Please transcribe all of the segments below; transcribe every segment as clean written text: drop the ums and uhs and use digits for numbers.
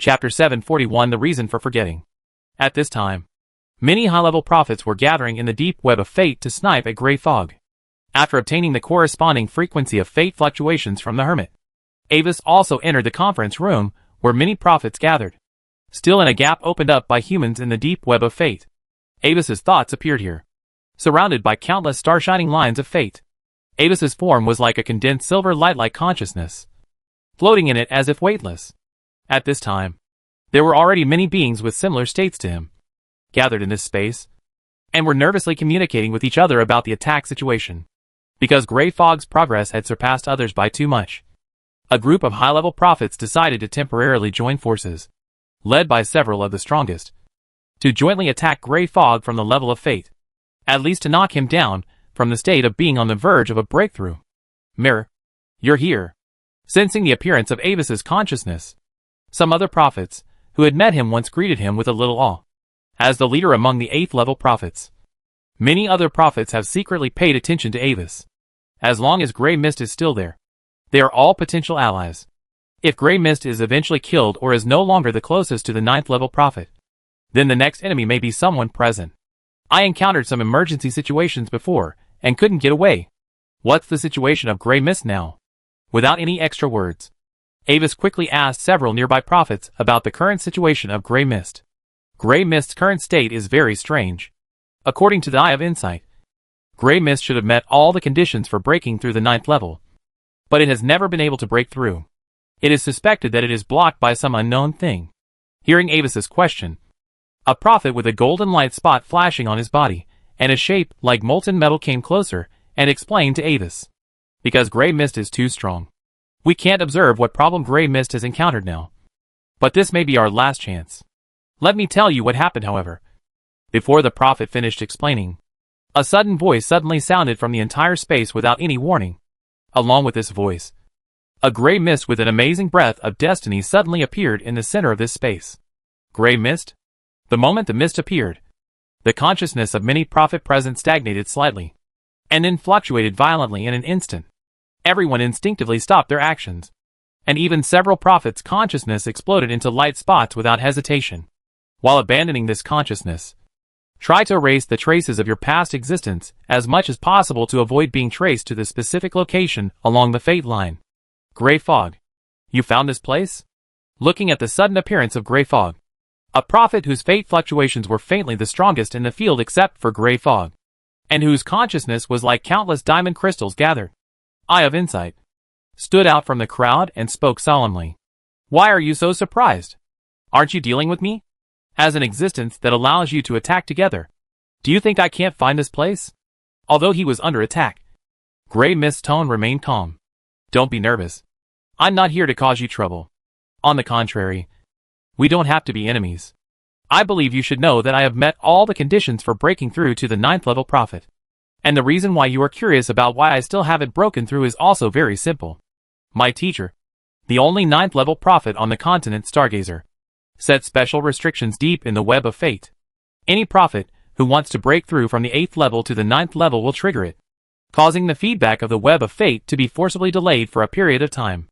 Chapter 741 The Reason for Forgetting. At this time, many high-level prophets were gathering in the deep web of fate to snipe at gray fog. After obtaining the corresponding frequency of fate fluctuations from the hermit, Avis also entered the conference room where many prophets gathered. Still in a gap opened up by humans in the deep web of fate, Avis's thoughts appeared here. Surrounded by countless star-shining lines of fate, Avis's form was like a condensed silver light-like consciousness, floating in it as if weightless. At this time, there were already many beings with similar states to him, gathered in this space, and were nervously communicating with each other about the attack situation. Because Grey Fog's progress had surpassed others by too much, a group of high-level prophets decided to temporarily join forces, led by several of the strongest, to jointly attack Grey Fog from the level of fate, at least to knock him down from the state of being on the verge of a breakthrough. Mirror, you're here. Sensing the appearance of Avis's consciousness, some other prophets, who had met him once greeted him with a little awe. As the leader among the 8th level prophets, many other prophets have secretly paid attention to Avis. As long as Grey Mist is still there, they are all potential allies. If Grey Mist is eventually killed or is no longer the closest to the 9th level prophet, then the next enemy may be someone present. I encountered some emergency situations before, and couldn't get away. What's the situation of Grey Mist now? Without any extra words, Avis quickly asked several nearby prophets about the current situation of Grey Mist. Grey Mist's current state is very strange. According to the Eye of Insight, Grey Mist should have met all the conditions for breaking through the 9th level, but it has never been able to break through. It is suspected that it is blocked by some unknown thing. Hearing Avis's question, a prophet with a golden light spot flashing on his body, and a shape like molten metal came closer, and explained to Avis. Because Grey Mist is too strong, we can't observe what problem Grey Mist has encountered now. But this may be our last chance. Let me tell you what happened, however. Before the prophet finished explaining, a sudden voice suddenly sounded from the entire space without any warning. Along with this voice, a Grey Mist with an amazing breath of destiny suddenly appeared in the center of this space. Grey Mist? The moment the mist appeared, the consciousness of many prophet present stagnated slightly, and then fluctuated violently in an instant. Everyone instinctively stopped their actions, and even several prophets' consciousness exploded into light spots without hesitation. While abandoning this consciousness, try to erase the traces of your past existence as much as possible to avoid being traced to the specific location along the fate line. Grey Fog. You found this place? Looking at the sudden appearance of Grey Fog, a prophet whose fate fluctuations were faintly the strongest in the field except for Grey Fog, and whose consciousness was like countless diamond crystals gathered, Eye of Insight, stood out from the crowd and spoke solemnly. Why are you so surprised? Aren't you dealing with me? As an existence that allows you to attack together. Do you think I can't find this place? Although he was under attack, Grey Mist's tone remained calm. Don't be nervous. I'm not here to cause you trouble. On the contrary, we don't have to be enemies. I believe you should know that I have met all the conditions for breaking through to the 9th level prophet. And the reason why you are curious about why I still haven't broken through is also very simple. My teacher, the only 9th level prophet on the continent Stargazer, set special restrictions deep in the web of fate. Any prophet who wants to break through from the 8th level to the 9th level will trigger it, causing the feedback of the web of fate to be forcibly delayed for a period of time.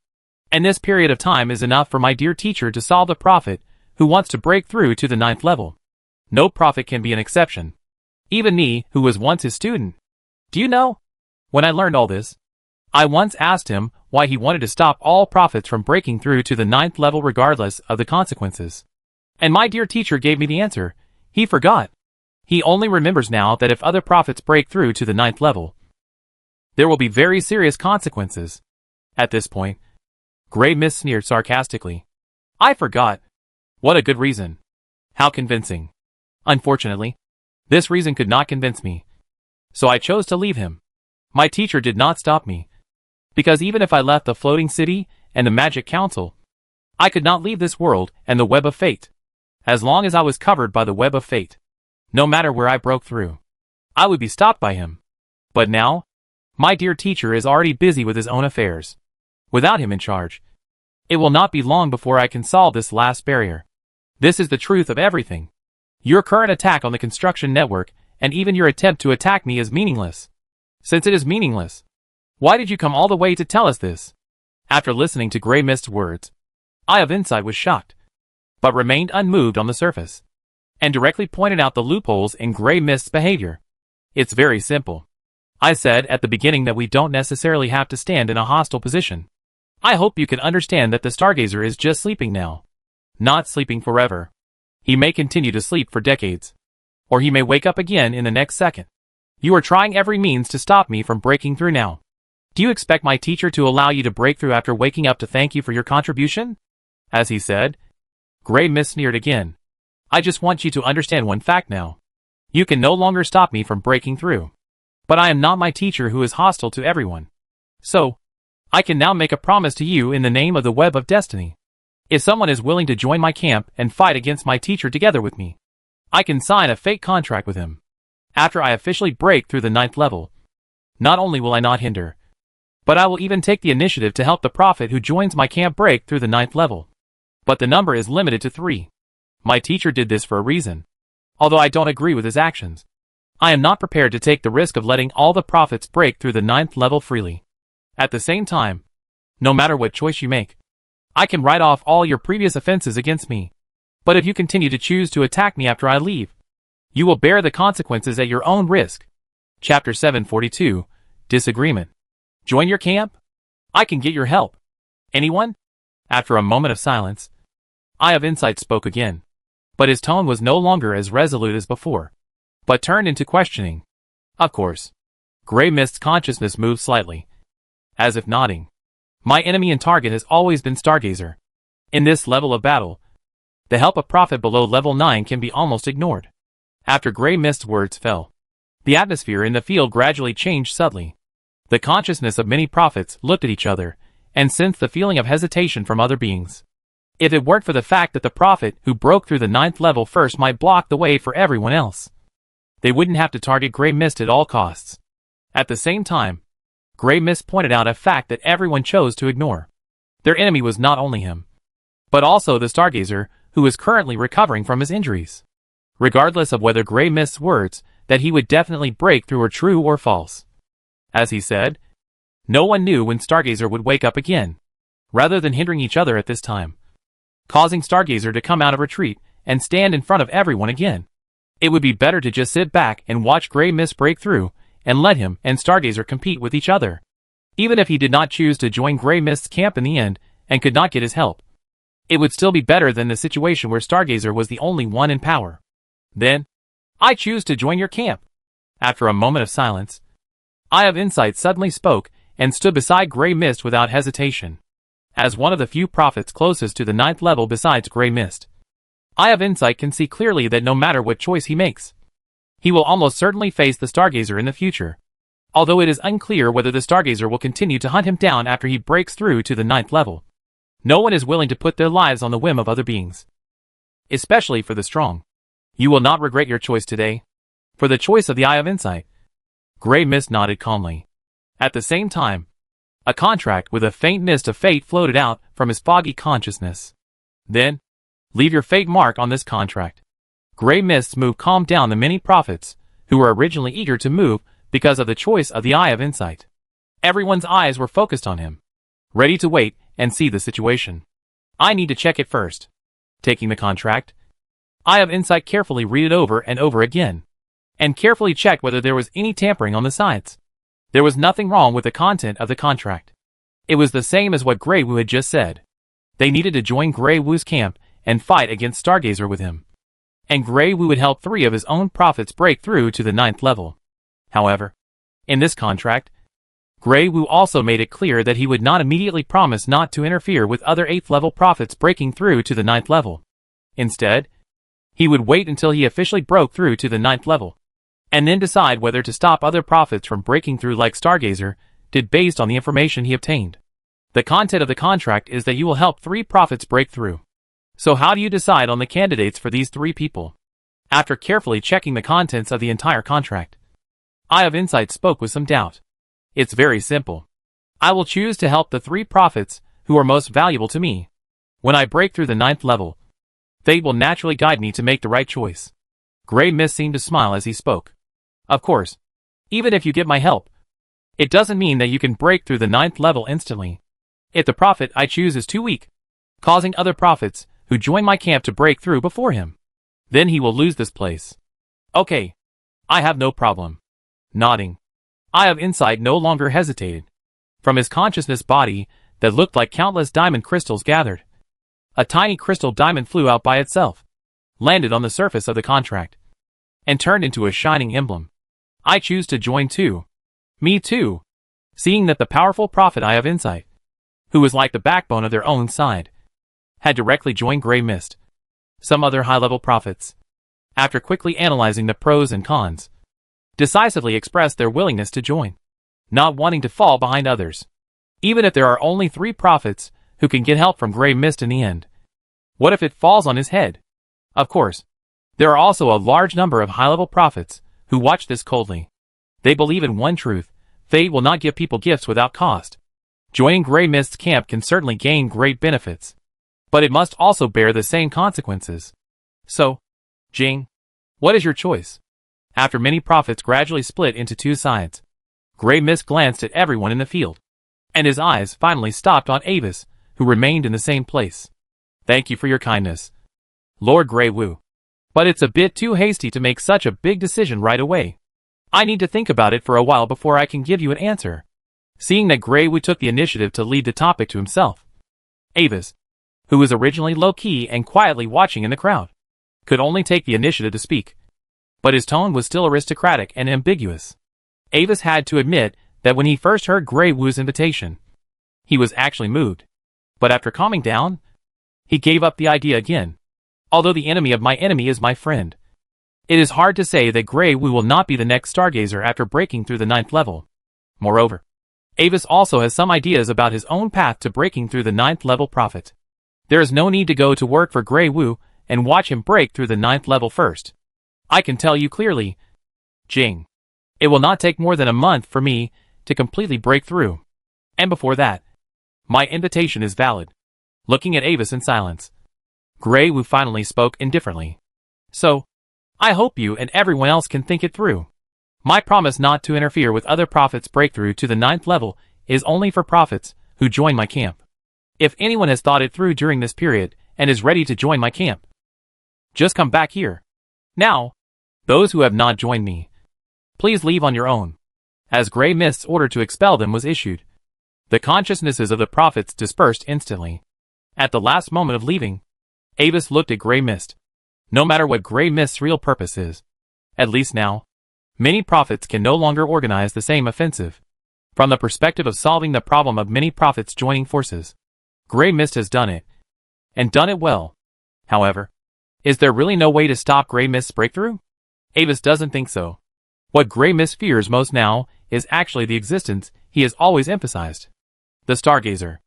And this period of time is enough for my dear teacher to solve the prophet who wants to break through to the 9th level. No prophet can be an exception. Even me, who was once his student. Do you know? When I learned all this, I once asked him why he wanted to stop all prophets from breaking through to the 9th level regardless of the consequences. And my dear teacher gave me the answer. He forgot. He only remembers now that if other prophets break through to the 9th level, there will be very serious consequences. At this point, Grey Mist sneered sarcastically. I forgot. What a good reason. How convincing. Unfortunately, this reason could not convince me. So I chose to leave him. My teacher did not stop me. Because even if I left the floating city and the magic council, I could not leave this world and the web of fate. As long as I was covered by the web of fate, no matter where I broke through, I would be stopped by him. But now, my dear teacher is already busy with his own affairs. Without him in charge, it will not be long before I can solve this last barrier. This is the truth of everything. Your current attack on the construction network and even your attempt to attack me is meaningless. Since it is meaningless, why did you come all the way to tell us this? After listening to Grey Mist's words, Eye of Insight was shocked. but remained unmoved on the surface, and directly pointed out the loopholes in Grey Mist's behavior. It's very simple. I said at the beginning that we don't necessarily have to stand in a hostile position. I hope you can understand that the Stargazer is just sleeping now. Not sleeping forever. He may continue to sleep for decades. Or he may wake up again in the next second. You are trying every means to stop me from breaking through now. Do you expect my teacher to allow you to break through after waking up to thank you for your contribution? As he said, Grey Mist sneered again. I just want you to understand one fact now. You can no longer stop me from breaking through. But I am not my teacher who is hostile to everyone. So, I can now make a promise to you in the name of the Web of Destiny. If someone is willing to join my camp and fight against my teacher together with me, I can sign a fate contract with him. After I officially break through the 9th level, not only will I not hinder, but I will even take the initiative to help the prophet who joins my camp break through the 9th level. But the number is limited to 3. My teacher did this for a reason. Although I don't agree with his actions, I am not prepared to take the risk of letting all the prophets break through the 9th level freely. At the same time, no matter what choice you make, I can write off all your previous offenses against me. But if you continue to choose to attack me after I leave, you will bear the consequences at your own risk. Chapter 742, Disagreement. Join your camp? I can get your help. Anyone? After a moment of silence, Eye of Insight spoke again. But his tone was no longer as resolute as before, but turned into questioning. Of course. Grey Mist's consciousness moved slightly, as if nodding. My enemy and target has always been Stargazer. In this level of battle, the help of prophet below level 9 can be almost ignored. After Grey Mist's words fell, the atmosphere in the field gradually changed subtly. The consciousness of many prophets looked at each other, and sensed the feeling of hesitation from other beings. If it weren't for the fact that the prophet who broke through the 9th level first might block the way for everyone else, they wouldn't have to target Grey Mist at all costs. At the same time, Grey Mist pointed out a fact that everyone chose to ignore. Their enemy was not only him, but also the Stargazer, who is currently recovering from his injuries. Regardless of whether Grey Mist's words that he would definitely break through are true or false. As he said, no one knew when Stargazer would wake up again. Rather than hindering each other at this time, causing Stargazer to come out of retreat and stand in front of everyone again, it would be better to just sit back and watch Grey Mist break through and let him and Stargazer compete with each other. Even if he did not choose to join Grey Mist's camp in the end and could not get his help, it would still be better than the situation where Stargazer was the only one in power. Then, I choose to join your camp. After a moment of silence, Eye of Insight suddenly spoke and stood beside Grey Mist without hesitation. As one of the few prophets closest to the 9th level besides Grey Mist, Eye of Insight can see clearly that no matter what choice he makes, he will almost certainly face the Stargazer in the future. Although it is unclear whether the Stargazer will continue to hunt him down after he breaks through to the 9th level. No one is willing to put their lives on the whim of other beings, especially for the strong. You will not regret your choice today. For the choice of the Eye of Insight. Grey Mist nodded calmly. At the same time, a contract with a faint mist of fate floated out from his foggy consciousness. Then, leave your fate mark on this contract. Grey Mist's move calmed down the many prophets who were originally eager to move because of the choice of the Eye of Insight. Everyone's eyes were focused on him, ready to wait and see the situation. I need to check it first. Taking the contract, Eye of Insight carefully read it over and over again, and carefully checked whether there was any tampering on the sides. There was nothing wrong with the content of the contract. It was the same as what Grey Wu had just said. They needed to join Grey Wu's camp and fight against Stargazer with him. And Grey Wu would help 3 of his own prophets break through to the 9th level. However, in this contract, Grey Wu also made it clear that he would not immediately promise not to interfere with other 8th level prophets breaking through to the 9th level. Instead, he would wait until he officially broke through to the 9th level, and then decide whether to stop other prophets from breaking through like Stargazer did based on the information he obtained. The content of the contract is that you will help 3 prophets break through. So how do you decide on the candidates for these 3 people? After carefully checking the contents of the entire contract, Eye of Insight spoke with some doubt. It's very simple. I will choose to help the 3 prophets who are most valuable to me. When I break through the 9th level, fate will naturally guide me to make the right choice. Grey Mist seemed to smile as he spoke. Of course, even if you get my help, it doesn't mean that you can break through the 9th level instantly. If the prophet I choose is too weak, causing other prophets who join my camp to break through before him. Then he will lose this place. Okay. I have no problem. Nodding. Eye of Insight no longer hesitated. From his consciousness body, that looked like countless diamond crystals gathered. A tiny crystal diamond flew out by itself, landed on the surface of the contract, and turned into a shining emblem. I choose to join too. Me too. Seeing that the powerful prophet Eye of Insight, who was like the backbone of their own side, had directly joined Grey Mist. Some other high-level prophets, after quickly analyzing the pros and cons, decisively expressed their willingness to join, not wanting to fall behind others. Even if there are only 3 prophets who can get help from Grey Mist in the end, what if it falls on his head? Of course, there are also a large number of high-level prophets who watch this coldly. They believe in one truth: fate will not give people gifts without cost. Joining Grey Mist's camp can certainly gain great benefits, but it must also bear the same consequences. So, Jing, what is your choice? After many prophets gradually split into 2 sides, Grey Mist glanced at everyone in the field, and his eyes finally stopped on Avis, who remained in the same place. Thank you for your kindness, Lord Grey Wu. But it's a bit too hasty to make such a big decision right away. I need to think about it for a while before I can give you an answer. Seeing that Grey Wu took the initiative to lead the topic to himself, Avis, who was originally low-key and quietly watching in the crowd, could only take the initiative to speak. But his tone was still aristocratic and ambiguous. Avis had to admit that when he first heard Grey Wu's invitation, he was actually moved. But after calming down, he gave up the idea again. Although the enemy of my enemy is my friend, it is hard to say that Grey Wu will not be the next Stargazer after breaking through the 9th level. Moreover, Avis also has some ideas about his own path to breaking through the 9th level prophet. There is no need to go to work for Grey Wu and watch him break through the 9th level first. I can tell you clearly, Jing, it will not take more than a month for me to completely break through. And before that, my invitation is valid. Looking at Avis in silence, Grey Wu finally spoke indifferently. So, I hope you and everyone else can think it through. My promise not to interfere with other prophets' breakthrough to the 9th level is only for prophets who join my camp. If anyone has thought it through during this period and is ready to join my camp, just come back here. Now, those who have not joined me, please leave on your own. As Grey Mist's order to expel them was issued, the consciousnesses of the prophets dispersed instantly. At the last moment of leaving, Avis looked at Grey Mist. No matter what Grey Mist's real purpose is, at least now, many prophets can no longer organize the same offensive. From the perspective of solving the problem of many prophets joining forces, Grey Mist has done it, and done it well. However, is there really no way to stop Grey Mist's breakthrough? Avis doesn't think so. What Grey Mist fears most now is actually the existence he has always emphasized. The Stargazer.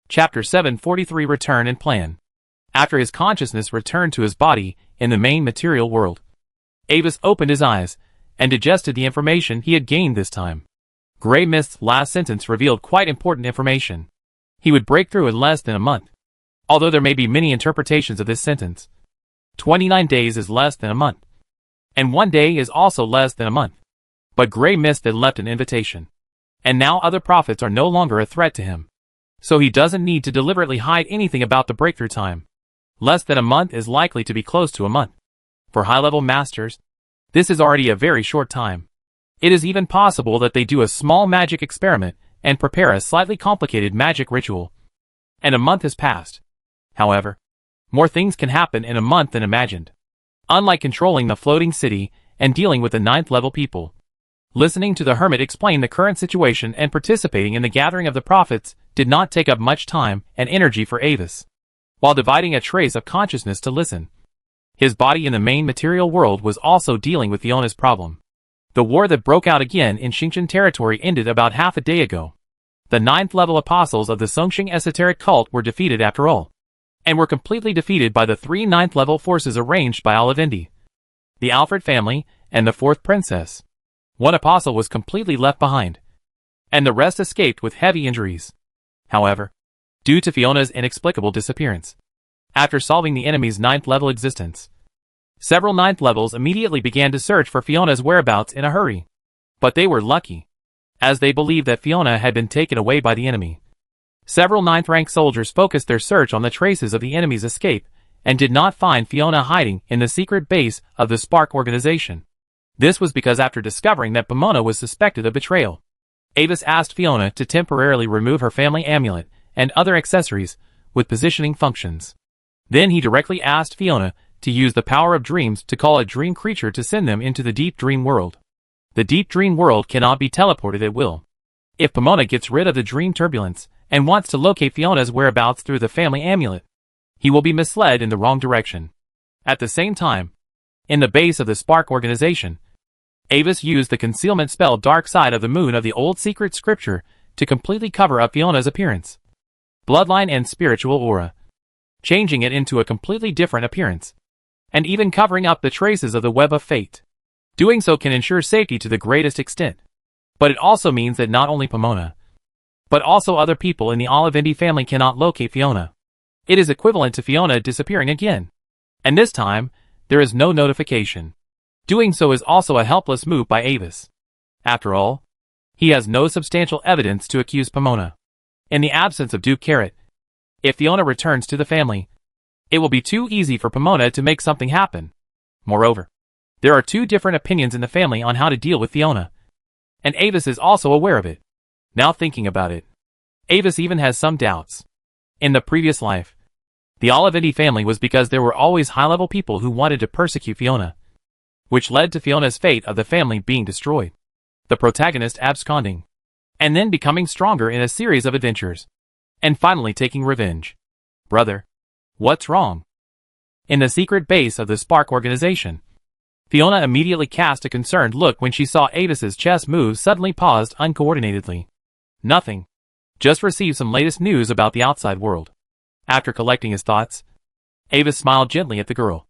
Chapter 743 Return and Plan. After his consciousness returned to his body in the main material world, Avis opened his eyes and digested the information he had gained this time. Grey Mist's last sentence revealed quite important information. He would break through in less than a month. Although there may be many interpretations of this sentence, 29 days is less than a month, and 1 day is also less than a month. But Grey Mist had left an invitation, and now other prophets are no longer a threat to him. So he doesn't need to deliberately hide anything about the breakthrough time. Less than a month is likely to be close to a month. For high-level masters, this is already a very short time. It is even possible that they do a small magic experiment and prepare a slightly complicated magic ritual, and a month has passed. However, more things can happen in a month than imagined. Unlike controlling the floating city and dealing with the 9th level people, listening to the hermit explain the current situation and participating in the gathering of the prophets did not take up much time and energy for Avis. While dividing a trace of consciousness to listen, his body in the main material world was also dealing with Fiona's problem. The war that broke out again in Xingqian territory ended about half a day ago. The 9th level apostles of the Songqing esoteric cult were defeated after all, and were completely defeated by the 3 9th level forces arranged by Olivendi, the Alfred family, and the 4th princess. One apostle was completely left behind, and the rest escaped with heavy injuries. However, due to Fiona's inexplicable disappearance, after solving the enemy's 9th level existence, several 9th levels immediately began to search for Fiona's whereabouts in a hurry. But they were lucky, as they believed that Fiona had been taken away by the enemy. Several 9th rank soldiers focused their search on the traces of the enemy's escape and did not find Fiona hiding in the secret base of the Spark organization. This was because after discovering that Pomona was suspected of betrayal, Avis asked Fiona to temporarily remove her family amulet and other accessories with positioning functions. Then he directly asked Fiona to use the power of dreams to call a dream creature to send them into the deep dream world. The deep dream world cannot be teleported at will. If Pomona gets rid of the dream turbulence and wants to locate Fiona's whereabouts through the family amulet, he will be misled in the wrong direction. At the same time, in the base of the Spark organization, Avis used the concealment spell Dark Side of the Moon of the old secret scripture to completely cover up Fiona's appearance, bloodline and spiritual aura, changing it into a completely different appearance, and even covering up the traces of the web of fate. Doing so can ensure safety to the greatest extent. But it also means that not only Pomona, but also other people in the Olivendi family cannot locate Fiona. It is equivalent to Fiona disappearing again. And this time, there is no notification. Doing so is also a helpless move by Avis. After all, he has no substantial evidence to accuse Pomona. In the absence of Duke Carrot, if Fiona returns to the family, it will be too easy for Pomona to make something happen. Moreover, there are two different opinions in the family on how to deal with Fiona, and Avis is also aware of it. Now thinking about it, Avis even has some doubts. In the previous life, the Olivendi family was because there were always high-level people who wanted to persecute Fiona, which led to Fiona's fate of the family being destroyed, the protagonist absconding, and then becoming stronger in a series of adventures, and finally taking revenge. Brother, what's wrong? In the secret base of the Spark organization, Fiona immediately cast a concerned look when she saw Avis's chess moves suddenly paused uncoordinatedly. Nothing. Just received some latest news about the outside world. After collecting his thoughts, Avis smiled gently at the girl,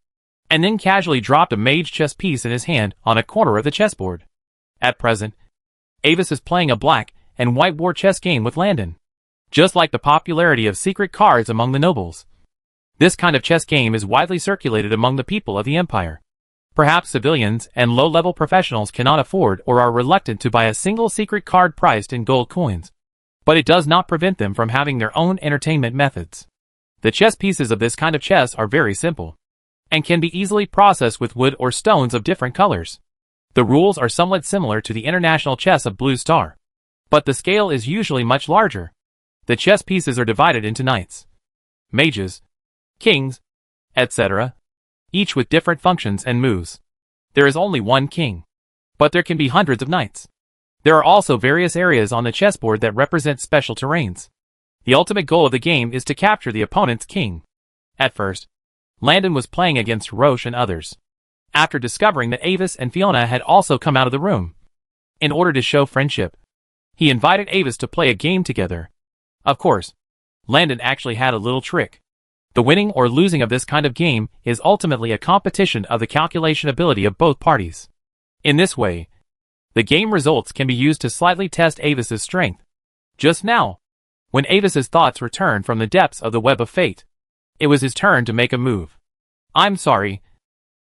and then casually dropped a mage chess piece in his hand on a corner of the chessboard. At present, Avis is playing a black and white war chess game with Landon. Just like the popularity of secret cards among the nobles, this kind of chess game is widely circulated among the people of the Empire. Perhaps civilians and low-level professionals cannot afford or are reluctant to buy a single secret card priced in gold coins, but it does not prevent them from having their own entertainment methods. The chess pieces of this kind of chess are very simple, and can be easily processed with wood or stones of different colors. The rules are somewhat similar to the international chess of Blue Star, but the scale is usually much larger. The chess pieces are divided into knights, mages, kings, etc., each with different functions and moves. There is only one king, but there can be hundreds of knights. There are also various areas on the chessboard that represent special terrains. The ultimate goal of the game is to capture the opponent's king. At first, Landon was playing against Roche and others, after discovering that Avis and Fiona had also come out of the room. In order to show friendship, he invited Avis to play a game together. Of course, Landon actually had a little trick. The winning or losing of this kind of game is ultimately a competition of the calculation ability of both parties. In this way, the game results can be used to slightly test Avis's strength. Just now, when Avis's thoughts returned from the depths of the web of fate, it was his turn to make a move. I'm sorry,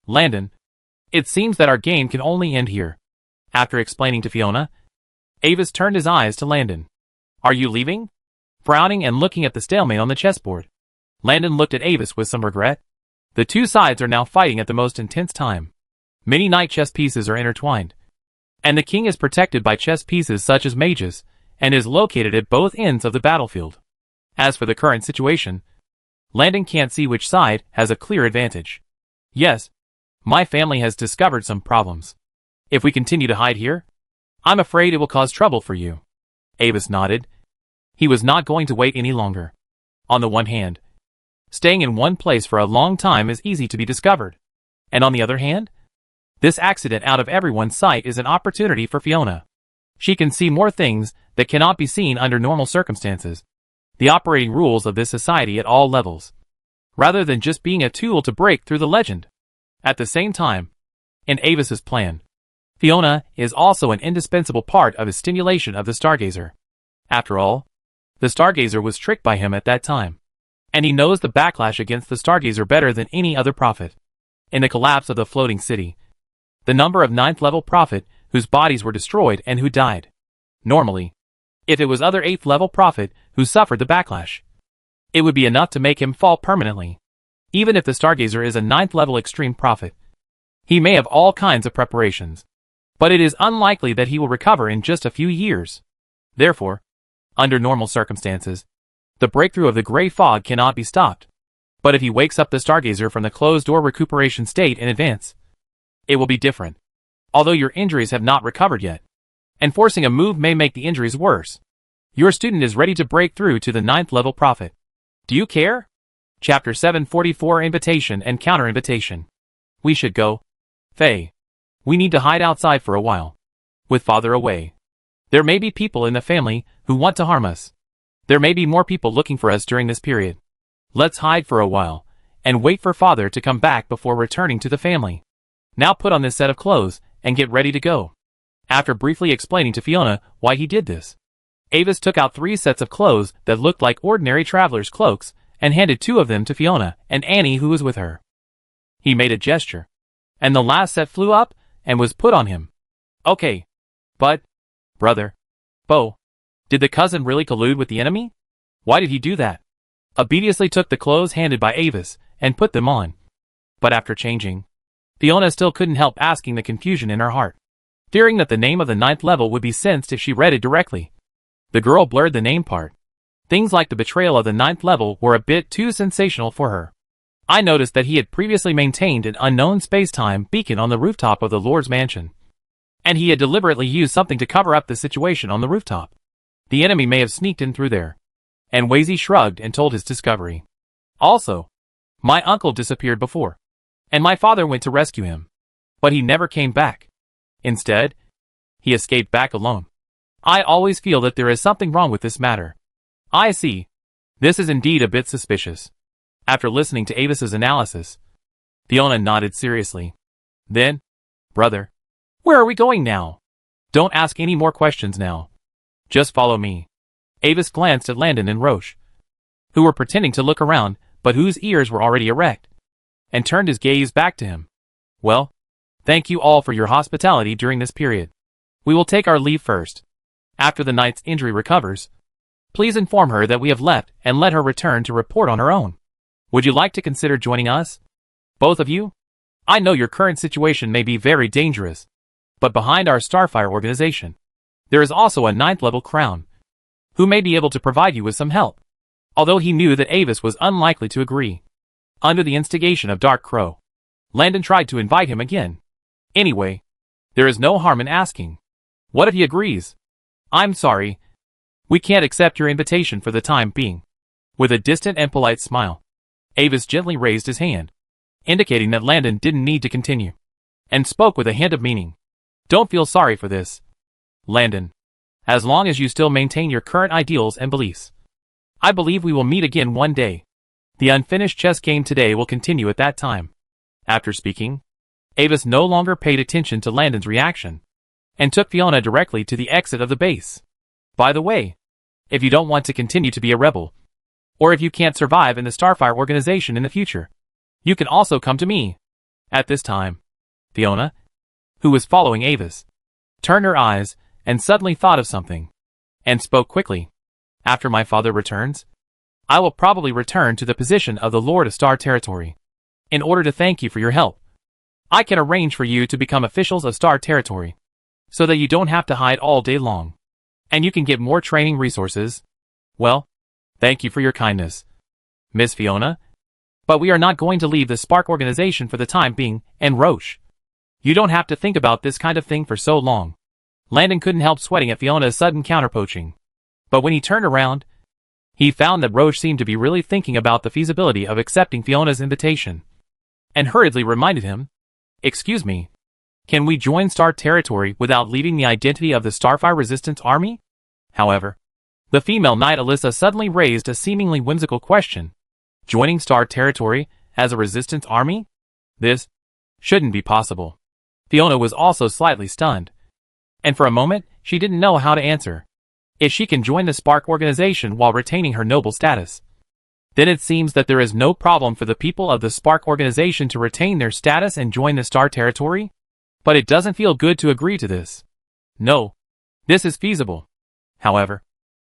Landon. It seems that our game can only end here. After explaining to Fiona, Avis turned his eyes to Landon. Are you leaving? Frowning and looking at the stalemate on the chessboard, Landon looked at Avis with some regret. The two sides are now fighting at the most intense time. Many knight chess pieces are intertwined, and the king is protected by chess pieces such as mages, and is located at both ends of the battlefield. As for the current situation, Landon can't see which side has a clear advantage. Yes, my family has discovered some problems. If we continue to hide here, I'm afraid it will cause trouble for you. Avis nodded. He was not going to wait any longer. On the one hand, staying in one place for a long time is easy to be discovered. And on the other hand, this accident out of everyone's sight is an opportunity for Fiona. She can see more things that cannot be seen under normal circumstances. The operating rules of this society at all levels, rather than just being a tool to break through the legend. At the same time, in Avis's plan, Fiona is also an indispensable part of his stimulation of the Stargazer. After all, the Stargazer was tricked by him at that time, and he knows the backlash against the Stargazer better than any other prophet. In the collapse of the floating city, the number of 9th level prophet whose bodies were destroyed and who died. Normally, if it was other 8th level prophet who suffered the backlash, it would be enough to make him fall permanently. Even if the Stargazer is a 9th level extreme prophet, he may have all kinds of preparations. But it is unlikely that he will recover in just a few years. Therefore, under normal circumstances, the breakthrough of the gray fog cannot be stopped. But if he wakes up the Stargazer from the closed-door recuperation state in advance, it will be different. Although your injuries have not recovered yet, and forcing a move may make the injuries worse, your student is ready to break through to the 9th level prophet. Do you care? Chapter 744 Invitation and Counter-Invitation. We should go. Faye. We need to hide outside for a while. With father away. There may be people in the family who want to harm us. There may be more people looking for us during this period. Let's hide for a while, and wait for father to come back before returning to the family. Now put on this set of clothes, and get ready to go. After briefly explaining to Fiona why he did this, Avis took out 3 sets of clothes that looked like ordinary travelers' cloaks, and handed 2 of them to Fiona and Annie, who was with her. He made a gesture, and the last set flew up and was put on him. Okay. But, brother, Bo, did the cousin really collude with the enemy? Why did he do that? Obediously took the clothes handed by Avis and put them on. But after changing, Fiona still couldn't help asking the confusion in her heart, fearing that the name of the 9th level would be sensed if she read it directly. The girl blurred the name part. Things like the betrayal of the 9th level were a bit too sensational for her. I noticed that he had previously maintained an unknown space-time beacon on the rooftop of the Lord's mansion, and he had deliberately used something to cover up the situation on the rooftop. The enemy may have sneaked in through there. And Wazy shrugged and told his discovery. Also, my uncle disappeared before, and my father went to rescue him. But he never came back. Instead, he escaped back alone. I always feel that there is something wrong with this matter. I see. This is indeed a bit suspicious. After listening to Avis's analysis, Fiona nodded seriously. Then, brother, where are we going now? Don't ask any more questions now. Just follow me. Avis glanced at Landon and Roche, who were pretending to look around, but whose ears were already erect, and turned his gaze back to him. Well, thank you all for your hospitality during this period. We will take our leave first. After the knight's injury recovers, please inform her that we have left and let her return to report on her own. Would you like to consider joining us? Both of you? I know your current situation may be very dangerous, but behind our Starfire organization, there is also a 9th level crown, who may be able to provide you with some help. Although he knew that Avis was unlikely to agree. Under the instigation of Dark Crow, Landon tried to invite him again. Anyway, there is no harm in asking. What if he agrees? I'm sorry. We can't accept your invitation for the time being. With a distant and polite smile, Avis gently raised his hand, indicating that Landon didn't need to continue, and spoke with a hint of meaning. Don't feel sorry for this, Landon. As long as you still maintain your current ideals and beliefs, I believe we will meet again one day. The unfinished chess game today will continue at that time. After speaking, Avis no longer paid attention to Landon's reaction, and took Fiona directly to the exit of the base. By the way, if you don't want to continue to be a rebel, or if you can't survive in the Starfire organization in the future, you can also come to me. At this time, Fiona, who was following Avis, turned her eyes and suddenly thought of something, and spoke quickly. After my father returns, I will probably return to the position of the Lord of Star Territory. In order to thank you for your help, I can arrange for you to become officials of Star Territory, so that you don't have to hide all day long, and you can get more training resources. Well, thank you for your kindness, Miss Fiona, but we are not going to leave the Spark organization for the time being, and Roche, you don't have to think about this kind of thing for so long. Landon couldn't help sweating at Fiona's sudden counterpoaching. But when he turned around, he found that Roche seemed to be really thinking about the feasibility of accepting Fiona's invitation, and hurriedly reminded him, Excuse me, can we join Star Territory without leaving the identity of the Starfire Resistance Army? However, the female knight Alyssa suddenly raised a seemingly whimsical question. Joining Star Territory as a Resistance Army? This shouldn't be possible. Fiona was also slightly stunned, and for a moment, she didn't know how to answer. If she can join the Spark organization while retaining her noble status, then it seems that there is no problem for the people of the Spark organization to retain their status and join the Star Territory. But it doesn't feel good to agree to this. No, this is feasible. However,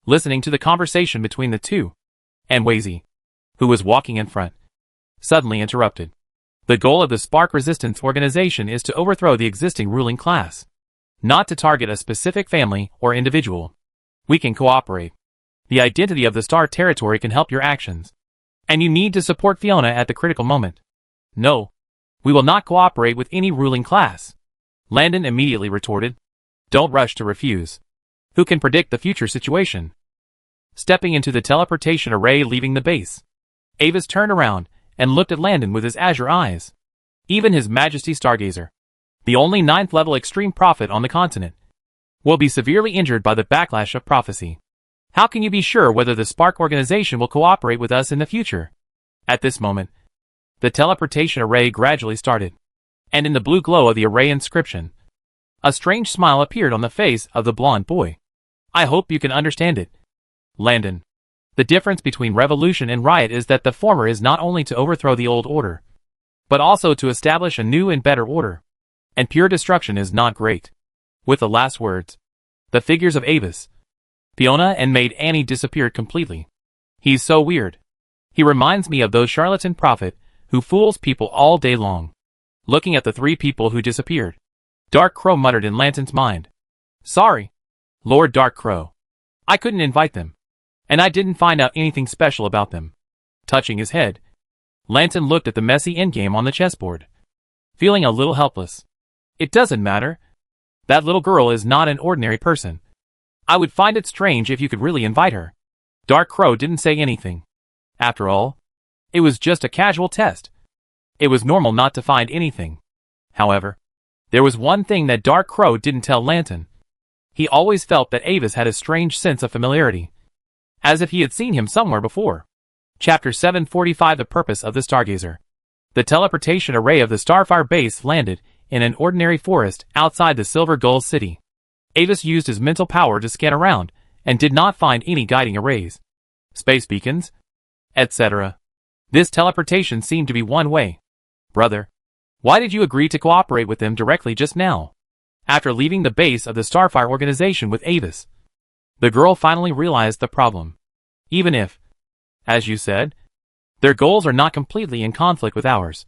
listening to the conversation between the two, and Wazy, who was walking in front, suddenly interrupted. The goal of the Spark Resistance organization is to overthrow the existing ruling class, not to target a specific family or individual. We can cooperate. The identity of the Star Territory can help your actions. And you need to support Fiona at the critical moment. No. We will not cooperate with any ruling class. Landon immediately retorted. Don't rush to refuse. Who can predict the future situation? Stepping into the teleportation array leaving the base, Avis turned around and looked at Landon with his azure eyes. Even His Majesty Stargazer, the only 9th level extreme prophet on the continent, will be severely injured by the backlash of prophecy. How can you be sure whether the Spark organization will cooperate with us in the future? At this moment, the teleportation array gradually started, and in the blue glow of the array inscription, a strange smile appeared on the face of the blonde boy. I hope you can understand it, Landon. The difference between revolution and riot is that the former is not only to overthrow the old order, but also to establish a new and better order. And pure destruction is not great. With the last words, the figures of Avis, Fiona and maid Annie disappeared completely. He's so weird. He reminds me of those charlatan prophet who fools people all day long. Looking at the 3 people who disappeared, Dark Crow muttered in Lanton's mind. Sorry, Lord Dark Crow. I couldn't invite them. And I didn't find out anything special about them. Touching his head, Lanton looked at the messy endgame on the chessboard, feeling a little helpless. It doesn't matter. That little girl is not an ordinary person. I would find it strange if you could really invite her. Dark Crow didn't say anything. After all, it was just a casual test. It was normal not to find anything. However, there was one thing that Dark Crow didn't tell Lanton. He always felt that Avis had a strange sense of familiarity, as if he had seen him somewhere before. Chapter 745 The Purpose of the Stargazer. The teleportation array of the Starfire base landed in an ordinary forest outside the Silver Gull City. Avis used his mental power to scan around and did not find any guiding arrays, space beacons, etc. This teleportation seemed to be one way. Brother, why did you agree to cooperate with them directly just now? After leaving the base of the Starfire organization with Avis, the girl finally realized the problem. Even if, as you said, their goals are not completely in conflict with ours.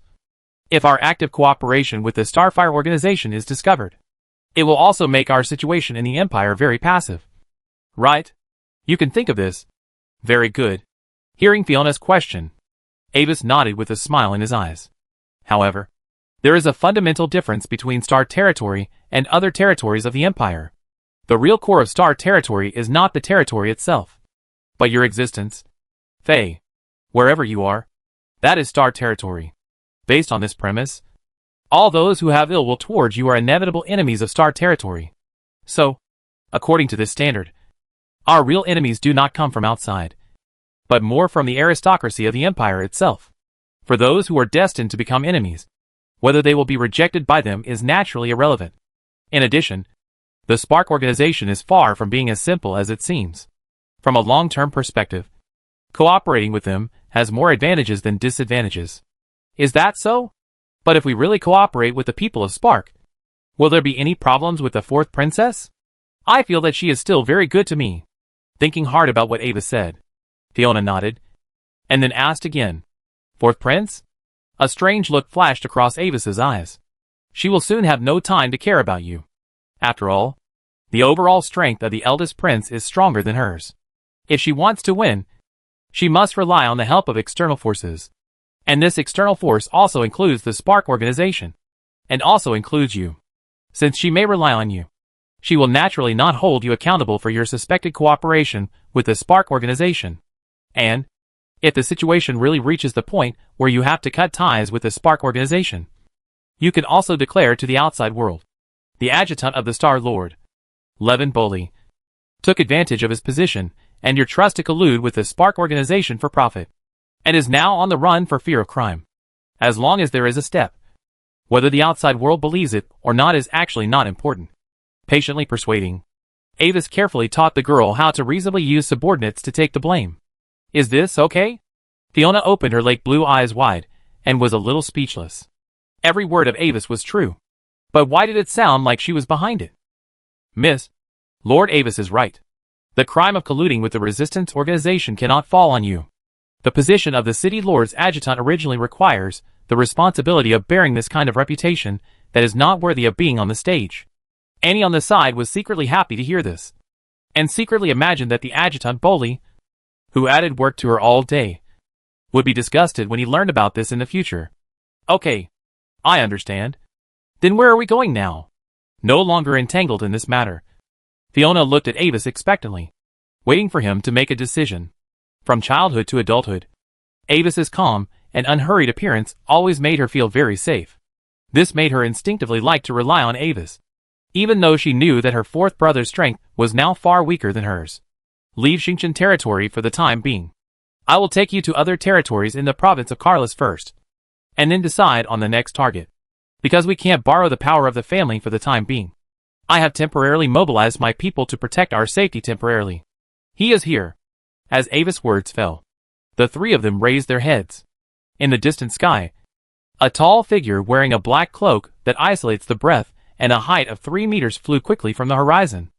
If our active cooperation with the Starfire organization is discovered, it will also make our situation in the Empire very passive. Right? You can think of this. Very good. Hearing Fiona's question, Avis nodded with a smile in his eyes. However, there is a fundamental difference between Star Territory and other territories of the Empire. The real core of Star Territory is not the territory itself, but your existence. Faye, wherever you are, that is Star Territory. Based on this premise, all those who have ill will towards you are inevitable enemies of Star Territory. So, according to this standard, our real enemies do not come from outside, but more from the aristocracy of the Empire itself. For those who are destined to become enemies, whether they will be rejected by them is naturally irrelevant. In addition, the Spark organization is far from being as simple as it seems. From a long-term perspective, cooperating with them has more advantages than disadvantages. Is that so? But if we really cooperate with the people of Spark, will there be any problems with the 4th princess? I feel that she is still very good to me. Thinking hard about what Avis said, Fiona nodded, and then asked again, 4th prince? A strange look flashed across Avis's eyes. She will soon have no time to care about you. After all, the overall strength of the eldest prince is stronger than hers. If she wants to win, she must rely on the help of external forces. And this external force also includes the Spark organization, and also includes you. Since she may rely on you, she will naturally not hold you accountable for your suspected cooperation with the Spark organization. And, if the situation really reaches the point where you have to cut ties with the Spark organization, you can also declare to the outside world. The adjutant of the Star Lord, Levin Boley, took advantage of his position and your trust to collude with the Spark organization for profit, and is now on the run for fear of crime. As long as there is a step, whether the outside world believes it or not is actually not important. Patiently persuading, Avis carefully taught the girl how to reasonably use subordinates to take the blame. Is this okay? Fiona opened her lake blue eyes wide and was a little speechless. Every word of Avis was true. But why did it sound like she was behind it? Miss, Lord Avis is right. The crime of colluding with the resistance organization cannot fall on you. The position of the city lord's adjutant originally requires the responsibility of bearing this kind of reputation that is not worthy of being on the stage. Annie on the side was secretly happy to hear this, and secretly imagined that the adjutant Boley, who added work to her all day, would be disgusted when he learned about this in the future. Okay, I understand. Then where are we going now? No longer entangled in this matter, Fiona looked at Avis expectantly, waiting for him to make a decision. From childhood to adulthood, Avis's calm and unhurried appearance always made her feel very safe. This made her instinctively like to rely on Avis, even though she knew that her fourth brother's strength was now far weaker than hers. Leave Xingqian territory for the time being. I will take you to other territories in the province of Carlos first, and then decide on the next target. Because we can't borrow the power of the family for the time being, I have temporarily mobilized my people to protect our safety temporarily. He is here. As Avis' words fell, the three of them raised their heads. In the distant sky, a tall figure wearing a black cloak that isolates the breath and a height of 3 meters flew quickly from the horizon.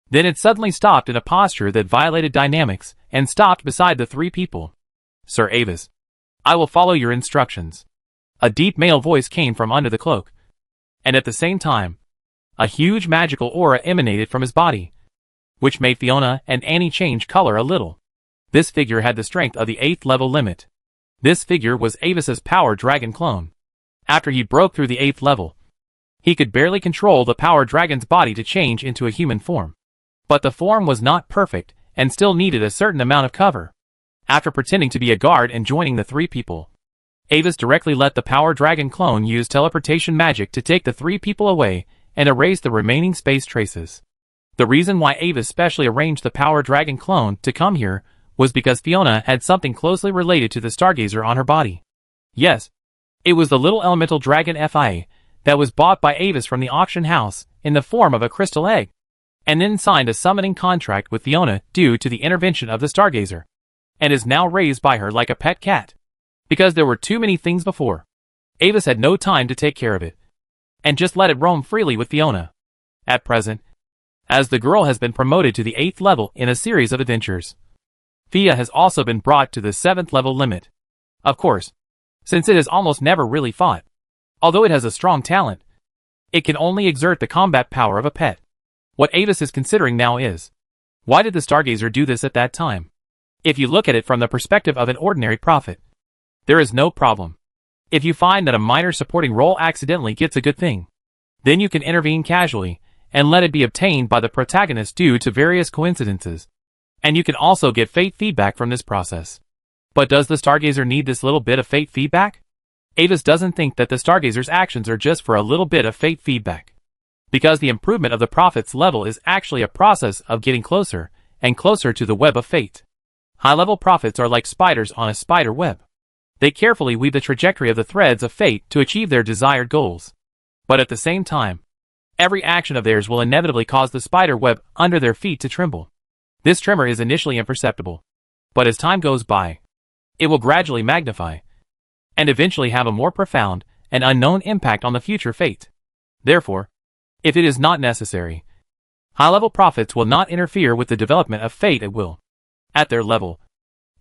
Then it suddenly stopped in a posture that violated dynamics and stopped beside the three people. Sir Avis, I will follow your instructions. A deep male voice came from under the cloak, and at the same time, a huge magical aura emanated from his body, which made Fiona and Annie change color a little. This figure had the strength of the 8th level limit. This figure was Avis's power dragon clone. After he broke through the 8th level, he could barely control the power dragon's body to change into a human form. But the form was not perfect and still needed a certain amount of cover. After pretending to be a guard and joining the three people, Avis directly let the power dragon clone use teleportation magic to take the three people away and erase the remaining space traces. The reason why Avis specially arranged the power dragon clone to come here was because Fiona had something closely related to the Stargazer on her body. Yes, it was the little elemental dragon FIA that was bought by Avis from the auction house in the form of a crystal egg, and then signed a summoning contract with Fiona due to the intervention of the Stargazer, and is now raised by her like a pet cat. Because there were too many things before, Avis had no time to take care of it, and just let it roam freely with Fiona. At present, as the girl has been promoted to the 8th level in a series of adventures, Fia has also been brought to the 7th level limit. Of course, since it has almost never really fought, although it has a strong talent, it can only exert the combat power of a pet. What Avis is considering now is, why did the Stargazer do this at that time? If you look at it from the perspective of an ordinary prophet, there is no problem. If you find that a minor supporting role accidentally gets a good thing, then you can intervene casually and let it be obtained by the protagonist due to various coincidences. And you can also get fate feedback from this process. But does the Stargazer need this little bit of fate feedback? Avis doesn't think that the Stargazer's actions are just for a little bit of fate feedback, because the improvement of the prophet's level is actually a process of getting closer and closer to the web of fate. High-level prophets are like spiders on a spider web. They carefully weave the trajectory of the threads of fate to achieve their desired goals. But at the same time, every action of theirs will inevitably cause the spider web under their feet to tremble. This tremor is initially imperceptible, but as time goes by, it will gradually magnify, and eventually have a more profound and unknown impact on the future fate. Therefore, if it is not necessary, high-level prophets will not interfere with the development of fate at will. At their level,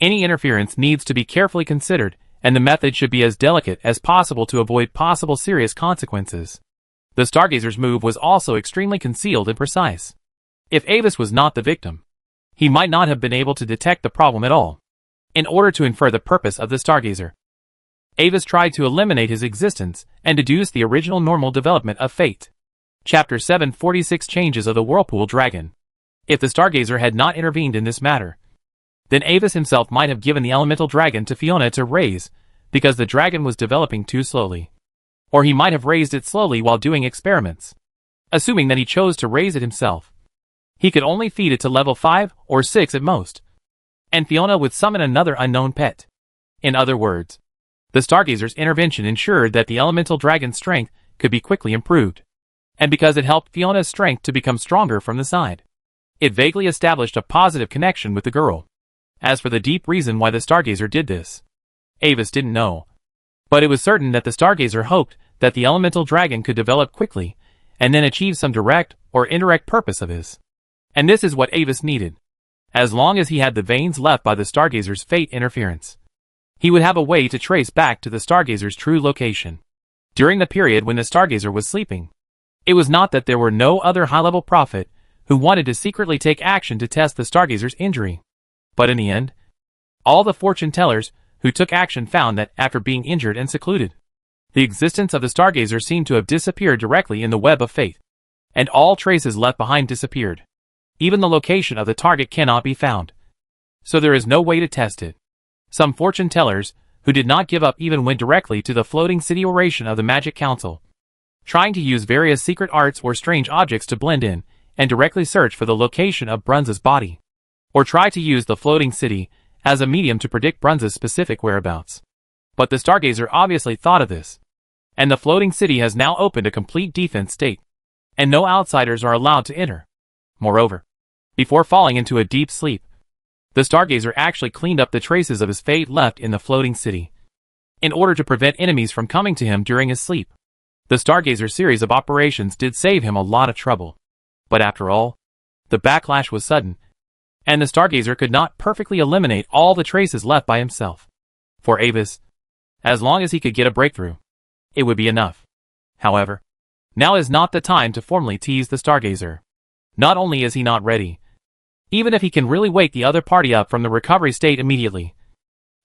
any interference needs to be carefully considered, and the method should be as delicate as possible to avoid possible serious consequences. The Stargazer's move was also extremely concealed and precise. If Avis was not the victim, he might not have been able to detect the problem at all. In order to infer the purpose of the Stargazer, Avis tried to eliminate his existence and deduce the original normal development of fate. Chapter 746 Changes of the Whirlpool Dragon. If the Stargazer had not intervened in this matter, then Avis himself might have given the elemental dragon to Fiona to raise, because the dragon was developing too slowly. Or he might have raised it slowly while doing experiments. Assuming that he chose to raise it himself, he could only feed it to level 5 or 6 at most, and Fiona would summon another unknown pet. In other words, the Stargazer's intervention ensured that the elemental dragon's strength could be quickly improved, and because it helped Fiona's strength to become stronger from the side, it vaguely established a positive connection with the girl. As for the deep reason why the Stargazer did this, Avis didn't know. But it was certain that the Stargazer hoped that the elemental dragon could develop quickly, and then achieve some direct or indirect purpose of his. And this is what Avis needed, as long as he had the veins left by the Stargazer's fate interference. he would have a way to trace back to the Stargazer's true location. During the period when the Stargazer was sleeping, it was not that there were no other high-level prophet who wanted to secretly take action to test the Stargazer's injury. But in the end, all the fortune tellers who took action found that, after being injured and secluded, the existence of the Stargazer seemed to have disappeared directly in the web of fate, and all traces left behind disappeared. Even the location of the target cannot be found, so there is no way to test it. Some fortune tellers, who did not give up, even went directly to the floating city oration of the Magic Council, trying to use various secret arts or strange objects to blend in and directly search for the location of Brunza's body, or try to use the floating city as a medium to predict Brunza's specific whereabouts. But the Stargazer obviously thought of this, and the floating city has now opened a complete defense state, and no outsiders are allowed to enter. Moreover, before falling into a deep sleep, the Stargazer actually cleaned up the traces of his fate left in the floating city, in order to prevent enemies from coming to him during his sleep. The Stargazer's series of operations did save him a lot of trouble. But after all, the backlash was sudden, and the Stargazer could not perfectly eliminate all the traces left by himself. For Avis, as long as he could get a breakthrough, it would be enough. However, now is not the time to formally tease the Stargazer. Not only is he not ready, even if he can really wake the other party up from the recovery state immediately,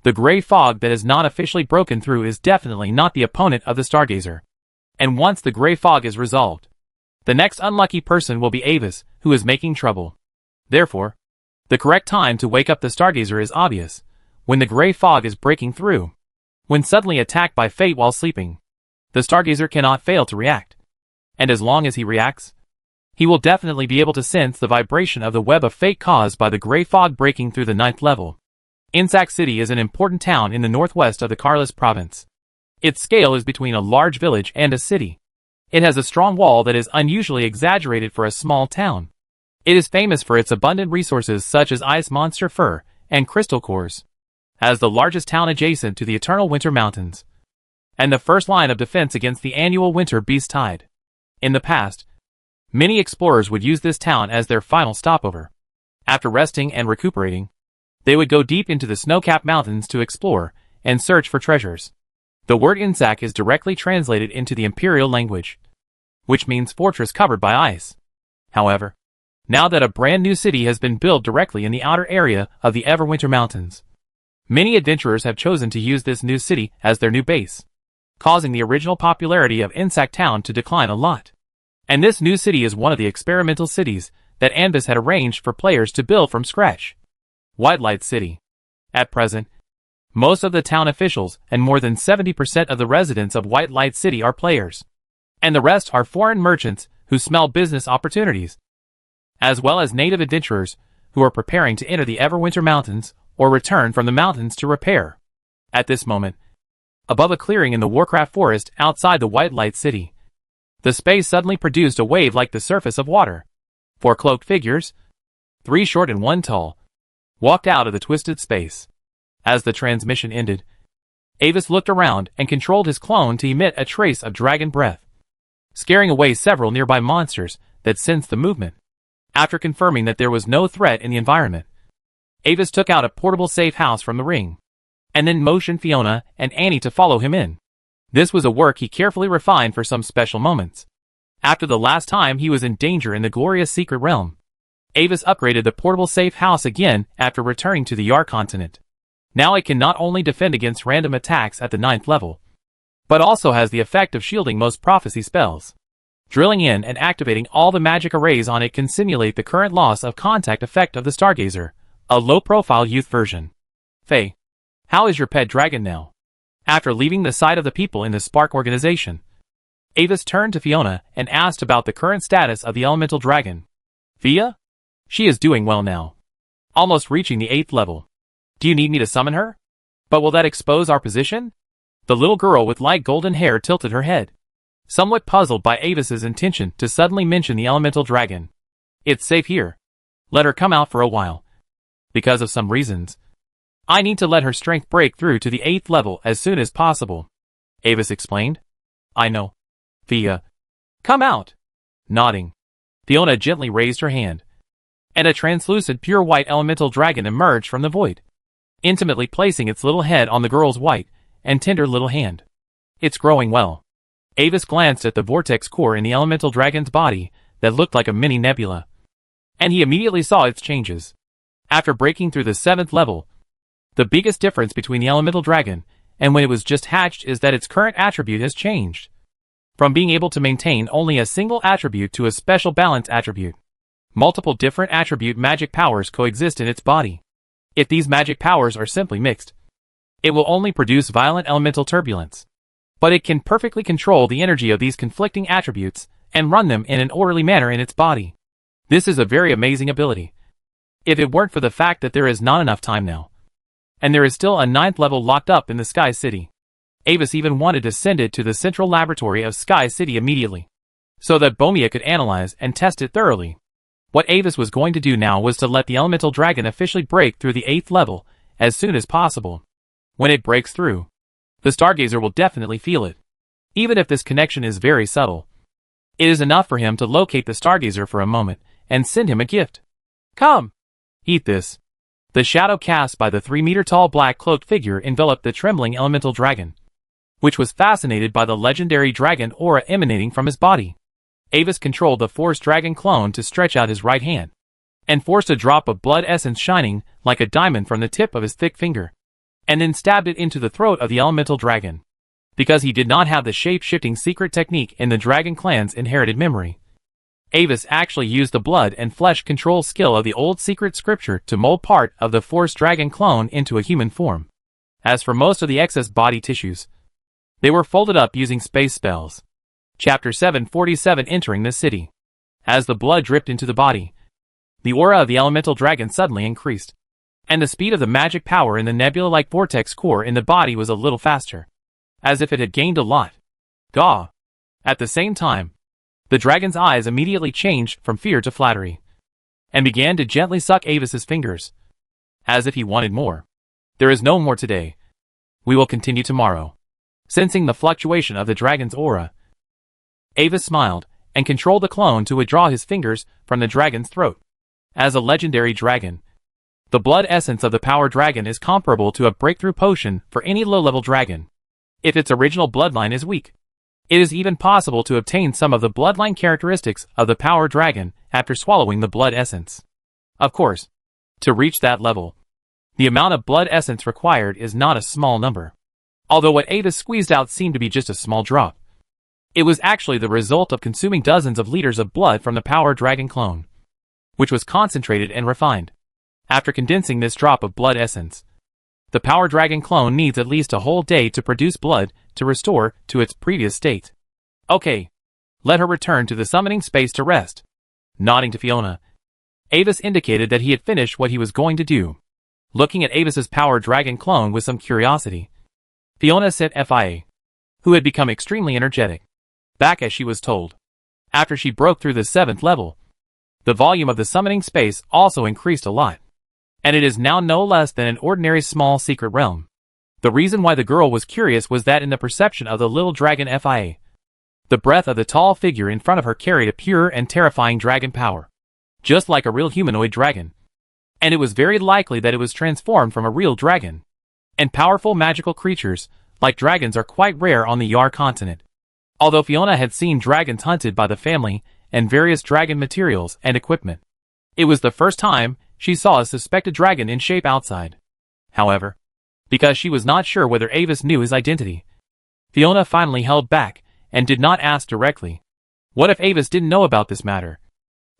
the gray fog that is not officially broken through is definitely not the opponent of the Stargazer. And once the gray fog is resolved, the next unlucky person will be Avis, who is making trouble. Therefore, the correct time to wake up the Stargazer is obvious, when the gray fog is breaking through. When suddenly attacked by fate while sleeping, the Stargazer cannot fail to react. And as long as he reacts, he will definitely be able to sense the vibration of the web of fate caused by the gray fog breaking through the 9th level. Insac City is an important town in the northwest of the Carlis province. Its scale is between a large village and a city. It has a strong wall that is unusually exaggerated for a small town. It is famous for its abundant resources such as ice monster fur and crystal cores, as the largest town adjacent to the eternal winter mountains, and the first line of defense against the annual winter beast tide. In the past, many explorers would use this town as their final stopover. After resting and recuperating, they would go deep into the snow-capped mountains to explore and search for treasures. The word Insac is directly translated into the Imperial language, which means fortress covered by ice. However, now that a brand new city has been built directly in the outer area of the Everwinter Mountains, many adventurers have chosen to use this new city as their new base, causing the original popularity of Insac Town to decline a lot. And this new city is one of the experimental cities that Anvis had arranged for players to build from scratch. White Light City. At present, most of the town officials and more than 70% of the residents of White Light City are players, and the rest are foreign merchants who smell business opportunities, as well as native adventurers who are preparing to enter the Everwinter Mountains or return from the mountains to repair. At this moment, above a clearing in the Warcraft forest outside the White Light City, the space suddenly produced a wave like the surface of water. 4 cloaked figures, 3 short and 1 tall, walked out of the twisted space. As the transmission ended, Avis looked around and controlled his clone to emit a trace of dragon breath, scaring away several nearby monsters that sensed the movement. After confirming that there was no threat in the environment, Avis took out a portable safe house from the ring, and then motioned Fiona and Annie to follow him in. This was a work he carefully refined for some special moments. After the last time he was in danger in the glorious secret realm, Avis upgraded the portable safe house again after returning to the Yar continent. Now it can not only defend against random attacks at the 9th level, but also has the effect of shielding most prophecy spells. Drilling in and activating all the magic arrays on it can simulate the current loss of contact effect of the Stargazer, a low-profile youth version. Faye, how is your pet dragon now? After leaving the side of the people in the Spark organization, Avis turned to Fiona and asked about the current status of the elemental dragon. Fia? She is doing well now, almost reaching the 8th level. Do you need me to summon her? But will that expose our position? The little girl with light golden hair tilted her head, somewhat puzzled by Avis's intention to suddenly mention the elemental dragon. It's safe here. Let her come out for a while. Because of some reasons, I need to let her strength break through to the 8th level as soon as possible, Avis explained. I know. Fia. Come out. Nodding, Fiona gently raised her hand, and a translucent pure white elemental dragon emerged from the void. intimately placing its little head on the girl's white and tender little hand. It's growing well. Avis glanced at the vortex core in the elemental dragon's body that looked like a mini nebula. And he immediately saw its changes. After breaking through the 7th level, the biggest difference between the elemental dragon and when it was just hatched is that its current attribute has changed. From being able to maintain only a single attribute to a special balance attribute. Multiple different attribute magic powers coexist in its body. If these magic powers are simply mixed, it will only produce violent elemental turbulence. But it can perfectly control the energy of these conflicting attributes and run them in an orderly manner in its body. This is a very amazing ability. If it weren't for the fact that there is not enough time now, and there is still a 9th level locked up in the Sky City, Avis even wanted to send it to the central laboratory of Sky City immediately, so that Bomia could analyze and test it thoroughly. What Avis was going to do now was to let the elemental dragon officially break through the 8th level as soon as possible. When it breaks through, the Stargazer will definitely feel it. Even if this connection is very subtle, it is enough for him to locate the Stargazer for a moment and send him a gift. Come! Eat this. The shadow cast by the 3-meter-tall black-cloaked figure enveloped the trembling elemental dragon, which was fascinated by the legendary dragon aura emanating from his body. Avis controlled the Force Dragon clone to stretch out his right hand, and forced a drop of blood essence shining like a diamond from the tip of his thick finger, and then stabbed it into the throat of the elemental dragon. Because he did not have the shape-shifting secret technique in the Dragon Clan's inherited memory, Avis actually used the blood and flesh control skill of the old secret scripture to mold part of the Force Dragon clone into a human form. As for most of the excess body tissues, they were folded up using space spells. Chapter 747 Entering the City. As the blood dripped into the body, the aura of the elemental dragon suddenly increased, and the speed of the magic power in the nebula-like vortex core in the body was a little faster, as if it had gained a lot. Gah! At the same time, the dragon's eyes immediately changed from fear to flattery, and began to gently suck Avis's fingers, as if he wanted more. There is no more today. We will continue tomorrow. Sensing the fluctuation of the dragon's aura, Avis smiled, and controlled the clone to withdraw his fingers from the dragon's throat. As a legendary dragon, the blood essence of the power dragon is comparable to a breakthrough potion for any low-level dragon. If its original bloodline is weak, it is even possible to obtain some of the bloodline characteristics of the power dragon after swallowing the blood essence. Of course, to reach that level, the amount of blood essence required is not a small number. Although what Avis squeezed out seemed to be just a small drop, it was actually the result of consuming dozens of liters of blood from the power dragon clone, which was concentrated and refined. After condensing this drop of blood essence, the power dragon clone needs at least a whole day to produce blood to restore to its previous state. Okay, let her return to the summoning space to rest. Nodding to Fiona, Avis indicated that he had finished what he was going to do. Looking at Avis's power dragon clone with some curiosity, Fiona sent FIA, who had become extremely energetic, back as she was told. After she broke through the 7th level, the volume of the summoning space also increased a lot, and it is now no less than an ordinary small secret realm. The reason why the girl was curious was that in the perception of the little dragon FIA, the breath of the tall figure in front of her carried a pure and terrifying dragon power, just like a real humanoid dragon. And it was very likely that it was transformed from a real dragon. And powerful magical creatures, like dragons, are quite rare on the Yar continent. Although Fiona had seen dragons hunted by the family and various dragon materials and equipment, it was the first time she saw a suspected dragon in shape outside. However, because she was not sure whether Avis knew his identity, Fiona finally held back and did not ask directly. What if Avis didn't know about this matter,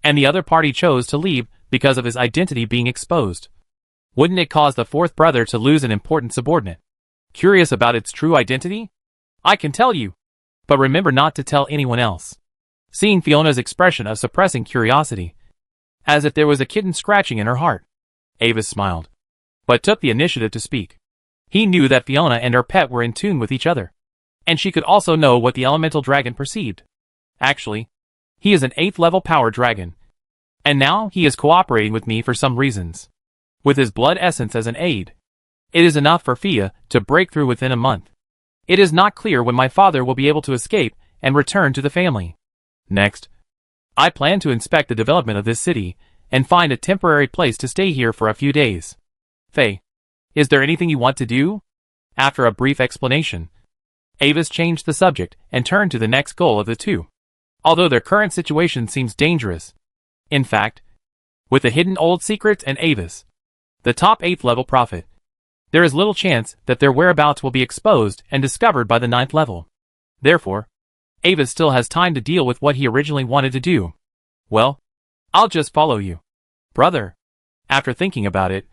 and the other party chose to leave because of his identity being exposed? Wouldn't it cause the fourth brother to lose an important subordinate? Curious about its true identity? I can tell you, but remember not to tell anyone else. Seeing Fiona's expression of suppressing curiosity, as if there was a kitten scratching in her heart, Avis smiled, but took the initiative to speak. He knew that Fiona and her pet were in tune with each other, and she could also know what the elemental dragon perceived. Actually, he is an 8th level power dragon, and now he is cooperating with me for some reasons. With his blood essence as an aid, it is enough for Fia to break through within a month. It is not clear when my father will be able to escape and return to the family. Next, I plan to inspect the development of this city and find a temporary place to stay here for a few days. Faye, Is there anything you want to do? After a brief explanation, Avis changed the subject and turned to the next goal of the two. Although their current situation seems dangerous. In fact, with the hidden old secrets and Avis, the top 8th level prophet, there is little chance that their whereabouts will be exposed and discovered by the 9th level. Therefore, Avis still has time to deal with what he originally wanted to do. Well, I'll just follow you, brother. After thinking about it,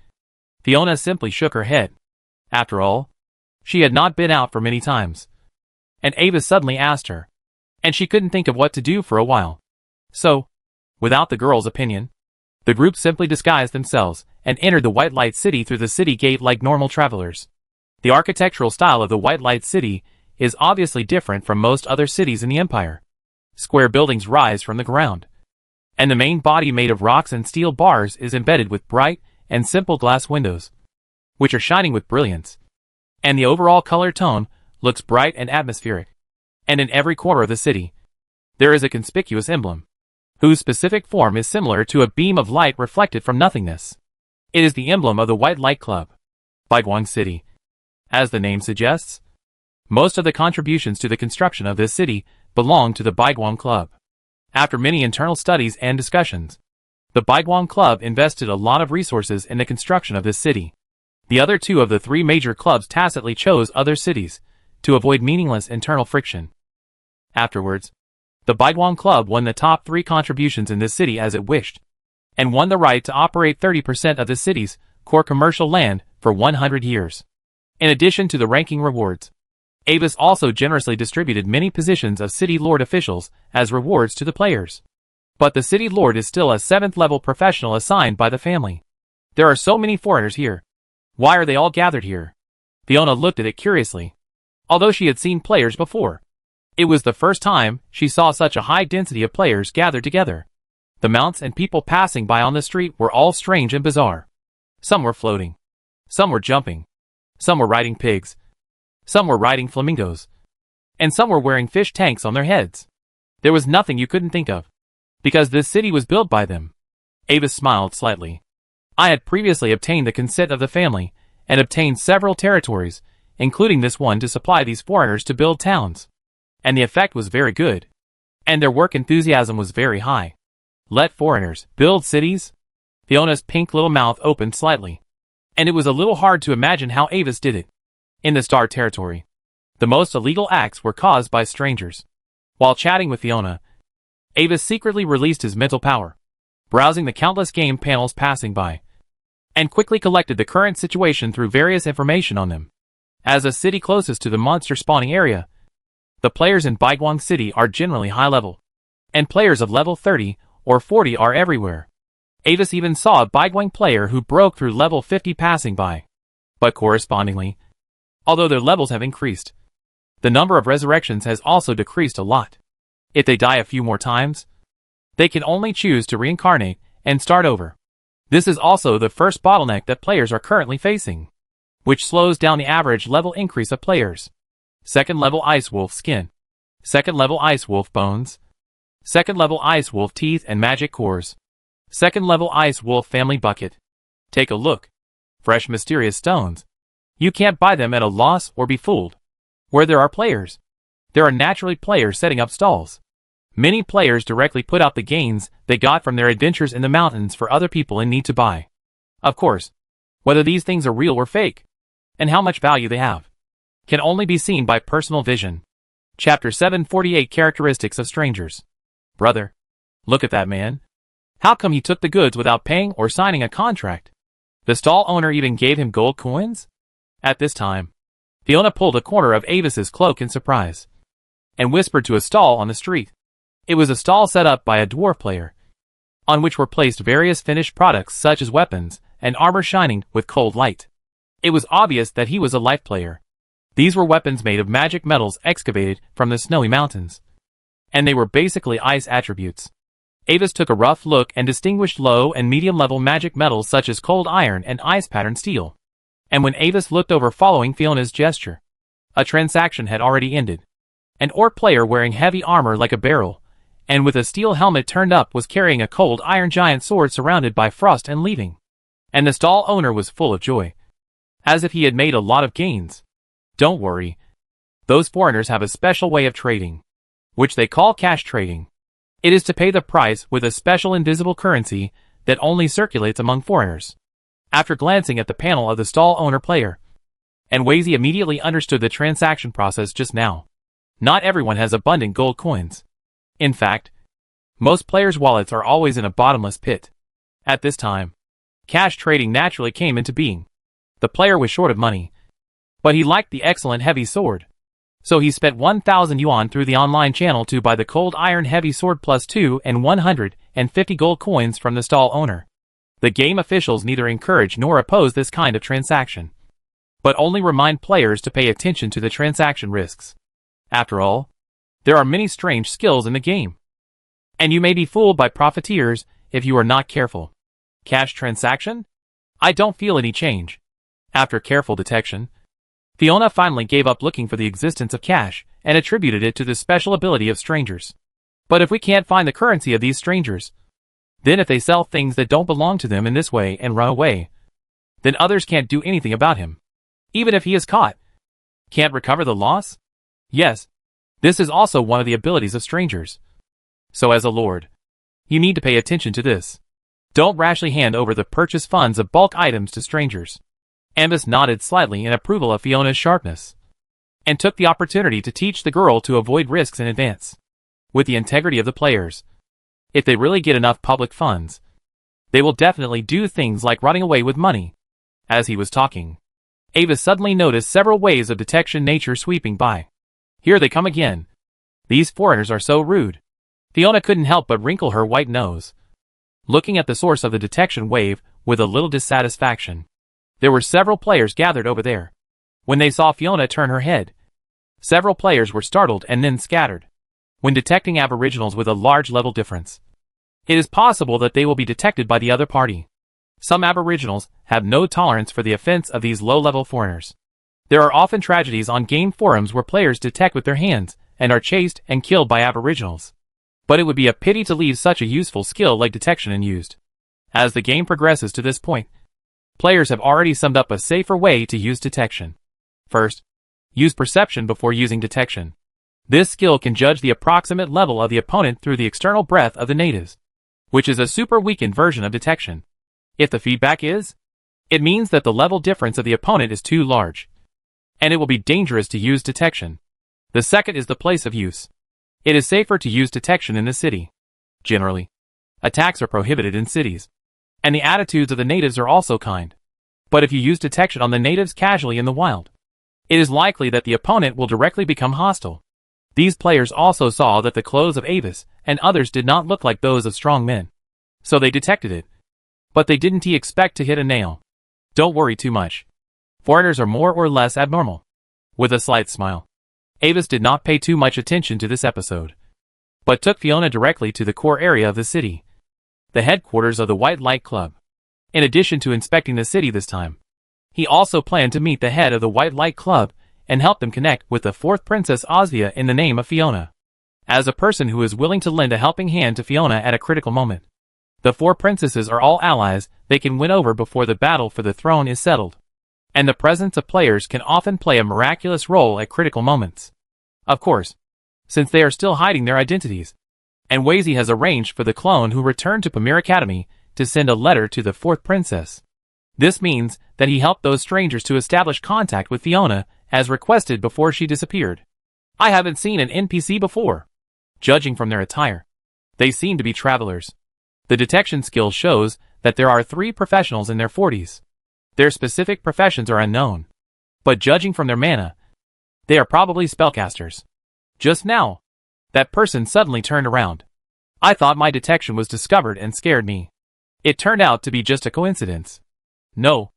Fiona simply shook her head. After all, she had not been out for many times. And Avis suddenly asked her, and she couldn't think of what to do for a while. So, without the girl's opinion, the group simply disguised themselves and entered the White Light City through the city gate like normal travelers. The architectural style of the White Light City is obviously different from most other cities in the Empire. Square buildings rise from the ground, and the main body made of rocks and steel bars is embedded with bright and simple glass windows, which are shining with brilliance. And the overall color tone looks bright and atmospheric. And in every corner of the city, there is a conspicuous emblem, whose specific form is similar to a beam of light reflected from nothingness. It is the emblem of the White Light Club, Baiguang City. As the name suggests, most of the contributions to the construction of this city belong to the Baiguang Club. After many internal studies and discussions, the Baiguang Club invested a lot of resources in the construction of this city. The other two of the three major clubs tacitly chose other cities to avoid meaningless internal friction. Afterwards, the Baiguang Club won the top 3 contributions in this city as it wished, and won the right to operate 30% of the city's core commercial land for 100 years. In addition to the ranking rewards, Avis also generously distributed many positions of City Lord officials as rewards to the players. But the City Lord is still a 7th level professional assigned by the family. There are so many foreigners here. Why are they all gathered here? Fiona looked at it curiously. Although she had seen players before, it was the first time she saw such a high density of players gathered together. The mounts and people passing by on the street were all strange and bizarre. Some were floating. Some were jumping. Some were riding pigs. Some were riding flamingos. And some were wearing fish tanks on their heads. There was nothing you couldn't think of, because this city was built by them. Avis smiled slightly. I had previously obtained the consent of the family, and obtained several territories, including this one to supply these foreigners to build towns. And the effect was very good. And their work enthusiasm was very high. Let foreigners build cities? Fiona's pink little mouth opened slightly. And it was a little hard to imagine how Avis did it. In the Star Territory, the most illegal acts were caused by strangers. While chatting with Fiona, Avis secretly released his mental power, browsing the countless game panels passing by, and quickly collected the current situation through various information on them. As a city closest to the monster spawning area, the players in Baiguang City are generally high level, and players of level 30 or 40 are everywhere. Avis even saw a Baiguang player who broke through level 50 passing by. But correspondingly, although their levels have increased, the number of resurrections has also decreased a lot. If they die a few more times, they can only choose to reincarnate and start over. This is also the first bottleneck that players are currently facing, which slows down the average level increase of players. 2nd level Ice Wolf Skin, 2nd level Ice Wolf Bones, 2nd level Ice Wolf Teeth and Magic Cores, 2nd level Ice Wolf Family Bucket. Take a look. Fresh mysterious stones. You can't buy them at a loss or be fooled. Where there are players, there are naturally players setting up stalls. Many players directly put out the gains they got from their adventures in the mountains for other people in need to buy. Of course, whether these things are real or fake, and how much value they have, can only be seen by personal vision. Chapter 748 Characteristics of Strangers. Brother, look at that man. How come he took the goods without paying or signing a contract? The stall owner even gave him gold coins? At this time, Fiona pulled a corner of Avis's cloak in surprise, and whispered to a stall on the street. It was a stall set up by a dwarf player, on which were placed various finished products such as weapons and armor shining with cold light. It was obvious that he was a life player. These were weapons made of magic metals excavated from the snowy mountains, and they were basically ice attributes. Avis took a rough look and distinguished low and medium level magic metals such as cold iron and ice pattern steel. And when Avis looked over following Fiona's gesture, a transaction had already ended. An orc player wearing heavy armor like a barrel, and with a steel helmet turned up, was carrying a cold iron giant sword surrounded by frost and leaving. And the stall owner was full of joy. as if he had made a lot of gains. Don't worry. Those foreigners have a special way of trading, which they call cash trading. It is to pay the price with a special invisible currency that only circulates among foreigners. After glancing at the panel of the stall owner player, and Wazy immediately understood the transaction process just now. Not everyone has abundant gold coins. In fact, most players' wallets are always in a bottomless pit. At this time, cash trading naturally came into being. The player was short of money, but he liked the excellent heavy sword. So he spent 1,000 yuan through the online channel to buy the cold iron heavy sword plus 2 and 150 gold coins from the stall owner. The game officials neither encourage nor oppose this kind of transaction, but only remind players to pay attention to the transaction risks. After all, there are many strange skills in the game, and you may be fooled by profiteers if you are not careful. Cash transaction? I don't feel any change. After careful detection, Fiona finally gave up looking for the existence of cash and attributed it to the special ability of strangers. But if we can't find the currency of these strangers, then if they sell things that don't belong to them in this way and run away, then others can't do anything about him. Even if he is caught, can't recover the loss? Yes, this is also one of the abilities of strangers. So as a lord, you need to pay attention to this. Don't rashly hand over the purchase funds of bulk items to strangers. Ambus nodded slightly in approval of Fiona's sharpness, and took the opportunity to teach the girl to avoid risks in advance. With the integrity of the players, if they really get enough public funds, they will definitely do things like running away with money. As he was talking, Ava suddenly noticed several waves of detection nature sweeping by. Here they come again. These foreigners are so rude. Fiona couldn't help but wrinkle her white nose, looking at the source of the detection wave with a little dissatisfaction. There were several players gathered over there. When they saw Fiona turn her head, several players were startled and then scattered. When detecting aboriginals with a large level difference, it is possible that they will be detected by the other party. Some aboriginals have no tolerance for the offense of these low-level foreigners. There are often tragedies on game forums where players detect with their hands and are chased and killed by aboriginals. But it would be a pity to leave such a useful skill like detection unused. As the game progresses to this point, players have already summed up a safer way to use detection. First, use perception before using detection. This skill can judge the approximate level of the opponent through the external breath of the natives, which is a super weakened version of detection. If the feedback is, it means that the level difference of the opponent is too large, and it will be dangerous to use detection. The second is the place of use. It is safer to use detection in the city. Generally, attacks are prohibited in cities, and the attitudes of the natives are also kind. But if you use detection on the natives casually in the wild, it is likely that the opponent will directly become hostile. These players also saw that the clothes of Avis and others did not look like those of strong men, so they detected it. But they didn't expect to hit a nail. Don't worry too much. Foreigners are more or less abnormal. With a slight smile, Avis did not pay too much attention to this episode, but took Fiona directly to the core area of the city, the headquarters of the White Light Club. In addition to inspecting the city this time, he also planned to meet the head of the White Light Club and help them connect with the fourth Princess Osvia in the name of Fiona, as a person who is willing to lend a helping hand to Fiona at a critical moment. The four princesses are all allies they can win over before the battle for the throne is settled, and the presence of players can often play a miraculous role at critical moments. Of course, since they are still hiding their identities, and Wazy has arranged for the clone who returned to Pamir Academy to send a letter to the fourth princess. This means that he helped those strangers to establish contact with Fiona as requested before she disappeared. I haven't seen an NPC before. Judging from their attire, they seem to be travelers. The detection skill shows that there are 3 professionals in their 40s. Their specific professions are unknown, but judging from their mana, they are probably spellcasters. Just now, that person suddenly turned around. I thought my detection was discovered and scared me. It turned out to be just a coincidence. No.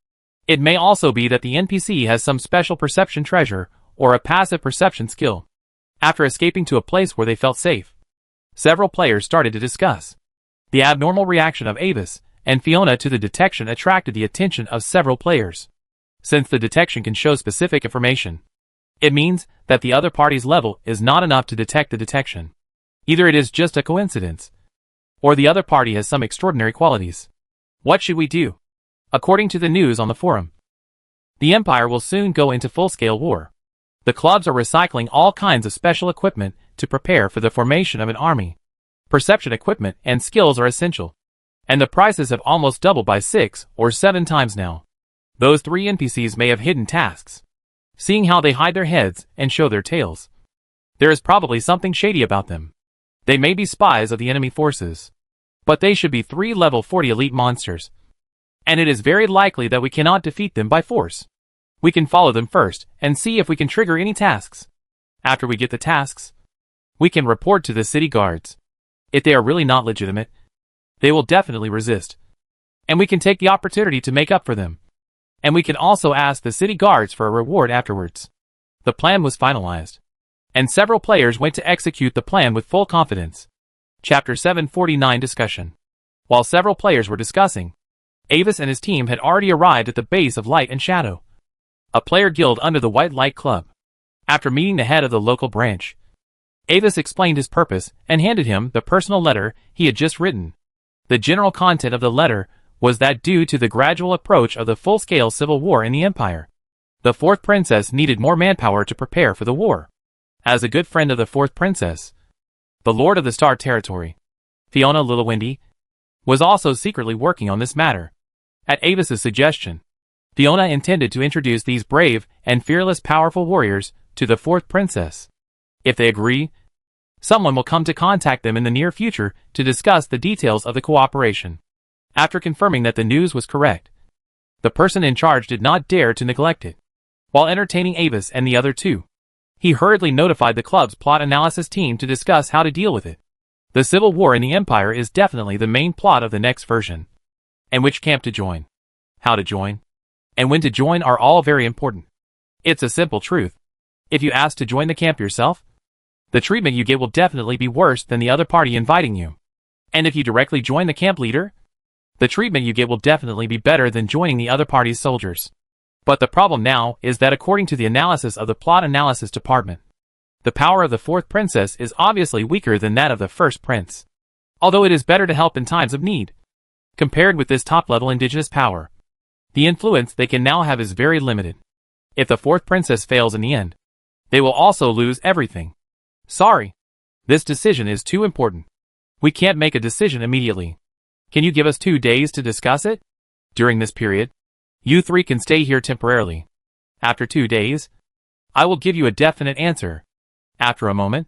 It may also be that the NPC has some special perception treasure or a passive perception skill. After escaping to a place where they felt safe, several players started to discuss. The abnormal reaction of Avis and Fiona to the detection attracted the attention of several players. Since the detection can show specific information, it means that the other party's level is not enough to detect the detection. Either it is just a coincidence, or the other party has some extraordinary qualities. What should we do? According to the news on the forum, The Empire will soon go into full-scale war. The clubs are recycling all kinds of special equipment to prepare for the formation of an army. Perception equipment and skills are essential. And the prices have almost doubled by 6 or 7 times now. Those 3 NPCs may have hidden tasks. Seeing how they hide their heads and show their tails, there is probably something shady about them. They may be spies of the enemy forces. But they should be 3 level 40 elite monsters. And it is very likely that we cannot defeat them by force. We can follow them first and see if we can trigger any tasks. After we get the tasks, we can report to the city guards. If they are really not legitimate, they will definitely resist. And we can take the opportunity to make up for them. And we can also ask the city guards for a reward afterwards. The plan was finalized. And several players went to execute the plan with full confidence. Chapter 749 Discussion. While several players were discussing, Avis and his team had already arrived at the base of Light and Shadow, a player guild under the White Light Club. After meeting the head of the local branch, Avis explained his purpose and handed him the personal letter he had just written. The general content of the letter was that due to the gradual approach of the full-scale civil war in the Empire, the 4th Princess needed more manpower to prepare for the war. As a good friend of the 4th Princess, the Lord of the Star Territory, Fiona Lillywindy, was also secretly working on this matter. At Avis's suggestion, Fiona intended to introduce these brave and fearless powerful warriors to the 4th Princess. If they agree, someone will come to contact them in the near future to discuss the details of the cooperation. After confirming that the news was correct, the person in charge did not dare to neglect it. While entertaining Avis and the other 2, he hurriedly notified the club's plot analysis team to discuss how to deal with it. The civil war in the Empire is definitely the main plot of the next version. And which camp to join, how to join, and when to join are all very important. It's a simple truth. If you ask to join the camp yourself, the treatment you get will definitely be worse than the other party inviting you. And if you directly join the camp leader, the treatment you get will definitely be better than joining the other party's soldiers. But the problem now is that according to the analysis of the plot analysis department, the power of the 4th Princess is obviously weaker than that of the 1st Prince. Although it is better to help in times of need. Compared with this top-level indigenous power, the influence they can now have is very limited. If the 4th Princess fails in the end, they will also lose everything. Sorry. This decision is too important. We can't make a decision immediately. Can you give us 2 days to discuss it? During this period, you 3 can stay here temporarily. After 2 days, I will give you a definite answer. After a moment,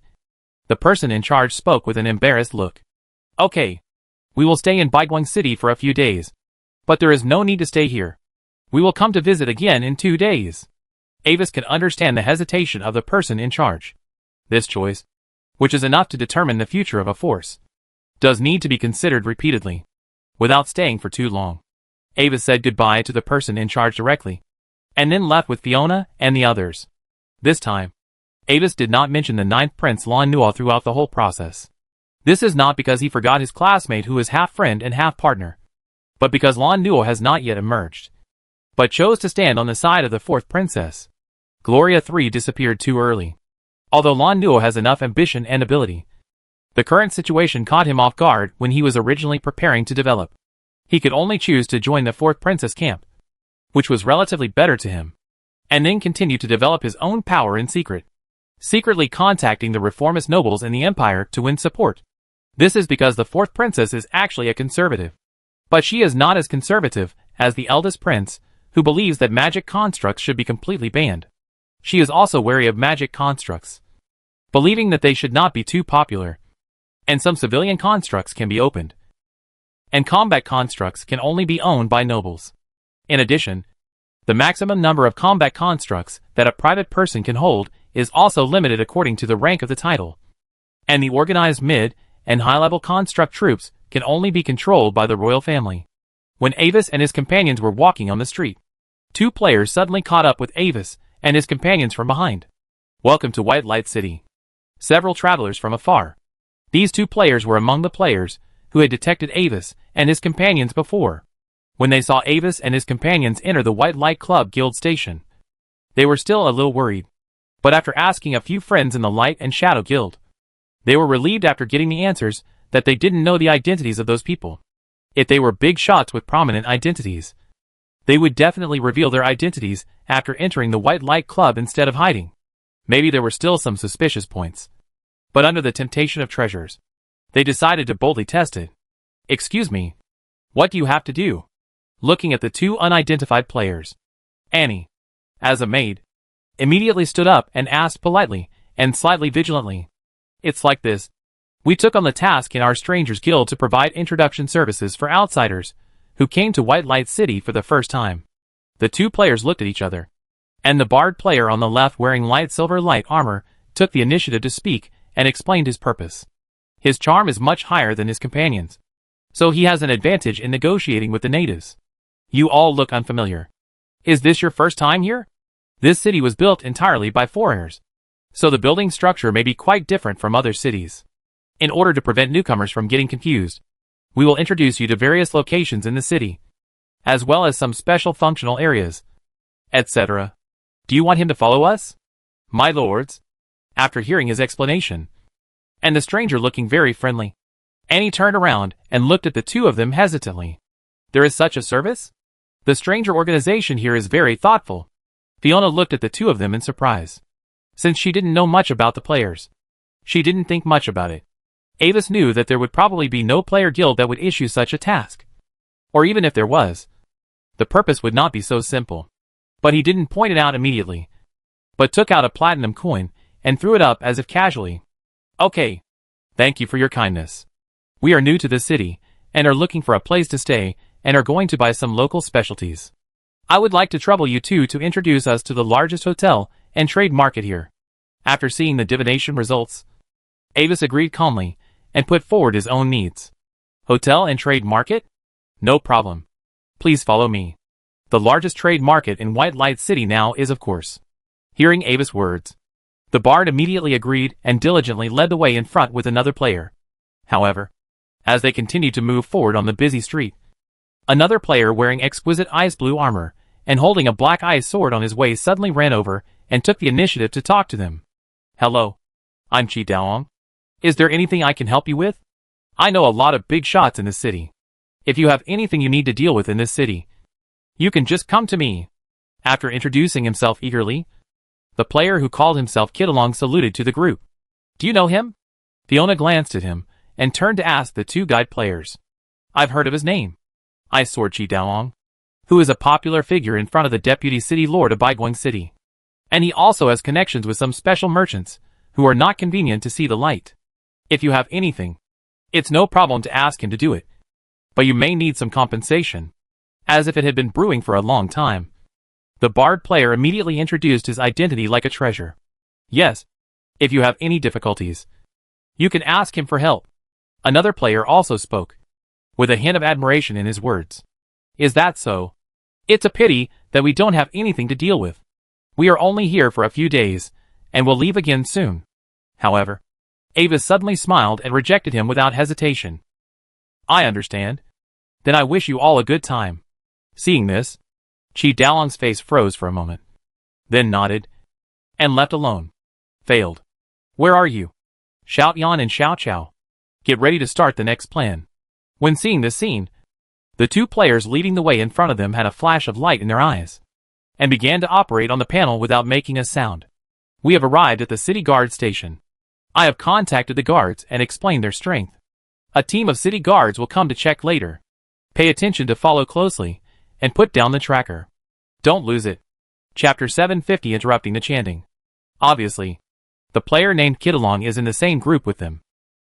the person in charge spoke with an embarrassed look. Okay. We will stay in Baiguang City for a few days. But there is no need to stay here. We will come to visit again in 2 days. Avis can understand the hesitation of the person in charge. This choice, which is enough to determine the future of a force, does need to be considered repeatedly. Without staying for too long, Avis said goodbye to the person in charge directly, and then left with Fiona and the others. This time, Avis did not mention the 9th Prince Lan Nuo throughout the whole process. This is not because he forgot his classmate who is half friend and half partner, but because Lan Nuo has not yet emerged, but chose to stand on the side of the 4th Princess. Gloria 3 disappeared too early. Although Lan Nuo has enough ambition and ability, the current situation caught him off guard when he was originally preparing to develop. He could only choose to join the 4th Princess camp, which was relatively better to him, and then continue to develop his own power in secret, secretly contacting the reformist nobles in the Empire to win support. This is because the 4th Princess is actually a conservative. But she is not as conservative as the eldest prince, who believes that magic constructs should be completely banned. She is also wary of magic constructs, believing that they should not be too popular, and some civilian constructs can be opened, and combat constructs can only be owned by nobles. In addition, the maximum number of combat constructs that a private person can hold is also limited according to the rank of the title, and the organized mid- and high-level construct troops can only be controlled by the royal family. When Avis and his companions were walking on the street, 2 players suddenly caught up with Avis and his companions from behind. Welcome to White Light City. Several travelers from afar. These 2 players were among the players who had detected Avis and his companions before. When they saw Avis and his companions enter the White Light Club guild station, they were still a little worried. But after asking a few friends in the Light and Shadow Guild, they were relieved after getting the answers that they didn't know the identities of those people. If they were big shots with prominent identities, They would definitely reveal their identities after entering the White Light Club instead of hiding. Maybe there were still some suspicious points. But under the temptation of treasures, they decided to boldly test it. Excuse me. What do you have to do? Looking at the two unidentified players, Annie, as a maid, immediately stood up and asked politely and slightly vigilantly. It's like this. We took on the task in our Strangers Guild to provide introduction services for outsiders who came to White Light City for the first time. The two players looked at each other, and the bard player on the left wearing light silver light armor took the initiative to speak and explained his purpose. His charm is much higher than his companions, so he has an advantage in negotiating with the natives. You all look unfamiliar. Is this your first time here? This city was built entirely by foreigners, so the building structure may be quite different from other cities. In order to prevent newcomers from getting confused, we will introduce you to various locations in the city, as well as some special functional areas, etc. Do you want him to follow us, my lords? After hearing his explanation, and the stranger looking very friendly, Annie turned around and looked at the two of them hesitantly. There is such a service? The stranger organization here is very thoughtful. Fiona looked at the two of them in surprise. Since she didn't know much about the players, she didn't think much about it. Avis knew that there would probably be no player guild that would issue such a task. Or even if there was, the purpose would not be so simple. But he didn't point it out immediately, but took out a platinum coin and threw it up as if casually. Okay. Thank you for your kindness. We are new to this city, and are looking for a place to stay, and are going to buy some local specialties. I would like to trouble you two to introduce us to the largest hotel and trade market here. After seeing the divination results, Avis agreed calmly, and put forward his own needs. Hotel and trade market? No problem. Please follow me. The largest trade market in White Light City now is, of course. Hearing Avis' words, the bard immediately agreed and diligently led the way in front with another player. However, as they continued to move forward on the busy street, another player wearing exquisite ice blue armor and holding a black ice sword on his waist suddenly ran over and took the initiative to talk to them. Hello. I'm Chi Daong. Is there anything I can help you with? I know a lot of big shots in this city. If you have anything you need to deal with in this city, you can just come to me. After introducing himself eagerly, the player who called himself Kidalong saluted to the group. Do you know him? Fiona glanced at him and turned to ask the two guide players. I've heard of his name. Ice Sword Chi Daong, who is a popular figure in front of the deputy city lord of Baigoing City. And he also has connections with some special merchants who are not convenient to see the light. If you have anything, it's no problem to ask him to do it. But you may need some compensation, as if it had been brewing for a long time. The bard player immediately introduced his identity like a treasure. Yes, if you have any difficulties, you can ask him for help. Another player also spoke, with a hint of admiration in his words. Is that so? It's a pity that we don't have anything to deal with. We are only here for a few days, and will leave again soon. However, Avis suddenly smiled and rejected him without hesitation. I understand. Then I wish you all a good time. Seeing this, Chi Daolong's face froze for a moment, then nodded, and left alone. Failed. Where are you? Shout Yan and Xiao Chao. Get ready to start the next plan. When seeing this scene, the two players leading the way in front of them had a flash of light in their eyes, and began to operate on the panel without making a sound. We have arrived at the city guard station. I have contacted the guards and explained their strength. A team of city guards will come to check later. Pay attention to follow closely, and put down the tracker. Don't lose it. Chapter 750 interrupting the chanting. Obviously, the player named Kidalong is in the same group with them.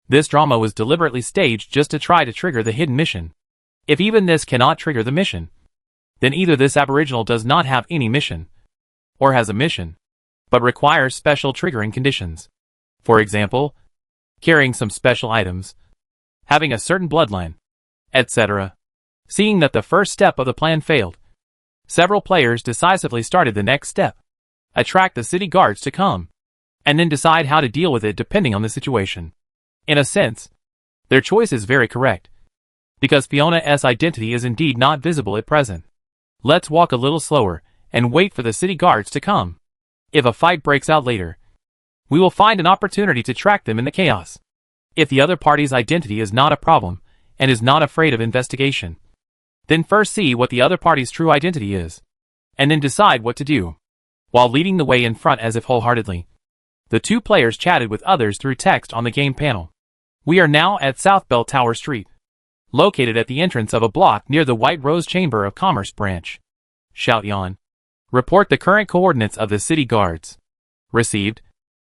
This drama was deliberately staged just to try to trigger the hidden mission. If even this cannot trigger the mission, then either this aboriginal does not have any mission, or has a mission, but requires special triggering conditions. For example, carrying some special items, having a certain bloodline, etc. Seeing that the first step of the plan failed, several players decisively started the next step. Attract the city guards to come, and then decide how to deal with it depending on the situation. In a sense, their choice is very correct, because Fiona's identity is indeed not visible at present. Let's walk a little slower and wait for the city guards to come. If a fight breaks out later, we will find an opportunity to track them in the chaos. If the other party's identity is not a problem and is not afraid of investigation, Then first see what the other party's true identity is, and then decide what to do, while leading the way in front as if wholeheartedly. The two players chatted with others through text on the game panel. We are now at South Bell Tower Street, located at the entrance of a block near the White Rose Chamber of Commerce branch. Shout Yon. Report the current coordinates of the city guards. Received.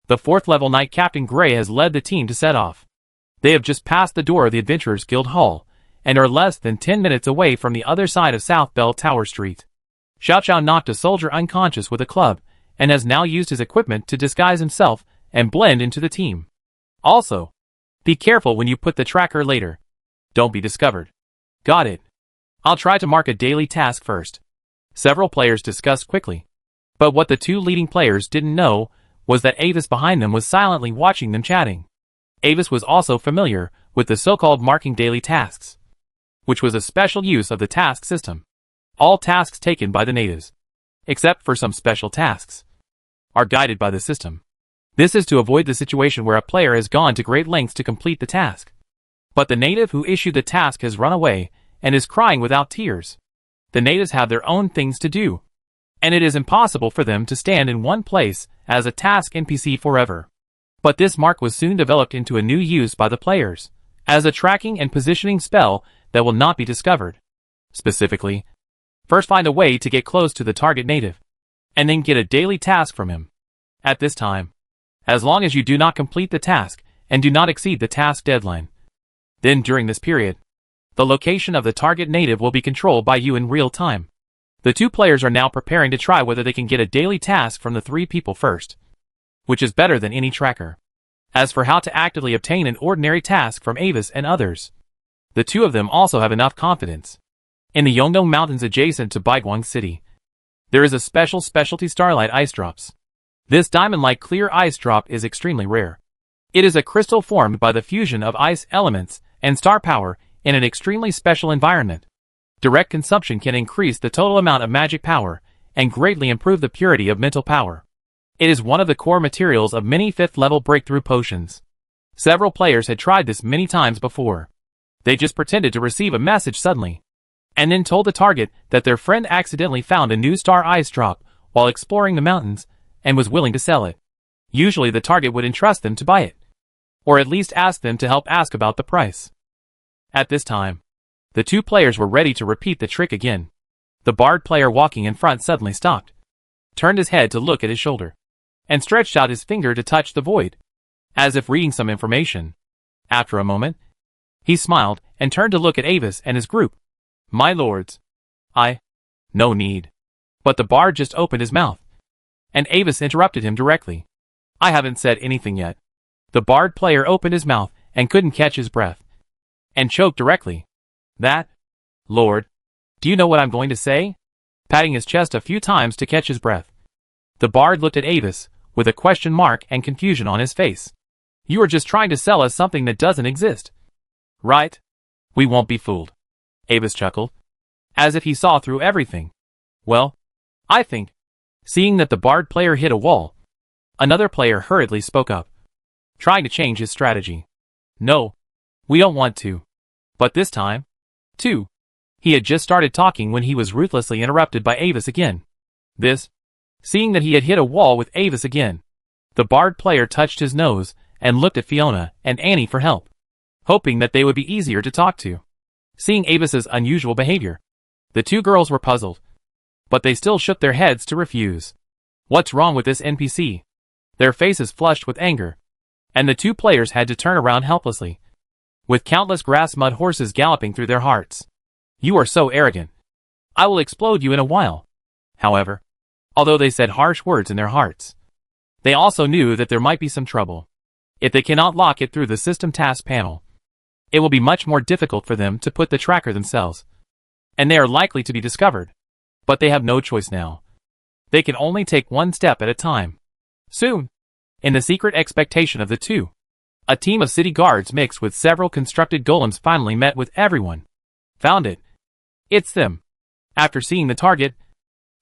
The 4th level Knight Captain Gray has led the team to set off. They have just passed the door of the Adventurers Guild Hall, and are less than 10 minutes away from the other side of South Bell Tower Street. Xiao Xiao knocked a soldier unconscious with a club, and has now used his equipment to disguise himself and blend into the team. Also, be careful when you put the tracker later. Don't be discovered. Got it. I'll try to mark a daily task first. Several players discussed quickly. But what the two leading players didn't know was that Avis behind them was silently watching them chatting. Avis was also familiar with the so-called marking daily tasks, which was a special use of the task system. All tasks taken by the natives, except for some special tasks, are guided by the system. This is to avoid the situation where a player has gone to great lengths to complete the task, but the native who issued the task has run away and is crying without tears. The natives have their own things to do, and it is impossible for them to stand in one place as a task NPC forever. But this mark was soon developed into a new use by the players, as a tracking and positioning spell that will not be discovered. Specifically, first find a way to get close to the target native, and then get a daily task from him. At this time, as long as you do not complete the task and do not exceed the task deadline, then during this period, the location of the target native will be controlled by you in real time. The two players are now preparing to try whether they can get a daily task from the 3 people first, which is better than any tracker. As for how to actively obtain an ordinary task from Avis and others, the two of them also have enough confidence. In the Yongdong Mountains adjacent to Baiguang City, there is a specialty starlight ice drops. This diamond-like clear ice drop is extremely rare. It is a crystal formed by the fusion of ice elements and star power in an extremely special environment. Direct consumption can increase the total amount of magic power and greatly improve the purity of mental power. It is one of the core materials of many 5th level breakthrough potions. Several players had tried this many times before. They just pretended to receive a message suddenly, and then told the target that their friend accidentally found a new star ice drop while exploring the mountains and was willing to sell it. Usually the target would entrust them to buy it, or at least ask them to help ask about the price. At this time, the two players were ready to repeat the trick again. The bard player walking in front suddenly stopped, turned his head to look at his shoulder, and stretched out his finger to touch the void, as if reading some information. After a moment, he smiled and turned to look at Avis and his group. My lords, no need. But the bard just opened his mouth, and Avis interrupted him directly. I haven't said anything yet. The bard player opened his mouth and couldn't catch his breath, and choked directly. That, Lord, do you know what I'm going to say? Patting his chest a few times to catch his breath. The bard looked at Avis, with a question mark and confusion on his face. You are just trying to sell us something that doesn't exist, right? We won't be fooled. Avis chuckled, as if he saw through everything. Well, I think, seeing that the bard player hit a wall, another player hurriedly spoke up, trying to change his strategy. No, we don't want to. But this time, too, he had just started talking when he was ruthlessly interrupted by Avis again. Seeing that he had hit a wall with Avis again, the bard player touched his nose and looked at Fiona and Annie for help, hoping that they would be easier to talk to. Seeing Avis's unusual behavior, the two girls were puzzled, but they still shook their heads to refuse. What's wrong with this NPC? Their faces flushed with anger, and the two players had to turn around helplessly, with countless grass mud horses galloping through their hearts. You are so arrogant. I will explode you in a while. However, although they said harsh words in their hearts, they also knew that there might be some trouble. If they cannot lock it through the system task panel, it will be much more difficult for them to put the tracker themselves, and they are likely to be discovered. But they have no choice now. They can only take one step at a time. Soon, in the secret expectation of the two, a team of city guards mixed with several constructed golems finally met with everyone. Found it. It's them. After seeing the target,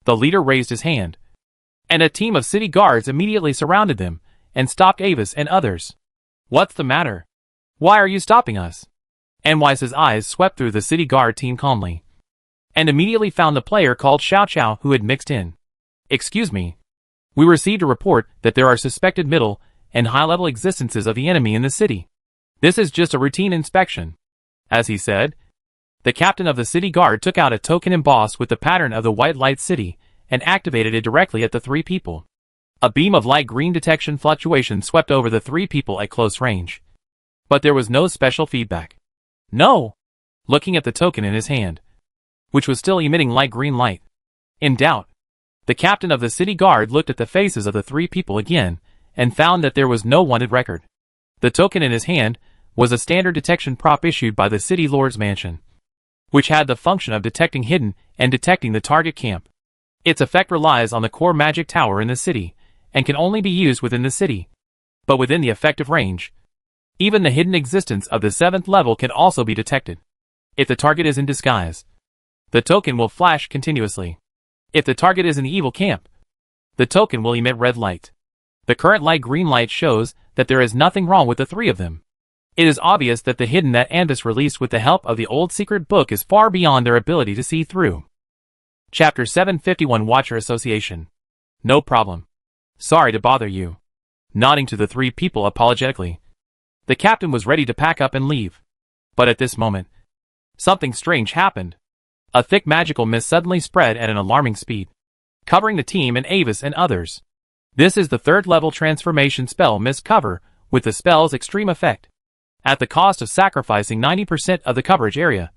the leader raised his hand, and a team of city guards immediately surrounded them and stopped Avis and others. What's the matter? Why are you stopping us? NYS's eyes swept through the city guard team calmly. and immediately found the player called Xiao Xiao who had mixed in. Excuse me. We received a report that there are suspected middle and high-level existences of the enemy in the city. This is just a routine inspection. As he said, the captain of the city guard took out a token embossed with the pattern of the white light city and activated it directly at the three people. A beam of light green detection fluctuation swept over the three people at close range. But there was no special feedback. No! Looking at the token in his hand, which was still emitting light green light. In doubt, the captain of the city guard looked at the faces of the three people again and found that there was no wanted record. The token in his hand was a standard detection prop issued by the city lord's mansion, which had the function of detecting hidden and detecting the target camp. Its effect relies on the core magic tower in the city and can only be used within the city, but within the effective range. Even the hidden existence of the 7th level can also be detected. If the target is in disguise, the token will flash continuously. If the target is in the evil camp, the token will emit red light. The current light green light shows that there is nothing wrong with the three of them. It is obvious that the hidden that Anvis released with the help of the old secret book is far beyond their ability to see through. Chapter 751 Watcher Association. No problem. Sorry to bother you. Nodding to the three people apologetically, the captain was ready to pack up and leave. But at this moment, something strange happened. A thick magical mist suddenly spread at an alarming speed, covering the team and Avis and others. This is the 3rd level transformation spell Mist Cover, with the spell's extreme effect. At the cost of sacrificing 90% of the coverage area,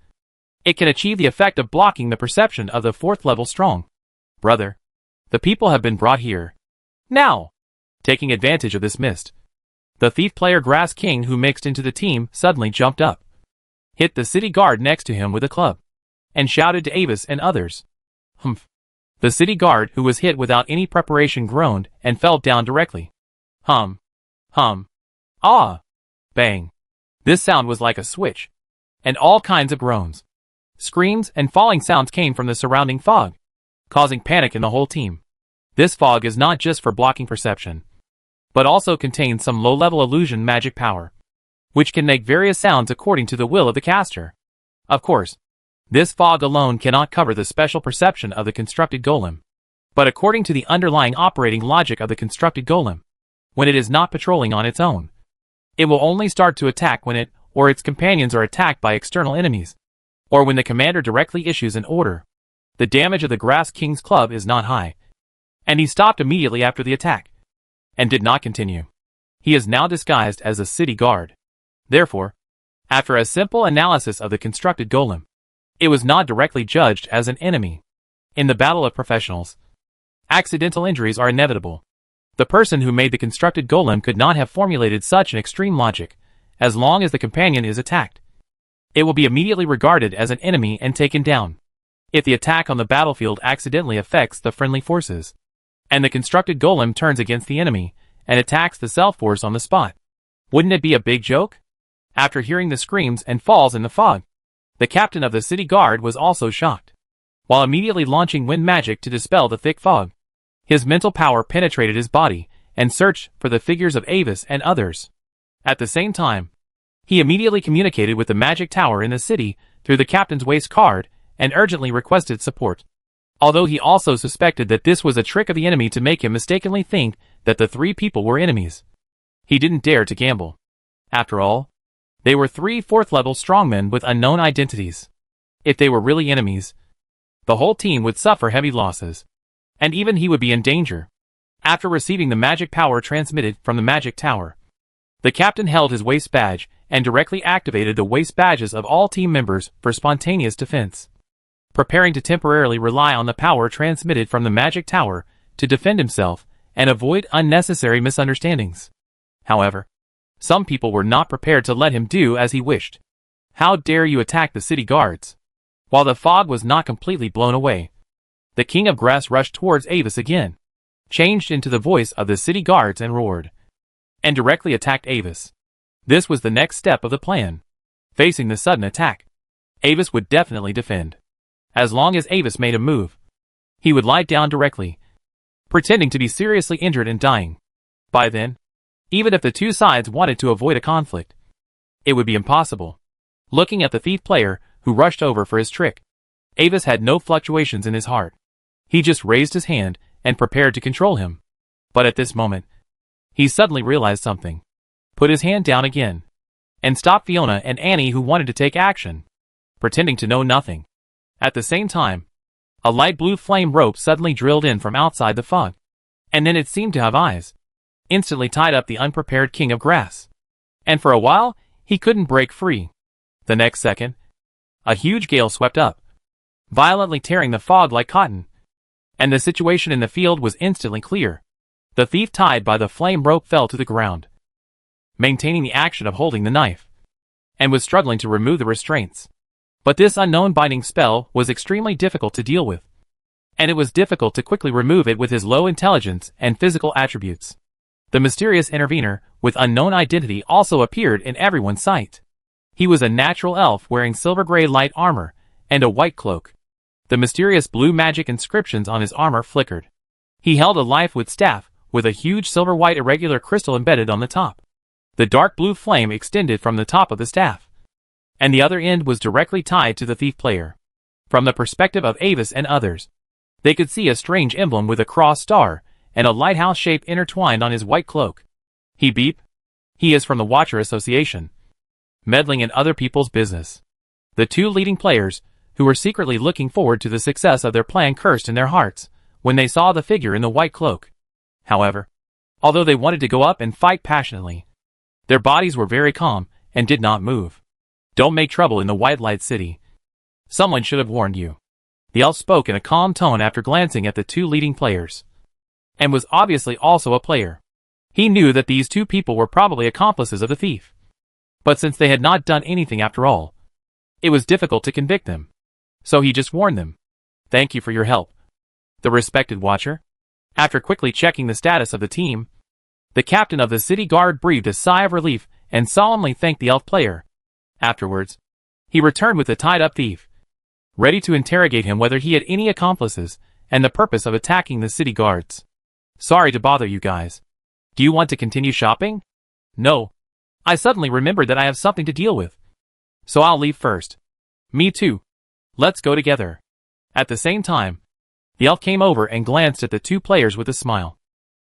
it can achieve the effect of blocking the perception of the 4th level strong. Brother, the people have been brought here. Now! Taking advantage of this mist, the thief player Grass King who mixed into the team suddenly jumped up, hit the city guard next to him with a club, and shouted to Avis and others. Humph. The city guard who was hit without any preparation groaned and fell down directly. Hum. Hum. Ah. Bang. This sound was like a switch, and all kinds of groans, screams and falling sounds came from the surrounding fog, causing panic in the whole team. This fog is not just for blocking perception, but also contains some low-level illusion magic power, which can make various sounds according to the will of the caster. Of course, this fog alone cannot cover the special perception of the constructed golem, but according to the underlying operating logic of the constructed golem, when it is not patrolling on its own, it will only start to attack when it or its companions are attacked by external enemies, or when the commander directly issues an order. The damage of the Grass King's club is not high, and he stopped immediately after the attack, and did not continue. He is now disguised as a city guard. Therefore, after a simple analysis of the constructed golem, it was not directly judged as an enemy. In the battle of professionals, accidental injuries are inevitable. The person who made the constructed golem could not have formulated such an extreme logic. As long as the companion is attacked, it will be immediately regarded as an enemy and taken down. If the attack on the battlefield accidentally affects the friendly forces, and the constructed golem turns against the enemy and attacks the self force on the spot, wouldn't it be a big joke? After hearing the screams and falls in the fog, the captain of the city guard was also shocked. While immediately launching wind magic to dispel the thick fog, his mental power penetrated his body and searched for the figures of Avis and others. At the same time, he immediately communicated with the magic tower in the city through the captain's waist card and urgently requested support. Although he also suspected that this was a trick of the enemy to make him mistakenly think that the three people were enemies, he didn't dare to gamble. After all, they were 3 4th-level strongmen with unknown identities. If they were really enemies, the whole team would suffer heavy losses, and even he would be in danger. After receiving the magic power transmitted from the magic tower, the captain held his waist badge and directly activated the waist badges of all team members for spontaneous defense, preparing to temporarily rely on the power transmitted from the magic tower to defend himself and avoid unnecessary misunderstandings. However, some people were not prepared to let him do as he wished. How dare you attack the city guards? While the fog was not completely blown away, the King of Grass rushed towards Avis again, changed into the voice of the city guards and roared, and directly attacked Avis. This was the next step of the plan. Facing the sudden attack, Avis would definitely defend. As long as Avis made a move, he would lie down directly, pretending to be seriously injured and dying. By then, even if the two sides wanted to avoid a conflict, it would be impossible. Looking at the thief player who rushed over for his trick, Avis had no fluctuations in his heart. He just raised his hand and prepared to control him. But at this moment, he suddenly realized something. Put his hand down again. And stopped Fiona and Annie, who wanted to take action, pretending to know nothing. At the same time, a light blue flame rope suddenly drilled in from outside the fog. And then it seemed to have eyes. Instantly tied up the unprepared king of grass. And for a while, he couldn't break free. The next second, a huge gale swept up, violently tearing the fog like cotton. And the situation in the field was instantly clear. The thief tied by the flame rope fell to the ground, maintaining the action of holding the knife, and was struggling to remove the restraints. But this unknown binding spell was extremely difficult to deal with, and it was difficult to quickly remove it with his low intelligence and physical attributes. The mysterious intervener, with unknown identity, also appeared in everyone's sight. He was a natural elf wearing silver-gray light armor and a white cloak. The mysterious blue magic inscriptions on his armor flickered. He held a life-wood staff with a huge silver-white irregular crystal embedded on the top. The dark blue flame extended from the top of the staff, and the other end was directly tied to the thief player. From the perspective of Avis and others, they could see a strange emblem with a cross star and a lighthouse shape intertwined on his white cloak. He beep. He is from the Watcher Association, meddling in other people's business. The two leading players, who were secretly looking forward to the success of their plan, cursed in their hearts when they saw the figure in the white cloak. However, although they wanted to go up and fight passionately, their bodies were very calm and did not move. Don't make trouble in the White Light City. Someone should have warned you. The elf spoke in a calm tone after glancing at the two leading players, and was obviously also a player. He knew that these two people were probably accomplices of the thief. But since they had not done anything after all, it was difficult to convict them. So he just warned them. Thank you for your help, the respected Watcher. After quickly checking the status of the team, the captain of the city guard breathed a sigh of relief and solemnly thanked the elf player. Afterwards, he returned with the tied-up thief, ready to interrogate him whether he had any accomplices and the purpose of attacking the city guards. Sorry to bother you guys. Do you want to continue shopping? No. I suddenly remembered that I have something to deal with, so I'll leave first. Me too. Let's go together. At the same time, the elf came over and glanced at the two players with a smile,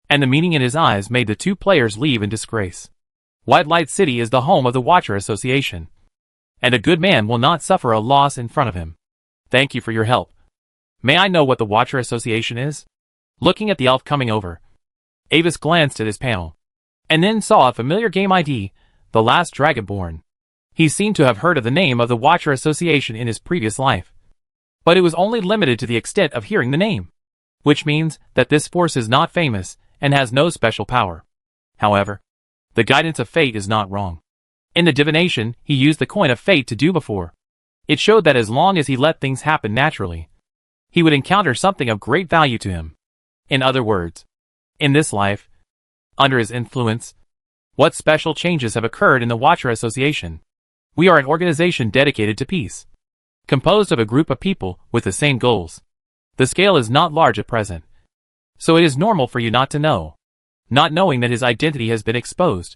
and the meaning in his eyes made the two players leave in disgrace. White Light City is the home of the Watcher Association, and a good man will not suffer a loss in front of him. Thank you for your help. May I know what the Watcher Association is? Looking at the elf coming over, Avis glanced at his panel, and then saw a familiar game ID, The Last Dragonborn. He seemed to have heard of the name of the Watcher Association in his previous life, but it was only limited to the extent of hearing the name, which means that this force is not famous and has no special power. However, the guidance of fate is not wrong. In the divination he used the coin of fate to do before, it showed that as long as he let things happen naturally, he would encounter something of great value to him. In other words, in this life, under his influence, what special changes have occurred in the Watcher Association? We are an organization dedicated to peace, composed of a group of people with the same goals. The scale is not large at present, so it is normal for you not to know, not knowing that his identity has been exposed.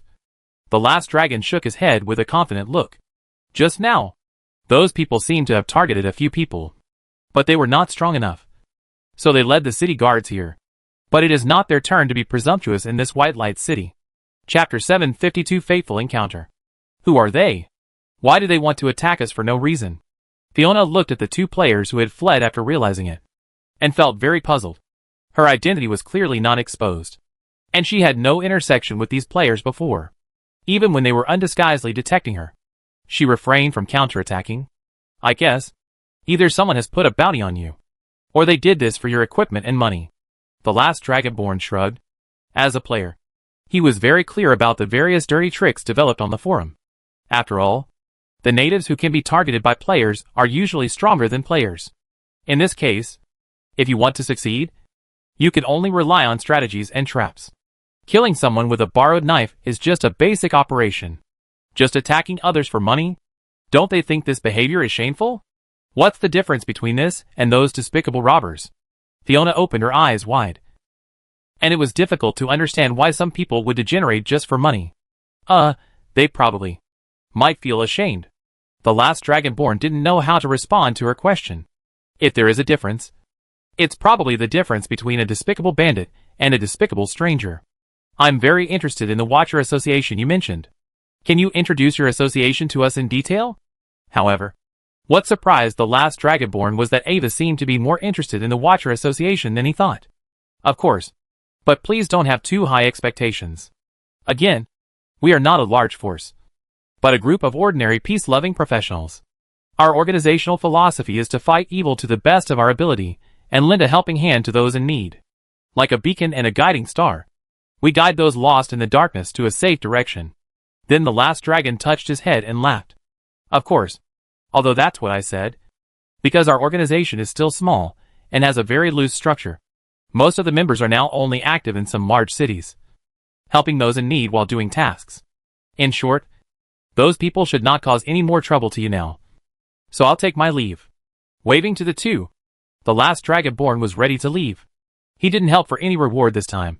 The last dragon shook his head with a confident look. Just now, those people seemed to have targeted a few people, but they were not strong enough, so they led the city guards here. But it is not their turn to be presumptuous in this White Light City. Chapter 752 Fateful Encounter. Who are they? Why do they want to attack us for no reason? Fiona looked at the two players who had fled after realizing it, and felt very puzzled. Her identity was clearly not exposed, and she had no intersection with these players before. Even when they were undisguisedly detecting her, she refrained from counterattacking. I guess, either someone has put a bounty on you, or they did this for your equipment and money. The last Dragonborn shrugged. As a player, he was very clear about the various dirty tricks developed on the forum. After all, the natives who can be targeted by players are usually stronger than players. In this case, if you want to succeed, you can only rely on strategies and traps. Killing someone with a borrowed knife is just a basic operation. Just attacking others for money? Don't they think this behavior is shameful? What's the difference between this and those despicable robbers? Fiona opened her eyes wide, and it was difficult to understand why some people would degenerate just for money. They probably might feel ashamed. The last Dragonborn didn't know how to respond to her question. If there is a difference, it's probably the difference between a despicable bandit and a despicable stranger. I'm very interested in the Watcher Association you mentioned. Can you introduce your association to us in detail? However, what surprised the last Dragonborn was that Ava seemed to be more interested in the Watcher Association than he thought. Of course. But please don't have too high expectations. Again, we are not a large force, but a group of ordinary peace-loving professionals. Our organizational philosophy is to fight evil to the best of our ability and lend a helping hand to those in need. Like a beacon and a guiding star, we guide those lost in the darkness to a safe direction. Then the last dragon touched his head and laughed. Of course, although that's what I said. Because our organization is still small and has a very loose structure, most of the members are now only active in some large cities, helping those in need while doing tasks. In short, those people should not cause any more trouble to you now. So I'll take my leave. Waving to the two, the last Dragonborn was ready to leave. He didn't help for any reward this time,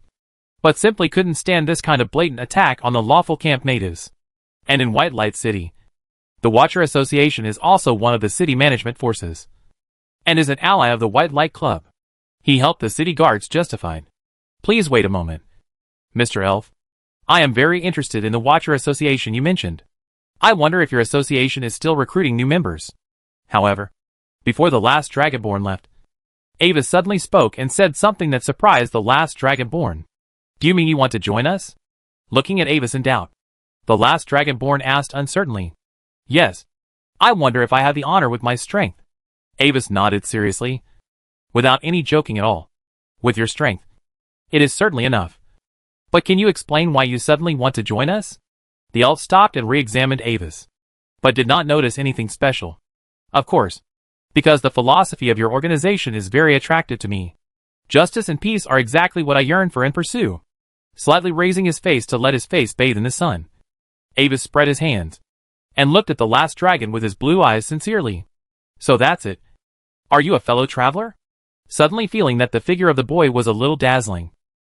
but simply couldn't stand this kind of blatant attack on the lawful camp natives. And in White Light City, the Watcher Association is also one of the city management forces, and is an ally of the White Light Club. He helped the city guards justified. Please wait a moment. Mr. Elf, I am very interested in the Watcher Association you mentioned. I wonder if your association is still recruiting new members. However, before the last Dragonborn left, Ava suddenly spoke and said something that surprised the last Dragonborn. Do you mean you want to join us? Looking at Avis in doubt, the last Dragonborn asked uncertainly. Yes. I wonder if I have the honor with my strength. Avis nodded seriously, without any joking at all. With your strength, it is certainly enough. But can you explain why you suddenly want to join us? The elf stopped and re-examined Avis, but did not notice anything special. Of course, because the philosophy of your organization is very attractive to me. Justice and peace are exactly what I yearn for and pursue. Slightly raising his face to let his face bathe in the sun, Avis spread his hands and looked at the last dragon with his blue eyes sincerely. So that's it. Are you a fellow traveler? Suddenly feeling that the figure of the boy was a little dazzling,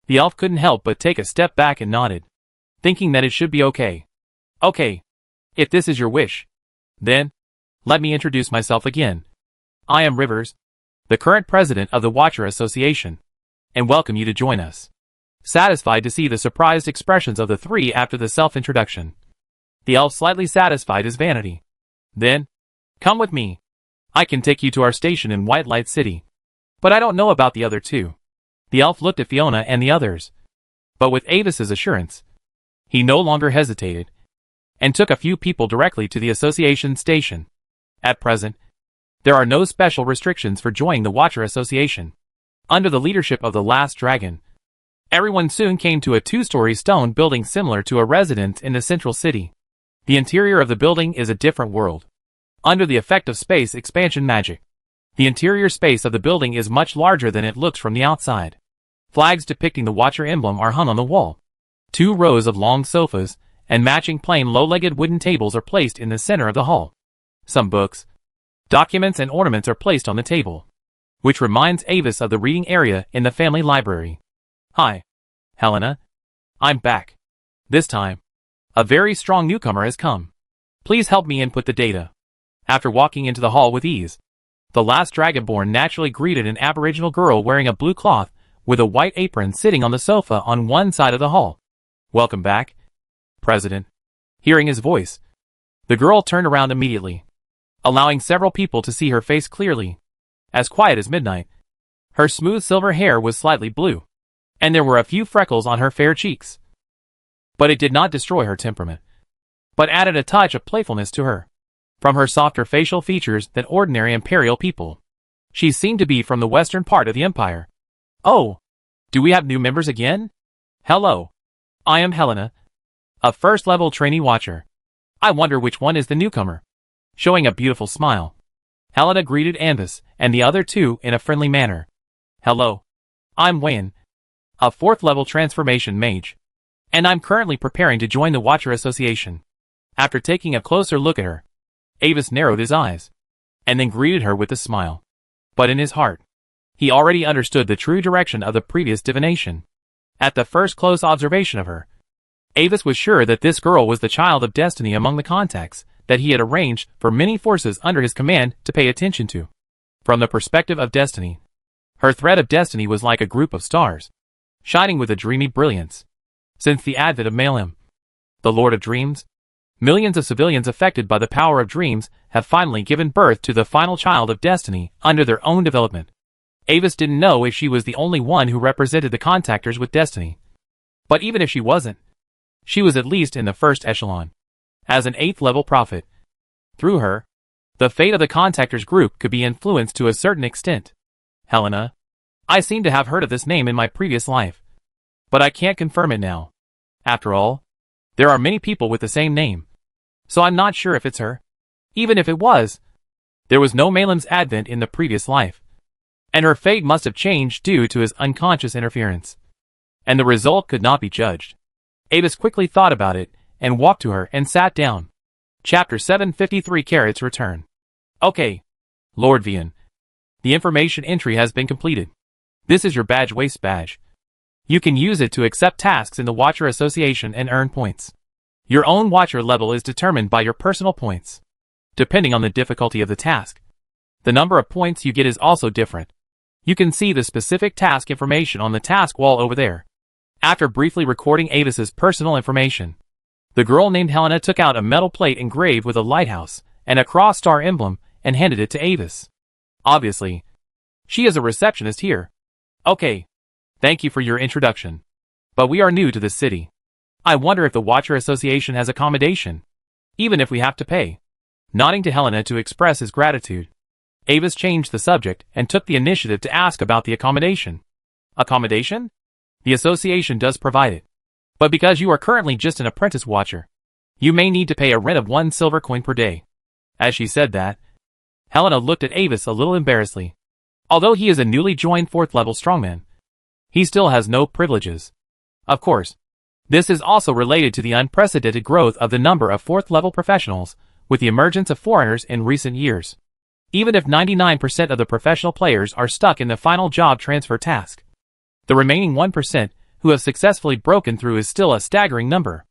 the elf couldn't help but take a step back and nodded, thinking that it should be okay. Okay. If this is your wish, then let me introduce myself again. I am Rivers, the current president of the Watcher Association, and welcome you to join us. Satisfied to see the surprised expressions of the three after the self-introduction, the elf slightly satisfied his vanity. Then, come with me. I can take you to our station in White Light City. But I don't know about the other two. The elf looked at Fiona and the others, but with Avis's assurance, he no longer hesitated, and took a few people directly to the association station. At present, there are no special restrictions for joining the Watcher Association. Under the leadership of the last dragon, everyone soon came to a two-story stone building similar to a residence in the central city. The interior of the building is a different world. Under the effect of space expansion magic, the interior space of the building is much larger than it looks from the outside. Flags depicting the Watcher emblem are hung on the wall. 2 rows of long sofas and matching plain low-legged wooden tables are placed in the center of the hall. Some books, documents and ornaments are placed on the table, which reminds Avis of the reading area in the family library. Hi, Helena. I'm back. This time, a very strong newcomer has come. Please help me input the data. After walking into the hall with ease, the last Dragonborn naturally greeted an aboriginal girl wearing a blue cloth with a white apron sitting on the sofa on one side of the hall. Welcome back, President. Hearing his voice, the girl turned around immediately, allowing several people to see her face clearly. As quiet as midnight, her smooth silver hair was slightly blue, and there were a few freckles on her fair cheeks. But it did not destroy her temperament, but added a touch of playfulness to her. From her softer facial features than ordinary imperial people, she seemed to be from the western part of the empire. Oh, do we have new members again? Hello. I am Helena, a first-level trainee watcher. I wonder which one is the newcomer. Showing a beautiful smile, Helena greeted Anvis and the other two in a friendly manner. Hello. I'm Wayne, a 4th-level transformation mage, and I'm currently preparing to join the Watcher Association. After taking a closer look at her, Avis narrowed his eyes, and then greeted her with a smile. But in his heart, he already understood the true direction of the previous divination. At the first close observation of her, Avis was sure that this girl was the child of destiny among the contacts that he had arranged for many forces under his command to pay attention to. From the perspective of destiny, her thread of destiny was like a group of stars, shining with a dreamy brilliance. Since the advent of Malem, the Lord of Dreams, millions of civilians affected by the power of dreams have finally given birth to the final child of destiny under their own development. Avis didn't know if she was the only one who represented the contactors with destiny. But even if she wasn't, she was at least in the first echelon. As an 8th level prophet, through her, the fate of the contactors group could be influenced to a certain extent. Helena. I seem to have heard of this name in my previous life, but I can't confirm it now. After all, there are many people with the same name, so I'm not sure if it's her. Even if it was, there was no Malem's advent in the previous life, and her fate must have changed due to his unconscious interference, and the result could not be judged. Avis quickly thought about it, and walked to her and sat down. Chapter 753 Carrot's Return. Okay, Lord Vian. The information entry has been completed. This is your badge waste badge. You can use it to accept tasks in the Watcher Association and earn points. Your own Watcher level is determined by your personal points. Depending on the difficulty of the task, the number of points you get is also different. You can see the specific task information on the task wall over there. After briefly recording Avis's personal information, the girl named Helena took out a metal plate engraved with a lighthouse and a cross-star emblem and handed it to Avis. Obviously, she is a receptionist here. Okay, thank you for your introduction. But we are new to this city. I wonder if the Watcher Association has accommodation, even if we have to pay. Nodding to Helena to express his gratitude, Avis changed the subject and took the initiative to ask about the accommodation. Accommodation? The association does provide it. But because you are currently just an apprentice watcher, you may need to pay a rent of 1 silver coin per day. As she said that, Helena looked at Avis a little embarrassedly. Although he is a newly joined 4th level strongman, he still has no privileges. Of course, this is also related to the unprecedented growth of the number of 4th level professionals with the emergence of foreigners in recent years. Even if 99% of the professional players are stuck in the final job transfer task, the remaining 1% who have successfully broken through is still a staggering number.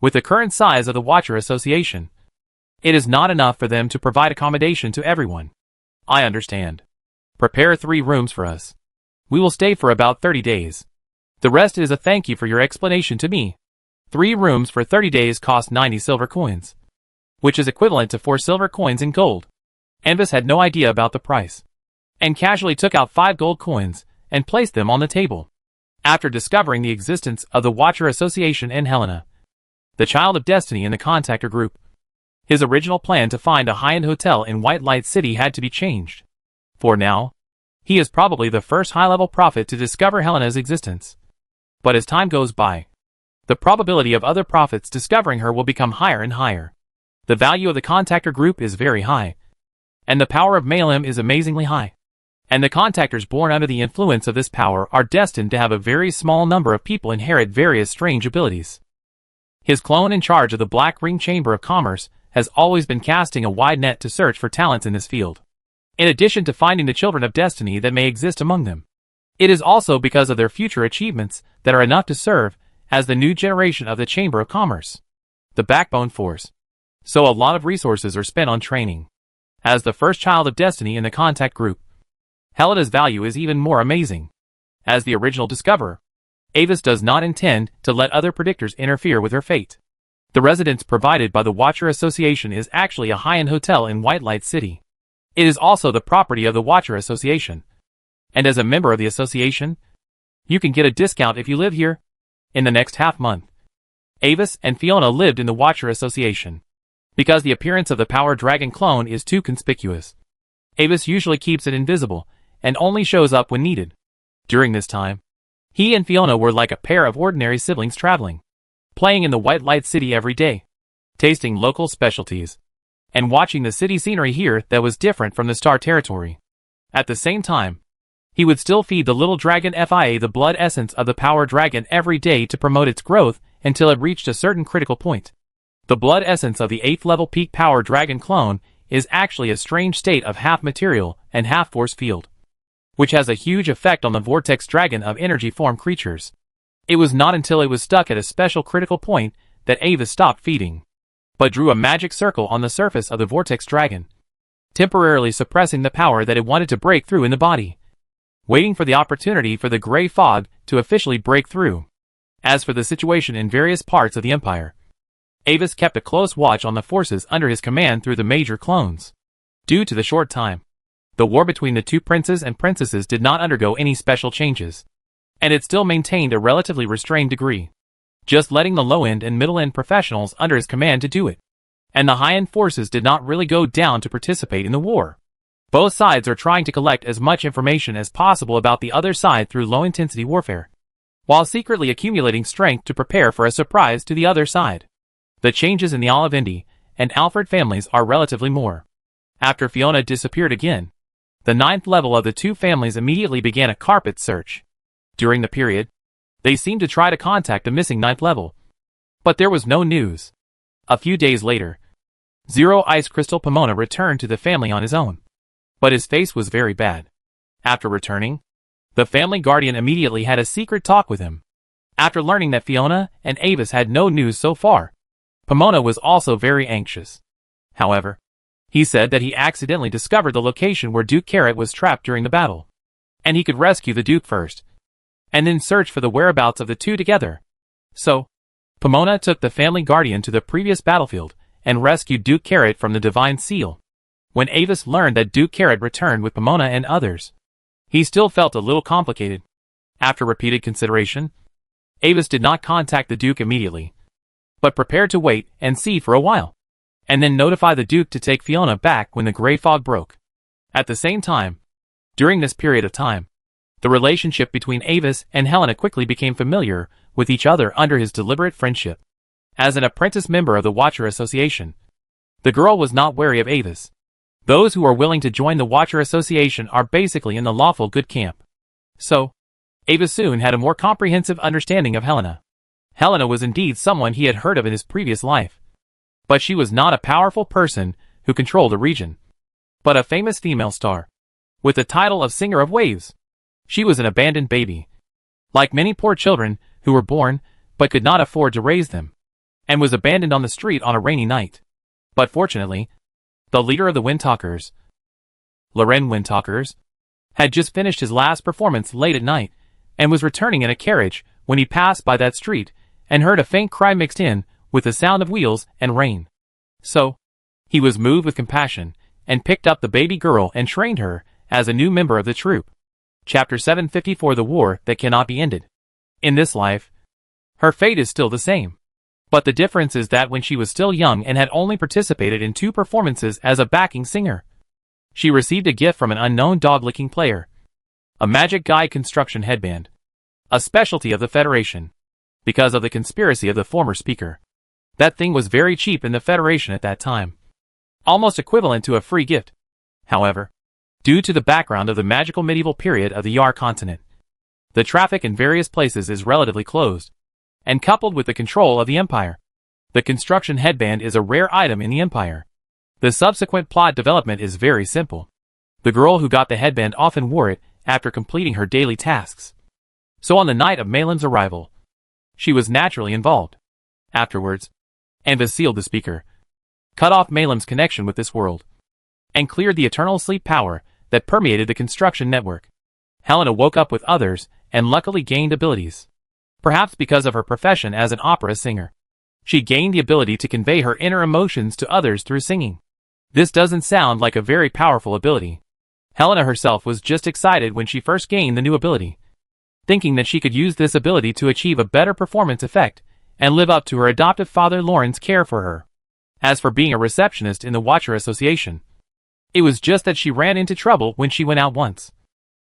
With the current size of the Watcher Association, it is not enough for them to provide accommodation to everyone. I understand. Prepare 3 rooms for us. We will stay for about 30 days. The rest is a thank you for your explanation to me. 3 rooms for 30 days cost 90 silver coins, which is equivalent to 4 silver coins in gold. Avis had no idea about the price, and casually took out 5 gold coins and placed them on the table. After discovering the existence of the Watcher Association and Helena, the Child of Destiny in the contactor group, his original plan to find a high-end hotel in White Light City had to be changed. For now, he is probably the first high-level prophet to discover Helena's existence. But as time goes by, the probability of other prophets discovering her will become higher and higher. The value of the contactor group is very high, and the power of Malem is amazingly high. And the contactors born under the influence of this power are destined to have a very small number of people inherit various strange abilities. His clone in charge of the Black Ring Chamber of Commerce has always been casting a wide net to search for talents in this field, in addition to finding the children of destiny that may exist among them. It is also because of their future achievements that are enough to serve as the new generation of the Chamber of Commerce, the backbone force. So a lot of resources are spent on training. As the first child of destiny in the contact group, Helena's value is even more amazing. As the original discoverer, Avis does not intend to let other predictors interfere with her fate. The residence provided by the Watcher Association is actually a high-end hotel in White Light City. It is also the property of the Watcher Association. And as a member of the association, you can get a discount if you live here. In the next half-month, Avis and Fiona lived in the Watcher Association. Because the appearance of the Power Dragon clone is too conspicuous, Avis usually keeps it invisible and only shows up when needed. During this time, he and Fiona were like a pair of ordinary siblings traveling, playing in the White Light City every day, tasting local specialties, and watching the city scenery here that was different from the Star Territory. At the same time, he would still feed the little dragon Fia the blood essence of the Power Dragon every day to promote its growth until it reached a certain critical point. The blood essence of the 8th level peak Power Dragon clone is actually a strange state of half material and half force field, which has a huge effect on the Vortex Dragon of energy form creatures. It was not until it was stuck at a special critical point that Avis stopped feeding, but drew a magic circle on the surface of the Vortex Dragon. temporarily suppressing the power that it wanted to break through in the body, waiting for the opportunity for the gray fog to officially break through. As for the situation in various parts of the Empire, Avis kept a close watch on the forces under his command through the major clones. Due to the short time, the war between the two princes and princesses did not undergo any special changes, and it still maintained a relatively restrained degree, just letting the low-end and middle-end professionals under his command to do it. And the high-end forces did not really go down to participate in the war. Both sides are trying to collect as much information as possible about the other side through low-intensity warfare, while secretly accumulating strength to prepare for a surprise to the other side. The changes in the Olivendi and Alfred families are relatively more. After Fiona disappeared again, the 9th level of the two families immediately began a carpet search. During the period, they seemed to try to contact the missing 9th level, but there was no news. A few days later, Zero Ice Crystal Pomona returned to the family on his own, but his face was very bad. After returning, the family guardian immediately had a secret talk with him. After learning that Fiona and Avis had no news so far, Pomona was also very anxious. However, he said that he accidentally discovered the location where Duke Carrot was trapped during the battle, and he could rescue the Duke first, and then search for the whereabouts of the two together. So, Pomona took the family guardian to the previous battlefield and rescued Duke Carrot from the Divine Seal. When Avis learned that Duke Carrot returned with Pomona and others, he still felt a little complicated. After repeated consideration, Avis did not contact the Duke immediately, but prepared to wait and see for a while, and then notify the Duke to take Fiona back when the gray fog broke. At the same time, during this period of time, the relationship between Avis and Helena quickly became familiar with each other under his deliberate friendship. As an apprentice member of the Watcher Association, the girl was not wary of Avis. Those who are willing to join the Watcher Association are basically in the lawful good camp. So, Avis soon had a more comprehensive understanding of Helena. Helena was indeed someone he had heard of in his previous life, but she was not a powerful person who controlled a region, but a famous female star, with the title of Singer of Waves. She was an abandoned baby, like many poor children who were born but could not afford to raise them, and was abandoned on the street on a rainy night. But fortunately, the leader of the Windtalkers, Loren Windtalkers, had just finished his last performance late at night, and was returning in a carriage when he passed by that street and heard a faint cry mixed in with the sound of wheels and rain. So, he was moved with compassion and picked up the baby girl and trained her as a new member of the troupe. Chapter 754: The War That Cannot Be Ended. In this life, her fate is still the same. But the difference is that when she was still young and had only participated in 2 performances as a backing singer, she received a gift from an unknown dog-licking player, a magic guide construction headband, a specialty of the Federation, because of the conspiracy of the former speaker. That thing was very cheap in the Federation at that time, almost equivalent to a free gift. However, due to the background of the magical medieval period of the Yar continent, the traffic in various places is relatively closed, and coupled with the control of the Empire, the construction headband is a rare item in the Empire. The subsequent plot development is very simple. The girl who got the headband often wore it after completing her daily tasks. So on the night of Malin's arrival, she was naturally involved. Afterwards, Anvis sealed the speaker, cut off Malim's connection with this world, and cleared the eternal sleep power that permeated the construction network. Helena woke up with others and luckily gained abilities. Perhaps because of her profession as an opera singer, she gained the ability to convey her inner emotions to others through singing. This doesn't sound like a very powerful ability. Helena herself was just excited when she first gained the new ability, thinking that she could use this ability to achieve a better performance effect and live up to her adoptive father Lauren's care for her. As for being a receptionist in the Watcher Association, it was just that she ran into trouble when she went out once,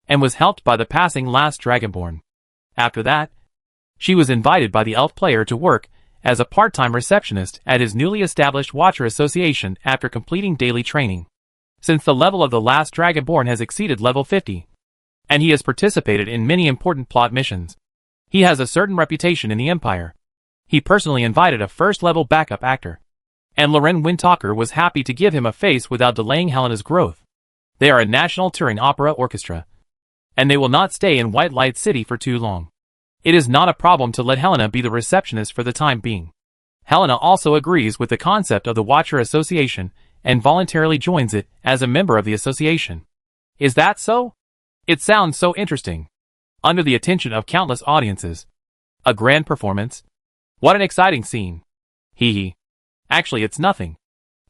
and was helped by the passing last Dragonborn. After that, she was invited by the elf player to work as a part-time receptionist at his newly established Watcher Association after completing daily training. Since the level of the last Dragonborn has exceeded level 50, and he has participated in many important plot missions, he has a certain reputation in the Empire. He personally invited a first-level backup actor, and Loren Windtalker was happy to give him a face without delaying Helena's growth. They are a national touring opera orchestra, and they will not stay in White Light City for too long. It is not a problem to let Helena be the receptionist for the time being. Helena also agrees with the concept of the Watcher Association and voluntarily joins it as a member of the association. Is that so? It sounds so interesting. Under the attention of countless audiences. A grand performance? What an exciting scene. Hee hee. Actually, it's nothing.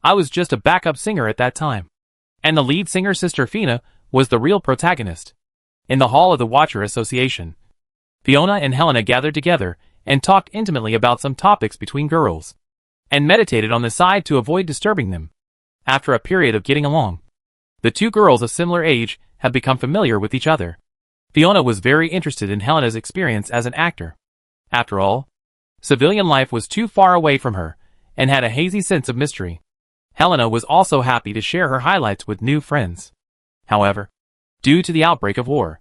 I was just a backup singer at that time. And the lead singer, Sister Fina, was the real protagonist. In the hall of the Watcher Association, Fiona and Helena gathered together and talked intimately about some topics between girls, and meditated on the side to avoid disturbing them. After a period of getting along, the two girls of similar age have become familiar with each other. Fiona was very interested in Helena's experience as an actor. After all, civilian life was too far away from her, and had a hazy sense of mystery. Helena was also happy to share her highlights with new friends. However, due to the outbreak of war,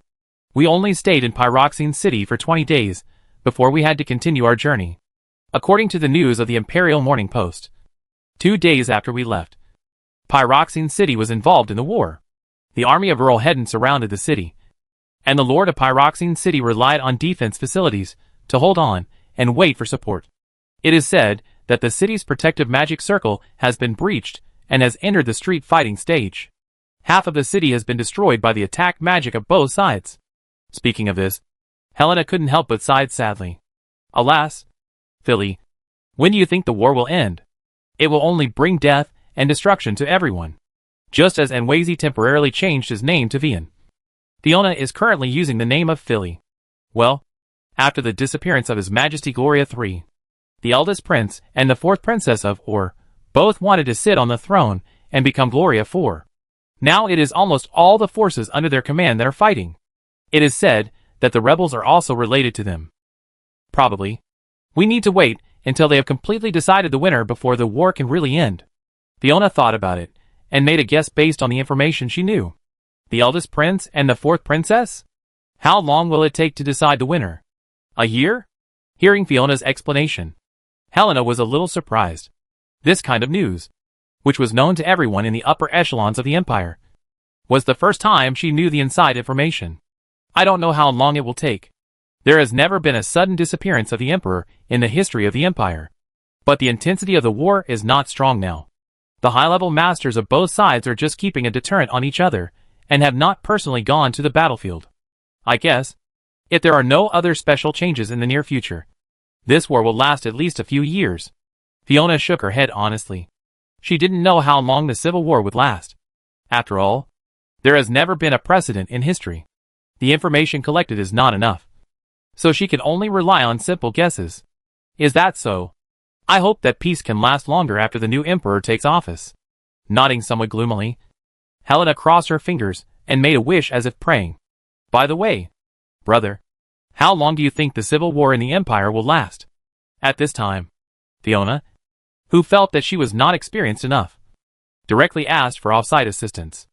we only stayed in Pyroxene City for 20 days before we had to continue our journey. According to the news of the Imperial Morning Post, 2 days after we left, Pyroxene City was involved in the war. The army of Earl Hedden surrounded the city, and the Lord of Pyroxene City relied on defense facilities to hold on and wait for support. It is said that the city's protective magic circle has been breached and has entered the street fighting stage. Half of the city has been destroyed by the attack magic of both sides. Speaking of this, Helena couldn't help but sigh sadly. Alas, Philly, when do you think the war will end? It will only bring death and destruction to everyone. Just as Enwazi temporarily changed his name to Vian, Fiona is currently using the name of Philly. Well, after the disappearance of His Majesty Gloria III, the eldest prince and the fourth princess of Or both wanted to sit on the throne and become Gloria IV. Now it is almost all the forces under their command that are fighting. It is said that the rebels are also related to them. Probably. We need to wait until they have completely decided the winner before the war can really end. Fiona thought about it, and made a guess based on the information she knew. The eldest prince and the fourth princess? How long will it take to decide the winner? A year? Hearing Fiona's explanation, Helena was a little surprised. This kind of news, which was known to everyone in the upper echelons of the Empire, was the first time she knew the inside information. I don't know how long it will take. There has never been a sudden disappearance of the Emperor in the history of the Empire. But the intensity of the war is not strong now. The high-level masters of both sides are just keeping a deterrent on each other, and have not personally gone to the battlefield. I guess, if there are no other special changes in the near future, this war will last at least a few years. Fiona shook her head honestly. She didn't know how long the Civil War would last. After all, there has never been a precedent in history. The information collected is not enough, so she can only rely on simple guesses. Is that so? I hope that peace can last longer after the new emperor takes office. Nodding somewhat gloomily, Helena crossed her fingers and made a wish as if praying. By the way, brother, how long do you think the civil war in the Empire will last? At this time, Fiona, who felt that she was not experienced enough, directly asked for off-site assistance.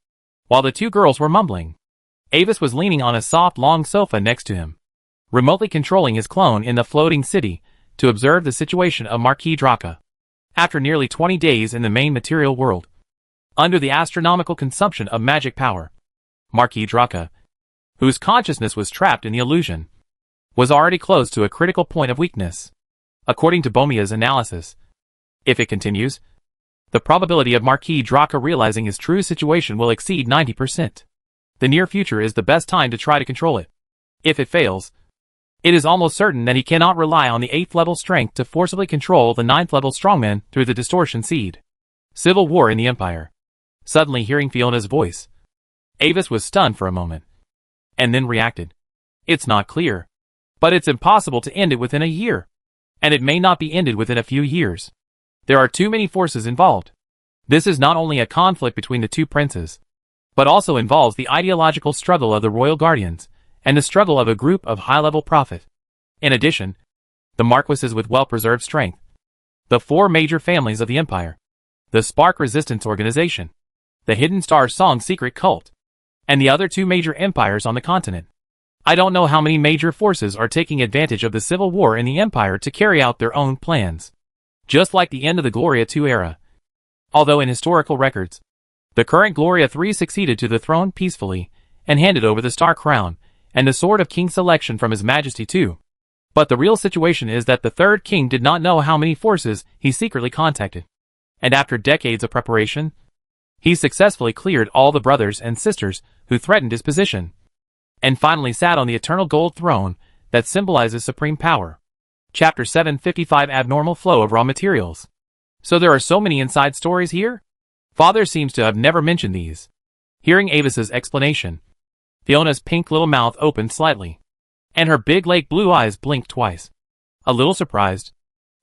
While the two girls were mumbling, Avis was leaning on a soft long sofa next to him, remotely controlling his clone in the floating city to observe the situation of Marquis Draka. After nearly 20 days in the main material world, under the astronomical consumption of magic power, Marquis Draka, whose consciousness was trapped in the illusion, was already close to a critical point of weakness. According to Bomia's analysis, if it continues, the probability of Marquis Draka realizing his true situation will exceed 90%. The near future is the best time to try to control it. If it fails, it is almost certain that he cannot rely on the 8th level strength to forcibly control the 9th level strongman through the distortion seed. Civil war in the Empire. Suddenly hearing Fiona's voice, Avis was stunned for a moment, and then reacted. It's not clear, but it's impossible to end it within a year, and it may not be ended within a few years. There are too many forces involved. This is not only a conflict between the two princes, but also involves the ideological struggle of the royal guardians, and the struggle of a group of high-level prophet. In addition, the marquises with well-preserved strength, the 4 major families of the Empire, the Spark Resistance Organization, the Hidden Star Song Secret Cult, and the other 2 major empires on the continent. I don't know how many major forces are taking advantage of the civil war in the Empire to carry out their own plans. Just like the end of the Gloria II era. Although in historical records, the current Gloria III succeeded to the throne peacefully, and handed over the Star Crown, and the Sword of King selection from His Majesty too. But the real situation is that the third king did not know how many forces he secretly contacted. And after decades of preparation, He successfully cleared all the brothers and sisters who threatened his position, and finally sat on the eternal gold throne that symbolizes supreme power. Chapter 755 Abnormal Flow of Raw Materials. So there are so many inside stories here? Father seems to have never mentioned these. Hearing Avis's explanation, Fiona's pink little mouth opened slightly, and her big lake blue eyes blinked twice. A little surprised.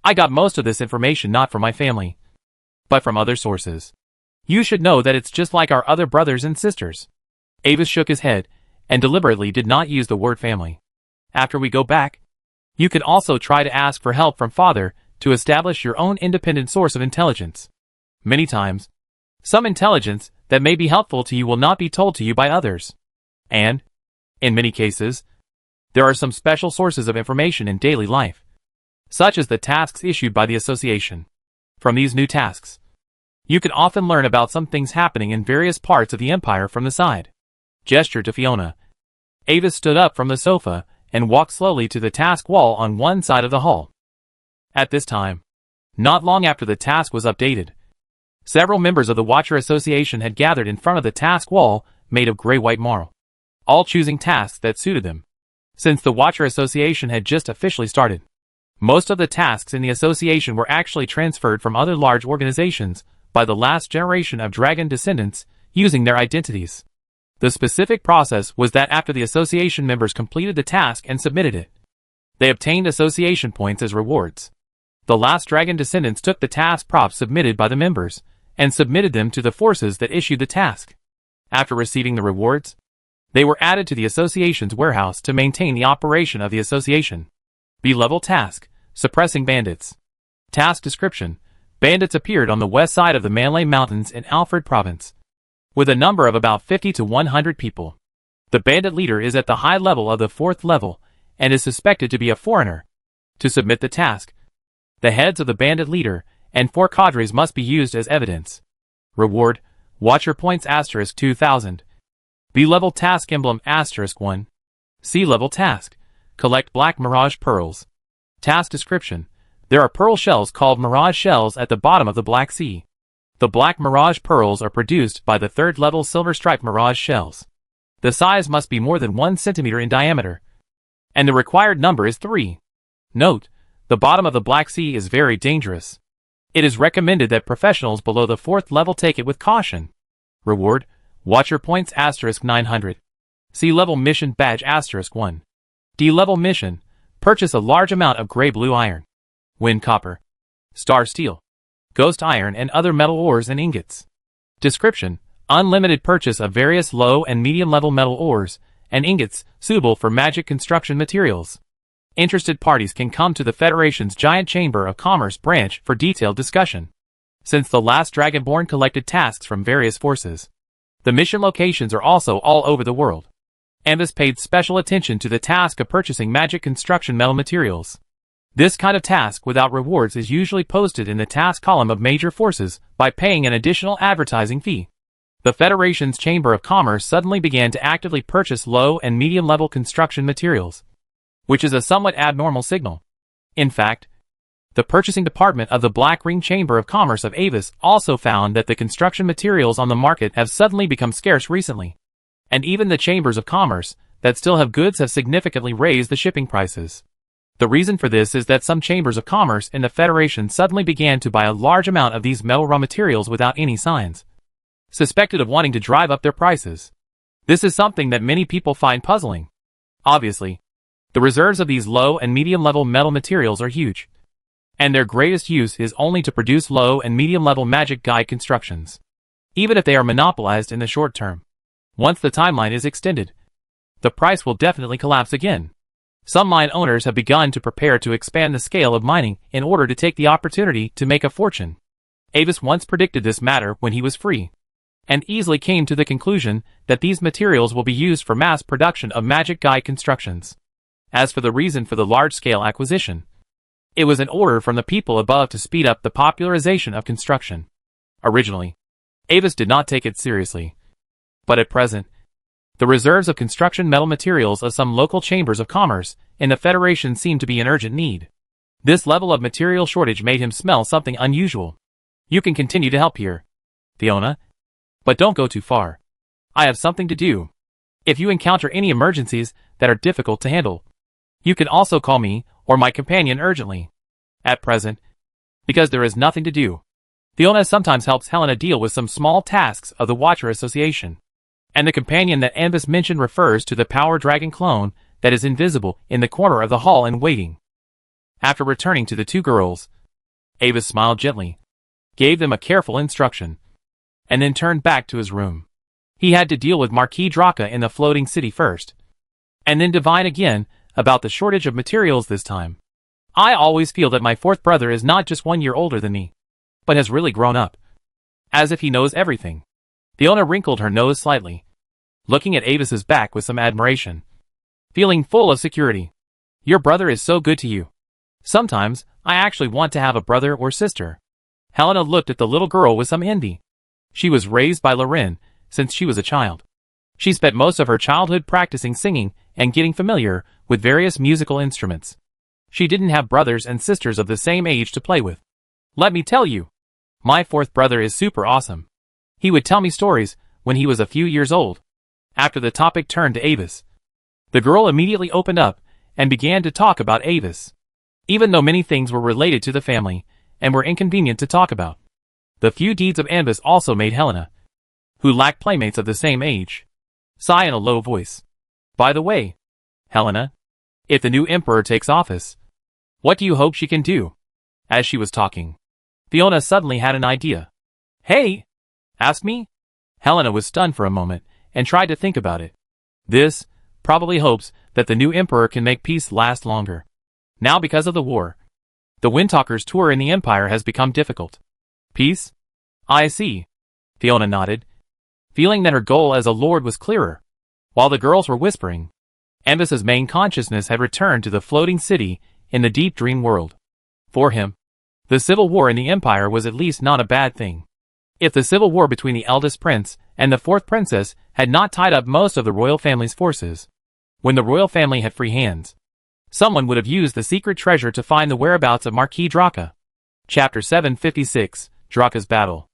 I got most of this information not from my family, but from other sources. You should know that it's just like our other brothers and sisters. Avis shook his head, and deliberately did not use the word family. After we go back, you can also try to ask for help from Father to establish your own independent source of intelligence. Many times, some intelligence that may be helpful to you will not be told to you by others. And, in many cases, there are some special sources of information in daily life, such as the tasks issued by the association. From these new tasks, you can often learn about some things happening in various parts of the empire from the side. Gesture to Fiona. Avis stood up from the sofa and walked slowly to the task wall on one side of the hall. At this time, not long after the task was updated, several members of the Watcher Association had gathered in front of the task wall made of gray-white marble, all choosing tasks that suited them. Since the Watcher Association had just officially started, most of the tasks in the association were actually transferred from other large organizations by the last generation of dragon descendants using their identities. The specific process was that after the association members completed the task and submitted it, they obtained association points as rewards. The last dragon descendants took the task props submitted by the members and submitted them to the forces that issued the task. After receiving the rewards, they were added to the association's warehouse to maintain the operation of the association. B-level task, suppressing bandits. Task description: bandits appeared on the west side of the Manlay Mountains in Alfred Province, with a number of about 50 to 100 people. The bandit leader is at the high level of the 4th level and is suspected to be a foreigner. To submit the task, the heads of the bandit leader and 4 cadres must be used as evidence. Reward: Watcher points * 2000. B-level task emblem * 1. C-level task: collect black mirage pearls. Task description: there are pearl shells called mirage shells at the bottom of the Black Sea. The black mirage pearls are produced by the 3rd level silver striped mirage shells. The size must be more than 1 centimeter in diameter, and the required number is 3. Note: the bottom of the Black Sea is very dangerous. It is recommended that professionals below the 4th level take it with caution. Reward: Watcher points * 900. C-level mission badge * 1. D-level mission: purchase a large amount of gray-blue iron, wind copper, star steel, ghost iron and other metal ores and ingots. Description: unlimited purchase of various low and medium level metal ores and ingots suitable for magic construction materials. Interested parties can come to the Federation's Giant Chamber of Commerce branch for detailed discussion. Since the last Dragonborn collected tasks from various forces, the mission locations are also all over the world. Avis paid special attention to the task of purchasing magic construction metal materials. This kind of task without rewards is usually posted in the task column of major forces by paying an additional advertising fee. The Federation's Chamber of Commerce suddenly began to actively purchase low and medium level construction materials, which is a somewhat abnormal signal. In fact, the purchasing department of the Black Ring Chamber of Commerce of Avis also found that the construction materials on the market have suddenly become scarce recently, and even the chambers of commerce that still have goods have significantly raised the shipping prices. The reason for this is that some chambers of commerce in the Federation suddenly began to buy a large amount of these metal raw materials without any signs, suspected of wanting to drive up their prices. This is something that many people find puzzling. Obviously, the reserves of these low and medium level metal materials are huge, and their greatest use is only to produce low and medium level magic guide constructions, even if they are monopolized in the short term. Once the timeline is extended, the price will definitely collapse again. Some mine owners have begun to prepare to expand the scale of mining in order to take the opportunity to make a fortune. Avis once predicted this matter when he was free, and easily came to the conclusion that these materials will be used for mass production of magic guide constructions. As for the reason for the large-scale acquisition, it was an order from the people above to speed up the popularization of construction. Originally, Avis did not take it seriously, but at present, the reserves of construction metal materials of some local chambers of commerce in the Federation seem to be in urgent need. This level of material shortage made him smell something unusual. You can continue to help here, Fiona. But don't go too far. I have something to do. If you encounter any emergencies that are difficult to handle, you can also call me or my companion urgently. At present, because there is nothing to do, Fiona sometimes helps Helena deal with some small tasks of the Watcher Association. And the companion that Anvis mentioned refers to the Power Dragon clone that is invisible in the corner of the hall and waiting. After returning to the two girls, Avis smiled gently, gave them a careful instruction, and then turned back to his room. He had to deal with Marquis Draka in the floating city first, and then divine again about the shortage of materials this time. I always feel that my fourth brother is not just 1 year older than me, but has really grown up. As if he knows everything. Fiona wrinkled her nose slightly, looking at Avis's back with some admiration, feeling full of security. Your brother is so good to you. Sometimes, I actually want to have a brother or sister. Helena looked at the little girl with some envy. She was raised by Loren since she was a child. She spent most of her childhood practicing singing and getting familiar with various musical instruments. She didn't have brothers and sisters of the same age to play with. Let me tell you, my fourth brother is super awesome. He would tell me stories when he was a few years old. After the topic turned to Avis, the girl immediately opened up and began to talk about Avis. Even though many things were related to the family and were inconvenient to talk about, the few deeds of Anvis also made Helena, who lacked playmates of the same age, sigh in a low voice. By the way, Helena, if the new emperor takes office, what do you hope she can do? As she was talking, Fiona suddenly had an idea. Hey! Ask me? Helena was stunned for a moment and tried to think about it. This probably hopes that the new emperor can make peace last longer. Now because of the war, the Windtalkers' tour in the Empire has become difficult. Peace? I see. Fiona nodded, feeling that her goal as a lord was clearer. While the girls were whispering, Anvis's main consciousness had returned to the floating city in the deep dream world. For him, the civil war in the Empire was at least not a bad thing. If the civil war between the eldest prince and the fourth princess had not tied up most of the royal family's forces, when the royal family had free hands, someone would have used the secret treasure to find the whereabouts of Marquis Draka. Chapter 756, Draka's Battle.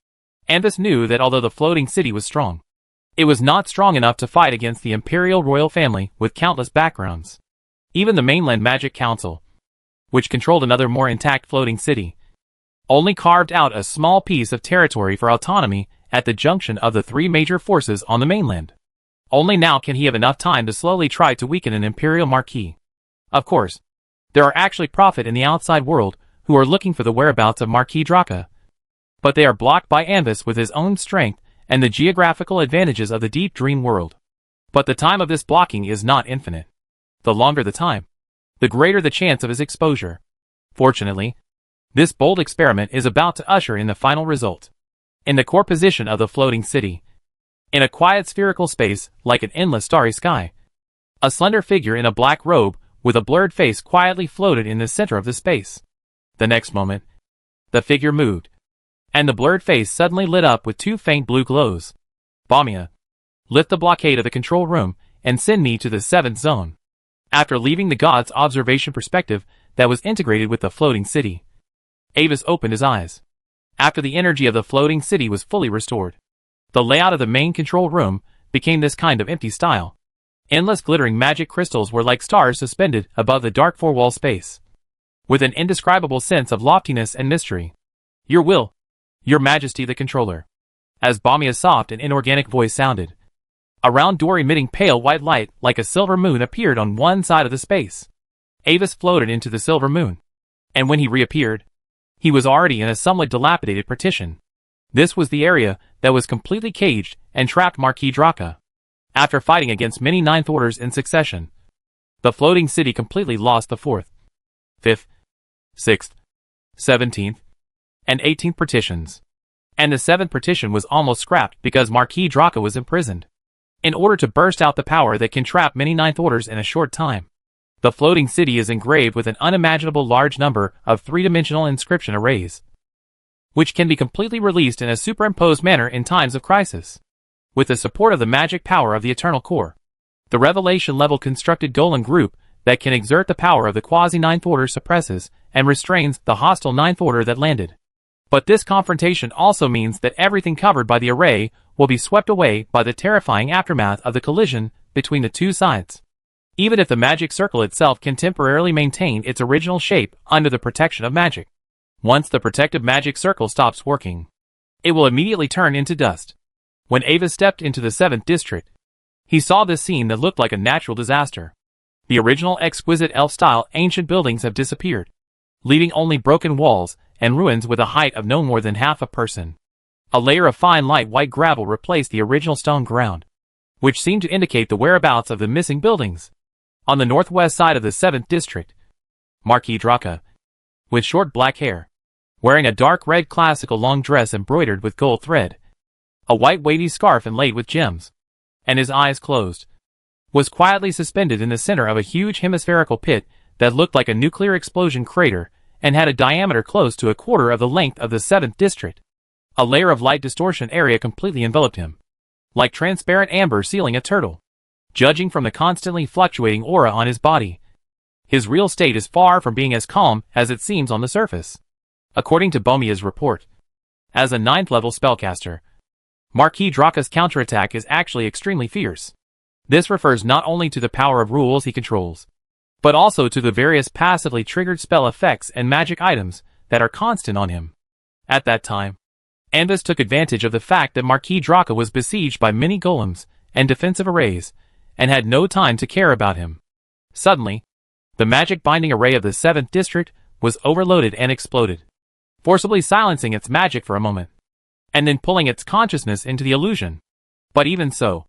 Anvis knew that although the floating city was strong, it was not strong enough to fight against the imperial royal family with countless backgrounds. Even the mainland magic council, which controlled another more intact floating city, only carved out a small piece of territory for autonomy at the junction of the three major forces on the mainland. Only now can he have enough time to slowly try to weaken an imperial marquis. Of course, there are actually prophet in the outside world who are looking for the whereabouts of Marquis Draka, but they are blocked by Anvis with his own strength and the geographical advantages of the deep dream world. But the time of this blocking is not infinite. The longer the time, the greater the chance of his exposure. Fortunately, this bold experiment is about to usher in the final result. In the core position of the floating city, in a quiet spherical space like an endless starry sky, a slender figure in a black robe with a blurred face quietly floated in the center of the space. The next moment, the figure moved, and the blurred face suddenly lit up with two faint blue glows. Bamia, lift the blockade of the control room and send me to the 7th zone. After leaving the god's observation perspective that was integrated with the floating city, Avis opened his eyes. After the energy of the floating city was fully restored, the layout of the main control room became this kind of empty style. Endless glittering magic crystals were like stars suspended above the dark four-wall space, with an indescribable sense of loftiness and mystery. Your will, your majesty the controller. As Bamia's soft and inorganic voice sounded, a round door emitting pale white light like a silver moon appeared on one side of the space. Avis floated into the silver moon, and when he reappeared, he was already in a somewhat dilapidated partition. This was the area that was completely caged and trapped Marquis Draka. After fighting against many Ninth Orders in succession, the floating city completely lost the 4th, 5th, 6th, 17th, and 18th partitions. And the 7th partition was almost scrapped because Marquis Draka was imprisoned. In order to burst out the power that can trap many Ninth Orders in a short time, the floating city is engraved with an unimaginable large number of three-dimensional inscription arrays, which can be completely released in a superimposed manner in times of crisis. With the support of the magic power of the Eternal Core, the Revelation-level constructed Golem group that can exert the power of the quasi-Ninth Order suppresses and restrains the hostile Ninth Order that landed. But this confrontation also means that everything covered by the array will be swept away by the terrifying aftermath of the collision between the two sides. Even if the magic circle itself can temporarily maintain its original shape under the protection of magic, once the protective magic circle stops working, it will immediately turn into dust. When Avis stepped into the 7th district, he saw this scene that looked like a natural disaster. The original exquisite elf-style ancient buildings have disappeared, leaving only broken walls and ruins with a height of no more than half a person. A layer of fine light white gravel replaced the original stone ground, which seemed to indicate the whereabouts of the missing buildings. On the northwest side of the 7th district, Marquis Draka, with short black hair, wearing a dark red classical long dress embroidered with gold thread, a white weighty scarf inlaid with gems, and his eyes closed, was quietly suspended in the center of a huge hemispherical pit that looked like a nuclear explosion crater and had a diameter close to a quarter of the length of the 7th district. A layer of light distortion area completely enveloped him, like transparent amber sealing a turtle. Judging from the constantly fluctuating aura on his body, his real state is far from being as calm as it seems on the surface. According to Bomia's report, as a 9th level spellcaster, Marquis Draka's counterattack is actually extremely fierce. This refers not only to the power of rules he controls, but also to the various passively triggered spell effects and magic items that are constant on him. At that time, Anvis took advantage of the fact that Marquis Draka was besieged by many golems and defensive arrays, and had no time to care about him. Suddenly, the magic binding array of the 7th district was overloaded and exploded, forcibly silencing its magic for a moment, and then pulling its consciousness into the illusion. But even so,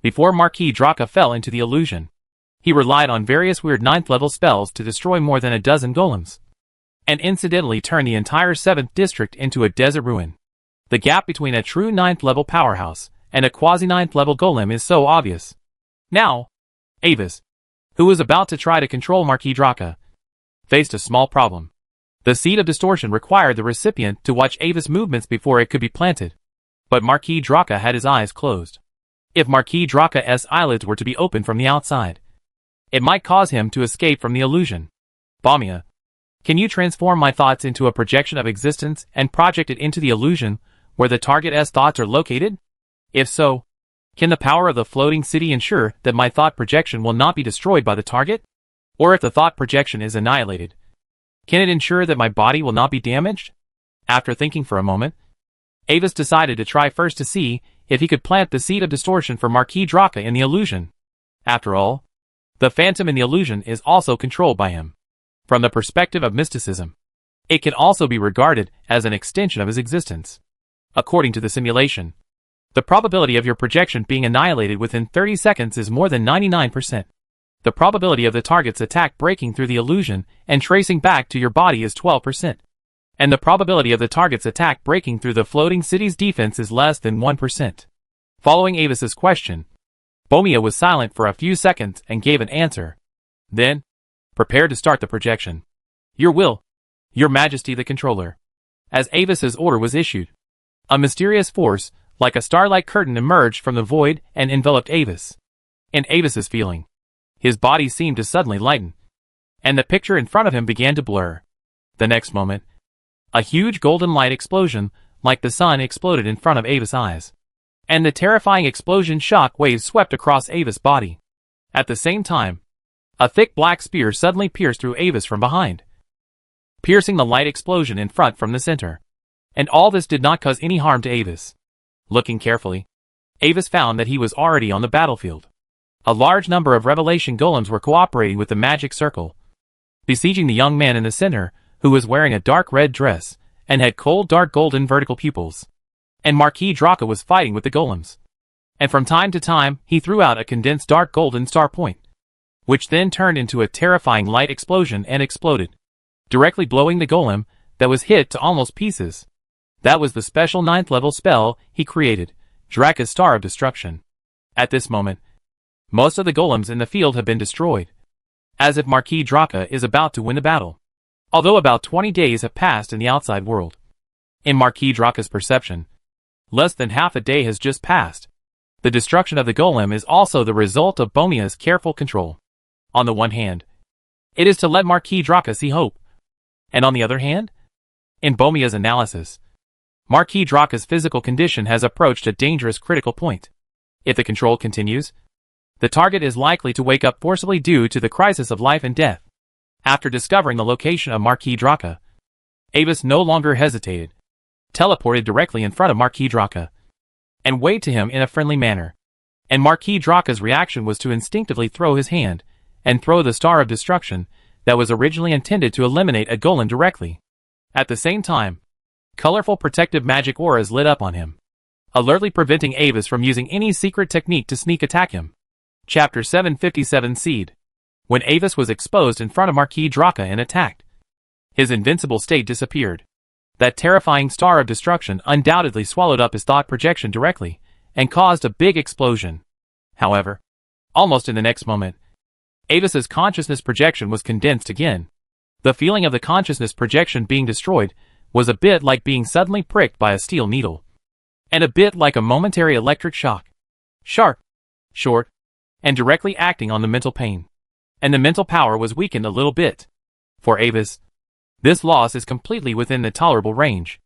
before Marquis Draka fell into the illusion, he relied on various weird 9th level spells to destroy more than a dozen golems, and incidentally turn the entire 7th district into a desert ruin. The gap between a true 9th level powerhouse and a quasi 9th level golem is so obvious. Now, Avis, who was about to try to control Marquis Draka, faced a small problem. The seed of distortion required the recipient to watch Avis' movements before it could be planted. But Marquis Draka had his eyes closed. If Marquis Draka's eyelids were to be opened from the outside, it might cause him to escape from the illusion. Bomia, can you transform my thoughts into a projection of existence and project it into the illusion where the target's thoughts are located? If so, can the power of the floating city ensure that my thought projection will not be destroyed by the target? Or if the thought projection is annihilated, can it ensure that my body will not be damaged? After thinking for a moment, Avis decided to try first to see if he could plant the seed of distortion for Marquis Draka in the illusion. After all, the phantom in the illusion is also controlled by him. From the perspective of mysticism, it can also be regarded as an extension of his existence. According to the simulation, the probability of your projection being annihilated within 30 seconds is more than 99%. The probability of the target's attack breaking through the illusion and tracing back to your body is 12%. And the probability of the target's attack breaking through the floating city's defense is less than 1%. Following Avis's question, Bomia was silent for a few seconds and gave an answer. Then, prepared to start the projection. Your will, Your Majesty the Controller. As Avis's order was issued, a mysterious force, like a starlight curtain, emerged from the void and enveloped Avis. In Avis's feeling, his body seemed to suddenly lighten, and the picture in front of him began to blur. The next moment, a huge golden light explosion, like the sun, exploded in front of Avis' eyes, and the terrifying explosion shock waves swept across Avis' body. At the same time, a thick black spear suddenly pierced through Avis from behind, piercing the light explosion in front from the center. And all this did not cause any harm to Avis. Looking carefully, Avis found that he was already on the battlefield. A large number of Revelation golems were cooperating with the magic circle, besieging the young man in the center, who was wearing a dark red dress and had cold dark golden vertical pupils. And Marquis Draka was fighting with the golems. And from time to time, he threw out a condensed dark golden star point, which then turned into a terrifying light explosion and exploded, directly blowing the golem that was hit to almost pieces. That was the special 9th level spell he created, Draka's Star of Destruction. At this moment, most of the golems in the field have been destroyed, as if Marquis Draka is about to win the battle. Although about 20 days have passed in the outside world, in Marquis Draka's perception, less than half a day has just passed. The destruction of the golem is also the result of Bomia's careful control. On the one hand, it is to let Marquis Draka see hope, and on the other hand, in Bomia's analysis, Marquis Draka's physical condition has approached a dangerous critical point. If the control continues, the target is likely to wake up forcibly due to the crisis of life and death. After discovering the location of Marquis Draka, Avis no longer hesitated, teleported directly in front of Marquis Draka, and waved to him in a friendly manner. And Marquis Draka's reaction was to instinctively throw his hand, and throw the Star of Destruction that was originally intended to eliminate a golem directly. At the same time, colorful protective magic auras lit up on him, alertly preventing Avis from using any secret technique to sneak attack him. Chapter 757 Seed. When Avis was exposed in front of Marquis Draka and attacked, his invincible state disappeared. That terrifying Star of Destruction undoubtedly swallowed up his thought projection directly, and caused a big explosion. However, almost in the next moment, Avis's consciousness projection was condensed again. The feeling of the consciousness projection being destroyed was a bit like being suddenly pricked by a steel needle, and a bit like a momentary electric shock. Sharp, short, and directly acting on the mental pain. And the mental power was weakened a little bit. For Avis, this loss is completely within the tolerable range.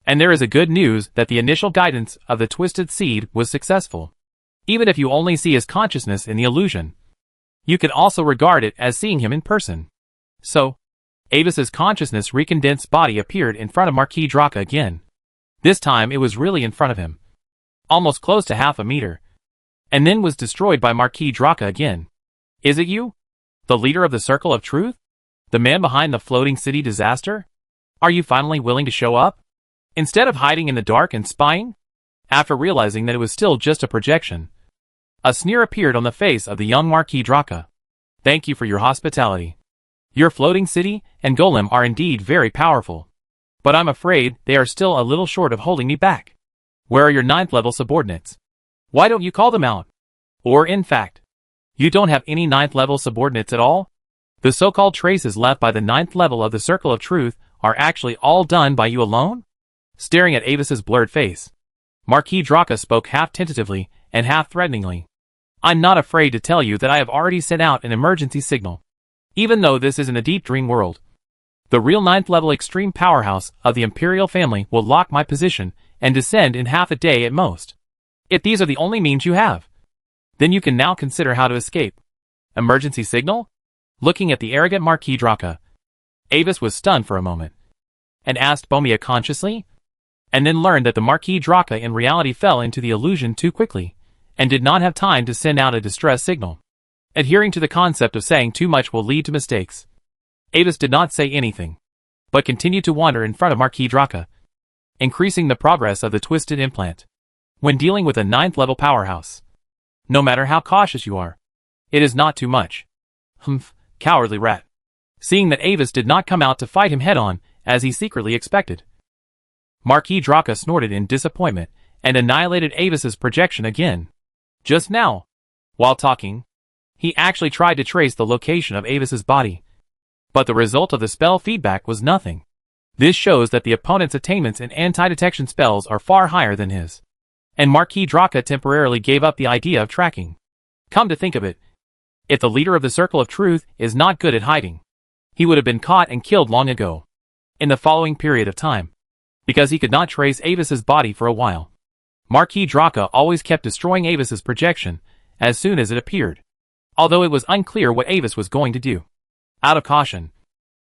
And there is a good news that the initial guidance of the Twisted Seed was successful. Even if you only see his consciousness in the illusion, you can also regard it as seeing him in person. So, Avis's consciousness recondensed body appeared in front of Marquis Draka again. This time it was really in front of him, almost close to half a meter, and then was destroyed by Marquis Draka again. Is it you? The leader of the Circle of Truth? The man behind the floating city disaster? Are you finally willing to show up? Instead of hiding in the dark and spying? After realizing that it was still just a projection, a sneer appeared on the face of the young Marquis Draka. Thank you for your hospitality. Your floating city and golem are indeed very powerful, but I'm afraid they are still a little short of holding me back. Where are your 9th level subordinates? Why don't you call them out? Or in fact, you don't have any 9th level subordinates at all? The so-called traces left by the 9th level of the Circle of Truth are actually all done by you alone? Staring at Avis's blurred face, Marquis Draka spoke half tentatively and half threateningly. I'm not afraid to tell you that I have already sent out an emergency signal. Even though this is in a deep dream world, the real 9th level extreme powerhouse of the Imperial family will lock my position and descend in half a day at most. If these are the only means you have, then you can now consider how to escape. Emergency signal? Looking at the arrogant Marquis Draka, Avis was stunned for a moment, and asked Bomia consciously, and then learned that the Marquis Draka in reality fell into the illusion too quickly, and did not have time to send out a distress signal. Adhering to the concept of saying too much will lead to mistakes, Avis did not say anything, but continued to wander in front of Marquis Draka, increasing the progress of the twisted implant. When dealing with a 9th level powerhouse, no matter how cautious you are, it is not too much. Humph, cowardly rat. Seeing that Avis did not come out to fight him head-on, as he secretly expected, Marquis Draka snorted in disappointment and annihilated Avis's projection again. Just now, while talking, he actually tried to trace the location of Avis's body, but the result of the spell feedback was nothing. This shows that the opponent's attainments in anti-detection spells are far higher than his, and Marquis Draka temporarily gave up the idea of tracking. Come to think of it, if the leader of the Circle of Truth is not good at hiding, he would have been caught and killed long ago, in the following period of time, because he could not trace Avis's body for a while. Marquis Draka always kept destroying Avis's projection as soon as it appeared, although it was unclear what Avis was going to do. Out of caution,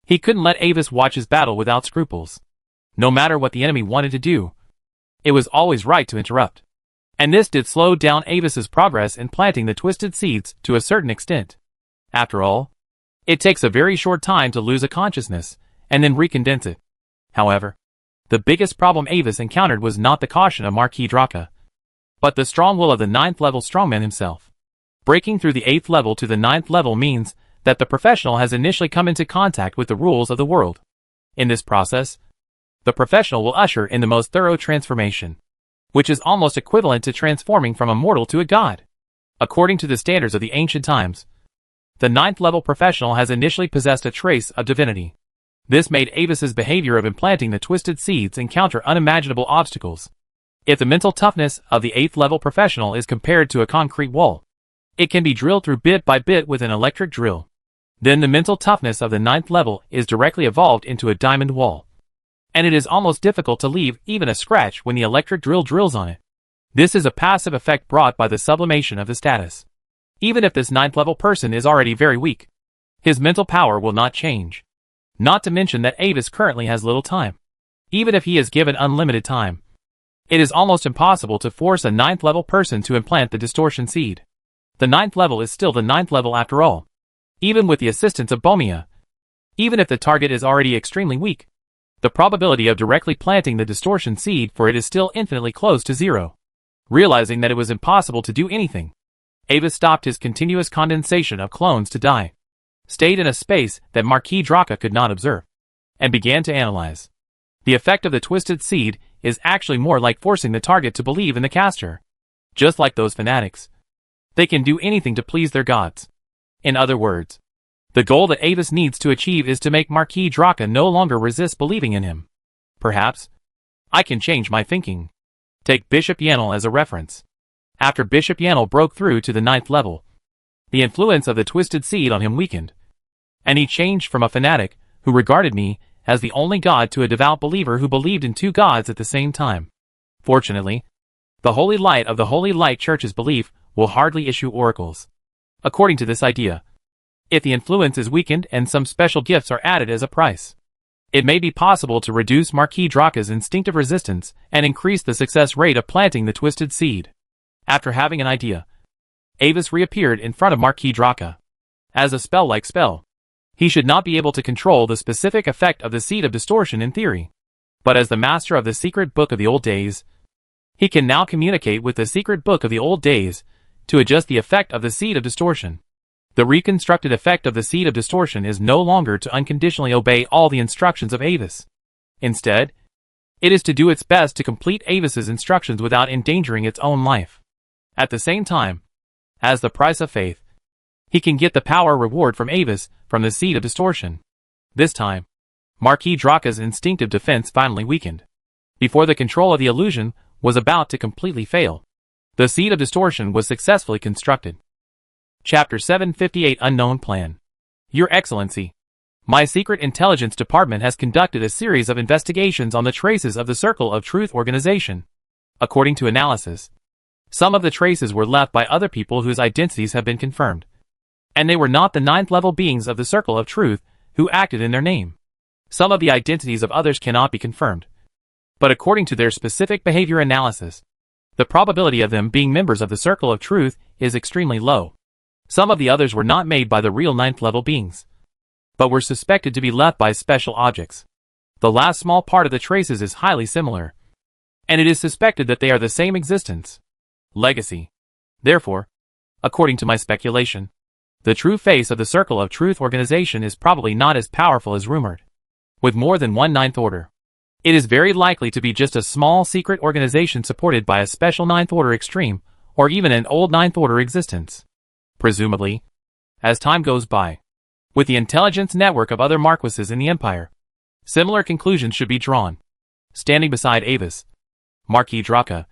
he couldn't let Avis watch his battle without scruples. No matter what the enemy wanted to do, it was always right to interrupt. And this did slow down Avis's progress in planting the twisted seeds to a certain extent. After all, it takes a very short time to lose a consciousness and then recondense it. However, the biggest problem Avis encountered was not the caution of Marquis Draka, but the strong will of the 9th level strongman himself. Breaking through the 8th level to the 9th level means that the professional has initially come into contact with the rules of the world. In this process, the professional will usher in the most thorough transformation, which is almost equivalent to transforming from a mortal to a god. According to the standards of the ancient times, the 9th level professional has initially possessed a trace of divinity. This made Avis's behavior of implanting the twisted seeds encounter unimaginable obstacles. If the mental toughness of the 8th level professional is compared to a concrete wall, it can be drilled through bit by bit with an electric drill. Then the mental toughness of the 9th level is directly evolved into a diamond wall. and it is almost difficult to leave even a scratch when the electric drill drills on it. This is a passive effect brought by the sublimation of the status. Even if this 9th level person is already very weak, his mental power will not change. Not to mention that Avis currently has little time. Even if he is given unlimited time, it is almost impossible to force a 9th level person to implant the distortion seed. The 9th level is still the 9th level after all. Even with the assistance of Bomia. Even if the target is already extremely weak, the probability of directly planting the distortion seed for it is still infinitely close to 0. Realizing that it was impossible to do anything, Avis stopped his continuous condensation of clones to die, stayed in a space that Marquis Draka could not observe, and began to analyze. The effect of the twisted seed is actually more like forcing the target to believe in the caster. Just like those fanatics, they can do anything to please their gods. In other words, the goal that Avis needs to achieve is to make Marquis Draka no longer resist believing in him. Perhaps I can change my thinking. Take Bishop Yanel as a reference. After Bishop Yanel broke through to the 9th level, the influence of the twisted seed on him weakened, and he changed from a fanatic who regarded me as the only god to a devout believer who believed in 2 gods at the same time. Fortunately, the Holy Light of the Holy Light Church's belief will hardly issue oracles. According to this idea, if the influence is weakened and some special gifts are added as a price, it may be possible to reduce Marquis Draka's instinctive resistance and increase the success rate of planting the twisted seed. After having an idea, Avis reappeared in front of Marquis Draka. As a spell-like spell, he should not be able to control the specific effect of the seed of distortion in theory. But as the master of the secret book of the old days, he can now communicate with the secret book of the old days to adjust the effect of the seed of distortion. The reconstructed effect of the seed of distortion is no longer to unconditionally obey all the instructions of Avis. Instead, it is to do its best to complete Avis's instructions without endangering its own life. At the same time, as the price of faith, he can get the power reward from Avis from the seed of distortion. This time, Marquis Draka's instinctive defense finally weakened. Before the control of the illusion was about to completely fail, the seed of distortion was successfully constructed. Chapter 758 Unknown Plan. Your Excellency, my Secret Intelligence Department has conducted a series of investigations on the traces of the Circle of Truth organization. According to analysis, some of the traces were left by other people whose identities have been confirmed, and they were not the 9th level beings of the Circle of Truth who acted in their name. Some of the identities of others cannot be confirmed, but according to their specific behavior analysis, the probability of them being members of the Circle of Truth is extremely low. Some of the others were not made by the real 9th level beings, but were suspected to be left by special objects. The last small part of the traces is highly similar, and it is suspected that they are the same existence. Legacy. Therefore, according to my speculation, the true face of the Circle of Truth organization is probably not as powerful as rumored. With more than one 9th order, it is very likely to be just a small secret organization supported by a special 9th order extreme, or even an old 9th order existence. Presumably, as time goes by, with the intelligence network of other marquises in the Empire, similar conclusions should be drawn. Standing beside Avis, Marquis Draka,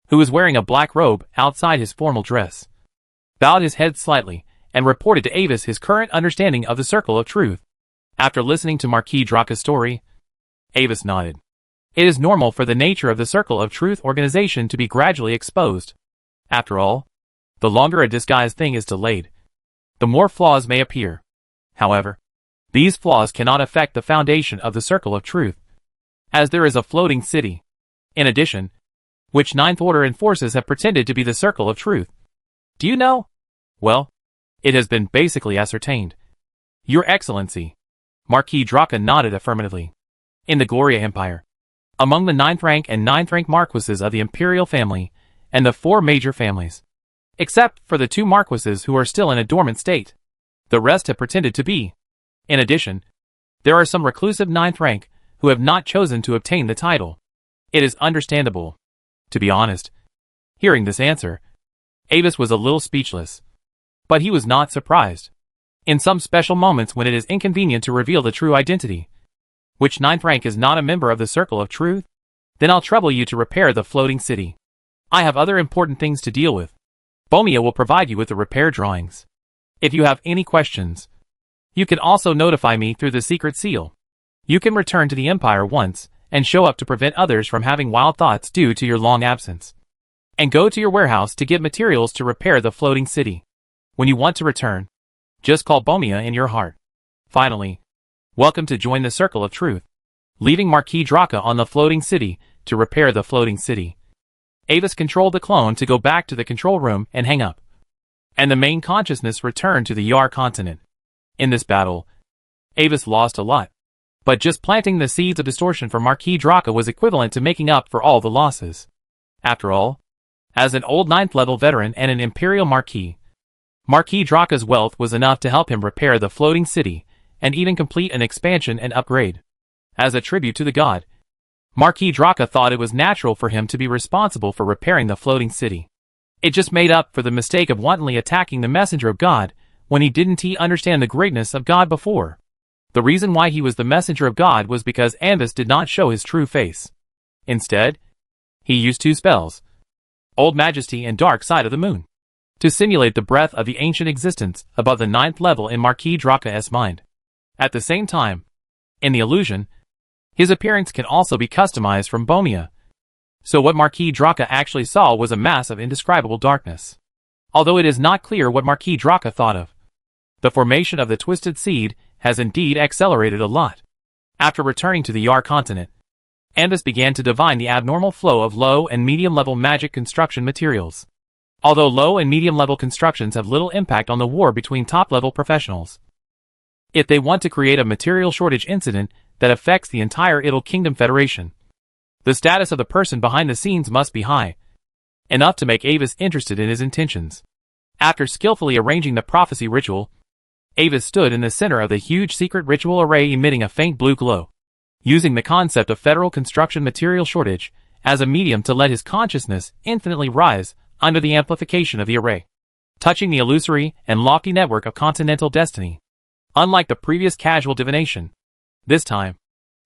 who was wearing a black robe outside his formal dress, bowed his head slightly and reported to Avis his current understanding of the Circle of Truth. After listening to Marquis Draka's story, Avis nodded. It is normal for the nature of the Circle of Truth organization to be gradually exposed. After all, the longer a disguised thing is delayed, the more flaws may appear. However, these flaws cannot affect the foundation of the Circle of Truth, as there is a floating city, in addition, which 9th Order and forces have pretended to be the Circle of Truth. Do you know? Well, it has been basically ascertained. Your Excellency. Marquis Draka nodded affirmatively. In the Gloria Empire, among the 9th rank and 9th rank marquises of the Imperial family, and the 4 major families, except for the 2 marquises who are still in a dormant state, the rest have pretended to be. In addition, there are some reclusive 9th rank who have not chosen to obtain the title. It is understandable. To be honest, hearing this answer, Avis was a little speechless. But he was not surprised. In some special moments when it is inconvenient to reveal the true identity, which 9th rank is not a member of the Circle of Truth, then I'll trouble you to repair the floating city. I have other important things to deal with. Bomia will provide you with the repair drawings. If you have any questions, you can also notify me through the secret seal. You can return to the Empire once, and show up to prevent others from having wild thoughts due to your long absence. And go to your warehouse to get materials to repair the floating city. When you want to return, just call Bomia in your heart. Finally, welcome to join the circle of truth. Leaving Marquis Draka on the floating city to repair the floating city. Avis controlled the clone to go back to the control room and hang up. And the main consciousness returned to the Yar continent. In this battle, Avis lost a lot. But just planting the seeds of distortion for Marquis Draka was equivalent to making up for all the losses. After all, as an old 9th level veteran and an Imperial Marquis Draka's wealth was enough to help him repair the floating city, and even complete an expansion and upgrade. As a tribute to the god, Marquis Draka thought it was natural for him to be responsible for repairing the floating city. It just made up for the mistake of wantonly attacking the messenger of God, when he didn't understand the greatness of God before. The reason why he was the messenger of God was because Anvis did not show his true face. Instead, he used 2 spells, Old Majesty and Dark Side of the Moon, to simulate the breath of the ancient existence above the 9th level in Marquis Draka's mind. At the same time, in the illusion, his appearance can also be customized from Bomia. So what Marquis Draka actually saw was a mass of indescribable darkness. Although it is not clear what Marquis Draka thought of, the formation of the Twisted Seed has indeed accelerated a lot. After returning to the Yar continent, Anvis began to divine the abnormal flow of low and medium level magic construction materials. Although low and medium level constructions have little impact on the war between top level professionals, if they want to create a material shortage incident that affects the entire Idle Kingdom Federation, the status of the person behind the scenes must be high, enough to make Avis interested in his intentions. After skillfully arranging the prophecy ritual, Avis stood in the center of the huge secret ritual array emitting a faint blue glow, using the concept of federal construction material shortage as a medium to let his consciousness infinitely rise under the amplification of the array, touching the illusory and lofty network of continental destiny. Unlike the previous casual divination, this time,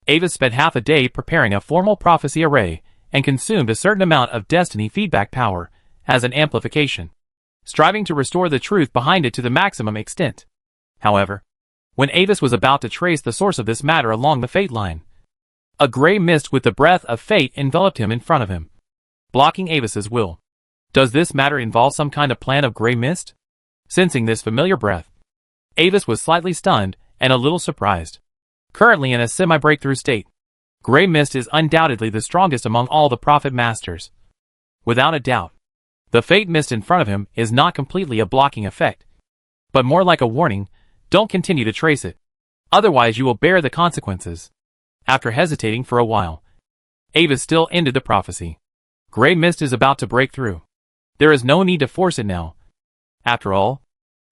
Avis spent half a day preparing a formal prophecy array and consumed a certain amount of destiny feedback power as an amplification, striving to restore the truth behind it to the maximum extent. However, when Avis was about to trace the source of this matter along the fate line, a gray mist with the breath of fate enveloped him in front of him, blocking Avis's will. Does this matter involve some kind of plan of gray mist? Sensing this familiar breath, Avis was slightly stunned and a little surprised. Currently in a semi-breakthrough state, gray mist is undoubtedly the strongest among all the prophet masters. Without a doubt, the fate mist in front of him is not completely a blocking effect, but more like a warning: don't continue to trace it, otherwise you will bear the consequences. After hesitating for a while, Avis still ended the prophecy. Gray mist is about to break through. There is no need to force it now. After all,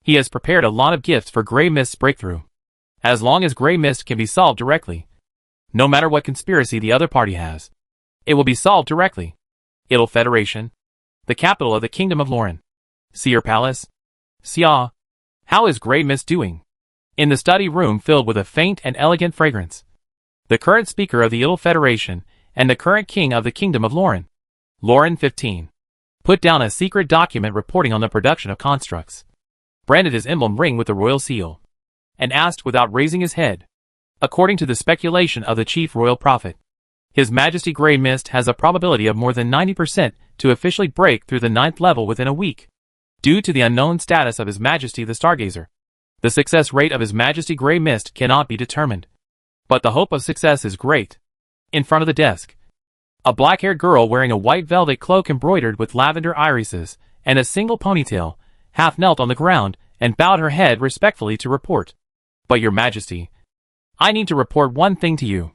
he has prepared a lot of gifts for Gray Mist's breakthrough. As long as Gray Mist can be solved directly, no matter what conspiracy the other party has, it will be solved directly. Idle Federation, the capital of the Kingdom of Lauren. Seer Palace. Xia. How is Gray Mist doing? In the study room filled with a faint and elegant fragrance, the current speaker of the Idle Federation and the current king of the Kingdom of Lauren, Lauren 15, put down a secret document reporting on the production of constructs, branded his emblem ring with the royal seal, and asked without raising his head. According to the speculation of the chief royal prophet, His Majesty Gray Mist has a probability of more than 90% to officially break through the 9th level within a week, due to the unknown status of His Majesty the Stargazer. The success rate of His Majesty Gray Mist cannot be determined, but the hope of success is great. In front of the desk, a black-haired girl wearing a white velvet cloak embroidered with lavender irises and a single ponytail, half knelt on the ground and bowed her head respectfully to report. But Your Majesty, I need to report one thing to you.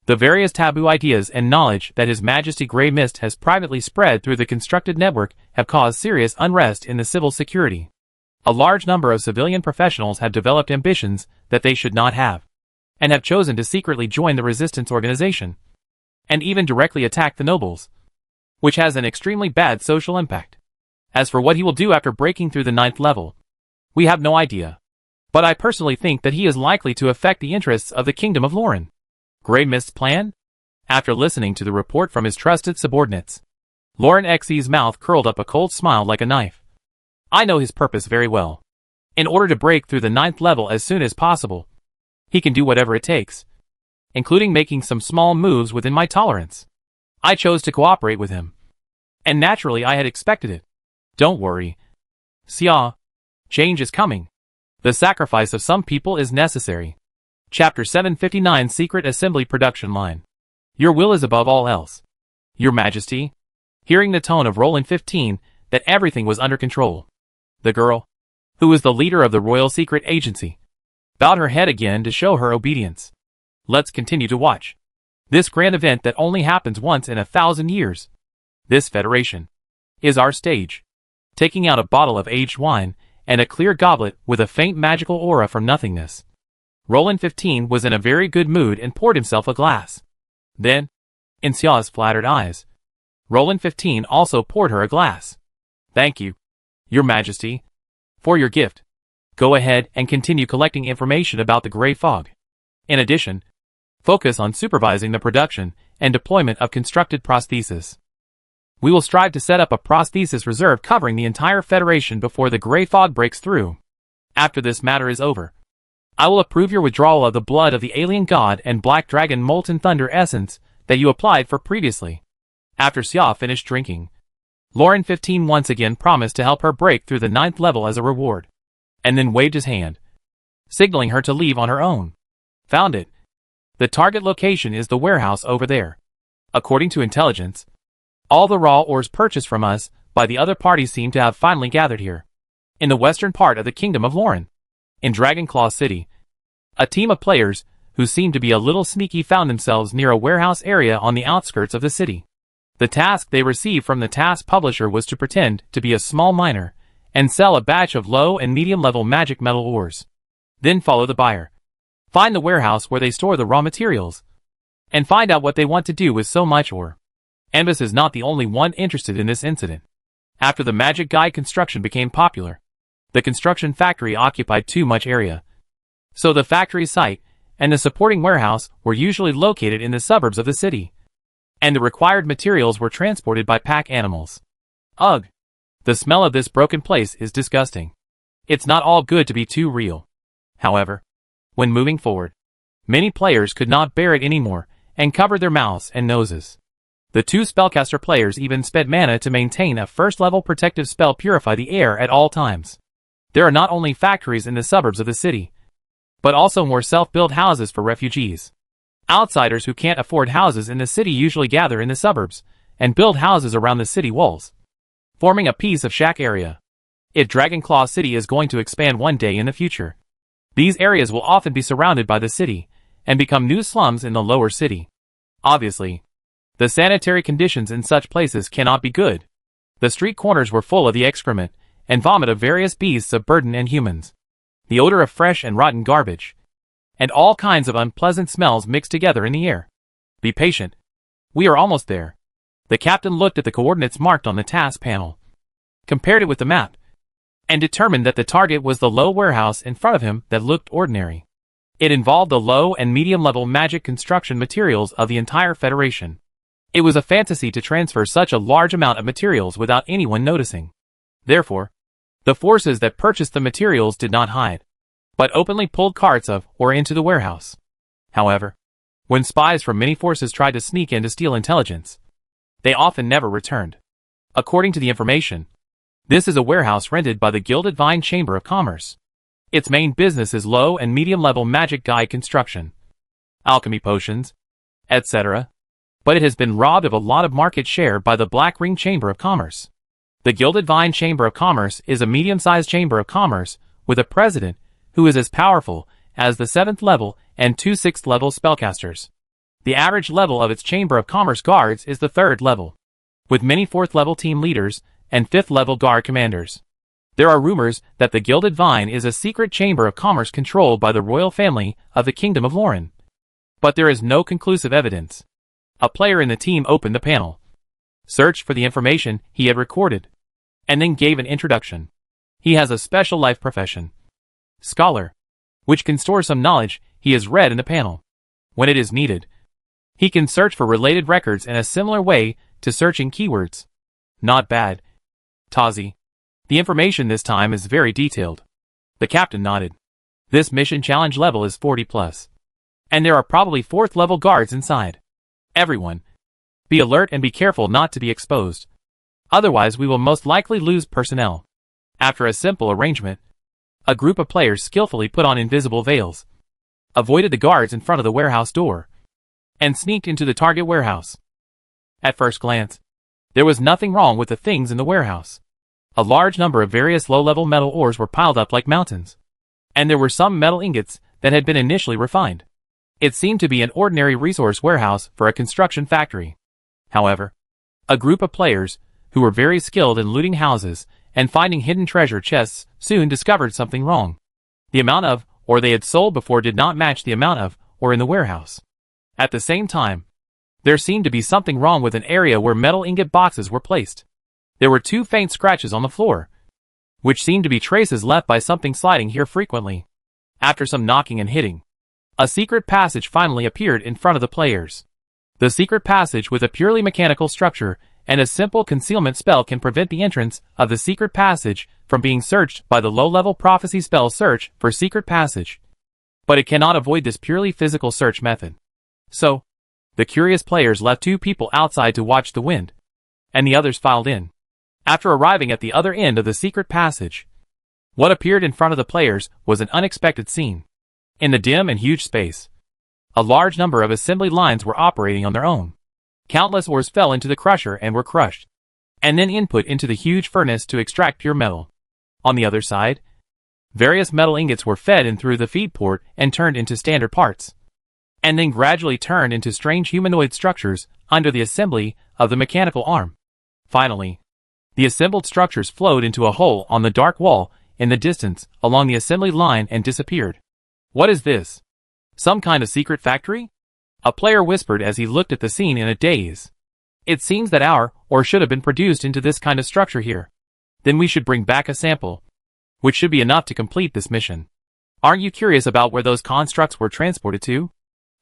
The various taboo ideas and knowledge that His Majesty Gray Mist has privately spread through the constructed network have caused serious unrest in the civil security. A large number of civilian professionals have developed ambitions that they should not have, and have chosen to secretly join the resistance organization, and even directly attack the nobles, which has an extremely bad social impact. As for what he will do after breaking through the 9th level, we have no idea. But I personally think that he is likely to affect the interests of the Kingdom of Lauren. Gray Mist's plan? After listening to the report from his trusted subordinates, Lauren Xe's mouth curled up a cold smile like a knife. I know his purpose very well. In order to break through the 9th level as soon as possible, he can do whatever it takes. including making some small moves within my tolerance. I chose to cooperate with him. And naturally I had expected it. Don't worry. Xia. Change is coming. The sacrifice of some people is necessary. Chapter 759 Secret Assembly Production Line. Your will is above all else. Your Majesty. Hearing the tone of Roland 15, that everything was under control. The girl, who was the leader of the Royal Secret Agency, bowed her head again to show her obedience. Let's continue to watch this grand event that only happens once in 1,000 years. This federation is our stage. Taking out a bottle of aged wine and a clear goblet with a faint magical aura from nothingness, Roland 15 was in a very good mood and poured himself a glass. Then, in Xia's flattered eyes, Roland 15 also poured her a glass. Thank you, Your Majesty, for your gift. Go ahead and continue collecting information about the Grey Fog. In addition, focus on supervising the production and deployment of constructed prostheses. We will strive to set up a prosthesis reserve covering the entire Federation before the Grey Fog breaks through. After this matter is over, I will approve your withdrawal of the blood of the Alien God and Black Dragon Molten Thunder essence that you applied for previously. After Xia finished drinking, Lauren 15 once again promised to help her break through the 9th level as a reward, and then waved his hand, signaling her to leave on her own. Found it. The target location is the warehouse over there. According to intelligence, all the raw ores purchased from us by the other parties seem to have finally gathered here, in the western part of the Kingdom of Lauren. In Dragonclaw City, a team of players, who seemed to be a little sneaky, found themselves near a warehouse area on the outskirts of the city. The task they received from the task publisher was to pretend to be a small miner and sell a batch of low and medium level magic metal ores. Then follow the buyer, find the warehouse where they store the raw materials, and find out what they want to do with so much ore. Enbus is not the only one interested in this incident. After the Magic Guide construction became popular, the construction factory occupied too much area. So the factory site and the supporting warehouse were usually located in the suburbs of the city, and the required materials were transported by pack animals. Ugh! The smell of this broken place is disgusting. It's not all good to be too real. However, when moving forward, many players could not bear it anymore and covered their mouths and noses. The 2 spellcaster players even spent mana to maintain a first-level protective spell purify the air at all times. There are not only factories in the suburbs of the city, but also more self-built houses for refugees. Outsiders who can't afford houses in the city usually gather in the suburbs and build houses around the city walls, forming a piece of shack area. If Dragonclaw City is going to expand one day in the future, these areas will often be surrounded by the city and become new slums in the lower city. Obviously, the sanitary conditions in such places cannot be good. The street corners were full of the excrement and vomit of various beasts of burden and humans, the odor of fresh and rotten garbage, and all kinds of unpleasant smells mixed together in the air. Be patient. We are almost there. The captain looked at the coordinates marked on the task panel, compared it with the map, and determined that the target was the low warehouse in front of him that looked ordinary. It involved the low and medium level magic construction materials of the entire Federation. It was a fantasy to transfer such a large amount of materials without anyone noticing. Therefore, the forces that purchased the materials did not hide, but openly pulled carts of or into the warehouse. However, when spies from many forces tried to sneak in to steal intelligence, they often never returned. According to the information, this is a warehouse rented by the Gilded Vine Chamber of Commerce. Its main business is low and medium level magic guide construction, alchemy potions, etc., but it has been robbed of a lot of market share by the Black Ring Chamber of Commerce. The Gilded Vine Chamber of Commerce is a medium-sized chamber of commerce with a president who is as powerful as the 7th level and 2 6th level spellcasters. The average level of its Chamber of Commerce guards is the 3rd level, with many 4th level team leaders and 5th level guard commanders. There are rumors that the Gilded Vine is a secret chamber of commerce controlled by the royal family of the Kingdom of Lauren, but there is no conclusive evidence. A player in the team opened the panel, searched for the information he had recorded, and then gave an introduction. He has a special life profession, Scholar, which can store some knowledge he has read in the panel. When it is needed, he can search for related records in a similar way to searching keywords. Not bad, Tazi. The information this time is very detailed. The captain nodded. This mission challenge level is 40+. And there are probably 4th level guards inside. Everyone, be alert and be careful not to be exposed. Otherwise we will most likely lose personnel. After a simple arrangement, a group of players skillfully put on invisible veils, avoided the guards in front of the warehouse door, and sneaked into the target warehouse. At first glance, there was nothing wrong with the things in the warehouse. A large number of various low-level metal ores were piled up like mountains, and there were some metal ingots that had been initially refined. It seemed to be an ordinary resource warehouse for a construction factory. However, a group of players, who were very skilled in looting houses and finding hidden treasure chests, soon discovered something wrong. The amount of ore they had sold before did not match the amount of ore in the warehouse. At the same time, there seemed to be something wrong with an area where metal ingot boxes were placed. There were 2 faint scratches on the floor, which seemed to be traces left by something sliding here frequently. After some knocking and hitting, a secret passage finally appeared in front of the players. The secret passage, with a purely mechanical structure and a simple concealment spell, can prevent the entrance of the secret passage from being searched by the low-level prophecy spell search for secret passage. But it cannot avoid this purely physical search method. So, the curious players left 2 people outside to watch the wind, and the others filed in. After arriving at the other end of the secret passage, what appeared in front of the players was an unexpected scene. In the dim and huge space, a large number of assembly lines were operating on their own. Countless ores fell into the crusher and were crushed, and then input into the huge furnace to extract pure metal. On the other side, various metal ingots were fed in through the feed port and turned into standard parts, and then gradually turned into strange humanoid structures under the assembly of the mechanical arm. Finally, the assembled structures flowed into a hole on the dark wall in the distance along the assembly line and disappeared. What is this? Some kind of secret factory? A player whispered as he looked at the scene in a daze. It seems that our ore should have been produced into this kind of structure here. Then we should bring back a sample, which should be enough to complete this mission. Aren't you curious about where those constructs were transported to?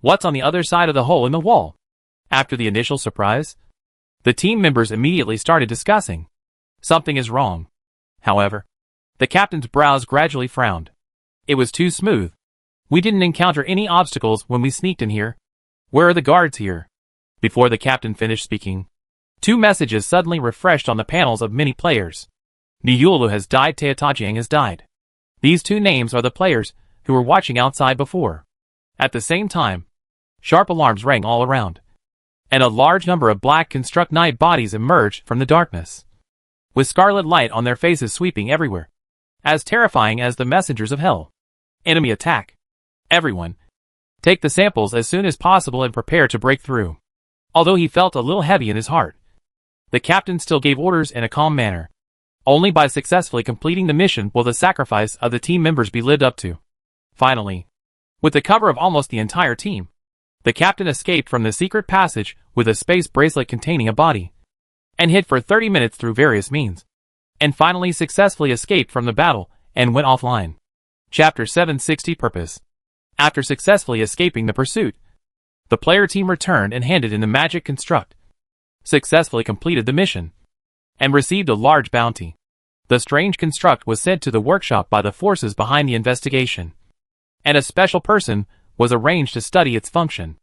What's on the other side of the hole in the wall? After the initial surprise, the team members immediately started discussing. Something is wrong. However, the captain's brows gradually frowned. It was too smooth. We didn't encounter any obstacles when we sneaked in here. Where are the guards here? Before the captain finished speaking, 2 messages suddenly refreshed on the panels of many players. Niulu has died, Teotajiang has died. These 2 names are the players who were watching outside before. At the same time, sharp alarms rang all around, and a large number of black construct night bodies emerged from the darkness, with scarlet light on their faces sweeping everywhere, as terrifying as the messengers of hell. Enemy attack. Everyone, take the samples as soon as possible and prepare to break through. Although he felt a little heavy in his heart, the captain still gave orders in a calm manner. Only by successfully completing the mission will the sacrifice of the team members be lived up to. Finally, with the cover of almost the entire team, the captain escaped from the secret passage with a space bracelet containing a body, and hid for 30 minutes through various means, and finally successfully escaped from the battle and went offline. Chapter 760 Purpose. After successfully escaping the pursuit, the player team returned and handed in the magic construct, successfully completed the mission, and received a large bounty. The strange construct was sent to the workshop by the forces behind the investigation, and a special person was arranged to study its function.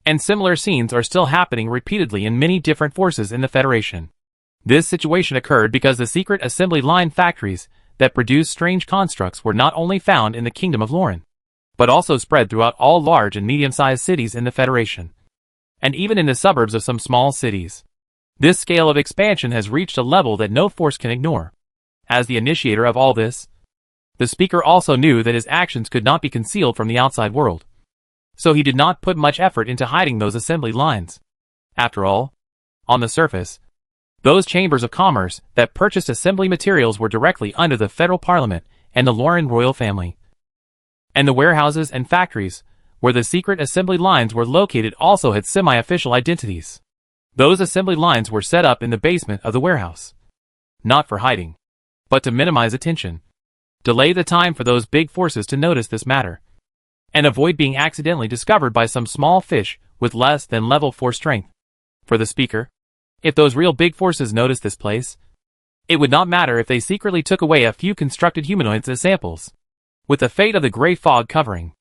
And similar scenes are still happening repeatedly in many different forces in the Federation. This situation occurred because the secret assembly line factories that produce strange constructs were not only found in the Kingdom of Lauren, but also spread throughout all large and medium-sized cities in the Federation, and even in the suburbs of some small cities. This scale of expansion has reached a level that no force can ignore. As the initiator of all this, the speaker also knew that his actions could not be concealed from the outside world, so he did not put much effort into hiding those assembly lines. After all, on the surface, those chambers of commerce that purchased assembly materials were directly under the federal parliament and the Lauren royal family. And the warehouses and factories where the secret assembly lines were located also had semi-official identities. Those assembly lines were set up in the basement of the warehouse, not for hiding, but to minimize attention, delay the time for those big forces to notice this matter, and avoid being accidentally discovered by some small fish with less than level 4 strength. For the speaker, if those real big forces noticed this place, it would not matter if they secretly took away a few constructed humanoids as samples. With the fate of the gray fog covering,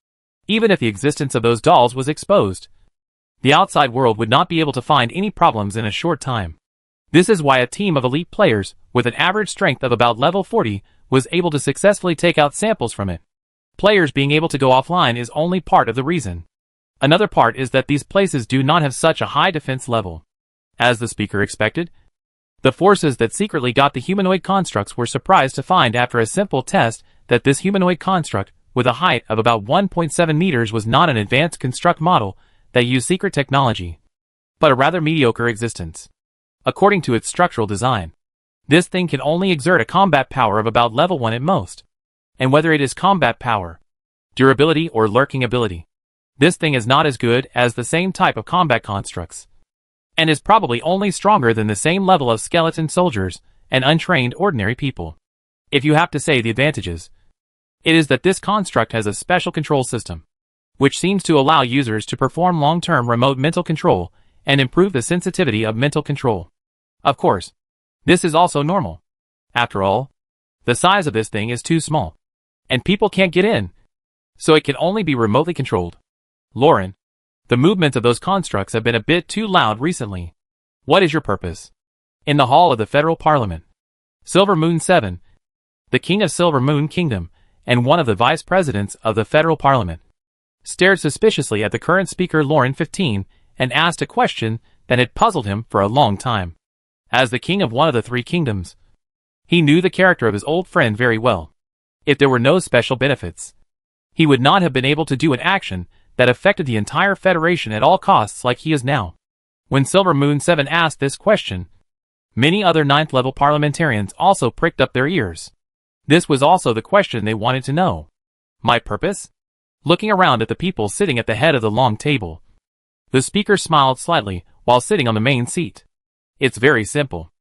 Even if the existence of those dolls was exposed, the outside world would not be able to find any problems in a short time. This is why a team of elite players, with an average strength of about level 40, was able to successfully take out samples from it. Players being able to go offline is only part of the reason. Another part is that these places do not have such a high defense level. As the speaker expected, the forces that secretly got the humanoid constructs were surprised to find after a simple test that this humanoid construct, with a height of about 1.7 meters, was not an advanced construct model that used secret technology, but a rather mediocre existence. According to its structural design, this thing can only exert a combat power of about level 1 at most. And whether it is combat power, durability, or lurking ability, this thing is not as good as the same type of combat constructs, and is probably only stronger than the same level of skeleton soldiers and untrained ordinary people. If you have to say the advantages, it is that this construct has a special control system, which seems to allow users to perform long-term remote mental control and improve the sensitivity of mental control. Of course, this is also normal. After all, the size of this thing is too small, and people can't get in, so it can only be remotely controlled. Lauren, the movements of those constructs have been a bit too loud recently. What is your purpose? In the hall of the Federal Parliament, Silver Moon 7, the King of Silver Moon Kingdom, and one of the Vice Presidents of the Federal Parliament, stared suspiciously at the current speaker Lauren 15 and asked a question that had puzzled him for a long time. As the king of one of the three kingdoms, he knew the character of his old friend very well. If there were no special benefits, he would not have been able to do an action that affected the entire Federation at all costs like he is now. When Silver Moon 7 asked this question, many other 9th level parliamentarians also pricked up their ears. This was also the question they wanted to know. My purpose? Looking around at the people sitting at the head of the long table, the speaker smiled slightly while sitting on the main seat. It's very simple.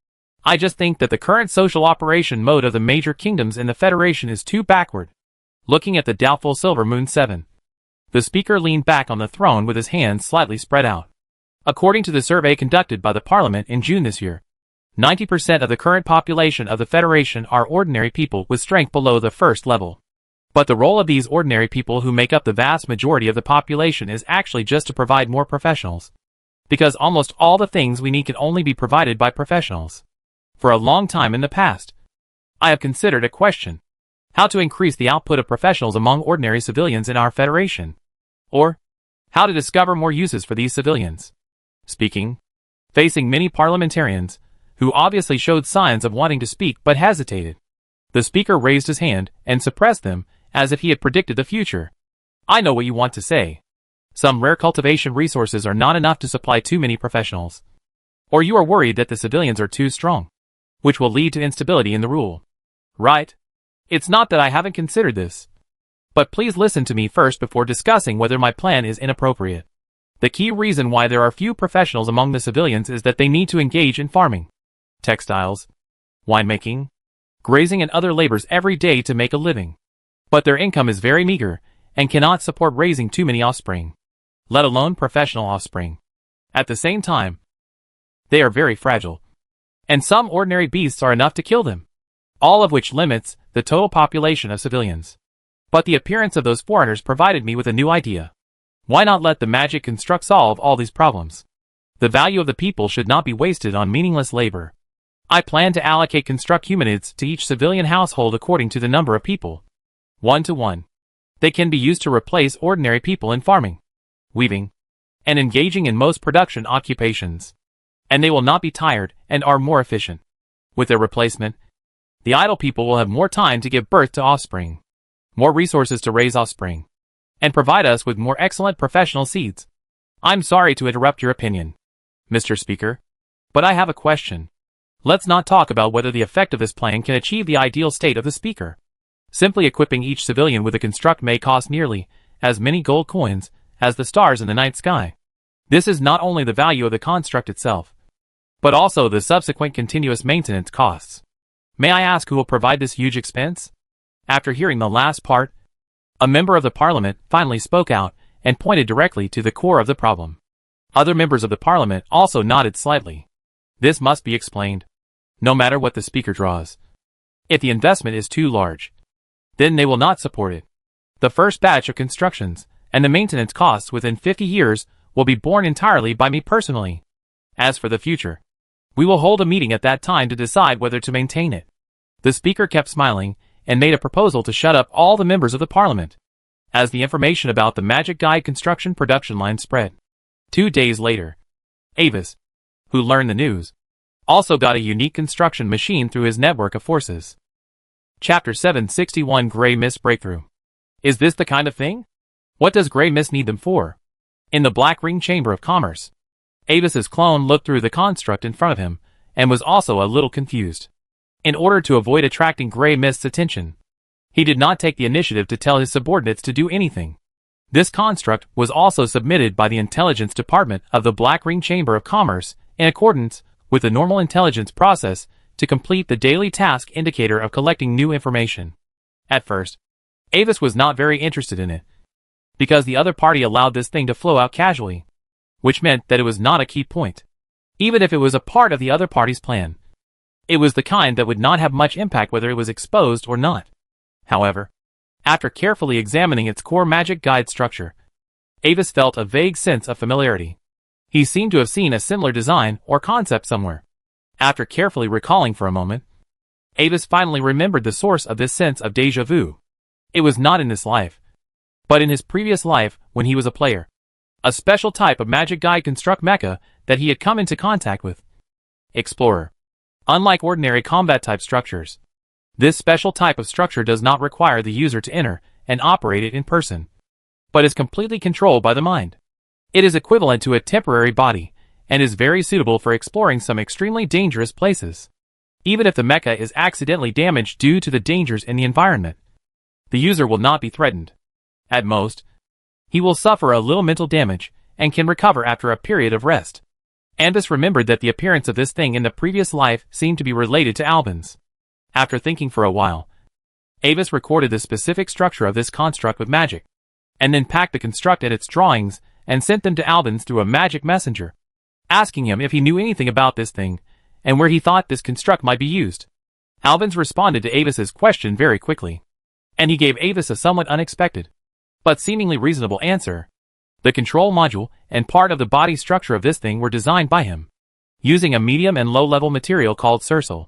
I just think that the current social operation mode of the major kingdoms in the Federation is too backward. Looking at the doubtful Silver Moon 7, the speaker leaned back on the throne with his hands slightly spread out. According to the survey conducted by the Parliament in June this year, 90% of the current population of the Federation are ordinary people with strength below the first level. But the role of these ordinary people who make up the vast majority of the population is actually just to provide more professionals. Because almost all the things we need can only be provided by professionals. For a long time in the past, I have considered a question: how to increase the output of professionals among ordinary civilians in our Federation. Or, how to discover more uses for these civilians. Facing many parliamentarians, who obviously showed signs of wanting to speak but hesitated, the speaker raised his hand and suppressed them as if he had predicted the future. I know what you want to say. Some rare cultivation resources are not enough to supply too many professionals. Or you are worried that the civilians are too strong, which will lead to instability in the rule. Right? It's not that I haven't considered this. But please listen to me first before discussing whether my plan is inappropriate. The key reason why there are few professionals among the civilians is that they need to engage in farming, textiles, winemaking, grazing and other labors every day to make a living. But their income is very meager and cannot support raising too many offspring, let alone professional offspring. At the same time, they are very fragile, and some ordinary beasts are enough to kill them, all of which limits the total population of civilians. But the appearance of those foreigners provided me with a new idea. Why not let the magic construct solve all these problems? The value of the people should not be wasted on meaningless labor. I plan to allocate construct humanids to each civilian household according to the number of people. 1-to-1. They can be used to replace ordinary people in farming, weaving, and engaging in most production occupations. And they will not be tired and are more efficient. With their replacement, the idle people will have more time to give birth to offspring, more resources to raise offspring, and provide us with more excellent professional seeds. I'm sorry to interrupt your opinion, Mr. Speaker, but I have a question. Let's not talk about whether the effect of this plan can achieve the ideal state of the speaker. Simply equipping each civilian with a construct may cost nearly as many gold coins as the stars in the night sky. This is not only the value of the construct itself, but also the subsequent continuous maintenance costs. May I ask who will provide this huge expense? After hearing the last part, a member of the Parliament finally spoke out and pointed directly to the core of the problem. Other members of the Parliament also nodded slightly. This must be explained, no matter what the speaker draws. If the investment is too large, then they will not support it. The first batch of constructions, and the maintenance costs within 50 years will be borne entirely by me personally. As for the future, we will hold a meeting at that time to decide whether to maintain it. The speaker kept smiling and made a proposal to shut up all the members of the parliament. As the information about the Magic Guide construction production line spread, 2 days later, Avis, who learned the news, also got a unique construction machine through his network of forces. Chapter 761 Grey Mist Breakthrough. Is this the kind of thing? What does Grey Mist need them for? In the Black Ring Chamber of Commerce, Avis's clone looked through the construct in front of him, and was also a little confused. In order to avoid attracting Grey Mist's attention, he did not take the initiative to tell his subordinates to do anything. This construct was also submitted by the Intelligence Department of the Black Ring Chamber of Commerce in accordance with the normal intelligence process to complete the daily task indicator of collecting new information. At first, Avis was not very interested in it, because the other party allowed this thing to flow out casually, which meant that it was not a key point, even if it was a part of the other party's plan. It was the kind that would not have much impact whether it was exposed or not. However, after carefully examining its core magic guide structure, Avis felt a vague sense of familiarity. He seemed to have seen a similar design or concept somewhere. After carefully recalling for a moment, Avis finally remembered the source of this sense of déjà vu. It was not in this life, but in his previous life when he was a player. A special type of magic guide construct mecha that he had come into contact with. Explorer. Unlike ordinary combat type structures, this special type of structure does not require the user to enter and operate it in person, but is completely controlled by the mind. It is equivalent to a temporary body, and is very suitable for exploring some extremely dangerous places. Even if the mecha is accidentally damaged due to the dangers in the environment, the user will not be threatened. At most, he will suffer a little mental damage, and can recover after a period of rest. Avis remembered that the appearance of this thing in the previous life seemed to be related to Albin's. After thinking for a while, Avis recorded the specific structure of this construct with magic, and then packed the construct and its drawings and sent them to Albin's through a magic messenger, asking him if he knew anything about this thing, and where he thought this construct might be used. Albin's responded to Avis's question very quickly, and he gave Avis a somewhat unexpected, but seemingly reasonable answer. The control module and part of the body structure of this thing were designed by him, using a medium and low-level material called Cercel.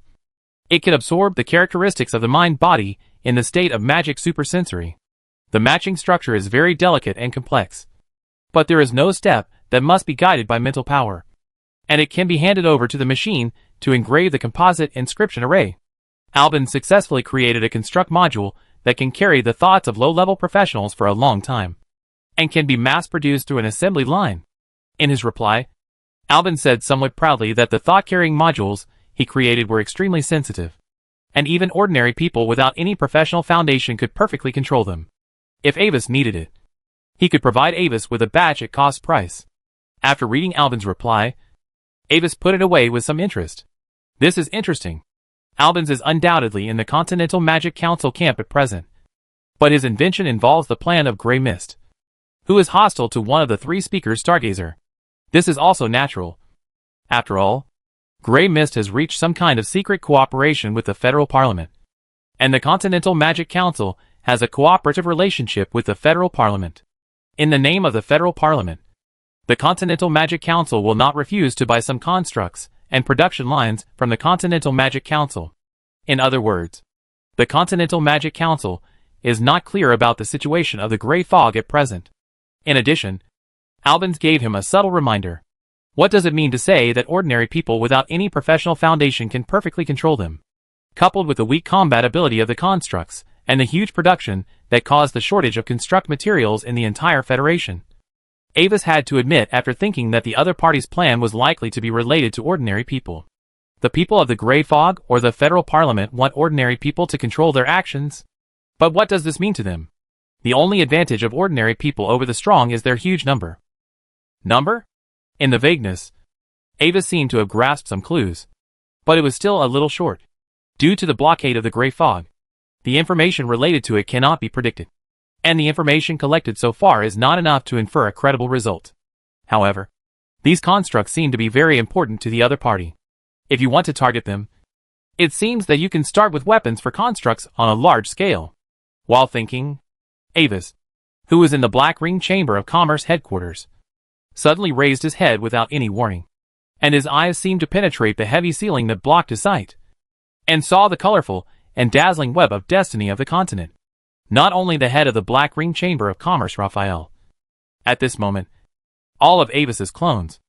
It can absorb the characteristics of the mind-body in the state of magic supersensory. The matching structure is very delicate and complex, but there is no step that must be guided by mental power, and it can be handed over to the machine to engrave the composite inscription array. Albin successfully created a construct module that can carry the thoughts of low-level professionals for a long time, and can be mass-produced through an assembly line. In his reply, Albin said somewhat proudly that the thought-carrying modules he created were extremely sensitive, and even ordinary people without any professional foundation could perfectly control them. If Avis needed it, he could provide Avis with a batch at cost price. After reading Albin's reply, Avis put it away with some interest. This is interesting. Albin's is undoubtedly in the Continental Magic Council camp at present, but his invention involves the plan of Grey Mist, who is hostile to one of the 3 speakers Stargazer. This is also natural. After all, Grey Mist has reached some kind of secret cooperation with the Federal Parliament, and the Continental Magic Council has a cooperative relationship with the Federal Parliament. In the name of the Federal Parliament, the Continental Magic Council will not refuse to buy some constructs and production lines from the Continental Magic Council. In other words, the Continental Magic Council is not clear about the situation of the Grey Fog at present. In addition, Albin's gave him a subtle reminder. What does it mean to say that ordinary people without any professional foundation can perfectly control them? Coupled with the weak combat ability of the constructs, and the huge production that caused the shortage of construct materials in the entire Federation, Avis had to admit after thinking that the other party's plan was likely to be related to ordinary people. The people of the Grey Fog or the Federal Parliament want ordinary people to control their actions. But what does this mean to them? The only advantage of ordinary people over the strong is their huge number. Number? In the vagueness, Avis seemed to have grasped some clues, but it was still a little short. Due to the blockade of the Grey Fog, the information related to it cannot be predicted, and the information collected so far is not enough to infer a credible result. However, these constructs seem to be very important to the other party. If you want to target them, it seems that you can start with weapons for constructs on a large scale. While thinking, Avis who was in the Black Ring Chamber of Commerce headquarters, suddenly raised his head without any warning, and his eyes seemed to penetrate the heavy ceiling that blocked his sight, and saw the colorful and dazzling web of destiny of the continent. Not only the head of the Black Ring Chamber of Commerce, Raphael. At this moment, all of Avis's clones,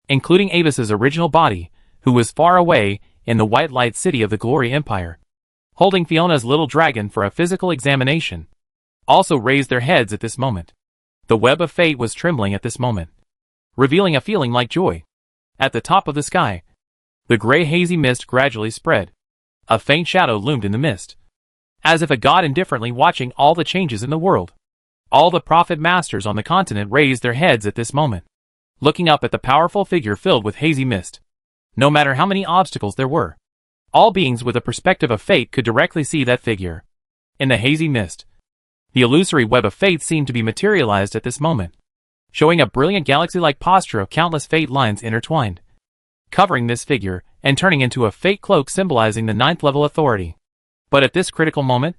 including Avis's original body, who was far away in the white light city of the Glory Empire, holding Fiona's little dragon for a physical examination, also raised their heads at this moment. The web of fate was trembling at this moment, revealing a feeling like joy. At the top of the sky, the gray hazy mist gradually spread. A faint shadow loomed in the mist, as if a god indifferently watching all the changes in the world. All the prophet masters on the continent raised their heads at this moment, looking up at the powerful figure filled with hazy mist. No matter how many obstacles there were, all beings with a perspective of fate could directly see that figure. In the hazy mist, the illusory web of fate seemed to be materialized at this moment, showing a brilliant galaxy-like posture of countless fate lines intertwined, covering this figure and turning into a fate cloak symbolizing the 9th level authority. But at this critical moment,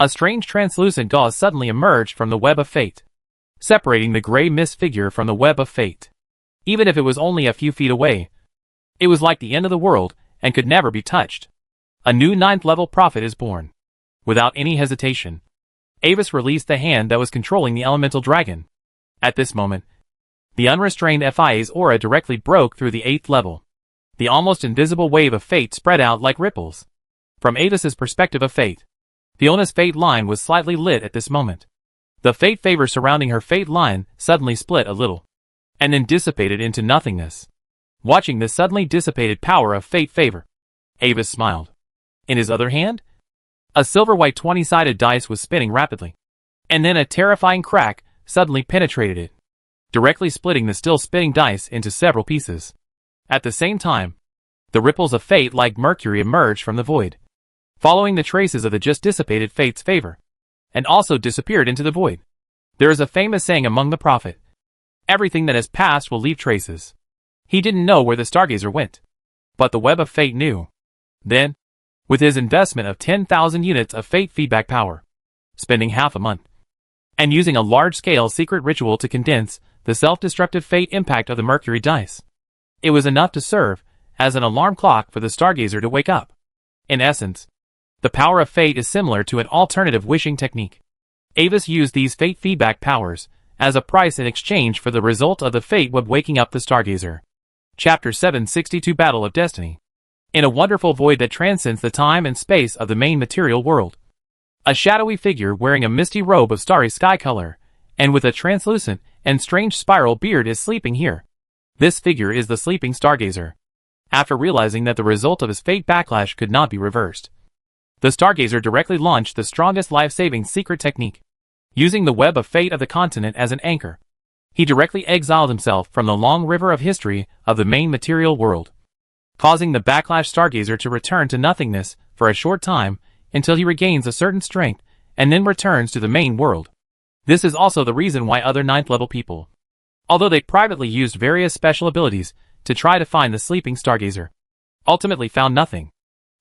a strange translucent gauze suddenly emerged from the web of fate, separating the gray mist figure from the web of fate. Even if it was only a few feet away, it was like the end of the world and could never be touched. A new 9th level prophet is born. Without any hesitation, Avis released the hand that was controlling the elemental dragon. At this moment, the unrestrained FIA's aura directly broke through the 8th level. The almost invisible wave of fate spread out like ripples. From Avis's perspective of fate, Fiona's fate line was slightly lit at this moment. The fate favor surrounding her fate line suddenly split a little, and then dissipated into nothingness. Watching this suddenly dissipated power of fate favor, Avis smiled. In his other hand, a silver-white 20-sided dice was spinning rapidly, and then a terrifying crack suddenly penetrated it, directly splitting the still spinning dice into several pieces. At the same time, the ripples of fate like mercury emerged from the void, following the traces of the just dissipated fate's favor, and also disappeared into the void. There is a famous saying among the prophet, everything that has passed will leave traces. He didn't know where the stargazer went, but the web of fate knew. Then, with his investment of 10,000 units of fate feedback power, spending half a month, and using a large-scale secret ritual to condense the self-destructive fate impact of the mercury dice, it was enough to serve as an alarm clock for the stargazer to wake up. In essence, the power of fate is similar to an alternative wishing technique. Avis used these fate feedback powers as a price in exchange for the result of the fate web waking up the stargazer. Chapter 762 Battle of Destiny. In a wonderful void that transcends the time and space of the main material world, a shadowy figure wearing a misty robe of starry sky color, and with a translucent and strange spiral beard is sleeping here. This figure is the sleeping stargazer. After realizing that the result of his fate backlash could not be reversed, the stargazer directly launched the strongest life-saving secret technique. Using the web of fate of the continent as an anchor, he directly exiled himself from the long river of history of the main material world, causing the backlash stargazer to return to nothingness for a short time until he regains a certain strength and then returns to the main world. This is also the reason why other 9th level people, although they privately used various special abilities to try to find the sleeping stargazer, ultimately found nothing,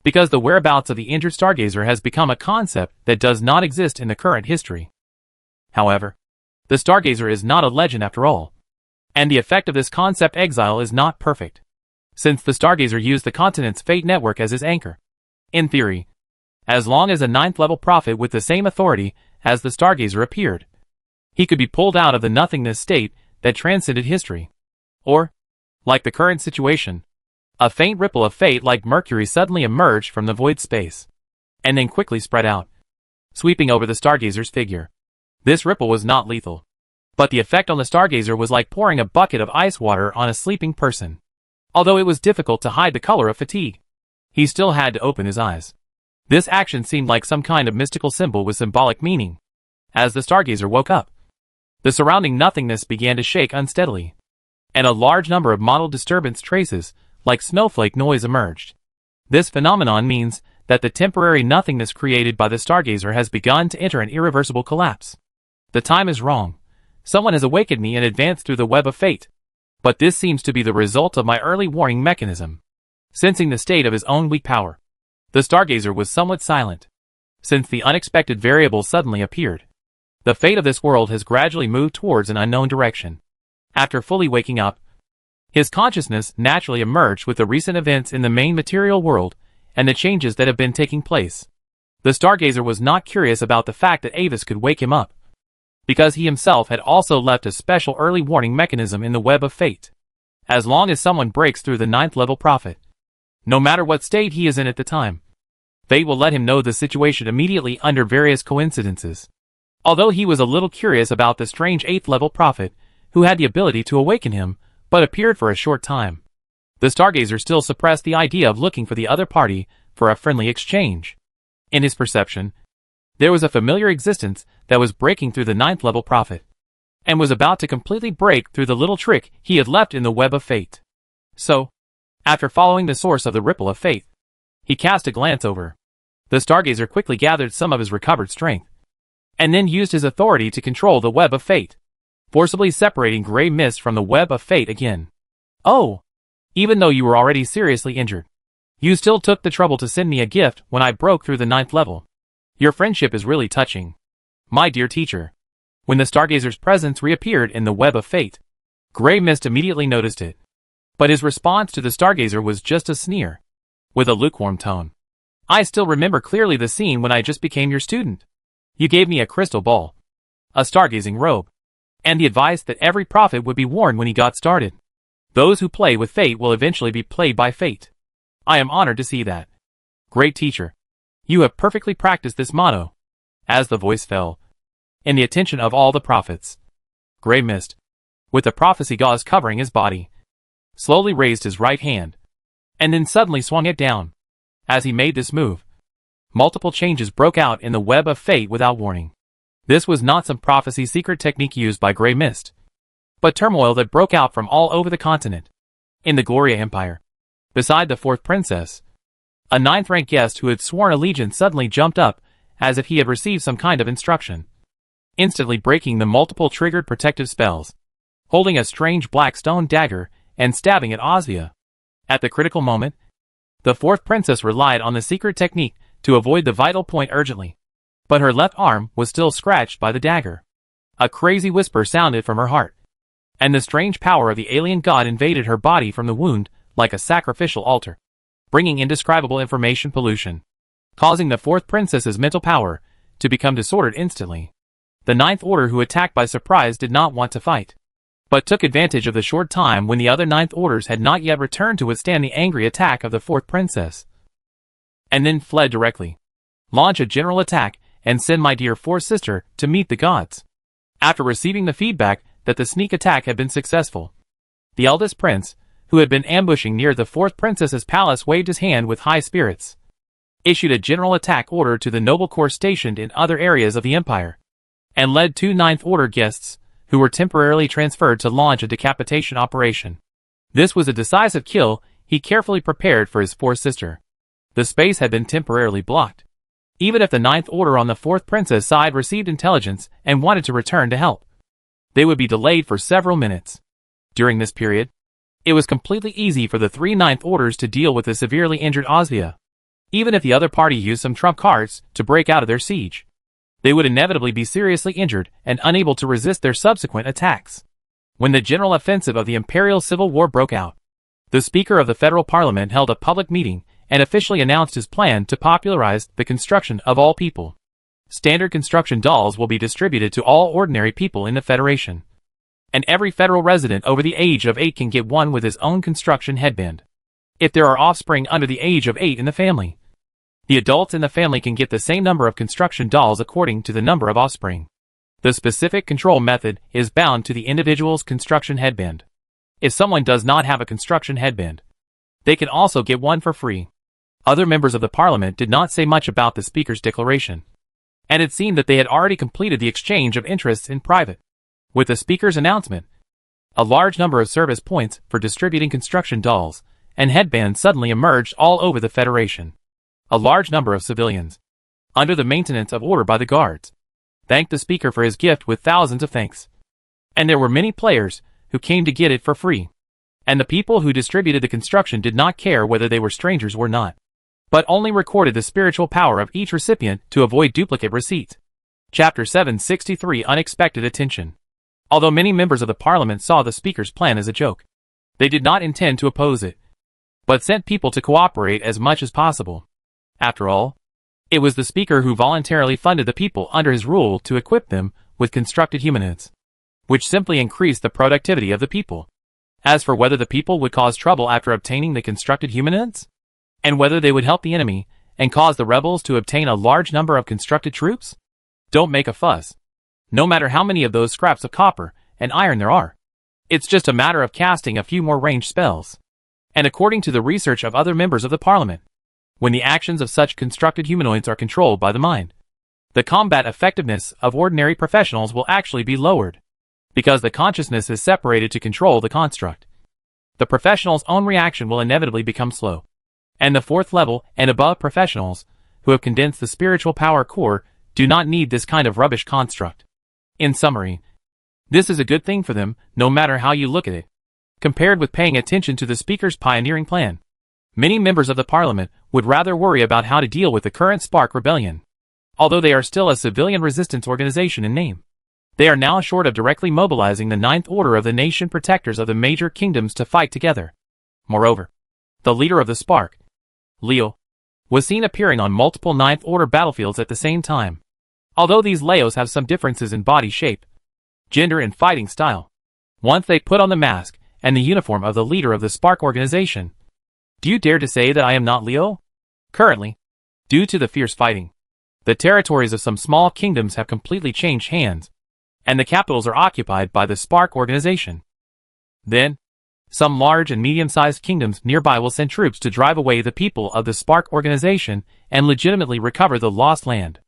because the whereabouts of the injured stargazer has become a concept that does not exist in the current history. However, the stargazer is not a legend after all, and the effect of this concept exile is not perfect, since the stargazer used the continent's fate network as his anchor. In theory, as long as a 9th level prophet with the same authority as the stargazer appeared, he could be pulled out of the nothingness state that transcended history. Or, like the current situation, a faint ripple of fate like mercury suddenly emerged from the void space, and then quickly spread out, sweeping over the stargazer's figure. This ripple was not lethal, but the effect on the stargazer was like pouring a bucket of ice water on a sleeping person. Although it was difficult to hide the color of fatigue, he still had to open his eyes. This action seemed like some kind of mystical symbol with symbolic meaning. As the stargazer woke up, the surrounding nothingness began to shake unsteadily, and a large number of mottled disturbance traces, like snowflake noise, emerged. This phenomenon means that the temporary nothingness created by the stargazer has begun to enter an irreversible collapse. The time is wrong. Someone has awakened me and advanced through the web of fate. But this seems to be the result of my early warning mechanism. Sensing the state of his own weak power, the stargazer was somewhat silent, since the unexpected variable suddenly appeared. The fate of this world has gradually moved towards an unknown direction. After fully waking up, his consciousness naturally emerged with the recent events in the main material world and the changes that have been taking place. The Stargazer was not curious about the fact that Avis could wake him up, because he himself had also left a special early warning mechanism in the web of fate. As long as someone breaks through the 9th level prophet, no matter what state he is in at the time, fate will let him know the situation immediately under various coincidences. Although he was a little curious about the strange 8th level prophet, who had the ability to awaken him, but appeared for a short time, the Stargazer still suppressed the idea of looking for the other party for a friendly exchange. In his perception, there was a familiar existence that was breaking through the 9th level prophet, and was about to completely break through the little trick he had left in the web of fate. So, after following the source of the ripple of fate, he cast a glance over. The Stargazer quickly gathered some of his recovered strength, and then used his authority to control the web of fate, forcibly separating gray mist from the web of fate again. Oh! Even though you were already seriously injured, you still took the trouble to send me a gift when I broke through the 9th level. Your friendship is really touching, my dear teacher. When the Stargazer's presence reappeared in the web of fate, Gray Mist immediately noticed it. But his response to the Stargazer was just a sneer, with a lukewarm tone. I still remember clearly the scene when I just became your student. You gave me a crystal ball, a stargazing robe, and the advice that every prophet would be worn when he got started. Those who play with fate will eventually be played by fate. I am honored to see that. Great teacher. You have perfectly practiced this motto. As the voice fell, in the attention of all the prophets, Gray Mist, with the prophecy gauze covering his body, slowly raised his right hand, and then suddenly swung it down. As he made this move, multiple changes broke out in the web of fate without warning. This was not some prophecy secret technique used by Gray Mist, but turmoil that broke out from all over the continent. In the Gloria Empire, beside the 4th princess, a 9th-rank guest who had sworn allegiance suddenly jumped up, as if he had received some kind of instruction, instantly breaking the multiple triggered protective spells, holding a strange black stone dagger, and stabbing at Osvia. At the critical moment, the 4th princess relied on the secret technique to avoid the vital point urgently, but her left arm was still scratched by the dagger. A crazy whisper sounded from her heart, and the strange power of the alien god invaded her body from the wound like a sacrificial altar, bringing indescribable information pollution, causing the 4th princess's mental power to become disordered instantly. The 9th Order, who attacked by surprise, did not want to fight, but took advantage of the short time when the other 9th Orders had not yet returned to withstand the angry attack of the 4th princess, and then fled directly. Launch a general attack and send my dear 4th sister to meet the gods. After receiving the feedback that the sneak attack had been successful, the eldest prince, who had been ambushing near the 4th princess's palace, waved his hand with high spirits, issued a general attack order to the noble corps stationed in other areas of the empire, and led 2 9th Order guests, who were temporarily transferred, to launch a decapitation operation. This was a decisive kill he carefully prepared for his 4th sister. The space had been temporarily blocked. Even if the 9th Order on the 4th princess side received intelligence and wanted to return to help, they would be delayed for several minutes. During this period, it was completely easy for the 3 9th Orders to deal with the severely injured Osvia. Even if the other party used some trump cards to break out of their siege, they would inevitably be seriously injured and unable to resist their subsequent attacks. When the general offensive of the Imperial Civil War broke out, the Speaker of the Federal Parliament held a public meeting and officially announced his plan to popularize the construction of all people. Standard construction dolls will be distributed to all ordinary people in the Federation, and every federal resident over the age of 8 can get one with his own construction headband. If there are offspring under the age of 8 in the family, the adults in the family can get the same number of construction dolls according to the number of offspring. The specific control method is bound to the individual's construction headband. If someone does not have a construction headband, they can also get one for free. Other members of the parliament did not say much about the speaker's declaration, and it seemed that they had already completed the exchange of interests in private. With the speaker's announcement, a large number of service points for distributing construction dolls and headbands suddenly emerged all over the Federation. A large number of civilians, under the maintenance of order by the guards, thanked the speaker for his gift with thousands of thanks. And there were many players who came to get it for free. And the people who distributed the construction did not care whether they were strangers or not, but only recorded the spiritual power of each recipient to avoid duplicate receipt. Chapter 763 Unexpected Attention. Although many members of the parliament saw the speaker's plan as a joke, they did not intend to oppose it, but sent people to cooperate as much as possible. After all, it was the speaker who voluntarily funded the people under his rule to equip them with constructed humanoids, which simply increased the productivity of the people. As for whether the people would cause trouble after obtaining the constructed humanoids, and whether they would help the enemy and cause the rebels to obtain a large number of constructed troops, don't make a fuss. No matter how many of those scraps of copper and iron there are, it's just a matter of casting a few more ranged spells. And according to the research of other members of the parliament, when the actions of such constructed humanoids are controlled by the mind, the combat effectiveness of ordinary professionals will actually be lowered, because the consciousness is separated to control the construct. The professional's own reaction will inevitably become slow, and the fourth level and above professionals, who have condensed the spiritual power core, do not need this kind of rubbish construct. In summary, this is a good thing for them, no matter how you look at it. Compared with paying attention to the speaker's pioneering plan, many members of the parliament would rather worry about how to deal with the current Spark rebellion. Although they are still a civilian resistance organization in name, they are now short of directly mobilizing the Ninth Order of the nation protectors of the major kingdoms to fight together. Moreover, the leader of the Spark, Leo, was seen appearing on multiple Ninth Order battlefields at the same time. Although these Leos have some differences in body shape, gender and fighting style, once they put on the mask and the uniform of the leader of the Spark organization, do you dare to say that I am not Leo? Currently, due to the fierce fighting, the territories of some small kingdoms have completely changed hands, and the capitals are occupied by the Spark organization. Then, some large and medium-sized kingdoms nearby will send troops to drive away the people of the Spark organization and legitimately recover the lost land.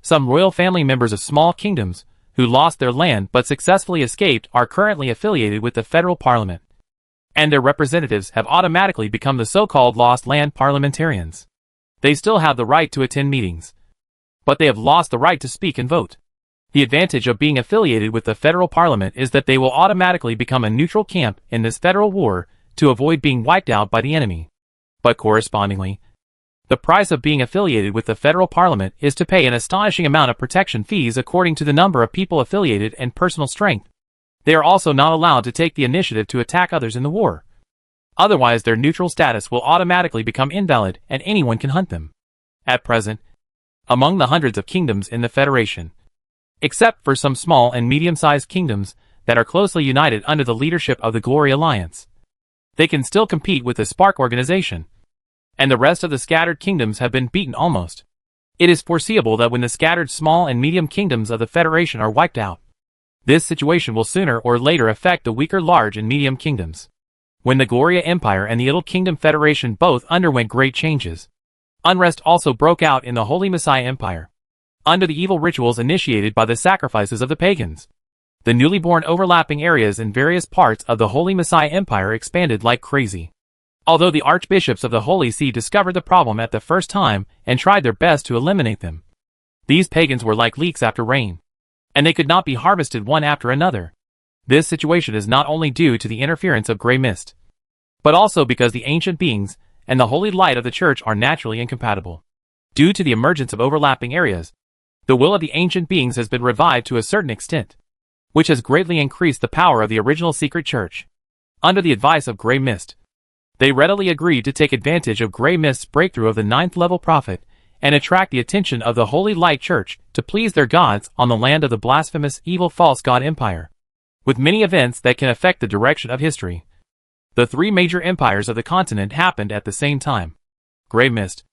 Some royal family members of small kingdoms, who lost their land but successfully escaped, are currently affiliated with the federal parliament, and their representatives have automatically become the so-called lost land parliamentarians. They still have the right to attend meetings, but they have lost the right to speak and vote. The advantage of being affiliated with the federal parliament is that they will automatically become a neutral camp in this federal war to avoid being wiped out by the enemy. But correspondingly, the price of being affiliated with the federal parliament is to pay an astonishing amount of protection fees according to the number of people affiliated and personal strength. They are also not allowed to take the initiative to attack others in the war. Otherwise, their neutral status will automatically become invalid and anyone can hunt them. At present, among the hundreds of kingdoms in the Federation, except for some small and medium-sized kingdoms that are closely united under the leadership of the Glory Alliance, they can still compete with the Spark organization, and the rest of the scattered kingdoms have been beaten almost. It is foreseeable that when the scattered small and medium kingdoms of the Federation are wiped out, this situation will sooner or later affect the weaker large and medium kingdoms. When the Gloria Empire and the Little Kingdom Federation both underwent great changes, unrest also broke out in the Holy Messiah Empire, under the evil rituals initiated by the sacrifices of the pagans. The newly born overlapping areas in various parts of the Holy Messiah Empire expanded like crazy. Although the archbishops of the Holy See discovered the problem at the first time and tried their best to eliminate them, these pagans were like leeks after rain, and they could not be harvested one after another. This situation is not only due to the interference of gray mist, but also because the ancient beings and the holy light of the church are naturally incompatible. Due to the emergence of overlapping areas, the will of the ancient beings has been revived to a certain extent, which has greatly increased the power of the original secret church. Under the advice of Grey Mist, they readily agreed to take advantage of Grey Mist's breakthrough of the 9th level prophet and attract the attention of the Holy Light Church to please their gods on the land of the blasphemous evil false god empire. With many events that can affect the direction of history, the three major empires of the continent happened at the same time. Grey Mist,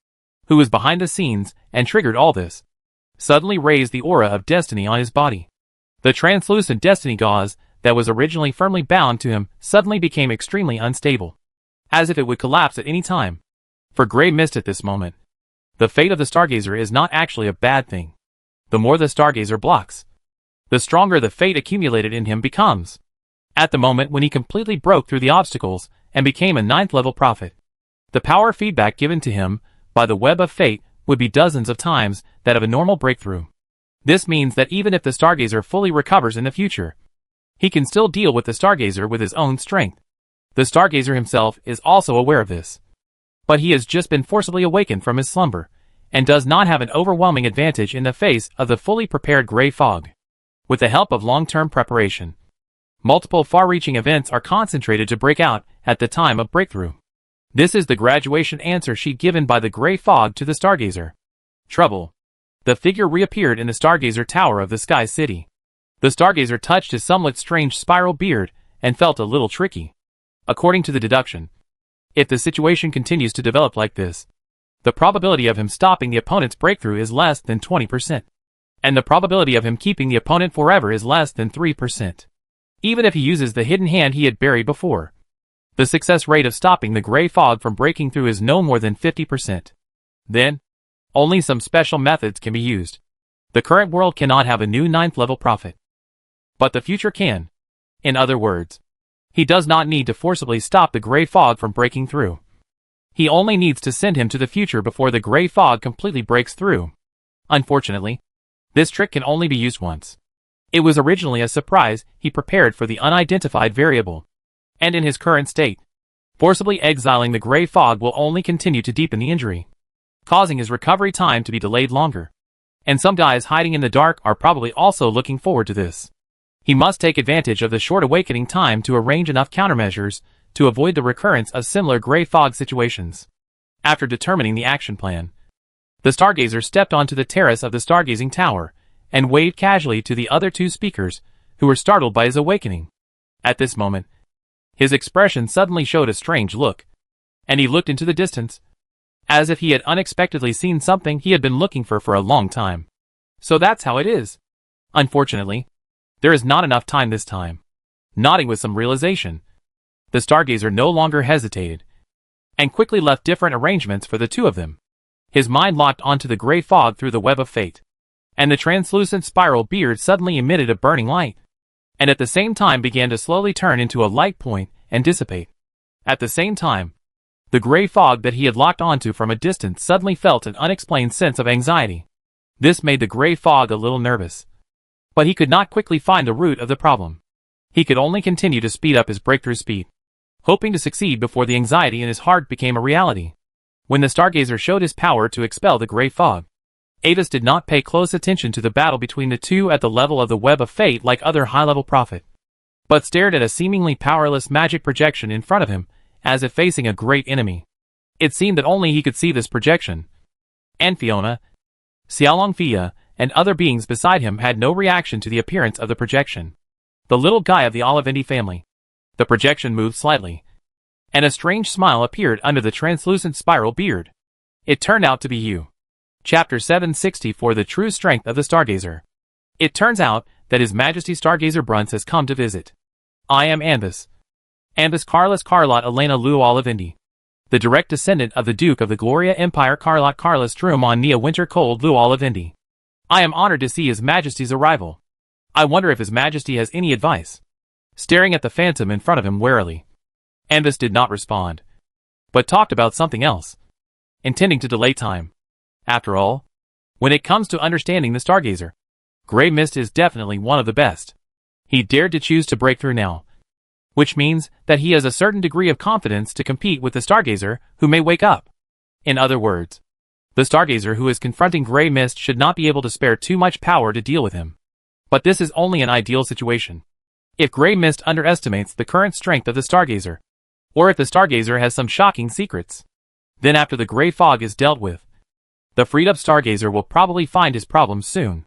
who was behind the scenes and triggered all this, suddenly raised the aura of destiny on his body. The translucent destiny gauze that was originally firmly bound to him suddenly became extremely unstable, as if it would collapse at any time. For Grey Mist at this moment, the fate of the Stargazer is not actually a bad thing. The more the Stargazer blocks, the stronger the fate accumulated in him becomes. At the moment when he completely broke through the obstacles and became a 9th level prophet, the power feedback given to him by the web of fate would be dozens of times that of a normal breakthrough. This means that even if the Stargazer fully recovers in the future, he can still deal with the Stargazer with his own strength. The Stargazer himself is also aware of this, but he has just been forcibly awakened from his slumber, and does not have an overwhelming advantage in the face of the fully prepared gray fog. With the help of long-term preparation, multiple far-reaching events are concentrated to break out at the time of breakthrough. This is the graduation answer sheet given by the gray fog to the Stargazer. Trouble. The figure reappeared in the Stargazer Tower of the Sky City. The Stargazer touched his somewhat strange spiral beard and felt a little tricky. According to the deduction, if the situation continues to develop like this, the probability of him stopping the opponent's breakthrough is less than 20%. And the probability of him keeping the opponent forever is less than 3%. Even if he uses the hidden hand he had buried before, the success rate of stopping the gray fog from breaking through is no more than 50%. Then, only some special methods can be used. The current world cannot have a new 9th level prophet. But the future can. In other words, he does not need to forcibly stop the gray fog from breaking through. He only needs to send him to the future before the gray fog completely breaks through. Unfortunately, this trick can only be used once. It was originally a surprise he prepared for the unidentified variable. And in his current state, forcibly exiling the gray fog will only continue to deepen the injury, causing his recovery time to be delayed longer. And some guys hiding in the dark are probably also looking forward to this. He must take advantage of the short awakening time to arrange enough countermeasures to avoid the recurrence of similar gray fog situations. After determining the action plan, the Stargazer stepped onto the terrace of the Stargazing Tower and waved casually to the other two speakers, who were startled by his awakening. At this moment, his expression suddenly showed a strange look, and he looked into the distance, as if he had unexpectedly seen something he had been looking for a long time. So that's how it is. Unfortunately, there is not enough time this time. Nodding with some realization, the Stargazer no longer hesitated, and quickly left different arrangements for the two of them. His mind locked onto the gray fog through the web of fate, and the translucent spiral beard suddenly emitted a burning light, and at the same time began to slowly turn into a light point and dissipate. At the same time, the gray fog that he had locked onto from a distance suddenly felt an unexplained sense of anxiety. This made the gray fog a little nervous, but he could not quickly find the root of the problem. He could only continue to speed up his breakthrough speed, hoping to succeed before the anxiety in his heart became a reality. When the Stargazer showed his power to expel the gray fog, Avis did not pay close attention to the battle between the two at the level of the web of fate like other high-level prophet, but stared at a seemingly powerless magic projection in front of him, as if facing a great enemy. It seemed that only he could see this projection, and Fiona, Xiaolongfia, and other beings beside him had no reaction to the appearance of the projection. The little guy of the Olivendi family. The projection moved slightly, and a strange smile appeared under the translucent spiral beard. It turned out to be you. Chapter 764 The True Strength of the Stargazer. It turns out that His Majesty Stargazer Brunts has come to visit. I am Anbis. Anbis Carlos Carlot Elena Lou Olivendi, the direct descendant of the Duke of the Gloria Empire Carlot Carlos Drummond Nia Winter Cold Lou Olivendi. I am honored to see His Majesty's arrival. I wonder if His Majesty has any advice. Staring at the phantom in front of him warily, Anbis did not respond, but talked about something else, intending to delay time. After all, when it comes to understanding the Stargazer, Grey Mist is definitely one of the best. He dared to choose to break through now, which means that he has a certain degree of confidence to compete with the Stargazer who may wake up. In other words, the Stargazer who is confronting Grey Mist should not be able to spare too much power to deal with him. But this is only an ideal situation. If Grey Mist underestimates the current strength of the Stargazer, or if the Stargazer has some shocking secrets, then after the Grey Fog is dealt with, the freed-up Stargazer will probably find his problems soon.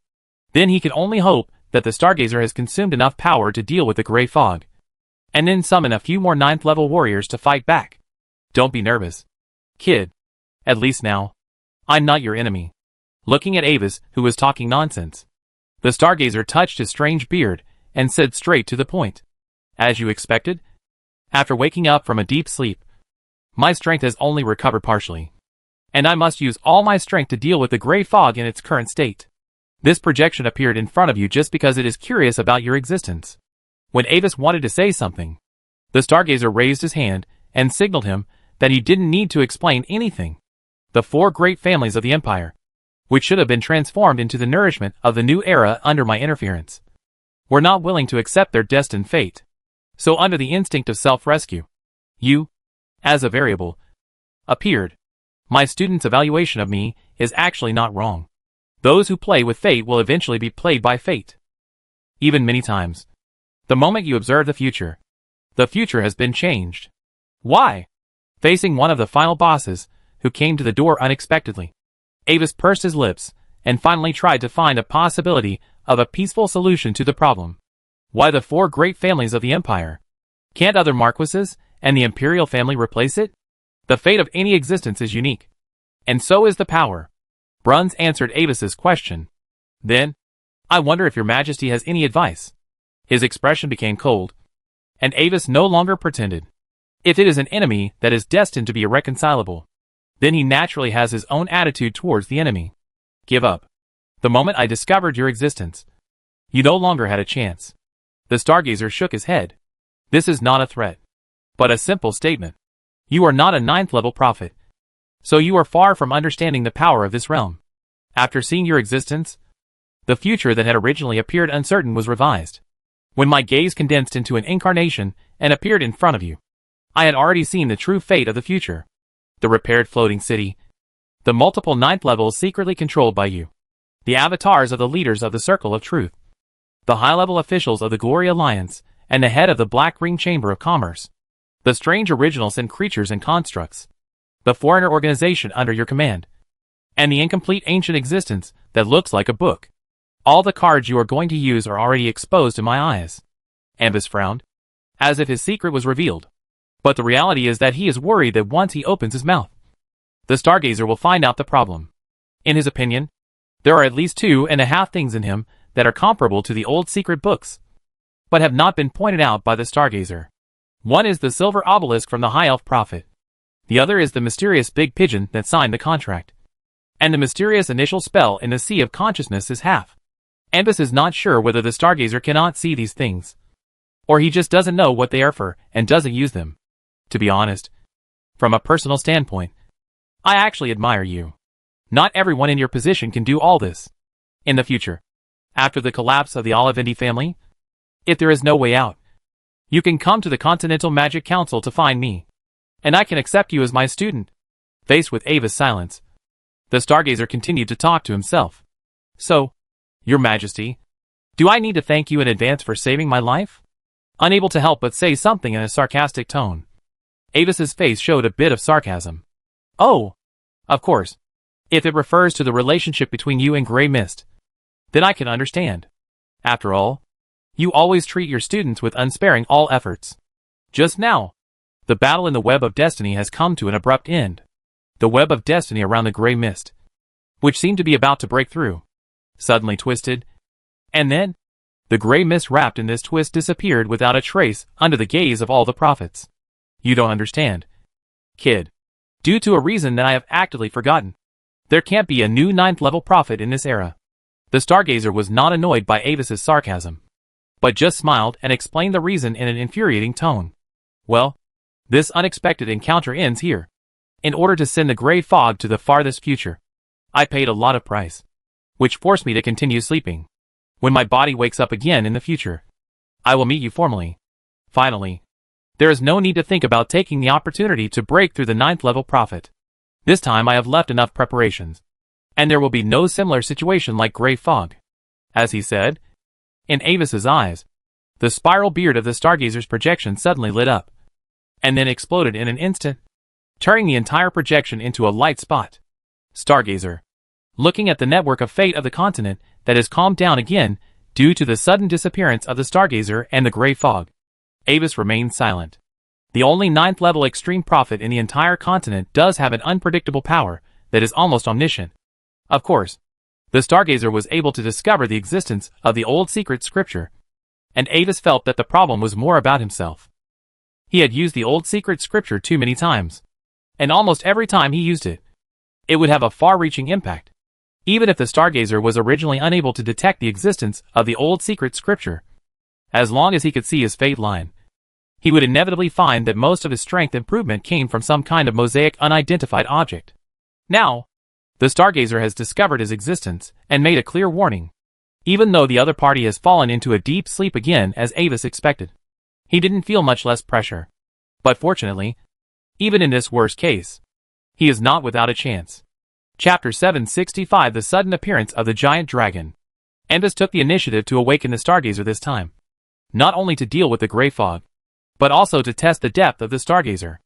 Then he can only hope that the Stargazer has consumed enough power to deal with the Grey Fog, and then summon a few more 9th level warriors to fight back. Don't be nervous, kid. At least now, I'm not your enemy. Looking at Avis, who was talking nonsense, the Stargazer touched his strange beard and said straight to the point. As you expected? After waking up from a deep sleep, my strength has only recovered partially, and I must use all my strength to deal with the Grey Fog in its current state. This projection appeared in front of you just because it is curious about your existence. When Avis wanted to say something, the Stargazer raised his hand and signaled him that he didn't need to explain anything. The 4 great families of the Empire, which should have been transformed into the nourishment of the new era under my interference, were not willing to accept their destined fate. So under the instinct of self-rescue, you, as a variable, appeared. My student's evaluation of me is actually not wrong. Those who play with fate will eventually be played by fate. Even many times. The moment you observe the future has been changed. Why? Facing one of the final bosses, who came to the door unexpectedly, Avis pursed his lips, and finally tried to find a possibility of a peaceful solution to the problem. Why the 4 great families of the Empire? Can't other marquises and the Imperial family replace it? The fate of any existence is unique. And so is the power. Bruns answered Avis's question. Then, I wonder if your Majesty has any advice. His expression became cold, and Avis no longer pretended. If it is an enemy that is destined to be irreconcilable, then he naturally has his own attitude towards the enemy. Give up. The moment I discovered your existence, you no longer had a chance. The Stargazer shook his head. This is not a threat, but a simple statement. You are not a 9th level prophet, so you are far from understanding the power of this realm. After seeing your existence, the future that had originally appeared uncertain was revised. When my gaze condensed into an incarnation and appeared in front of you, I had already seen the true fate of the future. The repaired floating city, the multiple 9th levels secretly controlled by you, the avatars of the leaders of the Circle of Truth, the high-level officials of the Glory Alliance, and the head of the Black Ring Chamber of Commerce, the strange originals and creatures and constructs, the foreigner organization under your command, and the incomplete ancient existence that looks like a book. All the cards you are going to use are already exposed to my eyes. Ambus frowned, as if his secret was revealed. But the reality is that he is worried that once he opens his mouth, the Stargazer will find out the problem. In his opinion, there are at least 2.5 things in him that are comparable to the old secret books, but have not been pointed out by the Stargazer. One is the silver obelisk from the High Elf Prophet. The other is the mysterious big pigeon that signed the contract. And the mysterious initial spell in the Sea of Consciousness is half. Ambus is not sure whether the Stargazer cannot see these things, or he just doesn't know what they are for and doesn't use them. To be honest, from a personal standpoint, I actually admire you. Not everyone in your position can do all this. In the future, after the collapse of the Olivindi family, if there is no way out, you can come to the Continental Magic Council to find me, and I can accept you as my student. Faced with Ava's silence, the Stargazer continued to talk to himself. So, Your Majesty, do I need to thank you in advance for saving my life? Unable to help but say something in a sarcastic tone, Avis's face showed a bit of sarcasm. Oh, of course. If it refers to the relationship between you and Grey Mist, then I can understand. After all, you always treat your students with unsparing all efforts. Just now, the battle in the Web of Destiny has come to an abrupt end. The Web of Destiny around the Grey Mist, which seemed to be about to break through, suddenly twisted, and then, the Grey Mist wrapped in this twist disappeared without a trace under the gaze of all the prophets. You don't understand, kid. Due to a reason that I have actively forgotten, there can't be a new 9th level prophet in this era. The Stargazer was not annoyed by Avis's sarcasm, but just smiled and explained the reason in an infuriating tone. Well, this unexpected encounter ends here. In order to send the gray fog to the farthest future, I paid a lot of price, which forced me to continue sleeping. When my body wakes up again in the future, I will meet you formally. Finally, there is no need to think about taking the opportunity to break through the 9th level prophet. This time I have left enough preparations, and there will be no similar situation like gray fog. As he said, in Avis's eyes, the spiral beard of the Stargazer's projection suddenly lit up, and then exploded in an instant, turning the entire projection into a light spot. Stargazer, looking at the network of fate of the continent that has calmed down again due to the sudden disappearance of the Stargazer and the gray fog, Avis remained silent. The only 9th level extreme prophet in the entire continent does have an unpredictable power that is almost omniscient. Of course, the Stargazer was able to discover the existence of the old secret scripture, and Avis felt that the problem was more about himself. He had used the old secret scripture too many times, and almost every time he used it, it would have a far-reaching impact. Even if the Stargazer was originally unable to detect the existence of the old secret scripture, as long as he could see his fate line, he would inevitably find that most of his strength improvement came from some kind of mosaic unidentified object. Now, the Stargazer has discovered his existence and made a clear warning. Even though the other party has fallen into a deep sleep again as Avis expected, he didn't feel much less pressure. But fortunately, even in this worst case, He is not without a chance. Chapter 765 The Sudden Appearance of the Giant Dragon. Anvis took the initiative to awaken the Stargazer this time. Not only to deal with the gray fog, but also to test the depth of the Stargazer.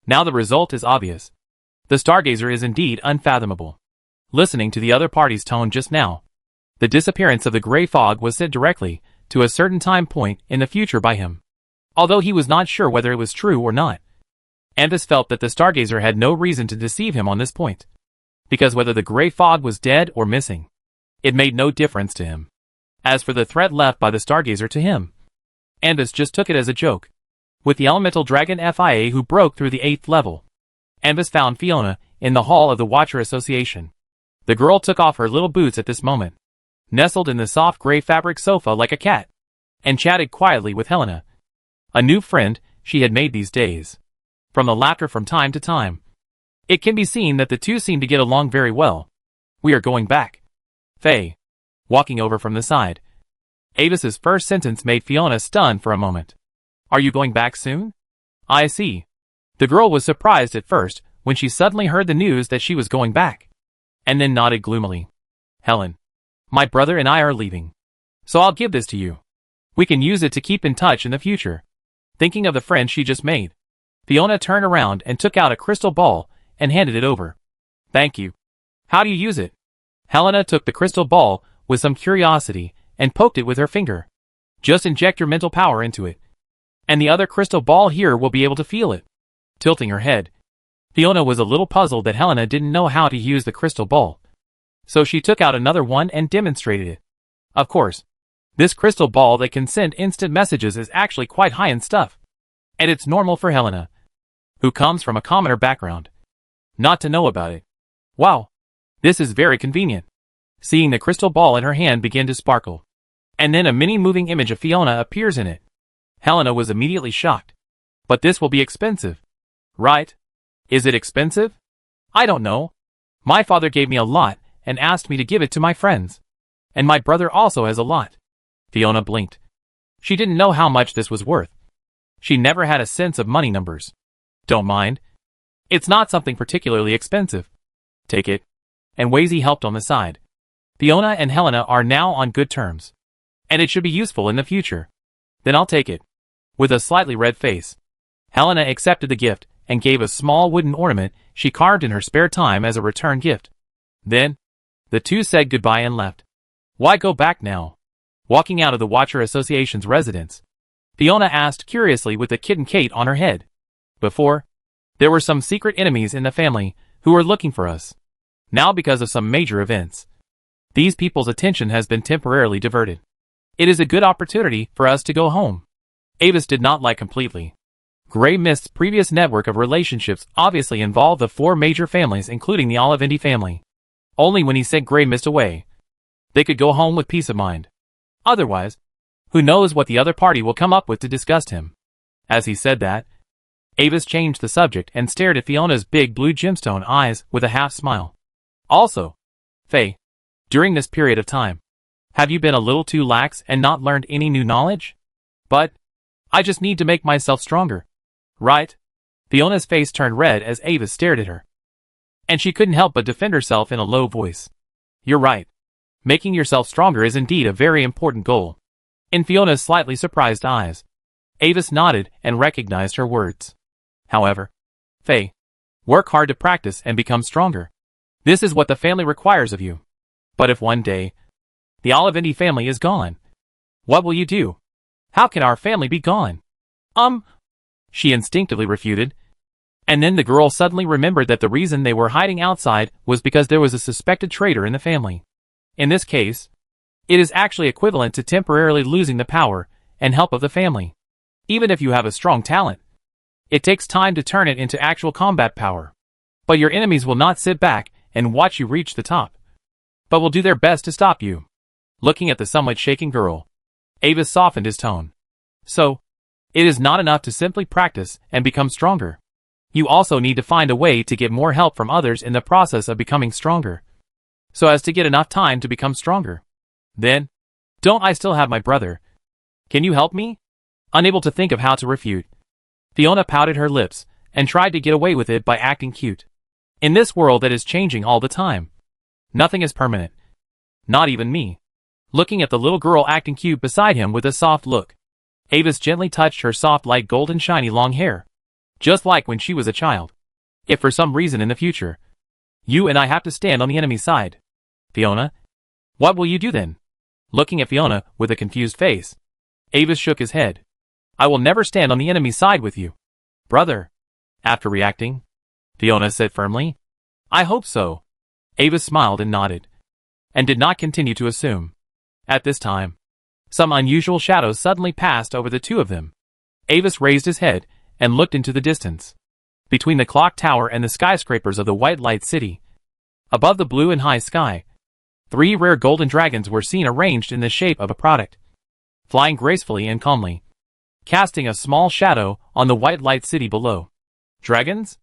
Now the result is obvious. The Stargazer is indeed unfathomable. Listening to the other party's tone just now, the disappearance of the gray fog was sent directly to a certain time point in the future by him. Although he was not sure whether it was true or not, Anvis felt that the Stargazer had no reason to deceive him on this point. Because whether the gray fog was dead or missing, it made no difference to him. As for the threat left by the Stargazer to him, Anvis just took it as a joke. With the elemental dragon FIA who broke through the 8th level, Anvis found Fiona in the hall of the Watcher Association. The girl took off her little boots at this moment, nestled in the soft gray fabric sofa like a cat, and chatted quietly with Helena, a new friend she had made these days. From the laughter from time to time, it can be seen that the two seem to get along very well. We are going back. Faye, walking over from the side. Avis's first sentence made Fiona stunned for a moment. Are you going back soon? I see. The girl was surprised at first when she suddenly heard the news that she was going back, and then nodded gloomily. Helen, my brother and I are leaving, so I'll give this to you. We can use it to keep in touch in the future. Thinking of the friend she just made, Fiona turned around and took out a crystal ball and handed it over. Thank you. How do you use it? Helena took the crystal ball with some curiosity and poked it with her finger. Just inject your mental power into it, and the other crystal ball here will be able to feel it. Tilting her head, Fiona was a little puzzled that Helena didn't know how to use the crystal ball. So she took out another one and demonstrated it. Of course, this crystal ball that can send instant messages is actually quite high in stuff. And it's normal for Helena, who comes from a commoner background, not to know about it. Wow, this is very convenient. Seeing the crystal ball in her hand begin to sparkle, and then a mini moving image of Fiona appears in it. Helena was immediately shocked. But this will be expensive. Right? Is it expensive? I don't know. My father gave me a lot and asked me to give it to my friends. And my brother also has a lot. Fiona blinked. She didn't know how much this was worth. She never had a sense of money numbers. Don't mind. It's not something particularly expensive. Take it. And Wazy helped on the side. Fiona and Helena are now on good terms, and it should be useful in the future. Then I'll take it. With a slightly red face, Helena accepted the gift and gave a small wooden ornament she carved in her spare time as a return gift. Then, the two said goodbye and left. Why go back now? Walking out of the Watcher Association's residence, Fiona asked curiously with the kitten Kate on her head. Before, there were some secret enemies in the family who were looking for us. Now because of some major events, these people's attention has been temporarily diverted. It is a good opportunity for us to go home. Avis did not like completely. Grey Mist's previous network of relationships obviously involved the 4 major families including the Olivendi family. Only when he sent Grey Mist away, they could go home with peace of mind. Otherwise, who knows what the other party will come up with to disgust him. As he said that, Avis changed the subject and stared at Fiona's big blue gemstone eyes with a half smile. Also, Faye, during this period of time, have you been a little too lax and not learned any new knowledge? But I just need to make myself stronger. Right? Fiona's face turned red as Avis stared at her, and she couldn't help but defend herself in a low voice. You're right. Making yourself stronger is indeed a very important goal. In Fiona's slightly surprised eyes, Avis nodded and recognized her words. However, Faye, work hard to practice and become stronger. This is what the family requires of you. But if one day, the Olivendi family is gone, what will you do? How can our family be gone? She instinctively refuted. And then the girl suddenly remembered that the reason they were hiding outside was because there was a suspected traitor in the family. In this case, it is actually equivalent to temporarily losing the power and help of the family. Even if you have a strong talent, it takes time to turn it into actual combat power. But your enemies will not sit back and watch you reach the top, but will do their best to stop you. Looking at the somewhat shaking girl, Avis softened his tone. So, it is not enough to simply practice and become stronger. You also need to find a way to get more help from others in the process of becoming stronger, so as to get enough time to become stronger. Then, don't I still have my brother? Can you help me? Unable to think of how to refute, Fiona pouted her lips and tried to get away with it by acting cute. In this world that is changing all the time, nothing is permanent. Not even me. Looking at the little girl acting cute beside him with a soft look, Avis gently touched her soft light golden shiny long hair. Just like when she was a child. If for some reason in the future, you and I have to stand on the enemy's side, Fiona, what will you do then? Looking at Fiona with a confused face, Avis shook his head. I will never stand on the enemy's side with you, brother. After reacting, Fiona said firmly. I hope so. Avis smiled and nodded, and did not continue to assume. At this time, some unusual shadows suddenly passed over the two of them. Avis raised his head and looked into the distance. Between the clock tower and the skyscrapers of the White Light City, above the blue and high sky, 3 rare golden dragons were seen arranged in the shape of a product, flying gracefully and calmly, casting a small shadow on the White Light City below. Dragons?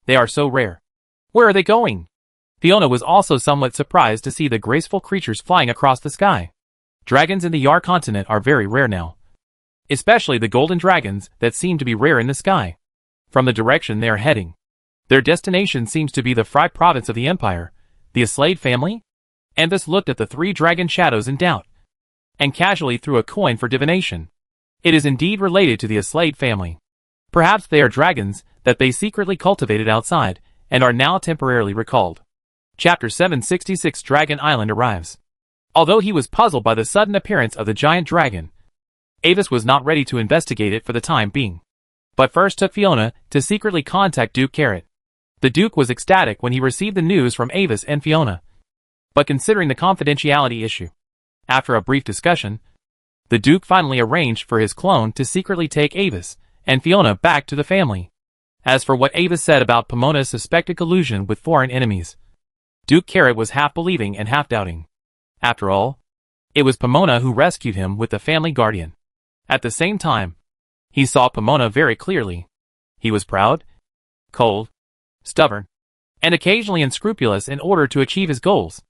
They are so rare. Where are they going? Fiona was also somewhat surprised to see the graceful creatures flying across the sky. Dragons in the Yar continent are very rare now, especially the golden dragons that seem to be rare in the sky. From the direction they are heading, their destination seems to be the Fry province of the Empire, the Aslade family? Avis looked at the 3 dragon shadows in doubt, and casually threw a coin for divination. It is indeed related to the Aslade family. Perhaps they are dragons that they secretly cultivated outside, and are now temporarily recalled. Chapter 766 Dragon Island arrives. Although he was puzzled by the sudden appearance of the giant dragon, Avis was not ready to investigate it for the time being, but first took Fiona to secretly contact Duke Carrot. The Duke was ecstatic when he received the news from Avis and Fiona, but considering the confidentiality issue, after a brief discussion, the Duke finally arranged for his clone to secretly take Avis and Fiona back to the family. As for what Avis said about Pomona's suspected collusion with foreign enemies, Duke Carrot was half believing and half doubting. After all, it was Pomona who rescued him with the family guardian. At the same time, he saw Pomona very clearly. He was proud, cold, stubborn, and occasionally unscrupulous in order to achieve his goals.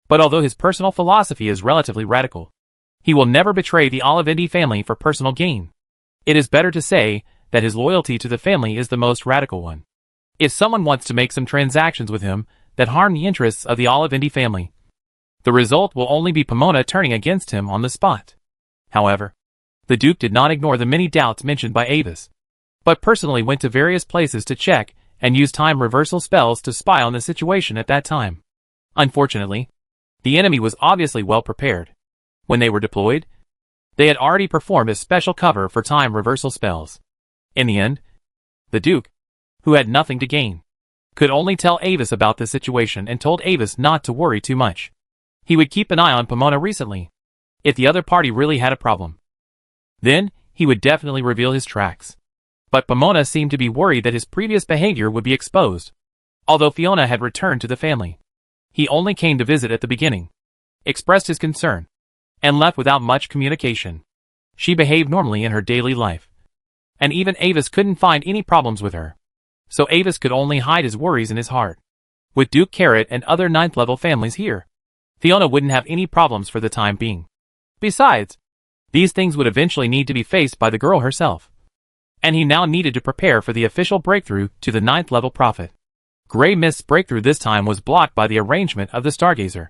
But although his personal philosophy is relatively radical, he will never betray the Olivendi family for personal gain. It is better to say that his loyalty to the family is the most radical one. If someone wants to make some transactions with him that harm the interests of the Olivendi family, the result will only be Pomona turning against him on the spot. However, the Duke did not ignore the many doubts mentioned by Avis, but personally went to various places to check and use time reversal spells to spy on the situation at that time. Unfortunately, the enemy was obviously well prepared. When they were deployed, they had already performed a special cover for time reversal spells. In the end, the Duke, who had nothing to gain, could only tell Avis about the situation and told Avis not to worry too much. He would keep an eye on Pomona recently. If the other party really had a problem, then he would definitely reveal his tracks. But Pomona seemed to be worried that his previous behavior would be exposed. Although Fiona had returned to the family, he only came to visit at the beginning, expressed his concern, and left without much communication. She behaved normally in her daily life, and even Avis couldn't find any problems with her. So Avis could only hide his worries in his heart. With Duke Carrot and other 9th level families here, Fiona wouldn't have any problems for the time being. Besides, these things would eventually need to be faced by the girl herself. And he now needed to prepare for the official breakthrough to the 9th level prophet. Grey Mist's breakthrough this time was blocked by the arrangement of the Stargazer,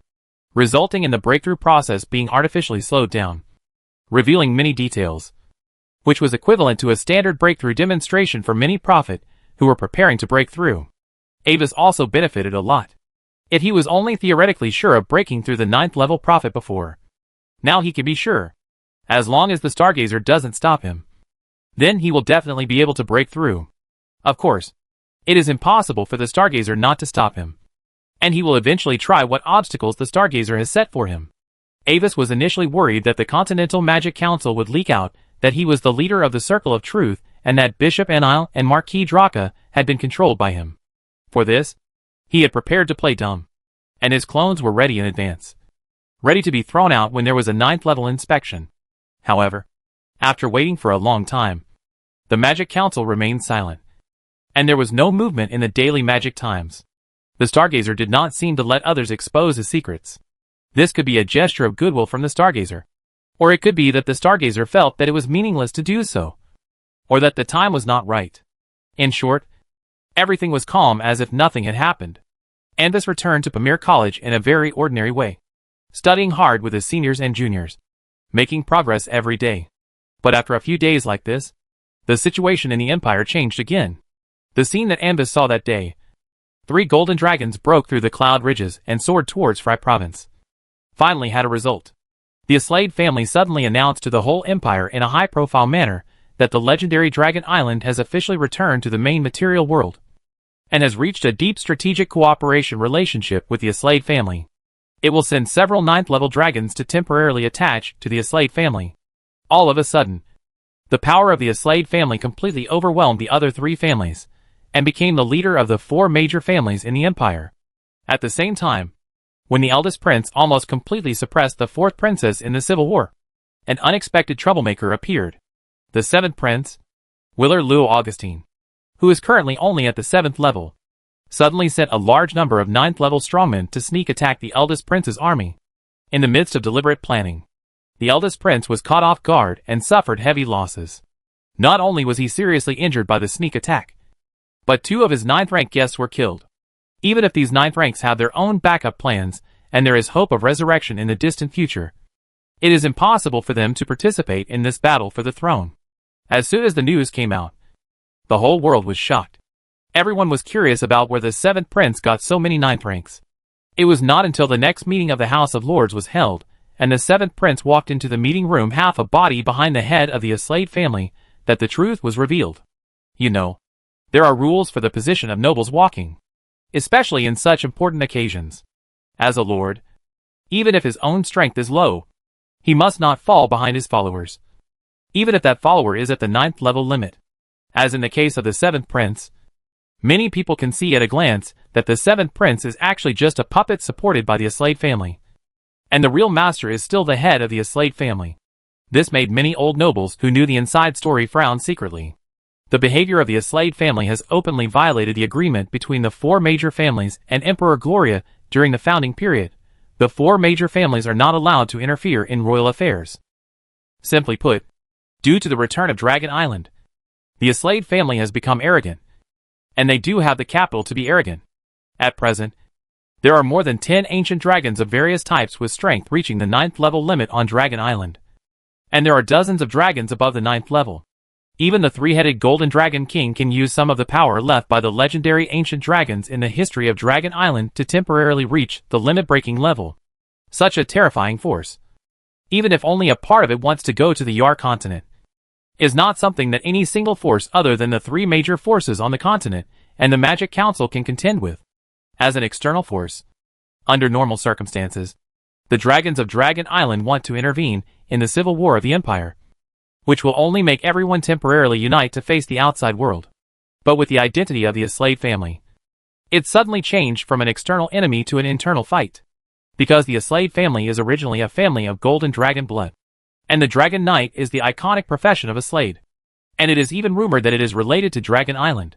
resulting in the breakthrough process being artificially slowed down, revealing many details, which was equivalent to a standard breakthrough demonstration for many prophet who were preparing to break through. Avis also benefited a lot. If he was only theoretically sure of breaking through the 9th level prophet before, now he can be sure. As long as the Stargazer doesn't stop him, then he will definitely be able to break through. Of course, it is impossible for the Stargazer not to stop him, and he will eventually try what obstacles the Stargazer has set for him. Avis was initially worried that the Continental Magic Council would leak out that he was the leader of the Circle of Truth and that Bishop Enile and Marquis Draka had been controlled by him. For this, he had prepared to play dumb, and his clones were ready in advance, ready to be thrown out when there was a 9th level inspection. However, after waiting for a long time, the Magic Council remained silent, and there was no movement in the daily magic times. The Stargazer did not seem to let others expose his secrets. This could be a gesture of goodwill from the Stargazer, or it could be that the Stargazer felt that it was meaningless to do so, or that the time was not right. In short, everything was calm as if nothing had happened. Anvis returned to Pamir College in a very ordinary way, studying hard with his seniors and juniors, making progress every day. But after a few days like this, the situation in the Empire changed again. The scene that Anvis saw that day. 3 golden dragons broke through the cloud ridges and soared towards Fry Province. Finally had a result. The Aslade family suddenly announced to the whole Empire in a high-profile manner that the legendary Dragon Island has officially returned to the main material world, and has reached a deep strategic cooperation relationship with the Aslade family. It will send several 9th-level dragons to temporarily attach to the Aslade family. All of a sudden, the power of the Aslade family completely overwhelmed the other 3 families, and became the leader of the 4 major families in the Empire. At the same time, when the eldest prince almost completely suppressed the 4th princess in the civil war, an unexpected troublemaker appeared. The 7th prince, Willard Lou Augustine, who is currently only at the 7th level, suddenly sent a large number of 9th-level strongmen to sneak attack the eldest prince's army. In the midst of deliberate planning, the eldest prince was caught off guard and suffered heavy losses. Not only was he seriously injured by the sneak attack, but 2 of his 9th-rank guests were killed. Even if these 9th ranks have their own backup plans, and there is hope of resurrection in the distant future, it is impossible for them to participate in this battle for the throne. As soon as the news came out, the whole world was shocked. Everyone was curious about where the 7th prince got so many 9th ranks. It was not until the next meeting of the House of Lords was held, and the 7th prince walked into the meeting room half a body behind the head of the Aslade family, that the truth was revealed. You know, there are rules for the position of nobles walking, especially in such important occasions. As a lord, even if his own strength is low, he must not fall behind his followers, even if that follower is at the 9th level limit. As in the case of the 7th prince, many people can see at a glance that the 7th prince is actually just a puppet supported by the Aslade family, and the real master is still the head of the Aslade family. This made many old nobles who knew the inside story frown secretly. The behavior of the Aslade family has openly violated the agreement between the 4 major families and Emperor Gloria during the founding period. The 4 major families are not allowed to interfere in royal affairs. Simply put, due to the return of Dragon Island, the Aslade family has become arrogant, and they do have the capital to be arrogant. At present, there are more than 10 ancient dragons of various types with strength reaching the 9th level limit on Dragon Island, and there are dozens of dragons above the 9th level. Even the 3-headed Golden Dragon King can use some of the power left by the legendary ancient dragons in the history of Dragon Island to temporarily reach the limit-breaking level. Such a terrifying force, even if only a part of it wants to go to the Yar continent, is not something that any single force other than the 3 major forces on the continent and the Magic Council can contend with. As an external force, under normal circumstances, the dragons of Dragon Island want to intervene in the civil war of the Empire, which will only make everyone temporarily unite to face the outside world. But with the identity of the Aslade family, it suddenly changed from an external enemy to an internal fight, because the Aslade family is originally a family of golden dragon blood, and the Dragon Knight is the iconic profession of Aslade, and it is even rumored that it is related to Dragon Island.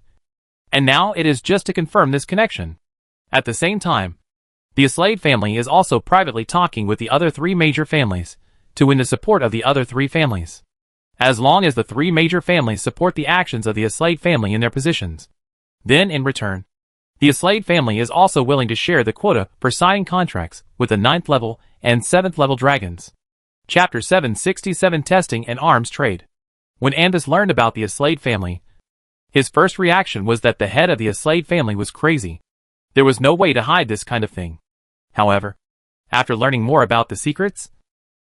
And now it is just to confirm this connection. At the same time, the Aslade family is also privately talking with the other 3 major families to win the support of the other 3 families. As long as the 3 major families support the actions of the Aslade family in their positions, then in return, the Aslade family is also willing to share the quota for signing contracts with the 9th level and 7th level dragons. Chapter 767 Testing and Arms Trade. When Anvis learned about the Aslade family, his first reaction was that the head of the Aslade family was crazy. There was no way to hide this kind of thing. However, after learning more about the secrets,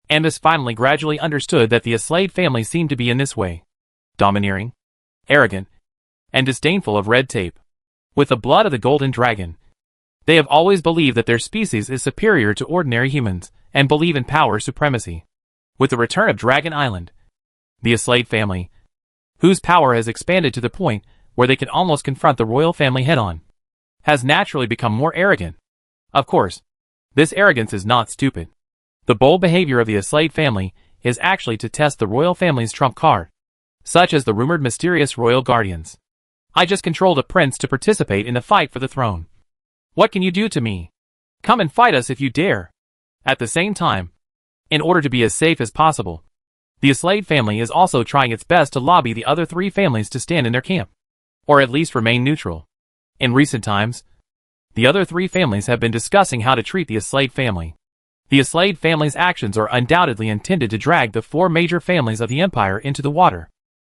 Anvis finally gradually understood that the Aslade family seemed to be in this way: domineering, arrogant, and disdainful of red tape. With the blood of the Golden Dragon, they have always believed that their species is superior to ordinary humans, and believe in power supremacy. With the return of Dragon Island, the Aslade family, whose power has expanded to the point where they can almost confront the royal family head-on, has naturally become more arrogant. Of course, this arrogance is not stupid. The bold behavior of the Aslade family is actually to test the royal family's trump card, such as the rumored mysterious royal guardians. I just controlled a prince to participate in the fight for the throne. What can you do to me? Come and fight us if you dare. At the same time, in order to be as safe as possible, the Aslade family is also trying its best to lobby the other 3 families to stand in their camp, or at least remain neutral. In recent times, The other three families have been discussing how to treat the Aslade family. The Aslade family's actions are undoubtedly intended to drag the four major families of the Empire into the water,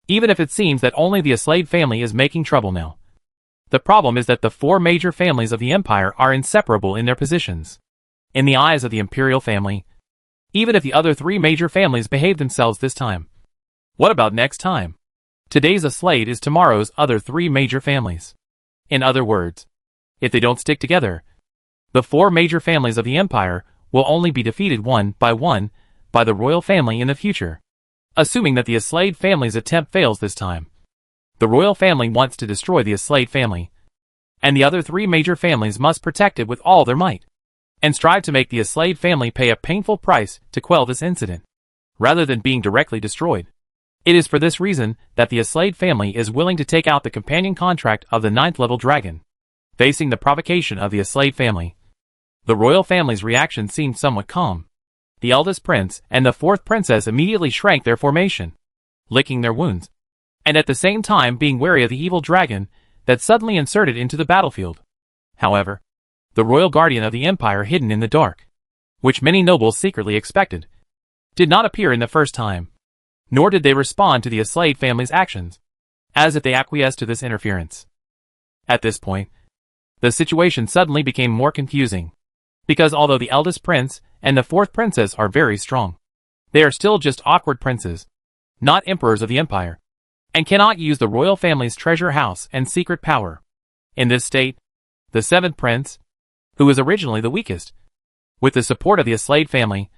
even if it seems that only the Aslade family is making trouble now. The problem is that the four major families of the Empire are inseparable in their positions. In the eyes of the Imperial family, even if the other three major families behave themselves this time. What about next time? Today's Aslade is tomorrow's other three major families. In other words, if they don't stick together, the four major families of the Empire will only be defeated one by the royal family in the future. Assuming that the Aslade family's attempt fails this time, the royal family wants to destroy the Aslade family, and the other three major families must protect it with all their might, and strive to make the Aslade family pay a painful price to quell this incident, rather than being directly destroyed. It is for this reason that the Aslade family is willing to take out the companion contract of the 9th level dragon. Facing the provocation of the Aslade family, the royal family's reaction seemed somewhat calm. The eldest prince and the fourth princess immediately shrank their formation, licking their wounds, and at the same time being wary of the evil dragon that suddenly inserted into the battlefield. However, the royal guardian of the Empire hidden in the dark, which many nobles secretly expected, did not appear in the first time, nor did they respond to the Aslade family's actions, as if they acquiesced to this interference. At this point, the situation suddenly became more confusing, because although the eldest prince and the fourth princess are very strong, they are still just awkward princes, not emperors of the Empire, and cannot use the royal family's treasure house and secret power. In this state, the seventh prince, who was originally the weakest, with the support of the Aslade family,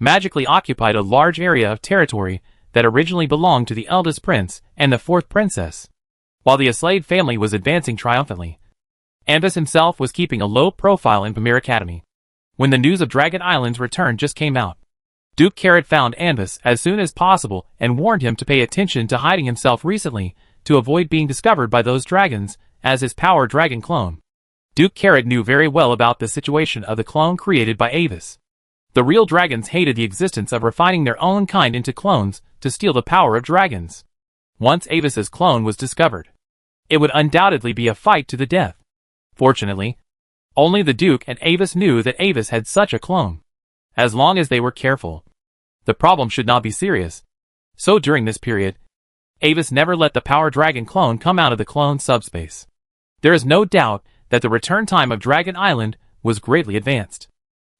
magically occupied a large area of territory that originally belonged to the eldest prince and the fourth princess. While the Aslade family was advancing triumphantly, Anvis himself was keeping a low profile in Pamir Academy. When the news of Dragon Island's return just came out, Duke Carrot found Anvis as soon as possible and warned him to pay attention to hiding himself recently to avoid being discovered by those dragons as his power dragon clone. Duke Carrot knew very well about the situation of the clone created by Avis. The real dragons hated the existence of refining their own kind into clones to steal the power of dragons. Once Avis's clone was discovered, it would undoubtedly be a fight to the death. Fortunately, only the Duke and Avis knew that Avis had such a clone. As long as they were careful, the problem should not be serious. So during this period, Avis never let the Power Dragon clone come out of the clone subspace. There is no doubt that the return time of Dragon Island was greatly advanced.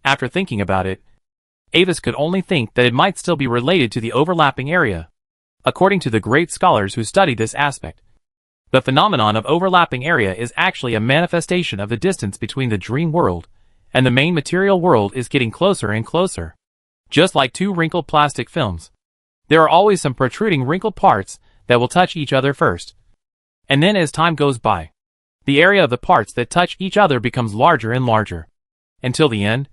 After thinking about it, Avis could only think that it might still be related to the overlapping area. According to the great scholars who study this aspect, the phenomenon of overlapping area is actually a manifestation of the distance between the dream world and the main material world is getting closer and closer. Just like two wrinkled plastic films, there are always some protruding wrinkled parts that will touch each other first. And then as time goes by, the area of the parts that touch each other becomes larger and larger. Until the end,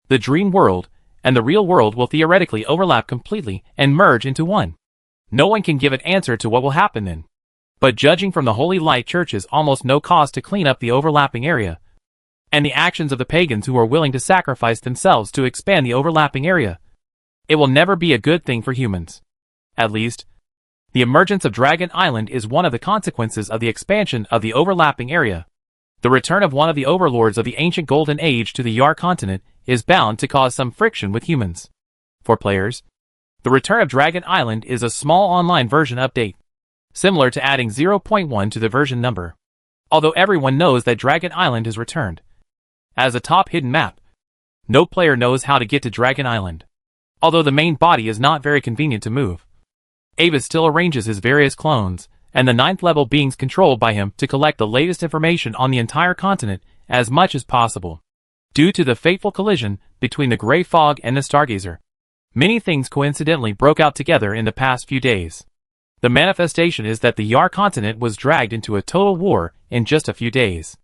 the dream world and the real world will theoretically overlap completely and merge into one. No one can give an answer to what will happen then. But judging from the Holy Light Church's almost no cost to clean up the overlapping area, and the actions of the pagans who are willing to sacrifice themselves to expand the overlapping area, it will never be a good thing for humans. At least, the emergence of Dragon Island is one of the consequences of the expansion of the overlapping area. The return of one of the overlords of the ancient Golden Age to the Yar continent is bound to cause some friction with humans. For players, the return of Dragon Island is a small online version update, similar to adding 0.1 to the version number. Although everyone knows that Dragon Island has returned as a top hidden map, no player knows how to get to Dragon Island. Although the main body is not very convenient to move, Avis still arranges his various clones and the 9th level beings controlled by him to collect the latest information on the entire continent as much as possible. Due to the fateful collision between the Grey Fog and the Stargazer, many things coincidentally broke out together in the past few days. The manifestation is that the Yar continent was dragged into a total war in just a few days.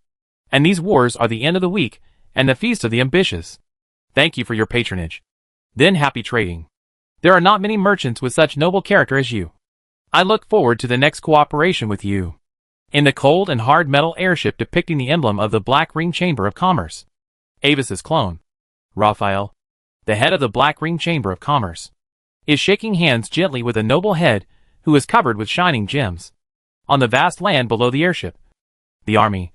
And these wars are the end of the week and the feast of the ambitious. Thank you for your patronage. Then happy trading. There are not many merchants with such noble character as you. I look forward to the next cooperation with you. In the cold and hard metal airship depicting the emblem of the Black Ring Chamber of Commerce, Avis's clone, Raphael, the head of the Black Ring Chamber of Commerce, is shaking hands gently with a noble head who is covered with shining gems. On the vast land below the airship, the army,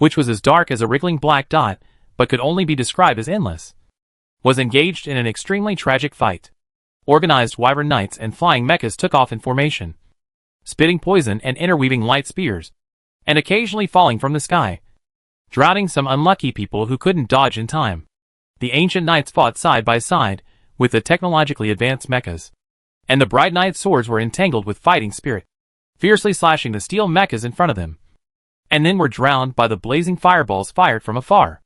which was as dark as a wriggling black dot, but could only be described as endless, was engaged in an extremely tragic fight. Organized wyvern knights and flying mechas took off in formation, spitting poison and interweaving light spears, and occasionally falling from the sky, drowning some unlucky people who couldn't dodge in time. The ancient knights fought side by side with the technologically advanced mechas, and the bright knight swords were entangled with fighting spirit, fiercely slashing the steel mechas in front of them, and then were drowned by the blazing fireballs fired from afar.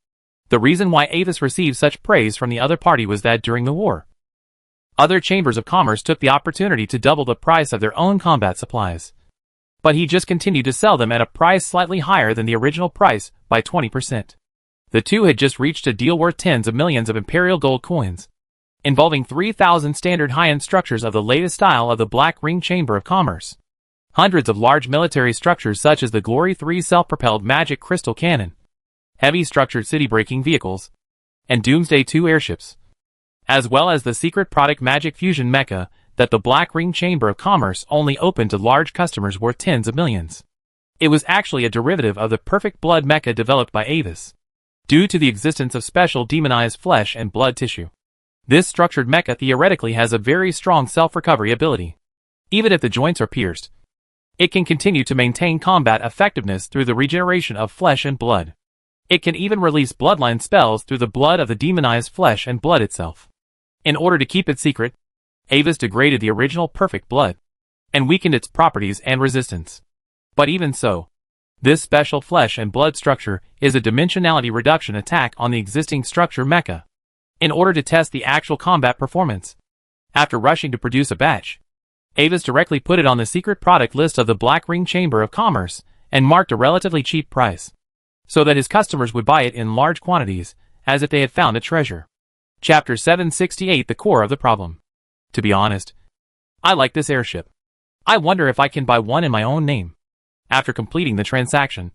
The reason why Avis received such praise from the other party was that during the war, other chambers of commerce took the opportunity to double the price of their own combat supplies. But he just continued to sell them at a price slightly higher than the original price by 20%. The two had just reached a deal worth tens of millions of imperial gold coins, involving 3,000 standard high-end structures of the latest style of the Black Ring Chamber of Commerce, hundreds of large military structures such as the Glory 3 self-propelled magic crystal cannon, heavy structured city-breaking vehicles, and Doomsday 2 airships, as well as the secret product Magic Fusion Mecha that the Black Ring Chamber of Commerce only opened to large customers worth tens of millions. It was actually a derivative of the Perfect Blood Mecha developed by Avis, due to the existence of special demonized flesh and blood tissue. This structured mecha theoretically has a very strong self-recovery ability. Even if the joints are pierced, it can continue to maintain combat effectiveness through the regeneration of flesh and blood. It can even release bloodline spells through the blood of the demonized flesh and blood itself. In order to keep it secret, Avis degraded the original Perfect Blood, and weakened its properties and resistance. But even so, this special flesh and blood structure is a dimensionality reduction attack on the existing structure mecha. In order to test the actual combat performance, after rushing to produce a batch, Avis directly put it on the secret product list of the Black Ring Chamber of Commerce and marked a relatively cheap price, so that his customers would buy it in large quantities, as if they had found a treasure. Chapter 768: The Core of the Problem. To be honest, I like this airship. I wonder if I can buy one in my own name. After completing the transaction,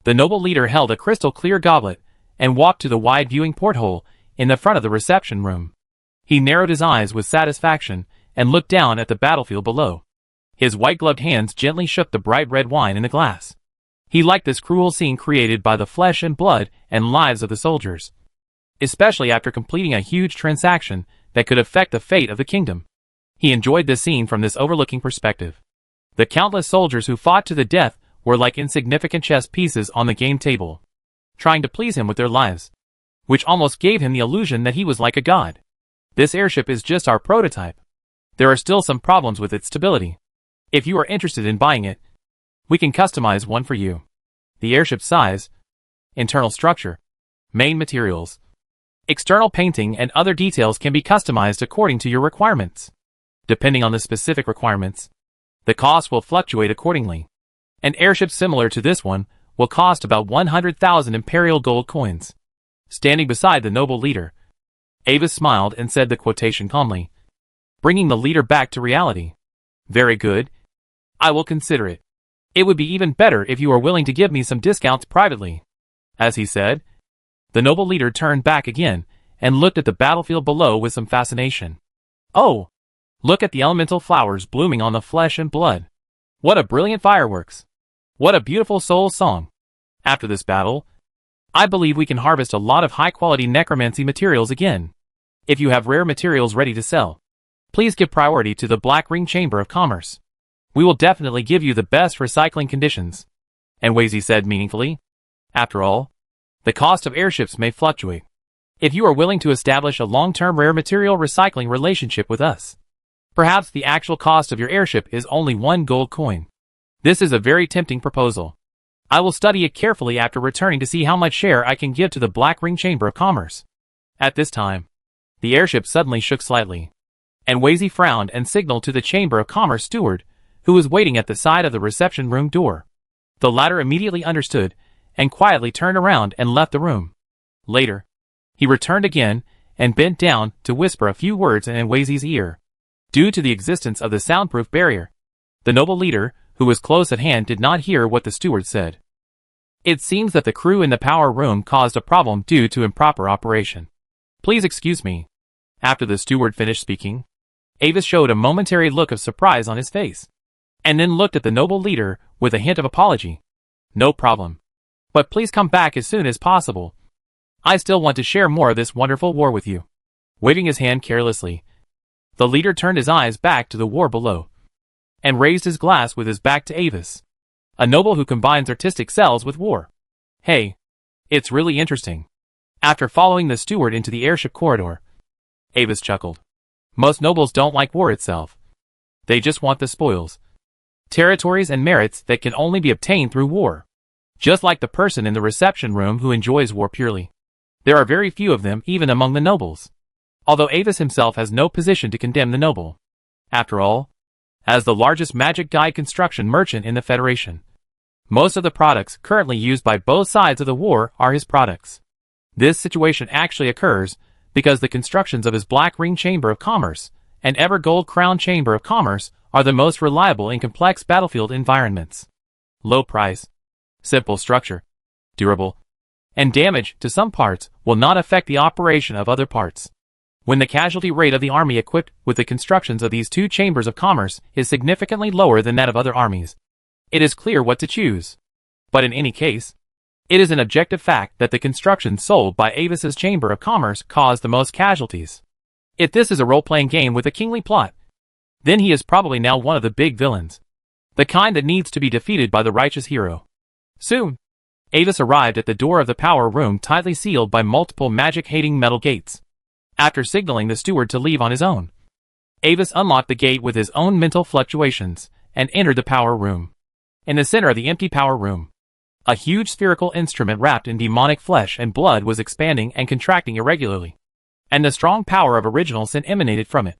the noble leader held a crystal clear goblet and walked to the wide viewing porthole in the front of the reception room. He narrowed his eyes with satisfaction and looked down at the battlefield below. His white-gloved hands gently shook the bright red wine in the glass. He liked this cruel scene created by the flesh and blood and lives of the soldiers, especially after completing a huge transaction that could affect the fate of the kingdom. He enjoyed this scene from this overlooking perspective. The countless soldiers who fought to the death were like insignificant chess pieces on the game table, trying to please him with their lives, which almost gave him the illusion that he was like a god. This airship is just our prototype. There are still some problems with its stability. If you are interested in buying it, we can customize one for you. The airship's size, internal structure, main materials, external painting and other details can be customized according to your requirements. Depending on the specific requirements, the cost will fluctuate accordingly. An airship similar to this one will cost about 100,000 imperial gold coins. Standing beside the noble leader, Avis smiled and said the quotation calmly, bringing the leader back to reality. Very good. I will consider it. It would be even better if you are willing to give me some discounts privately. As he said, the noble leader turned back again and looked at the battlefield below with some fascination. Oh! Look at the elemental flowers blooming on the flesh and blood. What a brilliant fireworks! What a beautiful soul song! After this battle, I believe we can harvest a lot of high-quality necromancy materials again. If you have rare materials ready to sell, please give priority to the Black Ring Chamber of Commerce. We will definitely give you the best recycling conditions. And Wazy said meaningfully, after all, the cost of airships may fluctuate. If you are willing to establish a long-term rare material recycling relationship with us, perhaps the actual cost of your airship is only 1 gold coin. This is a very tempting proposal. I will study it carefully after returning to see how much share I can give to the Black Ring Chamber of Commerce. At this time, the airship suddenly shook slightly, and Wazy frowned and signaled to the Chamber of Commerce steward, who was waiting at the side of the reception room door. The latter immediately understood, and quietly turned around and left the room. Later, he returned again, and bent down to whisper a few words in Wazy's ear. Due to the existence of the soundproof barrier, the noble leader, who was close at hand, did not hear what the steward said. It seems that the crew in the power room caused a problem due to improper operation. Please excuse me. After the steward finished speaking, Avis showed a momentary look of surprise on his face, and then looked at the noble leader with a hint of apology. No problem. But please come back as soon as possible. I still want to share more of this wonderful war with you. Waving his hand carelessly, the leader turned his eyes back to the war below, and raised his glass with his back to Avis, a noble who combines artistic cells with war. Hey, it's really interesting. After following the steward into the airship corridor, Avis chuckled. Most nobles don't like war itself. They just want the spoils, territories and merits that can only be obtained through war. Just like the person in the reception room who enjoys war purely. There are very few of them even among the nobles. Although Avis himself has no position to condemn the noble. After all, as the largest magic guide construction merchant in the Federation, most of the products currently used by both sides of the war are his products. This situation actually occurs because the constructions of his Black Ring Chamber of Commerce and Ever Gold Crown Chamber of Commerce are the most reliable in complex battlefield environments. Low price, simple structure, durable, and damage to some parts will not affect the operation of other parts. When the casualty rate of the army equipped with the constructions of these two chambers of commerce is significantly lower than that of other armies, it is clear what to choose. But in any case, it is an objective fact that the constructions sold by Avis's Chamber of Commerce caused the most casualties. If this is a role-playing game with a kingly plot, then he is probably now one of the big villains. The kind that needs to be defeated by the righteous hero. Soon, Avis arrived at the door of the power room tightly sealed by multiple magic-hating metal gates. After signaling the steward to leave on his own, Avis unlocked the gate with his own mental fluctuations and entered the power room. In the center of the empty power room, a huge spherical instrument wrapped in demonic flesh and blood was expanding and contracting irregularly, and the strong power of original sin emanated from it.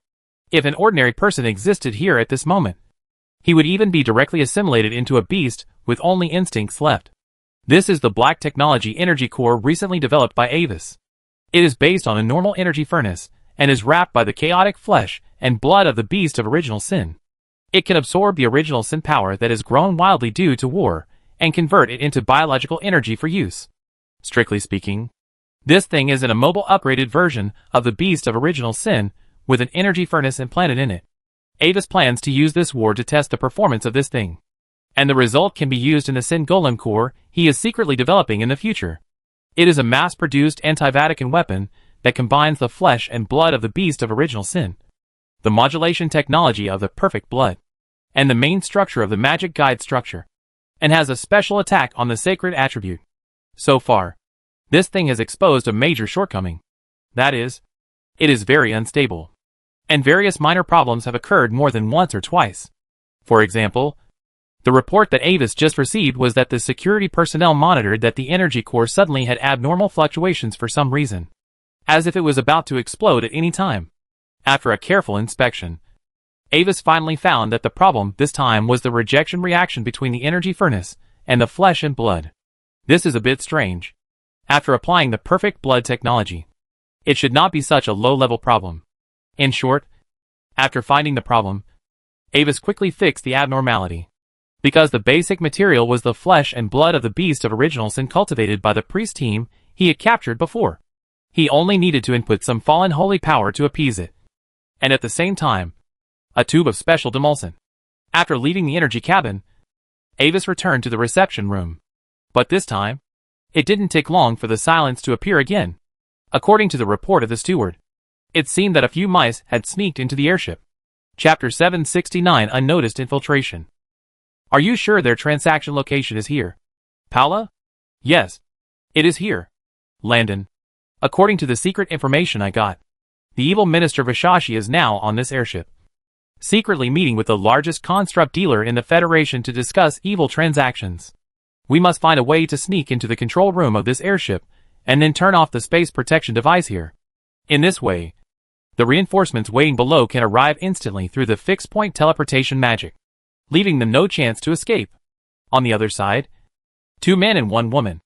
If an ordinary person existed here at this moment, he would even be directly assimilated into a beast with only instincts left. This is the Black Technology Energy Core recently developed by Avis. It is based on a normal energy furnace, and is wrapped by the chaotic flesh and blood of the beast of original sin. It can absorb the original sin power that has grown wildly due to war, and convert it into biological energy for use. Strictly speaking, this thing is an immobile upgraded version of the beast of original sin, with an energy furnace implanted in it. Avis plans to use this war to test the performance of this thing, and the result can be used in the Sin Golem core he is secretly developing in the future. It is a mass-produced anti-Vatican weapon that combines the flesh and blood of the beast of original sin, the modulation technology of the perfect blood, and the main structure of the magic guide structure, and has a special attack on the sacred attribute. So far, this thing has exposed a major shortcoming. That is, it is very unstable, and various minor problems have occurred more than once or twice. For example, the report that Avis just received was that the security personnel monitored that the energy core suddenly had abnormal fluctuations for some reason, as if it was about to explode at any time. After a careful inspection, Avis finally found that the problem this time was the rejection reaction between the energy furnace and the flesh and blood. This is a bit strange. After applying the perfect blood technology, it should not be such a low-level problem. In short, after finding the problem, Avis quickly fixed the abnormality. Because the basic material was the flesh and blood of the beast of original sin cultivated by the priest team he had captured before. He only needed to input some fallen holy power to appease it. And at the same time, a tube of special demulcent. After leaving the energy cabin, Avis returned to the reception room. But this time, it didn't take long for the silence to appear again. According to the report of the steward, it seemed that a few mice had sneaked into the airship. Chapter 769 Unnoticed Infiltration. Are you sure their transaction location is here? Paula? Yes. It is here. Landon. According to the secret information I got, the evil Minister Vishashi is now on this airship, secretly meeting with the largest construct dealer in the Federation to discuss evil transactions. We must find a way to sneak into the control room of this airship, and then turn off the space protection device here. In this way, the reinforcements waiting below can arrive instantly through the fixed-point teleportation magic, leaving them no chance to escape. On the other side, 2 men and 1 woman,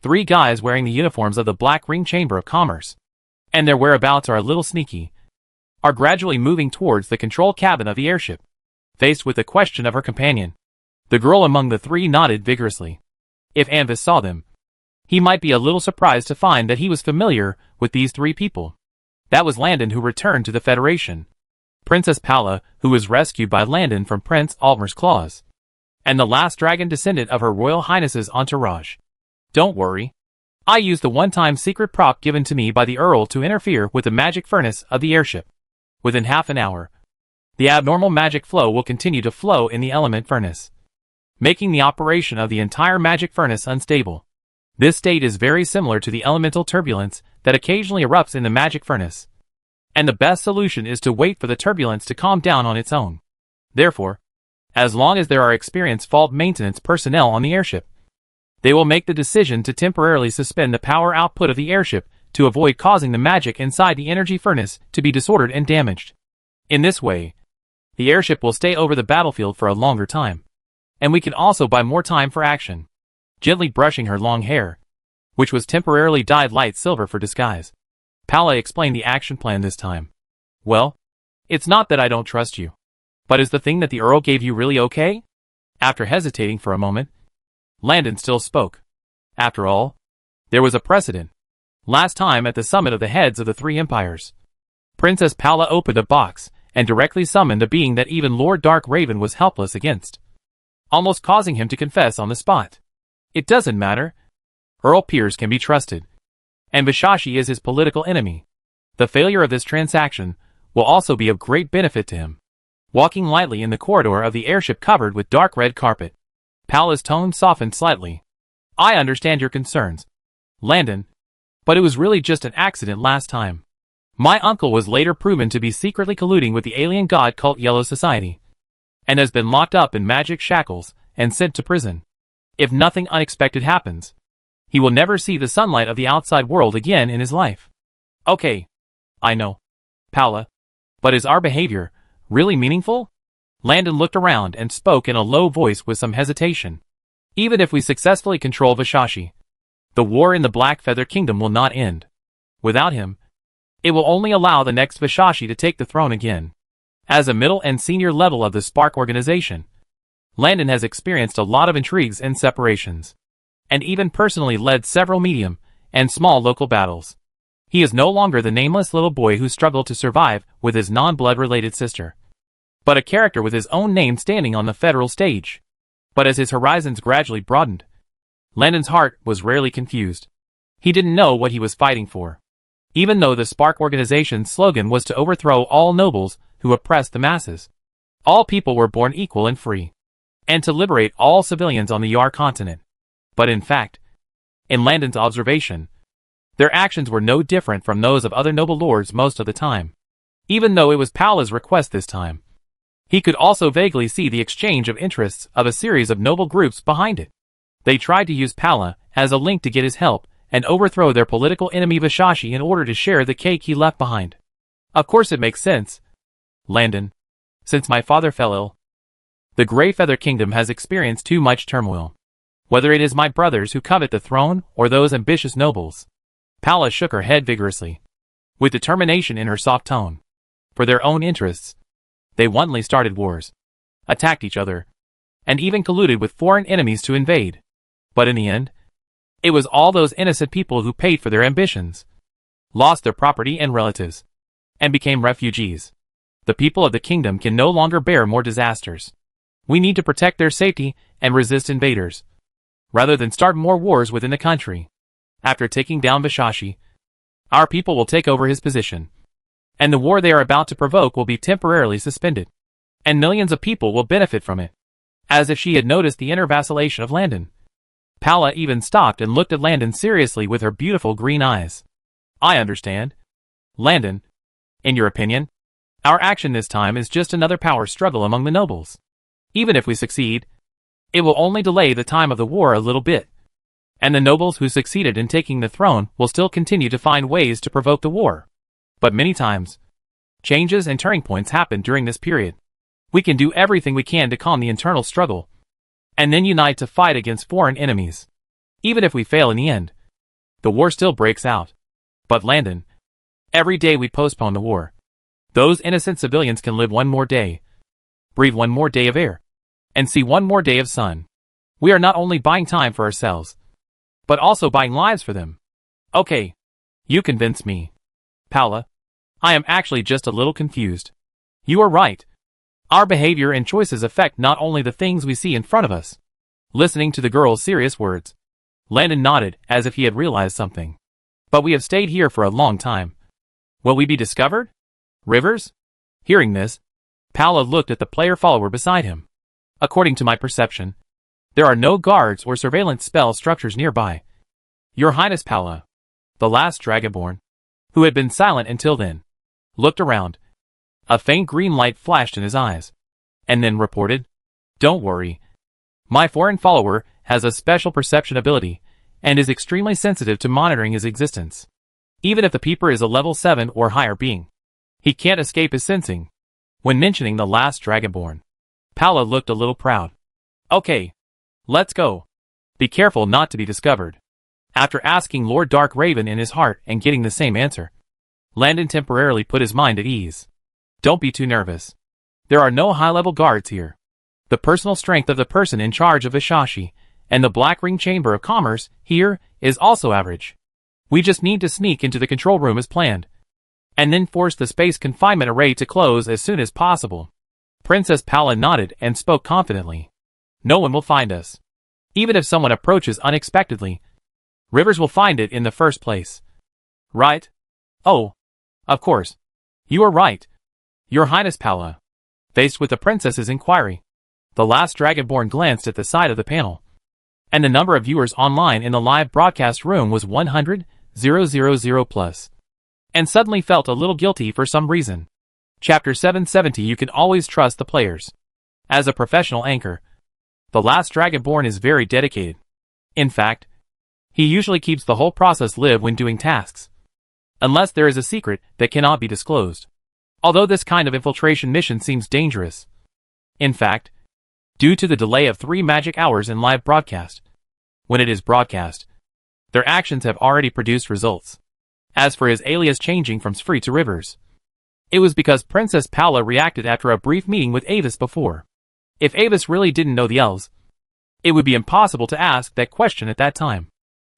3 guys wearing the uniforms of the Black Ring Chamber of Commerce, and their whereabouts are a little sneaky, are gradually moving towards the control cabin of the airship. Faced with the question of her companion, the girl among the 3 nodded vigorously. If Anvis saw them, he might be a little surprised to find that he was familiar with these 3 people. That was Landon, who returned to the Federation, Princess Paula, who was rescued by Landon from Prince Altmer's claws, and the last dragon descendant of Her Royal Highness's entourage. Don't worry. I used the one-time secret prop given to me by the Earl to interfere with the magic furnace of the airship. Within half an hour, the abnormal magic flow will continue to flow in the element furnace, making the operation of the entire magic furnace unstable. This state is very similar to the elemental turbulence that occasionally erupts in the magic furnace. And the best solution is to wait for the turbulence to calm down on its own. Therefore, as long as there are experienced fault maintenance personnel on the airship, they will make the decision to temporarily suspend the power output of the airship to avoid causing the magic inside the energy furnace to be disordered and damaged. In this way, the airship will stay over the battlefield for a longer time. And we can also buy more time for action. Gently brushing her long hair, which was temporarily dyed light silver for disguise, Paula explained the action plan this time. Well, it's not that I don't trust you. But is the thing that the Earl gave you really okay? After hesitating for a moment, Landon still spoke. After all, there was a precedent. Last time at the summit of the heads of the three empires, Princess Paula opened a box and directly summoned a being that even Lord Dark Raven was helpless against, almost causing him to confess on the spot. It doesn't matter. Earl Piers can be trusted, and Vishashi is his political enemy. The failure of this transaction will also be of great benefit to him. Walking lightly in the corridor of the airship covered with dark red carpet, Paula's tone softened slightly. I understand your concerns, Landon, but it was really just an accident last time. My uncle was later proven to be secretly colluding with the alien god cult Yellow Society, and has been locked up in magic shackles and sent to prison. If nothing unexpected happens, he will never see the sunlight of the outside world again in his life. Okay, I know, Paula, but is our behavior really meaningful? Landon looked around and spoke in a low voice with some hesitation. Even if we successfully control Vishashi, the war in the Black Feather Kingdom will not end. Without him, it will only allow the next Vishashi to take the throne again. As a middle and senior level of the Spark organization, Landon has experienced a lot of intrigues and separations, and even personally led several medium and small local battles. He is no longer the nameless little boy who struggled to survive with his non-blood related sister, but a character with his own name standing on the federal stage. But as his horizons gradually broadened, Landon's heart was rarely confused. He didn't know what he was fighting for. Even though the Spark organization's slogan was to overthrow all nobles who oppressed the masses, all people were born equal and free, and to liberate all civilians on the Yar continent. But in fact, in Landon's observation, their actions were no different from those of other noble lords most of the time. Even though it was Paula's request this time, he could also vaguely see the exchange of interests of a series of noble groups behind it. They tried to use Paula as a link to get his help and overthrow their political enemy Vishashi in order to share the cake he left behind. Of course it makes sense, Landon. Since my father fell ill, the Grey Feather Kingdom has experienced too much turmoil. Whether it is my brothers who covet the throne or those ambitious nobles. Paula shook her head vigorously, with determination in her soft tone. For their own interests, they wantonly started wars, attacked each other, and even colluded with foreign enemies to invade. But in the end, it was all those innocent people who paid for their ambitions, lost their property and relatives, and became refugees. The people of the kingdom can no longer bear more disasters. We need to protect their safety and resist invaders, rather than start more wars within the country. After taking down Vishashi, our people will take over his position, and the war they are about to provoke will be temporarily suspended, and millions of people will benefit from it. As if she had noticed the inner vacillation of Landon, Paula even stopped and looked at Landon seriously with her beautiful green eyes. I understand, Landon. In your opinion, our action this time is just another power struggle among the nobles. Even if we succeed, it will only delay the time of the war a little bit, and the nobles who succeeded in taking the throne will still continue to find ways to provoke the war. But many times, changes and turning points happen during this period. We can do everything we can to calm the internal struggle, and then unite to fight against foreign enemies. Even if we fail in the end, the war still breaks out. But Landon, every day we postpone the war, those innocent civilians can live one more day, breathe one more day of air, and see one more day of sun. We are not only buying time for ourselves, but also buying lives for them. Okay, you convince me, Paula. I am actually just a little confused. You are right. Our behavior and choices affect not only the things we see in front of us. Listening to the girl's serious words, Landon nodded, as if he had realized something. But we have stayed here for a long time. Will we be discovered? Rivers? Hearing this, Paula looked at the player-follower beside him. According to my perception, there are no guards or surveillance spell structures nearby. Your Highness, Paula. The last Dragonborn, who had been silent until then, looked around. A faint green light flashed in his eyes, and then reported, "Don't worry. My foreign follower has a special perception ability, and is extremely sensitive to monitoring his existence. Even if the peeper is a level 7 or higher being, he can't escape his sensing." When mentioning the last Dragonborn, Paula looked a little proud. "Okay. Let's go. Be careful not to be discovered." After asking Lord Darkraven in his heart and getting the same answer, Landon temporarily put his mind at ease. Don't be too nervous. There are no high-level guards here. The personal strength of the person in charge of Vishashi and the Black Ring Chamber of Commerce here is also average. We just need to sneak into the control room as planned, and then force the space confinement array to close as soon as possible. Princess Paula nodded and spoke confidently. No one will find us. Even if someone approaches unexpectedly, Rivers will find it in the first place. Right? Oh, of course. You are right. Your Highness, Paula. Faced with the princess's inquiry, the last Dragonborn glanced at the side of the panel, and the number of viewers online in the live broadcast room was 100,000 plus, and suddenly felt a little guilty for some reason. Chapter 770. You can always trust the players. As a professional anchor, the last Dragonborn is very dedicated. In fact, he usually keeps the whole process live when doing tasks, unless there is a secret that cannot be disclosed. Although this kind of infiltration mission seems dangerous. In fact, due to the delay of 3 magic hours in live broadcast, when it is broadcast, their actions have already produced results. As for his alias changing from Sfree to Rivers, it was because Princess Paula reacted after a brief meeting with Avis before. If Avis really didn't know the elves, it would be impossible to ask that question at that time.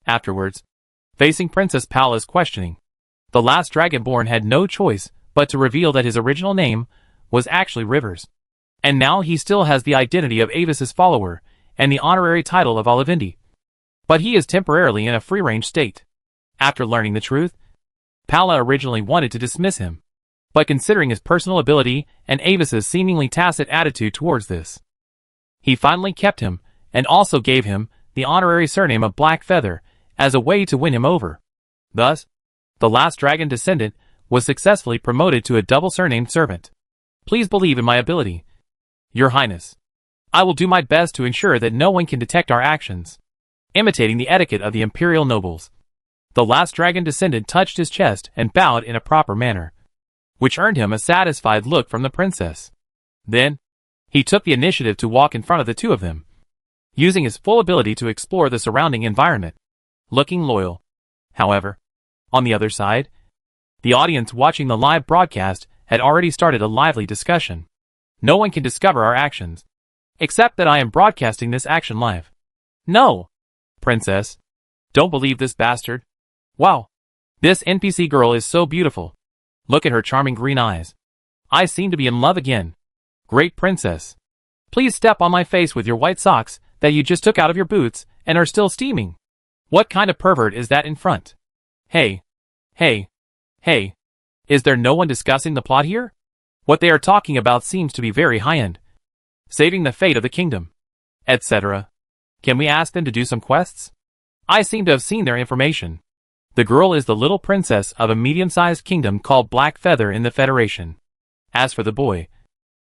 Afterwards, facing Princess Paula's questioning, the last Dragonborn had no choice but to reveal that his original name was actually Rivers. And now he still has the identity of Avis's follower and the honorary title of Olivindi. But he is temporarily in a free-range state. After learning the truth, Paula originally wanted to dismiss him, but considering his personal ability and Avis's seemingly tacit attitude towards this, he finally kept him and also gave him the honorary surname of Black Feather as a way to win him over. Thus, the last dragon descendant was successfully promoted to a double surnamed servant. Please believe in my ability, Your Highness. I will do my best to ensure that no one can detect our actions. Imitating the etiquette of the imperial nobles, the last dragon descendant touched his chest and bowed in a proper manner, which earned him a satisfied look from the princess. Then, he took the initiative to walk in front of the two of them, using his full ability to explore the surrounding environment, looking loyal. However, on the other side, the audience watching the live broadcast had already started a lively discussion. No one can discover our actions, except that I am broadcasting this action live. No! Princess, don't believe this bastard. Wow! This NPC girl is so beautiful. Look at her charming green eyes. I seem to be in love again. Great princess. Please step on my face with your white socks that you just took out of your boots and are still steaming. What kind of pervert is that in front? Hey. Hey. Hey. Is there no one discussing the plot here? What they are talking about seems to be very high-end. Saving the fate of the kingdom, etc. Can we ask them to do some quests? I seem to have seen their information. The girl is the little princess of a medium-sized kingdom called Black Feather in the Federation. As for the boy,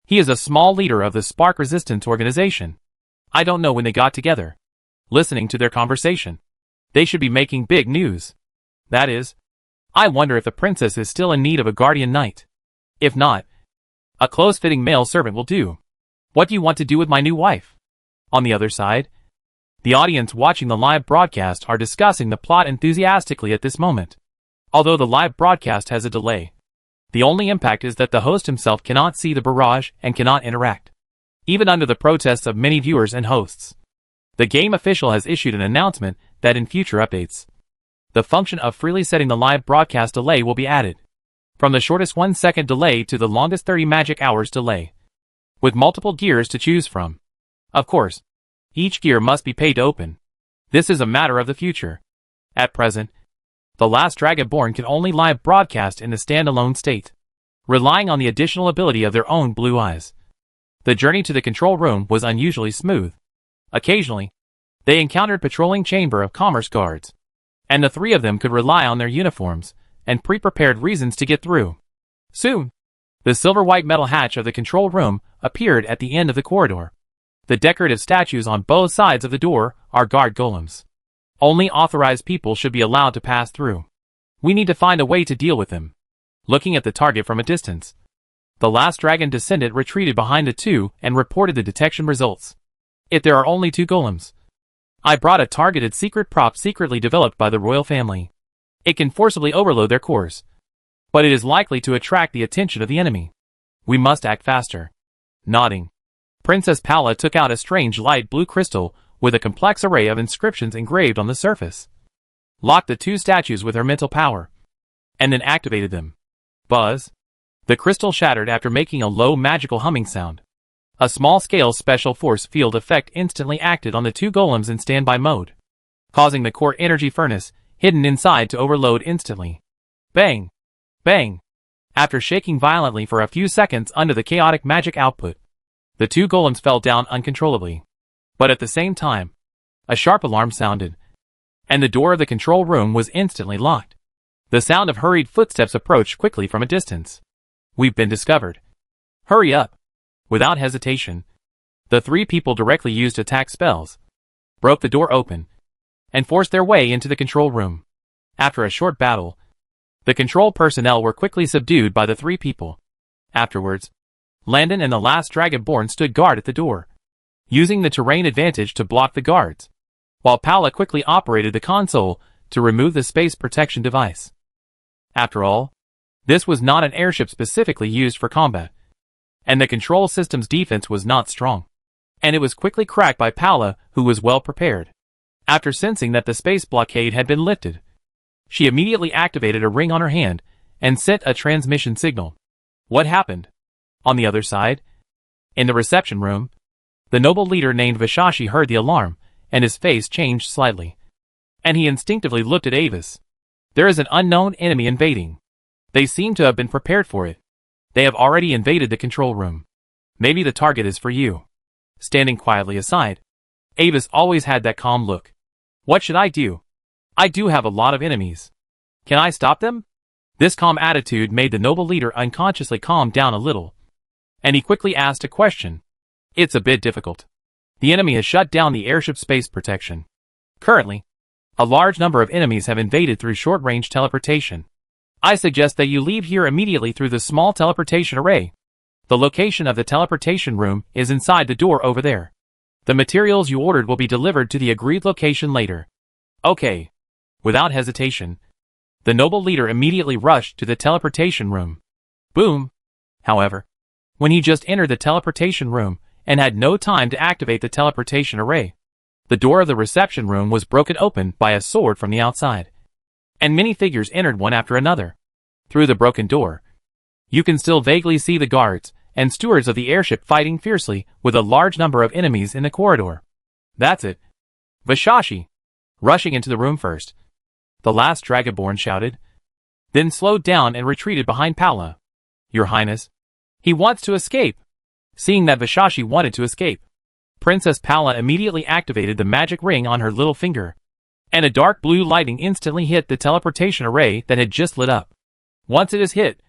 he is a small leader of the Spark Resistance organization. I don't know when they got together. Listening to their conversation, they should be making big news. That is, I wonder if the princess is still in need of a guardian knight. If not, a close-fitting male servant will do. What do you want to do with my new wife? On the other side, the audience watching the live broadcast are discussing the plot enthusiastically at this moment. Although the live broadcast has a delay, the only impact is that the host himself cannot see the barrage and cannot interact, even under the protests of many viewers and hosts. The game official has issued an announcement that in future updates, the function of freely setting the live broadcast delay will be added, from the shortest 1-second delay to the longest 30 magic hours delay, with multiple gears to choose from. Of course, each gear must be paid to open. This is a matter of the future. At present, the last Dragonborn can only live broadcast in the standalone state, relying on the additional ability of their own blue eyes. The journey to the control room was unusually smooth. Occasionally, they encountered patrolling Chamber of Commerce guards, and the three of them could rely on their uniforms and pre-prepared reasons to get through. Soon, the silver-white metal hatch of the control room appeared at the end of the corridor. The decorative statues on both sides of the door are guard golems. Only authorized people should be allowed to pass through. We need to find a way to deal with them. Looking at the target from a distance, the last dragon descendant retreated behind the two and reported the detection results. If there are only 2 golems, I brought a targeted secret prop secretly developed by the royal family. It can forcibly overload their cores, but it is likely to attract the attention of the enemy. We must act faster. Nodding, Princess Paula took out a strange light blue crystal with a complex array of inscriptions engraved on the surface. Locked the 2 statues with her mental power, and then activated them. Buzz. The crystal shattered after making a low magical humming sound. A small-scale special force field effect instantly acted on the 2 golems in standby mode, causing the core energy furnace hidden inside to overload instantly. Bang! Bang! After shaking violently for a few seconds under the chaotic magic output, the 2 golems fell down uncontrollably. But at the same time, a sharp alarm sounded, and the door of the control room was instantly locked. The sound of hurried footsteps approached quickly from a distance. We've been discovered. Hurry up! Without hesitation, the 3 people directly used attack spells, broke the door open, and forced their way into the control room. After a short battle, the control personnel were quickly subdued by the 3 people. Afterwards, Landon and the last Dragonborn stood guard at the door, using the terrain advantage to block the guards, while Paula quickly operated the console to remove the space protection device. After all, this was not an airship specifically used for combat, and the control system's defense was not strong, and it was quickly cracked by Paula, who was well prepared. After sensing that the space blockade had been lifted, she immediately activated a ring on her hand and sent a transmission signal. What happened? On the other side, in the reception room, the noble leader named Vishashi heard the alarm, and his face changed slightly, and he instinctively looked at Avis. There is an unknown enemy invading. They seem to have been prepared for it. They have already invaded the control room. Maybe the target is for you. Standing quietly aside, Avis always had that calm look. What should I do? I do have a lot of enemies. Can I stop them? This calm attitude made the noble leader unconsciously calm down a little, and he quickly asked a question. It's a bit difficult. The enemy has shut down the airship space protection. Currently, a large number of enemies have invaded through short-range teleportation. I suggest that you leave here immediately through the small teleportation array. The location of the teleportation room is inside the door over there. The materials you ordered will be delivered to the agreed location later. Okay. Without hesitation, the noble leader immediately rushed to the teleportation room. Boom! However, when he just entered the teleportation room and had no time to activate the teleportation array, the door of the reception room was broken open by a sword from the outside, and many figures entered one after another. Through the broken door, you can still vaguely see the guards and stewards of the airship fighting fiercely with a large number of enemies in the corridor. That's it. Vishashi! Rushing into the room first, the last Dragonborn shouted, then slowed down and retreated behind Paula. Your Highness, he wants to escape. Seeing that Vishashi wanted to escape, Princess Paula immediately activated the magic ring on her little finger, and a dark blue lighting instantly hit the teleportation array that had just lit up. Once it is hit,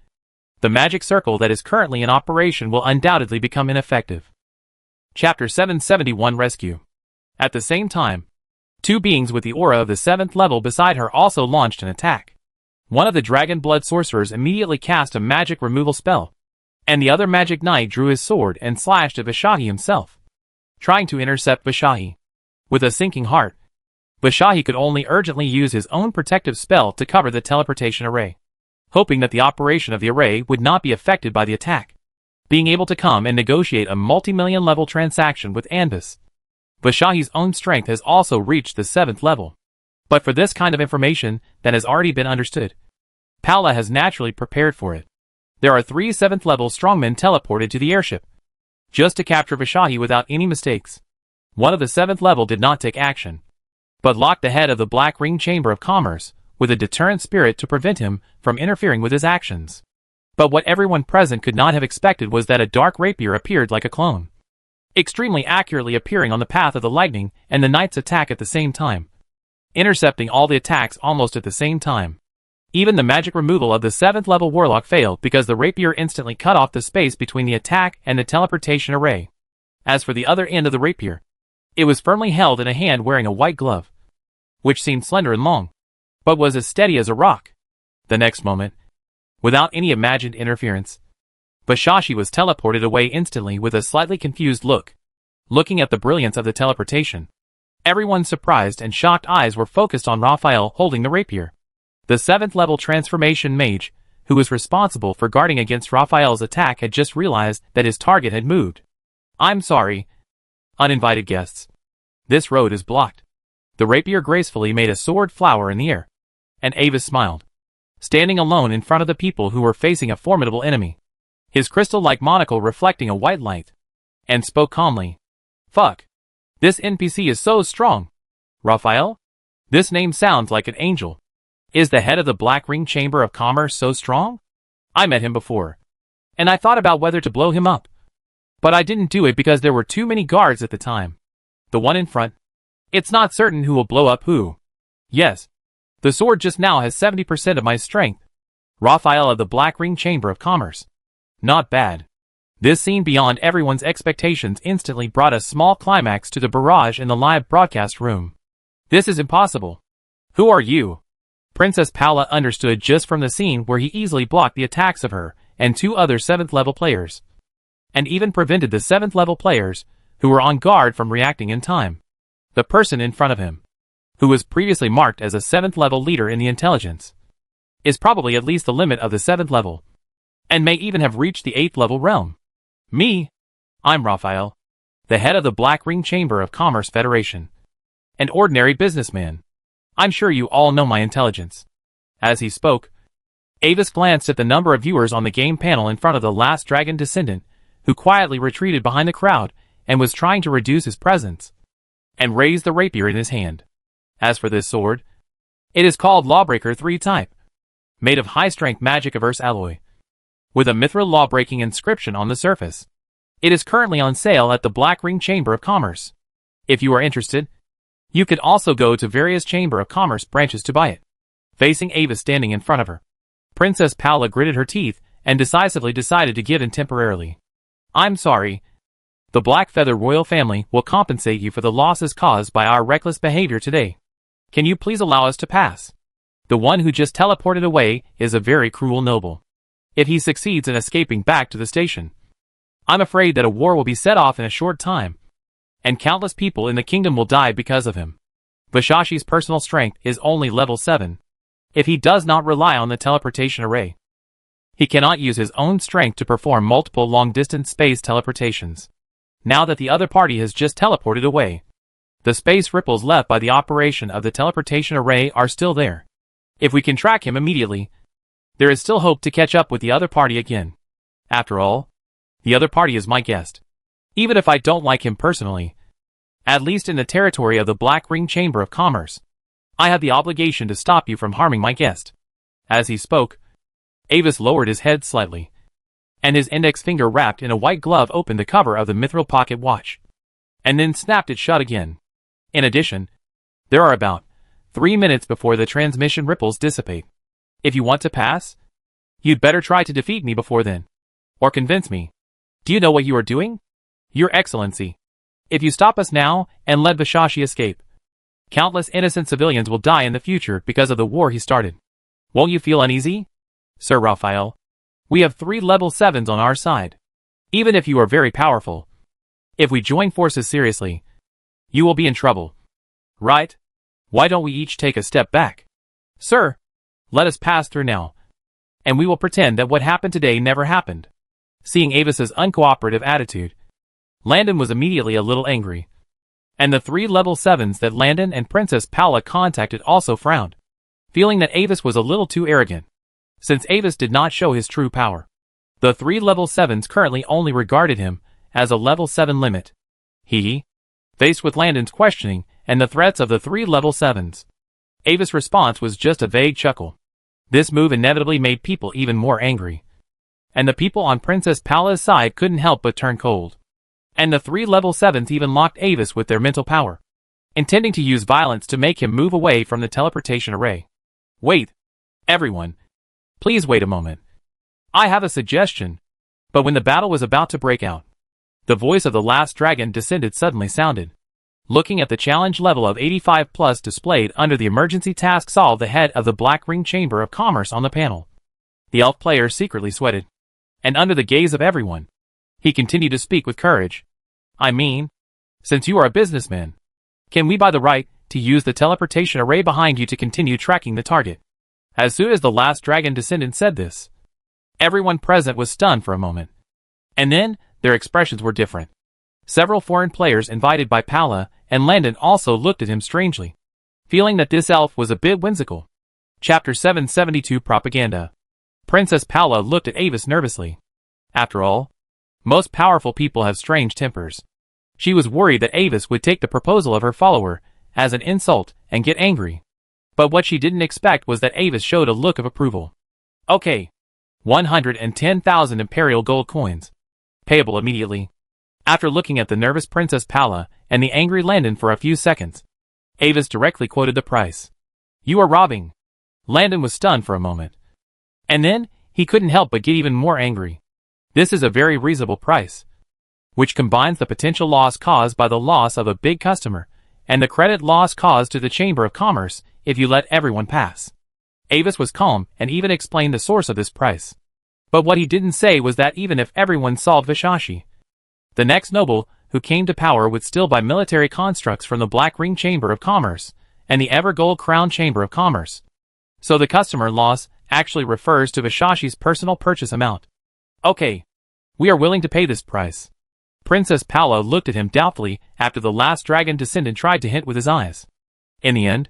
the magic circle that is currently in operation will undoubtedly become ineffective. Chapter 771 Rescue. At the same time, 2 beings with the aura of the 7th level beside her also launched an attack. One of the dragon blood sorcerers immediately cast a magic removal spell, and the other magic knight drew his sword and slashed at Vishahi himself, trying to intercept Vishahi. With a sinking heart, Vishahi could only urgently use his own protective spell to cover the teleportation array, hoping that the operation of the array would not be affected by the attack. Being able to come and negotiate a multi-million level transaction with Anvis, Vishahi's own strength has also reached the 7th level. But for this kind of information that has already been understood, Paula has naturally prepared for it. There are 3 7th level strongmen teleported to the airship, just to capture Vishahi without any mistakes. One of the 7th level did not take action. but locked the head of the Black Ring Chamber of Commerce with a deterrent spirit to prevent him from interfering with his actions. But what everyone present could not have expected was that a dark rapier appeared like a clone, extremely accurately appearing on the path of the lightning and the knight's attack at the same time, intercepting all the attacks almost at the same time. Even the magic removal of the 7th level warlock failed because the rapier instantly cut off the space between the attack and the teleportation array. As for the other end of the rapier, it was firmly held in a hand wearing a white glove, which seemed slender and long, but was as steady as a rock. The next moment, without any imagined interference, Bashashi was teleported away instantly with a slightly confused look. Looking at the brilliance of the teleportation, everyone's surprised and shocked eyes were focused on Raphael holding the rapier. The 7th level transformation mage, who was responsible for guarding against Raphael's attack, had just realized that his target had moved. "I'm sorry, uninvited guests. This road is blocked." The rapier gracefully made a sword flower in the air, and Avis smiled, standing alone in front of the people who were facing a formidable enemy, his crystal-like monocle reflecting a white light, and spoke calmly. "Fuck. This NPC is so strong. Raphael? This name sounds like an angel. Is the head of the Black Ring Chamber of Commerce so strong? I met him before, and I thought about whether to blow him up. But I didn't do it because there were too many guards at the time. The one in front. It's not certain who will blow up who. Yes. The sword just now has 70% of my strength. Raphael of the Black Ring Chamber of Commerce. Not bad." This scene beyond everyone's expectations instantly brought a small climax to the barrage in the live broadcast room. "This is impossible. Who are you?" Princess Paula understood just from the scene where he easily blocked the attacks of her and 2 other 7th level players, and even prevented the 7th level players, who were on guard, from reacting in time. The person in front of him, who was previously marked as a 7th level leader in the intelligence, is probably at least the limit of the 7th level, and may even have reached the 8th level realm. "Me? I'm Raphael, the head of the Black Ring Chamber of Commerce Federation. An ordinary businessman. I'm sure you all know my intelligence." As he spoke, Avis glanced at the number of viewers on the game panel in front of the last dragon descendant, who quietly retreated behind the crowd and was trying to reduce his presence, and raised the rapier in his hand. As for this sword, it is called Lawbreaker 3 type, made of high-strength magic-averse alloy, with a mithril law-breaking inscription on the surface. It is currently on sale at the Black Ring Chamber of Commerce. If you are interested, you could also go to various Chamber of Commerce branches to buy it. Facing Avis standing in front of her, Princess Paula gritted her teeth and decisively decided to give in temporarily. "I'm sorry. The Black Feather royal family will compensate you for the losses caused by our reckless behavior today. Can you please allow us to pass? The one who just teleported away is a very cruel noble. If he succeeds in escaping back to the station, I'm afraid that a war will be set off in a short time, and countless people in the kingdom will die because of him. Bashashi's personal strength is only level 7. If he does not rely on the teleportation array, he cannot use his own strength to perform multiple long-distance space teleportations. Now that the other party has just teleported away, the space ripples left by the operation of the teleportation array are still there. If we can track him immediately, there is still hope to catch up with the other party again. After all, the other party is my guest. Even if I don't like him personally, at least in the territory of the Black Ring Chamber of Commerce, I have the obligation to stop you from harming my guest." As he spoke, Avis lowered his head slightly, and his index finger wrapped in a white glove opened the cover of the mithril pocket watch, and then snapped it shut again. In addition, there are about 3 minutes before the transmission ripples dissipate. If you want to pass, you'd better try to defeat me before then, or convince me. Do you know what you are doing? Your Excellency, if you stop us now and let Bashashi escape, countless innocent civilians will die in the future because of the war he started. Won't you feel uneasy? Sir Raphael, we have 3 level 7s on our side. Even if you are very powerful, if we join forces seriously, you will be in trouble. Right? Why don't we each take a step back? Sir, let us pass through now, and we will pretend that what happened today never happened. Seeing Avis's uncooperative attitude, Landon was immediately a little angry, and the 3 level 7s that Landon and Princess Paula contacted also frowned, feeling that Avis was a little too arrogant, since Avis did not show his true power. The 3 level 7s currently only regarded him as a level 7 limit. He, faced with Landon's questioning and the threats of the 3 level 7s. Avis' response was just a vague chuckle. This move inevitably made people even more angry. And the people on Princess Paula's side couldn't help but turn cold. And the 3 level 7s even locked Avis with their mental power, intending to use violence to make him move away from the teleportation array. Wait. Everyone. Please wait a moment. I have a suggestion. But when the battle was about to break out, the voice of the last dragon descended suddenly sounded. Looking at the challenge level of 85 plus displayed under the emergency task solve the head of the Black Ring Chamber of Commerce on the panel. The elf player secretly sweated. And under the gaze of everyone, he continued to speak with courage. I mean, since you are a businessman, can we buy the right to use the teleportation array behind you to continue tracking the target? As soon as the last dragon descendant said this, everyone present was stunned for a moment. And then, their expressions were different. Several foreign players invited by Paula and Landon also looked at him strangely, feeling that this elf was a bit whimsical. Chapter 772 Propaganda. Princess Paula looked at Avis nervously. After all, most powerful people have strange tempers. She was worried that Avis would take the proposal of her follower as an insult and get angry. But what she didn't expect was that Avis showed a look of approval. Okay. 110,000 Imperial gold coins. Payable immediately. After looking at the nervous Princess Paula and the angry Landon for a few seconds, Avis directly quoted the price. You are robbing. Landon was stunned for a moment. And then, he couldn't help but get even more angry. This is a very reasonable price, which combines the potential loss caused by the loss of a big customer and the credit loss caused to the Chamber of Commerce if you let everyone pass. Avis was calm and even explained the source of this price. But what he didn't say was that even if everyone solved Vishashi, the next noble who came to power would still buy military constructs from the Black Ring Chamber of Commerce and the Ever Gold Crown Chamber of Commerce. So the customer loss actually refers to Vishashi's personal purchase amount. Okay. We are willing to pay this price. Princess Paula looked at him doubtfully after the last dragon descendant tried to hint with his eyes. In the end,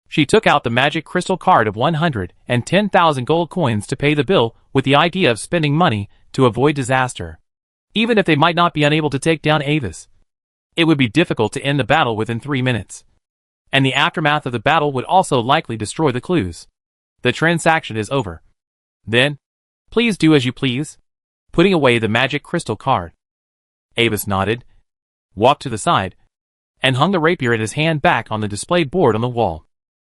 she took out the magic crystal card of 110,000 gold coins to pay the bill with the idea of spending money to avoid disaster. Even if they might not be unable to take down Avis, it would be difficult to end the battle within 3 minutes. And the aftermath of the battle would also likely destroy the clues. The transaction is over. Then, please do as you please. Putting away the magic crystal card. Avis nodded, walked to the side, and hung the rapier in his hand back on the displayed board on the wall.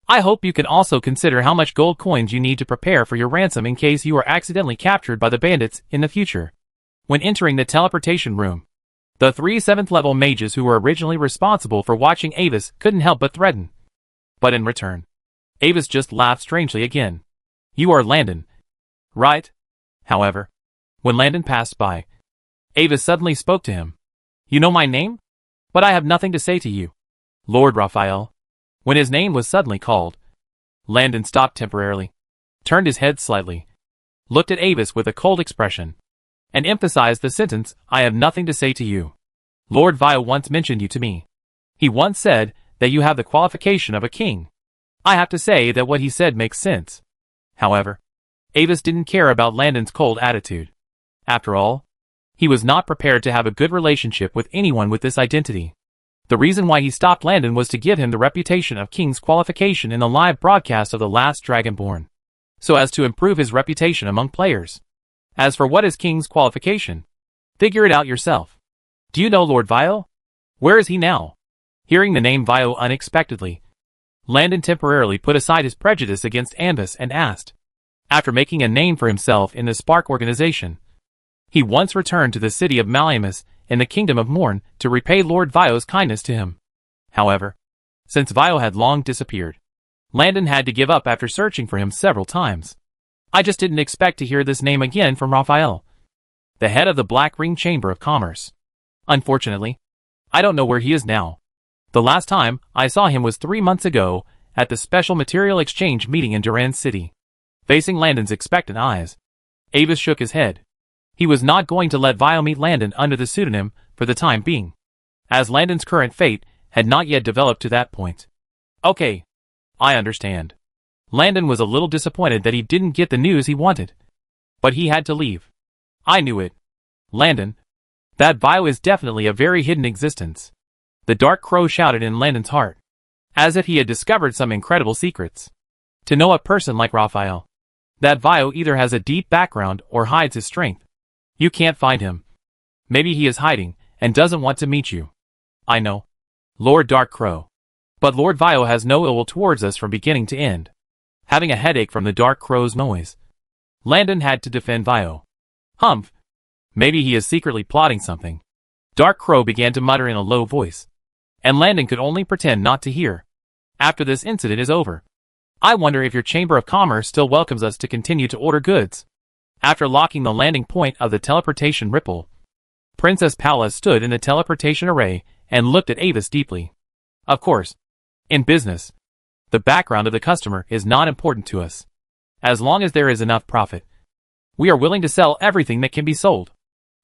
I hope you can also consider how much gold coins you need to prepare for your ransom in case you are accidentally captured by the bandits in the future. When entering the teleportation room, the 3 7th level mages who were originally responsible for watching Avis couldn't help but threaten. But in return, Avis just laughed strangely again. You are Landon, right? However, when Landon passed by, Avis suddenly spoke to him. You know my name? But I have nothing to say to you. Lord Raphael. When his name was suddenly called, Landon stopped temporarily, turned his head slightly, looked at Avis with a cold expression, and emphasized the sentence, I have nothing to say to you. Lord Vio once mentioned you to me. He once said that you have the qualification of a king. I have to say that what he said makes sense. However, Avis didn't care about Landon's cold attitude. After all, he was not prepared to have a good relationship with anyone with this identity. The reason why he stopped Landon was to give him the reputation of king's qualification in the live broadcast of the last Dragonborn, so as to improve his reputation among players. As for what is king's qualification, figure it out yourself. Do you know Lord Vio? Where is he now? Hearing the name Vio unexpectedly, Landon temporarily put aside his prejudice against Anbus and asked. After making a name for himself in the Spark organization, he once returned to the city of Mallemus in the Kingdom of Morn to repay Lord Vio's kindness to him. However, since Vio had long disappeared, Landon had to give up after searching for him several times. I just didn't expect to hear this name again from Raphael, the head of the Black Ring Chamber of Commerce. Unfortunately, I don't know where he is now. The last time I saw him was 3 months ago at the Special Material Exchange meeting in Duran City. Facing Landon's expectant eyes, Avis shook his head. He was not going to let Vio meet Landon under the pseudonym for the time being, as Landon's current fate had not yet developed to that point. Okay, I understand. Landon was a little disappointed that he didn't get the news he wanted. But he had to leave. I knew it. Landon. That Vio is definitely a very hidden existence. The dark crow shouted in Landon's heart, as if he had discovered some incredible secrets. To know a person like Raphael, that Vio either has a deep background or hides his strength. You can't find him. Maybe he is hiding and doesn't want to meet you. I know, Lord Dark Crow. But Lord Vio has no ill will towards us from beginning to end. Having a headache from the Dark Crow's noise, Landon had to defend Vio. Humph. Maybe he is secretly plotting something. Dark Crow began to mutter in a low voice, and Landon could only pretend not to hear. After this incident is over, I wonder if your Chamber of Commerce still welcomes us to continue to order goods. After locking the landing point of the teleportation ripple, Princess Paula stood in the teleportation array and looked at Avis deeply. Of course, in business, the background of the customer is not important to us. As long as there is enough profit, we are willing to sell everything that can be sold.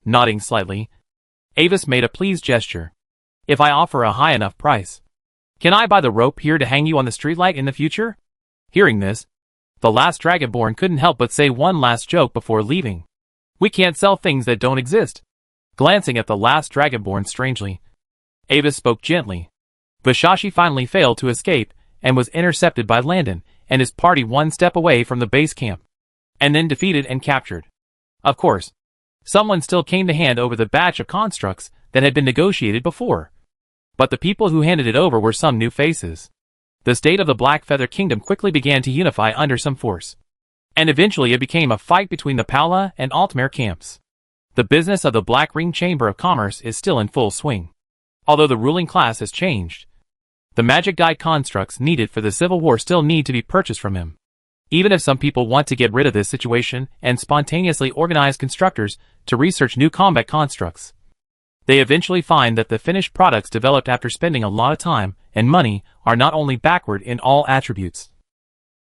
Nodding slightly, Avis made a pleased gesture. If I offer a high enough price, can I buy the rope here to hang you on the streetlight in the future? Hearing this, the last Dragonborn couldn't help but say one last joke before leaving. We can't sell things that don't exist. Glancing at the last Dragonborn strangely, Avis spoke gently. Vishashi finally failed to escape and was intercepted by Landon and his party one step away from the base camp, and then defeated and captured. Of course, someone still came to hand over the batch of constructs that had been negotiated before. But the people who handed it over were some new faces. The state of the Black Feather Kingdom quickly began to unify under some force, and eventually it became a fight between the Paula and Altmare camps. The business of the Black Ring Chamber of Commerce is still in full swing. Although the ruling class has changed, the magic guide constructs needed for the Civil War still need to be purchased from him. Even if some people want to get rid of this situation and spontaneously organize constructors to research new combat constructs, they eventually find that the finished products developed after spending a lot of time and money are not only backward in all attributes,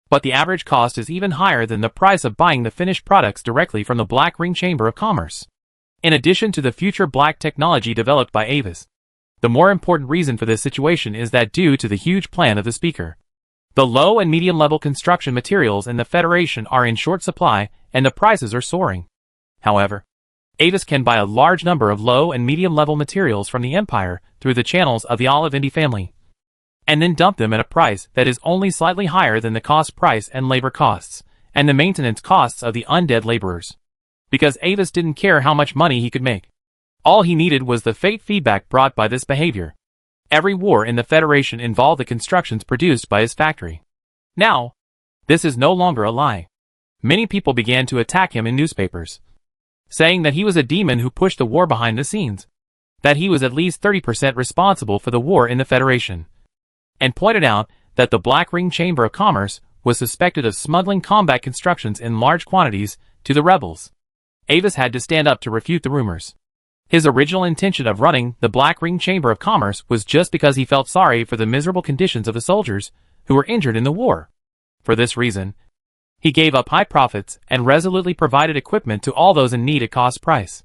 but the average cost is even higher than the price of buying the finished products directly from the Black Ring Chamber of Commerce. In addition to the future black technology developed by Avis, the more important reason for this situation is that due to the huge plan of the speaker, the low and medium level construction materials in the Federation are in short supply and the prices are soaring. However, Avis can buy a large number of low and medium level materials from the Empire through the channels of the Olivendi family, and then dump them at a price that is only slightly higher than the cost price and labor costs, and the maintenance costs of the undead laborers. Because Avis didn't care how much money he could make. All he needed was the fate feedback brought by this behavior. Every war in the Federation involved the constructions produced by his factory. Now, this is no longer a lie. Many people began to attack him in newspapers, saying that he was a demon who pushed the war behind the scenes, that he was at least 30% responsible for the war in the Federation, and pointed out that the Black Ring Chamber of Commerce was suspected of smuggling combat constructions in large quantities to the rebels. Avis had to stand up to refute the rumors. His original intention of running the Black Ring Chamber of Commerce was just because he felt sorry for the miserable conditions of the soldiers who were injured in the war. For this reason, he gave up high profits and resolutely provided equipment to all those in need at cost price,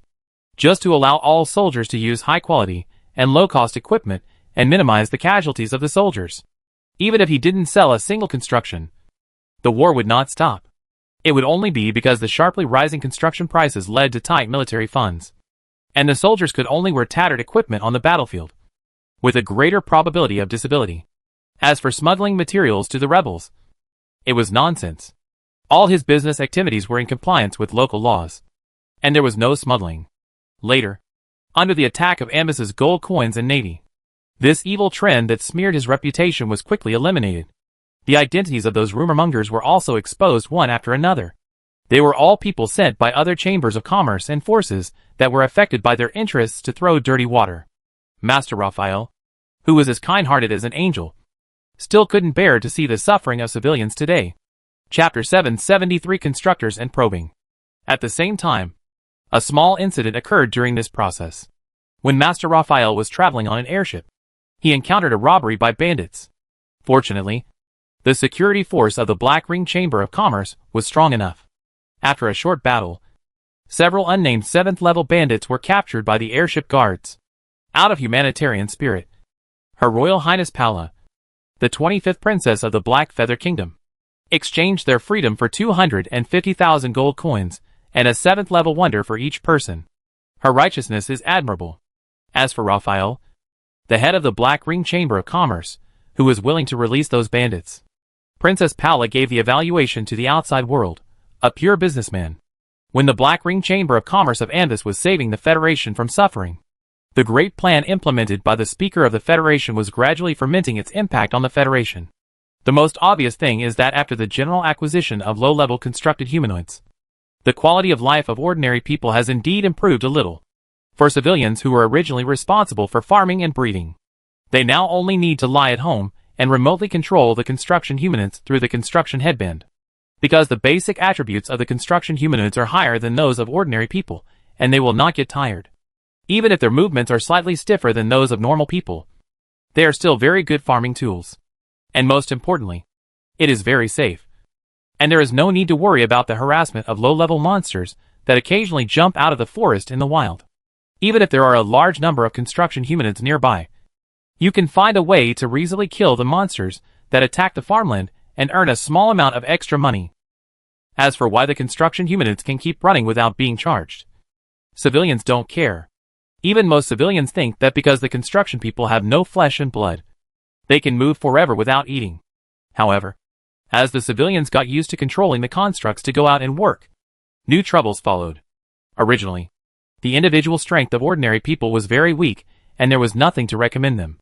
just to allow all soldiers to use high-quality and low-cost equipment and minimize the casualties of the soldiers. Even if he didn't sell a single construction, the war would not stop. It would only be because the sharply rising construction prices led to tight military funds, and the soldiers could only wear tattered equipment on the battlefield, with a greater probability of disability. As for smuggling materials to the rebels, it was nonsense. All his business activities were in compliance with local laws, and there was no smuggling. Later, under the attack of Ambus's gold coins and navy, this evil trend that smeared his reputation was quickly eliminated. The identities of those rumor-mongers were also exposed one after another. They were all people sent by other chambers of commerce and forces that were affected by their interests to throw dirty water. Master Raphael, who was as kind-hearted as an angel, still couldn't bear to see the suffering of civilians today. Chapter 773 Constructors and Probing. At the same time, a small incident occurred during this process. When Master Raphael was traveling on an airship, he encountered a robbery by bandits. Fortunately, the security force of the Black Ring Chamber of Commerce was strong enough. After a short battle, several unnamed 7th-level bandits were captured by the airship guards. Out of humanitarian spirit, Her Royal Highness Paula, the 25th Princess of the Black Feather Kingdom, exchanged their freedom for 250,000 gold coins and a 7th-level wonder for each person. Her righteousness is admirable. As for Raphael, the head of the Black Ring Chamber of Commerce, who was willing to release those bandits. Princess Paula gave the evaluation to the outside world, a pure businessman. When the Black Ring Chamber of Commerce of Anvis was saving the Federation from suffering, the great plan implemented by the Speaker of the Federation was gradually fermenting its impact on the Federation. The most obvious thing is that after the general acquisition of low-level constructed humanoids, the quality of life of ordinary people has indeed improved a little. For civilians who were originally responsible for farming and breeding, they now only need to lie at home and remotely control the construction humanoids through the construction headband. Because the basic attributes of the construction humanoids are higher than those of ordinary people, and they will not get tired. Even if their movements are slightly stiffer than those of normal people, they are still very good farming tools. And most importantly, it is very safe. And there is no need to worry about the harassment of low-level monsters that occasionally jump out of the forest in the wild. Even if there are a large number of construction humanoids nearby, you can find a way to easily kill the monsters that attack the farmland and earn a small amount of extra money. As for why the construction humanoids can keep running without being charged, civilians don't care. Even most civilians think that because the construction people have no flesh and blood, they can move forever without eating. However, as the civilians got used to controlling the constructs to go out and work, new troubles followed. Originally, the individual strength of ordinary people was very weak, and there was nothing to recommend them.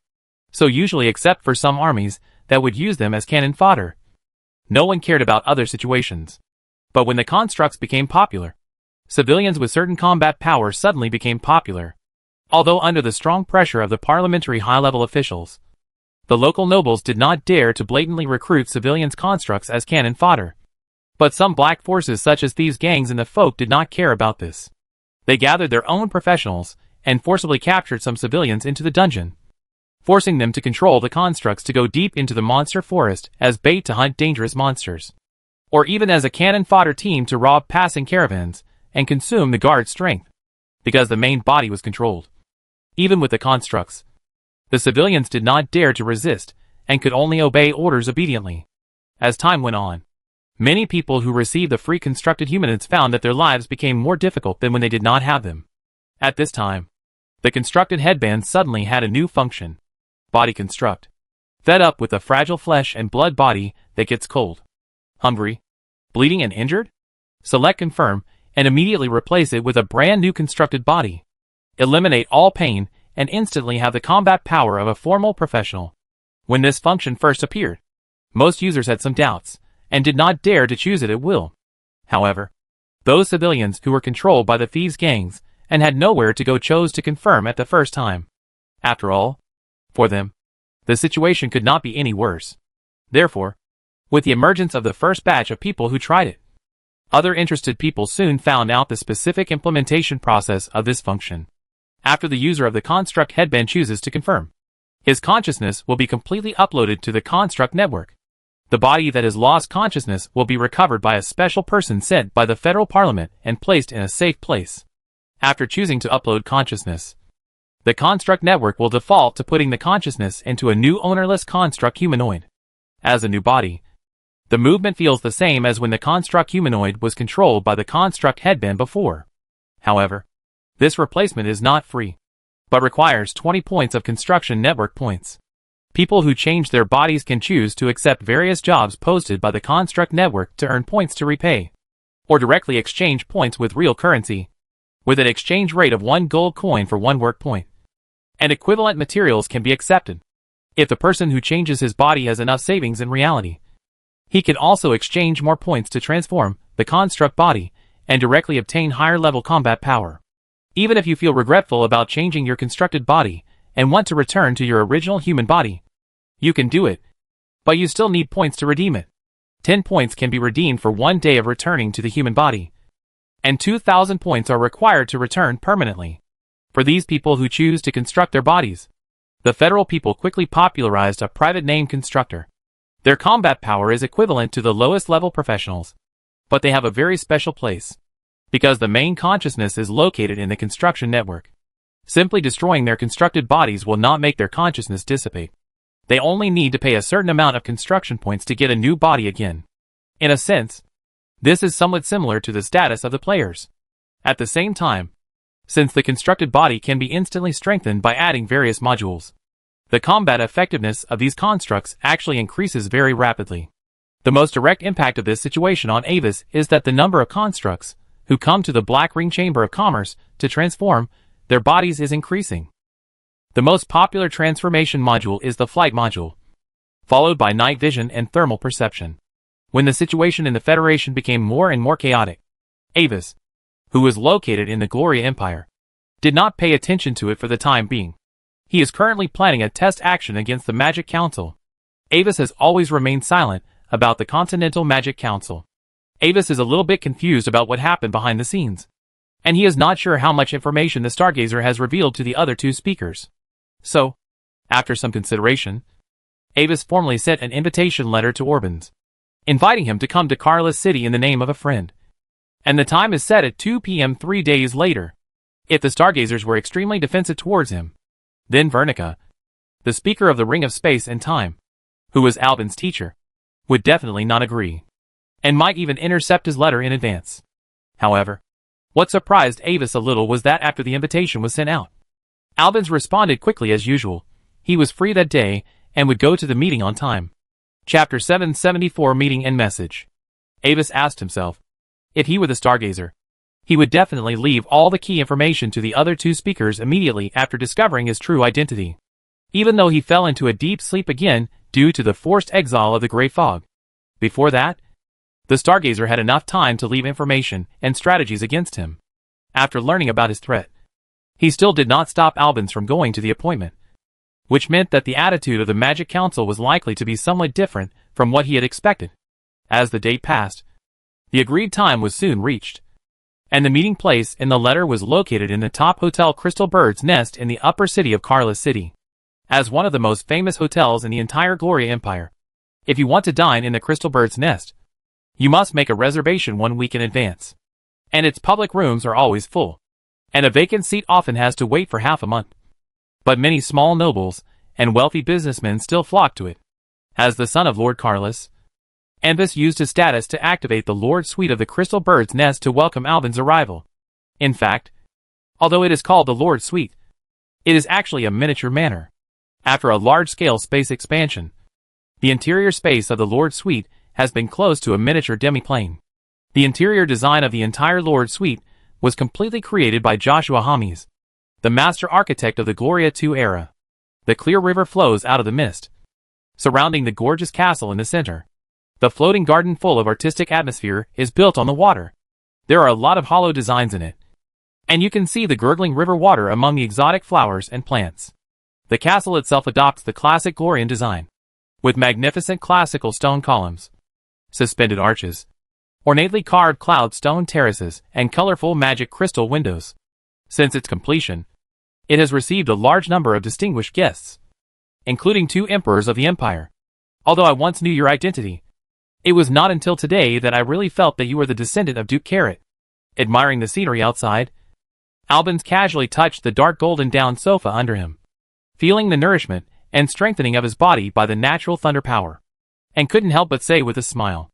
So usually except for some armies that would use them as cannon fodder, no one cared about other situations. But when the constructs became popular, civilians with certain combat power suddenly became popular. Although under the strong pressure of the parliamentary high-level officials, the local nobles did not dare to blatantly recruit civilians' constructs as cannon fodder. But some black forces such as thieves' gangs and the folk did not care about this. They gathered their own professionals and forcibly captured some civilians into the dungeon, forcing them to control the constructs to go deep into the monster forest as bait to hunt dangerous monsters, or even as a cannon fodder team to rob passing caravans and consume the guard's strength, because the main body was controlled. Even with the constructs, the civilians did not dare to resist and could only obey orders obediently. As time went on, many people who received the free constructed humanoids found that their lives became more difficult than when they did not have them. At this time, the constructed headband suddenly had a new function. Body construct. Fed up with a fragile flesh and blood body that gets cold, hungry, bleeding and injured? Select confirm and immediately replace it with a brand new constructed body. Eliminate all pain and instantly have the combat power of a formal professional. When this function first appeared, most users had some doubts and did not dare to choose it at will. However, those civilians who were controlled by the thieves' gangs and had nowhere to go chose to confirm at the first time. After all, for them, the situation could not be any worse. Therefore, with the emergence of the first batch of people who tried it, other interested people soon found out the specific implementation process of this function. After the user of the construct headband chooses to confirm, his consciousness will be completely uploaded to the construct network. The body that has lost consciousness will be recovered by a special person sent by the federal parliament and placed in a safe place. After choosing to upload consciousness, the construct network will default to putting the consciousness into a new ownerless construct humanoid. As a new body, the movement feels the same as when the construct humanoid was controlled by the construct headband before. However, this replacement is not free, but requires 20 points of construction network points. People who change their bodies can choose to accept various jobs posted by the construct network to earn points to repay, or directly exchange points with real currency, with an exchange rate of 1 gold coin for 1 work point. And equivalent materials can be accepted. If the person who changes his body has enough savings in reality, he can also exchange more points to transform the construct body and directly obtain higher level combat power. Even if you feel regretful about changing your constructed body and want to return to your original human body, you can do it, but you still need points to redeem it. 10 points can be redeemed for 1 day of returning to the human body, and 2,000 points are required to return permanently. For these people who choose to construct their bodies, the federal people quickly popularized a private name constructor. Their combat power is equivalent to the lowest level professionals, but they have a very special place, because the main consciousness is located in the construction network. Simply destroying their constructed bodies will not make their consciousness dissipate. They only need to pay a certain amount of construction points to get a new body again. In a sense, this is somewhat similar to the status of the players. At the same time, since the constructed body can be instantly strengthened by adding various modules, The combat effectiveness of these constructs actually increases very rapidly. The most direct impact of this situation on Avis is that the number of constructs who come to the Black Ring Chamber of Commerce to transform their bodies is increasing. The most popular transformation module is the Flight module, followed by Night Vision and Thermal Perception. When the situation in the Federation became more and more chaotic, Avis, who was located in the Gloria Empire, did not pay attention to it for the time being. He is currently planning a test action against the Magic Council. Avis has always remained silent about the Continental Magic Council. Avis is a little bit confused about what happened behind the scenes, and he is not sure how much information the Stargazer has revealed to the other two speakers. So, after some consideration, Avis formally sent an invitation letter to Orbans, inviting him to come to Carless City in the name of a friend. And the time is set at 2 p.m. 3 days later. If the Stargazers were extremely defensive towards him, then Vernica, the speaker of the Ring of Space and Time, who was Albin's teacher, would definitely not agree, and might even intercept his letter in advance. However, what surprised Avis a little was that after the invitation was sent out, Albins responded quickly as usual. He was free that day and would go to the meeting on time. Chapter 774 Meeting and Message. Avis asked himself, if he were the Stargazer, he would definitely leave all the key information to the other two speakers immediately after discovering his true identity. Even though he fell into a deep sleep again due to the forced exile of the Grey Fog. Before that, the Stargazer had enough time to leave information and strategies against him. After learning about his threat, he still did not stop Albins from going to the appointment, which meant that the attitude of the Magic Council was likely to be somewhat different from what he had expected. As the date passed, the agreed time was soon reached, and the meeting place in the letter was located in the top hotel Crystal Bird's Nest in the upper city of Carless City. As one of the most famous hotels in the entire Gloria Empire, if you want to dine in the Crystal Bird's Nest, you must make a reservation 1 week in advance. And its public rooms are always full, and a vacant seat often has to wait for half a month. But many small nobles and wealthy businessmen still flock to it. As the son of Lord Carless, Avis used his status to activate the Lord Suite of the Crystal Bird's Nest to welcome Albin's arrival. In fact, although it is called the Lord Suite, it is actually a miniature manor. After a large-scale space expansion, the interior space of the Lord Suite has been closed to a miniature demi-plane. The interior design of the entire Lord Suite was completely created by Joshua Hames, the master architect of the Gloria II era. The clear river flows out of the mist, surrounding the gorgeous castle in the center. The floating garden full of artistic atmosphere is built on the water. There are a lot of hollow designs in it, and you can see the gurgling river water among the exotic flowers and plants. The castle itself adopts the classic Glorian design, with magnificent classical stone columns, suspended arches, ornately carved cloud stone terraces, and colorful magic crystal windows. Since its completion, it has received a large number of distinguished guests, including 2 emperors of the empire. Although I once knew your identity, it was not until today that I really felt that you were the descendant of Duke Carrot. Admiring the scenery outside, Albins casually touched the dark golden down sofa under him, feeling the nourishment and strengthening of his body by the natural thunder power, and couldn't help but say with a smile,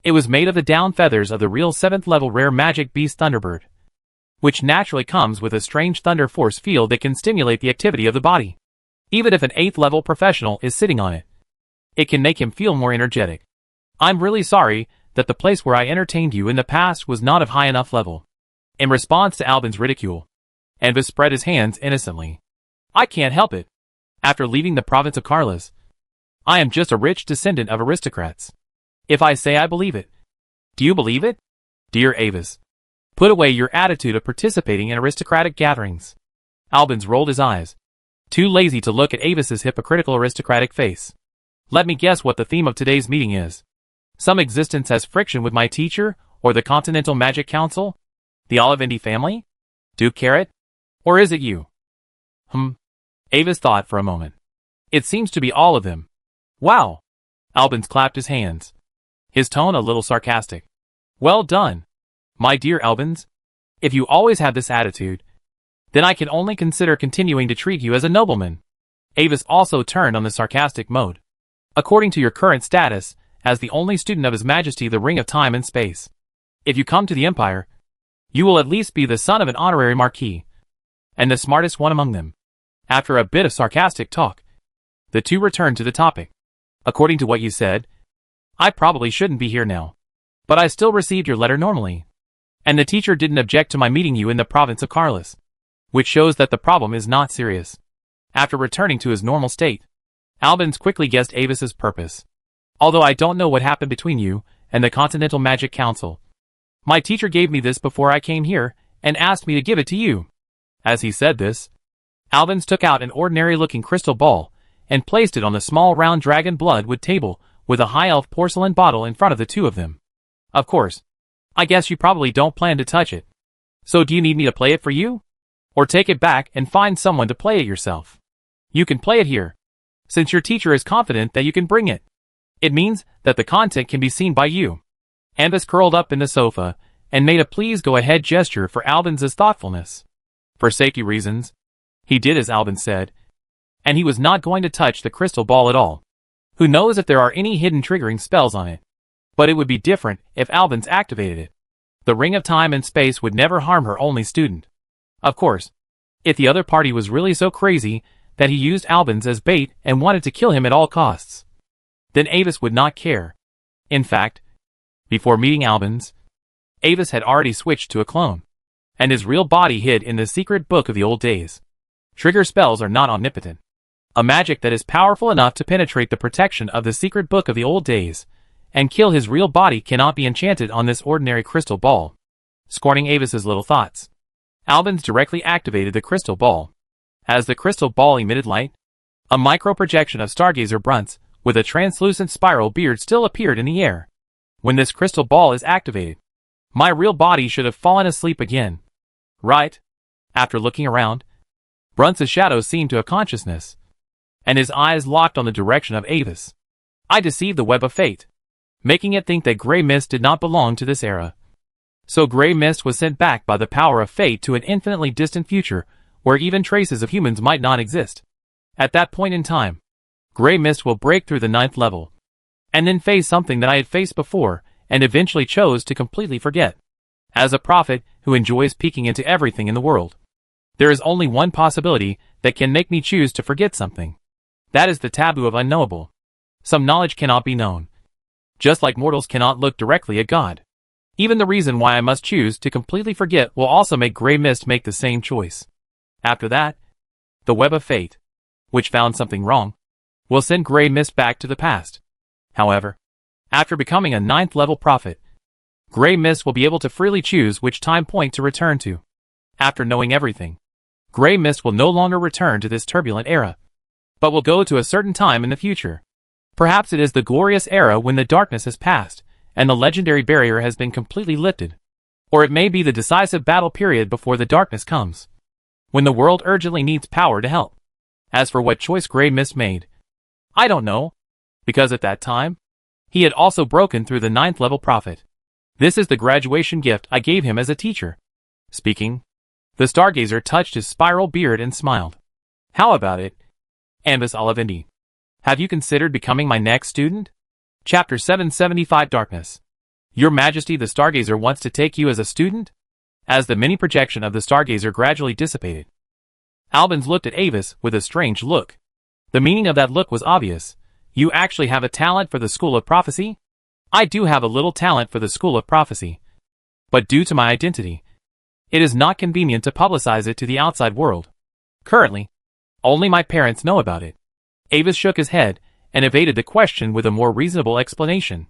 it was made of the down feathers of the real 7th level rare magic beast Thunderbird, which naturally comes with a strange thunder force field that can stimulate the activity of the body. Even if an 8th level professional is sitting on it, it can make him feel more energetic. I'm really sorry that the place where I entertained you in the past was not of high enough level. In response to Albin's ridicule, Avis spread his hands innocently. I can't help it. After leaving the province of Carless, I am just a rich descendant of aristocrats. If I say I believe it, do you believe it? Dear Avis, put away your attitude of participating in aristocratic gatherings. Albins rolled his eyes, too lazy to look at Avis's hypocritical aristocratic face. Let me guess what the theme of today's meeting is. Some existence has friction with my teacher, or the Continental Magic Council? The Olivendi family? Duke Carrot? Or is it you? Avis thought for a moment. It seems to be all of them. Wow! Albins clapped his hands, his tone a little sarcastic. Well done, my dear Albins. If you always have this attitude, then I can only consider continuing to treat you as a nobleman. Avis also turned on the sarcastic mode. According to your current status, as the only student of His Majesty the Ring of Time and Space, if you come to the Empire, you will at least be the son of an honorary marquis, and the smartest one among them. After a bit of sarcastic talk, The two returned to the topic. According to what you said, I probably shouldn't be here now. But I still received your letter normally. And the teacher didn't object to my meeting you in the province of Carlos. Which shows that the problem is not serious. After returning to his normal state, Albans quickly guessed Avis's purpose. Although I don't know what happened between you and the Continental Magic Council. My teacher gave me this before I came here and asked me to give it to you. As he said this, Albans took out an ordinary-looking crystal ball and placed it on the small round dragon bloodwood table with a high-elf porcelain bottle in front of the two of them. Of course, I guess you probably don't plan to touch it. So do you need me to play it for you? Or take it back and find someone to play it yourself? You can play it here, since your teacher is confident that you can bring it. It means that the content can be seen by you. Ambus curled up in the sofa and made a please go ahead gesture for Albans's thoughtfulness. For safety reasons, he did as Albans said, and he was not going to touch the crystal ball at all. Who knows if there are any hidden triggering spells on it? But it would be different if Albans activated it. The ring of time and space would never harm her only student. Of course, if the other party was really so crazy that he used Albans as bait and wanted to kill him at all costs, then Avis would not care. In fact, before meeting Albans, Avis had already switched to a clone, and his real body hid in the secret book of the old days. Trigger spells are not omnipotent. A magic that is powerful enough to penetrate the protection of the secret book of the old days and kill his real body cannot be enchanted on this ordinary crystal ball. Scorning Avis's little thoughts, Albans directly activated the crystal ball. As the crystal ball emitted light, a micro-projection of Stargazer Brunts with a translucent spiral beard still appeared in the air. When this crystal ball is activated, my real body should have fallen asleep again. Right? After looking around, Brunts' shadow seemed to have consciousness, and his eyes locked on the direction of Avis. I deceived the web of fate, making it think that Grey Mist did not belong to this era. So Grey Mist was sent back by the power of fate to an infinitely distant future where even traces of humans might not exist. At that point in time, Grey Mist will break through the 9th level, and then face something that I had faced before and eventually chose to completely forget. As a prophet who enjoys peeking into everything in the world, there is only one possibility that can make me choose to forget something. That is the taboo of unknowable. Some knowledge cannot be known, just like mortals cannot look directly at God. Even the reason why I must choose to completely forget will also make Grey Mist make the same choice. After that, the web of fate, which found something wrong, will send Grey Mist back to the past. However, after becoming a 9th level prophet, Grey Mist will be able to freely choose which time point to return to. After knowing everything, Grey Mist will no longer return to this turbulent era, but will go to a certain time in the future. Perhaps it is the glorious era when the darkness has passed and the legendary barrier has been completely lifted. Or it may be the decisive battle period before the darkness comes, when the world urgently needs power to help. As for what choice Grey Mist made, I don't know, because at that time, he had also broken through the 9th level prophet. This is the graduation gift I gave him as a teacher. Speaking, the Stargazer touched his spiral beard and smiled. How about it, Ambus Olivindi? Have you considered becoming my next student? Chapter 775 Darkness. Your Majesty, the Stargazer wants to take you as a student? As the mini projection of the Stargazer gradually dissipated, Albans looked at Avis with a strange look. The meaning of that look was obvious. You actually have a talent for the School of Prophecy? I do have a little talent for the School of Prophecy, but due to my identity, it is not convenient to publicize it to the outside world. Currently, only my parents know about it. Avis shook his head and evaded the question with a more reasonable explanation.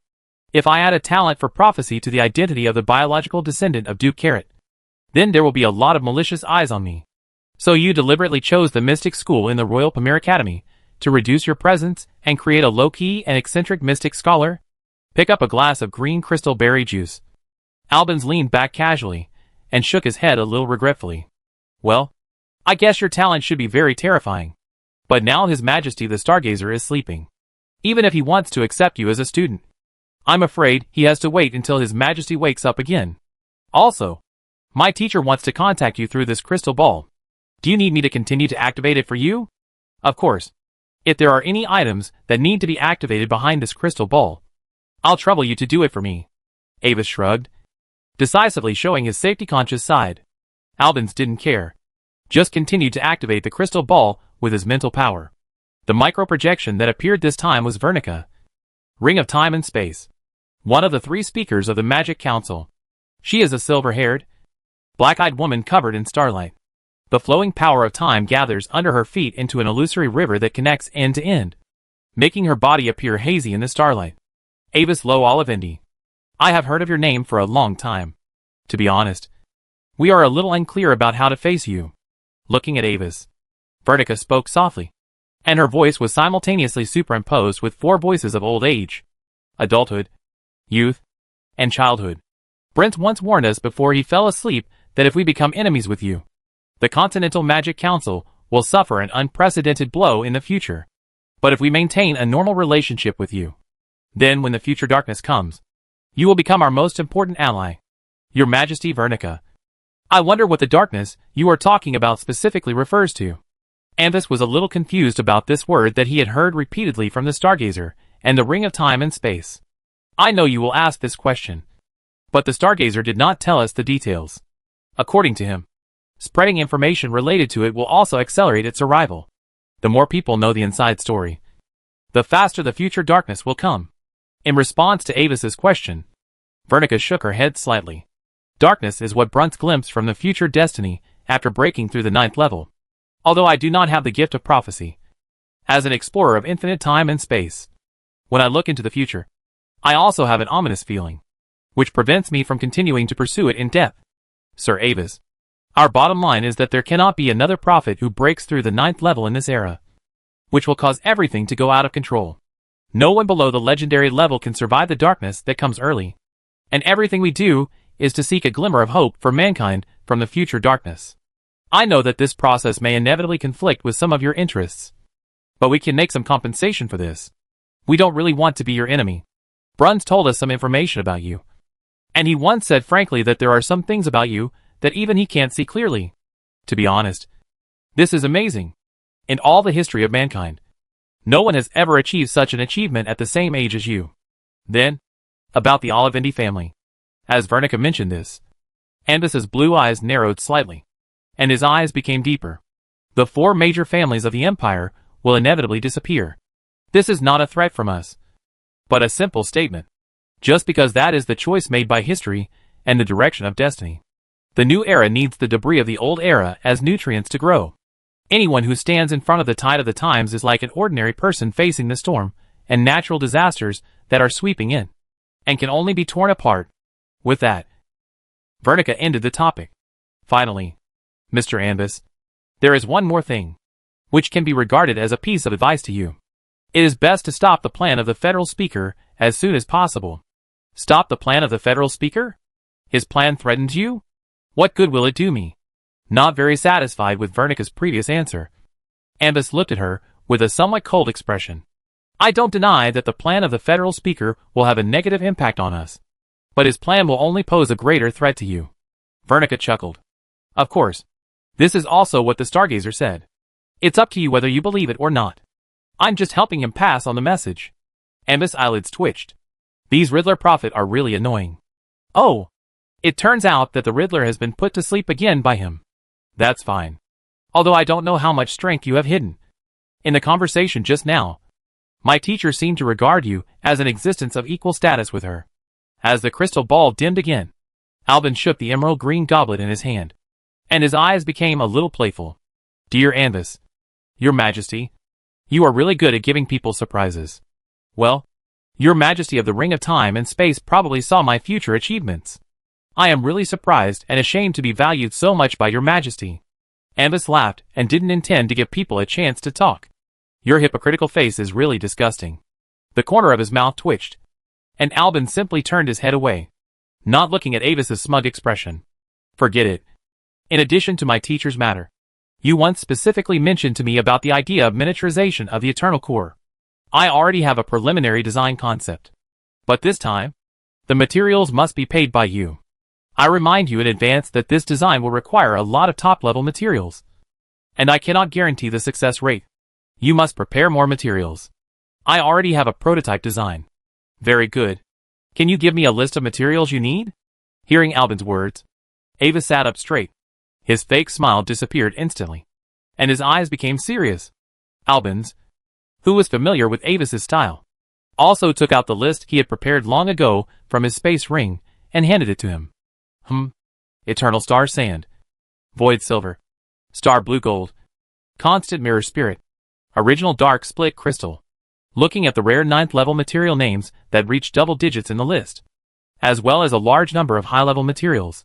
If I add a talent for prophecy to the identity of the biological descendant of Duke Carrot, then there will be a lot of malicious eyes on me. So you deliberately chose the mystic school in the Royal Pamir Academy to reduce your presence and create a low-key and eccentric mystic scholar? Pick up a glass of green crystal berry juice. Albans leaned back casually and shook his head a little regretfully. Well, I guess your talent should be very terrifying. But now His Majesty the Stargazer is sleeping. Even if he wants to accept you as a student, I'm afraid he has to wait until His Majesty wakes up again. Also, my teacher wants to contact you through this crystal ball. Do you need me to continue to activate it for you? Of course. If there are any items that need to be activated behind this crystal ball, I'll trouble you to do it for me. Avis shrugged, decisively showing his safety-conscious side. Albans didn't care. Just continued to activate the crystal ball with his mental power. The micro-projection that appeared this time was Vernica, Ring of Time and Space, one of the 3 speakers of the Magic Council. She is a silver-haired, black-eyed woman covered in starlight. The flowing power of time gathers under her feet into an illusory river that connects end to end, making her body appear hazy in the starlight. Avis Lo Olivendi. I have heard of your name for a long time. To be honest, we are a little unclear about how to face you. Looking at Avis, Vertica spoke softly, and her voice was simultaneously superimposed with 4 voices of old age, adulthood, youth, and childhood. Brent once warned us before he fell asleep that if we become enemies with you, the Continental Magic Council will suffer an unprecedented blow in the future. But if we maintain a normal relationship with you, then when the future darkness comes, you will become our most important ally. Your Majesty Vernica. I wonder what the darkness you are talking about specifically refers to. Ambus was a little confused about this word that he had heard repeatedly from the Stargazer and the Ring of Time and Space. I know you will ask this question, but the Stargazer did not tell us the details. According to him, spreading information related to it will also accelerate its arrival. The more people know the inside story, the faster the future darkness will come. In response to Avis's question, Vernica shook her head slightly. Darkness is what Brunt's glimpse from the future destiny after breaking through the 9th level. Although I do not have the gift of prophecy, as an explorer of infinite time and space, when I look into the future, I also have an ominous feeling, which prevents me from continuing to pursue it in depth. Sir Avis, our bottom line is that there cannot be another prophet who breaks through the 9th level in this era, which will cause everything to go out of control. No one below the legendary level can survive the darkness that comes early, and everything we do is to seek a glimmer of hope for mankind from the future darkness. I know that this process may inevitably conflict with some of your interests, but we can make some compensation for this. We don't really want to be your enemy. Bruns told us some information about you, and he once said frankly that there are some things about you that even he can't see clearly. To be honest, this is amazing. In all the history of mankind, no one has ever achieved such an achievement at the same age as you. Then, about the Olivendi family. As Vernica mentioned this, Ambus's blue eyes narrowed slightly, and his eyes became deeper. The 4 major families of the Empire will inevitably disappear. This is not a threat from us, but a simple statement. Just because that is the choice made by history and the direction of destiny. The new era needs the debris of the old era as nutrients to grow. Anyone who stands in front of the tide of the times is like an ordinary person facing the storm and natural disasters that are sweeping in, and can only be torn apart. With that, Vernica ended the topic. Finally, Mr. Ambus, there is one more thing, which can be regarded as a piece of advice to you. It is best to stop the plan of the Federal Speaker as soon as possible. Stop the plan of the Federal Speaker? His plan threatens you? What good will it do me? Not very satisfied with Vernica's previous answer, Ambus looked at her with a somewhat cold expression. I don't deny that the plan of the Federal Speaker will have a negative impact on us, but his plan will only pose a greater threat to you. Vernica chuckled. Of course. This is also what the Stargazer said. It's up to you whether you believe it or not. I'm just helping him pass on the message. Ambus' eyelids twitched. These Riddler Prophet are really annoying. Oh! It turns out that the Riddler has been put to sleep again by him. That's fine. Although I don't know how much strength you have hidden. In the conversation just now, my teacher seemed to regard you as an existence of equal status with her. As the crystal ball dimmed again, Albin shook the emerald green goblet in his hand, and his eyes became a little playful. Dear Ambus, Your Majesty, you are really good at giving people surprises. Well, Your Majesty of the Ring of Time and Space probably saw my future achievements. I am really surprised and ashamed to be valued so much by Your Majesty. Ambus laughed and didn't intend to give people a chance to talk. Your hypocritical face is really disgusting. The corner of his mouth twitched, and Albin simply turned his head away, not looking at Avis's smug expression. Forget it. In addition to my teacher's matter, you once specifically mentioned to me about the idea of miniaturization of the Eternal Core. I already have a preliminary design concept. But this time, the materials must be paid by you. I remind you in advance that this design will require a lot of top-level materials, and I cannot guarantee the success rate. You must prepare more materials. I already have a prototype design. Very good. Can you give me a list of materials you need? Hearing Albin's words, Ava sat up straight. His fake smile disappeared instantly, and his eyes became serious. Albin's, who was familiar with Avis's style, also took out the list he had prepared long ago from his space ring and handed it to him. Eternal Star Sand, Void Silver, Star Blue Gold, Constant Mirror Spirit, Original Dark Split Crystal. Looking at the rare 9th level material names that reached double digits in the list, as well as a large number of high-level materials,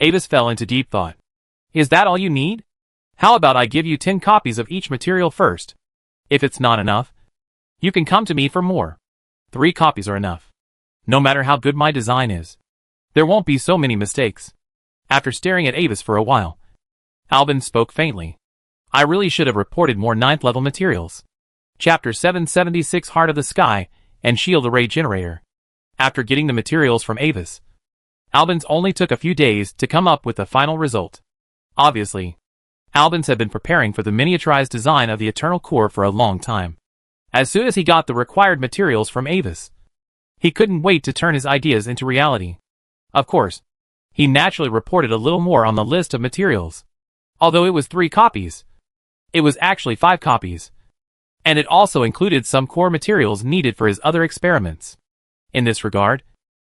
Avis fell into deep thought. Is that all you need? How about I give you 10 copies of each material first? If it's not enough, you can come to me for more. 3 copies are enough. No matter how good my design is, there won't be so many mistakes. After staring at Avis for a while, Albin spoke faintly. I really should have reported more 9th level materials. Chapter 776 Heart of the Sky and Shield Array Generator. After getting the materials from Avis, Albin's only took a few days to come up with the final result. Obviously, Albin's had been preparing for the miniaturized design of the Eternal Core for a long time. As soon as he got the required materials from Avis, he couldn't wait to turn his ideas into reality. Of course, he naturally reported a little more on the list of materials. Although it was 3 copies, it was actually 5 copies. And it also included some core materials needed for his other experiments. In this regard,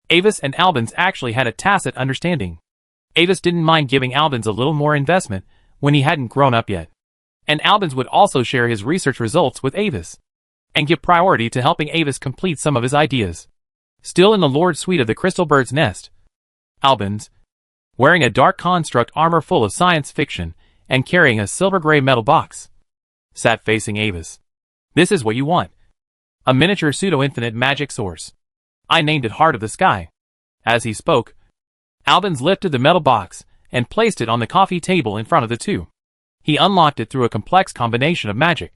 Avis and Albins actually had a tacit understanding. Avis didn't mind giving Albins a little more investment when he hadn't grown up yet. And Albins would also share his research results with Avis, and give priority to helping Avis complete some of his ideas. Still in the Lord Suite of the Crystal Bird's Nest, Albins, wearing a dark construct armor full of science fiction and carrying a silver-gray metal box, sat facing Avis. This is what you want. A miniature pseudo-infinite magic source. I named it Heart of the Sky. As he spoke, Albins lifted the metal box and placed it on the coffee table in front of the two. He unlocked it through a complex combination of magic,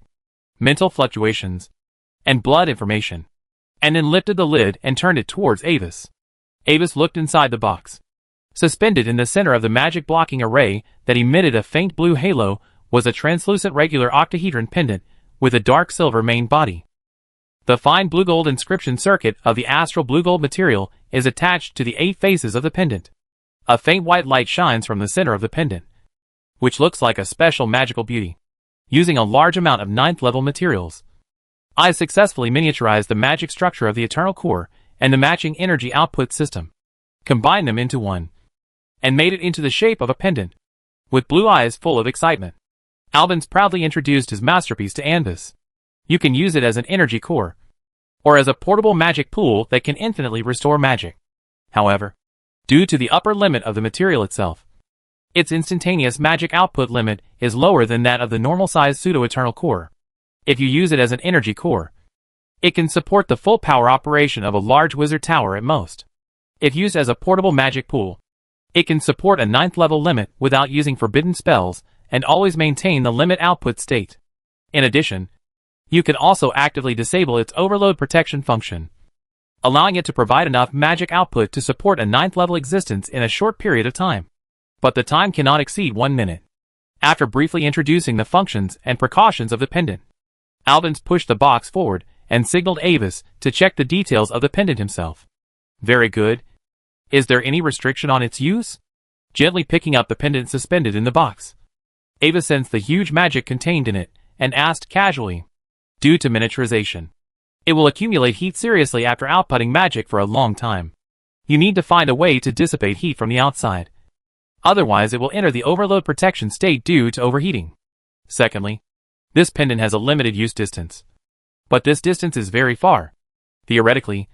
mental fluctuations, and blood information, and then lifted the lid and turned it towards Avis. Avis looked inside the box. Suspended in the center of the magic blocking array that emitted a faint blue halo was a translucent regular octahedron pendant with a dark silver main body. The fine blue-gold inscription circuit of the astral blue-gold material is attached to the 8 faces of the pendant. A faint white light shines from the center of the pendant, which looks like a special magical beauty. Using a large amount of 9th level materials, I successfully miniaturized the magic structure of the Eternal Core and the matching energy output system, combined them into one, and made it into the shape of a pendant, with blue eyes full of excitement. Albins proudly introduced his masterpiece to Anvis. You can use it as an energy core, or as a portable magic pool that can infinitely restore magic. However, due to the upper limit of the material itself, its instantaneous magic output limit is lower than that of the normal-sized pseudo-eternal core. If you use it as an energy core, it can support the full power operation of a large wizard tower at most. If used as a portable magic pool, it can support a 9th level limit without using forbidden spells and always maintain the limit output state. In addition, you can also actively disable its overload protection function, allowing it to provide enough magic output to support a 9th level existence in a short period of time. But the time cannot exceed 1 minute. After briefly introducing the functions and precautions of the pendant, Albins pushed the box forward and signaled Avis to check the details of the pendant himself. Very good. Is there any restriction on its use? Gently picking up the pendant suspended in the box, Avis sensed the huge magic contained in it and asked casually. Due to miniaturization, it will accumulate heat seriously after outputting magic for a long time. You need to find a way to dissipate heat from the outside. Otherwise it will enter the overload protection state due to overheating. Secondly, this pendant has a limited use distance. But this distance is very far. Theoretically,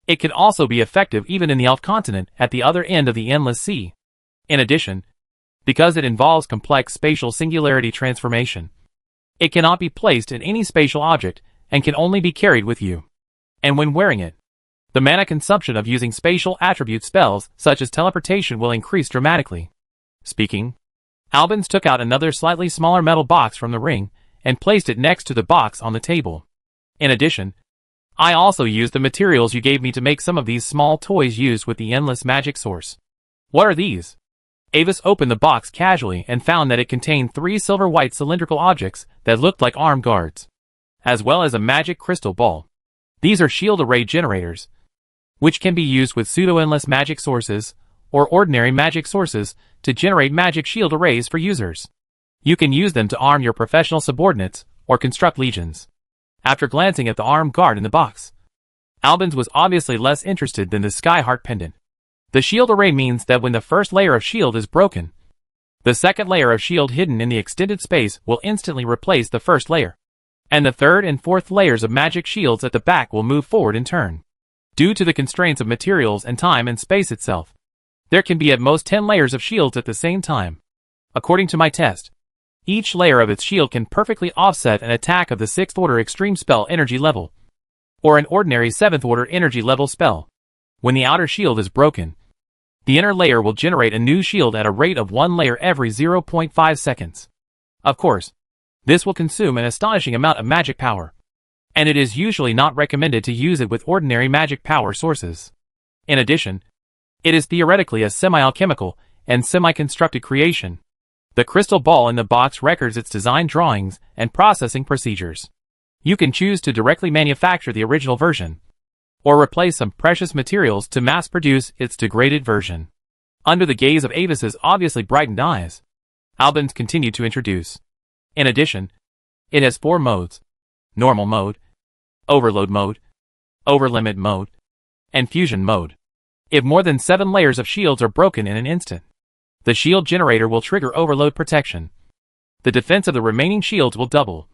it can also be effective even in the Elf continent at the other end of the Endless Sea. In addition, because it involves complex spatial singularity transformation, it cannot be placed in any spatial object and can only be carried with you. And when wearing it, the mana consumption of using spatial attribute spells such as teleportation will increase dramatically. Speaking, Albins took out another slightly smaller metal box from the ring and placed it next to the box on the table. In addition, I also used the materials you gave me to make some of these small toys used with the endless magic source. What are these? Avis opened the box casually and found that it contained 3 silver-white cylindrical objects that looked like armed guards, as well as a magic crystal ball. These are shield array generators, which can be used with pseudo-endless magic sources or ordinary magic sources to generate magic shield arrays for users. You can use them to arm your professional subordinates or construct legions. After glancing at the armed guard in the box, Albans was obviously less interested than the Skyheart pendant. The shield array means that when the first layer of shield is broken, the second layer of shield hidden in the extended space will instantly replace the first layer, and the third and fourth layers of magic shields at the back will move forward in turn. Due to the constraints of materials and time and space itself, there can be at most 10 layers of shields at the same time. According to my test, each layer of its shield can perfectly offset an attack of the 6th order extreme spell energy level, or an ordinary 7th order energy level spell. When the outer shield is broken, the inner layer will generate a new shield at a rate of 1 layer every 0.5 seconds. Of course, this will consume an astonishing amount of magic power, and it is usually not recommended to use it with ordinary magic power sources. In addition, it is theoretically a semi-alchemical and semi-constructed creation. The crystal ball in the box records its design drawings and processing procedures. You can choose to directly manufacture the original version, or replace some precious materials to mass-produce its degraded version. Under the gaze of Avis's obviously brightened eyes, Albans continued to introduce. In addition, it has 4 modes: normal mode, overload mode, overlimit mode, and fusion mode. If more than 7 layers of shields are broken in an instant, the shield generator will trigger overload protection. The defense of the remaining shields will double,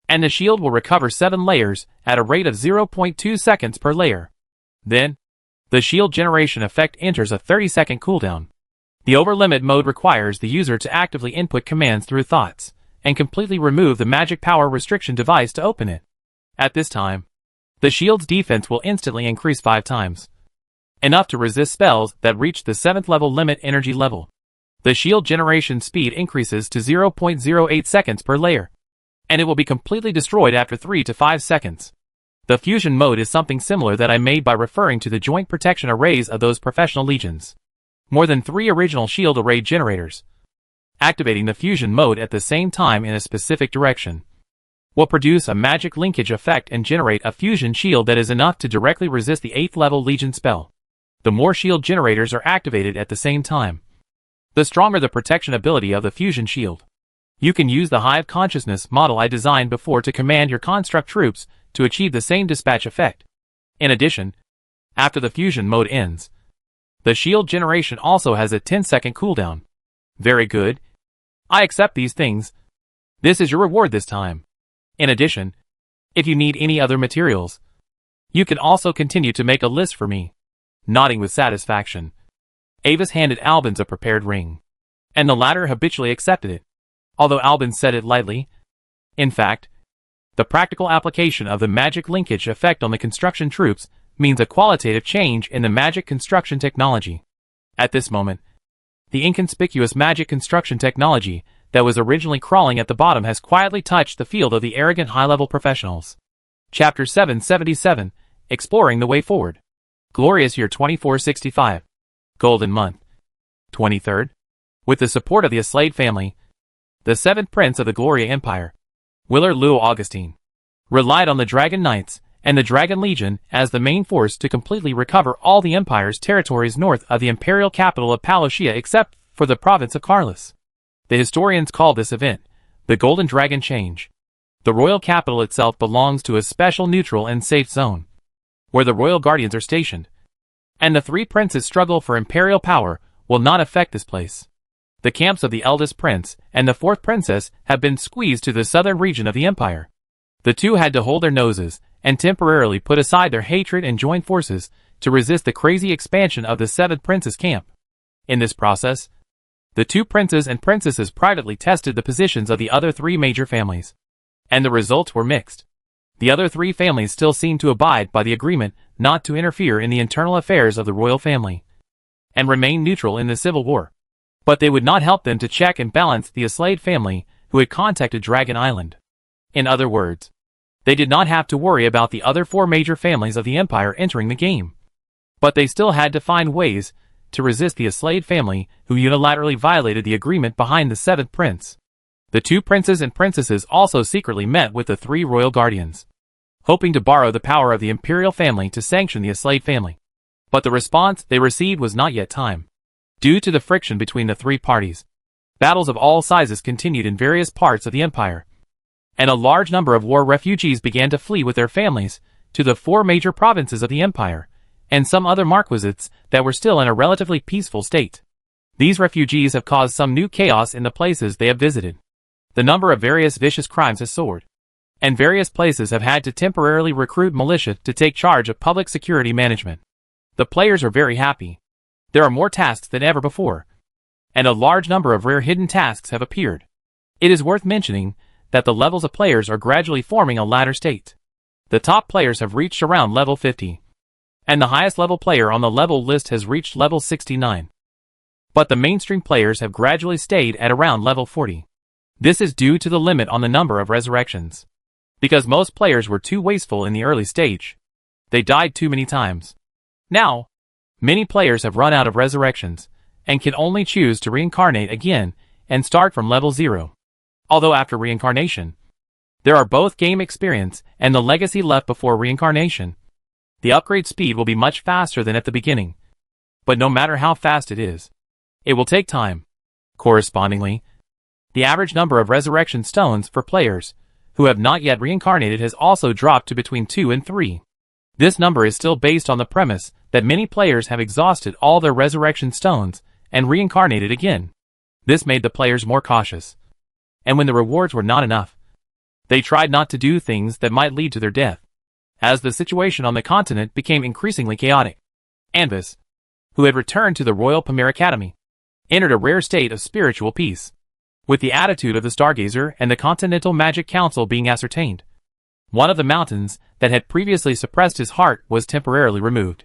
and the shield will recover 7 layers at a rate of 0.2 seconds per layer. Then, the shield generation effect enters a 30-second cooldown. The overlimit mode requires the user to actively input commands through thoughts, and completely remove the magic power restriction device to open it. At this time, the shield's defense will instantly increase 5 times, enough to resist spells that reach the 7th level limit energy level. The shield generation speed increases to 0.08 seconds per layer, and it will be completely destroyed after 3 to 5 seconds. The fusion mode is something similar that I made by referring to the joint protection arrays of those professional legions. More than 3 original shield array generators, activating the fusion mode at the same time in a specific direction, will produce a magic linkage effect and generate a fusion shield that is enough to directly resist the 8th level legion spell. The more shield generators are activated at the same time, the stronger the protection ability of the fusion shield. You can use the Hive Consciousness model I designed before to command your construct troops to achieve the same dispatch effect. In addition, after the fusion mode ends, the shield generation also has a 10-second cooldown. Very good. I accept these things. This is your reward this time. In addition, if you need any other materials, you can also continue to make a list for me. Nodding with satisfaction, Avis handed Albans a prepared ring, and the latter habitually accepted it, although Albans said it lightly. In fact, the practical application of the magic linkage effect on the construction troops means a qualitative change in the magic construction technology. At this moment, the inconspicuous magic construction technology that was originally crawling at the bottom has quietly touched the field of the arrogant high-level professionals. Chapter 777, Exploring the Way Forward. Glorious Year 2465. Golden Month. 23rd. With the support of the Aslade family, the 7th Prince of the Gloria Empire, Willard Lou Augustine, relied on the Dragon Knights and the Dragon Legion as the main force to completely recover all the Empire's territories north of the imperial capital of Palocia except for the province of Carlis. The historians call this event the Golden Dragon Change. The royal capital itself belongs to a special neutral and safe zone, where the royal guardians are stationed, and the 3 princes' struggle for imperial power will not affect this place. The camps of the eldest prince and the 4th princess have been squeezed to the southern region of the empire. The 2 had to hold their noses and temporarily put aside their hatred and join forces to resist the crazy expansion of the 7th prince's camp. In this process, the 2 princes and princesses privately tested the positions of the other 3 major families, and the results were mixed. The other 3 families still seemed to abide by the agreement not to interfere in the internal affairs of the royal family, and remain neutral in the civil war. But they would not help them to check and balance the Aslade family who had contacted Dragon Island. In other words, they did not have to worry about the other 4 major families of the Empire entering the game. But they still had to find ways to resist the Aslade family who unilaterally violated the agreement behind the 7th prince. The 2 princes and princesses also secretly met with the 3 royal guardians, hoping to borrow the power of the imperial family to sanction the Aslade family. But the response they received was not yet time. Due to the friction between the 3 parties, battles of all sizes continued in various parts of the empire. and a large number of war refugees began to flee with their families to the 4 major provinces of the empire, and some other marquisates that were still in a relatively peaceful state. These refugees have caused some new chaos in the places they have visited. The number of various vicious crimes has soared, and various places have had to temporarily recruit militia to take charge of public security management. The players are very happy. There are more tasks than ever before, and a large number of rare hidden tasks have appeared. It is worth mentioning that the levels of players are gradually forming a ladder state. The top players have reached around level 50, and the highest level player on the level list has reached level 69. But the mainstream players have gradually stayed at around level 40. This is due to the limit on the number of resurrections. Because most players were too wasteful in the early stage. They died too many times. Now, many players have run out of resurrections, and can only choose to reincarnate again and start from level 0. Although after reincarnation, there are both game experience and the legacy left before reincarnation. The upgrade speed will be much faster than at the beginning. But no matter how fast it is, it will take time. Correspondingly, the average number of resurrection stones for players who have not yet reincarnated has also dropped to between 2 and 3. This number is still based on the premise that many players have exhausted all their resurrection stones and reincarnated again. This made the players more cautious. And when the rewards were not enough, they tried not to do things that might lead to their death. As the situation on the continent became increasingly chaotic, Anvis, who had returned to the Royal Pamir Academy, entered a rare state of spiritual peace. With the attitude of the Stargazer and the Continental Magic Council being ascertained, one of the mountains that had previously suppressed his heart was temporarily removed.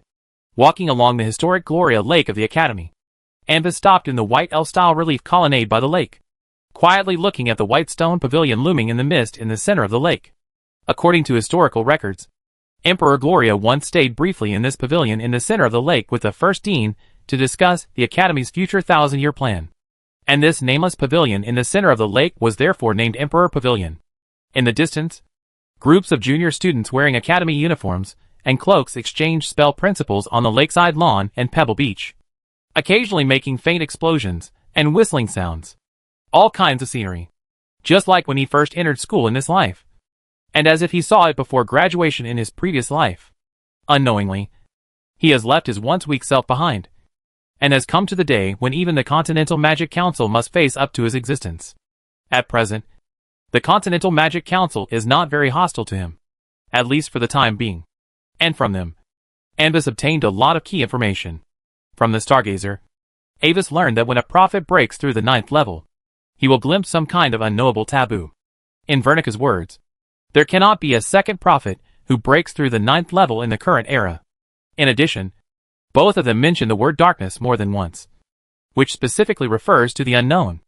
Walking along the historic Gloria Lake of the Academy, Anvis stopped in the white L-style relief colonnade by the lake, quietly looking at the white stone pavilion looming in the mist in the center of the lake. According to historical records, Emperor Gloria once stayed briefly in this pavilion in the center of the lake with the first dean to discuss the Academy's future 1,000-year plan. And this nameless pavilion in the center of the lake was therefore named Emperor Pavilion. In the distance, groups of junior students wearing Academy uniforms and cloaks exchanged spell principles on the lakeside lawn and Pebble Beach, occasionally making faint explosions and whistling sounds. All kinds of scenery. Just like when he first entered school in this life. And as if he saw it before graduation in his previous life. Unknowingly, he has left his once weak self behind, and has come to the day when even the Continental Magic Council must face up to his existence. At present, the Continental Magic Council is not very hostile to him, at least for the time being. And from them, Anvis obtained a lot of key information. From the Stargazer, Avis learned that when a prophet breaks through the 9th level, he will glimpse some kind of unknowable taboo. In Vernica's words, there cannot be a second prophet who breaks through the 9th level in the current era. In addition, both of them mention the word darkness more than once, which specifically refers to the unknown.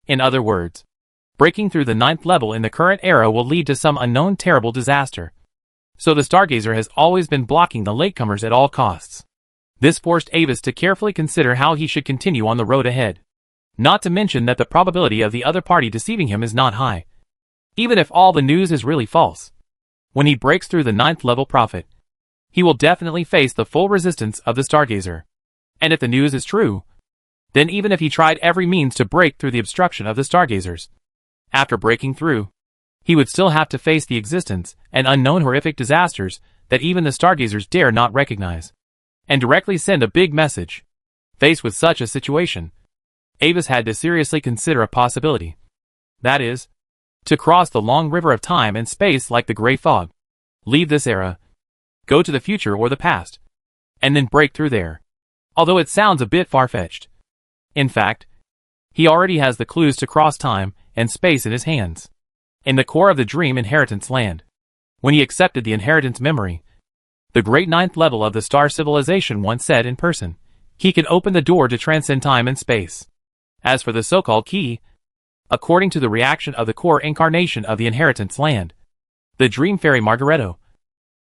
In other words, breaking through the 9th level in the current era will lead to some unknown terrible disaster. So the Stargazer has always been blocking the latecomers at all costs. This forced Avis to carefully consider how he should continue on the road ahead. Not to mention that the probability of the other party deceiving him is not high, even if all the news is really false. When he breaks through the 9th level prophet, he will definitely face the full resistance of the Stargazer. And if the news is true, then even if he tried every means to break through the obstruction of the Stargazers, after breaking through, he would still have to face the existence and unknown horrific disasters that even the Stargazers dare not recognize, and directly send a big message. Faced with such a situation, Avis had to seriously consider a possibility. That is, to cross the long river of time and space like the gray fog, leave this era, go to the future or the past, and then break through there. Although it sounds a bit far-fetched. In fact, he already has the clues to cross time and space in his hands. In the core of the Dream Inheritance land, when he accepted the Inheritance memory, the great 9th level of the Star Civilization once said in person, he could open the door to transcend time and space. As for the so-called key, according to the reaction of the core incarnation of the Inheritance land, the Dream Fairy Margaretto,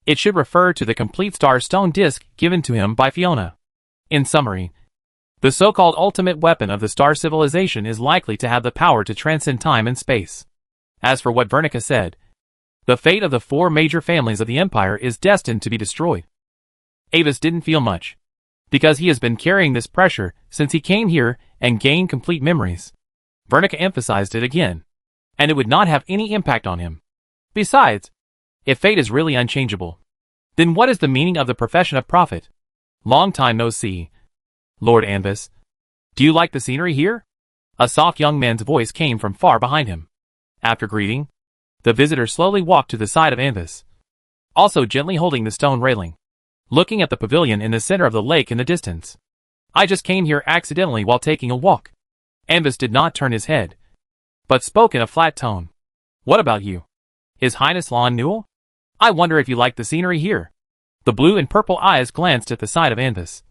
it should refer to the complete Star Stone disc given to him by Fiona. In summary, the so-called ultimate weapon of the Star Civilization is likely to have the power to transcend time and space. As for what Vernica said, the fate of the 4 major families of the Empire is destined to be destroyed. Avis didn't feel much, because he has been carrying this pressure since he came here and gained complete memories. Vernica emphasized it again, and it would not have any impact on him. Besides, if fate is really unchangeable, then what is the meaning of the profession of prophet? Long time no see. Lord Anvis, do you like the scenery here? A soft young man's voice came from far behind him. After greeting, the visitor slowly walked to the side of Anvis, also gently holding the stone railing, looking at the pavilion in the center of the lake in the distance. I just came here accidentally while taking a walk. Anvis did not turn his head, but spoke in a flat tone. What about you? His Highness Lon Newell? I wonder if you like the scenery here. The blue and purple eyes glanced at the side of Anvis.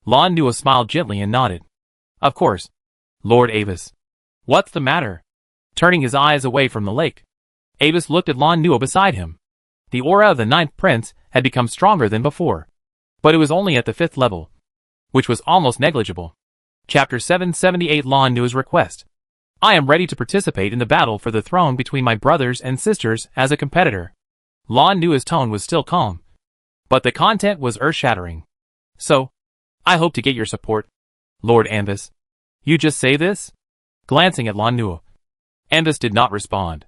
Lon Newell smiled gently and nodded. Of course, Lord Avis. What's the matter? Turning his eyes away from the lake, Avis looked at Lon Newell beside him. The aura of the ninth prince had become stronger than before, but it was only at the 5th level, which was almost negligible. Chapter 778 Lon Newell's request. I am ready to participate in the battle for the throne between my brothers and sisters as a competitor. Lon Newell's tone was still calm, but the content was earth-shattering. So, I hope to get your support, Lord Anvis. You just say this? Glancing at Lon Newell, Anvis did not respond.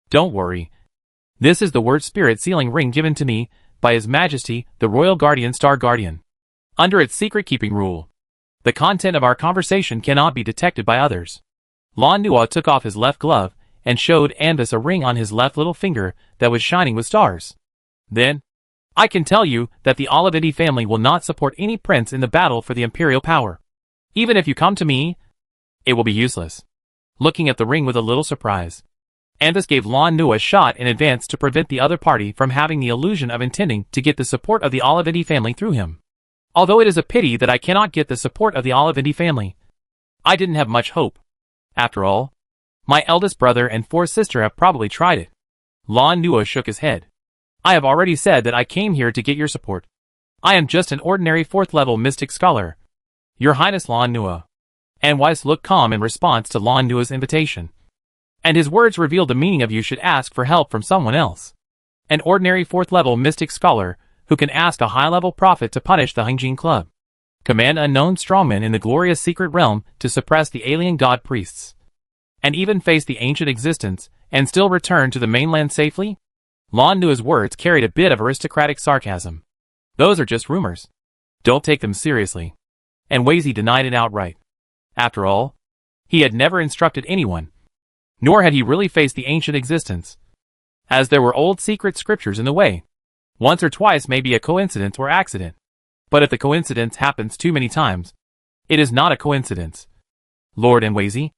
Don't worry. This is the word spirit sealing ring given to me by His Majesty, the Royal Guardian Star Guardian. Under its secret-keeping rule, the content of our conversation cannot be detected by others. Lon Newell took off his left glove and showed Anvis a ring on his left little finger that was shining with stars. Then, I can tell you that the Olivindi family will not support any prince in the battle for the imperial power. Even if you come to me, it will be useless. Looking at the ring with a little surprise, Anvis gave Lon Newell a shot in advance to prevent the other party from having the illusion of intending to get the support of the Olivindi family through him. Although it is a pity that I cannot get the support of the Olivindi family, I didn't have much hope. After all, my eldest brother and 4th sister have probably tried it. Lon Newell shook his head. I have already said that I came here to get your support. I am just an ordinary 4th level mystic scholar. Your Highness Lon Newell. Anvis looked calm in response to Lon Newell's invitation, and his words revealed the meaning of you should ask for help from someone else. An ordinary 4th level mystic scholar who can ask a high-level prophet to punish the Hungjin Club, command unknown strongmen in the glorious secret realm to suppress the alien god priests, and even face the ancient existence and still return to the mainland safely? Lon Newell's words carried a bit of aristocratic sarcasm. Those are just rumors. Don't take them seriously. And Wazy denied it outright. After all, he had never instructed anyone, nor had he really faced the ancient existence, as there were old secret scriptures in the way. Once or twice may be a coincidence or accident, but if the coincidence happens too many times, it is not a coincidence. Lord Wazy,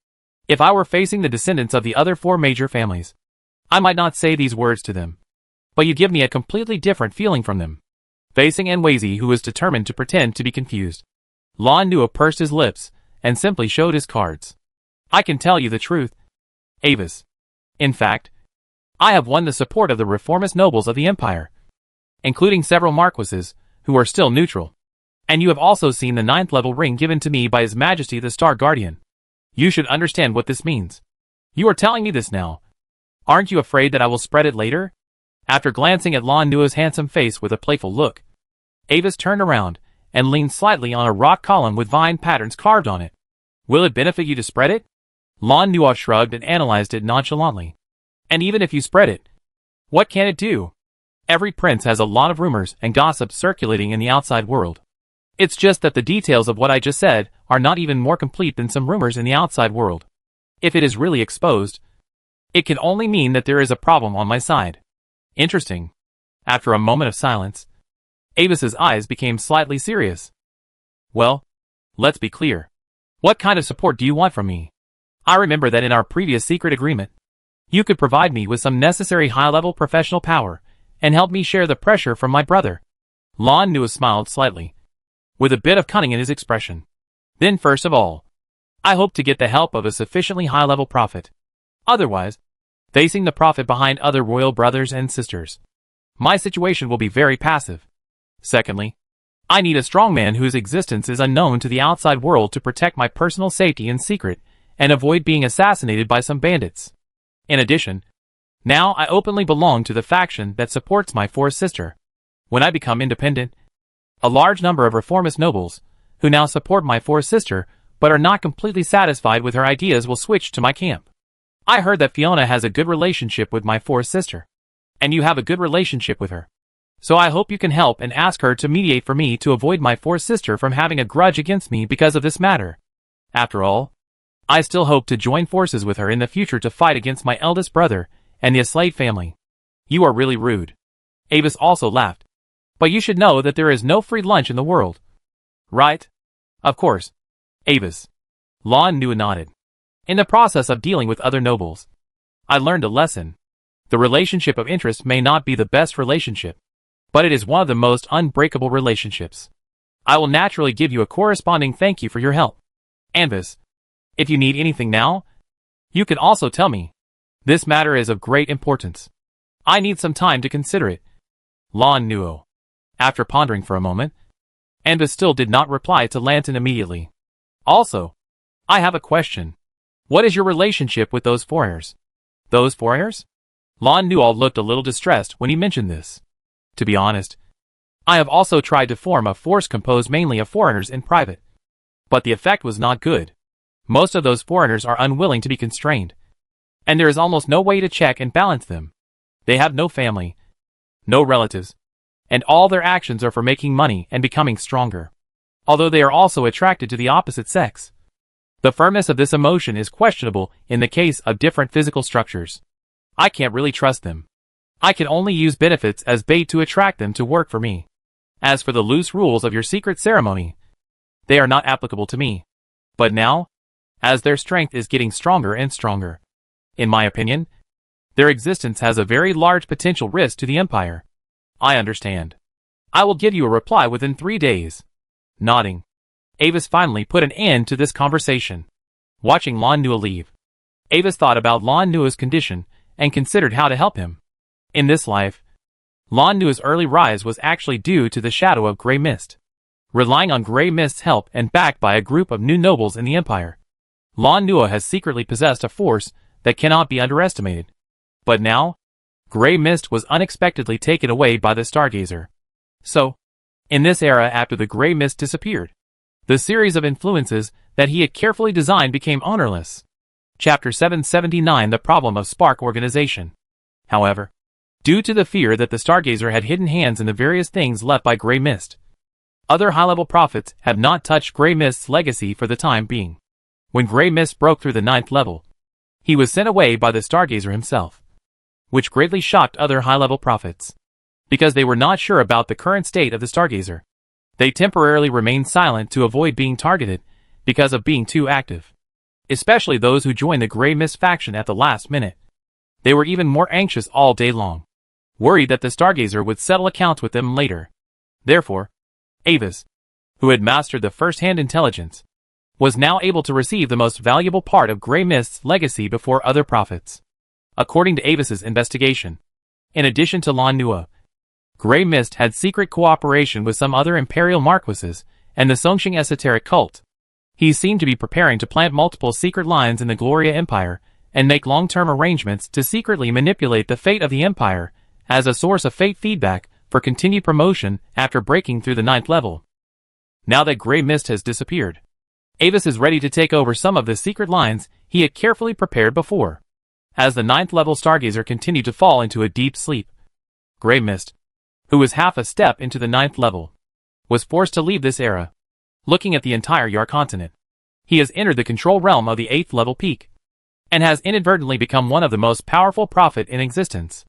if I were facing the descendants of the other 4 major families, I might not say these words to them, but you give me a completely different feeling from them. Facing Wazy, who was determined to pretend to be confused, Lon Newell pursed his lips and simply showed his cards. I can tell you the truth, Avis. In fact, I have won the support of the reformist nobles of the empire, including several marquises, who are still neutral. And you have also seen the 9th level ring given to me by His Majesty the Star Guardian. You should understand what this means. You are telling me this now. Aren't you afraid that I will spread it later? After glancing at Lon Newell's handsome face with a playful look, Avis turned around and leaned slightly on a rock column with vine patterns carved on it. Will it benefit you to spread it? Lon Newell shrugged and analyzed it nonchalantly. And even if you spread it, what can it do? Every prince has a lot of rumors and gossip circulating in the outside world. It's just that the details of what I just said are not even more complete than some rumors in the outside world. If it is really exposed, it can only mean that there is a problem on my side. Interesting. After a moment of silence, Avis's eyes became slightly serious. Well, let's be clear. What kind of support do you want from me? I remember that in our previous secret agreement, you could provide me with some necessary high-level professional power and help me share the pressure from my brother. Lon Newell smiled slightly, with a bit of cunning in his expression. Then first of all, I hope to get the help of a sufficiently high-level prophet. Otherwise, facing the prophet behind other royal brothers and sisters, my situation will be very passive. Secondly, I need a strong man whose existence is unknown to the outside world to protect my personal safety in secret and avoid being assassinated by some bandits. In addition, now I openly belong to the faction that supports my 4th sister. When I become independent, a large number of reformist nobles, who now support my 4th sister but are not completely satisfied with her ideas, will switch to my camp. I heard that Fiona has a good relationship with my 4th sister. and you have a good relationship with her. So I hope you can help and ask her to mediate for me to avoid my fourth sister from having a grudge against me because of this matter. After all, I still hope to join forces with her in the future to fight against my eldest brother and the Aslade family. You are really rude. Avis also laughed. But you should know that there is no free lunch in the world. Right? Of course. Avis. Lan Nua nodded. In the process of dealing with other nobles, I learned a lesson. The relationship of interest may not be the best relationship, but it is one of the most unbreakable relationships. I will naturally give you a corresponding thank you for your help. Anvis, if you need anything now, you can also tell me. This matter is of great importance. I need some time to consider it. Lan Nuo. After pondering for a moment, Anvis still did not reply to Lanton immediately. Also, I have a question. What is your relationship with those foreigners? Those foreigners? Lan Nuo looked a little distressed when he mentioned this. To be honest, I have also tried to form a force composed mainly of foreigners in private. But the effect was not good. Most of those foreigners are unwilling to be constrained. And there is almost no way to check and balance them. They have no family, no relatives, and all their actions are for making money and becoming stronger. Although they are also attracted to the opposite sex. The firmness of this emotion is questionable in the case of different physical structures. I can't really trust them. I can only use benefits as bait to attract them to work for me. As for the loose rules of your secret ceremony, they are not applicable to me. But now, as their strength is getting stronger and stronger, in my opinion, their existence has a very large potential risk to the Empire. I understand. I will give you a reply within 3 days. Nodding, Avis finally put an end to this conversation. Watching Lan Nua leave, Avis thought about Lan Nua's condition and considered how to help him. In this life, Lan Nua's early rise was actually due to the shadow of Grey Mist. Relying on Grey Mist's help and backed by a group of new nobles in the Empire, Lan Nua has secretly possessed a force that cannot be underestimated. But now, Grey Mist was unexpectedly taken away by the Stargazer. So, in this era after the Grey Mist disappeared, the series of influences that he had carefully designed became ownerless. Chapter 779 The Problem of Spark Organization. However, due to the fear that the Stargazer had hidden hands in the various things left by Grey Mist, other high-level prophets have not touched Grey Mist's legacy for the time being. When Grey Mist broke through the 9th level, he was sent away by the Stargazer himself, which greatly shocked other high-level prophets. Because they were not sure about the current state of the Stargazer, they temporarily remained silent to avoid being targeted because of being too active. Especially those who joined the Grey Mist faction at the last minute. They were even more anxious all day long, worried that the Stargazer would settle accounts with them later. Therefore, Avis, who had mastered the first-hand intelligence, was now able to receive the most valuable part of Grey Mist's legacy before other prophets. According to Avis's investigation, in addition to Lan Nua, Grey Mist had secret cooperation with some other imperial marquises and the Songqing esoteric cult. He seemed to be preparing to plant multiple secret lines in the Gloria Empire and make long-term arrangements to secretly manipulate the fate of the Empire as a source of fate feedback for continued promotion after breaking through the 9th level. Now that Grey Mist has disappeared, Avis is ready to take over some of the secret lines he had carefully prepared before. As the 9th level Stargazer continued to fall into a deep sleep, Grey Mist, who was half a step into the 9th level, was forced to leave this era. Looking at the entire Yar continent, he has entered the control realm of the 8th level peak, and has inadvertently become one of the most powerful prophet in existence.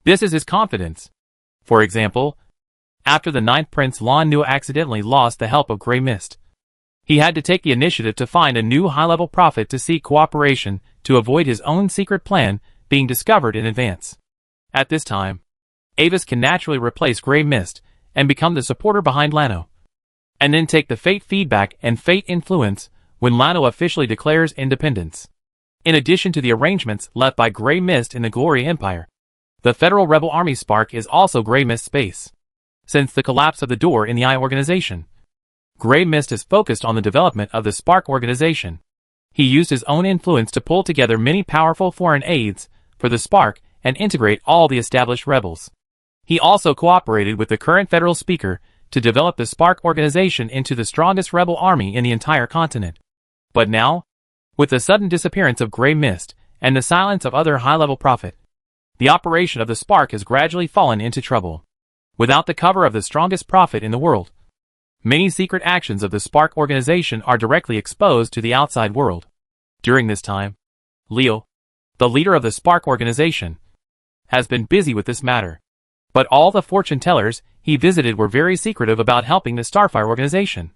This is his confidence. For example, after the 9th Prince Lan Nua accidentally lost the help of Grey Mist, he had to take the initiative to find a new high-level prophet to seek cooperation to avoid his own secret plan being discovered in advance. At this time, Avis can naturally replace Grey Mist and become the supporter behind Lano, and then take the fate feedback and fate influence when Lano officially declares independence. In addition to the arrangements left by Grey Mist in the Gloria Empire, the Federal Rebel Army Spark is also Grey Mist's base. Since the collapse of the Door in the Eye organization, Grey Mist is focused on the development of the Spark organization. He used his own influence to pull together many powerful foreign aides for the Spark and integrate all the established rebels. He also cooperated with the current federal speaker to develop the Spark organization into the strongest rebel army in the entire continent. But now, with the sudden disappearance of Grey Mist and the silence of other high-level prophet, The operation of the Spark has gradually fallen into trouble. Without the cover of the strongest prophet in the world, many secret actions of the Spark organization are directly exposed to the outside world. During this time, Leo, the leader of the Spark organization, has been busy with this matter. But all the fortune tellers he visited were very secretive about helping the Starfire organization.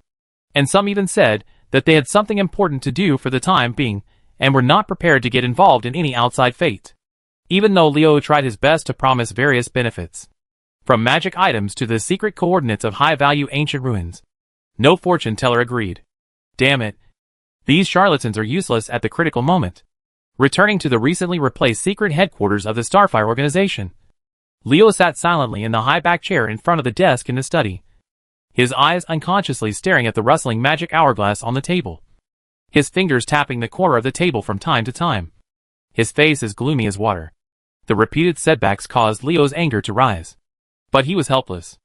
And some even said that they had something important to do for the time being and were not prepared to get involved in any outside fate. Even though Leo tried his best to promise various benefits, from magic items to the secret coordinates of high-value ancient ruins, no fortune teller agreed. Damn it. These charlatans are useless at the critical moment. Returning to the recently replaced secret headquarters of the Starfire organization, Leo sat silently in the high-back chair in front of the desk in the study, his eyes unconsciously staring at the rustling magic hourglass on the table, his fingers tapping the corner of the table from time to time. His face as gloomy as water. The repeated setbacks caused Leo's anger to rise. But he was helpless.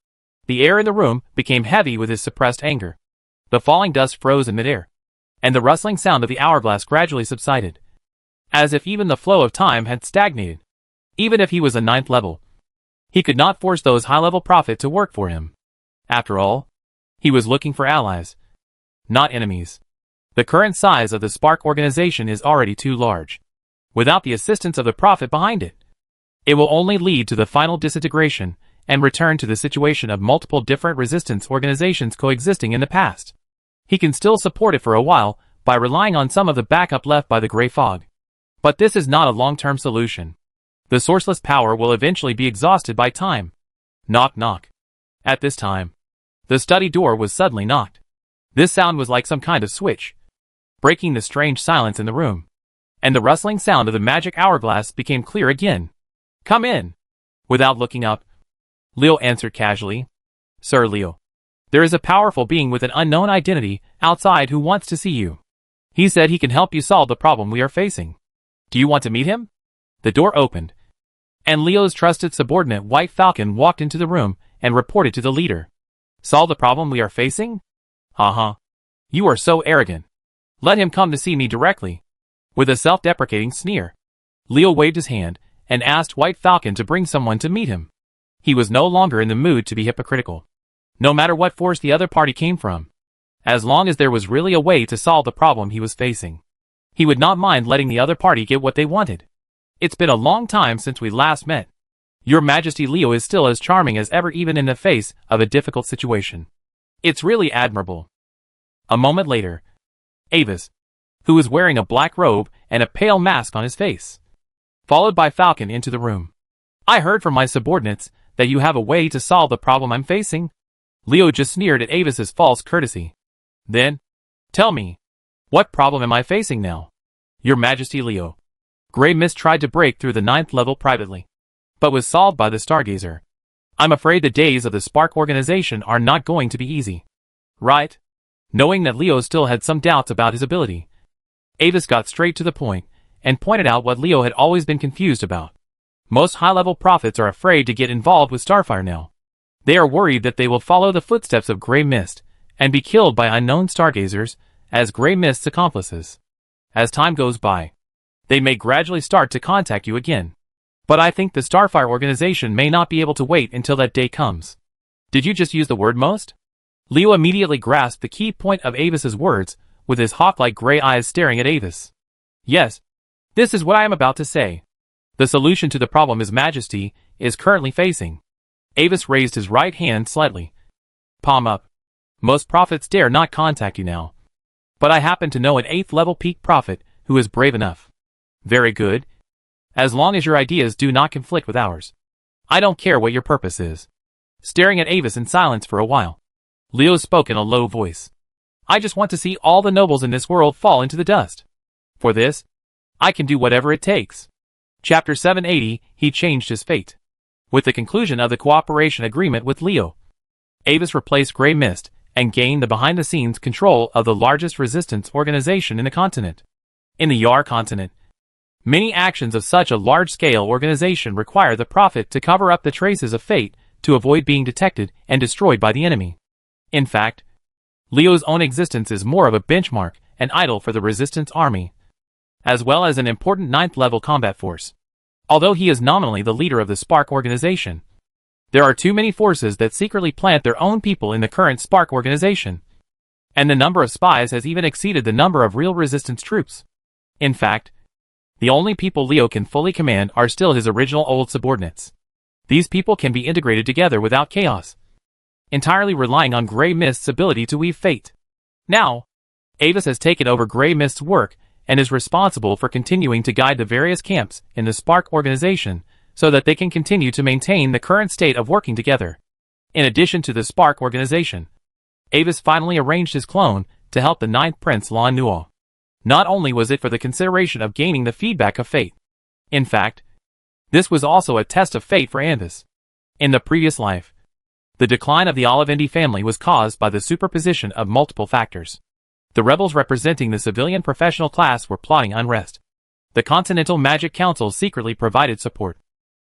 The air in the room became heavy with his suppressed anger. The falling dust froze in midair, and the rustling sound of the hourglass gradually subsided, as if even the flow of time had stagnated. Even if he was a 9th level, he could not force those high-level prophets to work for him. After all, he was looking for allies, not enemies. The current size of the Spark organization is already too large. Without the assistance of the prophet behind it, it will only lead to the final disintegration and return to the situation of multiple different resistance organizations coexisting in the past. He can still support it for a while by relying on some of the backup left by the Grey Fog. But this is not a long-term solution. The sourceless power will eventually be exhausted by time. Knock knock. At this time, the study door was suddenly knocked. This sound was like some kind of switch, breaking the strange silence in the room, and the rustling sound of the magic hourglass became clear again. Come in. Without looking up, Leo answered casually. Sir Leo, there is a powerful being with an unknown identity outside who wants to see you. He said he can help you solve the problem we are facing. Do you want to meet him? The door opened, and Leo's trusted subordinate White Falcon walked into the room and reported to the leader. Solve the problem we are facing? Uh-huh. You are so arrogant. Let him come to see me directly. With a self-deprecating sneer, Leo waved his hand and asked White Falcon to bring someone to meet him. He was no longer in the mood to be hypocritical, no matter what force the other party came from. As long as there was really a way to solve the problem he was facing, he would not mind letting the other party get what they wanted. It's been a long time since we last met. Your Majesty Leo is still as charming as ever even in the face of a difficult situation. It's really admirable. A moment later, Avis, who was wearing a black robe and a pale mask on his face, followed by Falcon into the room. I heard from my subordinates that you have a way to solve the problem I'm facing. Leo just sneered at Avis's false courtesy. Then, tell me, what problem am I facing now? Your Majesty Leo. Grey Mist tried to break through the 9th level privately, but was solved by the Stargazer. I'm afraid the days of the Spark organization are not going to be easy. Right? Knowing that Leo still had some doubts about his ability, Avis got straight to the point and pointed out what Leo had always been confused about. Most high-level prophets are afraid to get involved with Starfire now. They are worried that they will follow the footsteps of Grey Mist and be killed by unknown Stargazers as Grey Mist's accomplices. As time goes by, they may gradually start to contact you again. But I think the Starfire organization may not be able to wait until that day comes. Did you just use the word most? Leo immediately grasped the key point of Avis's words, with his hawk-like gray eyes staring at Avis. Yes, this is what I am about to say. The solution to the problem His Majesty is currently facing. Avis raised his right hand slightly, palm up. Most prophets dare not contact you now. But I happen to know an 8th level peak prophet who is brave enough. Very good. As long as your ideas do not conflict with ours. I don't care what your purpose is. Staring at Avis in silence for a while, Leo spoke in a low voice. I just want to see all the nobles in this world fall into the dust. For this, I can do whatever it takes. Chapter 780, he changed his fate. With the conclusion of the cooperation agreement with Leo, Avis replaced Grey Mist and gained the behind-the-scenes control of the largest resistance organization in the continent. In the Yar continent, many actions of such a large-scale organization require the prophet to cover up the traces of fate to avoid being detected and destroyed by the enemy. In fact, Leo's own existence is more of a benchmark and idol for the resistance army, as well as an important 9th level combat force. Although he is nominally the leader of the Spark organization, there are too many forces that secretly plant their own people in the current Spark organization, and the number of spies has even exceeded the number of real resistance troops. In fact, the only people Leo can fully command are still his original old subordinates. These people can be integrated together without chaos, entirely relying on Grey Mist's ability to weave fate. Now, Avis has taken over Grey Mist's work and is responsible for continuing to guide the various camps in the Spark organization so that they can continue to maintain the current state of working together. In addition to the Spark organization, Avis finally arranged his clone to help the Ninth Prince Lan Nuo. Not only was it for the consideration of gaining the feedback of fate. In fact, this was also a test of fate for Avis. In the previous life, the decline of the Olivendi family was caused by the superposition of multiple factors. The rebels representing the civilian professional class were plotting unrest. The Continental Magic Council secretly provided support.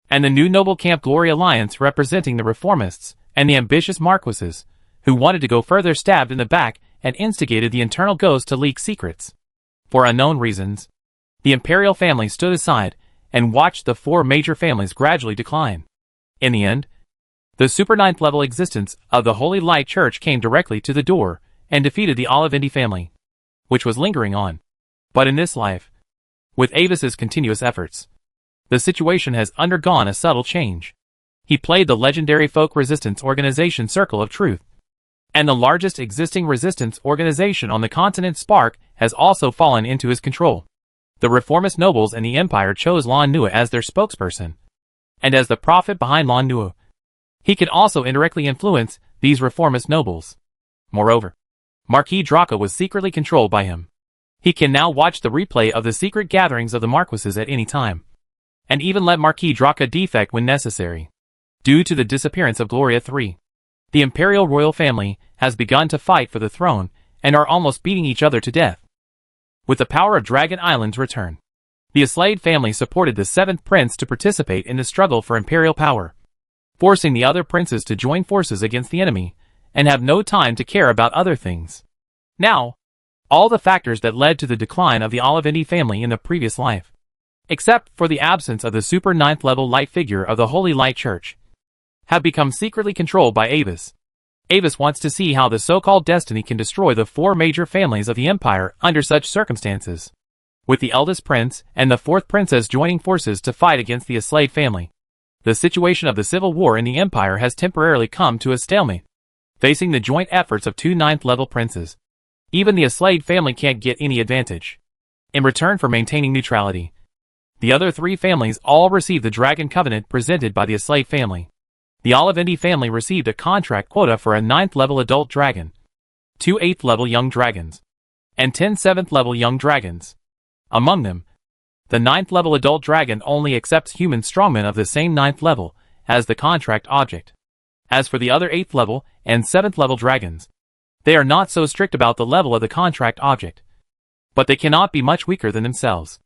And the new Noble Camp Glory Alliance representing the reformists and the ambitious marquises, who wanted to go further, stabbed in the back and instigated the internal ghost to leak secrets. For unknown reasons, the imperial family stood aside and watched the four major families gradually decline. In the end, the super ninth level existence of the Holy Light Church came directly to the door and defeated the Olivendi family, which was lingering on. But in this life, with Avis's continuous efforts, the situation has undergone a subtle change. He played the legendary folk resistance organization Circle of Truth, and the largest existing resistance organization on the continent, Spark, has also fallen into his control. The reformist nobles and the Empire chose Lan Nuo as their spokesperson, and as the prophet behind Lan Nuo, he can also indirectly influence these reformist nobles. Moreover, Marquis Draco was secretly controlled by him. He can now watch the replay of the secret gatherings of the Marquises at any time, and even let Marquis Draco defect when necessary. Due to the disappearance of Gloria III, the imperial royal family has begun to fight for the throne and are almost beating each other to death. With the power of Dragon Island's return, the Aslade family supported the seventh prince to participate in the struggle for imperial power, forcing the other princes to join forces against the enemy and have no time to care about other things. Now, all the factors that led to the decline of the Olivendi family in the previous life, except for the absence of the super ninth level light figure of the Holy Light Church, have become secretly controlled by Avis. Avis wants to see how the so-called destiny can destroy the four major families of the Empire under such circumstances, with the eldest prince and the fourth princess joining forces to fight against the Aslade family. The situation of the civil war in the Empire has temporarily come to a stalemate, facing the joint efforts of two ninth-level princes. Even the Aslade family can't get any advantage. In return for maintaining neutrality, the other three families all receive the Dragon Covenant presented by the Aslade family. The Olivendi family received a contract quota for a 9th-level adult dragon, 2 8th-level young dragons, and 10 7th-level young dragons. Among them, the 9th-level adult dragon only accepts human strongmen of the same 9th level as the contract object. As for the other 8th-level and 7th-level dragons, they are not so strict about the level of the contract object, but they cannot be much weaker than themselves.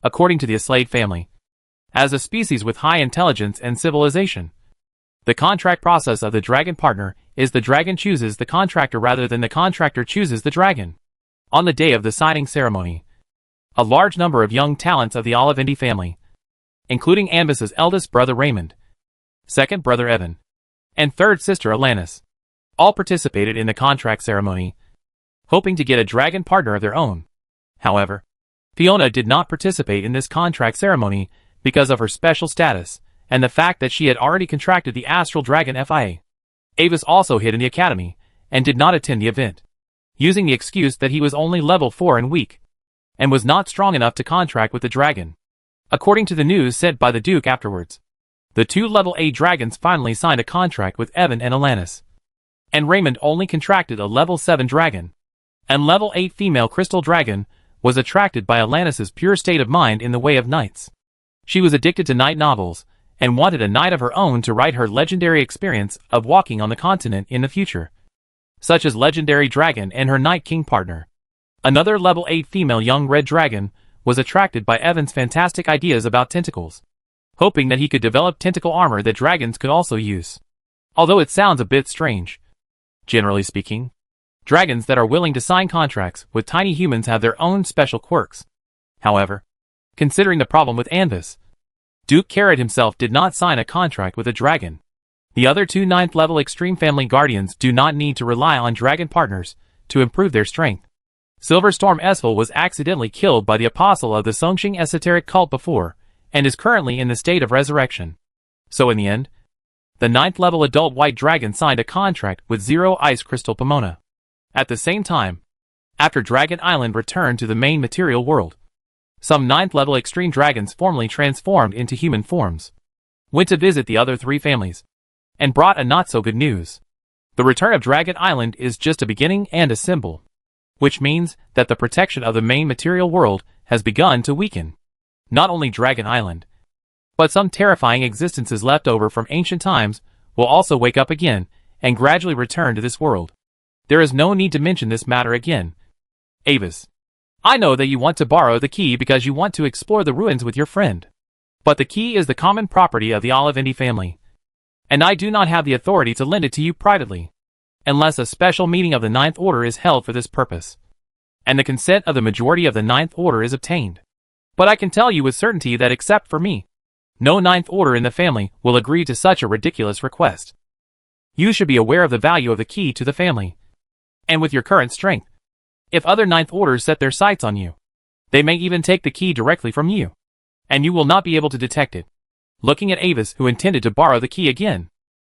According to the Aslade family, as a species with high intelligence and civilization, the contract process of the dragon partner is the dragon chooses the contractor rather than the contractor chooses the dragon. On the day of the signing ceremony, a large number of young talents of the Olivendi family, including Ambus's eldest brother Raymond, second brother Evan, and third sister Alanis, all participated in the contract ceremony, hoping to get a dragon partner of their own. However, Fiona did not participate in this contract ceremony because of her special status and the fact that she had already contracted the Astral Dragon FIA. Avis also hid in the academy and did not attend the event, using the excuse that he was only level 4 and weak, and was not strong enough to contract with the dragon. According to the news sent by the Duke afterwards, the two level 8 dragons finally signed a contract with Evan and Alanis, and Raymond only contracted a level 7 dragon, and level 8 female crystal dragon was attracted by Alanis's pure state of mind in the way of knights. She was addicted to knight novels, and wanted a knight of her own to write her legendary experience of walking on the continent in the future, such as Legendary Dragon and her Night King partner. Another level 8 female young red dragon was attracted by Evan's fantastic ideas about tentacles, hoping that he could develop tentacle armor that dragons could also use. Although it sounds a bit strange, generally speaking, dragons that are willing to sign contracts with tiny humans have their own special quirks. However, considering the problem with Anvis, Duke Carrot himself did not sign a contract with a dragon. The other two 9th level Extreme Family Guardians do not need to rely on dragon partners to improve their strength. Silverstorm Esfil was accidentally killed by the apostle of the Songqing esoteric cult before, and is currently in the state of resurrection. So in the end, the 9th level adult white dragon signed a contract with Zero Ice Crystal Pomona. At the same time, after Dragon Island returned to the main material world, some 9th level extreme dragons formerly transformed into human forms went to visit the other 3 families, and brought a not so good news. The return of Dragon Island is just a beginning and a symbol, which means that the protection of the main material world has begun to weaken. Not only Dragon Island, but some terrifying existences left over from ancient times will also wake up again and gradually return to this world. There is no need to mention this matter again. Avis, I know that you want to borrow the key because you want to explore the ruins with your friend. But the key is the common property of the Olivendi family, and I do not have the authority to lend it to you privately, unless a special meeting of the 9th Order is held for this purpose, and the consent of the majority of the 9th Order is obtained. But I can tell you with certainty that except for me, no 9th Order in the family will agree to such a ridiculous request. You should be aware of the value of the key to the family, and with your current strength, if other 9th Orders set their sights on you, they may even take the key directly from you, and you will not be able to detect it. Looking at Avis, who intended to borrow the key again,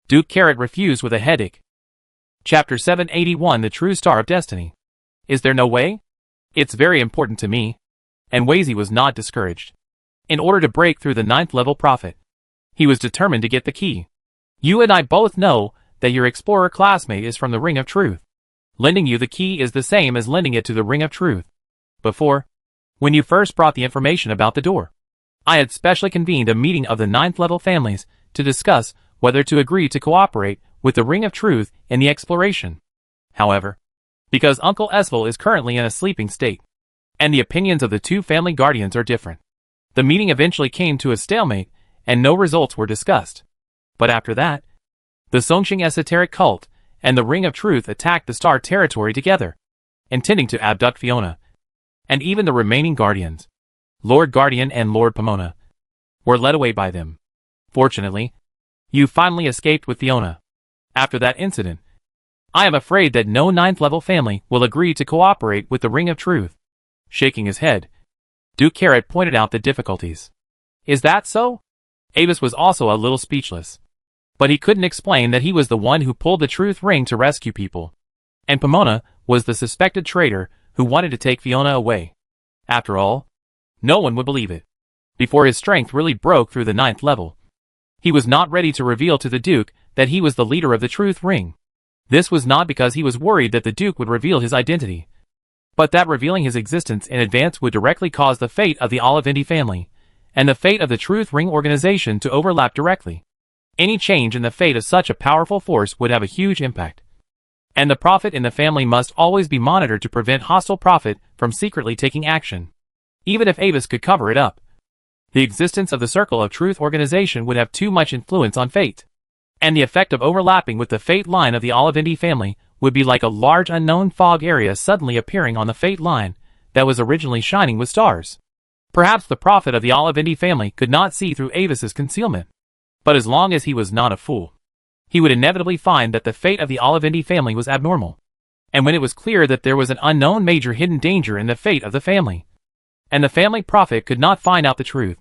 Duke Carrot refused with a headache. Chapter 781, The True Star of Destiny. Is there no way? It's very important to me. And Wazy was not discouraged. In order to break through the 9th level prophet, he was determined to get the key. You and I both know that your explorer classmate is from the Ring of Truth. Lending you the key is the same as lending it to the Ring of Truth. Before, when you first brought the information about the door, I had specially convened a meeting of the 9th level families to discuss whether to agree to cooperate with the Ring of Truth in the exploration. However, because Uncle Esfil is currently in a sleeping state, and the opinions of the 2 family guardians are different, the meeting eventually came to a stalemate and no results were discussed. But after that, the Songqing esoteric cult and the Ring of Truth attacked the Star Territory together, intending to abduct Fiona, and even the remaining guardians, Lord Guardian and Lord Pomona, were led away by them. Fortunately, you finally escaped with Fiona. After that incident, I am afraid that no 9th level family will agree to cooperate with the Ring of Truth. Shaking his head, Duke Carrot pointed out the difficulties. Is that so? Avis was also a little speechless. But he couldn't explain that he was the one who pulled the truth ring to rescue people, and Pomona was the suspected traitor who wanted to take Fiona away. After all, no one would believe it. Before his strength really broke through the 9th level, he was not ready to reveal to the Duke that he was the leader of the truth ring. This was not because he was worried that the Duke would reveal his identity, but that revealing his existence in advance would directly cause the fate of the Olivendi family and the fate of the Truth Ring organization to overlap directly. Any change in the fate of such a powerful force would have a huge impact. And the prophet in the family must always be monitored to prevent hostile prophet from secretly taking action. Even if Avis could cover it up, the existence of the Circle of Truth organization would have too much influence on fate. And the effect of overlapping with the fate line of the Olivendi family would be like a large unknown fog area suddenly appearing on the fate line that was originally shining with stars. Perhaps the prophet of the Olivendi family could not see through Avis's concealment. But as long as he was not a fool, he would inevitably find that the fate of the Olivendi family was abnormal. And when it was clear that there was an unknown major hidden danger in the fate of the family, and the family prophet could not find out the truth,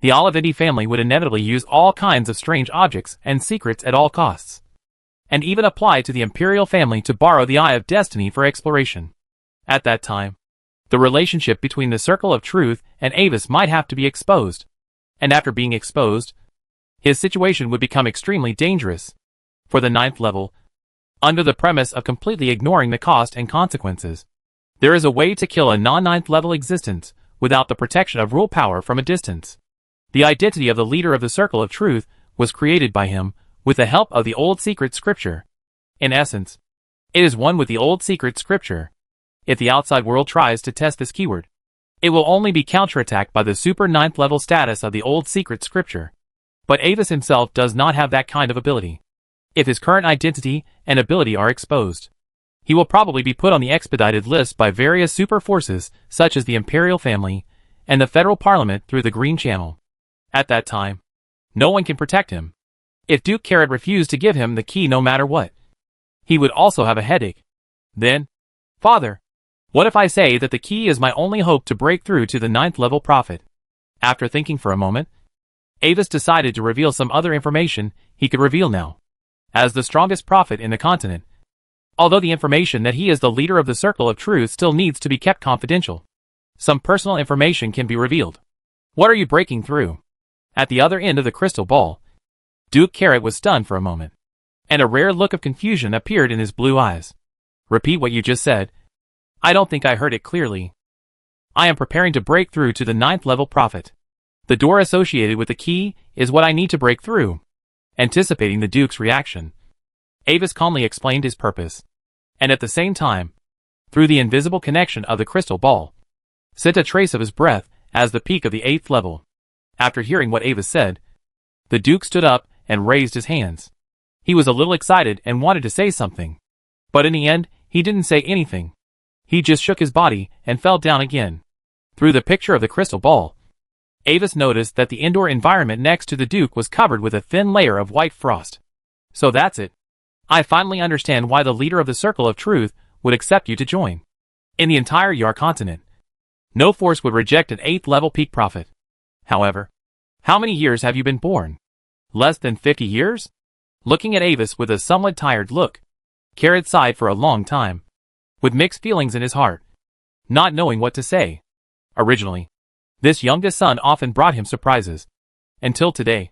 the Olivendi family would inevitably use all kinds of strange objects and secrets at all costs, and even apply to the Imperial family to borrow the Eye of Destiny for exploration. At that time, the relationship between the Circle of Truth and Avis might have to be exposed, and after being exposed, his situation would become extremely dangerous. For the 9th level, under the premise of completely ignoring the cost and consequences, there is a way to kill a non-9th level existence without the protection of rule power from a distance. The identity of the leader of the Circle of Truth was created by him with the help of the old secret scripture. In essence, it is one with the old secret scripture. If the outside world tries to test this keyword, it will only be counterattacked by the super 9th level status of the old secret scripture. But Avis himself does not have that kind of ability. If his current identity and ability are exposed, he will probably be put on the expedited list by various super forces such as the Imperial family and the Federal Parliament through the Green Channel. At that time, no one can protect him. If Duke Carrot refused to give him the key no matter what, he would also have a headache. Then, Father, what if I say that the key is my only hope to break through to the 9th level prophet? After thinking for a moment, Avis decided to reveal some other information he could reveal now. As the strongest prophet in the continent, although the information that he is the leader of the Circle of Truth still needs to be kept confidential, some personal information can be revealed. What are you breaking through? At the other end of the crystal ball, Duke Carrot was stunned for a moment, and a rare look of confusion appeared in his blue eyes. Repeat what you just said. I don't think I heard it clearly. I am preparing to break through to the 9th level prophet. The door associated with the key is what I need to break through. Anticipating the Duke's reaction, Avis calmly explained his purpose, and at the same time, through the invisible connection of the crystal ball, sent a trace of his breath as the peak of the 8th level. After hearing what Avis said, the Duke stood up and raised his hands. He was a little excited and wanted to say something, but in the end, he didn't say anything. He just shook his body and fell down again. Through the picture of the crystal ball, Avis noticed that the indoor environment next to the Duke was covered with a thin layer of white frost. So that's it. I finally understand why the leader of the Circle of Truth would accept you to join. In the entire Yar continent, no force would reject an 8th level peak prophet. However, how many years have you been born? Less than 50 years? Looking at Avis with a somewhat tired look, Carrot sighed for a long time, with mixed feelings in his heart, not knowing what to say. Originally, this youngest son often brought him surprises. Until today,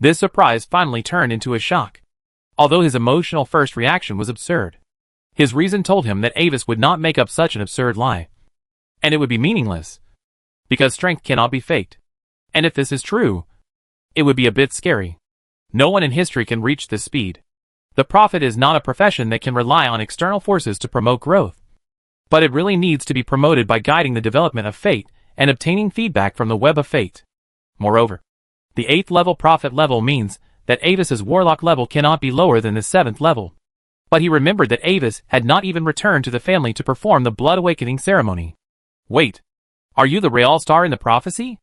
this surprise finally turned into a shock. Although his emotional first reaction was absurd, his reason told him that Avis would not make up such an absurd lie. And it would be meaningless, because strength cannot be faked. And if this is true, it would be a bit scary. No one in history can reach this speed. The prophet is not a profession that can rely on external forces to promote growth, but it really needs to be promoted by guiding the development of fate and obtaining feedback from the web of fate. Moreover, the 8th level prophet level means that Avis's warlock level cannot be lower than the 7th level. But he remembered that Avis had not even returned to the family to perform the blood awakening ceremony. Wait, are you the real star in the prophecy?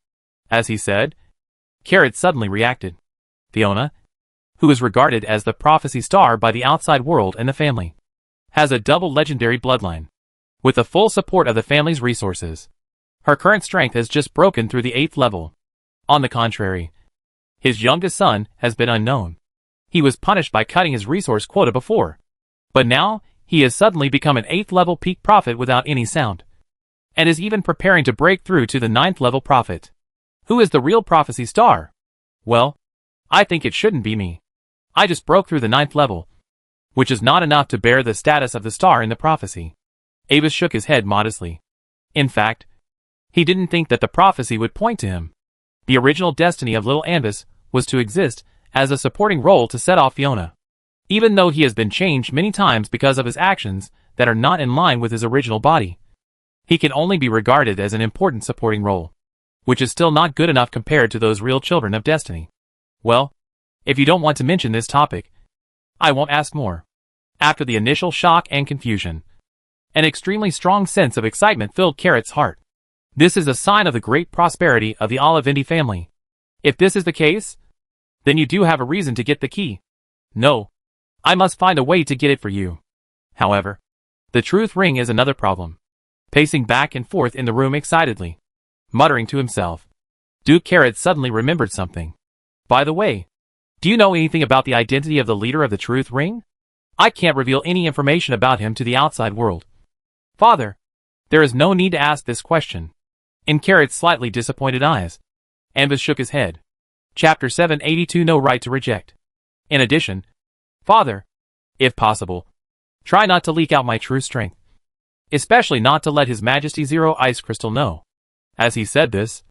As he said, Carrot suddenly reacted. Fiona, who is regarded as the prophecy star by the outside world and the family, has a double legendary bloodline. With the full support of the family's resources, her current strength has just broken through the 8th level. On the contrary, his youngest son has been unknown. He was punished by cutting his resource quota before, but now he has suddenly become an 8th level peak prophet without any sound, and is even preparing to break through to the 9th level prophet. Who is the real prophecy star? Well, I think it shouldn't be me. I just broke through the 9th level, which is not enough to bear the status of the star in the prophecy. Avis shook his head modestly. In fact, he didn't think that the prophecy would point to him. The original destiny of little Anvis was to exist as a supporting role to set off Fiona. Even though he has been changed many times because of his actions that are not in line with his original body, he can only be regarded as an important supporting role, which is still not good enough compared to those real children of destiny. Well, if you don't want to mention this topic, I won't ask more. After the initial shock and confusion, an extremely strong sense of excitement filled Carrot's heart. This is a sign of the great prosperity of the Olivendi family. If this is the case, then you do have a reason to get the key. No, I must find a way to get it for you. However, the truth ring is another problem. Pacing back and forth in the room excitedly, muttering to himself, Duke Carrot suddenly remembered something. By the way, do you know anything about the identity of the leader of the truth ring? I can't reveal any information about him to the outside world. Father, there is no need to ask this question. In Carrot's slightly disappointed eyes, Anvis shook his head. Chapter 782 No Right to Reject. In addition, Father, if possible, try not to leak out my true strength. Especially not to let His Majesty Zero Ice Crystal know. As he said this,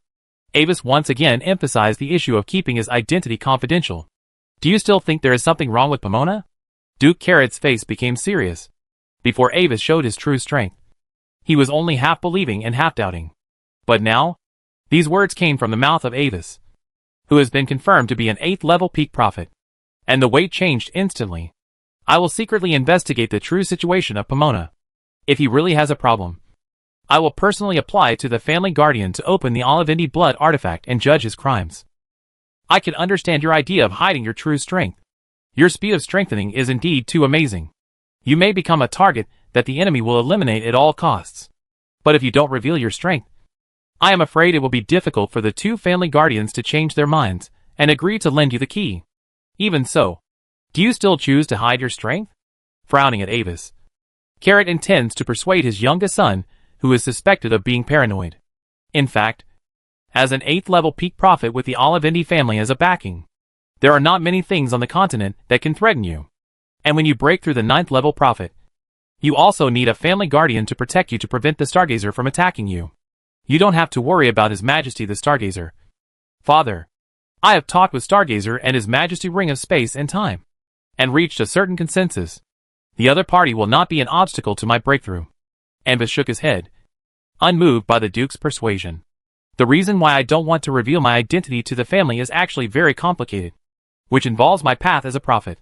Avis once again emphasized the issue of keeping his identity confidential. Do you still think there is something wrong with Pomona? Duke Carrot's face became serious. Before Avis showed his true strength, he was only half believing and half doubting. But now, these words came from the mouth of Avis, who has been confirmed to be an 8th level peak prophet. And the weight changed instantly. I will secretly investigate the true situation of Pomona. If he really has a problem, I will personally apply to the family guardian to open the Olivendi blood artifact and judge his crimes. I can understand your idea of hiding your true strength. Your speed of strengthening is indeed too amazing. You may become a target that the enemy will eliminate at all costs. But if you don't reveal your strength, I am afraid it will be difficult for the two family guardians to change their minds and agree to lend you the key. Even so, do you still choose to hide your strength? Frowning at Avis, Carrot intends to persuade his youngest son, who is suspected of being paranoid. In fact, as an 8th level peak prophet with the Olivendi family as a backing, there are not many things on the continent that can threaten you. And when you break through the 9th level prophet, you also need a family guardian to protect you to prevent the Stargazer from attacking you. You don't have to worry about His Majesty the Stargazer. Father, I have talked with Stargazer and His Majesty Ring of Space and Time, and reached a certain consensus. The other party will not be an obstacle to my breakthrough. Anvis shook his head, unmoved by the Duke's persuasion. The reason why I don't want to reveal my identity to the family is actually very complicated, which involves my path as a prophet.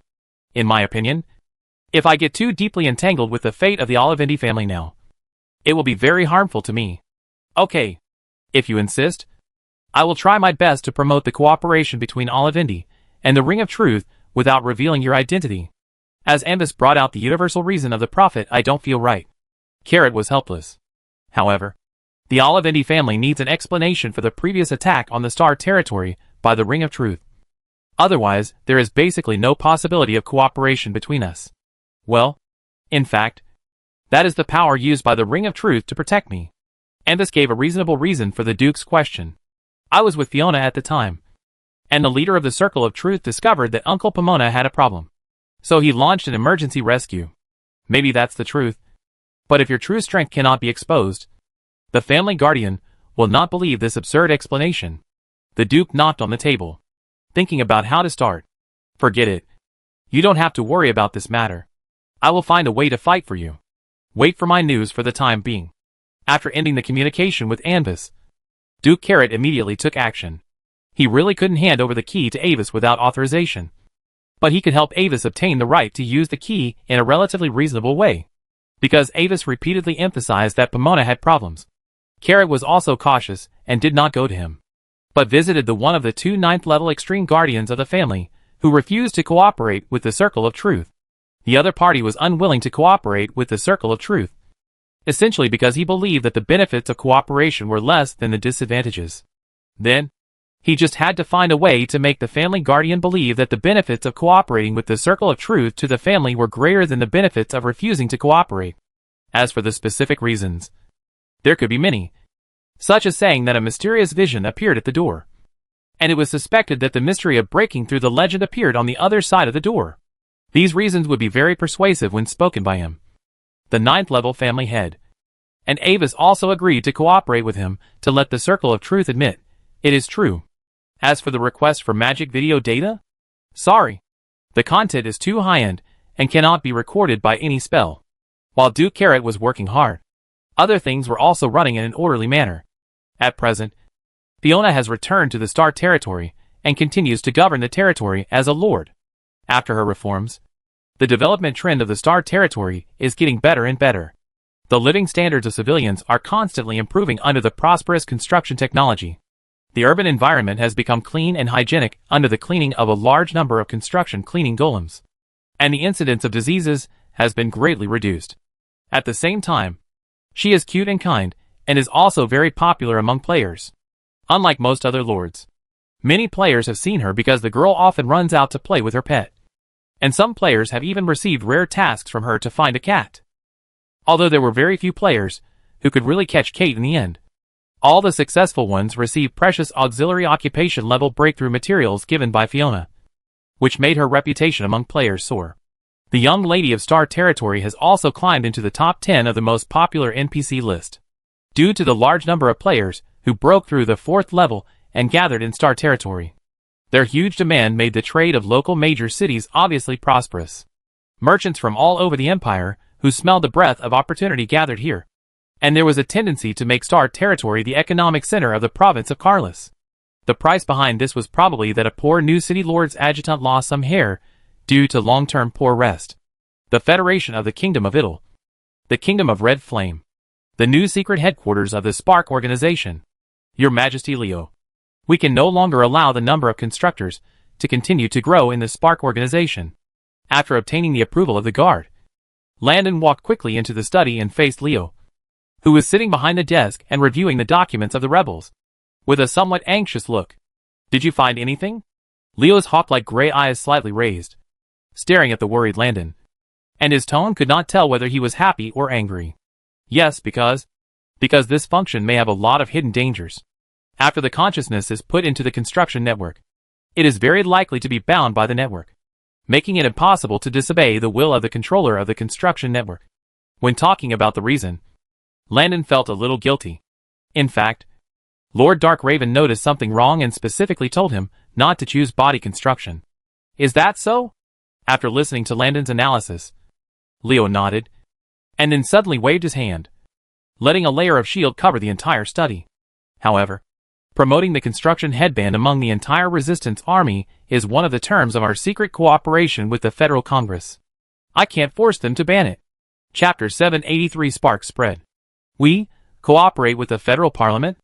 In my opinion, if I get too deeply entangled with the fate of the Olivendi family now, it will be very harmful to me. Okay, if you insist, I will try my best to promote the cooperation between Olivendi and the Ring of Truth without revealing your identity. As Anvis brought out the universal reason of the prophet, I don't feel right. Carrot was helpless. However, the Olivendi family needs an explanation for the previous attack on the Star territory by the Ring of Truth. Otherwise, there is basically no possibility of cooperation between us. Well, in fact, that is the power used by the Ring of Truth to protect me. Anvis gave a reasonable reason for the Duke's question. I was with Fiona at the time, and the leader of the Circle of Truth discovered that Uncle Pomona had a problem. So he launched an emergency rescue. Maybe that's the truth. But if your true strength cannot be exposed, the family guardian will not believe this absurd explanation. The Duke knocked on the table, thinking about how to start. Forget it. You don't have to worry about this matter. I will find a way to fight for you. Wait for my news for the time being. After ending the communication with Anvis, Duke Carrot immediately took action. He really couldn't hand over the key to Avis without authorization. But he could help Avis obtain the right to use the key in a relatively reasonable way. Because Avis repeatedly emphasized that Pomona had problems, Carrot was also cautious and did not go to him, but visited the one of the two 9th level extreme guardians of the family, who refused to cooperate with the Circle of Truth. The other party was unwilling to cooperate with the Circle of Truth, essentially because he believed that the benefits of cooperation were less than the disadvantages. Then, he just had to find a way to make the family guardian believe that the benefits of cooperating with the Circle of Truth to the family were greater than the benefits of refusing to cooperate. As for the specific reasons, there could be many, such as saying that a mysterious vision appeared at the door, and it was suspected that the mystery of breaking through the legend appeared on the other side of the door. These reasons would be very persuasive when spoken by him, the 9th level family head. And Avis also agreed to cooperate with him to let the Circle of Truth admit, it is true. As for the request for magic video data? Sorry. The content is too high-end and cannot be recorded by any spell. While Duke Carrot was working hard, other things were also running in an orderly manner. At present, Fiona has returned to the Star territory and continues to govern the territory as a lord. After her reforms, the development trend of the Star territory is getting better and better. The living standards of civilians are constantly improving under the prosperous construction technology. The urban environment has become clean and hygienic under the cleaning of a large number of construction cleaning golems, and the incidence of diseases has been greatly reduced. At the same time, she is cute and kind, and is also very popular among players. Unlike most other lords, many players have seen her because the girl often runs out to play with her pet, and some players have even received rare tasks from her to find a cat. Although there were very few players who could really catch Kate in the end, all the successful ones received precious auxiliary occupation level breakthrough materials given by Fiona, which made her reputation among players soar. The young lady of Star territory has also climbed into the top 10 of the most popular NPC list, due to the large number of players who broke through the 4th level and gathered in Star territory. Their huge demand made the trade of local major cities obviously prosperous. Merchants from all over the empire who smelled the breath of opportunity gathered here, and there was a tendency to make Star territory the economic center of the province of Carlis. The price behind this was probably that a poor new city lord's adjutant lost some hair due to long-term poor rest. The Federation of the Kingdom of Idle, the Kingdom of Red Flame, the new secret headquarters of the Spark organization. Your Majesty Leo, We can no longer allow the number of constructors to continue to grow in the Spark organization. After obtaining the approval of the guard, Landon walked quickly into the study and faced Leo, who was sitting behind the desk and reviewing the documents of the rebels, with a somewhat anxious look. Did you find anything? Leo's hawk-like gray eyes slightly raised, staring at the worried Landon, and his tone could not tell whether he was happy or angry. Yes, because this function may have a lot of hidden dangers. After the consciousness is put into the construction network, it is very likely to be bound by the network, making it impossible to disobey the will of the controller of the construction network. When talking about the reason, Landon felt a little guilty. In fact, Lord Darkraven noticed something wrong and specifically told him not to choose body construction. Is that so? After listening to Landon's analysis, Leo nodded, and then suddenly waved his hand, letting a layer of shield cover the entire study. However, promoting the construction headband among the entire resistance army is one of the terms of our secret cooperation with the Federal Congress. I can't force them to ban it. Chapter 783 Spark Spread. We cooperate with the Federal Parliament?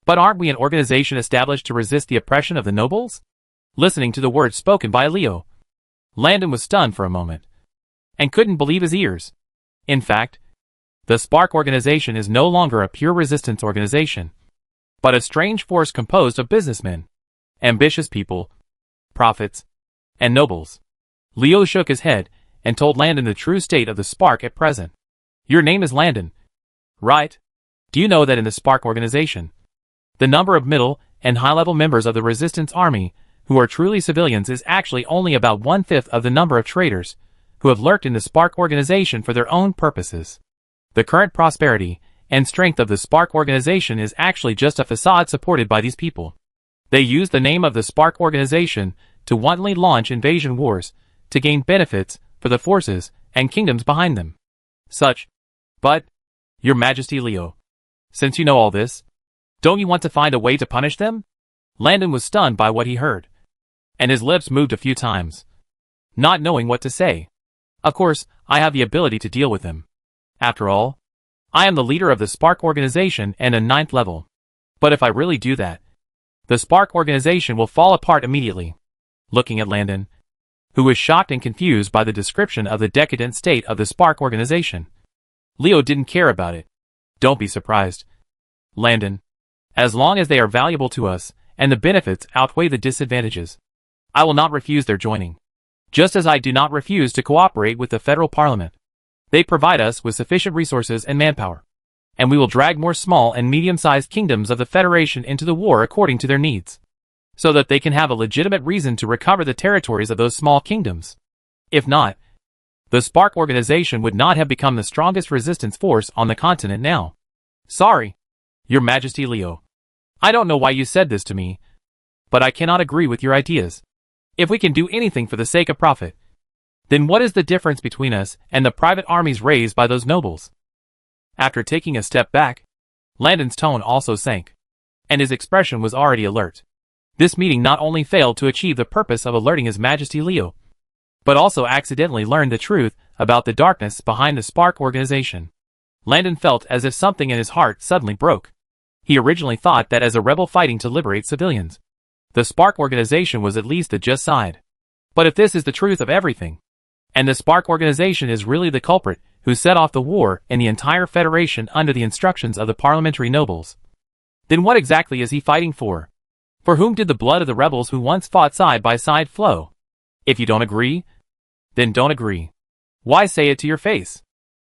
But aren't we an organization established to resist the oppression of the nobles? Listening to the words spoken by Leo, Landon was stunned for a moment, and couldn't believe his ears. In fact, the Spark organization is no longer a pure resistance organization, but a strange force composed of businessmen, ambitious people, prophets, and nobles. Leo shook his head and told Landon the true state of the Spark at present. Your name is Landon, right? Do you know that in the Spark organization, the number of middle and high-level members of the resistance army who are truly civilians is actually only about 1/5 of the number of traitors who have lurked in the Spark organization for their own purposes. The current prosperity and strength of the Spark organization is actually just a facade supported by these people. They use the name of the Spark organization to wantonly launch invasion wars to gain benefits for the forces and kingdoms behind them. But, Your Majesty Leo, since you know all this, don't you want to find a way to punish them? Landon was stunned by what he heard, and his lips moved a few times, not knowing what to say. Of course, I have the ability to deal with them. After all, I am the leader of the Spark organization and a 9th level. But if I really do that, the Spark organization will fall apart immediately. Looking at Landon, who was shocked and confused by the description of the decadent state of the Spark organization, Leo didn't care about it. Don't be surprised, Landon. As long as they are valuable to us, and the benefits outweigh the disadvantages, I will not refuse their joining. Just as I do not refuse to cooperate with the Federal Parliament. They provide us with sufficient resources and manpower, and we will drag more small and medium-sized kingdoms of the Federation into the war according to their needs, so that they can have a legitimate reason to recover the territories of those small kingdoms. If not, the Spark organization would not have become the strongest resistance force on the continent now. Sorry, Your Majesty Leo. I don't know why you said this to me, but I cannot agree with your ideas. If we can do anything for the sake of profit, then what is the difference between us and the private armies raised by those nobles? After taking a step back, Landon's tone also sank, and his expression was already alert. This meeting not only failed to achieve the purpose of alerting His Majesty Leo, but also accidentally learned the truth about the darkness behind the Spark organization. Landon felt as if something in his heart suddenly broke. He originally thought that as a rebel fighting to liberate civilians, the Spark organization was at least the just side. But if this is the truth of everything, and the Spark organization is really the culprit who set off the war in the entire Federation under the instructions of the parliamentary nobles, then what exactly is he fighting for? For whom did the blood of the rebels who once fought side by side flow? If you don't agree, then don't agree. Why say it to your face?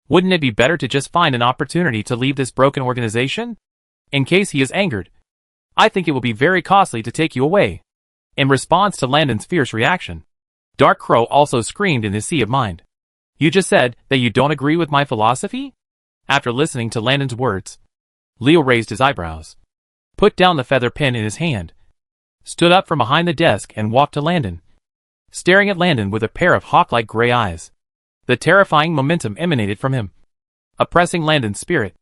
Wouldn't it be better to just find an opportunity to leave this broken organization? In case he is angered, I think it will be very costly to take you away. In response to Landon's fierce reaction, Dark Crow also screamed in his sea of mind. You just said that you don't agree with my philosophy? After listening to Landon's words, Leo raised his eyebrows, put down the feather pen in his hand, stood up from behind the desk and walked to Landon, staring at Landon with a pair of hawk-like gray eyes. The terrifying momentum emanated from him, oppressing Landon's spirit.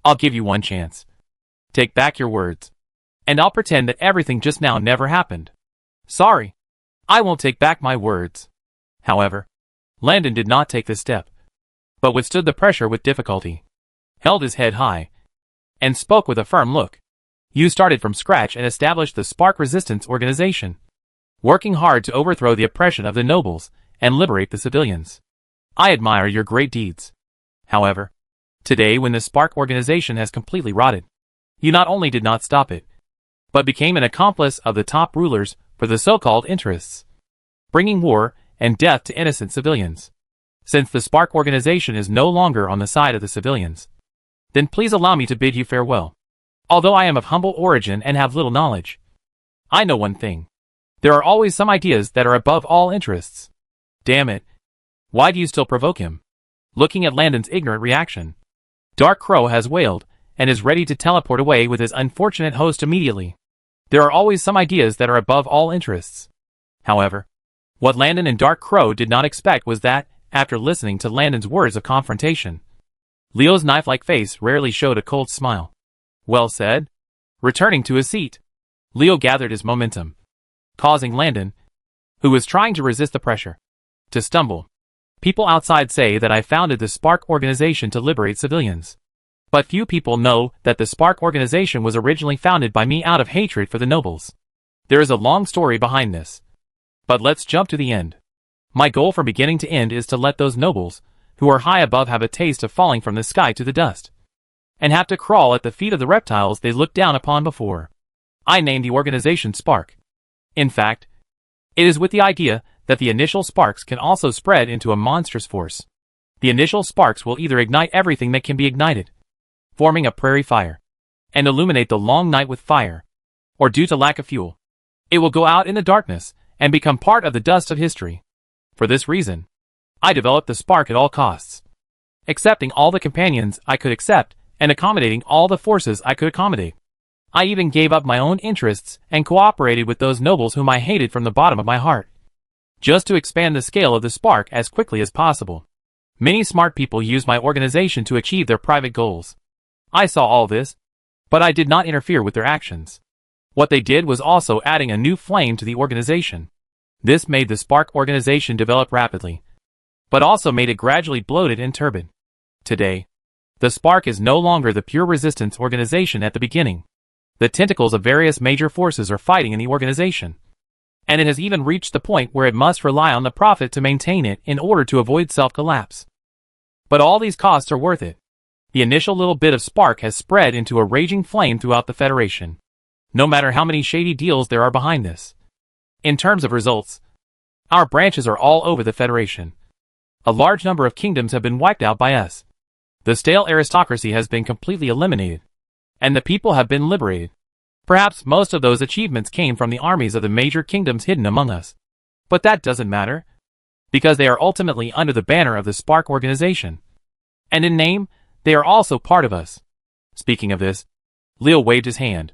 I'll give you one chance. Take back your words, and I'll pretend that everything just now never happened. Sorry, I won't take back my words. However, Landon did not take this step, but withstood the pressure with difficulty, held his head high, and spoke with a firm look. You started from scratch and established the Spark Resistance Organization, working hard to overthrow the oppression of the nobles and liberate the civilians. I admire your great deeds. However, today when the Spark Organization has completely rotted, you not only did not stop it, but became an accomplice of the top rulers for the so-called interests, bringing war and death to innocent civilians. Since the Spark Organization is no longer on the side of the civilians, then please allow me to bid you farewell. Although I am of humble origin and have little knowledge, I know one thing. There are always some ideas that are above all interests. Damn it. Why do you still provoke him? Looking at Landon's ignorant reaction, Dark Crow has wailed and is ready to teleport away with his unfortunate host immediately. There are always some ideas that are above all interests. However, what Landon and Dark Crow did not expect was that, after listening to Landon's words of confrontation, Leo's knife-like face rarely showed a cold smile. Well said. Returning to his seat, Leo gathered his momentum, causing Landon, who was trying to resist the pressure, to stumble. People outside say that I founded the Spark Organization to liberate civilians. But few people know that the Spark Organization was originally founded by me out of hatred for the nobles. There is a long story behind this. But let's jump to the end. My goal from beginning to end is to let those nobles, who are high above, have a taste of falling from the sky to the dust, and have to crawl at the feet of the reptiles they looked down upon before. I named the organization Spark. In fact, it is with the idea that the initial sparks can also spread into a monstrous force. The initial sparks will either ignite everything that can be ignited, forming a prairie fire, and illuminate the long night with fire, or due to lack of fuel, it will go out in the darkness and become part of the dust of history. For this reason, I developed the spark at all costs, accepting all the companions I could accept and accommodating all the forces I could accommodate. I even gave up my own interests and cooperated with those nobles whom I hated from the bottom of my heart, just to expand the scale of the spark as quickly as possible. Many smart people use my organization to achieve their private goals. I saw all this, but I did not interfere with their actions. What they did was also adding a new flame to the organization. This made the Spark Organization develop rapidly, but also made it gradually bloated and turbid. Today, the Spark is no longer the pure resistance organization at the beginning. The tentacles of various major forces are fighting in the organization, and it has even reached the point where it must rely on the profit to maintain it in order to avoid self-collapse. But all these costs are worth it. The initial little bit of spark has spread into a raging flame throughout the Federation, no matter how many shady deals there are behind this. In terms of results, our branches are all over the Federation. A large number of kingdoms have been wiped out by us. The stale aristocracy has been completely eliminated, and the people have been liberated. Perhaps most of those achievements came from the armies of the major kingdoms hidden among us. But that doesn't matter, because they are ultimately under the banner of the Spark Organization. And in name, they are also part of us. Speaking of this, Leo waved his hand,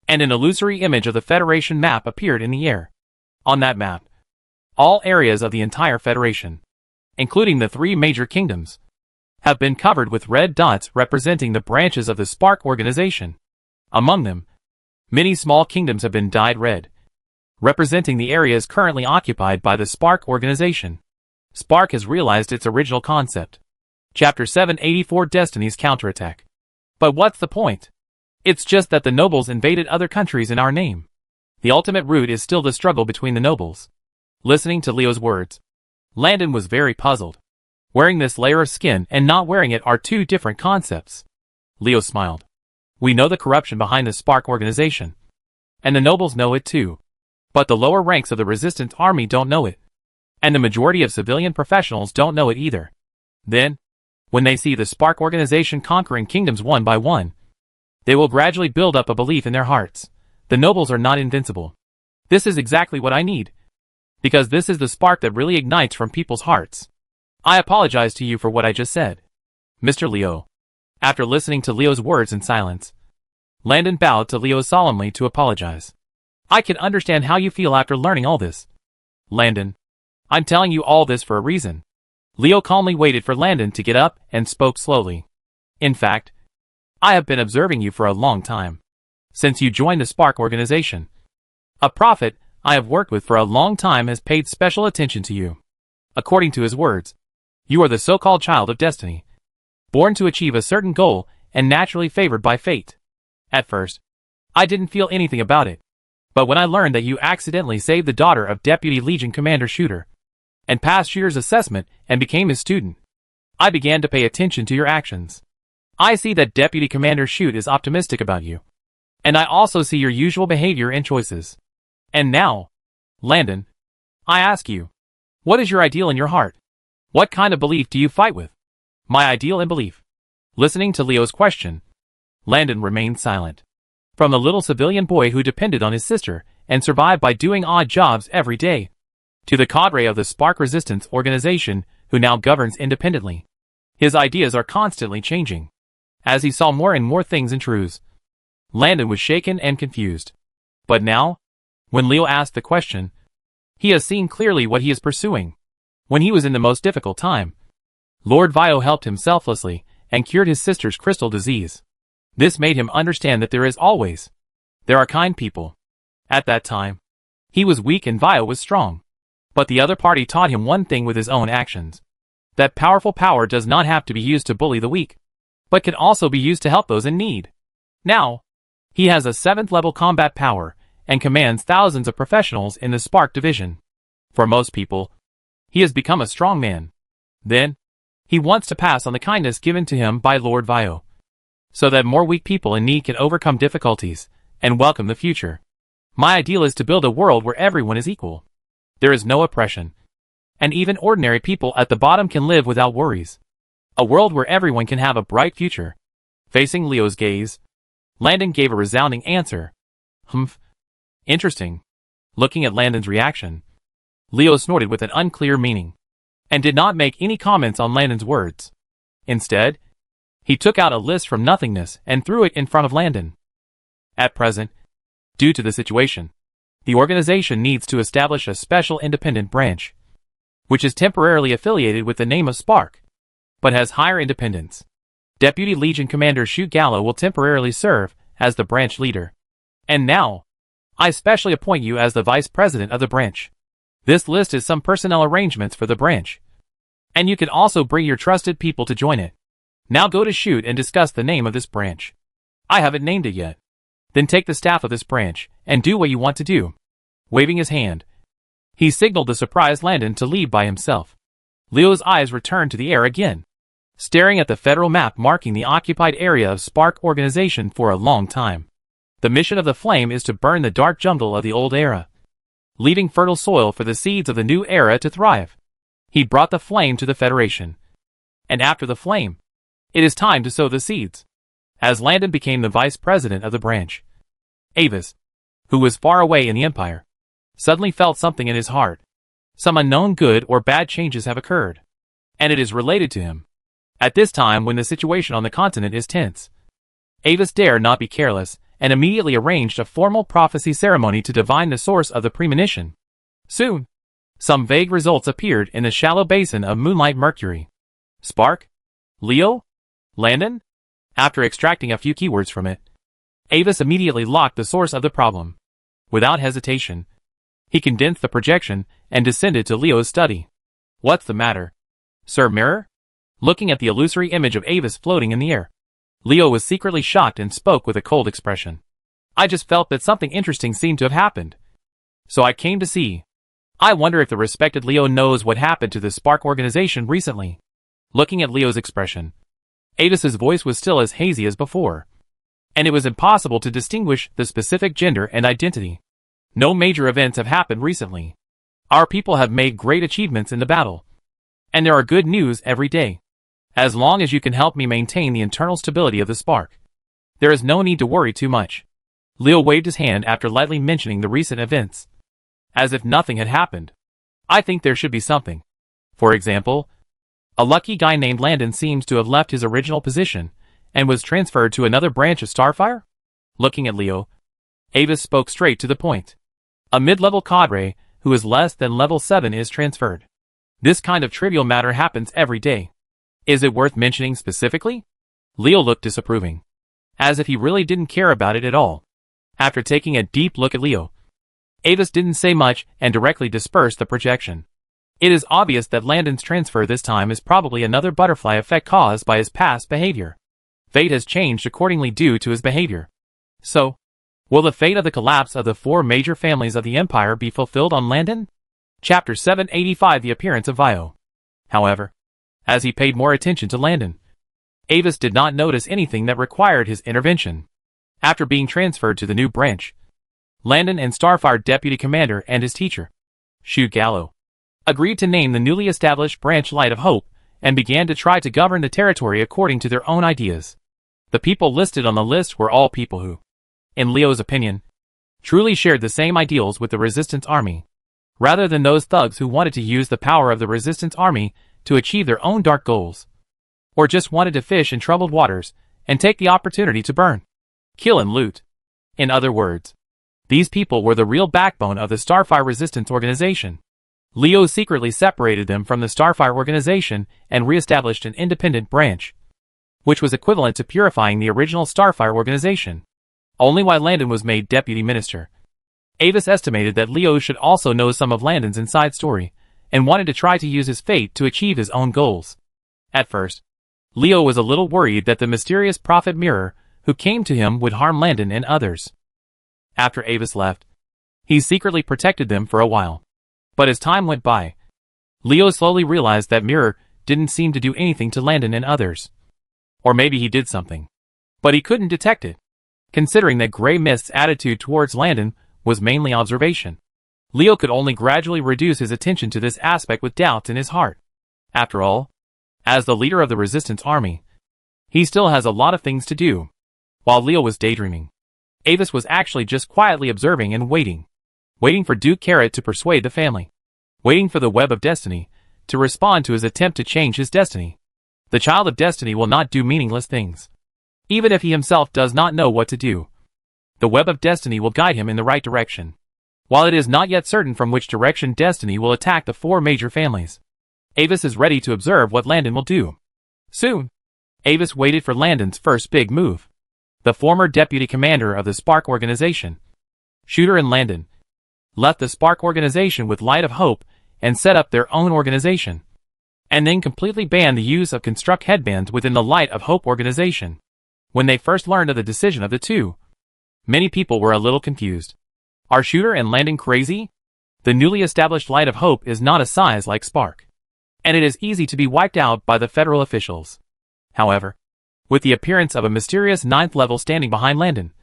and an illusory image of the Federation map appeared in the air. On that map, all areas of the entire Federation, including the 3 major kingdoms, have been covered with red dots representing the branches of the Spark Organization. Among them, many small kingdoms have been dyed red, representing the areas currently occupied by the Spark Organization. Spark has realized its original concept. Chapter 784 Destiny's Counterattack. But what's the point? It's just that the nobles invaded other countries in our name. The ultimate root is still the struggle between the nobles. Listening to Leo's words, Landon was very puzzled. Wearing this layer of skin and not wearing it are 2 different concepts. Leo smiled. We know the corruption behind the Spark Organization, and the nobles know it too. But the lower ranks of the resistance army don't know it, and the majority of civilian professionals don't know it either. Then, when they see the Spark Organization conquering kingdoms one by one, they will gradually build up a belief in their hearts. The nobles are not invincible. This is exactly what I need, because this is the spark that really ignites from people's hearts. I apologize to you for what I just said, Mr. Leo. After listening to Leo's words in silence, Landon bowed to Leo solemnly to apologize. I can understand how you feel after learning all this. Landon, I'm telling you all this for a reason. Leo calmly waited for Landon to get up and spoke slowly. In fact, I have been observing you for a long time, since you joined the Spark Organization. A prophet I have worked with for a long time has paid special attention to you. According to his words, you are the so-called child of destiny, born to achieve a certain goal and naturally favored by fate. At first, I didn't feel anything about it. But when I learned that you accidentally saved the daughter of Deputy Legion Commander Shooter, and passed Shear's assessment and became his student, I began to pay attention to your actions. I see that Deputy Commander Shoot is optimistic about you. And I also see your usual behavior and choices. And now, Landon, I ask you, what is your ideal in your heart? What kind of belief do you fight with? My ideal and belief. Listening to Leo's question, Landon remained silent. From the little civilian boy who depended on his sister and survived by doing odd jobs every day, to the cadre of the Spark Resistance organization who now governs independently. His ideas are constantly changing. As he saw more and more things and truths, Landon was shaken and confused. But now, when Leo asked the question, he has seen clearly what he is pursuing. When he was in the most difficult time, Lord Vio helped him selflessly and cured his sister's crystal disease. This made him understand that there are kind people. At that time, he was weak and Vio was strong. But the other party taught him one thing with his own actions. That powerful power does not have to be used to bully the weak, but can also be used to help those in need. Now, he has a 7th level combat power and commands thousands of professionals in the Spark division. For most people, he has become a strong man. Then, he wants to pass on the kindness given to him by Lord Vio, so that more weak people in need can overcome difficulties and welcome the future. My ideal is to build a world where everyone is equal. There is no oppression, and even ordinary people at the bottom can live without worries. A world where everyone can have a bright future. Facing Leo's gaze, Landon gave a resounding answer. Humph. Interesting. Looking at Landon's reaction, Leo snorted with an unclear meaning, and did not make any comments on Landon's words. Instead, he took out a list from nothingness and threw it in front of Landon. At present, due to the situation, the organization needs to establish a special independent branch, which is temporarily affiliated with the name of Spark, but has higher independence. Deputy Legion Commander Shoot Gallo will temporarily serve as the branch leader. And now, I specially appoint you as the vice president of the branch. This list is some personnel arrangements for the branch, and you can also bring your trusted people to join it. Now go to Shoot and discuss the name of this branch. I haven't named it yet. Then take the staff of this branch and do what you want to do. Waving his hand, he signaled the surprised Landon to leave by himself. Leo's eyes returned to the air again, staring at the federal map marking the occupied area of Spark organization for a long time. The mission of the flame is to burn the dark jungle of the old era, leaving fertile soil for the seeds of the new era to thrive. He brought the flame to the Federation, and after the flame, it is time to sow the seeds. As Landon became the vice president of the branch, Avis, who was far away in the Empire, suddenly felt something in his heart. Some unknown good or bad changes have occurred, and it is related to him. At this time when the situation on the continent is tense, Avis dare not be careless, and immediately arranged a formal prophecy ceremony to divine the source of the premonition. Soon, some vague results appeared in the shallow basin of Moonlight Mercury. Spark? Leo? Landon? After extracting a few keywords from it, Avis immediately locked the source of the problem. Without hesitation, he condensed the projection and descended to Leo's study. What's the matter, Sir Mirror? Looking at the illusory image of Avis floating in the air, Leo was secretly shocked and spoke with a cold expression. I just felt that something interesting seemed to have happened, so I came to see. I wonder if the respected Leo knows what happened to the Spark organization recently. Looking at Leo's expression, Avis's voice was still as hazy as before, and it was impossible to distinguish the specific gender and identity. No major events have happened recently. Our people have made great achievements in the battle, and there are good news every day. As long as you can help me maintain the internal stability of the Spark, there is no need to worry too much. Leo waved his hand after lightly mentioning the recent events, as if nothing had happened. I think there should be something. For example, a lucky guy named Landon seems to have left his original position and was transferred to another branch of Starfire? Looking at Leo, Avis spoke straight to the point. A mid-level cadre who is less than level 7 is transferred. This kind of trivial matter happens every day. Is it worth mentioning specifically? Leo looked disapproving, as if he really didn't care about it at all. After taking a deep look at Leo, Avis didn't say much and directly dispersed the projection. It is obvious that Landon's transfer this time is probably another butterfly effect caused by his past behavior. Fate has changed accordingly due to his behavior. So, Will the fate of the collapse of the four major families of the empire be fulfilled on Landon? Chapter 785: The Appearance of Vio. However, as he paid more attention to Landon, Avis did not notice anything that required his intervention. After being transferred to the new branch, Landon and Starfire Deputy Commander and his teacher, Shu Gallo, agreed to name the newly established branch Light of Hope and began to try to govern the territory according to their own ideas. The people listed on the list were all people who, in Leo's opinion, truly shared the same ideals with the Resistance Army, rather than those thugs who wanted to use the power of the Resistance Army to achieve their own dark goals, or just wanted to fish in troubled waters and take the opportunity to burn, kill and loot. In other words, these people were the real backbone of the Starfire Resistance Organization. Leo secretly separated them from the Starfire Organization and re-established an independent branch, which was equivalent to purifying the original Starfire Organization. Only while Landon was made Deputy Minister, Avis estimated that Leo should also know some of Landon's inside story, and wanted to try to use his fate to achieve his own goals. At first, Leo was a little worried that the mysterious Prophet Mirror who came to him would harm Landon and others. After Avis left, he secretly protected them for a while. But as time went by, Leo slowly realized that Mirror didn't seem to do anything to Landon and others. Or maybe he did something, but he couldn't detect it. Considering that Grey Mist's attitude towards Landon was mainly observation, Leo could only gradually reduce his attention to this aspect with doubts in his heart. After all, as the leader of the Resistance Army, he still has a lot of things to do. While Leo was daydreaming, Avis was actually just quietly observing and waiting for Duke Carrot to persuade the family, waiting for the Web of Destiny to respond to his attempt to change his destiny. The Child of Destiny will not do meaningless things, even if he himself does not know what to do. The Web of Destiny will guide him in the right direction. While it is not yet certain from which direction Destiny will attack the four major families, Avis is ready to observe what Landon will do. Soon, Avis waited for Landon's first big move. The former Deputy Commander of the Spark Organization, Shooter and Landon, left the Spark Organization with Light of Hope and set up their own organization, and then completely banned the use of construct headbands within the Light of Hope organization. When they first learned of the decision of the two, many people were a little confused. Are Shooter and Landon crazy? The newly established Light of Hope is not a size like Spark, and it is easy to be wiped out by the federal officials. However, with the appearance of a mysterious 9th level standing behind Landon,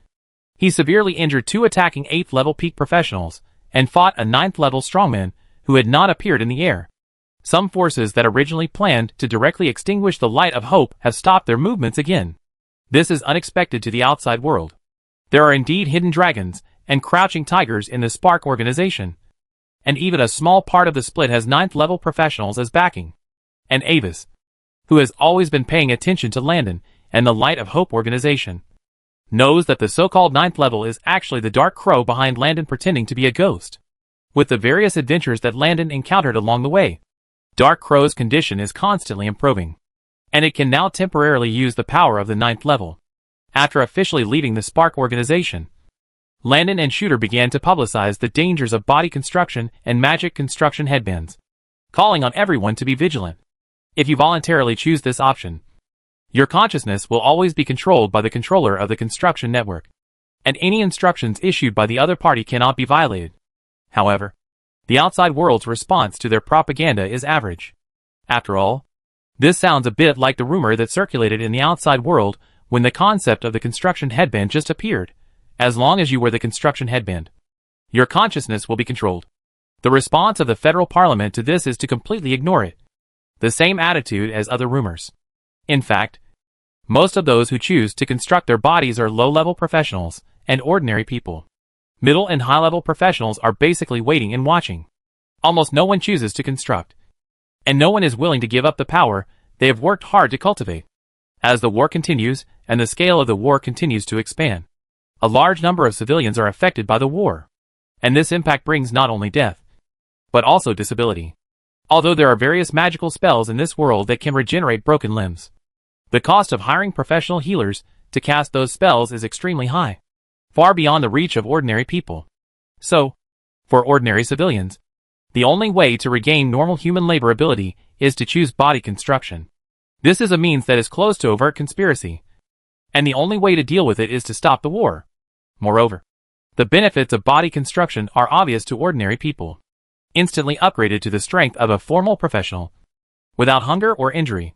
he severely injured two attacking 8th level peak professionals and fought a 9th level strongman who had not appeared in the air. Some forces that originally planned to directly extinguish the Light of Hope have stopped their movements again. This is unexpected to the outside world. There are indeed hidden dragons and crouching tigers in the Spark organization, and even a small part of the split has 9th level professionals as backing. And Avis, who has always been paying attention to Landon and the Light of Hope organization, knows that the so-called 9th level is actually the Dark Crow behind Landon pretending to be a ghost. With the various adventures that Landon encountered along the way, Dark Crow's condition is constantly improving, and it can now temporarily use the power of the 9th level. After officially leaving the Spark organization, Landon and Shooter began to publicize the dangers of body construction and magic construction headbands, calling on everyone to be vigilant. If you voluntarily choose this option, your consciousness will always be controlled by the controller of the construction network, and any instructions issued by the other party cannot be violated. However, the outside world's response to their propaganda is average. After all, this sounds a bit like the rumor that circulated in the outside world when the concept of the construction headband just appeared. As long as you wear the construction headband, your consciousness will be controlled. The response of the federal parliament to this is to completely ignore it. The same attitude as other rumors. In fact, most of those who choose to construct their bodies are low-level professionals and ordinary people. Middle and high-level professionals are basically waiting and watching. Almost no one chooses to construct, and no one is willing to give up the power they have worked hard to cultivate. As the war continues and the scale of the war continues to expand, a large number of civilians are affected by the war, and this impact brings not only death, but also disability. Although there are various magical spells in this world that can regenerate broken limbs, the cost of hiring professional healers to cast those spells is extremely high, far beyond the reach of ordinary people. So, for ordinary civilians, the only way to regain normal human labor ability is to choose body construction. This is a means that is close to overt conspiracy, and the only way to deal with it is to stop the war. Moreover, The benefits of body construction are obvious to ordinary people. Instantly upgraded to the strength of a formal professional, without hunger or injury,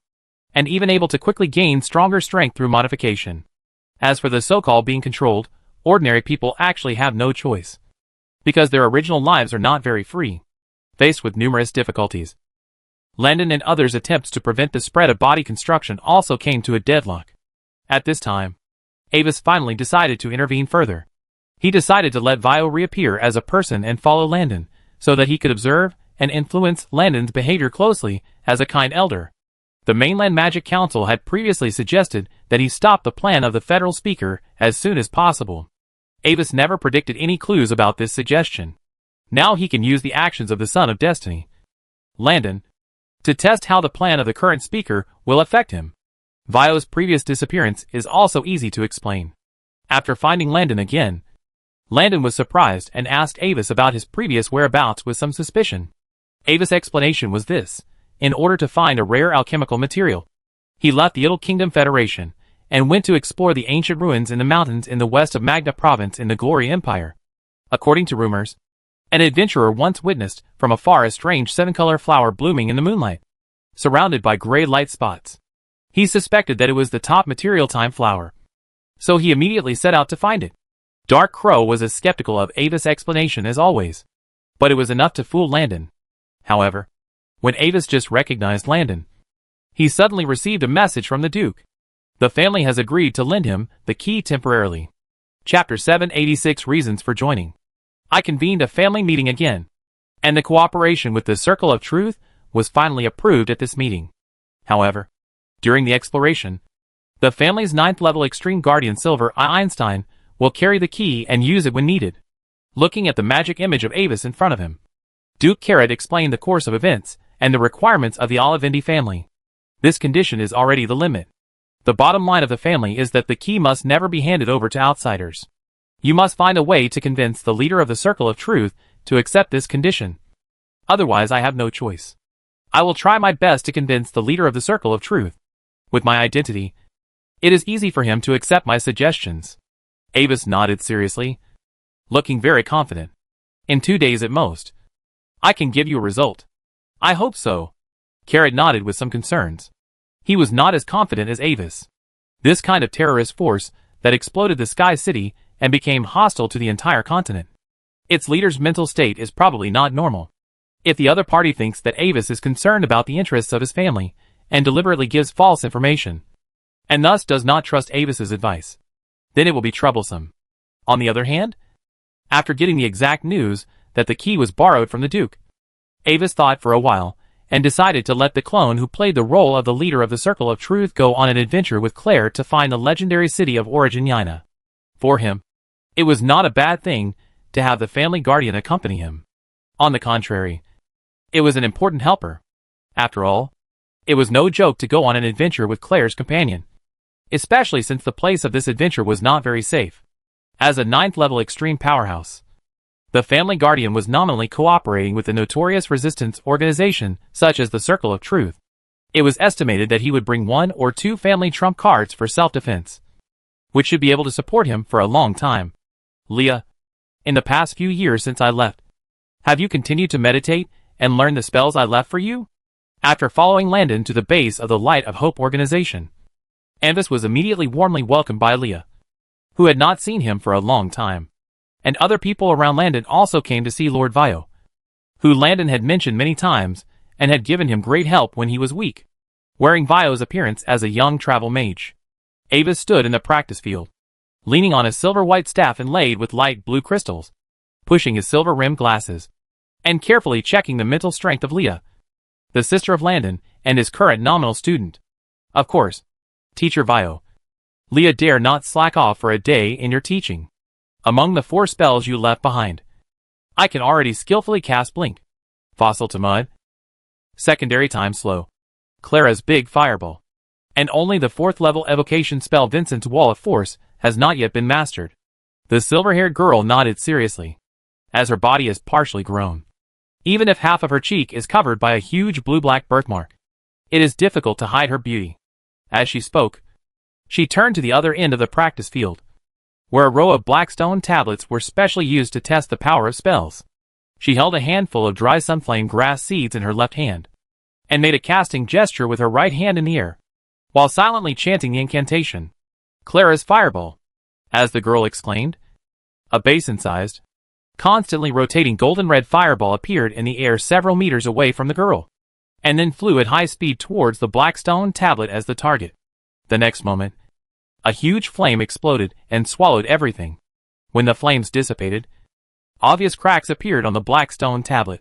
and even able to quickly gain stronger strength through modification. As for the so-called being controlled, ordinary people actually have no choice, because their original lives are not very free, faced with numerous difficulties. Landon and others' attempts to prevent the spread of body construction also came to a deadlock. At this time, Avis finally decided to intervene further. He decided to let Vio reappear as a person and follow Landon, so that he could observe and influence Landon's behavior closely as a kind elder. The Mainland Magic Council had previously suggested that he stop the plan of the federal speaker as soon as possible. Avis never predicted any clues about this suggestion. Now he can use the actions of the Son of Destiny, Landon, to test how the plan of the current speaker will affect him. Vio's previous disappearance is also easy to explain. After finding Landon again, Landon was surprised and asked Avis about his previous whereabouts with some suspicion. Avis' explanation was this: in order to find a rare alchemical material, he left the Idle Kingdom Federation and went to explore the ancient ruins in the mountains in the west of Magna Province in the Glory Empire. According to rumors, an adventurer once witnessed from afar a strange seven-color flower blooming in the moonlight, surrounded by gray light spots. He suspected that it was the top material time flower, so he immediately set out to find it. Dark Crow was as skeptical of Avis' explanation as always, but it was enough to fool Landon. However, when Avis just recognized Landon, he suddenly received a message from the Duke. The family has agreed to lend him the key temporarily. Chapter 786 Reasons for Joining. I convened a family meeting again, and the cooperation with the Circle of Truth was finally approved at this meeting. However, during the exploration, the family's 9th level Extreme Guardian Silver I. Einstein will carry the key and use it when needed. Looking at the magic image of Avis in front of him, Duke Carrot explained the course of events and the requirements of the Olivindi family. This condition is already the limit. The bottom line of the family is that the key must never be handed over to outsiders. You must find a way to convince the leader of the Circle of Truth to accept this condition. Otherwise, I have no choice. I will try my best to convince the leader of the Circle of Truth. With my identity, it is easy for him to accept my suggestions. Avis nodded seriously, looking very confident. In 2 days at most, I can give you a result. I hope so. Carrot nodded with some concerns. He was not as confident as Avis. This kind of terrorist force that exploded the Sky City and became hostile to the entire continent. Its leader's mental state is probably not normal. If the other party thinks that Avis is concerned about the interests of his family and deliberately gives false information, and thus does not trust Avis's advice, then it will be troublesome. On the other hand, after getting the exact news that the key was borrowed from the Duke, Avis thought for a while and decided to let the clone who played the role of the leader of the Circle of Truth go on an adventure with Claire to find the legendary city of Origin Yaina. For him, it was not a bad thing to have the family guardian accompany him. On the contrary, it was an important helper. After all, it was no joke to go on an adventure with Claire's companion, especially since the place of this adventure was not very safe. As a 9th level extreme powerhouse, the family guardian was nominally cooperating with the notorious resistance organization such as the Circle of Truth. It was estimated that he would bring 1 or 2 family trump cards for self-defense, which should be able to support him for a long time. Leah, in the past few years since I left, have you continued to meditate and learn the spells I left for you? After following Landon to the base of the Light of Hope organization, Avis was immediately warmly welcomed by Leah, who had not seen him for a long time. And other people around Landon also came to see Lord Vio, who Landon had mentioned many times and had given him great help when he was weak. Wearing Vio's appearance as a young travel mage, Avis stood in the practice field, leaning on a silver-white staff inlaid with light blue crystals, pushing his silver-rimmed glasses, and carefully checking the mental strength of Leah, the sister of Landon and his current nominal student. Of course, Teacher Vio, Leah dare not slack off for a day in your teaching. Among the 4 spells you left behind, I can already skillfully cast Blink, Fossil to Mud, Secondary Time Slow, Clara's Big Fireball, and only the 4th level evocation spell Vincent's Wall of Force has not yet been mastered. The silver-haired girl nodded seriously, as her body is partially grown. Even if half of her cheek is covered by a huge blue-black birthmark, it is difficult to hide her beauty. As she spoke, she turned to the other end of the practice field, where a row of black stone tablets were specially used to test the power of spells. She held a handful of dry sunflame grass seeds in her left hand, and made a casting gesture with her right hand in the air, while silently chanting the incantation. Clara's fireball, as the girl exclaimed. A basin-sized, constantly rotating golden-red fireball appeared in the air several meters away from the girl, and then flew at high speed towards the black stone tablet as the target. The next moment, a huge flame exploded and swallowed everything. When the flames dissipated, obvious cracks appeared on the black stone tablet,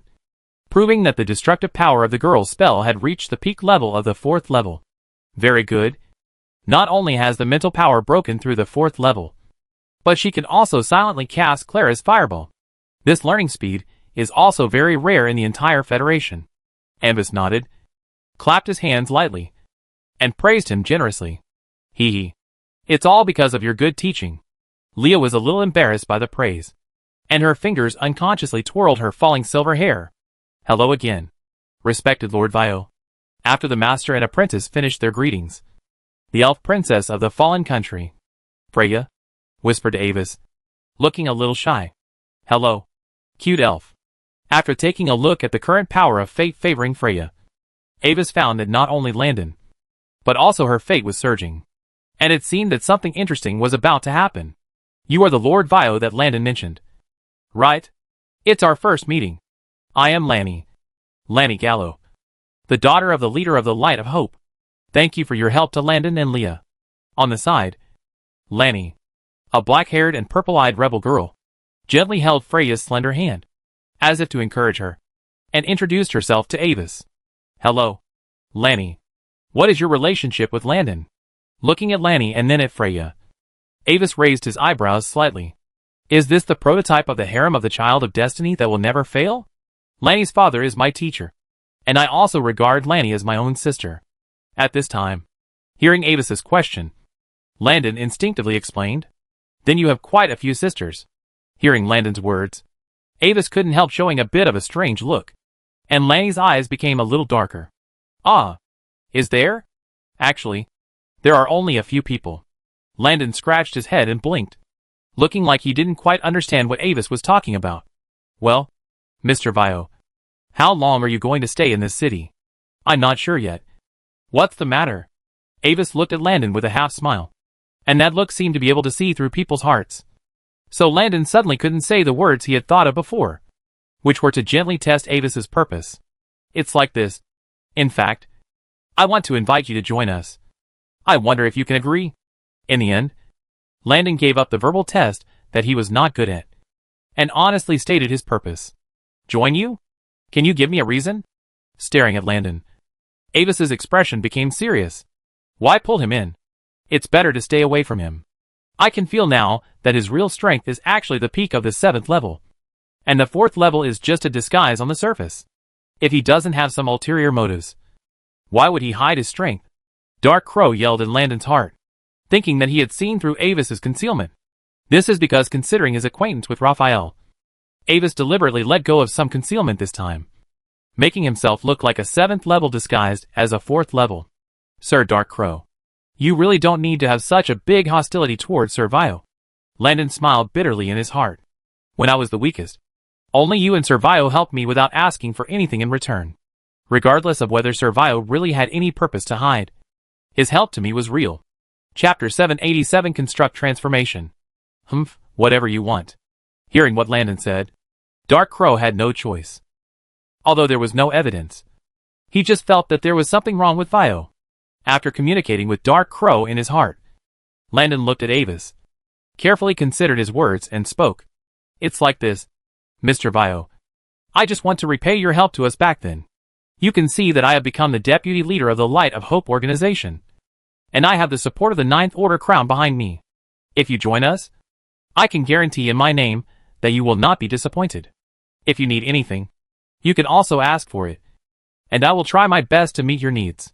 proving that the destructive power of the girl's spell had reached the peak level of the 4th level. Very good. Not only has the mental power broken through the 4th level, but she can also silently cast Clara's fireball. This learning speed is also very rare in the entire Federation. Avis nodded, clapped his hands lightly, and praised him generously. Hee hee. It's all because of your good teaching. Leah was a little embarrassed by the praise, and her fingers unconsciously twirled her falling silver hair. Hello again, respected Lord Vio. After the master and apprentice finished their greetings, the elf princess of the fallen country, Freya, whispered to Avis, looking a little shy. Hello, cute elf. After taking a look at the current power of fate favoring Freya, Avis found that not only Landon, but also her fate was surging, and it seemed that something interesting was about to happen. You are the Lord Vio that Landon mentioned. Right? It's our first meeting. I am Lanny Gallo, the daughter of the leader of the Light of Hope. Thank you for your help to Landon and Leah. On the side, Lanny, a black-haired and purple-eyed rebel girl, gently held Freya's slender hand, as if to encourage her, and introduced herself to Avis. Hello, Lanny. What is your relationship with Landon? Looking at Lanny and then at Freya, Avis raised his eyebrows slightly. Is this the prototype of the harem of the Child of Destiny that will never fail? Lanny's father is my teacher, and I also regard Lanny as my own sister. At this time, hearing Avis's question, Landon instinctively explained, Then you have quite a few sisters. Hearing Landon's words, Avis couldn't help showing a bit of a strange look, and Lanny's eyes became a little darker. Ah, is there? Actually, there are only a few people. Landon scratched his head and blinked, looking like he didn't quite understand what Avis was talking about. Well, Mr. Vio, how long are you going to stay in this city? I'm not sure yet. What's the matter? Avis looked at Landon with a half-smile, and that look seemed to be able to see through people's hearts. So Landon suddenly couldn't say the words he had thought of before, which were to gently test Avis's purpose. It's like this. In fact, I want to invite you to join us. I wonder if you can agree. In the end, Landon gave up the verbal test that he was not good at, and honestly stated his purpose. Join you? Can you give me a reason? Staring at Landon, Avis's expression became serious. Why pull him in? It's better to stay away from him. I can feel now that his real strength is actually the peak of the 7th level, and the 4th level is just a disguise on the surface. If he doesn't have some ulterior motives, why would he hide his strength? Dark Crow yelled in Landon's heart, thinking that he had seen through Avis's concealment. This is because, considering his acquaintance with Raphael, Avis deliberately let go of some concealment this time, making himself look like a 7th level disguised as a 4th level. Sir Dark Crow, you really don't need to have such a big hostility towards Sir Vio. Landon smiled bitterly in his heart. When I was the weakest, only you and Sir Vio helped me without asking for anything in return. Regardless of whether Sir Vio really had any purpose to hide, his help to me was real. Chapter 787 Construct Transformation. Humph, whatever you want. Hearing what Landon said, Dark Crow had no choice. Although there was no evidence, he just felt that there was something wrong with Vio. After communicating with Dark Crow in his heart, Landon looked at Avis, carefully considered his words, and spoke. It's like this, Mr. Vio. I just want to repay your help to us back then. You can see that I have become the deputy leader of the Light of Hope organization, and I have the support of the 9th Order crown behind me. If you join us, I can guarantee in my name that you will not be disappointed. If you need anything, you can also ask for it, and I will try my best to meet your needs.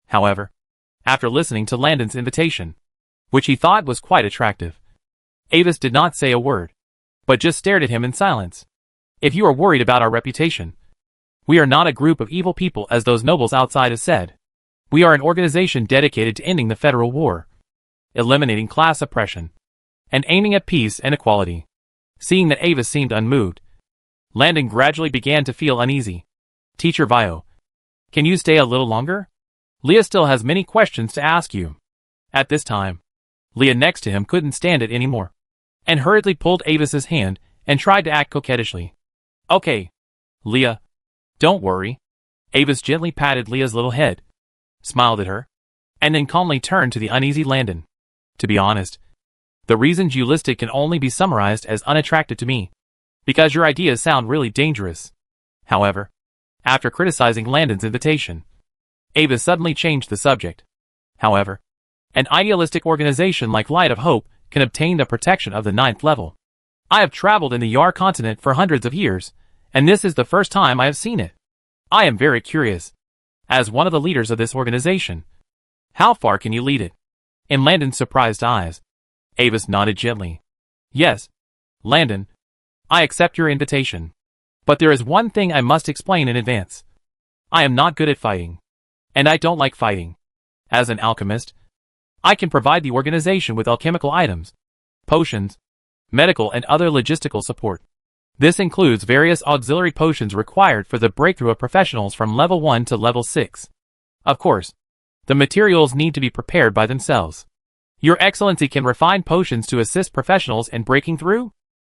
However, after listening to Landon's invitation, which he thought was quite attractive, Avis did not say a word, but just stared at him in silence. If you are worried about our reputation, we are not a group of evil people as those nobles outside have said. We are an organization dedicated to ending the federal war, eliminating class oppression, and aiming at peace and equality. Seeing that Avis seemed unmoved, Landon gradually began to feel uneasy. Teacher Vio, can you stay a little longer? Leah still has many questions to ask you. At this time, Leah next to him couldn't stand it anymore, and hurriedly pulled Avis's hand and tried to act coquettishly. Okay, Leah, don't worry. Avis gently patted Leah's little head, smiled at her, and then calmly turned to the uneasy Landon. To be honest, the reasons you listed can only be summarized as unattractive to me, because your ideas sound really dangerous. However, after criticizing Landon's invitation, Avis suddenly changed the subject. However, an idealistic organization like Light of Hope can obtain the protection of the 9th level. I have traveled in the Yar continent for hundreds of years, and this is the first time I have seen it. I am very curious. As one of the leaders of this organization, how far can you lead it? In Landon's surprised eyes, Avis nodded gently. Yes, Landon, I accept your invitation. But there is one thing I must explain in advance. I am not good at fighting, and I don't like fighting. As an alchemist, I can provide the organization with alchemical items, potions, medical and other logistical support. This includes various auxiliary potions required for the breakthrough of professionals from level 1 to level 6. Of course, the materials need to be prepared by themselves. Your Excellency can refine potions to assist professionals in breaking through?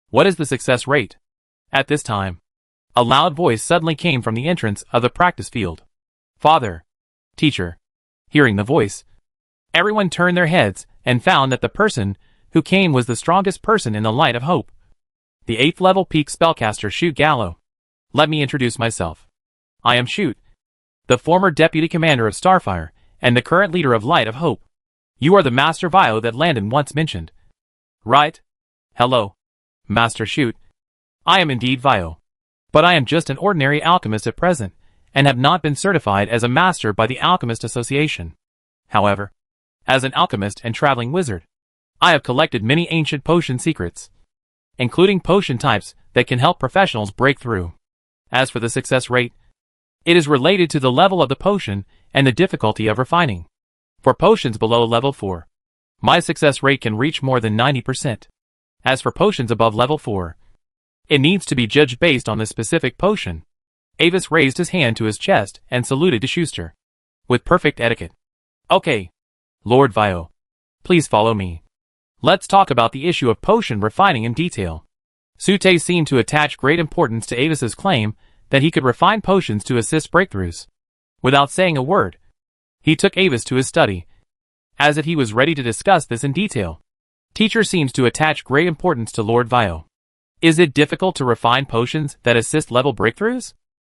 What is the success rate? At this time, a loud voice suddenly came from the entrance of the practice field. Father, teacher. Hearing the voice, everyone turned their heads and found that the person who came was the strongest person in the Light of Hope. The 8th level peak spellcaster Shoot Gallo. Let me introduce myself. I am Shoot, the former deputy commander of Starfire and the current leader of Light of Hope. You are the Master Vio that Landon once mentioned. Right? Hello, Master Shoot. I am indeed Vio. But I am just an ordinary alchemist at present, and have not been certified as a master by the Alchemist Association. However, as an alchemist and traveling wizard, I have collected many ancient potion secrets, including potion types that can help professionals break through. As for the success rate, it is related to the level of the potion and the difficulty of refining. For potions below level 4, my success rate can reach more than 90%. As for potions above level 4, it needs to be judged based on the specific potion. Avis raised his hand to his chest and saluted to Schuster, with perfect etiquette. Okay, Lord Vio, please follow me. Let's talk about the issue of potion refining in detail. Sute seemed to attach great importance to Avis's claim that he could refine potions to assist breakthroughs. Without saying a word, he took Avis to his study, as if he was ready to discuss this in detail. Teacher seems to attach great importance to Lord Vio. Is it difficult to refine potions that assist level breakthroughs?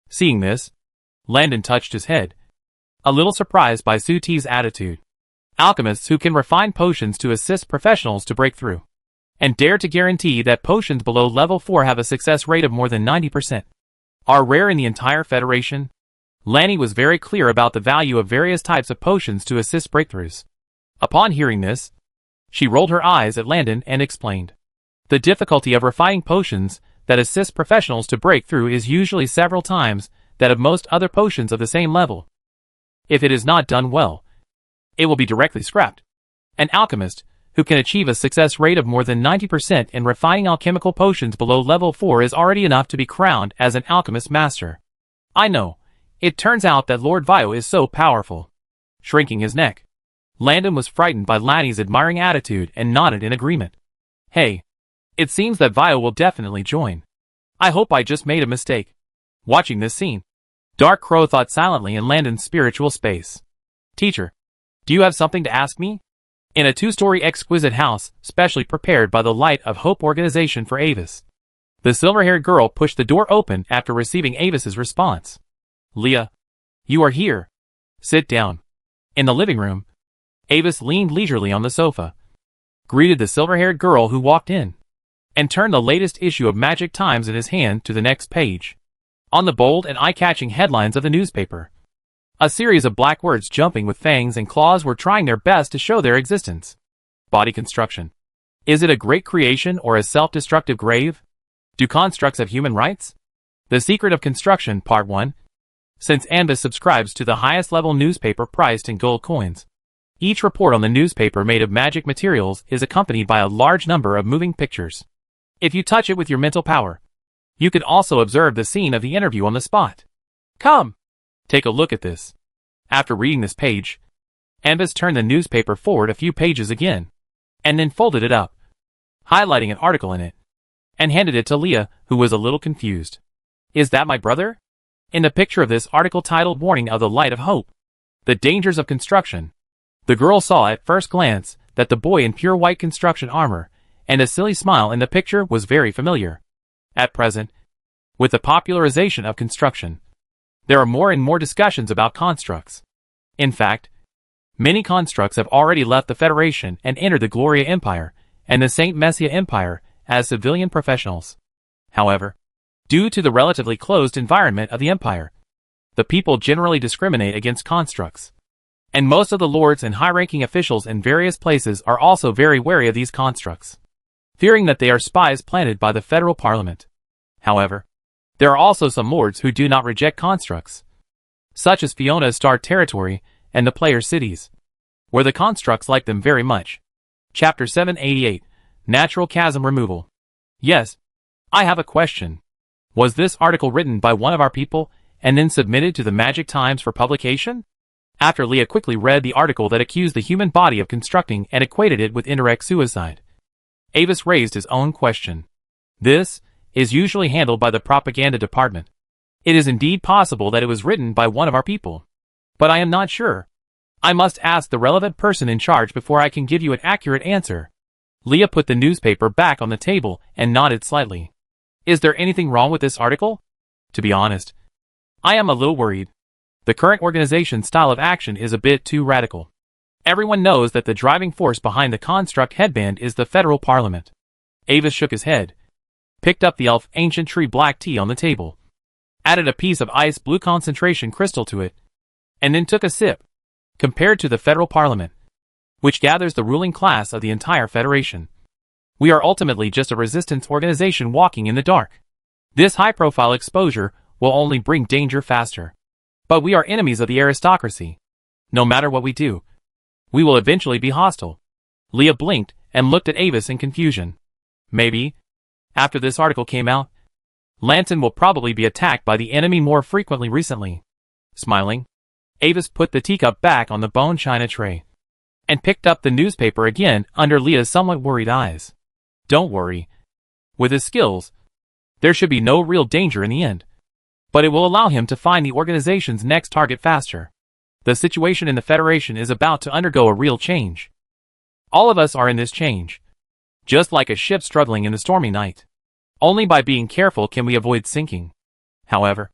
Seeing this, Landon touched his head, a little surprised by Sute's attitude. Alchemists who can refine potions to assist professionals to break through, and dare to guarantee that potions below level 4 have a success rate of more than 90%, are rare in the entire Federation. Lanny was very clear about the value of various types of potions to assist breakthroughs. Upon hearing this, she rolled her eyes at Landon and explained. The difficulty of refining potions that assist professionals to break through is usually several times that of most other potions of the same level. If it is not done well, it will be directly scrapped. An alchemist who can achieve a success rate of more than 90% in refining alchemical potions below level 4 is already enough to be crowned as an alchemist master. I know, it turns out that Lord Vio is so powerful. Shrinking his neck, Landon was frightened by Lanny's admiring attitude and nodded in agreement. Hey, it seems that Vio will definitely join. I hope I just made a mistake. Watching this scene, Dark Crow thought silently in Landon's spiritual space. Teacher, do you have something to ask me? In a 2-story exquisite house, specially prepared by the Light of Hope organization for Avis, the silver-haired girl pushed the door open after receiving Avis's response. Leah, you are here. Sit down. In the living room, Avis leaned leisurely on the sofa, greeted the silver-haired girl who walked in, and turned the latest issue of Magic Times in his hand to the next page. On the bold and eye-catching headlines of the newspaper, a series of black words jumping with fangs and claws were trying their best to show their existence. Body construction. Is it a great creation or a self-destructive grave? Do constructs have human rights? The Secret of Construction, Part 1. Since Anbis subscribes to the highest level newspaper priced in gold coins, Each report on the newspaper made of magic materials is accompanied by a large number of moving pictures. If you touch it with your mental power, you could also observe the scene of the interview on the spot. Come, take a look at this. After reading this page, Ambus turned the newspaper forward a few pages again, and then folded it up, highlighting an article in it, and handed it to Leah, who was a little confused. Is that my brother? In the picture of this article titled Warning of the Light of Hope, The Dangers of Construction, the girl saw at first glance that the boy in pure white construction armor and a silly smile in the picture was very familiar. At present, with the popularization of construction, there are more and more discussions about constructs. In fact, many constructs have already left the Federation and entered the Gloria Empire and the Saint Messia Empire as civilian professionals. However, due to the relatively closed environment of the Empire, the people generally discriminate against constructs. And most of the lords and high-ranking officials in various places are also very wary of these constructs, fearing that they are spies planted by the federal parliament. However, there are also some lords who do not reject constructs, such as Fiona's Star Territory and the player cities, where the constructs like them very much. Chapter 788, Natural Chasm Removal. Yes, I have a question. Was this article written by one of our people and then submitted to the Magic Times for publication? After Leah quickly read the article that accused the human body of constructing and equated it with indirect suicide, Avis raised his own question. This is usually handled by the propaganda department. It is indeed possible that it was written by one of our people, but I am not sure. I must ask the relevant person in charge before I can give you an accurate answer. Leah put the newspaper back on the table and nodded slightly. Is there anything wrong with this article? To be honest, I am a little worried. The current organization's style of action is a bit too radical. Everyone knows that the driving force behind the construct headband is the federal parliament. Avis shook his head, picked up the elf ancient tree black tea on the table, added a piece of ice blue concentration crystal to it, and then took a sip. Compared to the federal parliament, which gathers the ruling class of the entire federation, we are ultimately just a resistance organization walking in the dark. This high-profile exposure will only bring danger faster. But we are enemies of the aristocracy. No matter what we do, we will eventually be hostile. Leah blinked and looked at Avis in confusion. Maybe, after this article came out, Lanton will probably be attacked by the enemy more frequently recently. Smiling, Avis put the teacup back on the bone china tray and picked up the newspaper again under Leah's somewhat worried eyes. Don't worry. With his skills, there should be no real danger in the end. But it will allow him to find the organization's next target faster. The situation in the Federation is about to undergo a real change. All of us are in this change, just like a ship struggling in the stormy night. Only by being careful can we avoid sinking. However,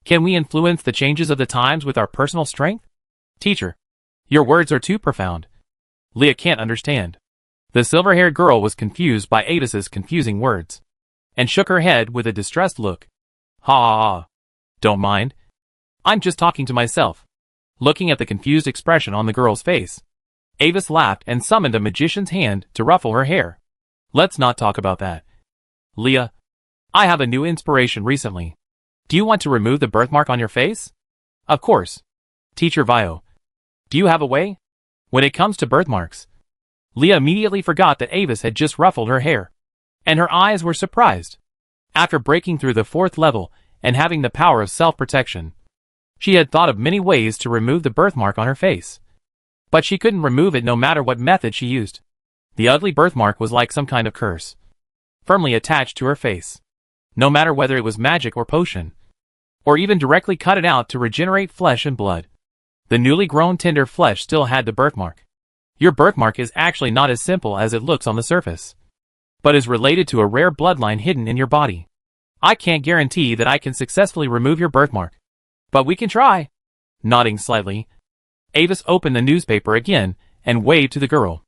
can we influence the changes of the times with our personal strength? Teacher, your words are too profound. Leah can't understand. The silver-haired girl was confused by Avis's confusing words, and shook her head with a distressed look. Ha ha ha. Don't mind. I'm just talking to myself. Looking at the confused expression on the girl's face, Avis laughed and summoned a magician's hand to ruffle her hair. Let's not talk about that. Leah, I have a new inspiration recently. Do you want to remove the birthmark on your face? Of course. Teacher Vio, do you have a way? When it comes to birthmarks, Leah immediately forgot that Avis had just ruffled her hair, and her eyes were surprised. After breaking through the 4th level and having the power of self-protection, she had thought of many ways to remove the birthmark on her face. But she couldn't remove it no matter what method she used. The ugly birthmark was like some kind of curse, firmly attached to her face. No matter whether it was magic or potion, or even directly cut it out to regenerate flesh and blood, the newly grown tender flesh still had the birthmark. Your birthmark is actually not as simple as it looks on the surface, but is related to a rare bloodline hidden in your body. I can't guarantee that I can successfully remove your birthmark, but we can try. Nodding slightly, Avis opened the newspaper again and waved to the girl.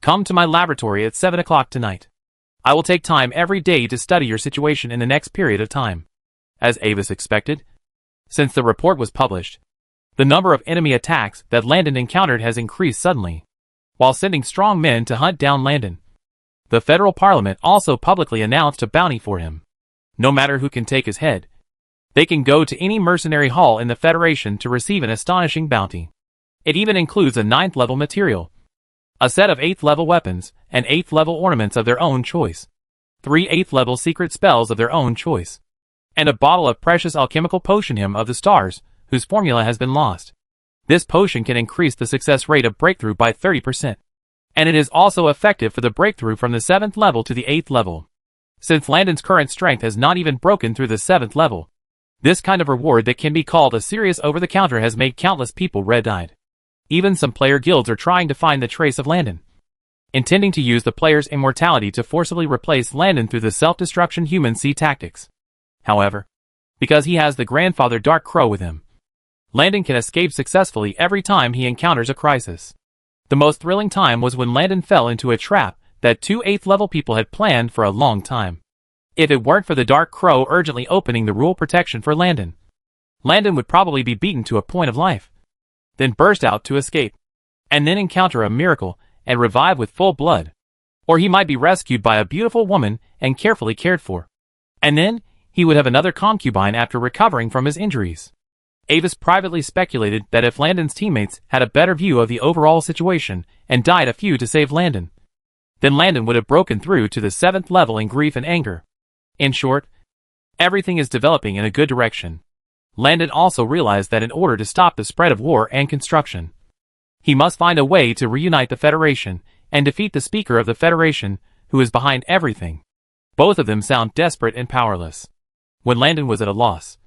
Come to my laboratory at 7 o'clock tonight. I will take time every day to study your situation in the next period of time. As Avis expected, since the report was published, the number of enemy attacks that Landon encountered has increased suddenly. While sending strong men to hunt down Landon, the federal parliament also publicly announced a bounty for him. No matter who can take his head, they can go to any mercenary hall in the Federation to receive an astonishing bounty. It even includes a 9th level material, a set of 8th level weapons, and 8th level ornaments of their own choice, 3 8th level secret spells of their own choice, and a bottle of precious alchemical potion hymn of the stars, whose formula has been lost. This potion can increase the success rate of breakthrough by 30%. And it is also effective for the breakthrough from the 7th level to the 8th level. Since Landon's current strength has not even broken through the 7th level, this kind of reward that can be called a serious over-the-counter has made countless people red-eyed. Even some player guilds are trying to find the trace of Landon, intending to use the player's immortality to forcibly replace Landon through the self-destruction human sea tactics. However, because he has the grandfather Dark Crow with him, Landon can escape successfully every time he encounters a crisis. The most thrilling time was when Landon fell into a trap that 2 8th level people had planned for a long time. If it weren't for the Dark Crow urgently opening the rule protection for Landon, Landon would probably be beaten to a point of life, then burst out to escape, and then encounter a miracle and revive with full blood. Or he might be rescued by a beautiful woman and carefully cared for. And then, he would have another concubine after recovering from his injuries. Avis privately speculated that if Landon's teammates had a better view of the overall situation and died a few to save Landon, then Landon would have broken through to the 7th level in grief and anger. In short, everything is developing in a good direction. Landon also realized that in order to stop the spread of war and construction, he must find a way to reunite the Federation and defeat the Speaker of the Federation, who is behind everything. Both of them sound desperate and powerless. When Landon was at a loss,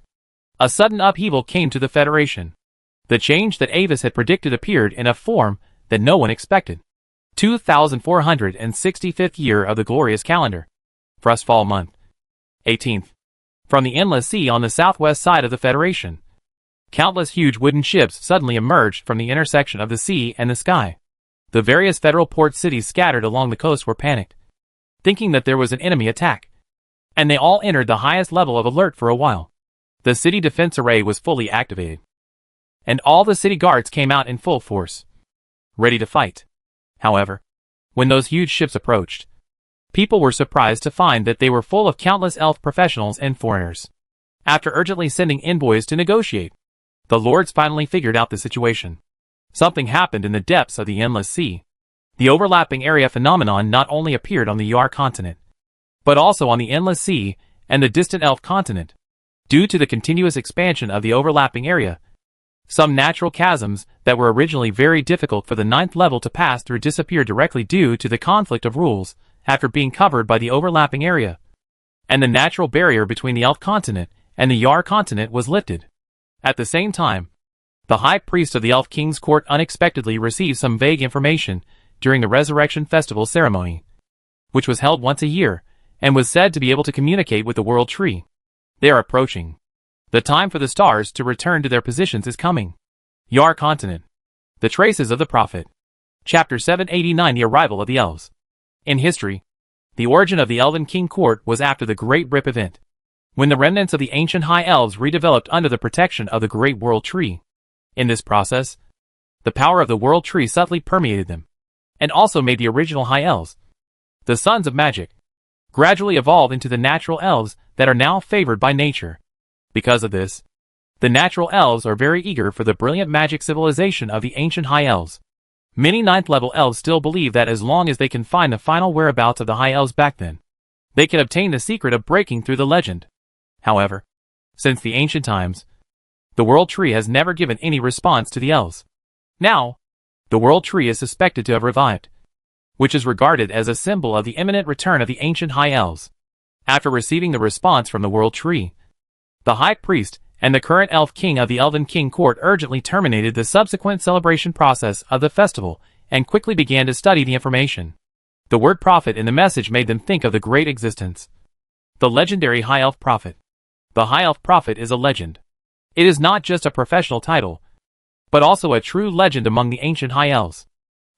a sudden upheaval came to the Federation. The change that Avis had predicted appeared in a form that no one expected. 2465th year of the glorious calendar. Frostfall month. 18th. From the endless sea on the southwest side of the Federation, countless huge wooden ships suddenly emerged from the intersection of the sea and the sky. The various federal port cities scattered along the coast were panicked, thinking that there was an enemy attack, and they all entered the highest level of alert for a while. The city defense array was fully activated, and all the city guards came out in full force, ready to fight. However, when those huge ships approached, people were surprised to find that they were full of countless elf professionals and foreigners. After urgently sending envoys to negotiate, the lords finally figured out the situation. Something happened in the depths of the endless sea. The overlapping area phenomenon not only appeared on the Yar continent, but also on the endless sea and the distant elf continent. Due to the continuous expansion of the overlapping area, some natural chasms that were originally very difficult for the 9th level to pass through disappeared directly due to the conflict of rules after being covered by the overlapping area, and the natural barrier between the elf continent and the Yar continent was lifted. At the same time, the High Priest of the Elf King's Court unexpectedly received some vague information during the Resurrection Festival ceremony, which was held once a year, and was said to be able to communicate with the World Tree. They are approaching. The time for the stars to return to their positions is coming. Yar Continent. The Traces of the Prophet. Chapter 789 The Arrival of the Elves. In history, the origin of the Elven King Court was after the Great Rip event, when the remnants of the ancient High Elves redeveloped under the protection of the Great World Tree. In this process, the power of the World Tree subtly permeated them, and also made the original High Elves, the Sons of Magic, gradually evolve into the natural elves that are now favored by nature. Because of this, the natural elves are very eager for the brilliant magic civilization of the ancient High Elves. Many 9th level elves still believe that as long as they can find the final whereabouts of the High Elves back then, they can obtain the secret of breaking through the legend. However, since the ancient times, the World Tree has never given any response to the elves. Now, the World Tree is suspected to have revived, which is regarded as a symbol of the imminent return of the ancient High Elves. After receiving the response from the World Tree, the High Priest and the current Elf King of the Elven King Court urgently terminated the subsequent celebration process of the festival and quickly began to study the information. The word prophet in the message made them think of the great existence. The legendary High Elf Prophet. The High Elf Prophet is a legend. It is not just a professional title, but also a true legend among the ancient High Elves.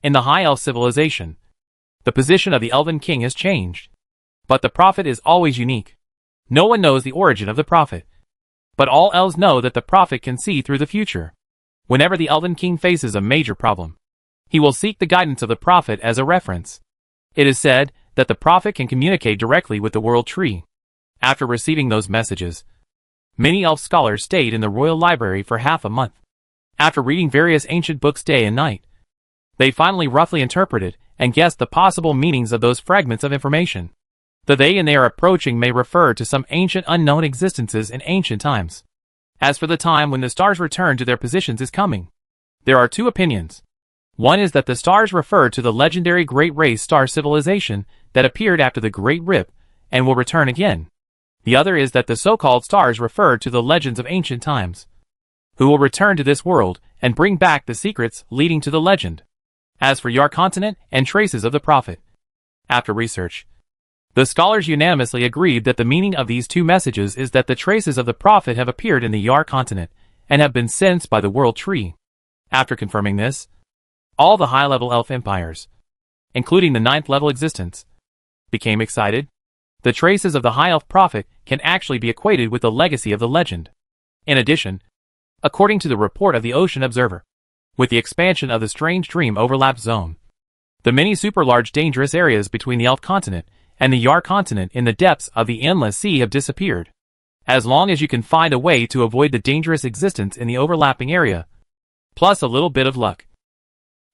In the High Elf civilization, the position of the Elven King has changed, but the prophet is always unique. No one knows the origin of the prophet, but all elves know that the prophet can see through the future. Whenever the Elven King faces a major problem, he will seek the guidance of the prophet as a reference. It is said that the prophet can communicate directly with the World Tree. After receiving those messages, many elf scholars stayed in the royal library for half a month, After reading various ancient books day and night, they finally roughly interpreted and guessed the possible meanings of those fragments of information. The they and they are approaching may refer to some ancient unknown existences in ancient times. As for the time when the stars return to their positions is coming, there are two opinions. One is that the stars refer to the legendary Great Race star civilization that appeared after the Great Rip and will return again. The other is that the so-called stars refer to the legends of ancient times, who will return to this world and bring back the secrets leading to the legend. As for Yar continent and traces of the prophet, after research, the scholars unanimously agreed that the meaning of these two messages is that the traces of the prophet have appeared in the Yar continent and have been sensed by the world tree. After confirming this, all the high-level elf empires, including the 9th level existence, became excited. The traces of the high elf prophet can actually be equated with the legacy of the legend. In addition, according to the report of the Ocean Observer, with the expansion of the Strange Dream Overlap Zone, the many super-large dangerous areas between the Elf continent and the Yar continent in the depths of the Endless Sea have disappeared. As long as you can find a way to avoid the dangerous existence in the overlapping area, plus a little bit of luck,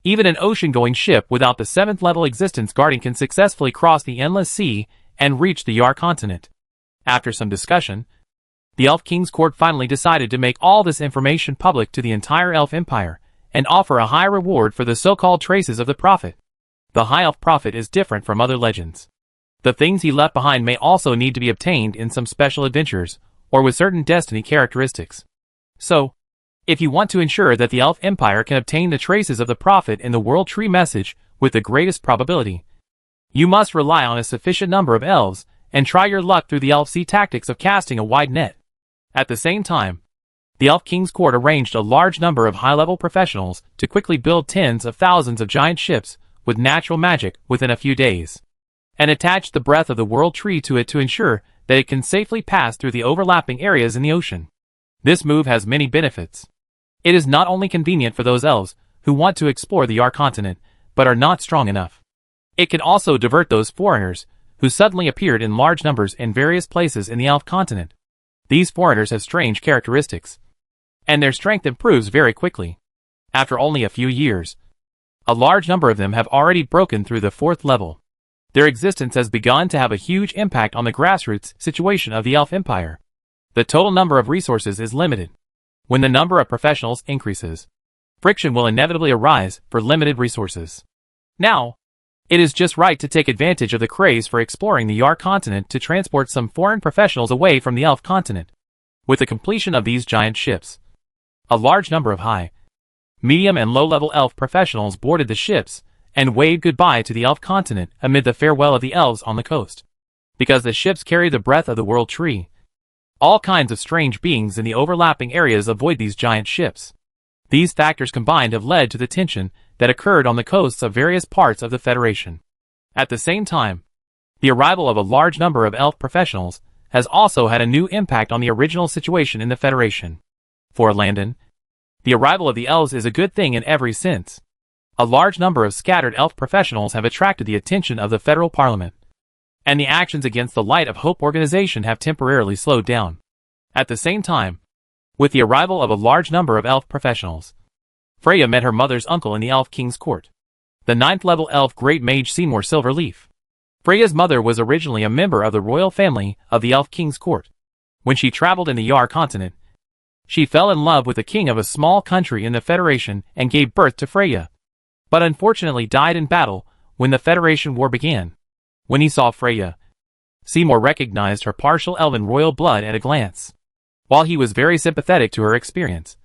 even an ocean-going ship without the 7th level existence guarding can successfully cross the Endless Sea and reach the Yar continent. After some discussion, the Elf King's Court finally decided to make all this information public to the entire Elf Empire and offer a high reward for the so-called traces of the prophet. The High Elf Prophet is different from other legends. The things he left behind may also need to be obtained in some special adventures, or with certain destiny characteristics. So, if you want to ensure that the Elf Empire can obtain the traces of the prophet in the World Tree message with the greatest probability, you must rely on a sufficient number of elves and try your luck through the Elf Sea tactics of casting a wide net. At the same time, the Elf King's Court arranged a large number of high-level professionals to quickly build tens of thousands of giant ships with natural magic within a few days, and attached the breath of the World Tree to it to ensure that it can safely pass through the overlapping areas in the ocean. This move has many benefits. It is not only convenient for those elves who want to explore the Yar continent, but are not strong enough. It can also divert those foreigners who suddenly appeared in large numbers in various places in the Elf continent. These foreigners have strange characteristics, and their strength improves very quickly. After only a few years, a large number of them have already broken through the 4th level. Their existence has begun to have a huge impact on the grassroots situation of the Elf Empire. The total number of resources is limited. When the number of professionals increases, friction will inevitably arise for limited resources. Now, it is just right to take advantage of the craze for exploring the Yar continent to transport some foreign professionals away from the Elf continent. With the completion of these giant ships, a large number of high, medium and low-level elf professionals boarded the ships and waved goodbye to the Elf continent amid the farewell of the elves on the coast. Because the ships carry the breath of the World Tree, all kinds of strange beings in the overlapping areas avoid these giant ships. These factors combined have led to the tension that occurred on the coasts of various parts of the Federation. At the same time, the arrival of a large number of elf professionals has also had a new impact on the original situation in the Federation. For Landon, the arrival of the elves is a good thing in every sense. A large number of scattered elf professionals have attracted the attention of the Federal Parliament, and the actions against the Light of Hope organization have temporarily slowed down. At the same time, with the arrival of a large number of elf professionals, Freya met her mother's uncle in the Elf King's Court, the 9th level elf Great Mage Seymour Silverleaf. Freya's mother was originally a member of the royal family of the Elf King's Court. When she traveled in the Yar continent, she fell in love with the king of a small country in the Federation and gave birth to Freya, but unfortunately died in battle when the Federation War began. When he saw Freya, Seymour recognized her partial elven royal blood at a glance. While he was very sympathetic to her experience,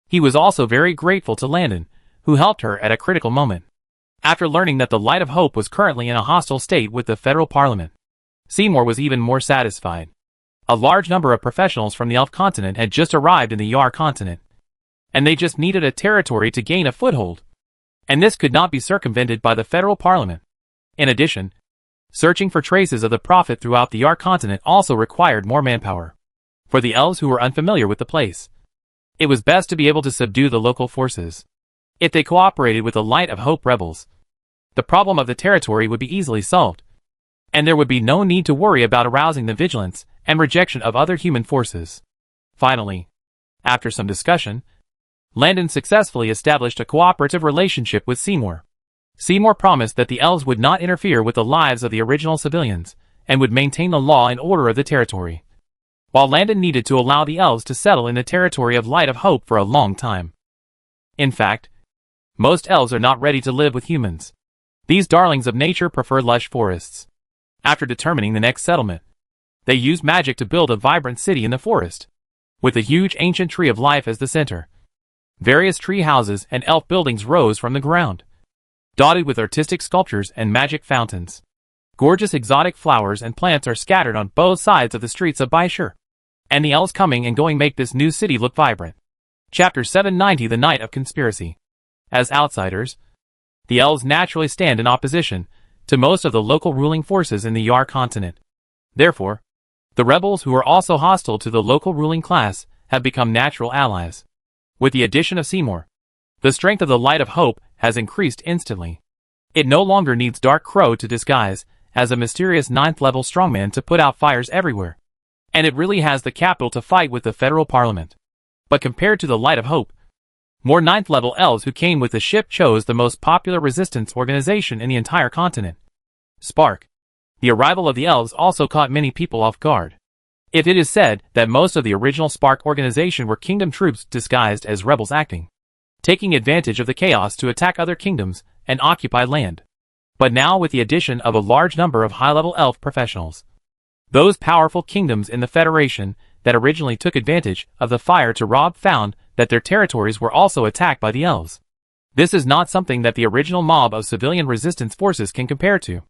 he was also very grateful to Landon, who helped her at a critical moment. After learning that the Light of Hope was currently in a hostile state with the Federal Parliament, Seymour was even more satisfied. A large number of professionals from the Elf continent had just arrived in the Yar continent, and they just needed a territory to gain a foothold, and this could not be circumvented by the Federal Parliament. In addition, searching for traces of the prophet throughout the Yar continent also required more manpower. For the elves who were unfamiliar with the place, it was best to be able to subdue the local forces. If they cooperated with the Light of Hope rebels, the problem of the territory would be easily solved, and there would be no need to worry about arousing the vigilance and rejection of other human forces. Finally, after some discussion, Landon successfully established a cooperative relationship with Seymour. Seymour promised that the elves would not interfere with the lives of the original civilians, and would maintain the law and order of the territory, while Landon needed to allow the elves to settle in the territory of Light of Hope for a long time. In fact, most elves are not ready to live with humans. These darlings of nature prefer lush forests. After determining the next settlement, they used magic to build a vibrant city in the forest, with a huge ancient tree of life as the center. Various tree houses and elf buildings rose from the ground, dotted with artistic sculptures and magic fountains. Gorgeous exotic flowers and plants are scattered on both sides of the streets of Baishur, and the elves coming and going make this new city look vibrant. Chapter 790: The Night of Conspiracy. As outsiders, the elves naturally stand in opposition to most of the local ruling forces in the Yar continent. Therefore, the rebels who are also hostile to the local ruling class have become natural allies. With the addition of Seymour, the strength of the Light of Hope has increased instantly. It no longer needs Dark Crow to disguise as a mysterious 9th-level strongman to put out fires everywhere, and it really has the capital to fight with the federal parliament. But compared to the Light of Hope, more 9th-level elves who came with the ship chose the most popular resistance organization in the entire continent, Spark. The arrival of the elves also caught many people off guard. It is said that most of the original Spark organization were kingdom troops disguised as rebels acting, taking advantage of the chaos to attack other kingdoms and occupy land. But now, with the addition of a large number of high-level elf professionals, those powerful kingdoms in the Federation that originally took advantage of the fire to rob found that their territories were also attacked by the elves. This is not something that the original mob of civilian resistance forces can compare to.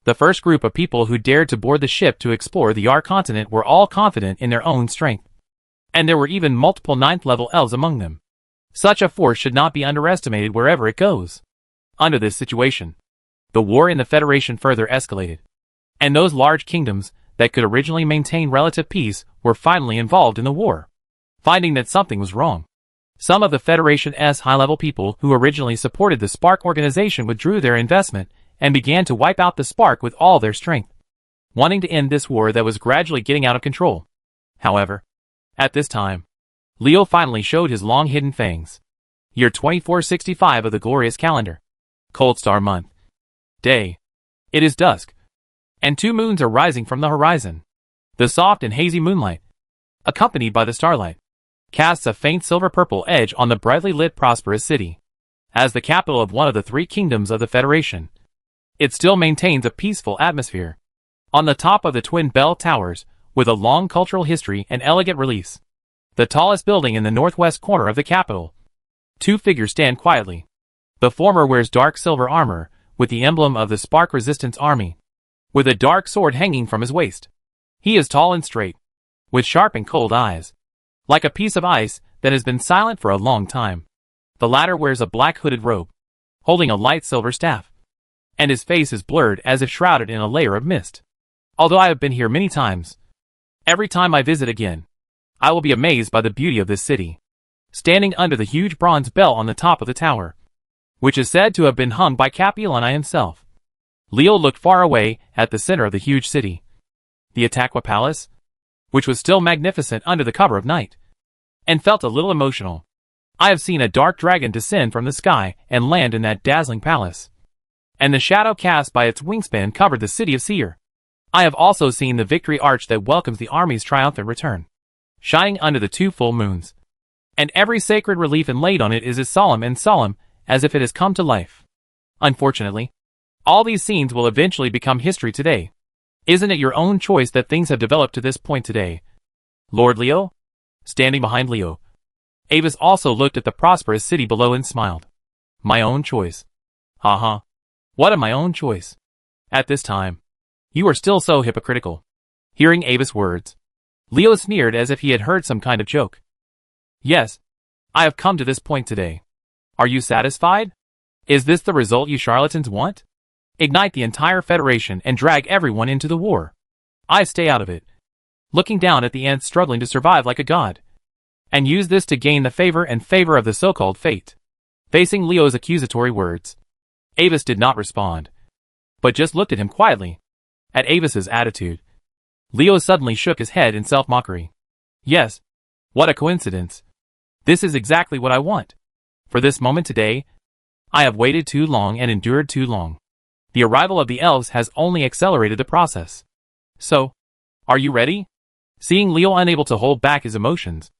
The first group of people who dared to board the ship to explore the Yar continent were all confident in their own strength, and there were even multiple 9th-level elves among them. Such a force should not be underestimated wherever it goes. Under this situation, the war in the Federation further escalated, and those large kingdoms that could originally maintain relative peace were finally involved in the war. Finding that something was wrong, some of the Federation's high-level people who originally supported the Spark organization withdrew their investment and began to wipe out the Spark with all their strength, wanting to end this war that was gradually getting out of control. However, at this time, Leo finally showed his long-hidden fangs. Year 2465 of the glorious calendar. Cold Star month. Day. It is dusk, and 2 moons are rising from the horizon. The soft and hazy moonlight, accompanied by the starlight, casts a faint silver-purple edge on the brightly lit prosperous city. As the capital of one of the 3 kingdoms of the Federation, it still maintains a peaceful atmosphere. On the top of the twin bell towers, with a long cultural history and elegant reliefs, the tallest building in the northwest corner of the capital, 2 figures stand quietly. The former wears dark silver armor, with the emblem of the Spark Resistance Army, with a dark sword hanging from his waist. He is tall and straight, with sharp and cold eyes, like a piece of ice that has been silent for a long time. The latter wears a black hooded robe, holding a light silver staff, and his face is blurred as if shrouded in a layer of mist. Although I have been here many times, every time I visit again, I will be amazed by the beauty of this city. Standing under the huge bronze bell on the top of the tower, which is said to have been hung by Capilani himself, Leo looked far away at the center of the huge city, the Ataqua Palace, which was still magnificent under the cover of night, and felt a little emotional. I have seen a dark dragon descend from the sky and land in that dazzling palace, and the shadow cast by its wingspan covered the city of Seer. I have also seen the victory arch that welcomes the army's triumphant return, shining under the 2 full moons, and every sacred relief inlaid on it is as solemn as if it has come to life. Unfortunately, all these scenes will eventually become history today. Isn't it your own choice that things have developed to this point today, Lord Leo? Standing behind Leo, Avis also looked at the prosperous city below and smiled. My own choice. Haha. What a my own choice. At this time, you are still so hypocritical. Hearing Avis' words, Leo sneered as if he had heard some kind of joke. Yes, I have come to this point today. Are you satisfied? Is this the result you charlatans want? Ignite the entire Federation and drag everyone into the war. I stay out of it. Looking down at the ants struggling to survive like a god, and use this to gain the favor of the so-called fate. Facing Leo's accusatory words, Avis did not respond, but just looked at him quietly. At Avis's attitude, Leo suddenly shook his head in self-mockery. Yes, what a coincidence. This is exactly what I want. For this moment today, I have waited too long and endured too long. The arrival of the elves has only accelerated the process. So, are you ready? Seeing Leo unable to hold back his emotions,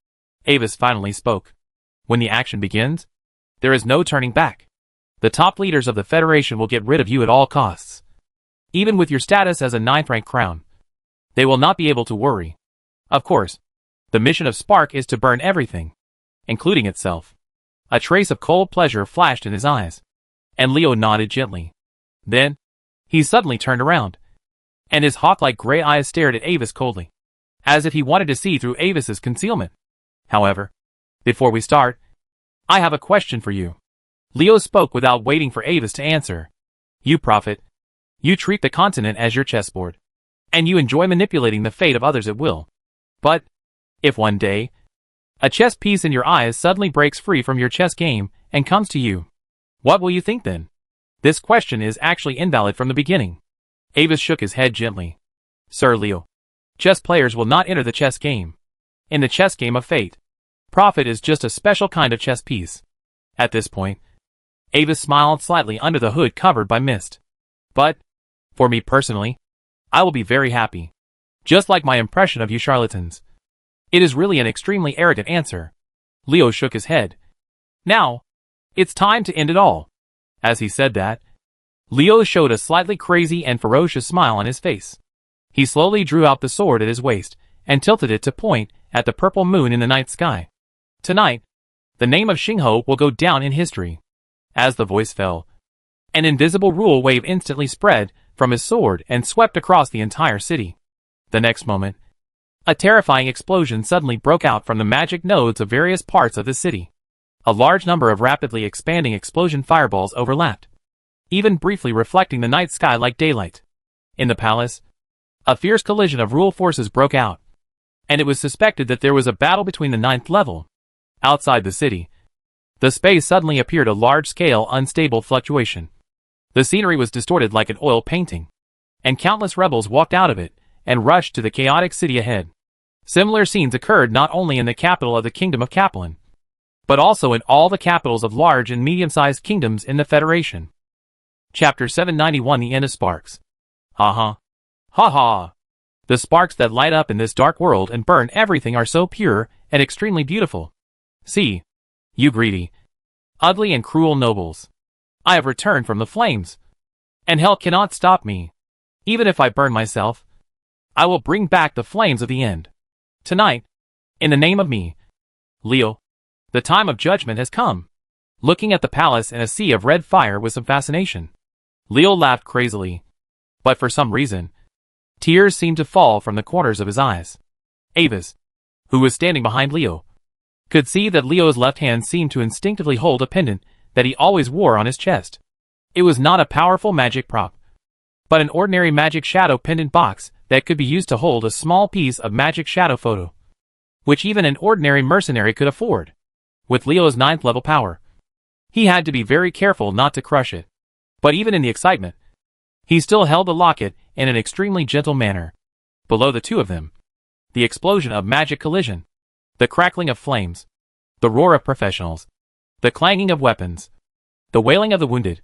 Avis finally spoke. When the action begins, there is no turning back. The top leaders of the Federation will get rid of you at all costs. Even with your status as a 9th-rank crown, they will not be able to worry. Of course, the mission of Spark is to burn everything, including itself. A trace of cold pleasure flashed in his eyes, and Leo nodded gently. Then, he suddenly turned around, and his hawk-like gray eyes stared at Avis coldly, as if he wanted to see through Avis's concealment. However, before we start, I have a question for you. Leo spoke without waiting for Avis to answer. You prophet. You treat the continent as your chessboard, and you enjoy manipulating the fate of others at will. But, if one day, a chess piece in your eyes suddenly breaks free from your chess game and comes to you, what will you think then? This question is actually invalid from the beginning. Avis shook his head gently. Sir Leo, chess players will not enter the chess game. In the chess game of fate, Prophet is just a special kind of chess piece. At this point, Avis smiled slightly under the hood covered by mist. But, for me personally, I will be very happy. Just like my impression of you charlatans. It is really an extremely arrogant answer. Leo shook his head. Now, it's time to end it all. As he said that, Leo showed a slightly crazy and ferocious smile on his face. He slowly drew out the sword at his waist and tilted it to point at the purple moon in the night sky. Tonight, the name of Xingho will go down in history. As the voice fell, an invisible rule wave instantly spread from his sword and swept across the entire city. The next moment, a terrifying explosion suddenly broke out from the magic nodes of various parts of the city. A large number of rapidly expanding explosion fireballs overlapped, even briefly reflecting the night sky like daylight. In the palace, a fierce collision of rule forces broke out, and it was suspected that there was a battle between the 9th level. Outside the city, the space suddenly appeared a large-scale, unstable fluctuation. The scenery was distorted like an oil painting, and countless rebels walked out of it and rushed to the chaotic city ahead. Similar scenes occurred not only in the capital of the Kingdom of Kaplan, but also in all the capitals of large and medium-sized kingdoms in the Federation. Chapter 791 The End of Sparks. Ha ha. The sparks that light up in this dark world and burn everything are so pure and extremely beautiful. See, you greedy, ugly and cruel nobles. I have returned from the flames, and hell cannot stop me. Even if I burn myself, I will bring back the flames of the end. Tonight, in the name of me, Leo, the time of judgment has come. Looking at the palace in a sea of red fire with some fascination, Leo laughed crazily, but for some reason, tears seemed to fall from the corners of his eyes. Avis, who was standing behind Leo, could see that Leo's left hand seemed to instinctively hold a pendant that he always wore on his chest. It was not a powerful magic prop, but an ordinary magic shadow pendant box that could be used to hold a small piece of magic shadow photo, which even an ordinary mercenary could afford. With Leo's 9th level power, he had to be very careful not to crush it. But even in the excitement, he still held the locket in an extremely gentle manner. Below the two of them, the explosion of magic collision, the crackling of flames, the roar of professionals, the clanging of weapons, the wailing of the wounded,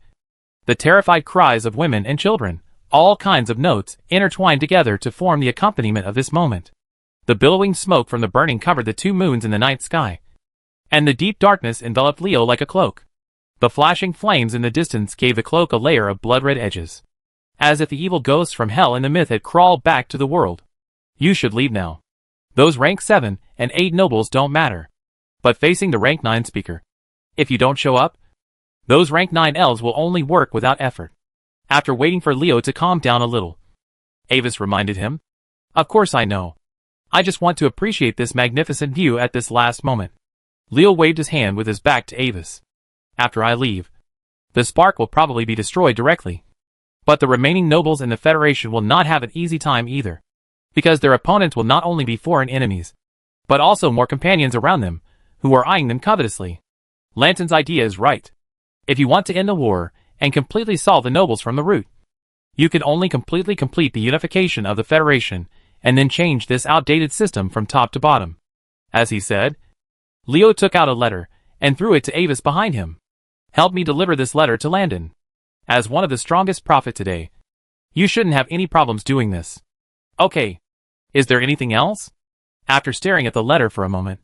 the terrified cries of women and children, all kinds of notes intertwined together to form the accompaniment of this moment. The billowing smoke from the burning covered the two moons in the night sky, and the deep darkness enveloped Leo like a cloak. The flashing flames in the distance gave the cloak a layer of blood-red edges, as if the evil ghosts from hell in the myth had crawled back to the world. You should leave now. Those rank 7 and 8 nobles don't matter. But facing the rank 9 speaker, if you don't show up, those rank 9 elves will only work without effort. After waiting for Leo to calm down a little, Avis reminded him, Of course I know. I just want to appreciate this magnificent view at this last moment. Leo waved his hand with his back to Avis. After I leave, the spark will probably be destroyed directly. But the remaining nobles in the Federation will not have an easy time either, because their opponents will not only be foreign enemies, but also more companions around them, who are eyeing them covetously. Lanton's idea is right. If you want to end the war and completely solve the nobles from the root, you can only completely complete the unification of the Federation and then change this outdated system from top to bottom. As he said, Leo took out a letter and threw it to Avis behind him. Help me deliver this letter to Landon. As one of the strongest prophet today, you shouldn't have any problems doing this. Okay. Is there anything else? After staring at the letter for a moment,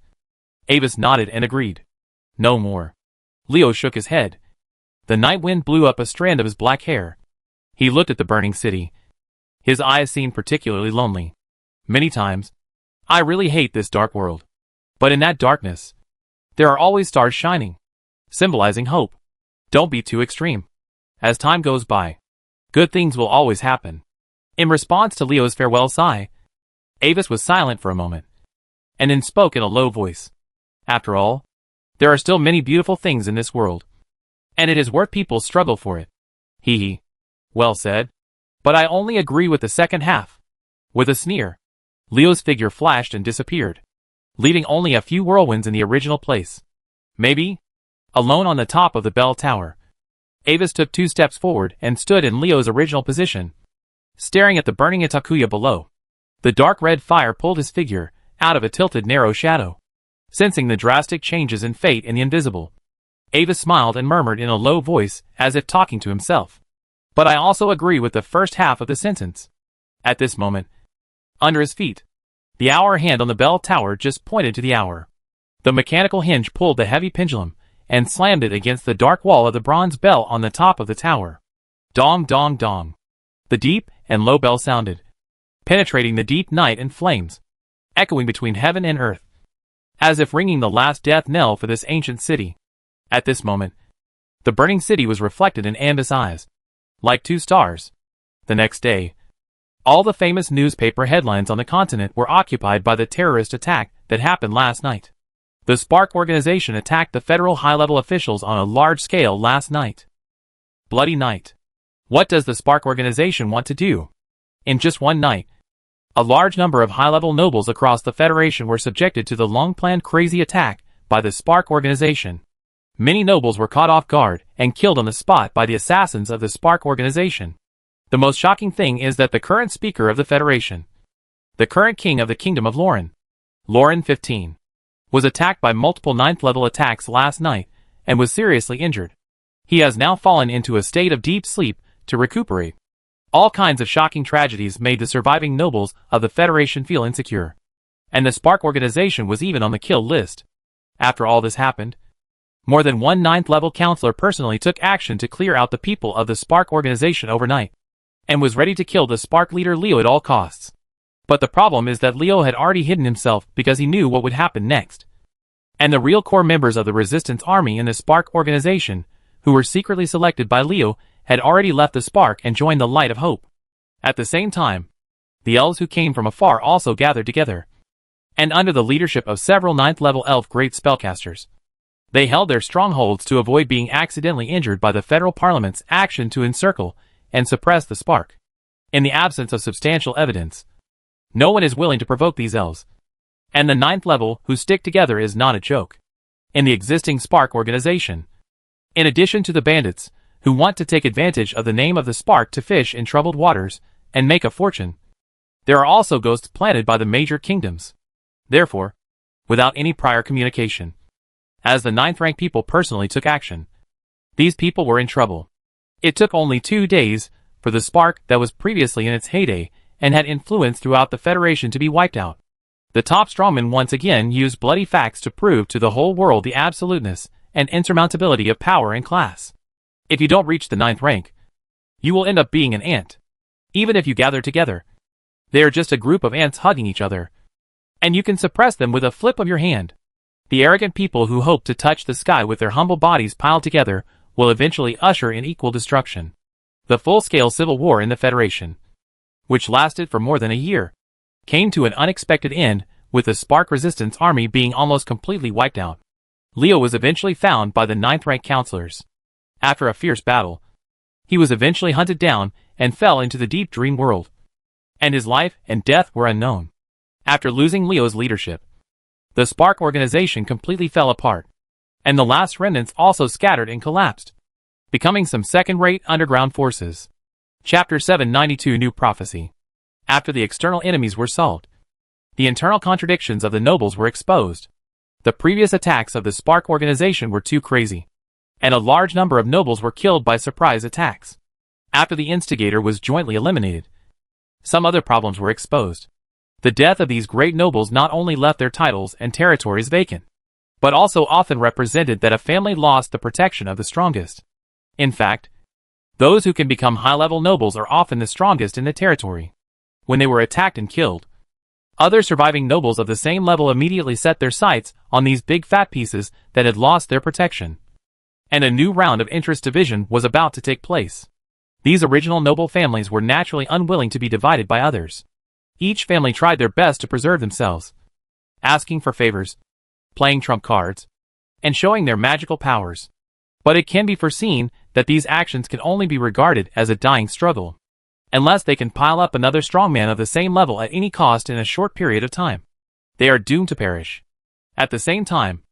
Avis nodded and agreed. No more. Leo shook his head. The night wind blew up a strand of his black hair. He looked at the burning city. His eyes seemed particularly lonely. Many times, I really hate this dark world. But in that darkness, there are always stars shining, symbolizing hope. Don't be too extreme. As time goes by, good things will always happen. In response to Leo's farewell sigh, Avis was silent for a moment, and then spoke in a low voice. After all, there are still many beautiful things in this world, and it is worth people's struggle for it. Hee hee. Well said. But I only agree with the second half. With a sneer, Leo's figure flashed and disappeared, leaving only a few whirlwinds in the original place. Maybe, alone on the top of the bell tower, Avis took 2 steps forward and stood in Leo's original position, staring at the burning Itakuya below. The dark red fire pulled his figure out of a tilted narrow shadow. Sensing the drastic changes in fate and the invisible, Avis smiled and murmured in a low voice as if talking to himself. But I also agree with the first half of the sentence. At this moment, under his feet, the hour hand on the bell tower just pointed to the hour. The mechanical hinge pulled the heavy pendulum and slammed it against the dark wall of the bronze bell on the top of the tower. Dong dong dong. The deep and low bell sounded, penetrating the deep night in flames, echoing between heaven and earth, as if ringing the last death knell for this ancient city. At this moment, the burning city was reflected in Avis' eyes, like 2 stars. The next day, all the famous newspaper headlines on the continent were occupied by the terrorist attack that happened last night. The Spark organization attacked the federal high-level officials on a large scale last night. Bloody night. What does the Spark organization want to do? In just one night, a large number of high-level nobles across the Federation were subjected to the long-planned crazy attack by the Spark organization. Many nobles were caught off guard and killed on the spot by the assassins of the Spark organization. The most shocking thing is that the current speaker of the Federation, the current king of the Kingdom of Lauren, Lauren 15, was attacked by multiple 9th-level attacks last night and was seriously injured. He has now fallen into a state of deep sleep to recuperate. All kinds of shocking tragedies made the surviving nobles of the Federation feel insecure, and the Spark organization was even on the kill list. After all this happened, more than one 9th-level counselor personally took action to clear out the people of the Spark organization overnight, and was ready to kill the Spark leader Leo at all costs. But the problem is that Leo had already hidden himself because he knew what would happen next. And the real core members of the Resistance Army in the Spark organization, who were secretly selected by Leo, had already left the Spark and joined the Light of Hope. At the same time, the elves who came from afar also gathered together, and under the leadership of several 9th-level elf great spellcasters, they held their strongholds to avoid being accidentally injured by the federal parliament's action to encircle and suppress the Spark. In the absence of substantial evidence, no one is willing to provoke these elves, and the 9th level who stick together is not a joke. In the existing Spark organization, in addition to the bandits who want to take advantage of the name of the Spark to fish in troubled waters and make a fortune, there are also ghosts planted by the major kingdoms. Therefore, without any prior communication, as the 9th-rank people personally took action, these people were in trouble. It took only 2 days for the Spark that was previously in its heyday and had influence throughout the Federation to be wiped out. The top strongmen once again used bloody facts to prove to the whole world the absoluteness and insurmountability of power and class. If you don't reach the 9th rank, you will end up being an ant. Even if you gather together, they are just a group of ants hugging each other, and you can suppress them with a flip of your hand. The arrogant people who hope to touch the sky with their humble bodies piled together will eventually usher in equal destruction. The full-scale civil war in the Federation, which lasted for more than a year, came to an unexpected end with the Spark Resistance Army being almost completely wiped out. Leo was eventually found by the 9th-rank counselors. After a fierce battle, he was eventually hunted down and fell into the deep dream world, and his life and death were unknown. After losing Leo's leadership, the Spark organization completely fell apart, and the last remnants also scattered and collapsed, becoming some second-rate underground forces. Chapter 792 New Prophecy. After the external enemies were solved, the internal contradictions of the nobles were exposed. The previous attacks of the Spark organization were too crazy, and a large number of nobles were killed by surprise attacks. After the instigator was jointly eliminated, some other problems were exposed. The death of these great nobles not only left their titles and territories vacant, but also often represented that a family lost the protection of the strongest. In fact, those who can become high-level nobles are often the strongest in the territory. When they were attacked and killed, other surviving nobles of the same level immediately set their sights on these big fat pieces that had lost their protection. And a new round of interest division was about to take place. These original noble families were naturally unwilling to be divided by others. Each family tried their best to preserve themselves, asking for favors, playing trump cards, and showing their magical powers. But it can be foreseen that these actions can only be regarded as a dying struggle. Unless they can pile up another strongman of the same level at any cost in a short period of time, they are doomed to perish. At the same time,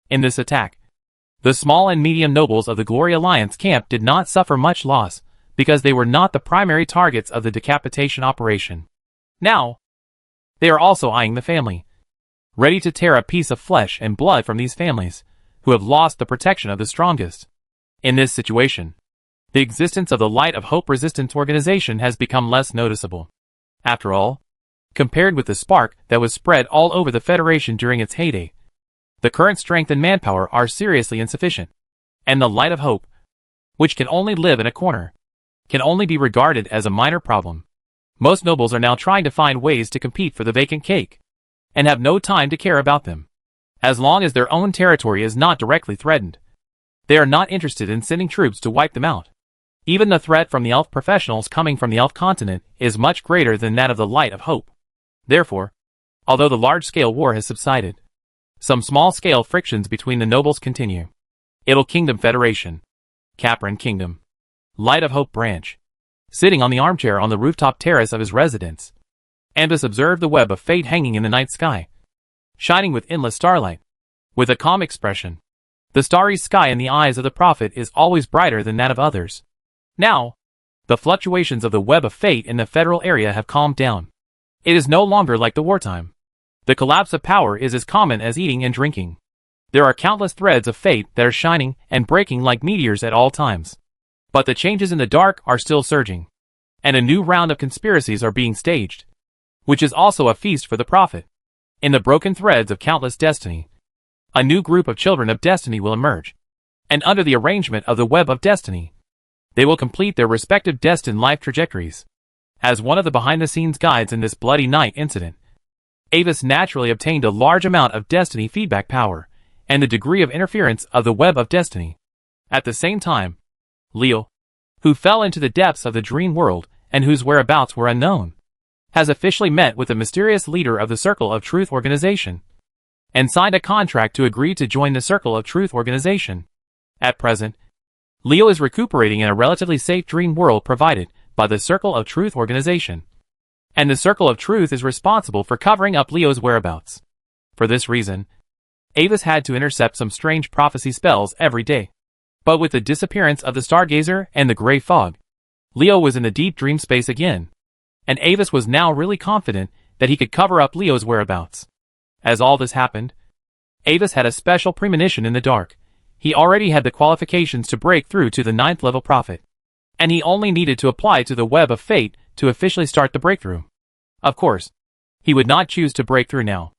in this attack, the small and medium nobles of the Glory Alliance camp did not suffer much loss, because they were not the primary targets of the decapitation operation. Now, they are also eyeing the family, ready to tear a piece of flesh and blood from these families, who have lost the protection of the strongest. In this situation, the existence of the Light of Hope Resistance organization has become less noticeable. After all, compared with the spark that was spread all over the Federation during its heyday, the current strength and manpower are seriously insufficient, and the Light of Hope, which can only live in a corner, can only be regarded as a minor problem. Most nobles are now trying to find ways to compete for the vacant cake, and have no time to care about them. As long as their own territory is not directly threatened, they are not interested in sending troops to wipe them out. Even the threat from the elf professionals coming from the elf continent is much greater than that of the Light of Hope. Therefore, although the large-scale war has subsided, some small-scale frictions between the nobles continue. Idle Kingdom Federation, Capran Kingdom, Light of Hope branch. Sitting on the armchair on the rooftop terrace of his residence, Ambus observed the web of fate hanging in the night sky, shining with endless starlight. With a calm expression, the starry sky in the eyes of the prophet is always brighter than that of others. Now, the fluctuations of the web of fate in the federal area have calmed down. It is no longer like the wartime. The collapse of power is as common as eating and drinking. There are countless threads of fate that are shining and breaking like meteors at all times. But the changes in the dark are still surging, and a new round of conspiracies are being staged, which is also a feast for the prophet. In the broken threads of countless destiny, a new group of children of destiny will emerge, and under the arrangement of the web of destiny, they will complete their respective destined life trajectories. As one of the behind-the-scenes guides in this bloody night incident, Avis naturally obtained a large amount of destiny feedback power, and the degree of interference of the web of destiny. At the same time, Leo, who fell into the depths of the dream world and whose whereabouts were unknown, has officially met with the mysterious leader of the Circle of Truth organization, and signed a contract to agree to join the Circle of Truth organization. At present, Leo is recuperating in a relatively safe dream world provided by the Circle of Truth organization, and the Circle of Truth is responsible for covering up Leo's whereabouts. For this reason, Avis had to intercept some strange prophecy spells every day. But with the disappearance of the Stargazer and the gray fog, Leo was in the deep dream space again, and Avis was now really confident that he could cover up Leo's whereabouts. As all this happened, Avis had a special premonition in the dark. He already had the qualifications to break through to the 9th level prophet, and he only needed to apply to the web of fate to officially start the breakthrough. Of course, he would not choose to break through now.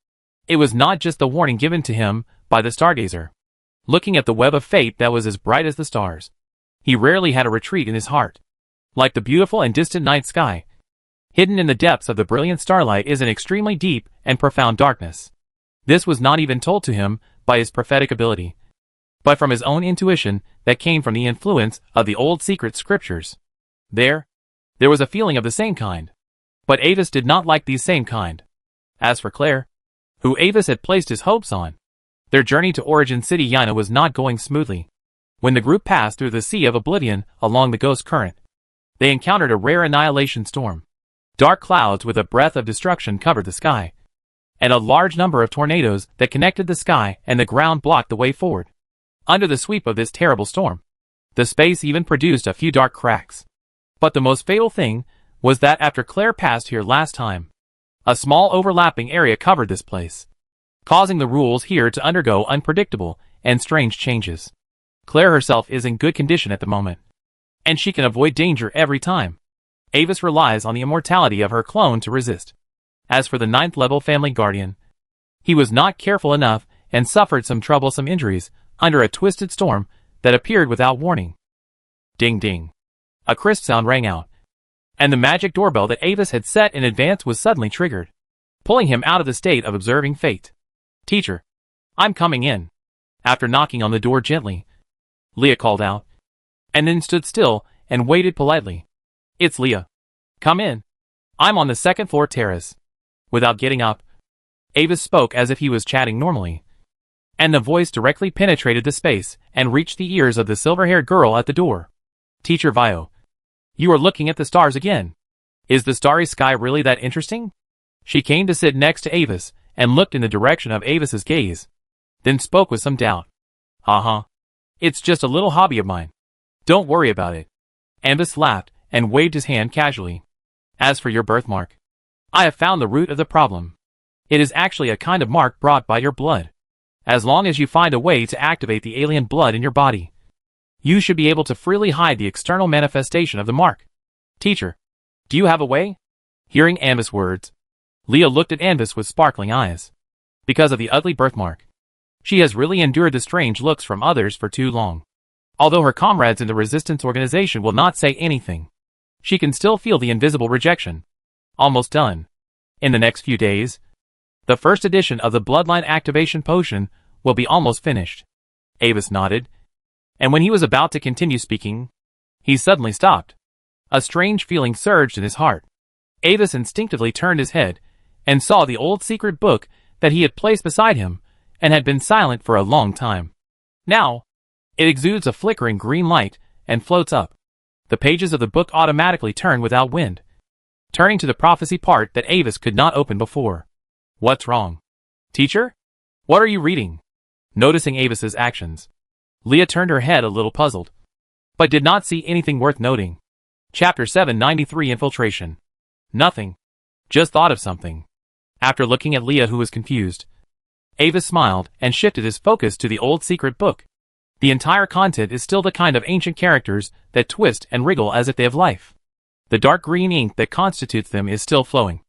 It was not just the warning given to him by the Stargazer. Looking at the web of fate that was as bright as the stars, he rarely had a retreat in his heart. Like the beautiful and distant night sky, hidden in the depths of the brilliant starlight is an extremely deep and profound darkness. This was not even told to him by his prophetic ability, but from his own intuition that came from the influence of the old secret scriptures. There was a feeling of the same kind. But Avis did not like these same kind. As for Claire, who Avis had placed his hopes on, their journey to Origin City Yana was not going smoothly. When the group passed through the Sea of Oblivion along the Ghost Current, they encountered a rare annihilation storm. Dark clouds with a breath of destruction covered the sky, and a large number of tornadoes that connected the sky and the ground blocked the way forward. Under the sweep of this terrible storm, the space even produced a few dark cracks. But the most fatal thing was that after Claire passed here last time, a small overlapping area covered this place. causing the rules here to undergo unpredictable and strange changes. Claire herself is in good condition at the moment, and she can avoid danger every time. Avis relies on the immortality of her clone to resist. As for the 9th level family guardian, he was not careful enough and suffered some troublesome injuries under a twisted storm that appeared without warning. Ding ding. A crisp sound rang out, and the magic doorbell that Avis had set in advance was suddenly triggered, pulling him out of the state of observing fate. "Teacher, I'm coming in." After knocking on the door gently, Leah called out, and then stood still and waited politely. "It's Leah. Come in. I'm on the 2nd floor terrace." Without getting up, Avis spoke as if he was chatting normally, and the voice directly penetrated the space and reached the ears of the silver-haired girl at the door. "Teacher Vio, you are looking at the stars again. Is the starry sky really that interesting?" She came to sit next to Avis and looked in the direction of Avis's gaze, then spoke with some doubt. It's just a little hobby of mine. Don't worry about it." Avis laughed and waved his hand casually. "As for your birthmark, I have found the root of the problem. It is actually a kind of mark brought by your blood. As long as you find a way to activate the alien blood in your body, you should be able to freely hide the external manifestation of the mark. Teacher, do you have a way?" Hearing Avis's words, Leah looked at Avis with sparkling eyes. Because of the ugly birthmark, she has really endured the strange looks from others for too long. Although her comrades in the resistance organization will not say anything, she can still feel the invisible rejection. Almost done. In the next few days, the first edition of the Bloodline Activation Potion will be almost finished. Avis nodded, and when he was about to continue speaking, he suddenly stopped. A strange feeling surged in his heart. Avis instinctively turned his head and saw the old secret book that he had placed beside him and had been silent for a long time. Now, it exudes a flickering green light and floats up. The pages of the book automatically turn without wind, turning to the prophecy part that Avis could not open before. "What's wrong? Teacher? What are you reading?" Noticing Avis's actions, Leah turned her head a little puzzled, but did not see anything worth noting. Chapter 793 Infiltration. "Nothing. Just thought of something." After looking at Leah, who was confused, Avis smiled and shifted his focus to the old secret book. The entire content is still the kind of ancient characters that twist and wriggle as if they have life. The dark green ink that constitutes them is still flowing,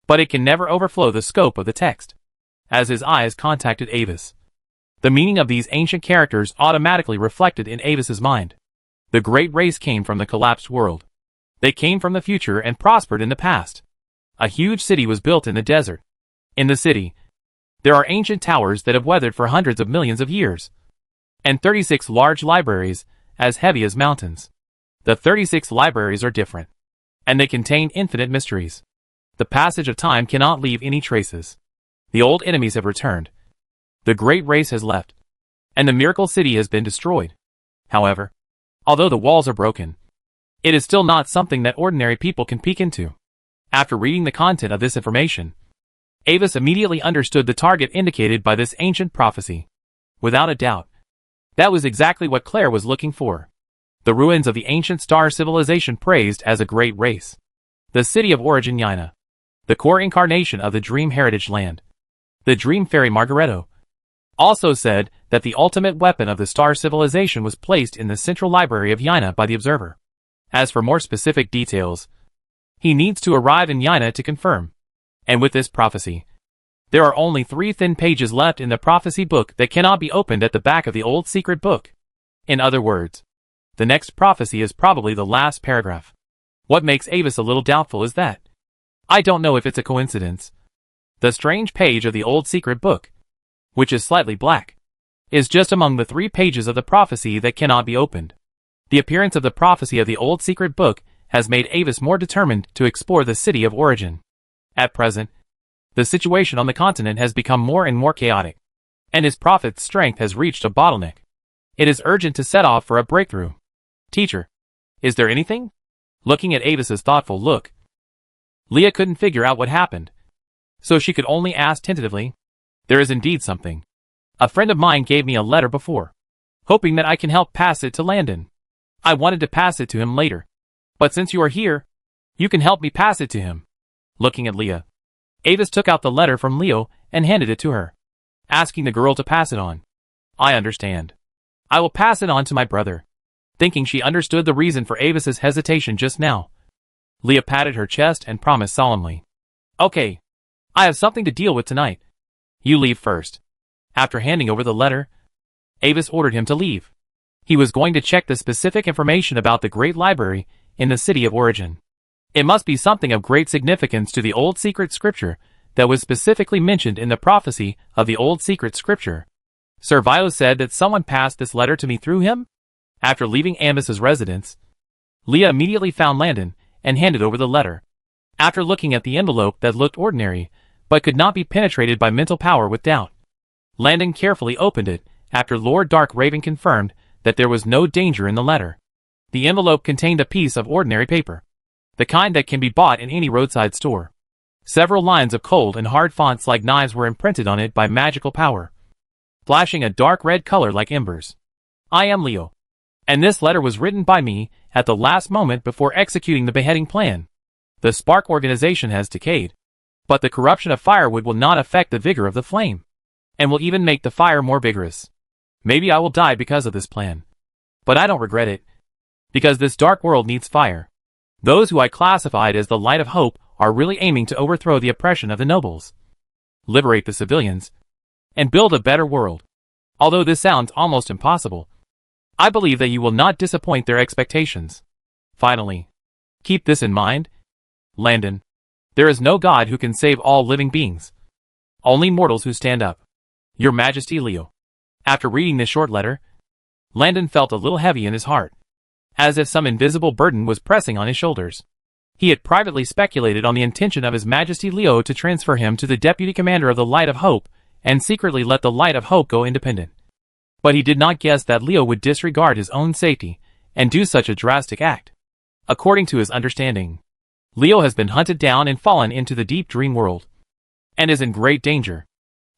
but it can never overflow the scope of the text. As his eyes contacted Avis, the meaning of these ancient characters automatically reflected in Avis's mind. The great race came from the collapsed world. They came from the future and prospered in the past. A huge city was built in the desert. In the city, there are ancient towers that have weathered for hundreds of millions of years, and 36 large libraries as heavy as mountains. The 36 libraries are different, and they contain infinite mysteries. The passage of time cannot leave any traces. The old enemies have returned. The great race has left, and the miracle city has been destroyed. However, although the walls are broken, it is still not something that ordinary people can peek into. After reading the content of this information, Avis immediately understood the target indicated by this ancient prophecy. Without a doubt, that was exactly what Claire was looking for. The ruins of the ancient star civilization praised as a great race. The city of origin Yaina. The core incarnation of the Dream Heritage Land. The Dream Fairy Margaretto also said that the ultimate weapon of the star civilization was placed in the central library of Yaina by the observer. As for more specific details, he needs to arrive in Yaina to confirm. And with this prophecy, there are only 3 thin pages left in the prophecy book that cannot be opened at the back of the old secret book. In other words, the next prophecy is probably the last paragraph. What makes Avis a little doubtful is that, I don't know if it's a coincidence, the strange page of the old secret book, which is slightly black, is just among the 3 pages of the prophecy that cannot be opened. The appearance of the prophecy of the old secret book has made Avis more determined to explore the city of origin. At present, the situation on the continent has become more and more chaotic, and his prophet's strength has reached a bottleneck. It is urgent to set off for a breakthrough. Teacher, is there anything? Looking at Avis's thoughtful look, Leah couldn't figure out what happened, so she could only ask tentatively. There is indeed something. A friend of mine gave me a letter before, hoping that I can help pass it to Landon. I wanted to pass it to him later, but since you are here, you can help me pass it to him. Looking at Leah, Avis took out the letter from Leo and handed it to her. asking the girl to pass it on. I understand. I will pass it on to my brother. Thinking she understood the reason for Avis's hesitation just now, Leah patted her chest and promised solemnly. Okay. I have something to deal with tonight. You leave first. After handing over the letter, Avis ordered him to leave. He was going to check the specific information about the Great Library in the city of origin. It must be something of great significance to the old secret scripture that was specifically mentioned in the prophecy of the old secret scripture. Sir Vio said that someone passed this letter to me through him? After leaving Avis's residence, Leah immediately found Landon and handed over the letter. After looking at the envelope that looked ordinary, but could not be penetrated by mental power with doubt, Landon carefully opened it after Lord Darkraven confirmed that there was no danger in the letter. The envelope contained a piece of ordinary paper, the kind that can be bought in any roadside store. Several lines of cold and hard fonts like knives were imprinted on it by magical power, flashing a dark red color like embers. I am Leo, and this letter was written by me at the last moment before executing the beheading plan. The spark organization has decayed, but the corruption of firewood will not affect the vigor of the flame, and will even make the fire more vigorous. Maybe I will die because of this plan, but I don't regret it, because this dark world needs fire. Those who I classified as the light of hope are really aiming to overthrow the oppression of the nobles, liberate the civilians, and build a better world. Although this sounds almost impossible, I believe that you will not disappoint their expectations. Finally, keep this in mind, Landon. There is no God who can save all living beings. Only mortals who stand up. Your Majesty, Leo. After reading this short letter, Landon felt a little heavy in his heart, as if some invisible burden was pressing on his shoulders. He had privately speculated on the intention of His Majesty Leo to transfer him to the Deputy Commander of the Light of Hope and secretly let the Light of Hope go independent. But he did not guess that Leo would disregard his own safety and do such a drastic act. According to his understanding, Leo has been hunted down and fallen into the deep dream world, and is in great danger.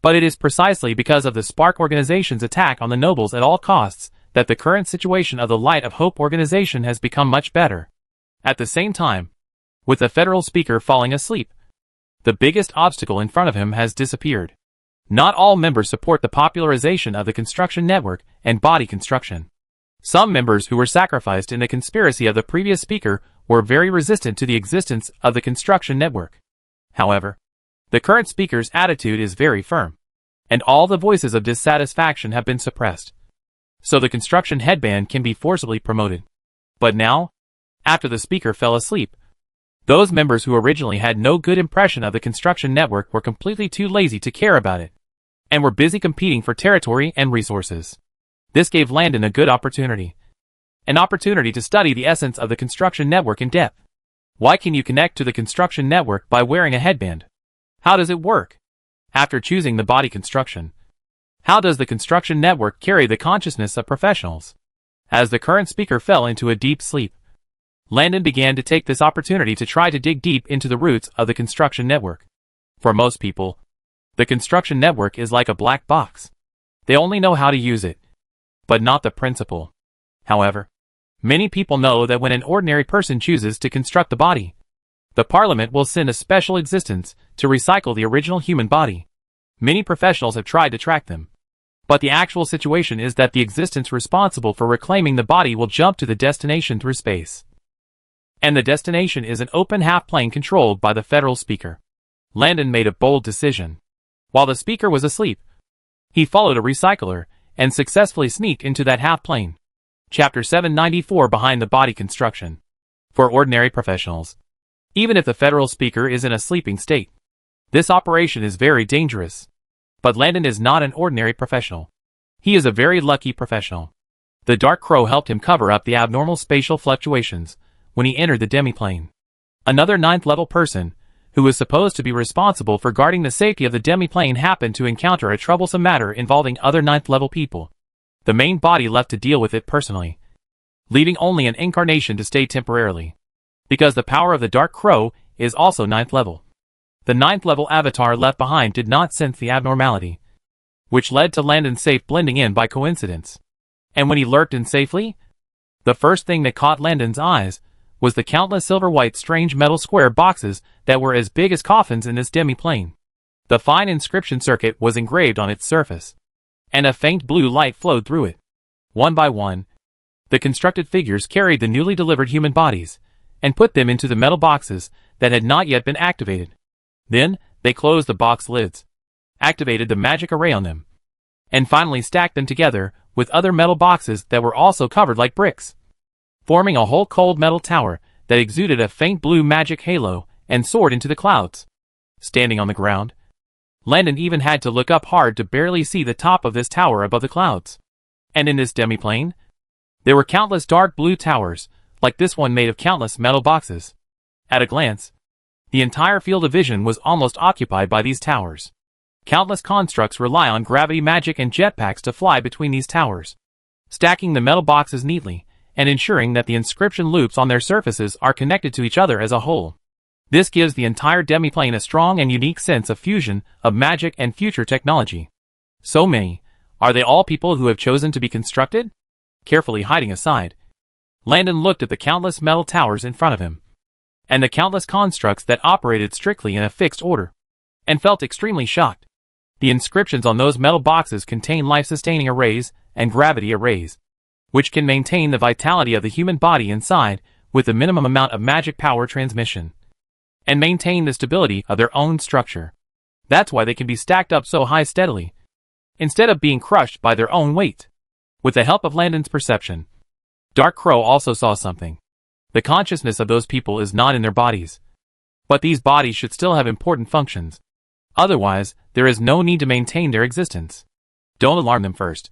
But it is precisely because of the Spark Organization's attack on the nobles at all costs that the current situation of the Light of Hope organization has become much better. At the same time, with the federal speaker falling asleep, the biggest obstacle in front of him has disappeared. Not all members support the popularization of the construction network and body construction. Some members who were sacrificed in the conspiracy of the previous speaker were very resistant to the existence of the construction network. However, the current speaker's attitude is very firm, and all the voices of dissatisfaction have been suppressed. So the construction headband can be forcibly promoted. But now, after the speaker fell asleep, those members who originally had no good impression of the construction network were completely too lazy to care about it, and were busy competing for territory and resources. This gave Landon a good opportunity. An opportunity to study the essence of the construction network in depth. Why can you connect to the construction network by wearing a headband? How does it work? After choosing the body construction, how does the construction network carry the consciousness of professionals? As the current speaker fell into a deep sleep, Landon began to take this opportunity to try to dig deep into the roots of the construction network. For most people, the construction network is like a black box. They only know how to use it, but not the principle. However, many people know that when an ordinary person chooses to construct the body, the Parliament will send a special existence to recycle the original human body. Many professionals have tried to track them, but the actual situation is that the existence responsible for reclaiming the body will jump to the destination through space. And the destination is an open half-plane controlled by the federal speaker. Landon made a bold decision. While the speaker was asleep, he followed a recycler and successfully sneaked into that half-plane. Chapter 794 Behind the Body Construction. For ordinary professionals, even if the federal speaker is in a sleeping state, this operation is very dangerous. But Landon is not an ordinary professional. He is a very lucky professional. The Dark Crow helped him cover up the abnormal spatial fluctuations when he entered the demiplane. Another 9th-level person, who was supposed to be responsible for guarding the safety of the demiplane, happened to encounter a troublesome matter involving other 9th-level people. The main body left to deal with it personally, leaving only an incarnation to stay temporarily, because the power of the Dark Crow is also 9th level. The 9th-level avatar left behind did not sense the abnormality, which led to Landon's safe blending in by coincidence. And when he lurked in safely, the first thing that caught Landon's eyes was the countless silver-white strange metal square boxes that were as big as coffins in this demi-plane. The fine inscription circuit was engraved on its surface, and a faint blue light flowed through it. One by one, the constructed figures carried the newly delivered human bodies, and put them into the metal boxes that had not yet been activated. Then, they closed the box lids, activated the magic array on them, and finally stacked them together with other metal boxes that were also covered like bricks, forming a whole cold metal tower that exuded a faint blue magic halo and soared into the clouds. Standing on the ground, Landon even had to look up hard to barely see the top of this tower above the clouds. And in this demiplane, there were countless dark blue towers, like this one made of countless metal boxes. At a glance, the entire field of vision was almost occupied by these towers. Countless constructs rely on gravity magic and jetpacks to fly between these towers, stacking the metal boxes neatly, and ensuring that the inscription loops on their surfaces are connected to each other as a whole. This gives the entire demiplane a strong and unique sense of fusion of magic and future technology. So many. Are they all people who have chosen to be constructed? Carefully hiding aside, Landon looked at the countless metal towers in front of him, and the countless constructs that operated strictly in a fixed order, and felt extremely shocked. The inscriptions on those metal boxes contain life-sustaining arrays and gravity arrays, which can maintain the vitality of the human body inside with the minimum amount of magic power transmission, and maintain the stability of their own structure. That's why they can be stacked up so high steadily, instead of being crushed by their own weight. With the help of Landon's perception, Dark Crow also saw something. The consciousness of those people is not in their bodies, but these bodies should still have important functions. Otherwise, there is no need to maintain their existence. Don't alarm them first.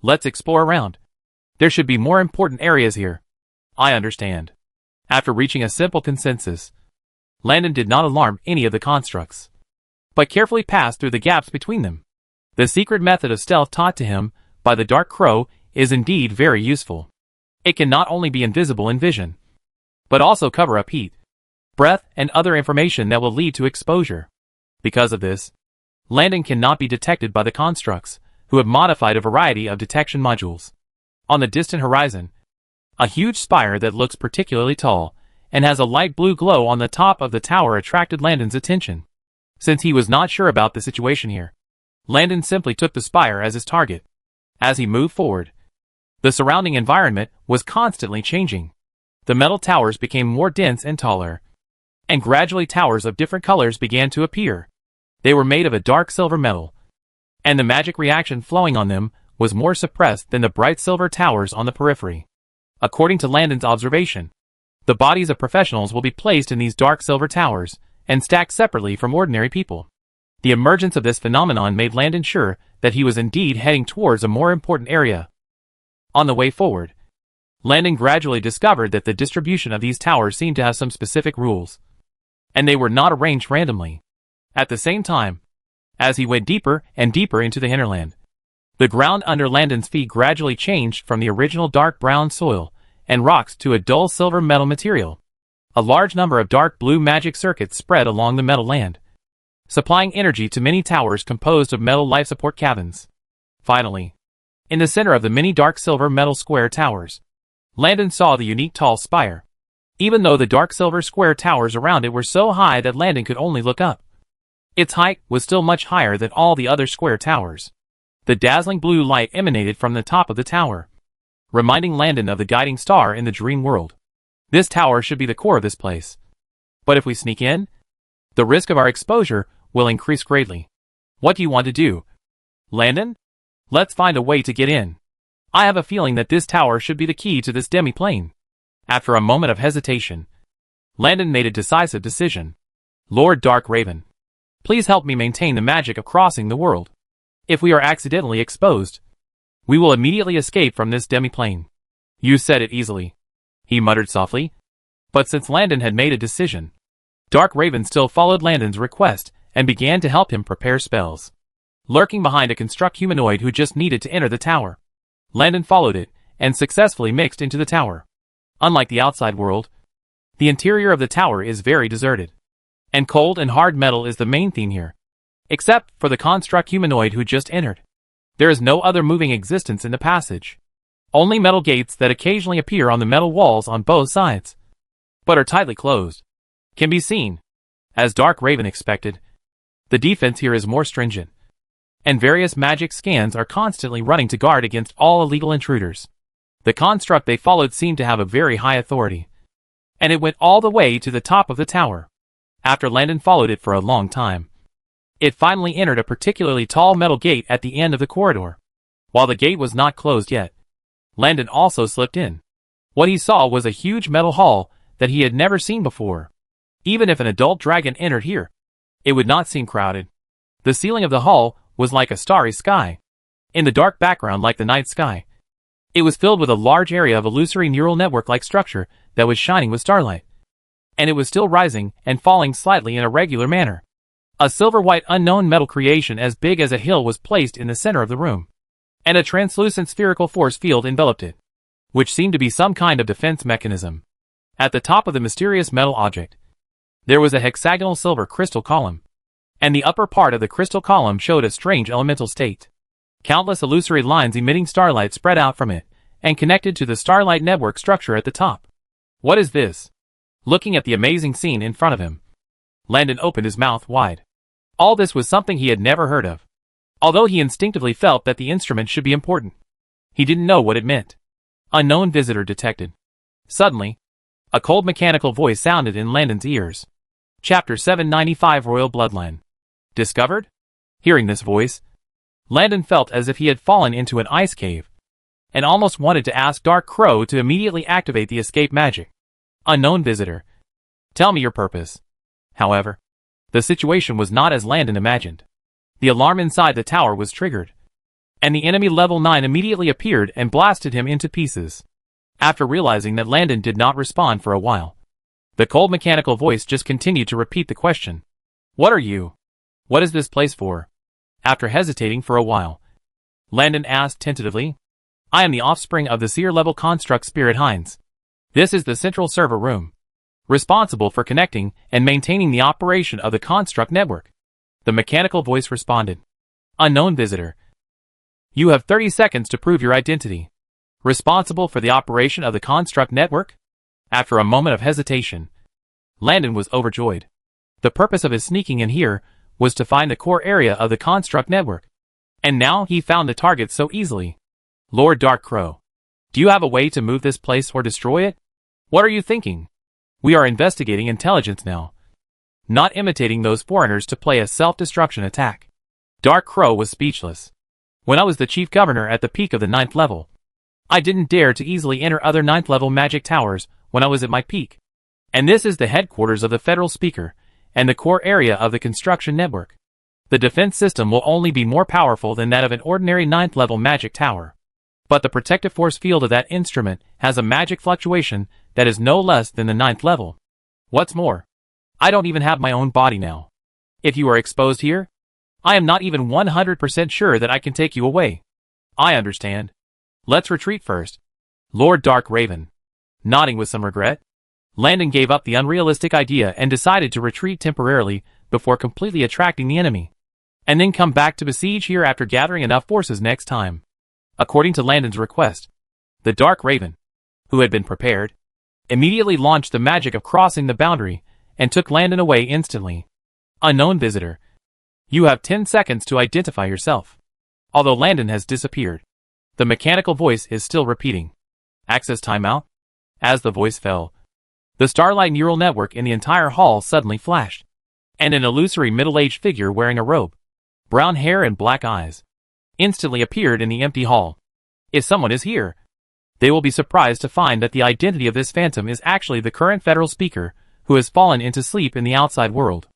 Let's explore around. There should be more important areas here. I understand. After reaching a simple consensus, Landon did not alarm any of the constructs, but carefully passed through the gaps between them. The secret method of stealth taught to him by the Dark Crow is indeed very useful. It can not only be invisible in vision, but also cover up heat, breath, and other information that will lead to exposure. Because of this, Landon cannot be detected by the constructs, who have modified a variety of detection modules. On the distant horizon, a huge spire that looks particularly tall and has a light blue glow on the top of the tower attracted Landon's attention. Since he was not sure about the situation here, Landon simply took the spire as his target. As he moved forward, the surrounding environment was constantly changing. The metal towers became more dense and taller, and gradually towers of different colors began to appear. They were made of a dark silver metal, and the magic reaction flowing on them was more suppressed than the bright silver towers on the periphery. According to Landon's observation, the bodies of professionals will be placed in these dark silver towers and stacked separately from ordinary people. The emergence of this phenomenon made Landon sure that he was indeed heading towards a more important area. On the way forward, Landon gradually discovered that the distribution of these towers seemed to have some specific rules, and they were not arranged randomly. At the same time, as he went deeper and deeper into the hinterland, the ground under Landon's feet gradually changed from the original dark brown soil and rocks to a dull silver metal material. A large number of dark blue magic circuits spread along the metal land, supplying energy to many towers composed of metal life support cabins. Finally, in the center of the many dark silver metal square towers, Landon saw the unique tall spire. Even though the dark silver square towers around it were so high that Landon could only look up, its height was still much higher than all the other square towers. The dazzling blue light emanated from the top of the tower, reminding Landon of the guiding star in the dream world. This tower should be the core of this place. But if we sneak in, the risk of our exposure will increase greatly. What do you want to do, Landon? Let's find a way to get in. I have a feeling that this tower should be the key to this demi-plane. After a moment of hesitation, Landon made a decisive decision. Lord Dark Raven, please help me maintain the magic of crossing the world. If we are accidentally exposed, we will immediately escape from this demi-plane. You said it easily, he muttered softly. But since Landon had made a decision, Dark Raven still followed Landon's request and began to help him prepare spells. Lurking behind a construct humanoid who just needed to enter the tower, Landon followed it and successfully mixed into the tower. Unlike the outside world, the interior of the tower is very deserted, and cold and hard metal is the main theme here. Except for the construct humanoid who just entered, there is no other moving existence in the passage. Only metal gates that occasionally appear on the metal walls on both sides, but are tightly closed, can be seen. As Dark Raven expected, The defense here is more stringent, and various magic scans are constantly running to guard against all illegal intruders. The construct they followed seemed to have a very high authority, and it went all the way to the top of the tower. After Landon followed it for a long time, it finally entered a particularly tall metal gate at the end of the corridor. While the gate was not closed yet, Landon also slipped in. What he saw was a huge metal hall that he had never seen before. Even if an adult dragon entered here, it would not seem crowded. The ceiling of the hall was like a starry sky, in the dark background like the night sky. It was filled with a large area of illusory neural network-like structure that was shining with starlight, and it was still rising and falling slightly in a regular manner. A silver-white unknown metal creation as big as a hill was placed in the center of the room, and a translucent spherical force field enveloped it, which seemed to be some kind of defense mechanism. At the top of the mysterious metal object, there was a hexagonal silver crystal column, and the upper part of the crystal column showed a strange elemental state. Countless illusory lines emitting starlight spread out from it, and connected to the starlight network structure at the top. What is this? Looking at the amazing scene in front of him, Landon opened his mouth wide. All this was something he had never heard of. Although he instinctively felt that the instrument should be important, he didn't know what it meant. Unknown visitor detected. Suddenly, a cold mechanical voice sounded in Landon's ears. Chapter 795 Royal Bloodline. Discovered? Hearing this voice, Landon felt as if he had fallen into an ice cave, and almost wanted to ask Dark Crow to immediately activate the escape magic. Unknown visitor, tell me your purpose. However, the situation was not as Landon imagined. The alarm inside the tower was triggered, and the enemy level 9 immediately appeared and blasted him into pieces. After realizing that Landon did not respond for a while, the cold mechanical voice just continued to repeat the question. What are you? What is this place for? After hesitating for a while, Landon asked tentatively. I am the offspring of the seer-level construct Spirit Hines. This is the central server room, responsible for connecting and maintaining the operation of the construct network. The mechanical voice responded. Unknown visitor, you have 30 seconds to prove your identity. Responsible for the operation of the construct network? After a moment of hesitation, Landon was overjoyed. The purpose of his sneaking in here was to find the core area of the construct network, and now he found the target so easily. Lord Dark Crow, do you have a way to move this place or destroy it? What are you thinking? We are investigating intelligence now, not imitating those foreigners to play a self-destruction attack. Dark Crow was speechless. When I was the chief governor at the peak of the 9th level, I didn't dare to easily enter other 9th level magic towers when I was at my peak. And this is the headquarters of the federal speaker, and the core area of the construction network. The defense system will only be more powerful than that of an ordinary 9th level magic tower. But the protective force field of that instrument has a magic fluctuation that is no less than the 9th level. What's more, I don't even have my own body now. If you are exposed here, I am not even 100% sure that I can take you away. I understand. Let's retreat first. Lord Dark Raven. Nodding with some regret, Landon gave up the unrealistic idea and decided to retreat temporarily before completely attracting the enemy, and then come back to besiege here after gathering enough forces next time. According to Landon's request, the Dark Raven, who had been prepared, immediately launched the magic of crossing the boundary and took Landon away instantly. Unknown visitor, you have 10 seconds to identify yourself. Although Landon has disappeared, the mechanical voice is still repeating. Access timeout? As the voice fell, the starlight neural network in the entire hall suddenly flashed, and an illusory middle-aged figure wearing a robe, brown hair and black eyes, instantly appeared in the empty hall. If someone is here, they will be surprised to find that the identity of this phantom is actually the current federal speaker who has fallen into sleep in the outside world.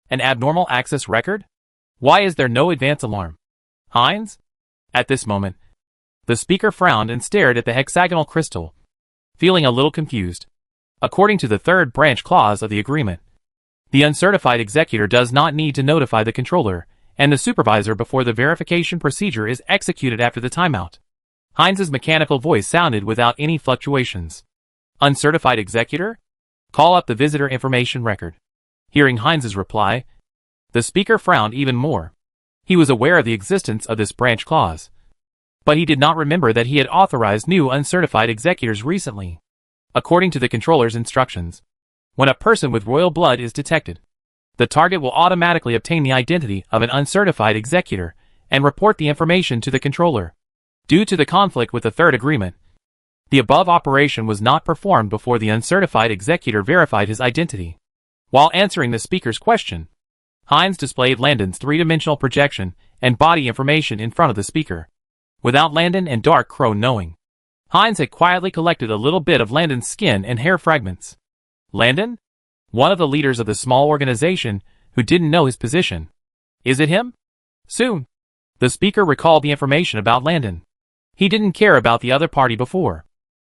An abnormal access record? Why is there no advance alarm? Hines? At this moment, the speaker frowned and stared at the hexagonal crystal, feeling a little confused. According to the third branch clause of the agreement, the uncertified executor does not need to notify the controller and the supervisor before the verification procedure is executed after the timeout. Hines's mechanical voice sounded without any fluctuations. Uncertified executor? Call up the visitor information record. Hearing Hines's reply, the speaker frowned even more. He was aware of the existence of this branch clause, but he did not remember that he had authorized new uncertified executors recently. According to the controller's instructions, when a person with royal blood is detected, the target will automatically obtain the identity of an uncertified executor and report the information to the controller. Due to the conflict with the third agreement, the above operation was not performed before the uncertified executor verified his identity. While answering the speaker's question, Hines displayed Landon's three-dimensional projection and body information in front of the speaker, without Landon and Dark Crow knowing. Hines had quietly collected a little bit of Landon's skin and hair fragments. Landon? One of the leaders of the small organization who didn't know his position. Is it him? Soon. The speaker recalled the information about Landon. He didn't care about the other party before.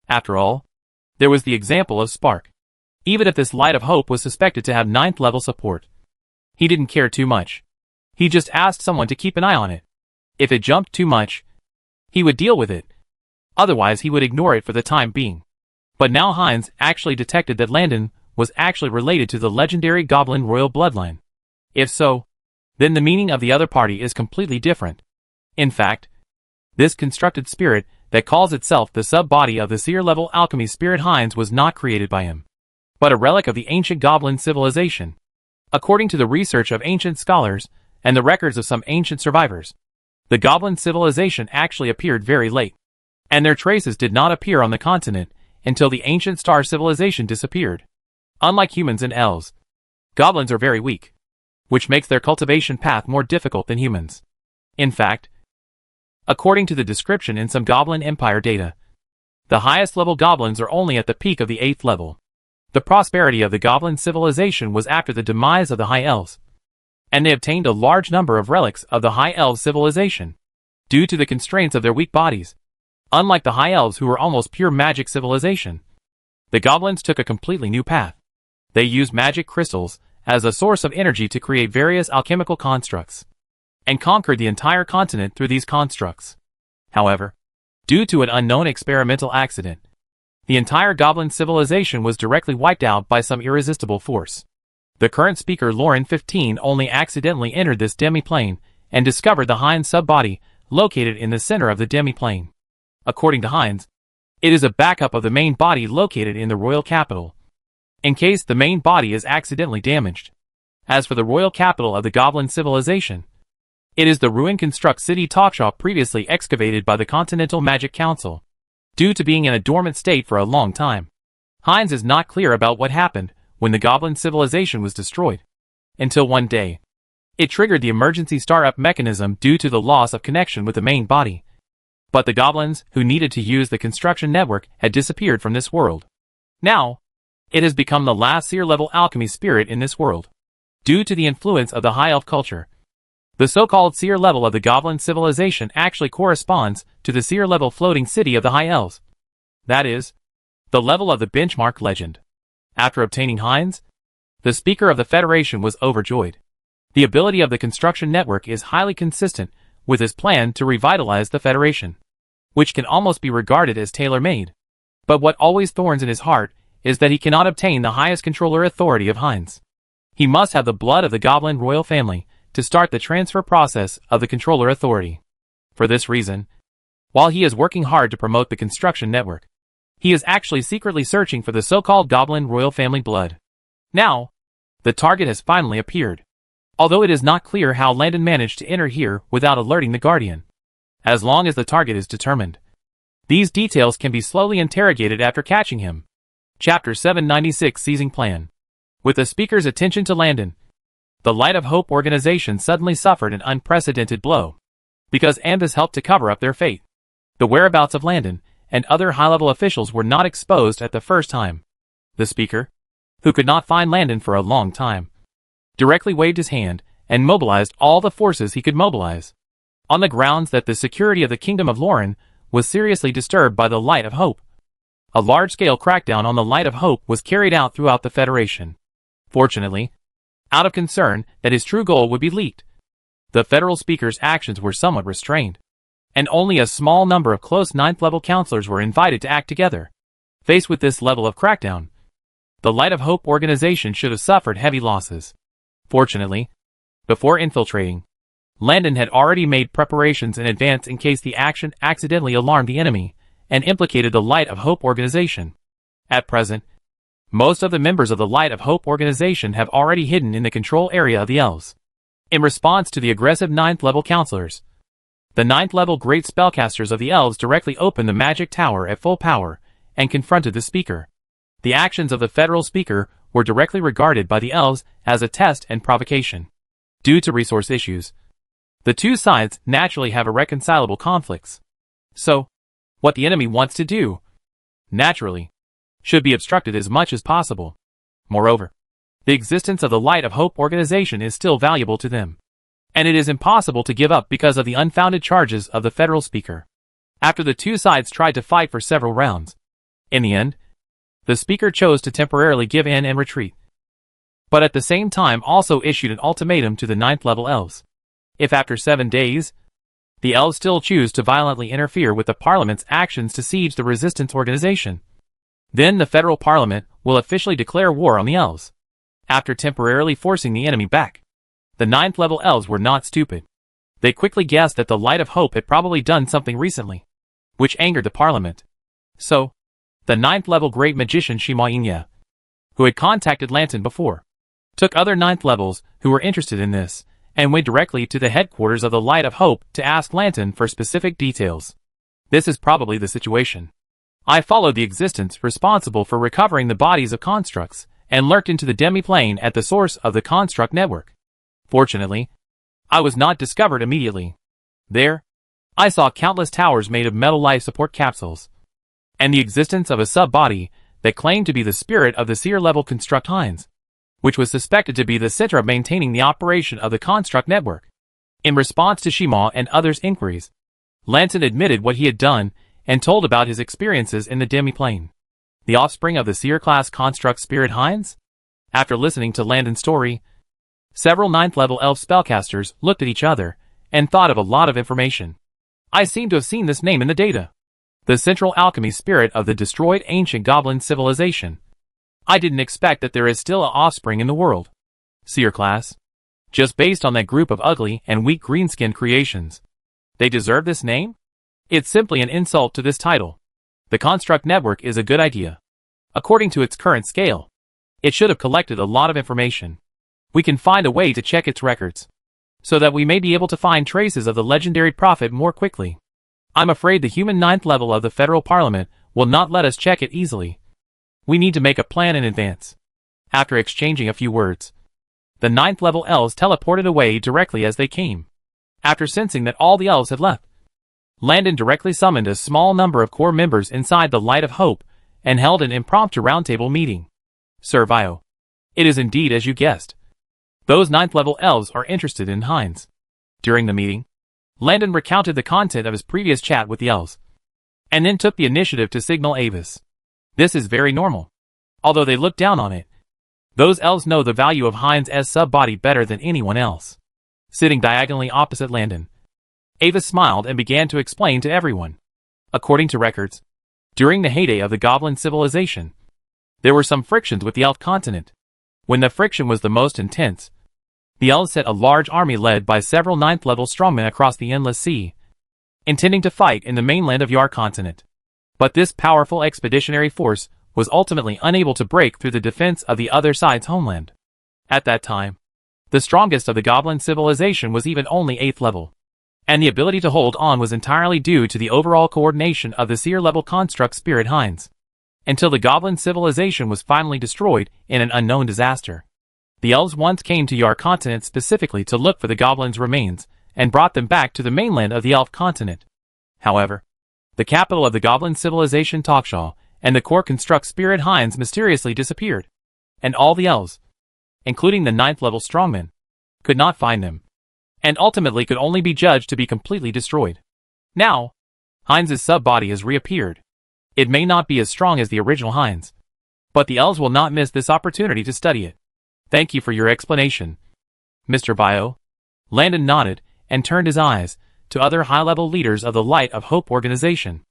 After all, there was the example of Spark. Even if this Light of Hope was suspected to have 9th level support, he didn't care too much. He just asked someone to keep an eye on it. If it jumped too much, he would deal with it. Otherwise he would ignore it for the time being. But now Hines actually detected that Landon was actually related to the legendary Goblin royal bloodline. If so, then the meaning of the other party is completely different. In fact, this constructed spirit that calls itself the sub-body of the seer-level alchemy spirit Hines was not created by him, but a relic of the ancient Goblin civilization. According to the research of ancient scholars and the records of some ancient survivors, the Goblin civilization actually appeared very late, and their traces did not appear on the continent until the ancient star civilization disappeared. Unlike humans and elves, goblins are very weak, which makes their cultivation path more difficult than humans. In fact, according to the description in some Goblin Empire data, the highest level goblins are only at the peak of the 8th level. The prosperity of the Goblin civilization was after the demise of the High Elves, and they obtained a large number of relics of the High Elves civilization, due to the constraints of their weak bodies. Unlike the High Elves who were almost pure magic civilization, the Goblins took a completely new path. They used magic crystals as a source of energy to create various alchemical constructs, and conquered the entire continent through these constructs. However, due to an unknown experimental accident, the entire Goblin civilization was directly wiped out by some irresistible force. The current speaker Lauren 15 only accidentally entered this demi-plane and discovered the Hines sub-body located in the center of the demi-plane. According to Hines, it is a backup of the main body located in the royal capital, in case the main body is accidentally damaged. As for the royal capital of the Goblin civilization, it is the ruined construct city Talkshop previously excavated by the Continental Magic Council, due to being in a dormant state for a long time. Hines is not clear about what happened when the Goblin civilization was destroyed, until one day, it triggered the emergency start-up mechanism due to the loss of connection with the main body. But the goblins who needed to use the construction network had disappeared from this world. Now, it has become the last seer-level alchemy spirit in this world, due to the influence of the High Elf culture. The so-called seer level of the Goblin civilization actually corresponds to the seer level floating city of the High Elves. That is, the level of the benchmark legend. After obtaining Hines, the Speaker of the Federation was overjoyed. The ability of the construction network is highly consistent with his plan to revitalize the Federation, which can almost be regarded as tailor-made. But what always thorns in his heart is that he cannot obtain the highest controller authority of Hines. He must have the blood of the Goblin royal family to start the transfer process of the controller authority. For this reason, while he is working hard to promote the construction network, he is actually secretly searching for the so-called Goblin royal family blood. Now, the target has finally appeared, although it is not clear how Landon managed to enter here without alerting the Guardian. As long as the target is determined, these details can be slowly interrogated after catching him. Chapter 796 Seizing Plan. With the speaker's attention to Landon, the Light of Hope organization suddenly suffered an unprecedented blow, because Ambus helped to cover up their fate. The whereabouts of Landon and other high-level officials were not exposed at the first time. The speaker, who could not find Landon for a long time, directly waved his hand and mobilized all the forces he could mobilize, on the grounds that the security of the Kingdom of Lauren was seriously disturbed by the Light of Hope. A large-scale crackdown on the Light of Hope was carried out throughout the Federation. Fortunately, out of concern that his true goal would be leaked, the federal speaker's actions were somewhat restrained, and only a small number of close 9th-level counselors were invited to act together. Faced with this level of crackdown, the Light of Hope organization should have suffered heavy losses. Fortunately, before infiltrating, Landon had already made preparations in advance in case the action accidentally alarmed the enemy and implicated the Light of Hope organization. At present, Most of the members of the Light of Hope organization have already hidden in the control area of the elves. In response to the aggressive 9th level counselors, the 9th level great spellcasters of the elves directly opened the magic tower at full power and confronted the speaker. The actions of the federal speaker were directly regarded by the elves as a test and provocation. Due to resource issues, the two sides naturally have irreconcilable conflicts. So, what the enemy wants to do, naturally, should be obstructed as much as possible. Moreover, the existence of the Light of Hope organization is still valuable to them, and it is impossible to give up because of the unfounded charges of the federal speaker. After the two sides tried to fight for several rounds, in the end, the speaker chose to temporarily give in and retreat, but at the same time also issued an ultimatum to the 9th level elves. If after 7 days, the elves still choose to violently interfere with the parliament's actions to siege the resistance organization, then the federal parliament will officially declare war on the elves. After temporarily forcing the enemy back, the 9th level elves were not stupid. They quickly guessed that the Light of Hope had probably done something recently, which angered the parliament. So, the 9th level great magician Shima, who had contacted Lanton before, took other 9th levels who were interested in this, and went directly to the headquarters of the Light of Hope to ask Lanton for specific details. This is probably the situation. I followed the existence responsible for recovering the bodies of constructs, and lurked into the demi-plane at the source of the construct network. Fortunately, I was not discovered immediately. There, I saw countless towers made of metal life support capsules, and the existence of a sub-body that claimed to be the spirit of the seer-level construct Hines, which was suspected to be the center of maintaining the operation of the construct network. In response to Shima and others' inquiries, Lanton admitted what he had done and told about his experiences in the demi-plane. The offspring of the seer-class construct spirit Hines? After listening to Landon's story, several 9th level elf spellcasters looked at each other and thought of a lot of information. I seem to have seen this name in the data. The central alchemy spirit of the destroyed ancient goblin civilization. I didn't expect that there is still an offspring in the world. Seer class. Just based on that group of ugly and weak green-skinned creations. They deserve this name? It's simply an insult to this title. The construct network is a good idea. According to its current scale, it should have collected a lot of information. We can find a way to check its records, so that we may be able to find traces of the legendary prophet more quickly. I'm afraid the human 9th level of the federal parliament will not let us check it easily. We need to make a plan in advance. After exchanging a few words, the 9th level elves teleported away directly as they came. After sensing that all the elves had left, Landon directly summoned a small number of core members inside the Light of Hope and held an impromptu roundtable meeting. Sir Vio, it is indeed as you guessed. Those 9th level elves are interested in Hines. During the meeting, Landon recounted the content of his previous chat with the elves, and then took the initiative to signal Avis. This is very normal. Although they look down on it, those elves know the value of Hines' sub-body better than anyone else. Sitting diagonally opposite Landon, Avis smiled and began to explain to everyone. According to records, during the heyday of the goblin civilization, there were some frictions with the elf continent. When the friction was the most intense, the elves sent a large army led by several 9th level strongmen across the endless sea, intending to fight in the mainland of Yar continent. But this powerful expeditionary force was ultimately unable to break through the defense of the other side's homeland. At that time, the strongest of the goblin civilization was even only 8th level, and the ability to hold on was entirely due to the overall coordination of the seer-level construct spirit Hines. Until the goblin civilization was finally destroyed in an unknown disaster. The elves once came to Yar continent specifically to look for the goblins' remains, and brought them back to the mainland of the elf continent. However, the capital of the goblin civilization Talkshaw and the core construct spirit Hines mysteriously disappeared, and all the elves, including the 9th level strongmen, could not find them, and ultimately could only be judged to be completely destroyed. Now, Hines' sub-body has reappeared. It may not be as strong as the original Hines, but the elves will not miss this opportunity to study it. Thank you for your explanation, Mr. Vio. Landon nodded and turned his eyes to other high-level leaders of the Light of Hope organization.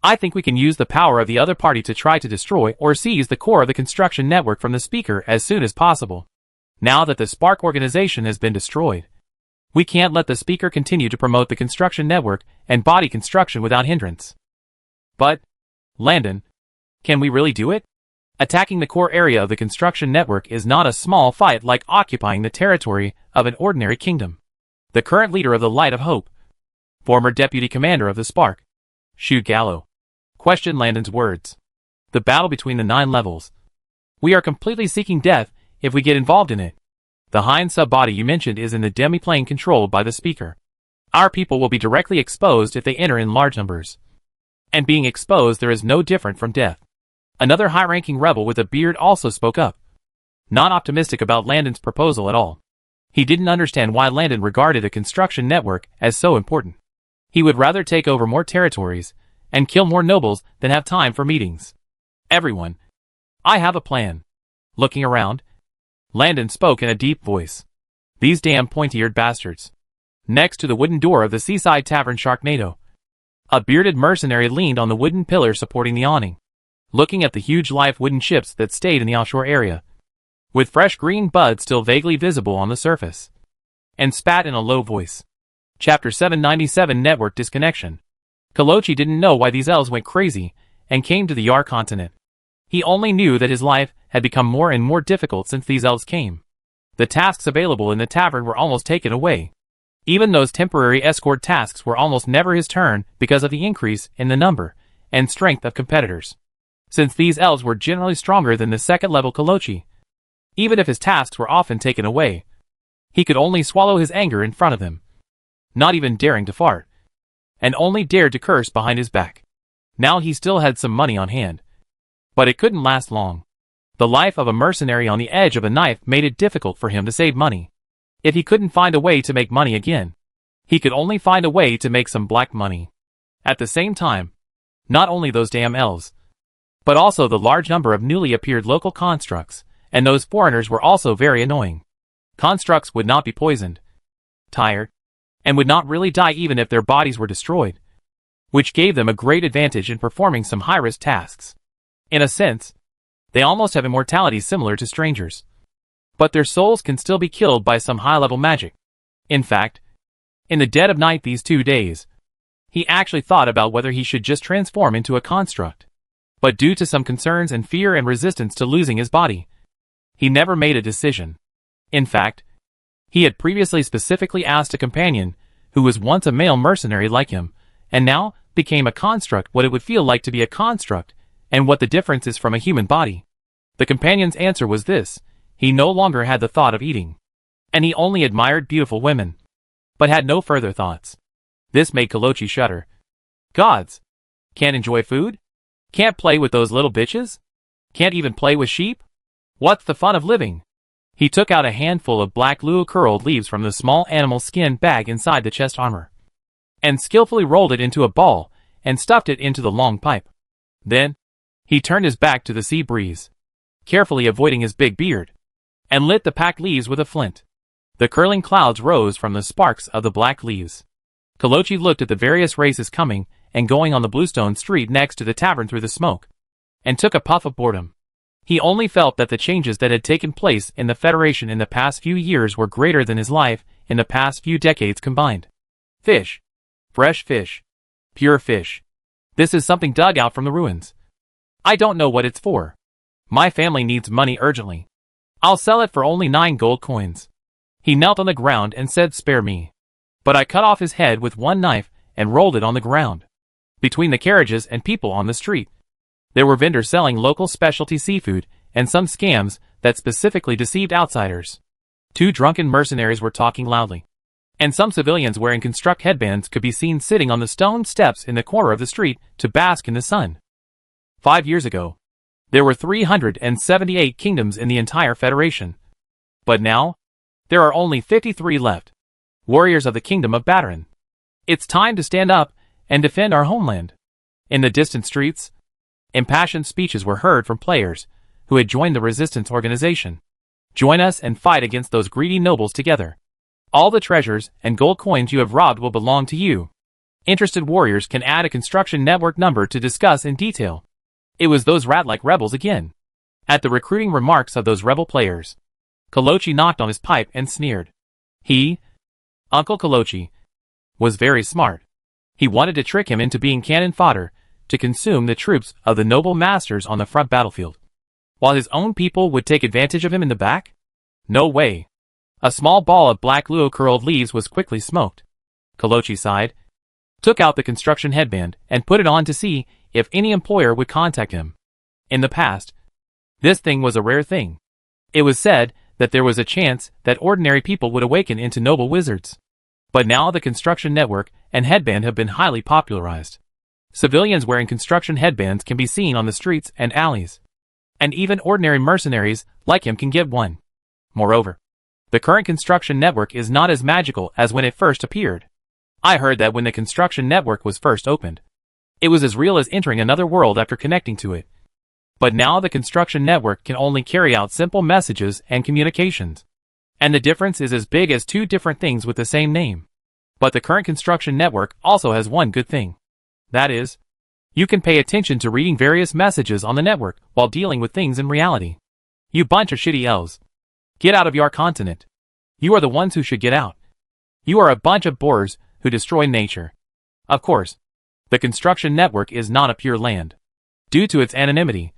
I think we can use the power of the other party to try to destroy or seize the core of the construction network from the speaker as soon as possible. Now that the Spark organization has been destroyed, we can't let the speaker continue to promote the construction network and body construction without hindrance. But, Landon, can we really do it? Attacking the core area of the construction network is not a small fight like occupying the territory of an ordinary kingdom. The current leader of the Light of Hope, former deputy commander of the Spark, Shu Gallo, questioned Landon's words. The battle between the 9 levels. We are completely seeking death if we get involved in it. The Hind sub-body you mentioned is in the demi-plane controlled by the speaker. Our people will be directly exposed if they enter in large numbers. And being exposed there is no different from death. Another high-ranking rebel with a beard also spoke up. Not optimistic about Landon's proposal at all. He didn't understand why Landon regarded a construction network as so important. He would rather take over more territories and kill more nobles than have time for meetings. Everyone, I have a plan. Looking around, Landon spoke in a deep voice. These damn pointy-eared bastards. Next to the wooden door of the seaside tavern Sharknado, a bearded mercenary leaned on the wooden pillar supporting the awning, looking at the huge live wooden ships that stayed in the offshore area, with fresh green buds still vaguely visible on the surface, and spat in a low voice. Chapter 797 Network Disconnection. Kolochi didn't know why these elves went crazy and came to the Yar continent. He only knew that his life had become more and more difficult since these elves came. The tasks available in the tavern were almost taken away. Even those temporary escort tasks were almost never his turn because of the increase in the number and strength of competitors. Since these elves were generally stronger than the second-level Kolochi, even if his tasks were often taken away, he could only swallow his anger in front of them, not even daring to fart, and only dared to curse behind his back. Now he still had some money on hand, but it couldn't last long. The life of a mercenary on the edge of a knife made it difficult for him to save money. If he couldn't find a way to make money again, he could only find a way to make some black money. At the same time, not only those damn elves, but also the large number of newly appeared local constructs, and those foreigners were also very annoying. Constructs would not be poisoned, tired, and would not really die even if their bodies were destroyed, which gave them a great advantage in performing some high-risk tasks. In a sense, they almost have immortality similar to strangers, but their souls can still be killed by some high-level magic. In fact, in the dead of night these 2 days, he actually thought about whether he should just transform into a construct. But due to some concerns and fear and resistance to losing his body, he never made a decision. In fact, he had previously specifically asked a companion, who was once a male mercenary like him, and now became a construct, what it would feel like to be a construct, and what the difference is from a human body. The companion's answer was this: he no longer had the thought of eating, and he only admired beautiful women, but had no further thoughts. This made Kolochi shudder. Gods! Can't enjoy food? Can't play with those little bitches? Can't even play with sheep? What's the fun of living? He took out a handful of black luo curled leaves from the small animal skin bag inside the chest armor, and skillfully rolled it into a ball and stuffed it into the long pipe. Then, he turned his back to the sea breeze, carefully avoiding his big beard, and lit the packed leaves with a flint. The curling clouds rose from the sparks of the black leaves. Kolochi looked at the various races coming and going on the bluestone street next to the tavern through the smoke, and took a puff of boredom. He only felt that the changes that had taken place in the Federation in the past few years were greater than his life in the past few decades combined. Fish. Fresh fish. Pure fish. This is something dug out from the ruins. I don't know what it's for. My family needs money urgently. I'll sell it for only 9 gold coins. He knelt on the ground and said, "Spare me." But I cut off his head with one knife and rolled it on the ground. Between the carriages and people on the street, there were vendors selling local specialty seafood and some scams that specifically deceived outsiders. 2 drunken mercenaries were talking loudly, and some civilians wearing construct headbands could be seen sitting on the stone steps in the corner of the street to bask in the sun. 5 years ago, there were 378 kingdoms in the entire Federation. But now, there are only 53 left, warriors of the Kingdom of Bataran. It's time to stand up and defend our homeland. In the distant streets, impassioned speeches were heard from players who had joined the resistance organization. Join us and fight against those greedy nobles together. All the treasures and gold coins you have robbed will belong to you. Interested warriors can add a construction network number to discuss in detail. It was those rat-like rebels again. At the recruiting remarks of those rebel players, Kolochi knocked on his pipe and sneered. He, Uncle Kolochi, was very smart. He wanted to trick him into being cannon fodder to consume the troops of the noble masters on the front battlefield. while his own people would take advantage of him in the back? No way. A small ball of black luo-curled leaves was quickly smoked. Kolochi sighed, took out the construction headband, and put it on to see if any employer would contact him. In the past, this thing was a rare thing. It was said that there was a chance that ordinary people would awaken into noble wizards. But now the construction network and headband have been highly popularized. Civilians wearing construction headbands can be seen on the streets and alleys. And even ordinary mercenaries like him can get one. Moreover, the current construction network is not as magical as when it first appeared. I heard that when the construction network was first opened, it was as real as entering another world after connecting to it. But now the construction network can only carry out simple messages and communications. And the difference is as big as two different things with the same name. But the current construction network also has one good thing. That is, you can pay attention to reading various messages on the network while dealing with things in reality. You bunch of shitty elves. Get out of your continent. You are the ones who should get out. You are a bunch of boors who destroy nature. Of course, the construction network is not a pure land. Due to its anonymity,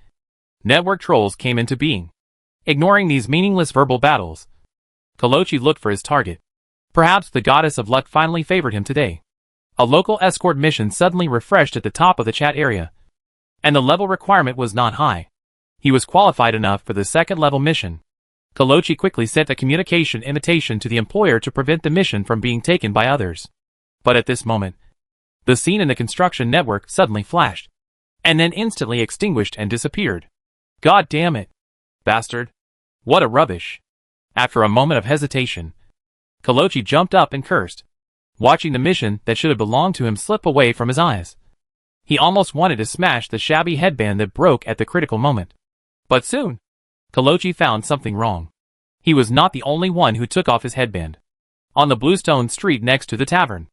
network trolls came into being. Ignoring these meaningless verbal battles, Kolochi looked for his target. Perhaps the goddess of luck finally favored him today. A local escort mission suddenly refreshed at the top of the chat area. And the level requirement was not high. He was qualified enough for the second level mission. Kolochi quickly sent a communication invitation to the employer to prevent the mission from being taken by others. But at this moment, the scene in the construction network suddenly flashed, and then instantly extinguished and disappeared. God damn it. Bastard. What a rubbish. After a moment of hesitation, Kolochi jumped up and cursed, watching the mission that should have belonged to him slip away from his eyes. He almost wanted to smash the shabby headband that broke at the critical moment. But soon, Kolochi found something wrong. He was not the only one who took off his headband. On the bluestone street next to the tavern,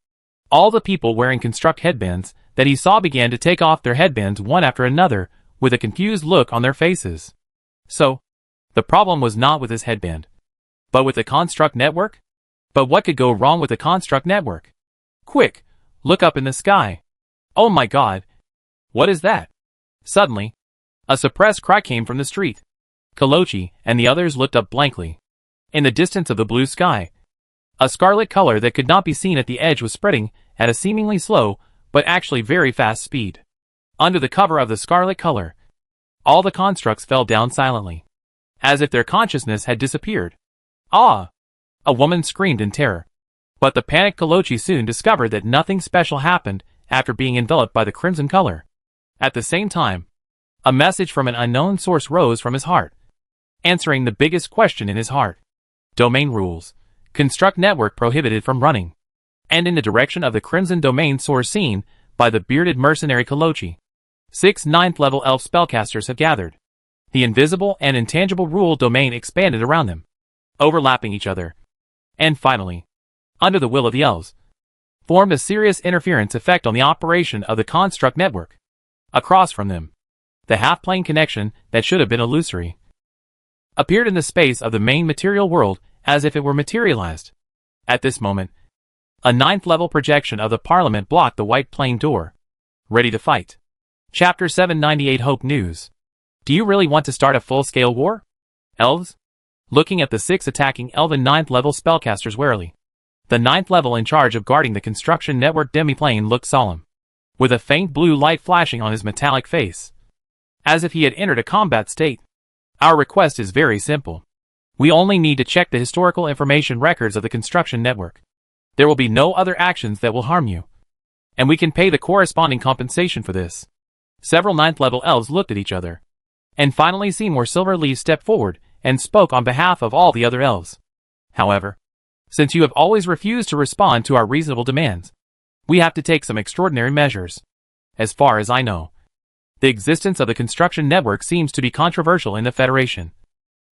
all the people wearing construct headbands that he saw began to take off their headbands one after another with a confused look on their faces. So, the problem was not with his headband, but with the construct network? But what could go wrong with the construct network? Quick, look up in the sky. Oh my god. What is that? Suddenly, a suppressed cry came from the street. Kolochi and the others looked up blankly. In the distance of the blue sky, a scarlet color that could not be seen at the edge was spreading at a seemingly slow, but actually very fast speed. Under the cover of the scarlet color, all the constructs fell down silently, as if their consciousness had disappeared. Ah! A woman screamed in terror. But the panicked Kolochi soon discovered that nothing special happened after being enveloped by the crimson color. At the same time, a message from an unknown source rose from his heart, answering the biggest question in his heart. Domain rules. Construct network prohibited from running. And in the direction of the crimson domain source seen by the bearded mercenary Kolochi, 6 9th level elf spellcasters have gathered. The invisible and intangible rule domain expanded around them, overlapping each other. And finally, under the will of the elves, formed a serious interference effect on the operation of the construct network. Across from them, the half-plane connection that should have been illusory appeared in the space of the main material world as if it were materialized. At this moment, a 9th level projection of the Parliament blocked the white plane door. Ready to fight. Chapter 798 Hope News. Do you really want to start a full-scale war? Elves? Looking at the 6 attacking elven 9th level spellcasters warily, the 9th level in charge of guarding the construction network demiplane looked solemn, with a faint blue light flashing on his metallic face, as if he had entered a combat state. Our request is very simple. We only need to check the historical information records of the construction network. There will be no other actions that will harm you, and we can pay the corresponding compensation for this. Several 9th level elves looked at each other, and finally Seymour Silverleaf stepped forward and spoke on behalf of all the other elves. However, since you have always refused to respond to our reasonable demands, we have to take some extraordinary measures. As far as I know, the existence of the construction network seems to be controversial in the Federation,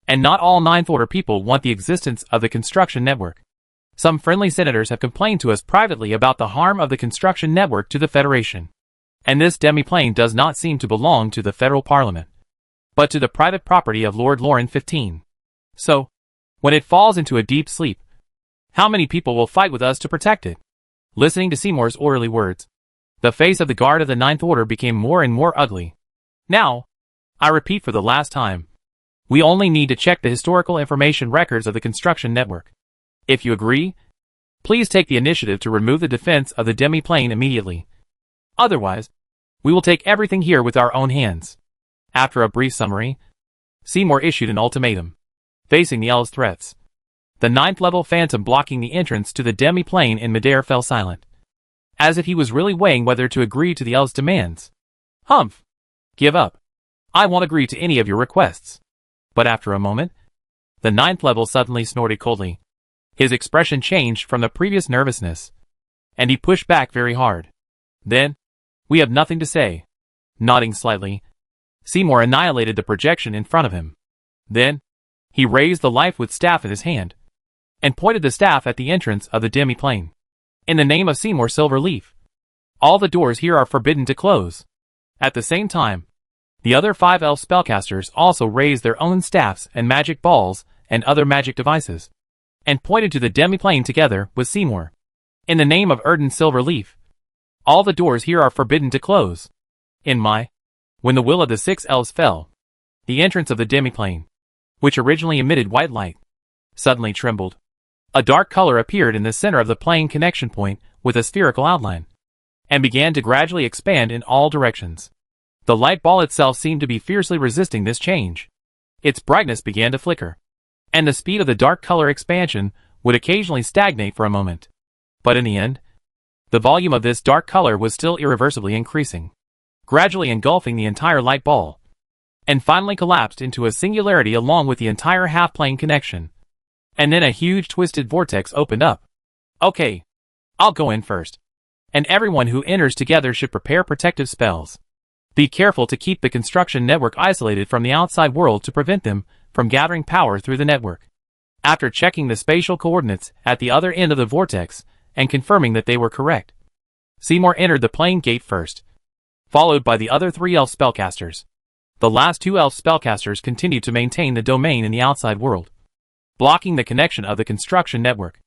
and not all 9th Order people want the existence of the construction network. Some friendly senators have complained to us privately about the harm of the construction network to the Federation, and this demiplane does not seem to belong to the Federal Parliament, but to the private property of Lord Lauren 15. So, when it falls into a deep sleep, how many people will fight with us to protect it? Listening to Seymour's orderly words, the face of the guard of the 9th Order became more and more ugly. Now, I repeat for the last time, We only need to check the historical information records of the construction network. If you agree, please take the initiative to remove the defense of the demi-plane immediately. Otherwise, we will take everything here with our own hands. After a brief summary, Seymour issued an ultimatum. Facing the L's threats, the 9th level phantom blocking the entrance to the demi-plane in midair fell silent, as if he was really weighing whether to agree to the L's demands. Humph! Give up. I won't agree to any of your requests. But after a moment, the 9th level suddenly snorted coldly. His expression changed from the previous nervousness, and he pushed back very hard. Then, we have nothing to say. Nodding slightly, Seymour annihilated the projection in front of him. Then, he raised the life-with staff in his hand, and pointed the staff at the entrance of the demi-plane. In the name of Seymour Silverleaf, all the doors here are forbidden to close. At the same time, the other 5 elf spellcasters also raised their own staffs and magic balls and other magic devices, and pointed to the demi-plane together with Seymour. In the name of Erden Silverleaf, all the doors here are forbidden to close. When the will of the 6 elves fell, the entrance of the demi-plane, which originally emitted white light, suddenly trembled. A dark color appeared in the center of the plane connection point with a spherical outline, and began to gradually expand in all directions. The light ball itself seemed to be fiercely resisting this change. Its brightness began to flicker, and the speed of the dark color expansion would occasionally stagnate for a moment. But in the end, the volume of this dark color was still irreversibly increasing, gradually engulfing the entire light ball, and finally collapsed into a singularity along with the entire half-plane connection. And then a huge twisted vortex opened up. Okay, I'll go in first. And everyone who enters together should prepare protective spells. Be careful to keep the construction network isolated from the outside world to prevent them from gathering power through the network. After checking the spatial coordinates at the other end of the vortex and confirming that they were correct, Seymour entered the plane gate first, followed by the other 3 elf spellcasters. The last 2 elf spellcasters continued to maintain the domain in the outside world, blocking the connection of the construction network.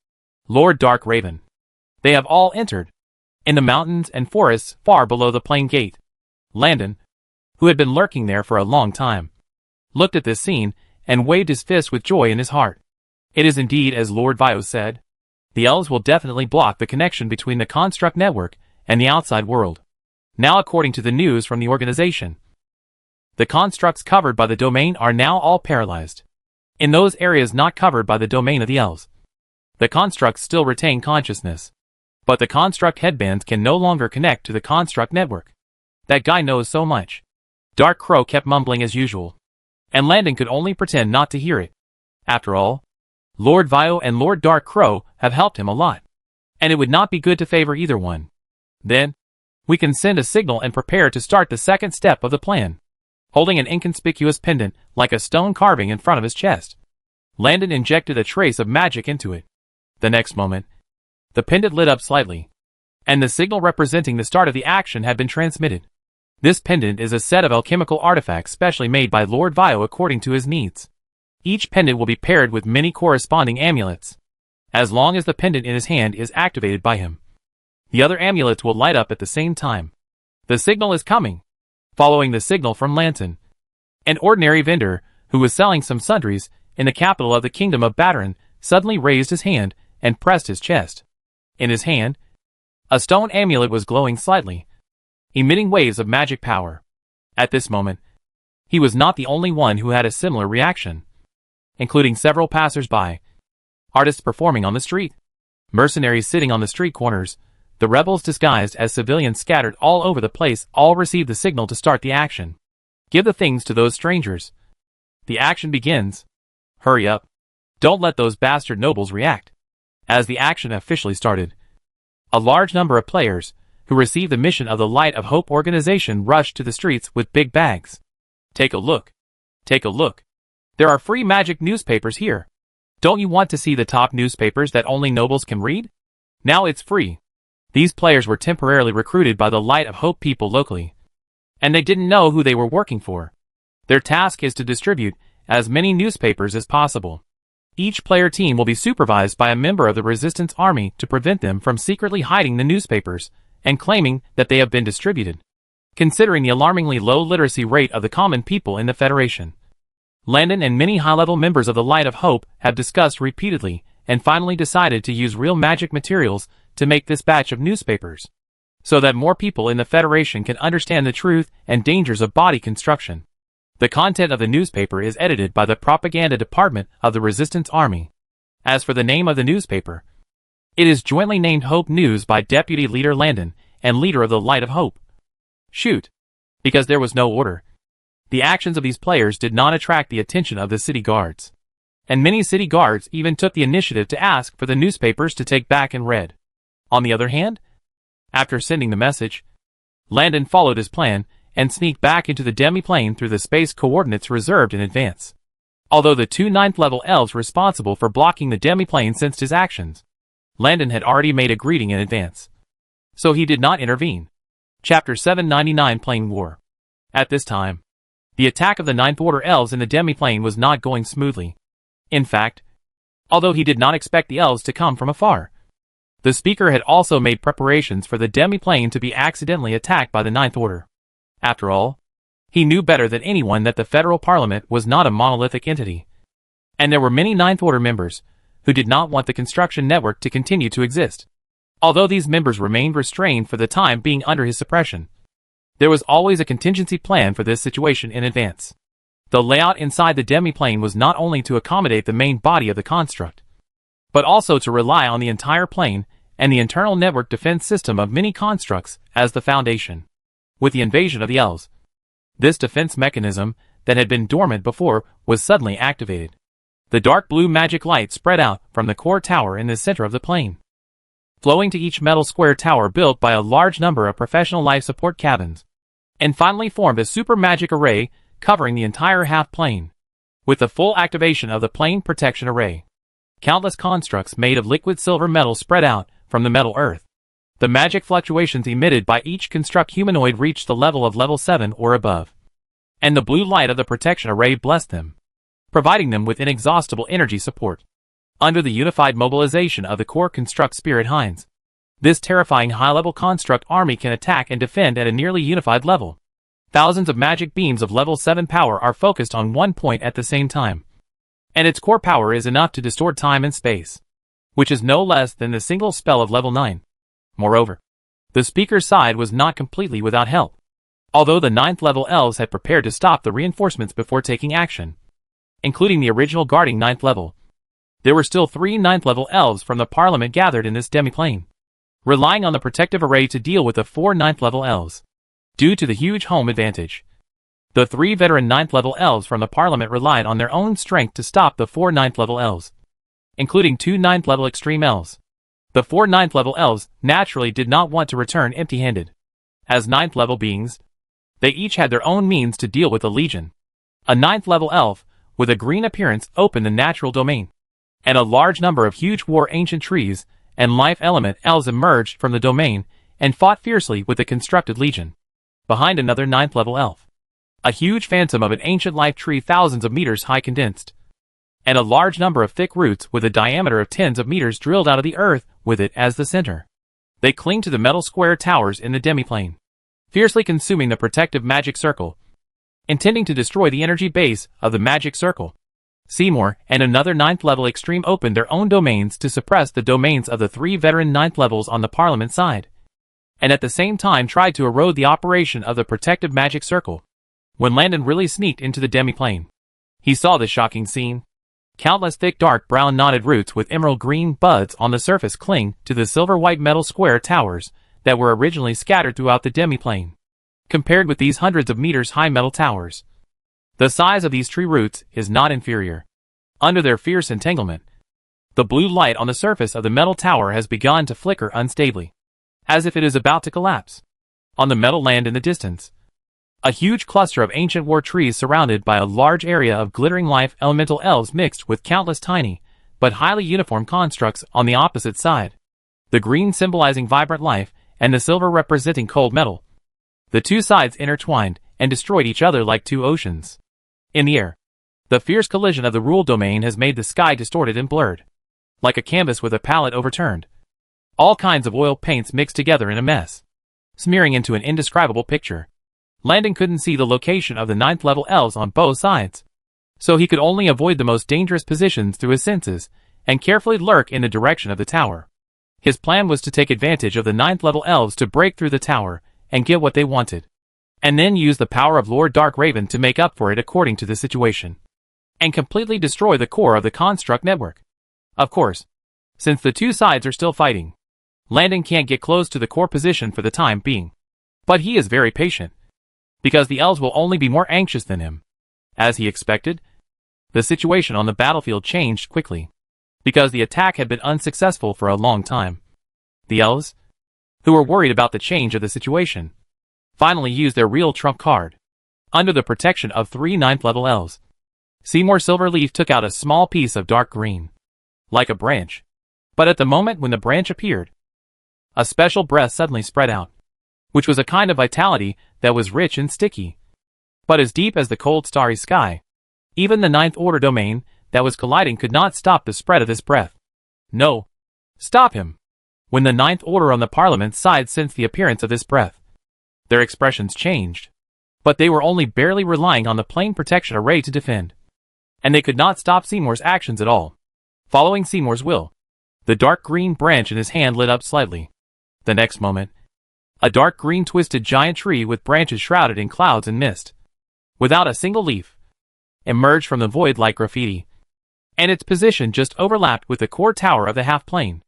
Lord Dark Raven. They have all entered. In the mountains and forests far below the plane gate, Landon, who had been lurking there for a long time, looked at this scene and waved his fist with joy in his heart. It is indeed as Lord Vio said. The elves will definitely block the connection between the construct network and the outside world. Now, according to the news from the organization, the constructs covered by the domain are now all paralyzed. In those areas not covered by the domain of the elves, the constructs still retain consciousness, but the construct headbands can no longer connect to the construct network. That guy knows so much. Dark Crow kept mumbling as usual, and Landon could only pretend not to hear it. After all, Lord Vio and Lord Dark Crow have helped him a lot, and it would not be good to favor either one. Then, we can send a signal and prepare to start the second step of the plan. Holding an inconspicuous pendant like a stone carving in front of his chest, Landon injected a trace of magic into it. The next moment, the pendant lit up slightly, and the signal representing the start of the action had been transmitted. This pendant is a set of alchemical artifacts specially made by Lord Vio according to his needs. Each pendant will be paired with many corresponding amulets. As long as the pendant in his hand is activated by him, the other amulets will light up at the same time. The signal is coming. Following the signal from Lanton, an ordinary vendor who was selling some sundries in the capital of the kingdom of Bataran suddenly raised his hand and pressed his chest. In his hand, a stone amulet was glowing slightly, emitting waves of magic power. At this moment, he was not the only one who had a similar reaction, including several passers-by, artists performing on the street, mercenaries sitting on the street corners, the rebels disguised as civilians scattered all over the place all received the signal to start the action. Give the things to those strangers. The action begins. Hurry up. Don't let those bastard nobles react. As the action officially started, a large number of players, who received the mission of the Light of Hope organization rushed to the streets with big bags. Take a look. Take a look. There are free magic newspapers here. Don't you want to see the top newspapers that only nobles can read? Now it's free. These players were temporarily recruited by the Light of Hope people locally, and they didn't know who they were working for. Their task is to distribute as many newspapers as possible. Each player team will be supervised by a member of the Resistance Army to prevent them from secretly hiding the newspapers and claiming that they have been distributed. Considering the alarmingly low literacy rate of the common people in the Federation, Landon and many high-level members of the Light of Hope have discussed repeatedly and finally decided to use real magic materials to make this batch of newspapers, so that more people in the Federation can understand the truth and dangers of body construction. The content of the newspaper is edited by the propaganda department of the Resistance Army. As for the name of the newspaper, it is jointly named Hope News by Deputy Leader Landon and Leader of the Light of Hope. Shoot. Because there was no order. The actions of these players did not attract the attention of the city guards. And many city guards even took the initiative to ask for the newspapers to take back and read. On the other hand, after sending the message, Landon followed his plan and sneaked back into the demi-plane through the space coordinates reserved in advance. Although the two 9th level elves responsible for blocking the demi-plane sensed his actions, Landon had already made a greeting in advance, so he did not intervene. Chapter 799 Plane War. At this time, the attack of the 9th Order elves in the demi-plane was not going smoothly. In fact, although he did not expect the elves to come from afar, the speaker had also made preparations for the demi-plane to be accidentally attacked by the 9th Order. After all, he knew better than anyone that the Federal Parliament was not a monolithic entity, and there were many 9th Order members who did not want the construction network to continue to exist. Although these members remained restrained for the time being under his suppression, there was always a contingency plan for this situation in advance. The layout inside the demi-plane was not only to accommodate the main body of the construct, but also to rely on the entire plane and the internal network defense system of many constructs as the foundation. With the invasion of the elves, this defense mechanism that had been dormant before was suddenly activated. The dark blue magic light spread out from the core tower in the center of the plane, flowing to each metal square tower built by a large number of professional life support cabins, and finally formed a super magic array covering the entire half-plane. With the full activation of the plane protection array, countless constructs made of liquid silver metal spread out from the metal earth. The magic fluctuations emitted by each construct humanoid reached the level of level 7 or above, and the blue light of the protection array blessed them, providing them with inexhaustible energy support. Under the unified mobilization of the core construct Spirit Hinds, this terrifying high-level construct army can attack and defend at a nearly unified level. Thousands of magic beams of level 7 power are focused on one point at the same time, and its core power is enough to distort time and space, which is no less than the single spell of level 9. Moreover, the speaker's side was not completely without help. Although the 9th level elves had prepared to stop the reinforcements before taking action, including the original guarding 9th level, there were still 3 9th level elves from the Parliament gathered in this demi-plane, relying on the protective array to deal with the 4 9th level elves. Due to the huge home advantage, the 3 veteran 9th level elves from the Parliament relied on their own strength to stop the 4 9th level elves, including 2 9th level extreme elves. The 4 9th level elves naturally did not want to return empty-handed. As 9th level beings, they each had their own means to deal with the Legion. A 9th level elf with a green appearance opened the natural domain, and a large number of huge war ancient trees and life element elves emerged from the domain and fought fiercely with the constructed Legion. Behind another 9th level elf, a huge phantom of an ancient life tree thousands of meters high condensed, and a large number of thick roots with a diameter of tens of meters drilled out of the earth with it as the center. They cling to the metal square towers in the demi-plane, fiercely consuming the protective magic circle, intending to destroy the energy base of the magic circle. Seymour and another 9th level extreme opened their own domains to suppress the domains of the 3 veteran 9th levels on the Parliament side, and at the same time tried to erode the operation of the protective magic circle. When Landon really sneaked into the demi-plane, he saw the shocking scene. Countless thick dark brown knotted roots with emerald green buds on the surface cling to the silver-white metal square towers that were originally scattered throughout the demi-plane. Compared with these hundreds of meters high metal towers, the size of these tree roots is not inferior. Under their fierce entanglement, the blue light on the surface of the metal tower has begun to flicker unstably, as if it is about to collapse. On the metal land in the distance, a huge cluster of ancient war trees surrounded by a large area of glittering life elemental elves mixed with countless tiny, but highly uniform constructs on the opposite side. The green symbolizing vibrant life, and the silver representing cold metal. The two sides intertwined and destroyed each other like two oceans. In the air, the fierce collision of the rule domain has made the sky distorted and blurred, like a canvas with a palette overturned. All kinds of oil paints mixed together in a mess, smearing into an indescribable picture. Landon couldn't see the location of the 9th level elves on both sides, so he could only avoid the most dangerous positions through his senses, and carefully lurk in the direction of the tower. His plan was to take advantage of the 9th level elves to break through the tower, and get what they wanted. And then use the power of Lord Darkraven to make up for it according to the situation. And completely destroy the core of the construct network. Of course, since the two sides are still fighting, Landon can't get close to the core position for the time being. But he is very patient, because the elves will only be more anxious than him. As he expected, the situation on the battlefield changed quickly, because the attack had been unsuccessful for a long time. The elves, who were worried about the change of the situation, finally used their real trump card. Under the protection of 3 9th level elves, Seymour Silverleaf took out a small piece of dark green, like a branch. But at the moment when the branch appeared, a special breath suddenly spread out, which was a kind of vitality that was rich and sticky, but as deep as the cold starry sky. Even the 9th order domain that was colliding could not stop the spread of this breath. No. Stop him. When the 9th order on the Parliament's side sensed the appearance of this breath, their expressions changed. But they were only barely relying on the plane protection array to defend. And they could not stop Seymour's actions at all. Following Seymour's will, the dark green branch in his hand lit up slightly. The next moment, a dark green twisted giant tree with branches shrouded in clouds and mist, without a single leaf, emerged from the void like graffiti, and its position just overlapped with the core tower of the half-plane.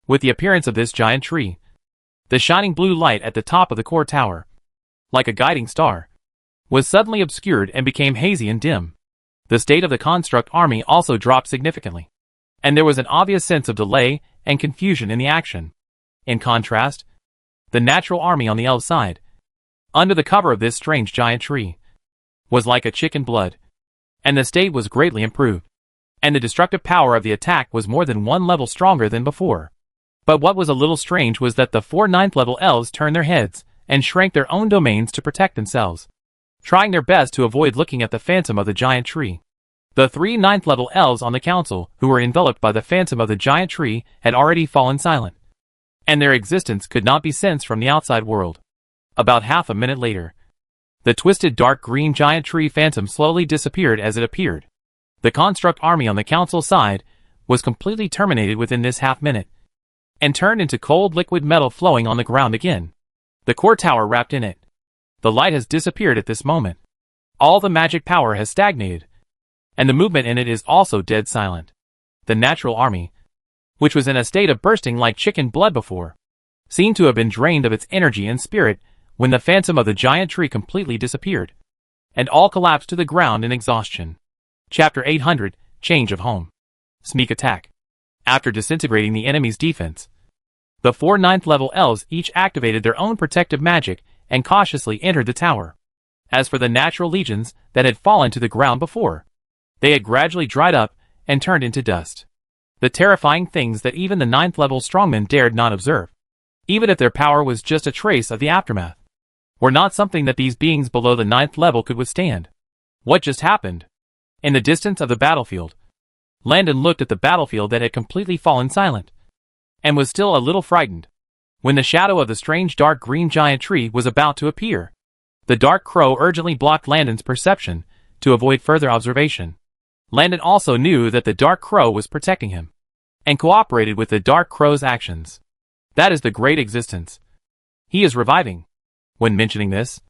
With the appearance of this giant tree, the shining blue light at the top of the core tower, like a guiding star, was suddenly obscured and became hazy and dim. The state of the construct army also dropped significantly, and there was an obvious sense of delay and confusion in the action. In contrast, the natural army on the elf side, under the cover of this strange giant tree, was like a chicken blood, and the state was greatly improved, and the destructive power of the attack was more than 1 level stronger than before. But what was a little strange was that the 4 9th level elves turned their heads and shrank their own domains to protect themselves, trying their best to avoid looking at the phantom of the giant tree. The 3 9th level elves on the council, who were enveloped by the phantom of the giant tree, had already fallen silent, and their existence could not be sensed from the outside world. About half a minute later, the twisted dark green giant tree phantom slowly disappeared as it appeared. The construct army on the council side was completely terminated within this half-minute, and turned into cold liquid metal flowing on the ground again. The core tower wrapped in it. The light has disappeared at this moment. All the magic power has stagnated, and the movement in it is also dead silent. The natural army, which was in a state of bursting like chicken blood before, seemed to have been drained of its energy and spirit when the phantom of the giant tree completely disappeared, and all collapsed to the ground in exhaustion. Chapter 800, Change of Home. Sneak Attack. After disintegrating the enemy's defense, the 4 9th level elves each activated their own protective magic and cautiously entered the tower. As for the natural legions that had fallen to the ground before, they had gradually dried up and turned into dust. The terrifying things that even the 9th level strongmen dared not observe, even if their power was just a trace of the aftermath, were not something that these beings below the 9th level could withstand. What just happened? In the distance of the battlefield, Landon looked at the battlefield that had completely fallen silent, and was still a little frightened, when the shadow of the strange dark green giant tree was about to appear. The dark crow urgently blocked Landon's perception to avoid further observation. Landon also knew that the dark crow was protecting him, and cooperated with the dark crow's actions. That is the great existence. He is reviving. When mentioning this,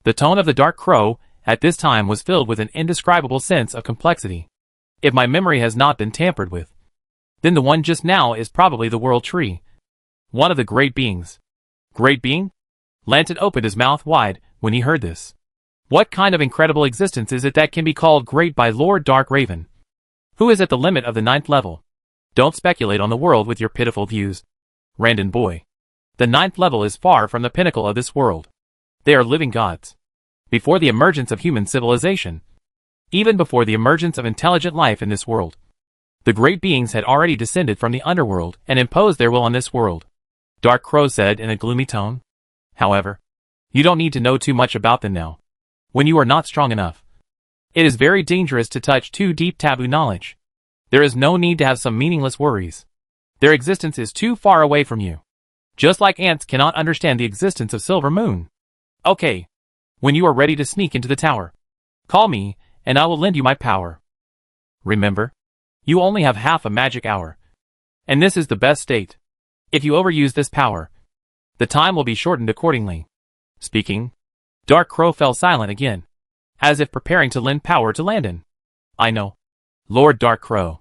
the tone of the dark crow at this time was filled with an indescribable sense of complexity. If my memory has not been tampered with, then the one just now is probably the World Tree, one of the great beings. Great being? Landon opened his mouth wide when he heard this. What kind of incredible existence is it that can be called great by Lord Darkraven, who is at the limit of the 9th level? Don't speculate on the world with your pitiful views, Randon boy. The 9th level is far from the pinnacle of this world. They are living gods. Before the emergence of human civilization, even before the emergence of intelligent life in this world, the great beings had already descended from the underworld and imposed their will on this world, Dark Crow said in a gloomy tone. However, you don't need to know too much about them now, when you are not strong enough. It is very dangerous to touch too deep taboo knowledge. There is no need to have some meaningless worries. Their existence is too far away from you. Just like ants cannot understand the existence of Silver Moon. Okay. When you are ready to sneak into the tower, call me, and I will lend you my power. Remember, you only have half a magic hour. And this is the best state. If you overuse this power, the time will be shortened accordingly. Speaking, Dark Crow fell silent again, as if preparing to lend power to Landon. I know. Lord Dark Crow.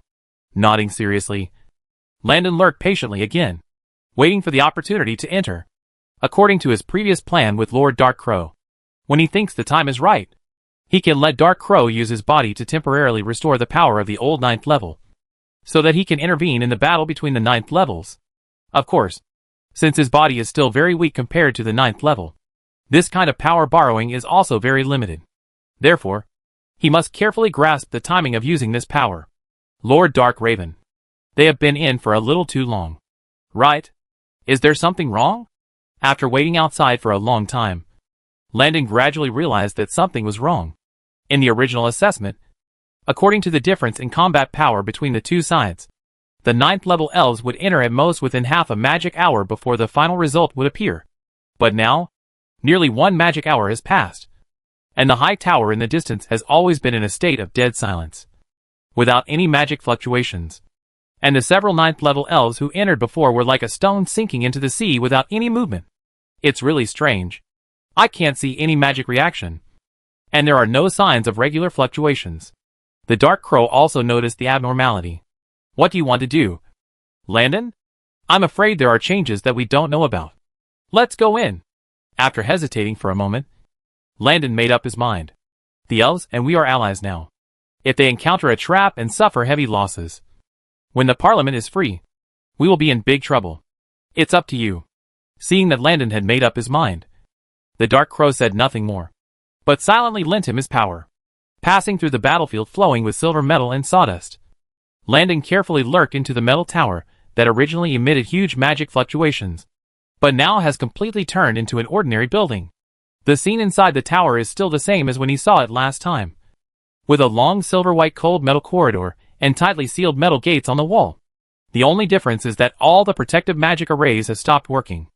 Nodding seriously, Landon lurked patiently again, waiting for the opportunity to enter. According to his previous plan with Lord Dark Crow, when he thinks the time is right, he can let Dark Crow use his body to temporarily restore the power of the old 9th level, so that he can intervene in the battle between the 9th levels. Of course, since his body is still very weak compared to the 9th level, this kind of power borrowing is also very limited. Therefore, he must carefully grasp the timing of using this power. Lord Dark Raven. They have been in for a little too long. Right? Is there something wrong? After waiting outside for a long time, Landon gradually realized that something was wrong. In the original assessment, according to the difference in combat power between the two sides, the 9th level elves would enter at most within half a magic hour before the final result would appear. But now, nearly 1 magic hour has passed, and the high tower in the distance has always been in a state of dead silence, without any magic fluctuations. And the several 9th level elves who entered before were like a stone sinking into the sea without any movement. It's really strange. I can't see any magic reaction, and there are no signs of regular fluctuations. The Dark Crow also noticed the abnormality. What do you want to do, Landon? I'm afraid there are changes that we don't know about. Let's go in. After hesitating for a moment, Landon made up his mind. The elves and we are allies now. If they encounter a trap and suffer heavy losses, when the Parliament is free, we will be in big trouble. It's up to you. Seeing that Landon had made up his mind, the Dark Crow said nothing more, but silently lent him his power. Passing through the battlefield flowing with silver metal and sawdust, Landon carefully lurked into the metal tower that originally emitted huge magic fluctuations, but now has completely turned into an ordinary building. The scene inside the tower is still the same as when he saw it last time, with a long silver-white cold metal corridor and tightly sealed metal gates on the wall. The only difference is that all the protective magic arrays have stopped working.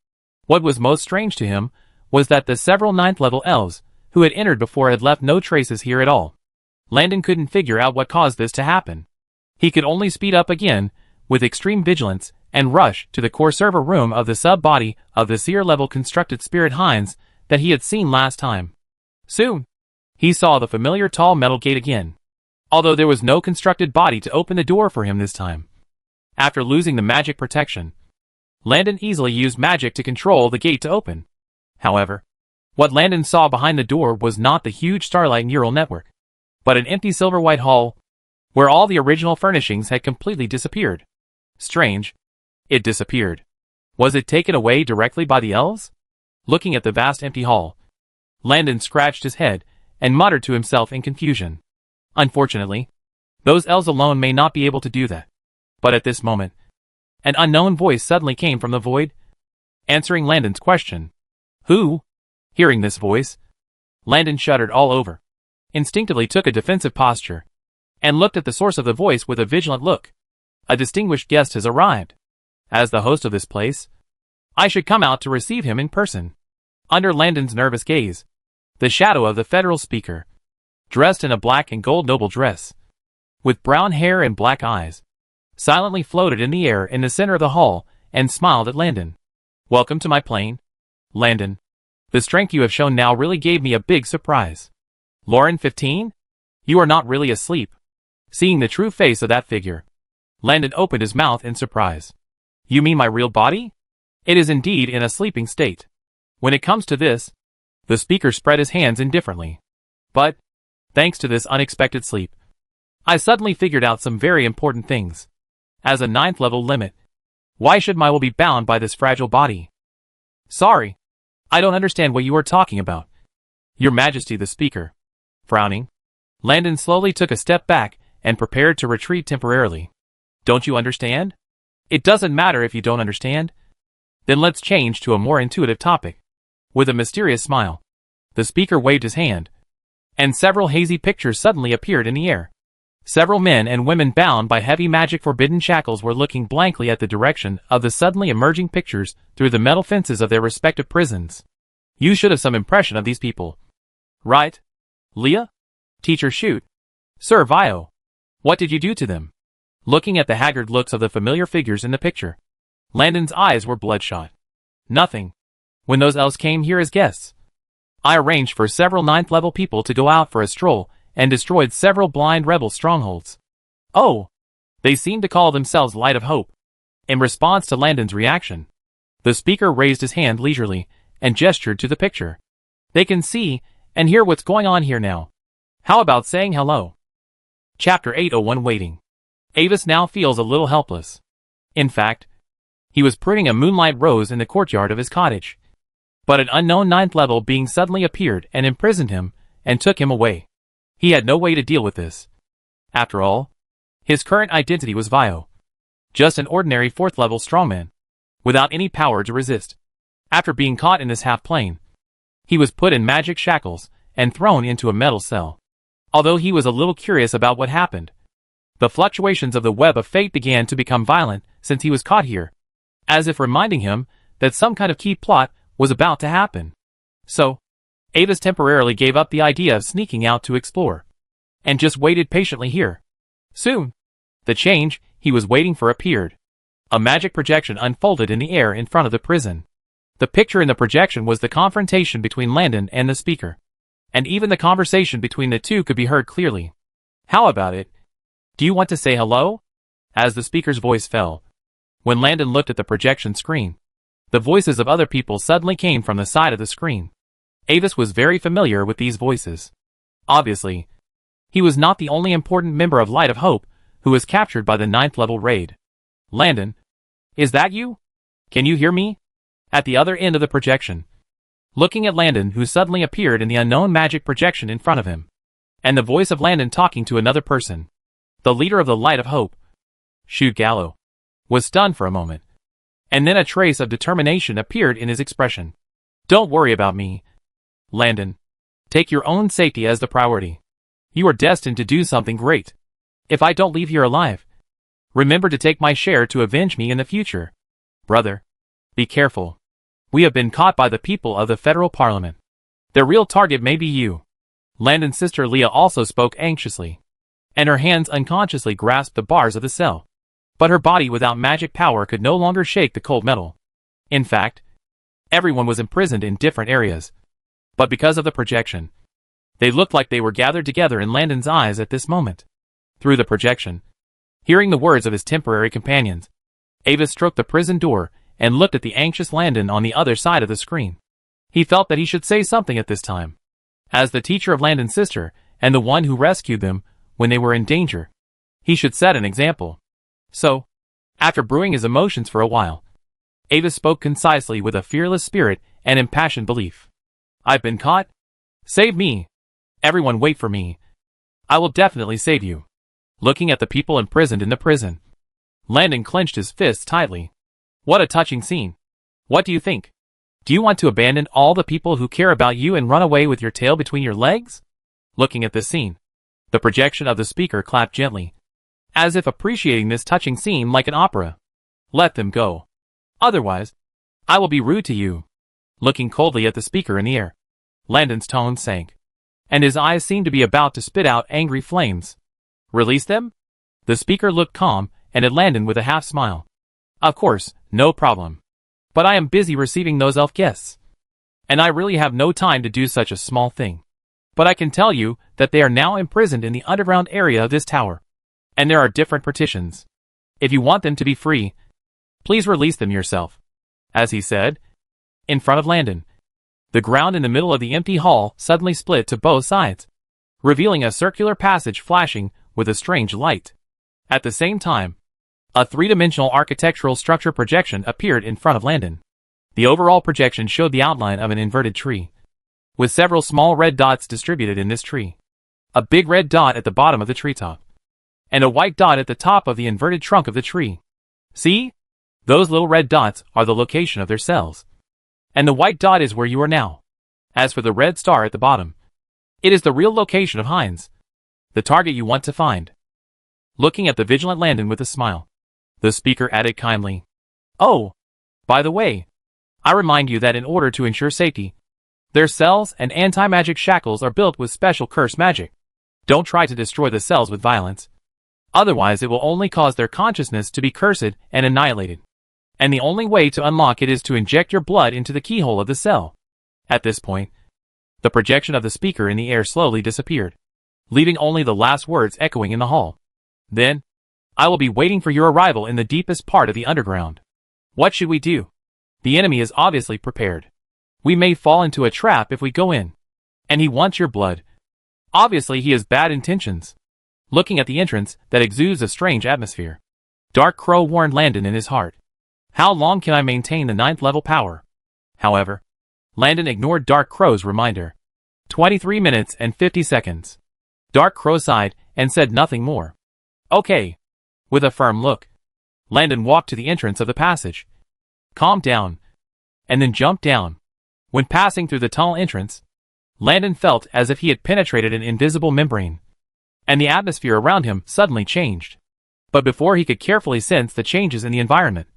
What was most strange to him was that the several 9th level elves who had entered before had left no traces here at all. Landon couldn't figure out what caused this to happen. He could only speed up again, with extreme vigilance, and rush to the core server room of the sub-body of the seer-level constructed spirit hinds that he had seen last time. Soon, he saw the familiar tall metal gate again, although there was no constructed body to open the door for him this time. After losing the magic protection, Landon easily used magic to control the gate to open. However, what Landon saw behind the door was not the huge starlight neural network, but an empty silver-white hall, where all the original furnishings had completely disappeared. Strange. It disappeared. Was it taken away directly by the elves? Looking at the vast empty hall, Landon scratched his head and muttered to himself in confusion. Unfortunately, those elves alone may not be able to do that. But at this moment, an unknown voice suddenly came from the void, answering Landon's question. Who? Hearing this voice, Landon shuddered all over, instinctively took a defensive posture, and looked at the source of the voice with a vigilant look. A distinguished guest has arrived. As the host of this place, I should come out to receive him in person. Under Landon's nervous gaze, the shadow of the federal speaker, dressed in a black and gold noble dress, with brown hair and black eyes, silently floated in the air in the center of the hall and smiled at Landon. Welcome to my plane, Landon. The strength you have shown now really gave me a big surprise. Lauren 15? You are not really asleep. Seeing the true face of that figure, Landon opened his mouth in surprise. You mean my real body? It is indeed in a sleeping state. When it comes to this, the speaker spread his hands indifferently. But, thanks to this unexpected sleep, I suddenly figured out some very important things. As a 9th level limit, why should my will be bound by this fragile body? Sorry, I don't understand what you are talking about. Your Majesty, the speaker. Frowning, Landon slowly took a step back and prepared to retreat temporarily. Don't you understand? It doesn't matter if you don't understand. Then let's change to a more intuitive topic. With a mysterious smile, the speaker waved his hand, and several hazy pictures suddenly appeared in the air. Several men and women bound by heavy magic forbidden shackles were looking blankly at the direction of the suddenly emerging pictures through the metal fences of their respective prisons. You should have some impression of these people. Right? Leah? Teacher Shoot. Sir Vio. What did you do to them? Looking at the haggard looks of the familiar figures in the picture, Landon's eyes were bloodshot. Nothing. When those elves came here as guests, I arranged for several 9th level people to go out for a stroll and destroyed several blind rebel strongholds. Oh! They seemed to call themselves Light of Hope. In response to Landon's reaction, the speaker raised his hand leisurely and gestured to the picture. They can see and hear what's going on here now. How about saying hello? Chapter 801 Waiting. Avis now feels a little helpless. In fact, he was pruning a moonlight rose in the courtyard of his cottage. But an unknown 9th level being suddenly appeared and imprisoned him and took him away. He had no way to deal with this. After all, his current identity was Vio. Just an ordinary 4th level strongman, without any power to resist. After being caught in this half-plane, he was put in magic shackles and thrown into a metal cell. Although he was a little curious about what happened, the fluctuations of the web of fate began to become violent since he was caught here, as if reminding him that some kind of key plot was about to happen. So, Avis temporarily gave up the idea of sneaking out to explore, and just waited patiently here. Soon, the change he was waiting for appeared. A magic projection unfolded in the air in front of the prison. The picture in the projection was the confrontation between Landon and the speaker, and even the conversation between the two could be heard clearly. How about it? Do you want to say hello? As the speaker's voice fell, when Landon looked at the projection screen, the voices of other people suddenly came from the side of the screen. Avis was very familiar with these voices. Obviously, he was not the only important member of Light of Hope who was captured by the 9th level raid. Landon, is that you? Can you hear me? At the other end of the projection, looking at Landon who suddenly appeared in the unknown magic projection in front of him, and the voice of Landon talking to another person, the leader of the Light of Hope, Shu Gallo, was stunned for a moment, and then a trace of determination appeared in his expression. Don't worry about me, Landon. Take your own safety as the priority. You are destined to do something great. If I don't leave here alive, remember to take my share to avenge me in the future. Brother, be careful. We have been caught by the people of the federal parliament. Their real target may be you. Landon's sister Leah also spoke anxiously, and her hands unconsciously grasped the bars of the cell. But her body without magic power could no longer shake the cold metal. In fact, everyone was imprisoned in different areas. But because of the projection, they looked like they were gathered together in Landon's eyes at this moment. Through the projection, hearing the words of his temporary companions, Avis stroked the prison door and looked at the anxious Landon on the other side of the screen. He felt that he should say something at this time. As the teacher of Landon's sister and the one who rescued them when they were in danger, he should set an example. So, after brewing his emotions for a while, Avis spoke concisely with a fearless spirit and impassioned belief. I've been caught. Save me. Everyone wait for me. I will definitely save you. Looking at the people imprisoned in the prison, Landon clenched his fists tightly. What a touching scene. What do you think? Do you want to abandon all the people who care about you and run away with your tail between your legs? Looking at this scene, the projection of the speaker clapped gently, as if appreciating this touching scene like an opera. Let them go. Otherwise, I will be rude to you. Looking coldly at the speaker in the air, Landon's tone sank, and his eyes seemed to be about to spit out angry flames. Release them? The speaker looked calm and at Landon with a half smile. Of course, no problem. But I am busy receiving those elf guests, and I really have no time to do such a small thing. But I can tell you that they are now imprisoned in the underground area of this tower, and there are different partitions. If you want them to be free, please release them yourself. As he said, in front of Landon, the ground in the middle of the empty hall suddenly split to both sides, revealing a circular passage flashing with a strange light. At the same time, a three-dimensional architectural structure projection appeared in front of Landon. The overall projection showed the outline of an inverted tree, with several small red dots distributed in this tree. A big red dot at the bottom of the treetop, and a white dot at the top of the inverted trunk of the tree. See? Those little red dots are the location of their cells, and the white dot is where you are now. As for the red star at the bottom, it is the real location of Heinz, the target you want to find. Looking at the vigilant Landon with a smile, the speaker added kindly, Oh, by the way, I remind you that in order to ensure safety, their cells and anti-magic shackles are built with special curse magic. Don't try to destroy the cells with violence. Otherwise it will only cause their consciousness to be cursed and annihilated. And the only way to unlock it is to inject your blood into the keyhole of the cell. At this point, the projection of the speaker in the air slowly disappeared, leaving only the last words echoing in the hall. Then, I will be waiting for your arrival in the deepest part of the underground. What should we do? The enemy is obviously prepared. We may fall into a trap if we go in. And he wants your blood. Obviously he has bad intentions. Looking at the entrance that exudes a strange atmosphere, Dark Crow warned Landon in his heart. How long can I maintain the 9th level power? However, Landon ignored Dark Crow's reminder. 23 minutes and 50 seconds. Dark Crow sighed and said nothing more. Okay. With a firm look, Landon walked to the entrance of the passage, calmed down, and then jumped down. When passing through the tunnel entrance, Landon felt as if he had penetrated an invisible membrane, and the atmosphere around him suddenly changed. But before he could carefully sense the changes in the environment,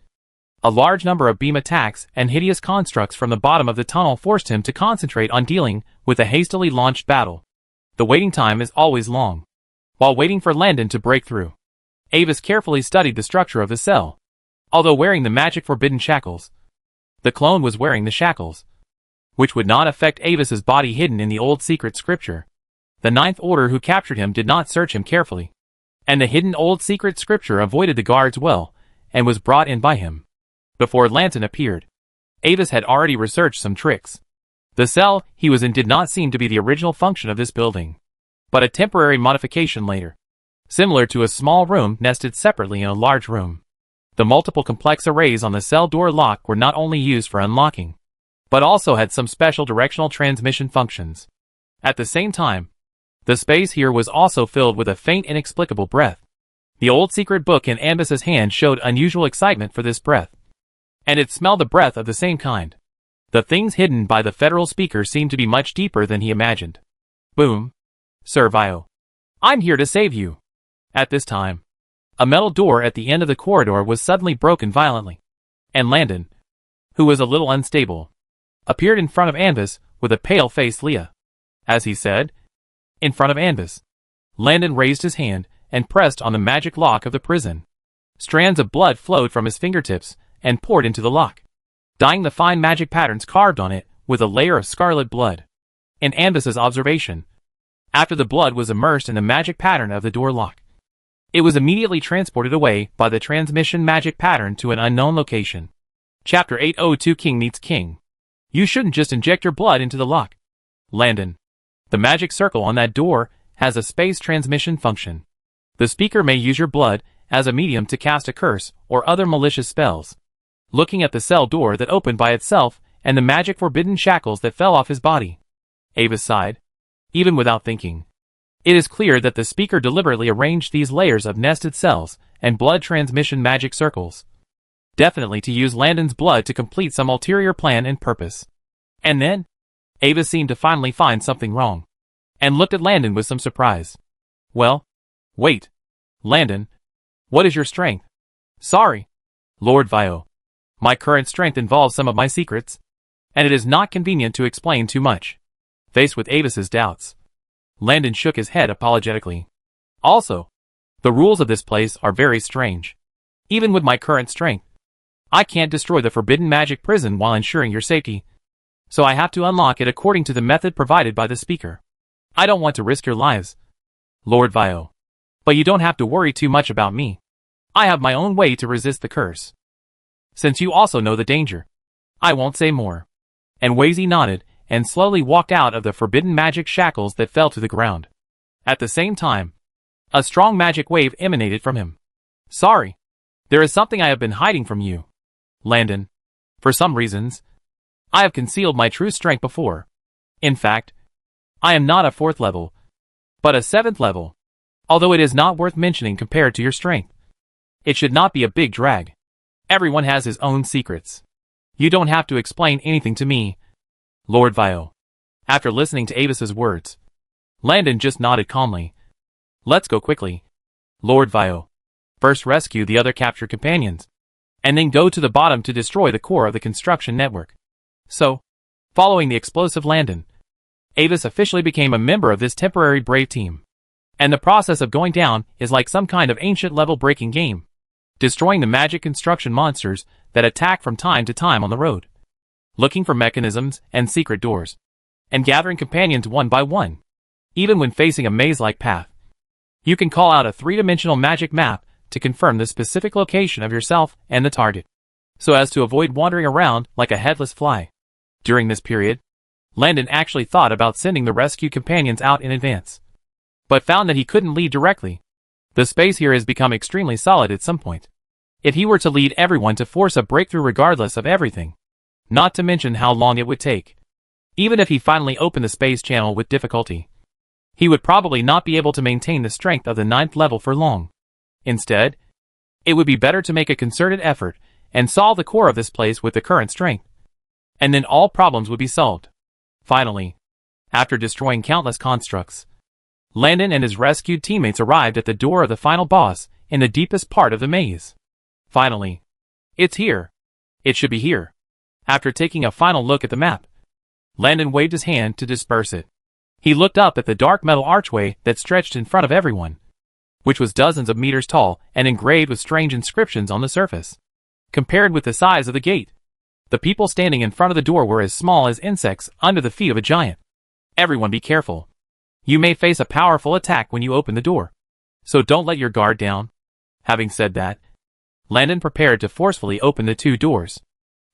a large number of beam attacks and hideous constructs from the bottom of the tunnel forced him to concentrate on dealing with a hastily launched battle. The waiting time is always long. While waiting for Landon to break through, Avis carefully studied the structure of the cell. Although wearing the magic forbidden shackles, the clone was wearing the shackles, which would not affect Avis's body hidden in the old secret scripture. The Ninth Order who captured him did not search him carefully, and the hidden old secret scripture avoided the guards well, and was brought in by him. Before Landon appeared, Avis had already researched some tricks. The cell he was in did not seem to be the original function of this building, but a temporary modification later, similar to a small room nested separately in a large room. The multiple complex arrays on the cell door lock were not only used for unlocking, but also had some special directional transmission functions. At the same time, the space here was also filled with a faint inexplicable breath. The old secret book in Ambus's hand showed unusual excitement for this breath, and it smelled the breath of the same kind. The things hidden by the federal speaker seemed to be much deeper than he imagined. Boom. Sir Vio. I'm here to save you. At this time, a metal door at the end of the corridor was suddenly broken violently, and Landon, who was a little unstable, appeared in front of Anvis with a pale-faced Leah. As he said, in front of Anvis, Landon raised his hand and pressed on the magic lock of the prison. Strands of blood flowed from his fingertips and poured into the lock, dyeing the fine magic patterns carved on it with a layer of scarlet blood. In Anvis's observation, after the blood was immersed in the magic pattern of the door lock, it was immediately transported away by the transmission magic pattern to an unknown location. Chapter 802 King Meets King. You shouldn't just inject your blood into the lock, Landon. The magic circle on that door has a space transmission function. The speaker may use your blood as a medium to cast a curse or other malicious spells. Looking at the cell door that opened by itself and the magic forbidden shackles that fell off his body, Avis sighed, even without thinking. It is clear that the speaker deliberately arranged these layers of nested cells and blood transmission magic circles, definitely to use Landon's blood to complete some ulterior plan and purpose. And then, Avis seemed to finally find something wrong, and looked at Landon with some surprise. Well, wait. Landon, what is your strength? Sorry, Lord Vio. My current strength involves some of my secrets, and it is not convenient to explain too much. Faced with Avis's doubts, Landon shook his head apologetically. Also, the rules of this place are very strange. Even with my current strength, I can't destroy the forbidden magic prison while ensuring your safety, so I have to unlock it according to the method provided by the speaker. I don't want to risk your lives, Lord Vio, but you don't have to worry too much about me. I have my own way to resist the curse. Since you also know the danger, I won't say more. And Wazy nodded and slowly walked out of the forbidden magic shackles that fell to the ground. At the same time, a strong magic wave emanated from him. Sorry, there is something I have been hiding from you, Landon. For some reasons, I have concealed my true strength before. In fact, I am not a 4th level, but a 7th level, although it is not worth mentioning compared to your strength. It should not be a big drag. Everyone has his own secrets. You don't have to explain anything to me, Lord Vio. After listening to Avis's words, Landon just nodded calmly. Let's go quickly, Lord Vio. First rescue the other captured companions, and then go to the bottom to destroy the core of the construction network. So, following the explosive Landon, Avis officially became a member of this temporary brave team. And the process of going down is like some kind of ancient level-breaking game, destroying the magic construction monsters that attack from time to time on the road, looking for mechanisms and secret doors, and gathering companions one by one. Even when facing a maze-like path, you can call out a three-dimensional magic map to confirm the specific location of yourself and the target, so as to avoid wandering around like a headless fly. During this period, Landon actually thought about sending the rescue companions out in advance, but found that he couldn't lead directly. The space here has become extremely solid at some point. If he were to lead everyone to force a breakthrough regardless of everything, not to mention how long it would take, even if he finally opened the space channel with difficulty, he would probably not be able to maintain the strength of the 9th level for long. Instead, it would be better to make a concerted effort and solve the core of this place with the current strength, and then all problems would be solved. Finally, after destroying countless constructs, Landon and his rescued teammates arrived at the door of the final boss in the deepest part of the maze. Finally, it's here. It should be here. After taking a final look at the map, Landon waved his hand to disperse it. He looked up at the dark metal archway that stretched in front of everyone, which was dozens of meters tall and engraved with strange inscriptions on the surface. Compared with the size of the gate, the people standing in front of the door were as small as insects under the feet of a giant. Everyone be careful. You may face a powerful attack when you open the door, so don't let your guard down. Having said that, Landon prepared to forcefully open the two doors.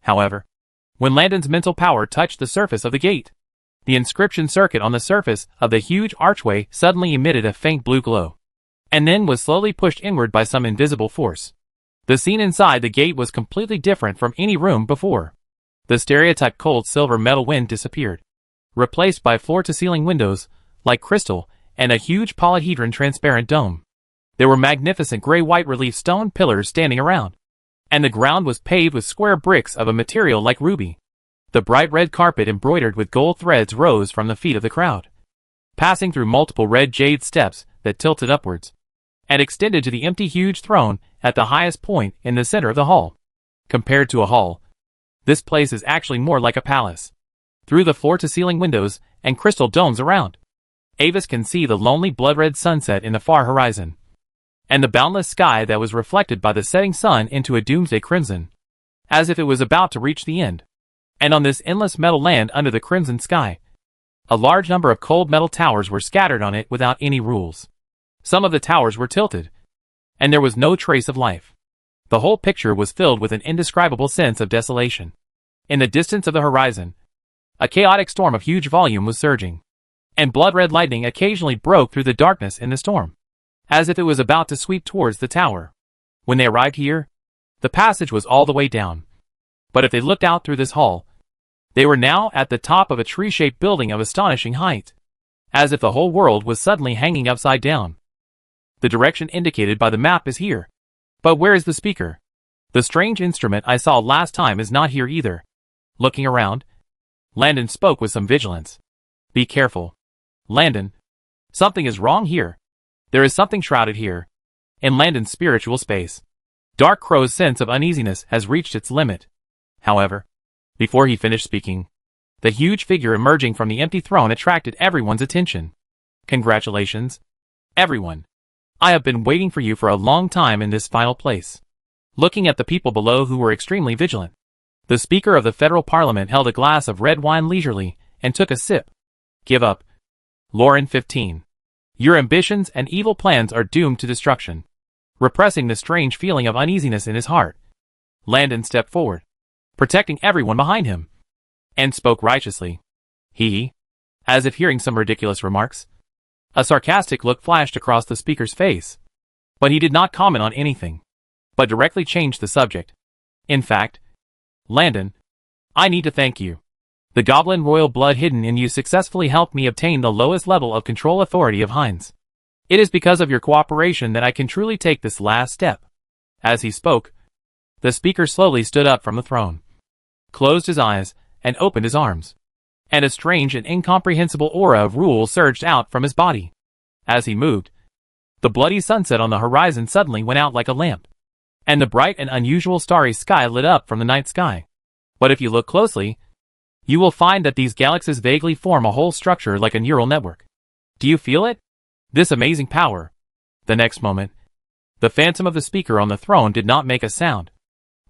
However, when Landon's mental power touched the surface of the gate, the inscription circuit on the surface of the huge archway suddenly emitted a faint blue glow, and then was slowly pushed inward by some invisible force. The scene inside the gate was completely different from any room before. The stereotyped cold silver metal wind disappeared, replaced by floor-to-ceiling windows, like crystal, and a huge polyhedron transparent dome. There were magnificent gray-white relief stone pillars standing around, and the ground was paved with square bricks of a material like ruby. The bright red carpet embroidered with gold threads rose from the feet of the crowd, passing through multiple red jade steps that tilted upwards, and extended to the empty huge throne at the highest point in the center of the hall. Compared to a hall, this place is actually more like a palace. Through the floor-to-ceiling windows and crystal domes around, Avis can see the lonely blood-red sunset in the far horizon, and the boundless sky that was reflected by the setting sun into a doomsday crimson, as if it was about to reach the end. And on this endless metal land under the crimson sky, a large number of cold metal towers were scattered on it without any rules. Some of the towers were tilted, and there was no trace of life. The whole picture was filled with an indescribable sense of desolation. In the distance of the horizon, a chaotic storm of huge volume was surging, and blood-red lightning occasionally broke through the darkness in the storm, as if it was about to sweep towards the tower. When they arrived here, the passage was all the way down. But if they looked out through this hall, they were now at the top of a tree-shaped building of astonishing height, as if the whole world was suddenly hanging upside down. The direction indicated by the map is here. But where is the speaker? The strange instrument I saw last time is not here either. Looking around, Landon spoke with some vigilance. Be careful, Landon. Something is wrong here. There is something shrouded here, in Landon's spiritual space. Dark Crow's sense of uneasiness has reached its limit. However, before he finished speaking, the huge figure emerging from the empty throne attracted everyone's attention. Congratulations, everyone. I have been waiting for you for a long time in this final place. Looking at the people below who were extremely vigilant, the Speaker of the Federal Parliament held a glass of red wine leisurely and took a sip. Give up. Lauren 15. Your ambitions and evil plans are doomed to destruction. Repressing the strange feeling of uneasiness in his heart, Landon stepped forward, protecting everyone behind him, and spoke righteously. As if hearing some ridiculous remarks. A sarcastic look flashed across the speaker's face, but he did not comment on anything, but directly changed the subject. In fact, Landon, I need to thank you. The goblin royal blood hidden in you successfully helped me obtain the lowest level of control authority of Hines. It is because of your cooperation that I can truly take this last step. As he spoke, the speaker slowly stood up from the throne, closed his eyes, and opened his arms, and a strange and incomprehensible aura of rule surged out from his body. As he moved, the bloody sunset on the horizon suddenly went out like a lamp, and the bright and unusual starry sky lit up from the night sky. But if you look closely, you will find that these galaxies vaguely form a whole structure like a neural network. Do you feel it? This amazing power. The next moment, the phantom of the speaker on the throne did not make a sound.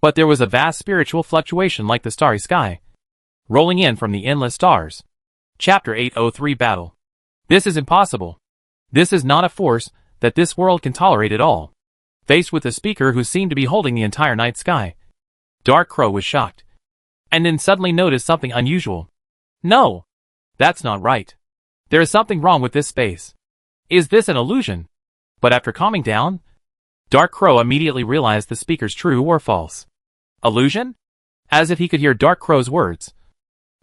But there was a vast spiritual fluctuation like the starry sky, rolling in from the endless stars. Chapter 803 Battle. This is impossible. This is not a force that this world can tolerate at all. Faced with the speaker who seemed to be holding the entire night sky, Dark Crow was shocked. And then suddenly noticed something unusual. No! That's not right. There is something wrong with this space. Is this an illusion? But after calming down, Dark Crow immediately realized the speaker's true or false. Illusion? As if he could hear Dark Crow's words.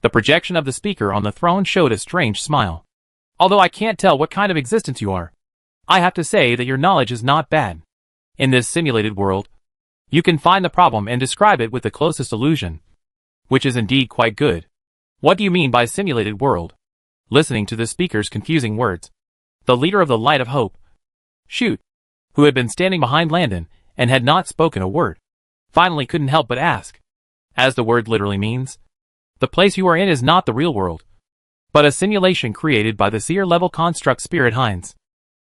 The projection of the speaker on the throne showed a strange smile. Although I can't tell what kind of existence you are, I have to say that your knowledge is not bad. In this simulated world, you can find the problem and describe it with the closest illusion, which is indeed quite good. What do you mean by simulated world? Listening to the speaker's confusing words, the leader of the Light of Hope, Shoot, who had been standing behind Landon and had not spoken a word, finally couldn't help but ask. As the word literally means, the place you are in is not the real world, but a simulation created by the seer-level construct Spirit Hines.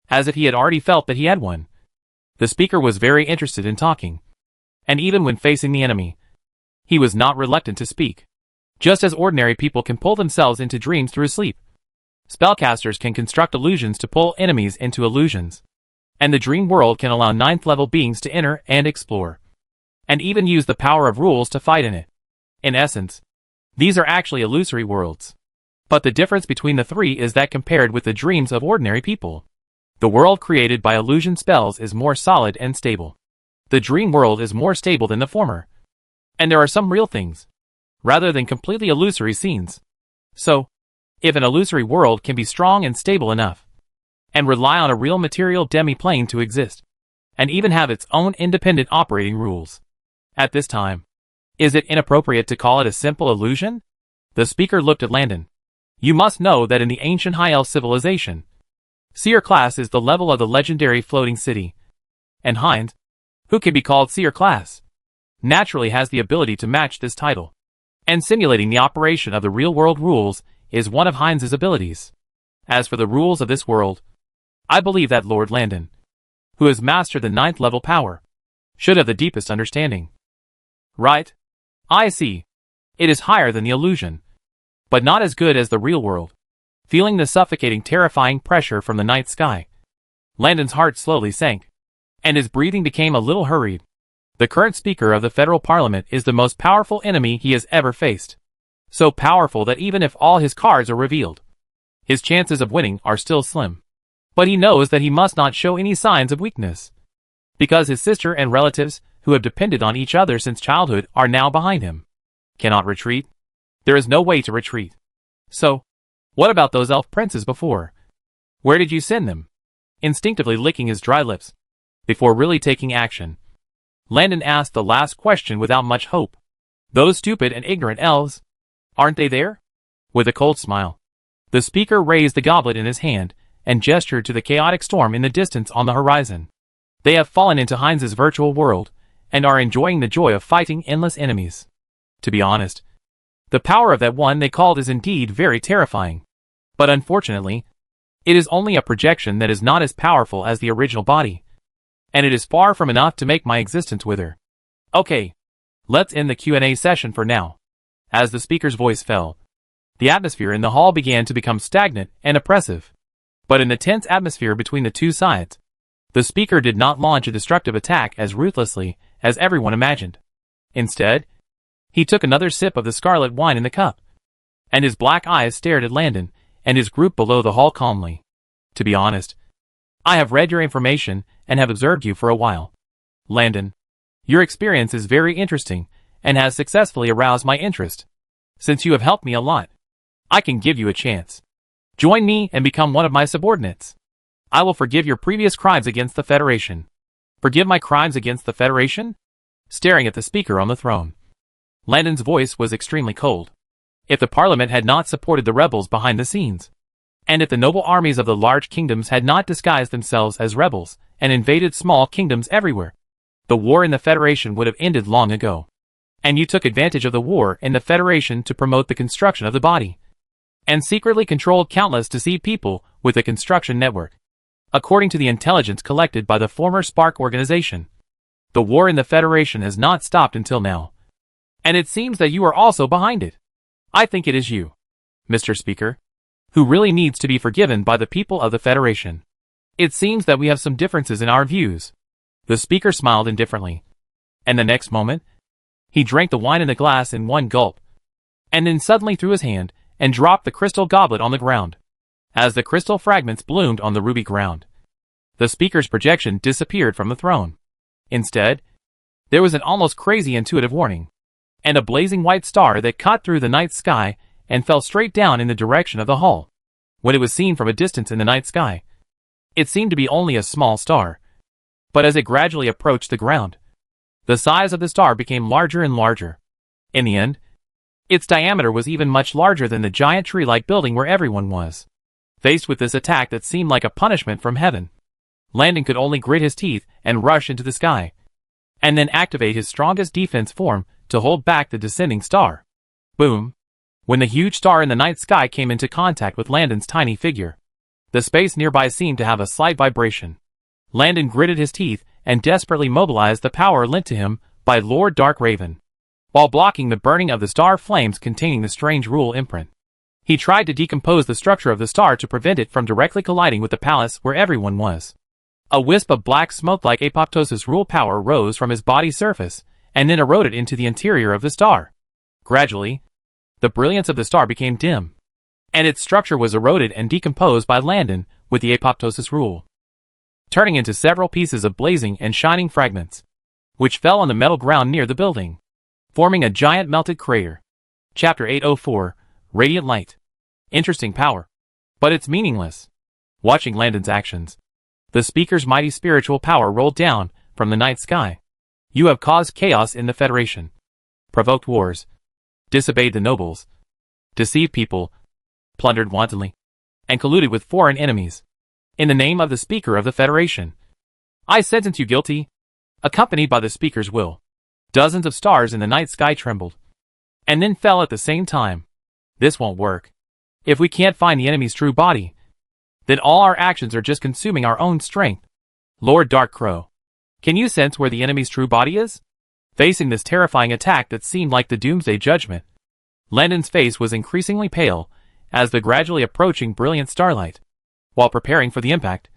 As if he had already felt that he had one. The speaker was very interested in talking. And even when facing the enemy, he was not reluctant to speak. Just as ordinary people can pull themselves into dreams through sleep, spellcasters can construct illusions to pull enemies into illusions. And the dream world can allow 9th-level beings to enter and explore, and even use the power of rules to fight in it. In essence, these are actually illusory worlds. But the difference between the three is that compared with the dreams of ordinary people, the world created by illusion spells is more solid and stable. The dream world is more stable than the former. And there are some real things, rather than completely illusory scenes. So, if an illusory world can be strong and stable enough, and rely on a real material demi-plane to exist, and even have its own independent operating rules, at this time, is it inappropriate to call it a simple illusion? The speaker looked at Landon. You must know that in the ancient High Elf civilization, Seer class is the level of the legendary floating city. And Hines, who can be called Seer class, naturally has the ability to match this title. And simulating the operation of the real-world rules is one of Hines' abilities. As for the rules of this world, I believe that Lord Landon, who has mastered the 9th-level power, should have the deepest understanding. Right? I see. It is higher than the illusion, but not as good as the real world. Feeling the suffocating, terrifying pressure from the night sky, Landon's heart slowly sank, and his breathing became a little hurried. The current Speaker of the Federal Parliament is the most powerful enemy he has ever faced. So powerful that even if all his cards are revealed, his chances of winning are still slim. But he knows that he must not show any signs of weakness, because his sister and relatives, who have depended on each other since childhood, are now behind him. Cannot retreat. There is no way to retreat. So, what about those elf princes before? Where did you send them? Instinctively licking his dry lips, before really taking action, Landon asked the last question without much hope. Those stupid and ignorant elves, aren't they there? With a cold smile, the speaker raised the goblet in his hand and gestured to the chaotic storm in the distance on the horizon. They have fallen into Hines' virtual world and are enjoying the joy of fighting endless enemies. To be honest, the power of that one they called is indeed very terrifying. But unfortunately, it is only a projection that is not as powerful as the original body, and it is far from enough to make my existence wither. Okay, let's end the Q&A session for now. As the speaker's voice fell, the atmosphere in the hall began to become stagnant and oppressive. But in the tense atmosphere between the two sides, the speaker did not launch a destructive attack as ruthlessly as everyone imagined. Instead, he took another sip of the scarlet wine in the cup, and his black eyes stared at Landon and his group below the hall calmly. To be honest, I have read your information and have observed you for a while. Landon, your experience is very interesting and has successfully aroused my interest. Since you have helped me a lot, I can give you a chance. Join me and become one of my subordinates. I will forgive your previous crimes against the Federation. Forgive my crimes against the Federation? Staring at the speaker on the throne, Landon's voice was extremely cold. If the Parliament had not supported the rebels behind the scenes, and if the noble armies of the large kingdoms had not disguised themselves as rebels and invaded small kingdoms everywhere, the war in the Federation would have ended long ago. And you took advantage of the war in the Federation to promote the construction of the body, and secretly controlled countless deceived people with the construction network. According to the intelligence collected by the former Spark organization, the war in the Federation has not stopped until now. And it seems that you are also behind it. I think it is you, Mr. Speaker, who really needs to be forgiven by the people of the Federation. It seems that we have some differences in our views. The speaker smiled indifferently. And the next moment, he drank the wine in the glass in one gulp, and then suddenly threw his hand and dropped the crystal goblet on the ground. As the crystal fragments bloomed on the ruby ground, the speaker's projection disappeared from the throne. Instead, there was an almost crazy intuitive warning, and a blazing white star that cut through the night sky and fell straight down in the direction of the hall. When it was seen from a distance in the night sky, it seemed to be only a small star. But as it gradually approached the ground, the size of the star became larger and larger. In the end, its diameter was even much larger than the giant tree-like building where everyone was. Faced with this attack that seemed like a punishment from heaven, Landon could only grit his teeth and rush into the sky, and then activate his strongest defense form to hold back the descending star. Boom! When the huge star in the night sky came into contact with Landon's tiny figure, the space nearby seemed to have a slight vibration. Landon gritted his teeth and desperately mobilized the power lent to him by Lord Dark Raven, while blocking the burning of the star flames containing the strange rule imprint. He tried to decompose the structure of the star to prevent it from directly colliding with the palace where everyone was. A wisp of black smoke like apoptosis rule power rose from his body's surface and then eroded into the interior of the star. Gradually, the brilliance of the star became dim, and its structure was eroded and decomposed by Landon with the apoptosis rule, turning into several pieces of blazing and shining fragments, which fell on the metal ground near the building, forming a giant melted crater. Chapter 804, Radiant Light. Interesting power, but it's meaningless. Watching Landon's actions, the speaker's mighty spiritual power rolled down from the night sky. You have caused chaos in the Federation, provoked wars, disobeyed the nobles, deceived people, plundered wantonly, and colluded with foreign enemies. In the name of the Speaker of the Federation, I sentence you guilty. Accompanied by the Speaker's will, dozens of stars in the night sky trembled, and then fell at the same time. This won't work. If we can't find the enemy's true body, then all our actions are just consuming our own strength. Lord Dark Crow, can you sense where the enemy's true body is? Facing this terrifying attack that seemed like the Doomsday Judgment, Landon's face was increasingly pale as the gradually approaching brilliant starlight. While preparing for the impact,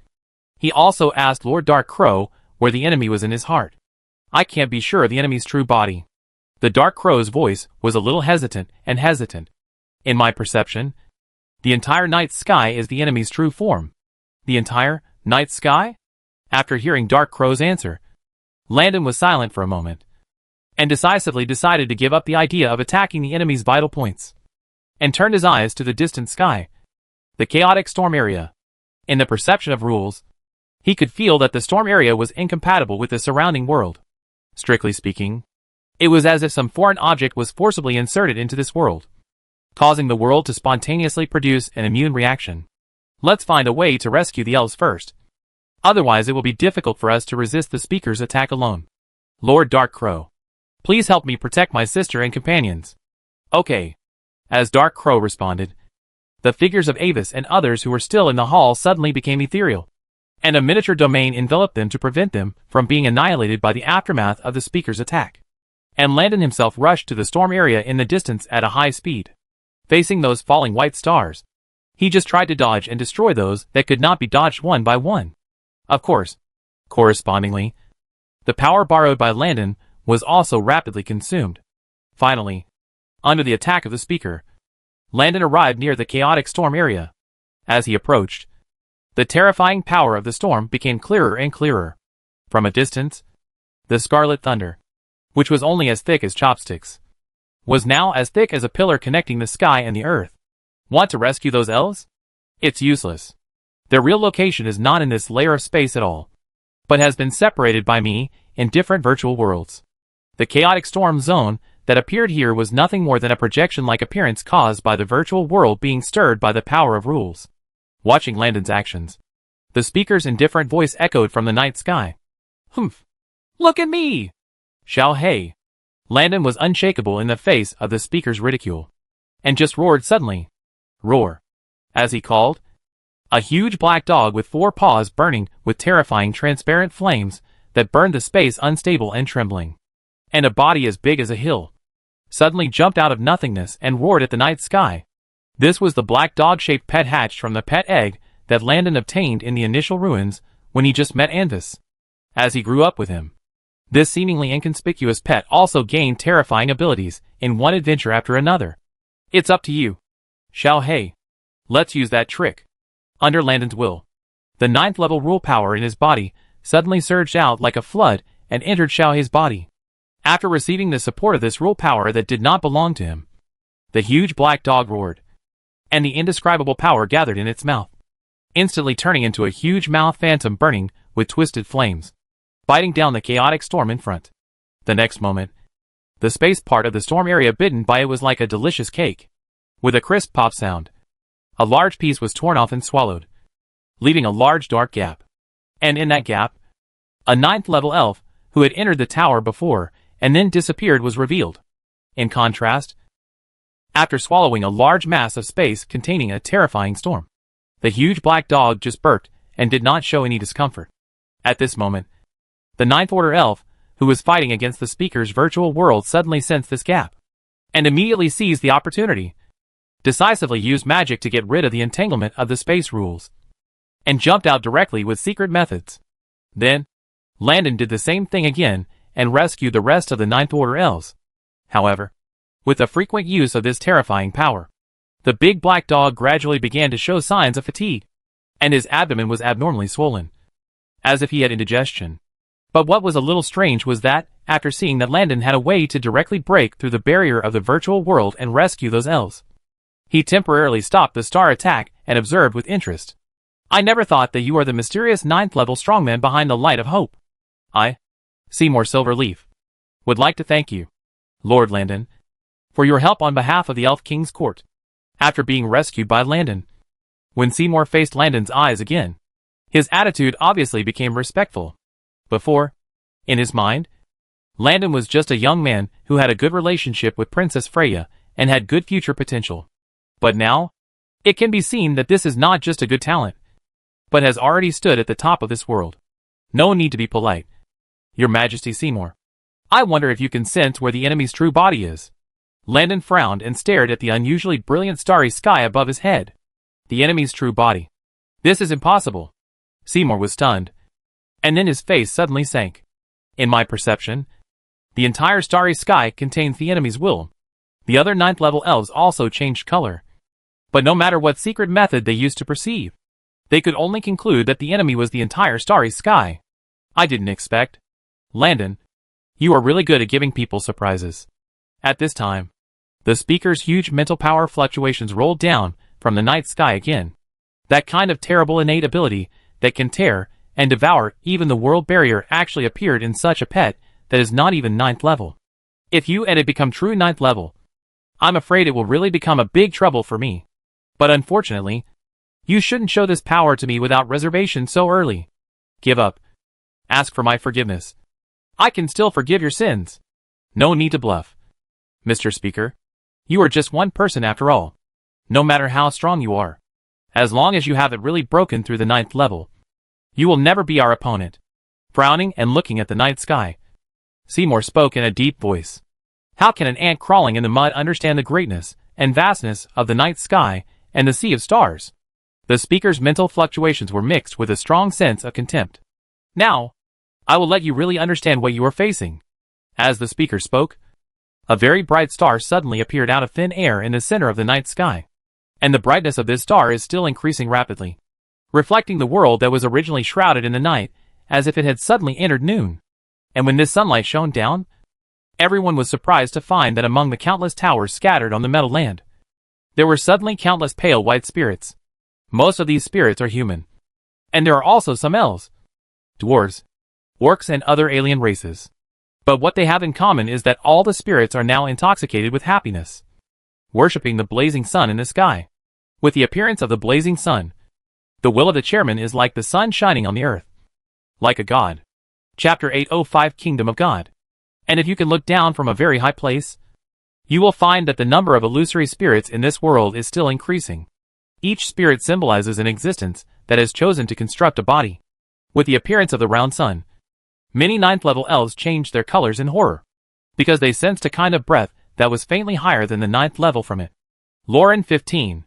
he also asked Lord Dark Crow where the enemy was in his heart. I can't be sure of the enemy's true body. The Dark Crow's voice was a little hesitant. In my perception, the entire night sky is the enemy's true form. The entire night sky? After hearing Dark Crow's answer, Landon was silent for a moment, and decisively decided to give up the idea of attacking the enemy's vital points, and turned his eyes to the distant sky, the chaotic storm area. In the perception of rules, he could feel that the storm area was incompatible with the surrounding world. Strictly speaking, it was as if some foreign object was forcibly inserted into this world, causing the world to spontaneously produce an immune reaction. Let's find a way to rescue the elves first. Otherwise it will be difficult for us to resist the speaker's attack alone. Lord Dark Crow, please help me protect my sister and companions. Okay. As Dark Crow responded, the figures of Avis and others who were still in the hall suddenly became ethereal, and a miniature domain enveloped them to prevent them from being annihilated by the aftermath of the speaker's attack. And Landon himself rushed to the storm area in the distance at a high speed. Facing those falling white stars, he just tried to dodge and destroy those that could not be dodged one by one. Of course, correspondingly, the power borrowed by Landon was also rapidly consumed. Finally, under the attack of the speaker, Landon arrived near the chaotic storm area. As he approached, the terrifying power of the storm became clearer and clearer. From a distance, the scarlet thunder, which was only as thick as chopsticks, was now as thick as a pillar connecting the sky and the earth. Want to rescue those elves? It's useless. Their real location is not in this layer of space at all, but has been separated by me in different virtual worlds. The chaotic storm zone that appeared here was nothing more than a projection-like appearance caused by the virtual world being stirred by the power of rules. Watching Landon's actions, the speaker's indifferent voice echoed from the night sky. Humph! Look at me! Xiao Hei. Landon was unshakable in the face of the speaker's ridicule, and just roared suddenly. Roar. As he called, A huge black dog with 4 paws burning with terrifying transparent flames that burned the space unstable and trembling. And a body as big as a hill suddenly jumped out of nothingness and roared at the night sky. This was the black dog-shaped pet hatched from the pet egg that Landon obtained in the initial ruins when he just met Anvis. As he grew up with him, this seemingly inconspicuous pet also gained terrifying abilities in one adventure after another. It's up to you, Xiao He. Let's use that trick. Under Landon's will, the 9th level rule power in his body suddenly surged out like a flood and entered Xiao He's body. After receiving the support of this rule power that did not belong to him, the huge black dog roared, and the indescribable power gathered in its mouth, instantly turning into a huge mouth phantom burning with twisted flames, biting down the chaotic storm in front. The next moment, the space part of the storm area bitten by it was like a delicious cake. With a crisp pop sound, a large piece was torn off and swallowed, leaving a large dark gap. And in that gap, a 9th level elf who had entered the tower before and then disappeared was revealed. In contrast, after swallowing a large mass of space containing a terrifying storm, the huge black dog just burped and did not show any discomfort. At this moment, the 9th Order elf, who was fighting against the speaker's virtual world, suddenly sensed this gap, and immediately seized the opportunity, decisively used magic to get rid of the entanglement of the space rules, and jumped out directly with secret methods. Then, Landon did the same thing again and rescued the rest of the 9th Order elves. However, with the frequent use of this terrifying power, the big black dog gradually began to show signs of fatigue, and his abdomen was abnormally swollen, as if he had indigestion. But what was a little strange was that, after seeing that Landon had a way to directly break through the barrier of the virtual world and rescue those elves, he temporarily stopped the star attack and observed with interest. I never thought that you are the mysterious 9th level strongman behind the Light of Hope. I, Seymour Silverleaf, would like to thank you, Lord Landon, for your help on behalf of the Elf King's court. After being rescued by Landon, when Seymour faced Landon's eyes again, his attitude obviously became respectful. Before, in his mind, Landon was just a young man who had a good relationship with Princess Freya and had good future potential. But now, it can be seen that this is not just a good talent, but has already stood at the top of this world. No need to be polite. Your Majesty Seymour, I wonder if you can sense where the enemy's true body is. Landon frowned and stared at the unusually brilliant starry sky above his head. The enemy's true body. This is impossible. Seymour was stunned, and then his face suddenly sank. In my perception, the entire starry sky contains the enemy's will. The other 9th level elves also changed color. But no matter what secret method they used to perceive, they could only conclude that the enemy was the entire starry sky. I didn't expect. Landon, you are really good at giving people surprises. At this time, the speaker's huge mental power fluctuations rolled down from the night sky again. That kind of terrible innate ability that can tear and devour even the world barrier actually appeared in such a pet that is not even 9th level. If you and it become true 9th level, I'm afraid it will really become a big trouble for me. But unfortunately, you shouldn't show this power to me without reservation so early. Give up. Ask for my forgiveness. I can still forgive your sins. No need to bluff. Mr. Speaker, you are just one person after all. No matter how strong you are, as long as you haven't really broken through the 9th level, you will never be our opponent. Frowning and looking at the night sky, Seymour spoke in a deep voice. How can an ant crawling in the mud understand the greatness and vastness of the night sky and the sea of stars? The speaker's mental fluctuations were mixed with a strong sense of contempt. Now, I will let you really understand what you are facing. As the speaker spoke, a very bright star suddenly appeared out of thin air in the center of the night sky, and the brightness of this star is still increasing rapidly, reflecting the world that was originally shrouded in the night as if it had suddenly entered noon. And when this sunlight shone down, everyone was surprised to find that among the countless towers scattered on the meadow land, there were suddenly countless pale white spirits. Most of these spirits are human, and there are also some elves, dwarves, orcs and other alien races. But what they have in common is that all the spirits are now intoxicated with happiness, worshipping the blazing sun in the sky. With the appearance of the blazing sun, the will of the chairman is like the sun shining on the earth, like a god. Chapter 805 Kingdom of God. And if you can look down from a very high place, you will find that the number of illusory spirits in this world is still increasing. Each spirit symbolizes an existence that has chosen to construct a body. With the appearance of the round sun, many 9th level elves changed their colors in horror, because they sensed a kind of breath that was faintly higher than the 9th level from it. Lauren 15.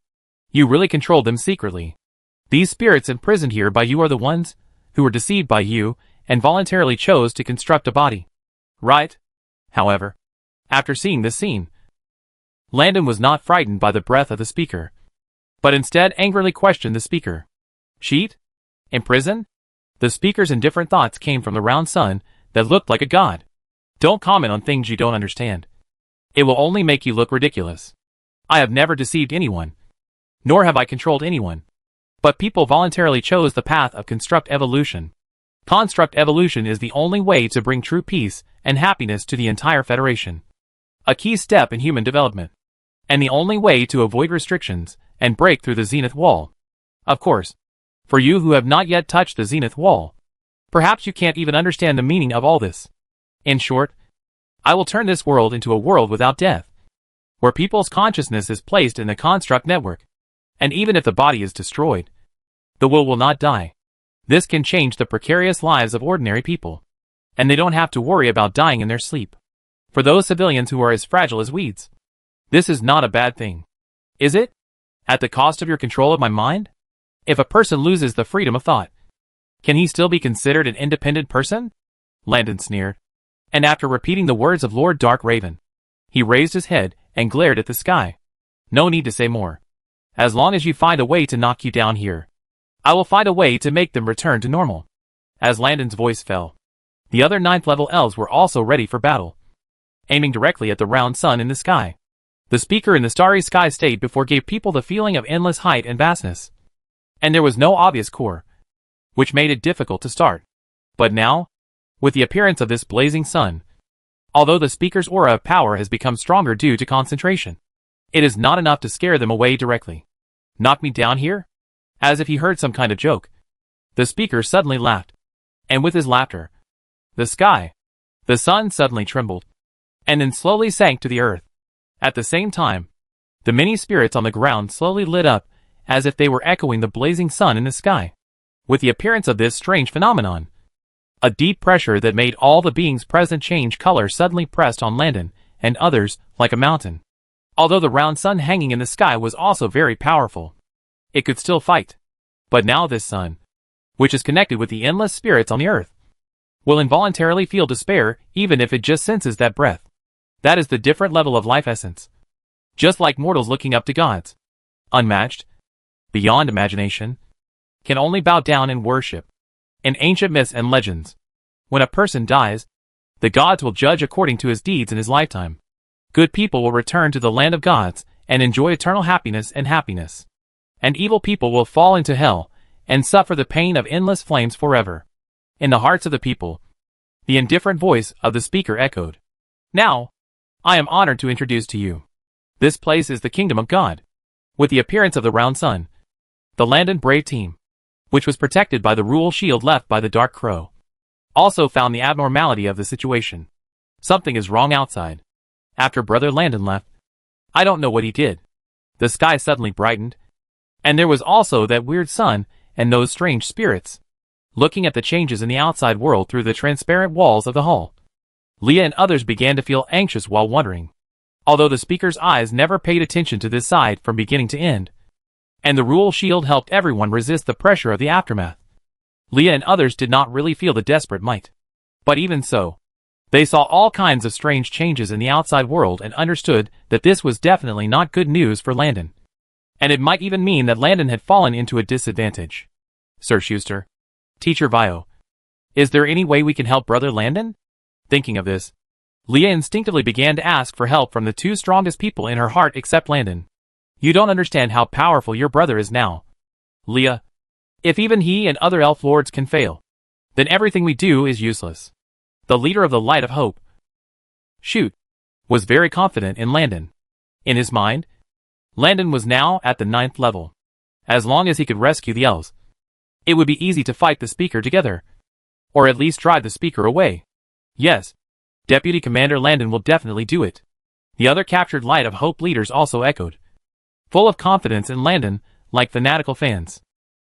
You really controlled them secretly. These spirits imprisoned here by you are the ones who were deceived by you and voluntarily chose to construct a body. Right? However, after seeing this scene, Landon was not frightened by the breath of the speaker, but instead angrily questioned the speaker. Cheat? Imprison? The speaker's indifferent thoughts came from the round sun that looked like a god. Don't comment on things you don't understand. It will only make you look ridiculous. I have never deceived anyone, nor have I controlled anyone. But people voluntarily chose the path of construct evolution. Construct evolution is the only way to bring true peace and happiness to the entire Federation. A key step in human development. And the only way to avoid restrictions and break through the Zenith Wall. Of course, for you who have not yet touched the Zenith Wall, perhaps you can't even understand the meaning of all this. In short, I will turn this world into a world without death, where people's consciousness is placed in the construct network, and even if the body is destroyed, the will not die. This can change the precarious lives of ordinary people, and they don't have to worry about dying in their sleep. For those civilians who are as fragile as weeds, this is not a bad thing. Is it? At the cost of your control of my mind? If a person loses the freedom of thought, can he still be considered an independent person? Landon sneered. And after repeating the words of Lord Darkraven, he raised his head and glared at the sky. No need to say more. As long as you find a way to knock you down here, I will find a way to make them return to normal. As Landon's voice fell, the other 9th level elves were also ready for battle, aiming directly at the round sun in the sky. The speaker in the starry sky stayed before gave people the feeling of endless height and vastness. And there was no obvious core, which made it difficult to start. But now, with the appearance of this blazing sun, although the speaker's aura of power has become stronger due to concentration, it is not enough to scare them away directly. Knock me down here? As if he heard some kind of joke, the speaker suddenly laughed. And with his laughter, the sky, the sun suddenly trembled, and then slowly sank to the earth. At the same time, the many spirits on the ground slowly lit up, as if they were echoing the blazing sun in the sky. With the appearance of this strange phenomenon, a deep pressure that made all the beings present change color suddenly pressed on Landon and others like a mountain. Although the round sun hanging in the sky was also very powerful, it could still fight. But now this sun, which is connected with the endless spirits on the earth, will involuntarily feel despair even if it just senses that breath. That is the different level of life essence. Just like mortals looking up to gods, unmatched, beyond imagination, can only bow down and worship. In ancient myths and legends, when a person dies, the gods will judge according to his deeds in his lifetime. Good people will return to the land of gods and enjoy eternal happiness and happiness. And evil people will fall into hell and suffer the pain of endless flames forever. In the hearts of the people, the indifferent voice of the speaker echoed. Now, I am honored to introduce to you. This place is the kingdom of God. With the appearance of the round sun, the Landon Brave team, which was protected by the rule shield left by the Dark Crow, also found the abnormality of the situation. Something is wrong outside. After Brother Landon left, I don't know what he did. The sky suddenly brightened, and there was also that weird sun and those strange spirits, looking at the changes in the outside world through the transparent walls of the hall. Leah and others began to feel anxious while wondering, although the speaker's eyes never paid attention to this side from beginning to end, and the rule shield helped everyone resist the pressure of the aftermath. Leah and others did not really feel the desperate might. But even so, they saw all kinds of strange changes in the outside world and understood that this was definitely not good news for Landon. And it might even mean that Landon had fallen into a disadvantage. Sir Schuster, Teacher Vio, is there any way we can help Brother Landon? Thinking of this, Leah instinctively began to ask for help from the two strongest people in her heart except Landon. You don't understand how powerful your brother is now. Leah, if even he and other elf lords can fail, then everything we do is useless. The leader of the Light of Hope, Shoot, was very confident in Landon. In his mind, Landon was now at the 9th level. As long as he could rescue the elves, it would be easy to fight the speaker together, or at least drive the speaker away. Yes, Deputy Commander Landon will definitely do it. The other captured Light of Hope leaders also echoed. Full of confidence in Landon, like fanatical fans.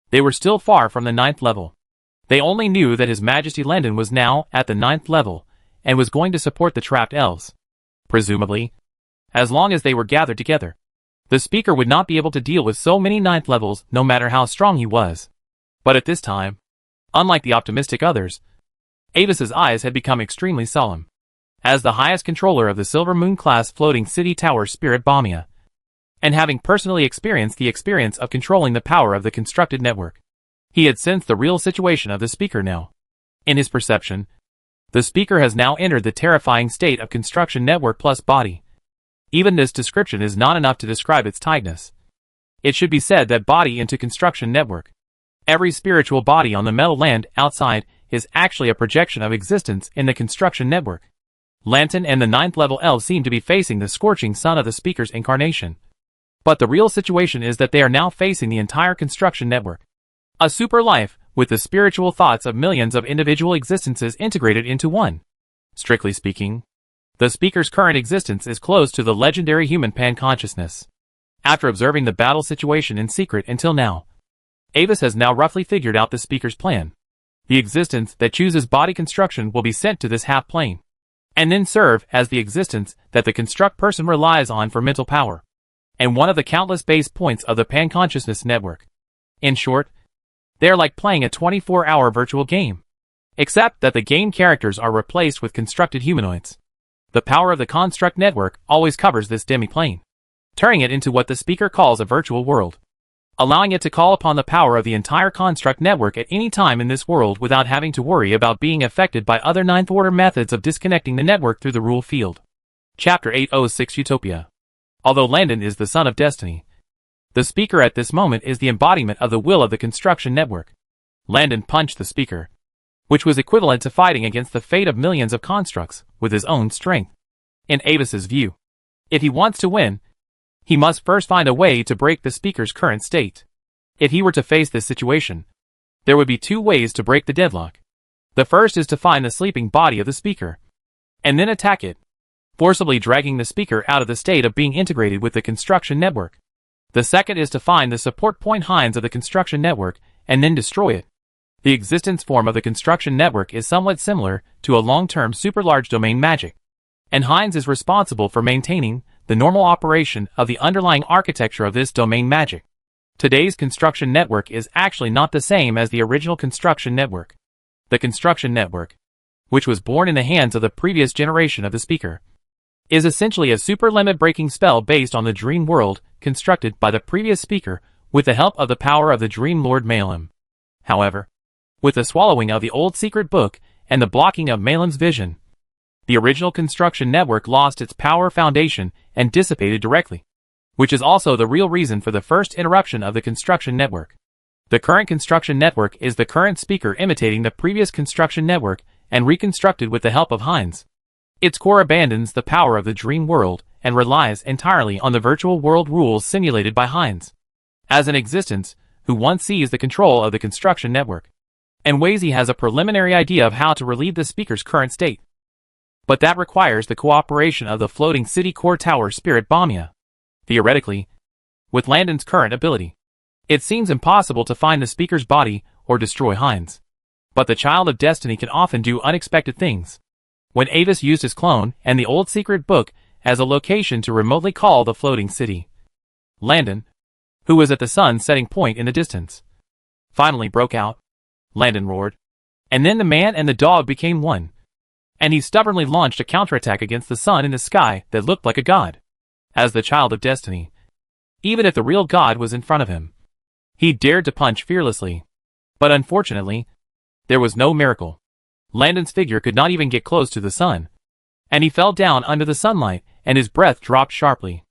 They were still far from the 9th level. They only knew that His Majesty Landon was now at the 9th level, and was going to support the trapped elves. Presumably, as long as they were gathered together, the speaker would not be able to deal with so many 9th levels no matter how strong he was. But at this time, unlike the optimistic others, Avis's eyes had become extremely solemn. As the highest controller of the Silver Moon class floating city tower Spirit Bomia, and having personally experienced the experience of controlling the power of the constructed network, he had sensed the real situation of the speaker now. In his perception, the speaker has now entered the terrifying state of construction network plus body. Even this description is not enough to describe its tightness. It should be said that body into construction network. Every spiritual body on the metal land outside is actually a projection of existence in the construction network. Lantern and the 9th level elves seem to be facing the scorching sun of the speaker's incarnation. But the real situation is that they are now facing the entire construction network. A super life, with the spiritual thoughts of millions of individual existences integrated into one. Strictly speaking, the speaker's current existence is close to the legendary human pan-consciousness. After observing the battle situation in secret until now, Avis has now roughly figured out the speaker's plan. The existence that chooses body construction will be sent to this half-plane, and then serve as the existence that the construct person relies on for mental power, and one of the countless base points of the pan-consciousness network. In short, they are like playing a 24-hour virtual game, except that the game characters are replaced with constructed humanoids. The power of the construct network always covers this demi-plane, turning it into what the speaker calls a virtual world, allowing it to call upon the power of the entire construct network at any time in this world without having to worry about being affected by other 9th order methods of disconnecting the network through the rule field. Chapter 806 Utopia. Although Landon is the son of destiny, the speaker at this moment is the embodiment of the will of the construction network. Landon punched the speaker, which was equivalent to fighting against the fate of millions of constructs, with his own strength. In Avis's view, if he wants to win, he must first find a way to break the speaker's current state. If he were to face this situation, there would be two ways to break the deadlock. The first is to find the sleeping body of the speaker, and then attack it, forcibly dragging the speaker out of the state of being integrated with the construction network. The second is to find the support point Hines of the construction network, and then destroy it. The existence form of the construction network is somewhat similar to a long-term super-large domain magic, and Hines is responsible for maintaining the normal operation of the underlying architecture of this domain magic. Today's construction network is actually not the same as the original construction network. The construction network, which was born in the hands of the previous generation of the speaker, is essentially a super limit-breaking spell based on the dream world constructed by the previous speaker with the help of the power of the Dream Lord Malem. However, with the swallowing of the old secret book and the blocking of Malem's vision, the original construction network lost its power foundation and dissipated directly, which is also the real reason for the first interruption of the construction network. The current construction network is the current speaker imitating the previous construction network and reconstructed with the help of Hines. Its core abandons the power of the dream world and relies entirely on the virtual world rules simulated by Hines. As an existence who once seized the control of the construction network, and Wazy has a preliminary idea of how to relieve the speaker's current state. But that requires the cooperation of the floating city core tower Spirit Bomia. Theoretically, with Landon's current ability, it seems impossible to find the speaker's body or destroy Hines. But the child of destiny can often do unexpected things. When Avis used his clone and the old secret book as a location to remotely call the floating city, Landon, who was at the sun setting point in the distance, finally broke out. Landon roared. And then the man and the dog became one, and he stubbornly launched a counterattack against the sun in the sky that looked like a god. As the child of destiny, even if the real god was in front of him, he dared to punch fearlessly. But unfortunately, there was no miracle. Landon's figure could not even get close to the sun, and he fell down under the sunlight, and his breath dropped sharply.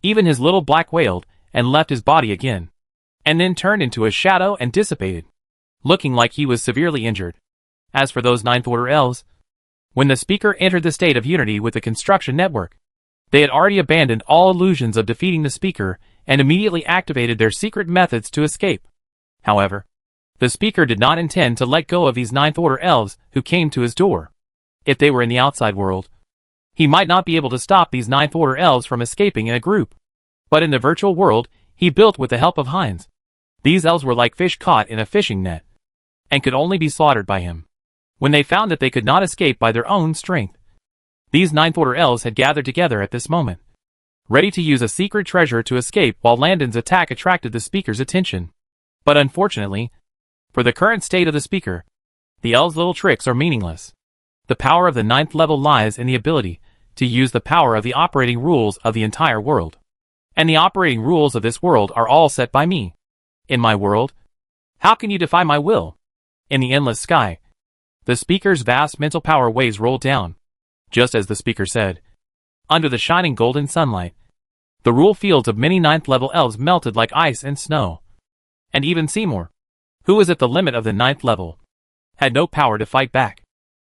Even his little black wailed, and left his body again, and then turned into a shadow and dissipated, looking like he was severely injured. As for those 9th order elves, when the speaker entered the state of unity with the construction network, they had already abandoned all illusions of defeating the speaker and immediately activated their secret methods to escape. However, the speaker did not intend to let go of these 9th order elves who came to his door. If they were in the outside world, he might not be able to stop these 9th order elves from escaping in a group. But in the virtual world, he built with the help of Hines, These elves were like fish caught in a fishing net, and could only be slaughtered by him. When they found that they could not escape by their own strength, these ninth order elves had gathered together at this moment, ready to use a secret treasure to escape while Landon's attack attracted the speaker's attention. But unfortunately, for the current state of the speaker, the elves' little tricks are meaningless. The power of the ninth level lies in the ability to use the power of the operating rules of the entire world. And the operating rules of this world are all set by me. In my world, how can you defy my will? In the endless sky, the speaker's vast mental power waves rolled down. Just as the speaker said, under the shining golden sunlight, the rule fields of many ninth level elves melted like ice and snow. And even Seymour, who was at the limit of the ninth level, had no power to fight back,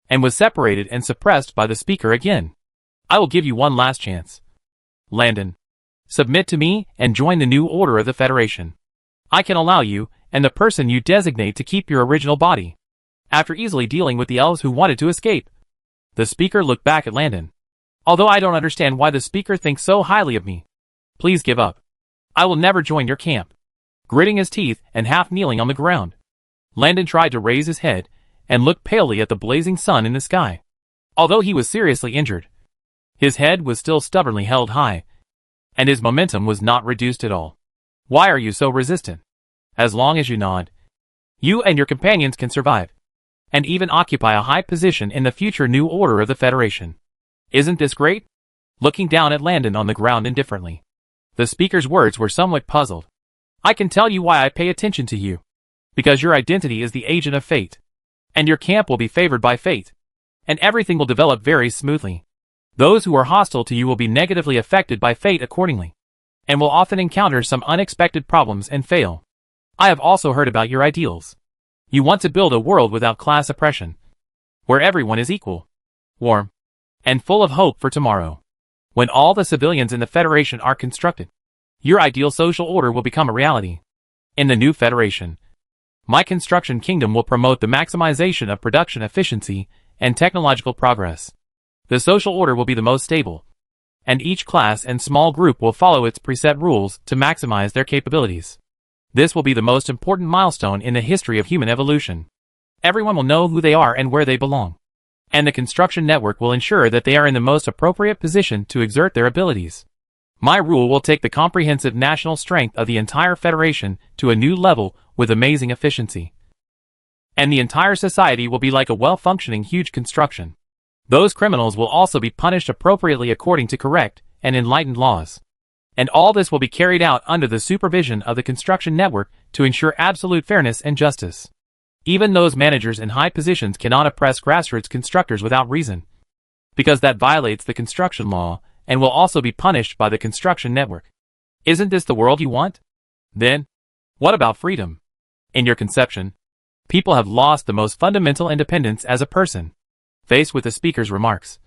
and was separated and suppressed by the speaker again. I will give you one last chance. Landon, submit to me and join the new order of the Federation. I can allow you, and the person you designate, to keep your original body. After easily dealing with the elves who wanted to escape, the speaker looked back at Landon. Although I don't understand why the speaker thinks so highly of me, please give up. I will never join your camp. Gritting his teeth and half kneeling on the ground, Landon tried to raise his head and look palely at the blazing sun in the sky. Although he was seriously injured, his head was still stubbornly held high, and his momentum was not reduced at all. Why are you so resistant? As long as you nod, you and your companions can survive, and even occupy a high position in the future new order of the Federation. Isn't this great? Looking down at Landon on the ground indifferently, the speaker's words were somewhat puzzled. I can tell you why I pay attention to you. Because your identity is the agent of fate. And your camp will be favored by fate. And everything will develop very smoothly. Those who are hostile to you will be negatively affected by fate accordingly, and will often encounter some unexpected problems and fail. I have also heard about your ideals. You want to build a world without class oppression, where everyone is equal, warm, and full of hope for tomorrow. When all the civilians in the Federation are constructed, your ideal social order will become a reality. In the new Federation, my construction kingdom will promote the maximization of production efficiency and technological progress. The social order will be the most stable, and each class and small group will follow its preset rules to maximize their capabilities. This will be the most important milestone in the history of human evolution. Everyone will know who they are and where they belong, and the construction network will ensure that they are in the most appropriate position to exert their abilities. My rule will take the comprehensive national strength of the entire Federation to a new level with amazing efficiency. And the entire society will be like a well-functioning huge construction. Those criminals will also be punished appropriately according to correct and enlightened laws. And all this will be carried out under the supervision of the construction network to ensure absolute fairness and justice. Even those managers in high positions cannot oppress grassroots constructors without reason, because that violates the construction law and will also be punished by the construction network. Isn't this the world you want? Then, what about freedom? In your conception, people have lost the most fundamental independence as a person. Faced with the speaker's remarks,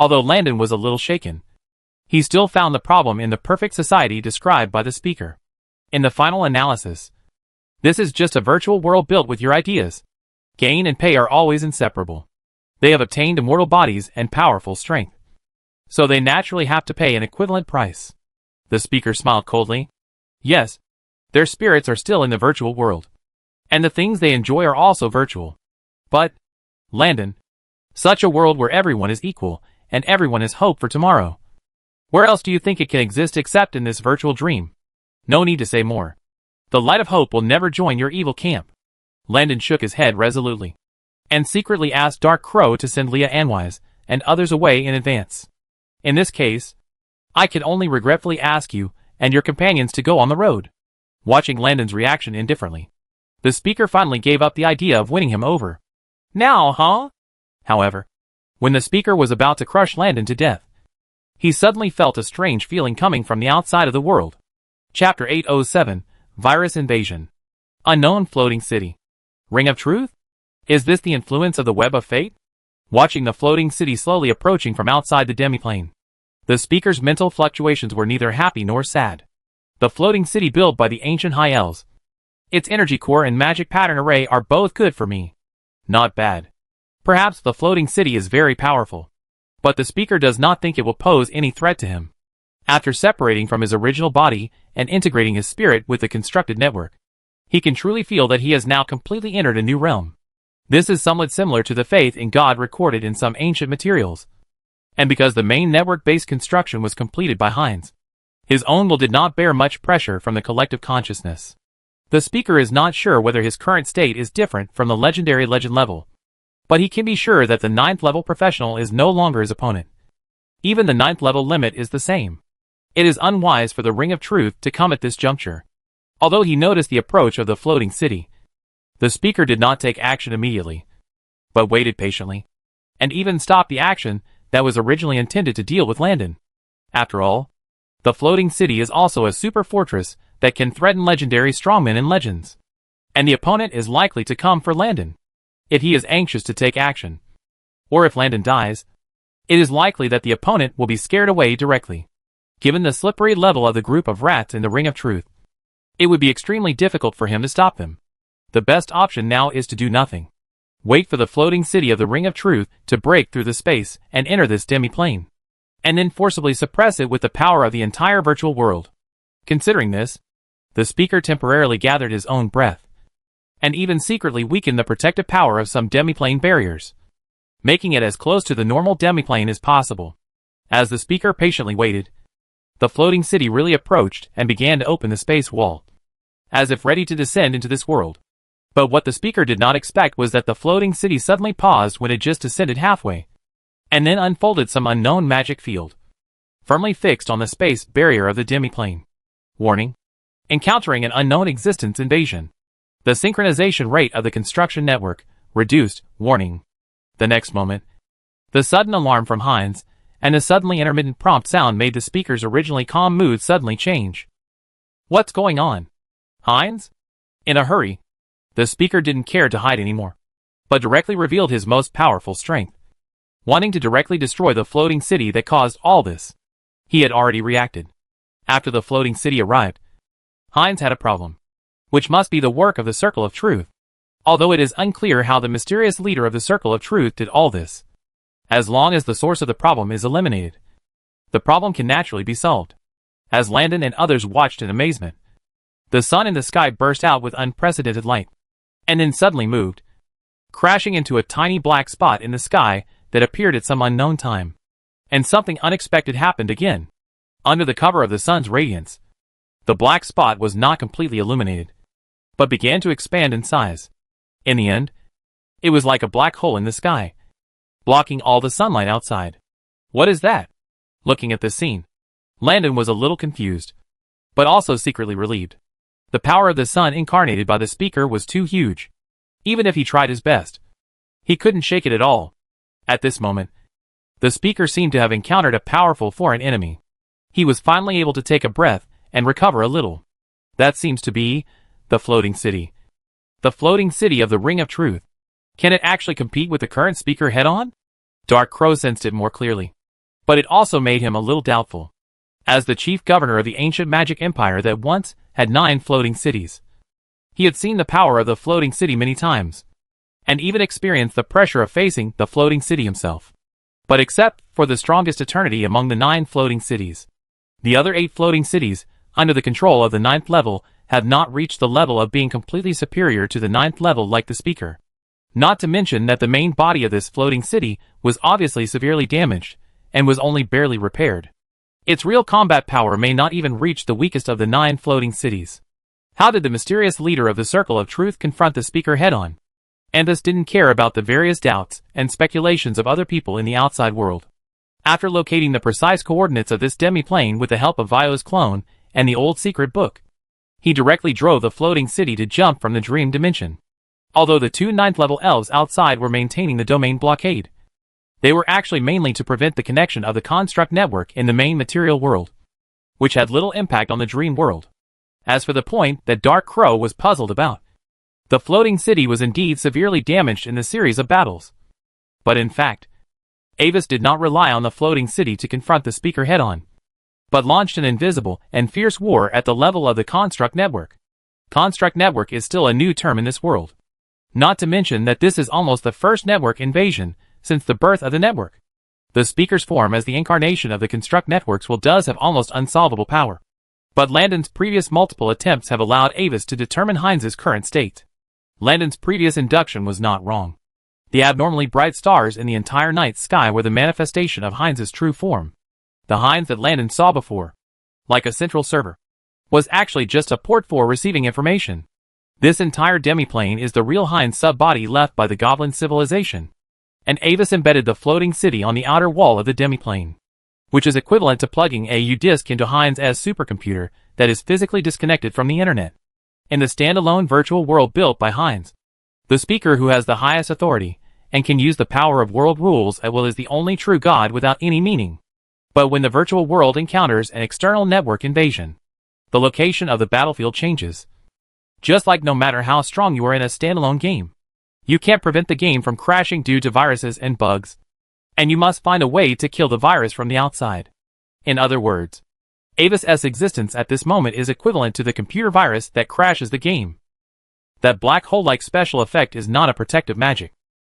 although Landon was a little shaken, he still found the problem in the perfect society described by the speaker. In the final analysis, this is just a virtual world built with your ideas. Gain and pay are always inseparable. They have obtained immortal bodies and powerful strength, so they naturally have to pay an equivalent price. The speaker smiled coldly. Yes, their spirits are still in the virtual world, and the things they enjoy are also virtual. But, Landon, such a world where everyone is equal and everyone has hope for tomorrow. Where else do you think it can exist except in this virtual dream? No need to say more. The light of hope will never join your evil camp. Landon shook his head resolutely, and secretly asked Dark Crow to send Leah Anwise and others away in advance. In this case, I can only regretfully ask you and your companions to go on the road. Watching Landon's reaction indifferently, the speaker finally gave up the idea of winning him over. Now, huh? However, when the speaker was about to crush Landon to death, he suddenly felt a strange feeling coming from the outside of the world. Chapter 807, Virus Invasion. Unknown floating city. Ring of Truth? Is this the influence of the web of fate? Watching the floating city slowly approaching from outside the demiplane, the speaker's mental fluctuations were neither happy nor sad. The floating city built by the ancient High Elves, its energy core and magic pattern array are both good for me. Not bad. Perhaps the floating city is very powerful, but the speaker does not think it will pose any threat to him. After separating from his original body and integrating his spirit with the constructed network, he can truly feel that he has now completely entered a new realm. This is somewhat similar to the faith in God recorded in some ancient materials. And because the main network-based construction was completed by Heinz, his own will did not bear much pressure from the collective consciousness. The speaker is not sure whether his current state is different from the legendary legend level, but he can be sure that the 9th level professional is no longer his opponent. Even the 9th level limit is the same. It is unwise for the Ring of Truth to come at this juncture. Although he noticed the approach of the floating city, the speaker did not take action immediately, but waited patiently, and even stopped the action that was originally intended to deal with Landon. After all, the floating city is also a super fortress that can threaten legendary strongmen and legends, and the opponent is likely to come for Landon if he is anxious to take action. Or if Landon dies, it is likely that the opponent will be scared away directly. Given the slippery level of the group of rats in the Ring of Truth, it would be extremely difficult for him to stop them. The best option now is to do nothing. Wait for the floating city of the Ring of Truth to break through the space and enter this demi-plane, and then forcibly suppress it with the power of the entire virtual world. Considering this, the speaker temporarily gathered his own breath, and even secretly weakened the protective power of some demi-plane barriers, making it as close to the normal demi-plane as possible. As the speaker patiently waited, the floating city really approached and began to open the space wall, as if ready to descend into this world. But what the speaker did not expect was that the floating city suddenly paused when it just descended halfway, and then unfolded some unknown magic field, firmly fixed on the space barrier of the demi-plane. Warning: encountering an unknown existence invasion. The synchronization rate of the construction network reduced. Warning. The next moment, the sudden alarm from Heinz and the suddenly intermittent prompt sound made the speaker's originally calm mood suddenly change. What's going on? Heinz? In a hurry, the speaker didn't care to hide anymore, but directly revealed his most powerful strength, wanting to directly destroy the floating city that caused all this. He had already reacted. After the floating city arrived, Heinz had a problem, which must be the work of the Circle of Truth, although it is unclear how the mysterious leader of the Circle of Truth did all this. As long as the source of the problem is eliminated, the problem can naturally be solved. As Landon and others watched in amazement, the sun in the sky burst out with unprecedented light, and then suddenly moved, crashing into a tiny black spot in the sky that appeared at some unknown time. And something unexpected happened again. Under the cover of the sun's radiance, the black spot was not completely illuminated, but began to expand in size. In the end, it was like a black hole in the sky, blocking all the sunlight outside. What is that? Looking at this scene, Landon was a little confused, but also secretly relieved. The power of the sun incarnated by the speaker was too huge. Even if he tried his best, he couldn't shake it at all. At this moment, the speaker seemed to have encountered a powerful foreign enemy. He was finally able to take a breath and recover a little. That seems to be the floating city. The floating city of the Ring of Truth. Can it actually compete with the current speaker head-on? Dark Crow sensed it more clearly, but it also made him a little doubtful. As the chief governor of the ancient magic empire that once had 9 floating cities, he had seen the power of the floating city many times, and even experienced the pressure of facing the floating city himself. But except for the strongest eternity among the 9 floating cities, the other 8 floating cities, under the control of the 9th level, have not reached the level of being completely superior to the 9th level like the speaker. Not to mention that the main body of this floating city was obviously severely damaged, and was only barely repaired. Its real combat power may not even reach the weakest of the 9 floating cities. How did the mysterious leader of the Circle of Truth confront the speaker head-on? And thus didn't care about the various doubts and speculations of other people in the outside world. After locating the precise coordinates of this demi-plane with the help of Vio's clone and the old secret book, he directly drove the floating city to jump from the dream dimension. Although the 2 9th level elves outside were maintaining the domain blockade, they were actually mainly to prevent the connection of the construct network in the main material world, which had little impact on the dream world. As for the point that Dark Crow was puzzled about, the floating city was indeed severely damaged in the series of battles. But in fact, Avis did not rely on the floating city to confront the speaker head-on, but launched an invisible and fierce war at the level of the construct network. Construct network is still a new term in this world. Not to mention that this is almost the first network invasion since the birth of the network. The speaker's form as the incarnation of the construct networks will does have almost unsolvable power. But Landon's previous multiple attempts have allowed Avis to determine Heinz's current state. Landon's previous induction was not wrong. The abnormally bright stars in the entire night sky were the manifestation of Heinz's true form. The Heinz that Landon saw before, like a central server, was actually just a port for receiving information. This entire demiplane is the real Heinz sub-body left by the Goblin civilization, and Avis embedded the floating city on the outer wall of the demiplane, which is equivalent to plugging a U-disk into Heinz's supercomputer that is physically disconnected from the internet. In the standalone virtual world built by Heinz, the speaker who has the highest authority and can use the power of world rules as well as the only true God without any meaning. But when the virtual world encounters an external network invasion, the location of the battlefield changes. Just like no matter how strong you are in a standalone game, you can't prevent the game from crashing due to viruses and bugs, and you must find a way to kill the virus from the outside. In other words, Avis's existence at this moment is equivalent to the computer virus that crashes the game. That black hole-like special effect is not a protective magic,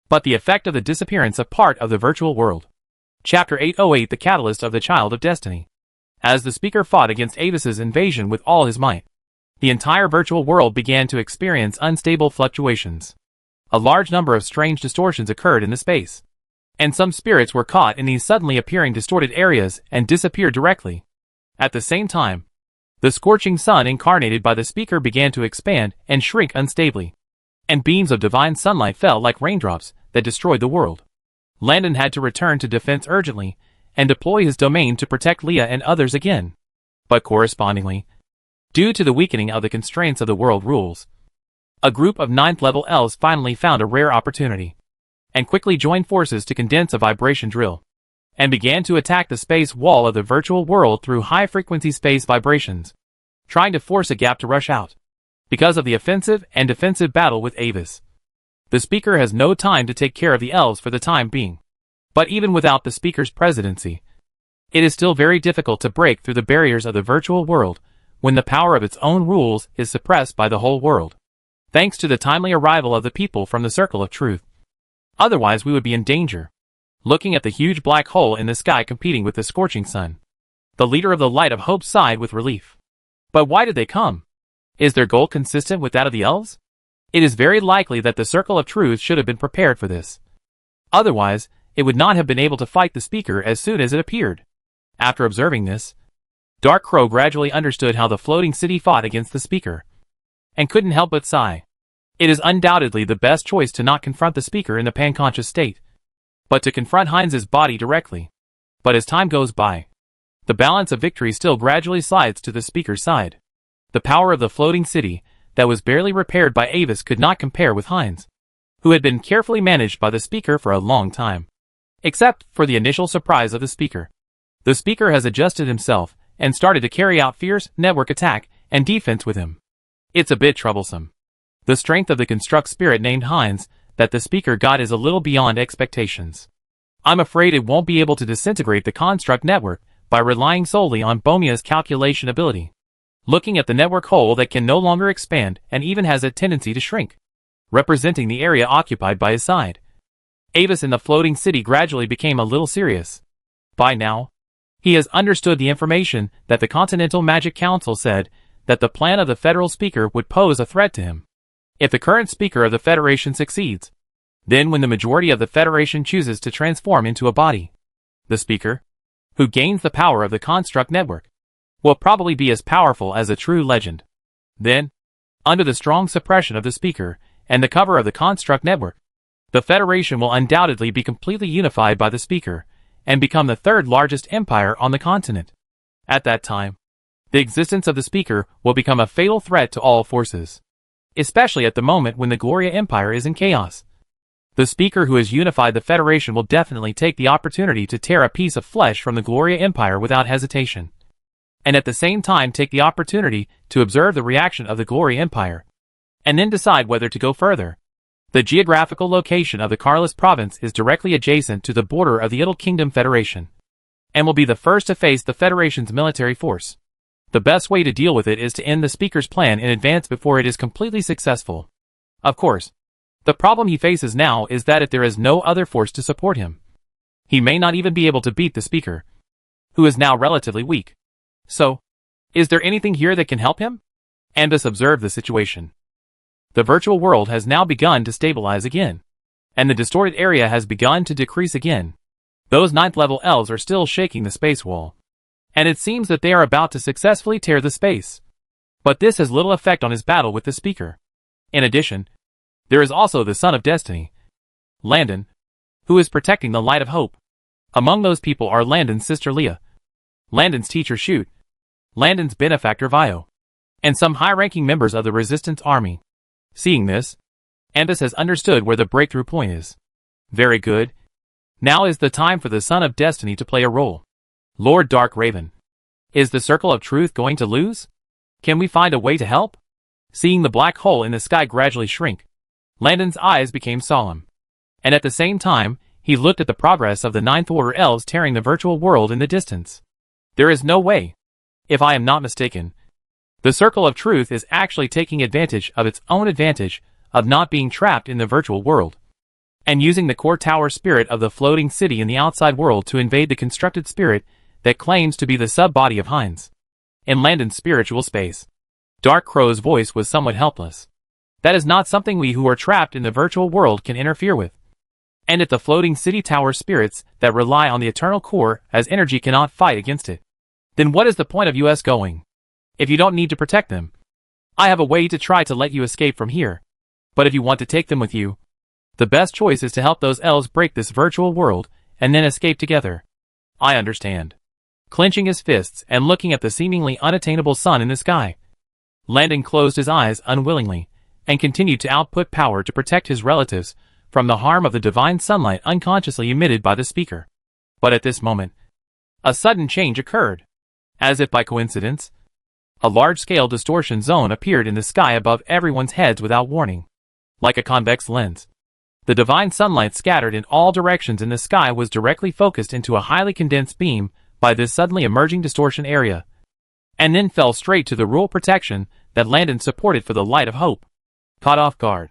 but the effect of the disappearance of part of the virtual world. Chapter 808: The Catalyst of the Child of Destiny. As the speaker fought against Avis's invasion with all his might, the entire virtual world began to experience unstable fluctuations. A large number of strange distortions occurred in the space, and some spirits were caught in these suddenly appearing distorted areas and disappeared directly. At the same time, the scorching sun incarnated by the speaker began to expand and shrink unstably, and beams of divine sunlight fell like raindrops that destroyed the world. Landon had to return to defense urgently and deploy his domain to protect Leah and others again. But correspondingly, due to the weakening of the constraints of the world rules, a group of 9th level elves finally found a rare opportunity, and quickly joined forces to condense a vibration drill, and began to attack the space wall of the virtual world through high-frequency space vibrations, trying to force a gap to rush out. Because of the offensive and defensive battle with Avis, the speaker has no time to take care of the elves for the time being. But even without the speaker's presidency, it is still very difficult to break through the barriers of the virtual world when the power of its own rules is suppressed by the whole world, thanks to the timely arrival of the people from the Circle of Truth. Otherwise we would be in danger. Looking at the huge black hole in the sky competing with the scorching sun, the leader of the Light of Hope sighed with relief. But why did they come? Is their goal consistent with that of the elves? It is very likely that the Circle of Truth should have been prepared for this. Otherwise, it would not have been able to fight the speaker as soon as it appeared. After observing this, Dark Crow gradually understood how the floating city fought against the speaker, and couldn't help but sigh. It is undoubtedly the best choice to not confront the speaker in the panconscious state, but to confront Heinz's body directly. But as time goes by, the balance of victory still gradually slides to the speaker's side. The power of the floating city that was barely repaired by Avis could not compare with Heinz, who had been carefully managed by the speaker for a long time. Except for the initial surprise of the speaker. The speaker has adjusted himself and started to carry out fierce network attack and defense with him. It's a bit troublesome. The strength of the construct spirit named Heinz that the speaker got is a little beyond expectations. I'm afraid it won't be able to disintegrate the construct network by relying solely on Bomia's calculation ability. Looking at the network hole that can no longer expand and even has a tendency to shrink, representing the area occupied by his side, Avis in the floating city gradually became a little serious. By now, he has understood the information that the Continental Magic Council said that the plan of the federal speaker would pose a threat to him. If the current speaker of the Federation succeeds, then when the majority of the Federation chooses to transform into a body, the speaker, who gains the power of the construct network, will probably be as powerful as a true legend. Then, under the strong suppression of the speaker and the cover of the construct network, the Federation will undoubtedly be completely unified by the speaker and become the third largest empire on the continent. At that time, the existence of the speaker will become a fatal threat to all forces, especially at the moment when the Gloria Empire is in chaos. The speaker who has unified the Federation will definitely take the opportunity to tear a piece of flesh from the Gloria Empire without hesitation, and at the same time take the opportunity to observe the reaction of the Gloria Empire, and then decide whether to go further. The geographical location of the Carlis province is directly adjacent to the border of the Idle Kingdom Federation, and will be the first to face the Federation's military force. The best way to deal with it is to end the speaker's plan in advance before it is completely successful. Of course, the problem he faces now is that if there is no other force to support him, he may not even be able to beat the speaker, who is now relatively weak. So, Is there anything here that can help him? Andus observed the situation. The virtual world has now begun to stabilize again, and the distorted area has begun to decrease again. Those 9th level elves are still shaking the space wall, and it seems that they are about to successfully tear the space. But this has little effect on his battle with the speaker. In addition, there is also the Son of Destiny, Landon, who is protecting the light of hope. Among those people are Landon's sister Leah, Landon's teacher Shoot, Landon's benefactor Vio, and some high-ranking members of the Resistance Army. Seeing this, Andus has understood where the breakthrough point is. Very good. Now is the time for the Son of Destiny to play a role. Lord Dark Raven, is the Circle of Truth going to lose? Can we find a way to help? Seeing the black hole in the sky gradually shrink, Landon's eyes became solemn. And at the same time, he looked at the progress of the 9th Order elves tearing the virtual world in the distance. There is no way. If I am not mistaken, the Circle of Truth is actually taking advantage of its own advantage of not being trapped in the virtual world, and using the core tower spirit of the floating city in the outside world to invade the constructed spirit that claims to be the sub-body of Hines. In Landon's spiritual space, Dark Crow's voice was somewhat helpless. That is not something we who are trapped in the virtual world can interfere with. And if the floating city tower spirits that rely on the eternal core as energy cannot fight against it, then what is the point of us going? If you don't need to protect them, I have a way to try to let you escape from here. But if you want to take them with you, the best choice is to help those elves break this virtual world and then escape together. I understand. Clenching his fists and looking at the seemingly unattainable sun in the sky, Landon closed his eyes unwillingly and continued to output power to protect his relatives from the harm of the divine sunlight unconsciously emitted by the speaker. But at this moment, a sudden change occurred. As if by coincidence, a large-scale distortion zone appeared in the sky above everyone's heads without warning. Like a convex lens, the divine sunlight scattered in all directions in the sky was directly focused into a highly condensed beam by this suddenly emerging distortion area, and then fell straight to the rule protection that Landon supported for the light of hope. Caught off guard,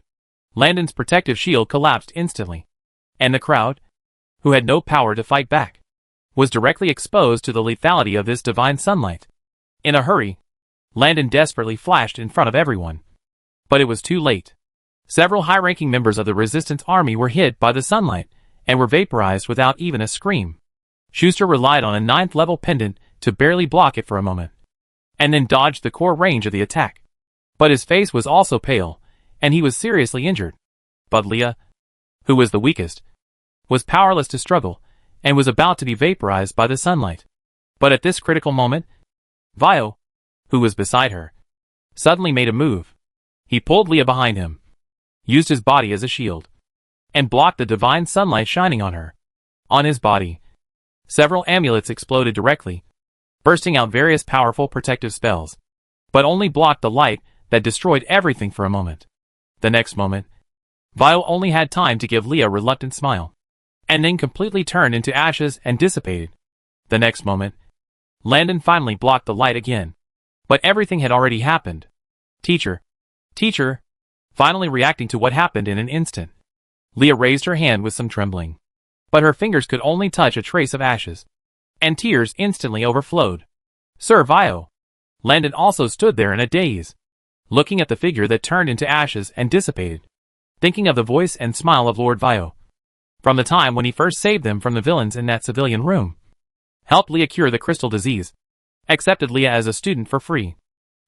Landon's protective shield collapsed instantly, and the crowd, who had no power to fight back, was directly exposed to the lethality of this divine sunlight. In a hurry, Landon desperately flashed in front of everyone. But it was too late. Several high-ranking members of the Resistance Army were hit by the sunlight and were vaporized without even a scream. Schuster relied on a 9th level pendant to barely block it for a moment, and then dodged the core range of the attack. But his face was also pale, and he was seriously injured. But Leah, who was the weakest, was powerless to struggle, and was about to be vaporized by the sunlight. But at this critical moment, Vio, who was beside her, suddenly made a move. He pulled Leah behind him, used his body as a shield, and blocked the divine sunlight shining on her. On his body, several amulets exploded directly, bursting out various powerful protective spells, but only blocked the light that destroyed everything for a moment. The next moment, Vio only had time to give Leah a reluctant smile, and then completely turned into ashes and dissipated. The next moment, Landon finally blocked the light again. But everything had already happened. Teacher, finally reacting to what happened in an instant. Leah raised her hand with some trembling, but her fingers could only touch a trace of ashes, and tears instantly overflowed. Sir Vio. Landon also stood there in a daze, looking at the figure that turned into ashes and dissipated, thinking of the voice and smile of Lord Vio, from the time when he first saved them from the villains in that civilian room, helped Leah cure the crystal disease, accepted Leah as a student for free,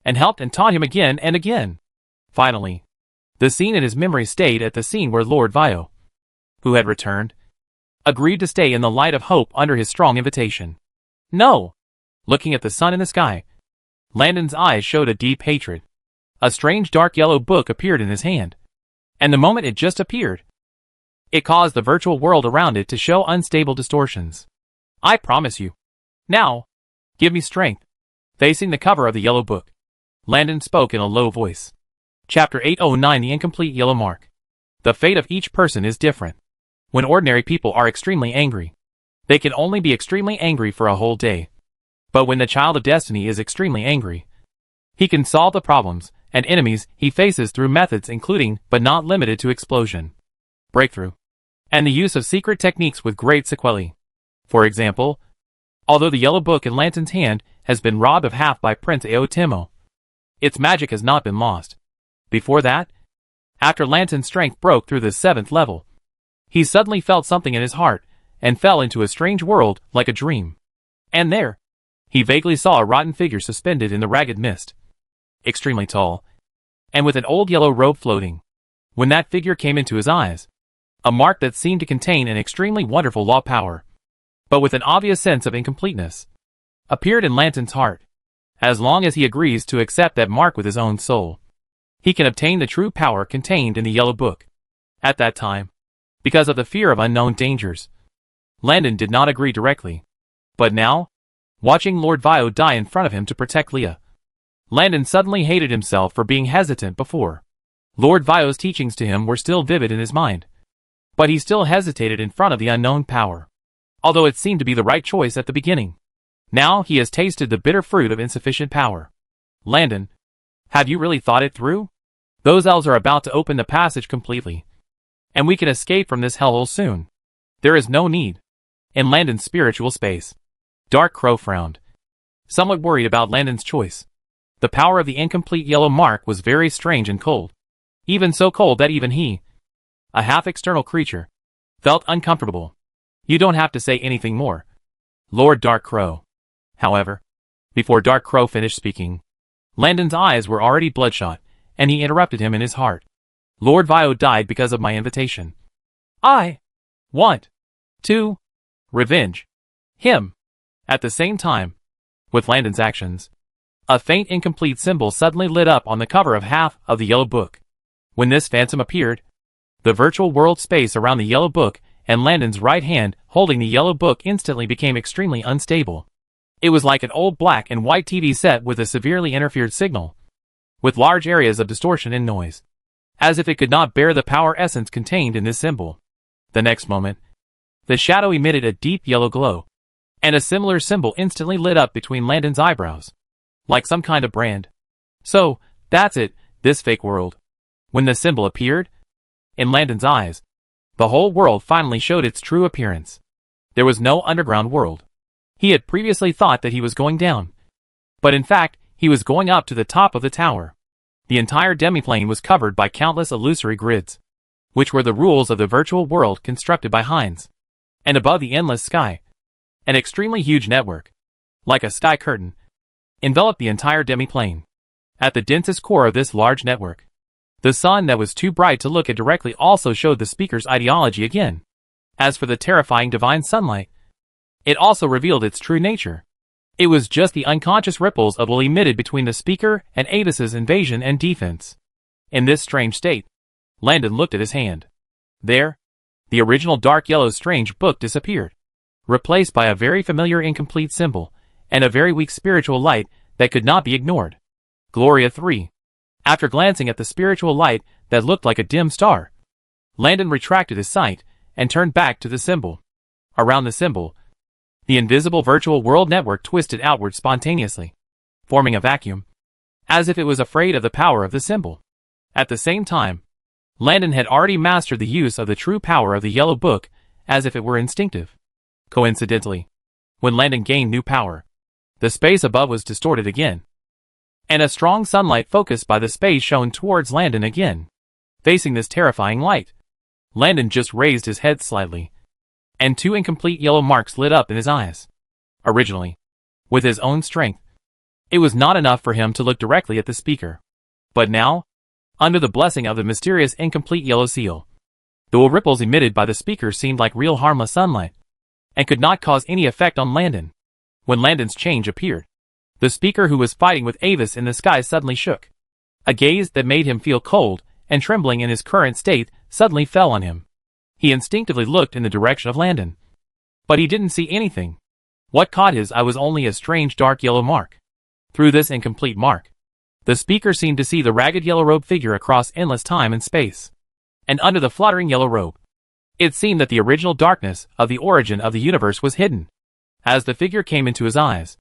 and helped and taught him again and again. Finally, the scene in his memory stayed at the scene where Lord Vio, who had returned, agreed to stay in the light of hope under his strong invitation. No! Looking at the sun in the sky, Landon's eyes showed a deep hatred. A strange dark yellow book appeared in his hand, and the moment it just appeared, it caused the virtual world around it to show unstable distortions. I promise you. Now, give me strength. Facing the cover of the yellow book, Landon spoke in a low voice. Chapter 809, The Incomplete Yellow Mark. The fate of each person is different. When ordinary people are extremely angry, they can only be extremely angry for a whole day. But when the Child of Destiny is extremely angry, he can solve the problems and enemies he faces through methods including, but not limited to, explosion, breakthrough, and the use of secret techniques with great sequelae. For example, Although the yellow book in Lanton's hand has been robbed of half by Prince Aotimo, its magic has not been lost. Before that, after Lanton's strength broke through the 7th level, he suddenly felt something in his heart and fell into a strange world like a dream. And there, he vaguely saw a rotten figure suspended in the ragged mist, extremely tall, and with an old yellow robe floating. When that figure came into his eyes, a mark that seemed to contain an extremely wonderful law power, but with an obvious sense of incompleteness, appeared in Lanton's heart. As long as he agrees to accept that mark with his own soul, he can obtain the true power contained in the yellow book. At that time, because of the fear of unknown dangers, Landon did not agree directly. But now, watching Lord Vio die in front of him to protect Leah, Landon suddenly hated himself for being hesitant before. Lord Vio's teachings to him were still vivid in his mind, but he still hesitated in front of the unknown power, although it seemed to be the right choice at the beginning. Now he has tasted the bitter fruit of insufficient power. Landon, have you really thought it through? Those elves are about to open the passage completely, and we can escape from this hellhole soon. There is no need. In Landon's spiritual space, Dark Crow frowned, somewhat worried about Landon's choice. The power of the incomplete yellow mark was very strange and cold. Even so cold that even he, a half-external creature, felt uncomfortable. You don't have to say anything more, Lord Dark Crow. However, before Dark Crow finished speaking, Landon's eyes were already bloodshot, and he interrupted him in his heart. Lord Vio died because of my invitation. I want to revenge him. At the same time, with Landon's actions, a faint incomplete symbol suddenly lit up on the cover of half of the yellow book. When this phantom appeared, the virtual world space around the yellow book and Landon's right hand holding the yellow book instantly became extremely unstable. It was like an old black and white TV set with a severely interfered signal, with large areas of distortion and noise, as if it could not bear the power essence contained in this symbol. The next moment, the shadow emitted a deep yellow glow, and a similar symbol instantly lit up between Landon's eyebrows, like some kind of brand. So, that's it, this fake world. When the symbol appeared, in Landon's eyes, the whole world finally showed its true appearance. There was no underground world. He had previously thought that he was going down, but in fact, he was going up to the top of the tower. The entire demiplane was covered by countless illusory grids, which were the rules of the virtual world constructed by Heinz. And above the endless sky, an extremely huge network, like a sky curtain, enveloped the entire demiplane. At the densest core of this large network, the sun that was too bright to look at directly also showed the speaker's ideology again. As for the terrifying divine sunlight, it also revealed its true nature. It was just the unconscious ripples of will emitted between the speaker and Avis's invasion and defense. In this strange state, Landon looked at his hand. There, the original dark yellow strange book disappeared, replaced by a very familiar incomplete symbol, and a very weak spiritual light that could not be ignored. Gloria 3. After glancing at the spiritual light that looked like a dim star, Landon retracted his sight and turned back to the symbol. Around the symbol, the invisible virtual world network twisted outward spontaneously, forming a vacuum, as if it was afraid of the power of the symbol. At the same time, Landon had already mastered the use of the true power of the yellow book as if it were instinctive. Coincidentally, when Landon gained new power, the space above was distorted again, and a strong sunlight focused by the space shone towards Landon again. Facing this terrifying light, Landon just raised his head slightly, and two incomplete yellow marks lit up in his eyes. Originally, with his own strength, it was not enough for him to look directly at the speaker. But now, under the blessing of the mysterious incomplete yellow seal, the ripples emitted by the speaker seemed like real harmless sunlight, and could not cause any effect on Landon. When Landon's change appeared, the speaker who was fighting with Avis in the sky suddenly shook. A gaze that made him feel cold and trembling in his current state suddenly fell on him. He instinctively looked in the direction of Landon, but he didn't see anything. What caught his eye was only a strange dark yellow mark. Through this incomplete mark, the speaker seemed to see the ragged yellow robe figure across endless time and space. And under the fluttering yellow robe, it seemed that the original darkness of the origin of the universe was hidden. As the figure came into his eyes,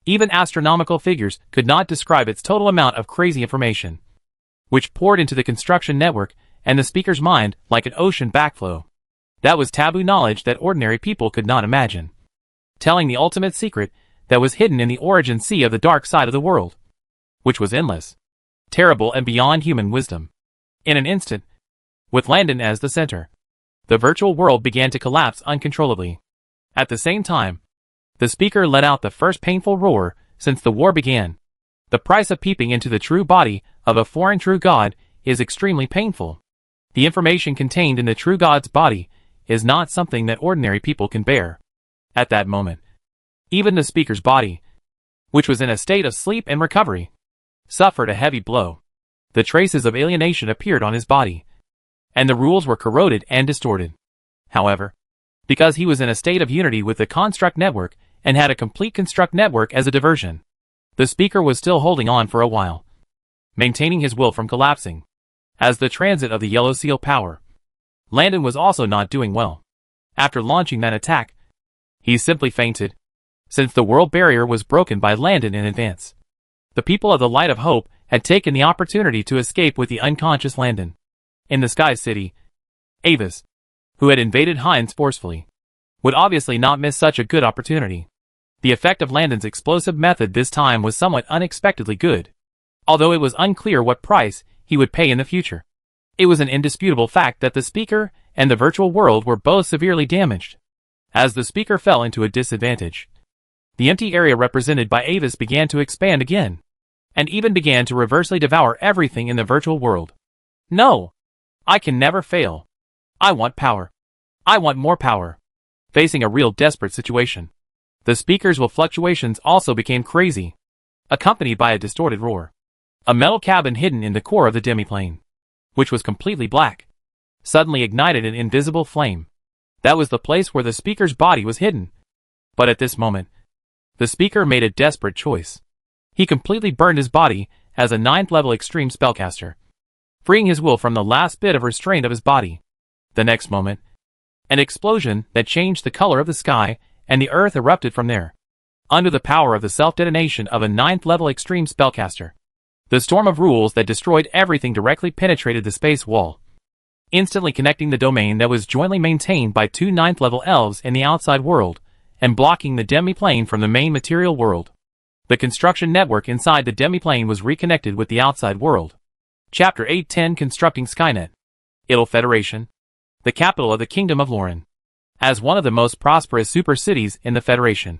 even astronomical figures could not describe its total amount of crazy information, which poured into the construction network and the speaker's mind like an ocean backflow. That was taboo knowledge that ordinary people could not imagine. telling the ultimate secret that was hidden in the origin sea of the dark side of the world, which was endless, terrible and beyond human wisdom. In an instant, with Landon as the center, the virtual world began to collapse uncontrollably. At the same time, the speaker let out the first painful roar since the war began. The price of peeping into the true body of a foreign true god is extremely painful. The information contained in the true god's body is not something that ordinary people can bear. At that moment, even the speaker's body, which was in a state of sleep and recovery, suffered a heavy blow. The traces of alienation appeared on his body, and the rules were corroded and distorted. However, because he was in a state of unity with the construct network and had a complete construct network as a diversion, the speaker was still holding on for a while, maintaining his will from collapsing. As the transit of the Yellow Seal power, Landon was also not doing well. After launching that attack, he simply fainted, since the world barrier was broken by Landon in advance. The people of the Light of Hope had taken the opportunity to escape with the unconscious Landon. In the Sky City, Avis, who had invaded Hines forcefully, would obviously not miss such a good opportunity. The effect of Landon's explosive method this time was somewhat unexpectedly good, although it was unclear what price he would pay in the future. It was an indisputable fact that the speaker and the virtual world were both severely damaged. As the speaker fell into a disadvantage, the empty area represented by Avis began to expand again, and even began to reversely devour everything in the virtual world. No! I can never fail. I want power. I want more power. Facing a real desperate situation, the speaker's will fluctuations also became crazy, accompanied by a distorted roar. A metal cabin hidden in the core of the demiplane, which was completely black, suddenly ignited an invisible flame. That was the place where the speaker's body was hidden. But at this moment, the speaker made a desperate choice. He completely burned his body as a 9th level extreme spellcaster, freeing his will from the last bit of restraint of his body. The next moment, an explosion that changed the color of the sky and the earth erupted from there, under the power of the self-detonation of a 9th level extreme spellcaster. The storm of rules that destroyed everything directly penetrated the space wall, instantly connecting the domain that was jointly maintained by 2 9th level elves in the outside world, and blocking the demiplane from the main material world. The construction network inside the demiplane was reconnected with the outside world. Chapter 810 Constructing Skynet. Idle Federation, the capital of the Kingdom of Lauren. As one of the most prosperous super cities in the Federation,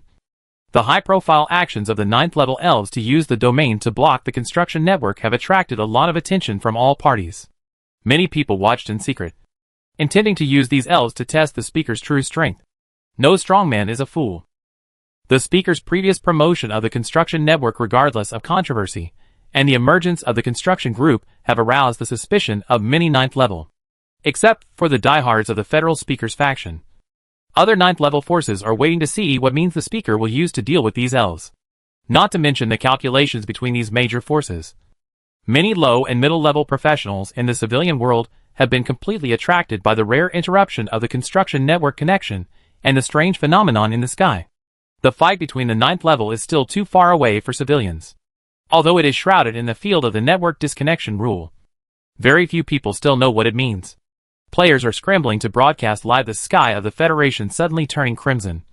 the high-profile actions of the 9th level elves to use the domain to block the construction network have attracted a lot of attention from all parties. Many people watched in secret, intending to use these elves to test the speaker's true strength. No strongman is a fool. The speaker's previous promotion of the construction network regardless of controversy, and the emergence of the construction group have aroused the suspicion of many 9th level, except for the diehards of the federal speaker's faction. Other 9th level forces are waiting to see what means the speaker will use to deal with these elves. Not to mention the calculations between these major forces. Many low and middle level professionals in the civilian world have been completely attracted by the rare interruption of the construction network connection and the strange phenomenon in the sky. The fight between the 9th level is still too far away for civilians, although it is shrouded in the field of the network disconnection rule. Very few people still know what it means. Players are scrambling to broadcast live the sky of the Federation suddenly turning crimson,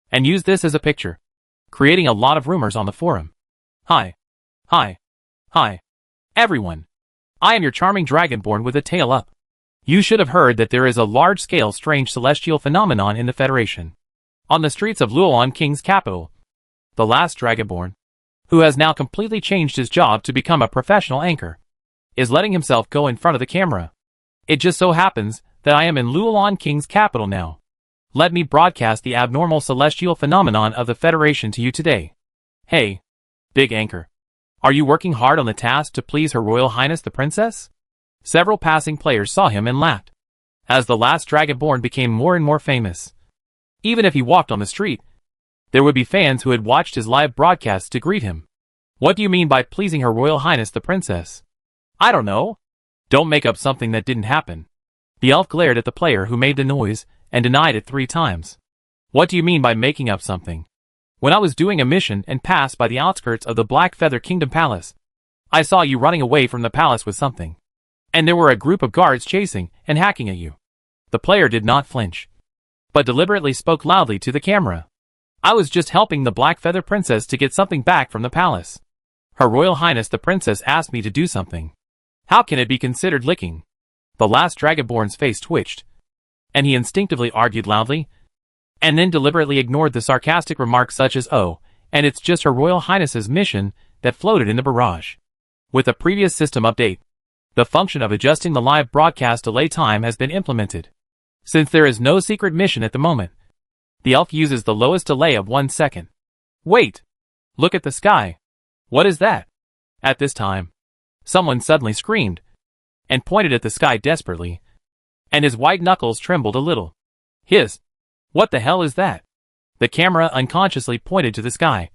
and use this as a picture, creating a lot of rumors on the forum. Hi, everyone. I am your charming dragonborn with a tail up. You should have heard that there is a large-scale strange celestial phenomenon in the Federation. On the streets of Luolon King's capital, the last dragonborn, who has now completely changed his job to become a professional anchor, is letting himself go in front of the camera. It just so happens that I am in Luolon King's capital now. Let me broadcast the abnormal celestial phenomenon of the Federation to you today. Hey, Big Anchor. Are you working hard on the task to please Her Royal Highness the Princess? Several passing players saw him and laughed. As the last Dragonborn became more and more famous, even if he walked on the street, there would be fans who had watched his live broadcasts to greet him. What do you mean by pleasing Her Royal Highness the Princess? I don't know. Don't make up something that didn't happen. The elf glared at the player who made the noise and denied it 3 times. What do you mean by making up something? When I was doing a mission and passed by the outskirts of the Black Feather Kingdom Palace, I saw you running away from the palace with something. And there were a group of guards chasing and hacking at you. The player did not flinch, but deliberately spoke loudly to the camera. I was just helping the Black Feather Princess to get something back from the palace. Her Royal Highness the Princess asked me to do something. How can it be considered licking? The last Dragonborn's face twitched, and he instinctively argued loudly, and then deliberately ignored the sarcastic remarks such as, "Oh, and it's just Her Royal Highness's mission," that floated in the barrage. With a previous system update, the function of adjusting the live broadcast delay time has been implemented. Since there is no secret mission at the moment, the elf uses the lowest delay of 1 second. Wait! Look at the sky. What is that? At this time, someone suddenly screamed, and pointed at the sky desperately, and his white knuckles trembled a little. What the hell is that? The camera unconsciously pointed to the sky,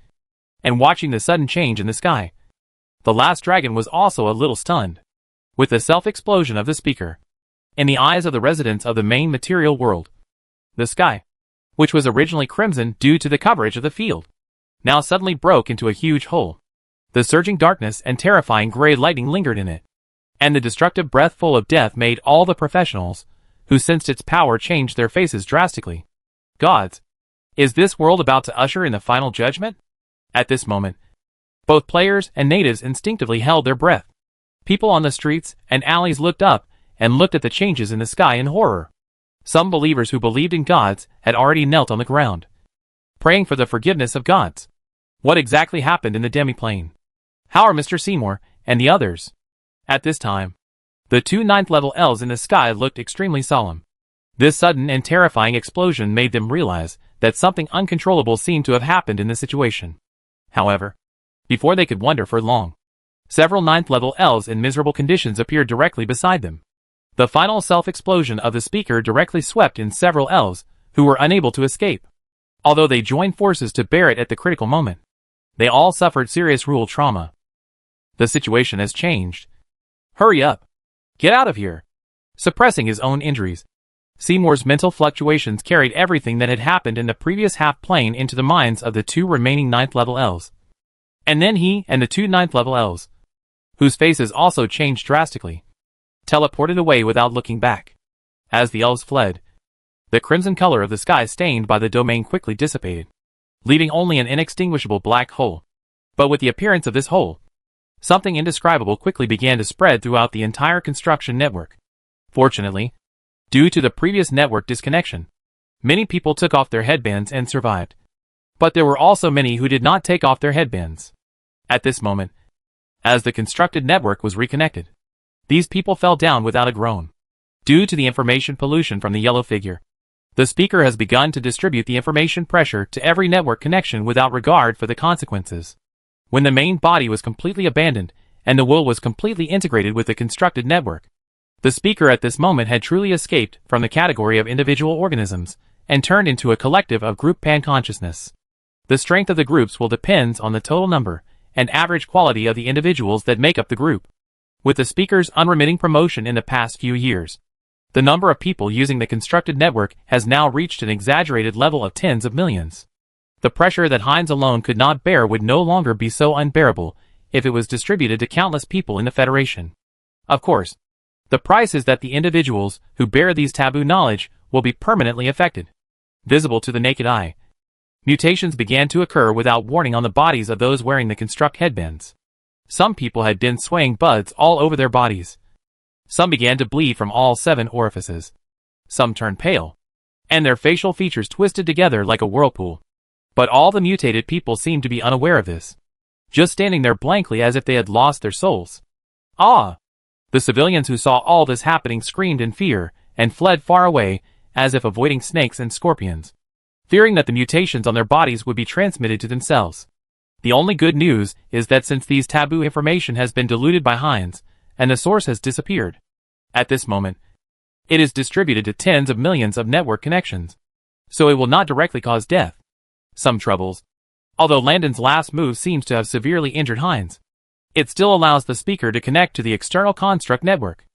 and watching the sudden change in the sky, the last dragon was also a little stunned. With the self-explosion of the speaker, in the eyes of the residents of the main material world, the sky, which was originally crimson due to the coverage of the field, now suddenly broke into a huge hole. The surging darkness and terrifying gray lightning lingered in it, and the destructive breath full of death made all the professionals, who sensed its power, change their faces drastically. Gods! Is this world about to usher in the final judgment? At this moment, both players and natives instinctively held their breath. People on the streets and alleys looked up and looked at the changes in the sky in horror. Some believers who believed in gods had already knelt on the ground, praying for the forgiveness of gods. What exactly happened in the demiplane? How are Mr. Seymour and the others? At this time, the 2 9th-level elves in the sky looked extremely solemn. This sudden and terrifying explosion made them realize that something uncontrollable seemed to have happened in the situation. However, before they could wonder for long, several 9th-level elves in miserable conditions appeared directly beside them. The final self-explosion of the speaker directly swept in several elves, who were unable to escape. Although they joined forces to bear it at the critical moment, they all suffered serious rule trauma. The situation has changed. Hurry up! Get out of here! Suppressing his own injuries, Seymour's mental fluctuations carried everything that had happened in the previous half-plane into the minds of the 2 remaining 9th-level elves. And then he and the 2 9th-level elves, whose faces also changed drastically, teleported away without looking back. As the elves fled, the crimson color of the sky stained by the domain quickly dissipated, leaving only an inextinguishable black hole. But with the appearance of this hole, something indescribable quickly began to spread throughout the entire construction network. Fortunately, due to the previous network disconnection, many people took off their headbands and survived. But there were also many who did not take off their headbands. At this moment, as the constructed network was reconnected, these people fell down without a groan. Due to the information pollution from the yellow figure, the speaker has begun to distribute the information pressure to every network connection without regard for the consequences. When the main body was completely abandoned, and the will was completely integrated with the constructed network, the speaker at this moment had truly escaped from the category of individual organisms, and turned into a collective of group pan-consciousness. The strength of the groups will depend on the total number and average quality of the individuals that make up the group. With the speaker's unremitting promotion in the past few years, the number of people using the constructed network has now reached an exaggerated level of tens of millions. The pressure that Heinz alone could not bear would no longer be so unbearable if it was distributed to countless people in the Federation. Of course, the price is that the individuals who bear these taboo knowledge will be permanently affected. Visible to the naked eye, mutations began to occur without warning on the bodies of those wearing the construct headbands. Some people had been swaying buds all over their bodies. Some began to bleed from all 7 orifices. Some turned pale, and their facial features twisted together like a whirlpool. But all the mutated people seemed to be unaware of this, just standing there blankly as if they had lost their souls. Ah! The civilians who saw all this happening screamed in fear and fled far away, as if avoiding snakes and scorpions, fearing that the mutations on their bodies would be transmitted to themselves. The only good news is that since these taboo information has been diluted by Heinz, and the source has disappeared, at this moment, it is distributed to tens of millions of network connections, so it will not directly cause death. Some troubles. Although Landon's last move seems to have severely injured Heinz, it still allows the speaker to connect to the external construct network.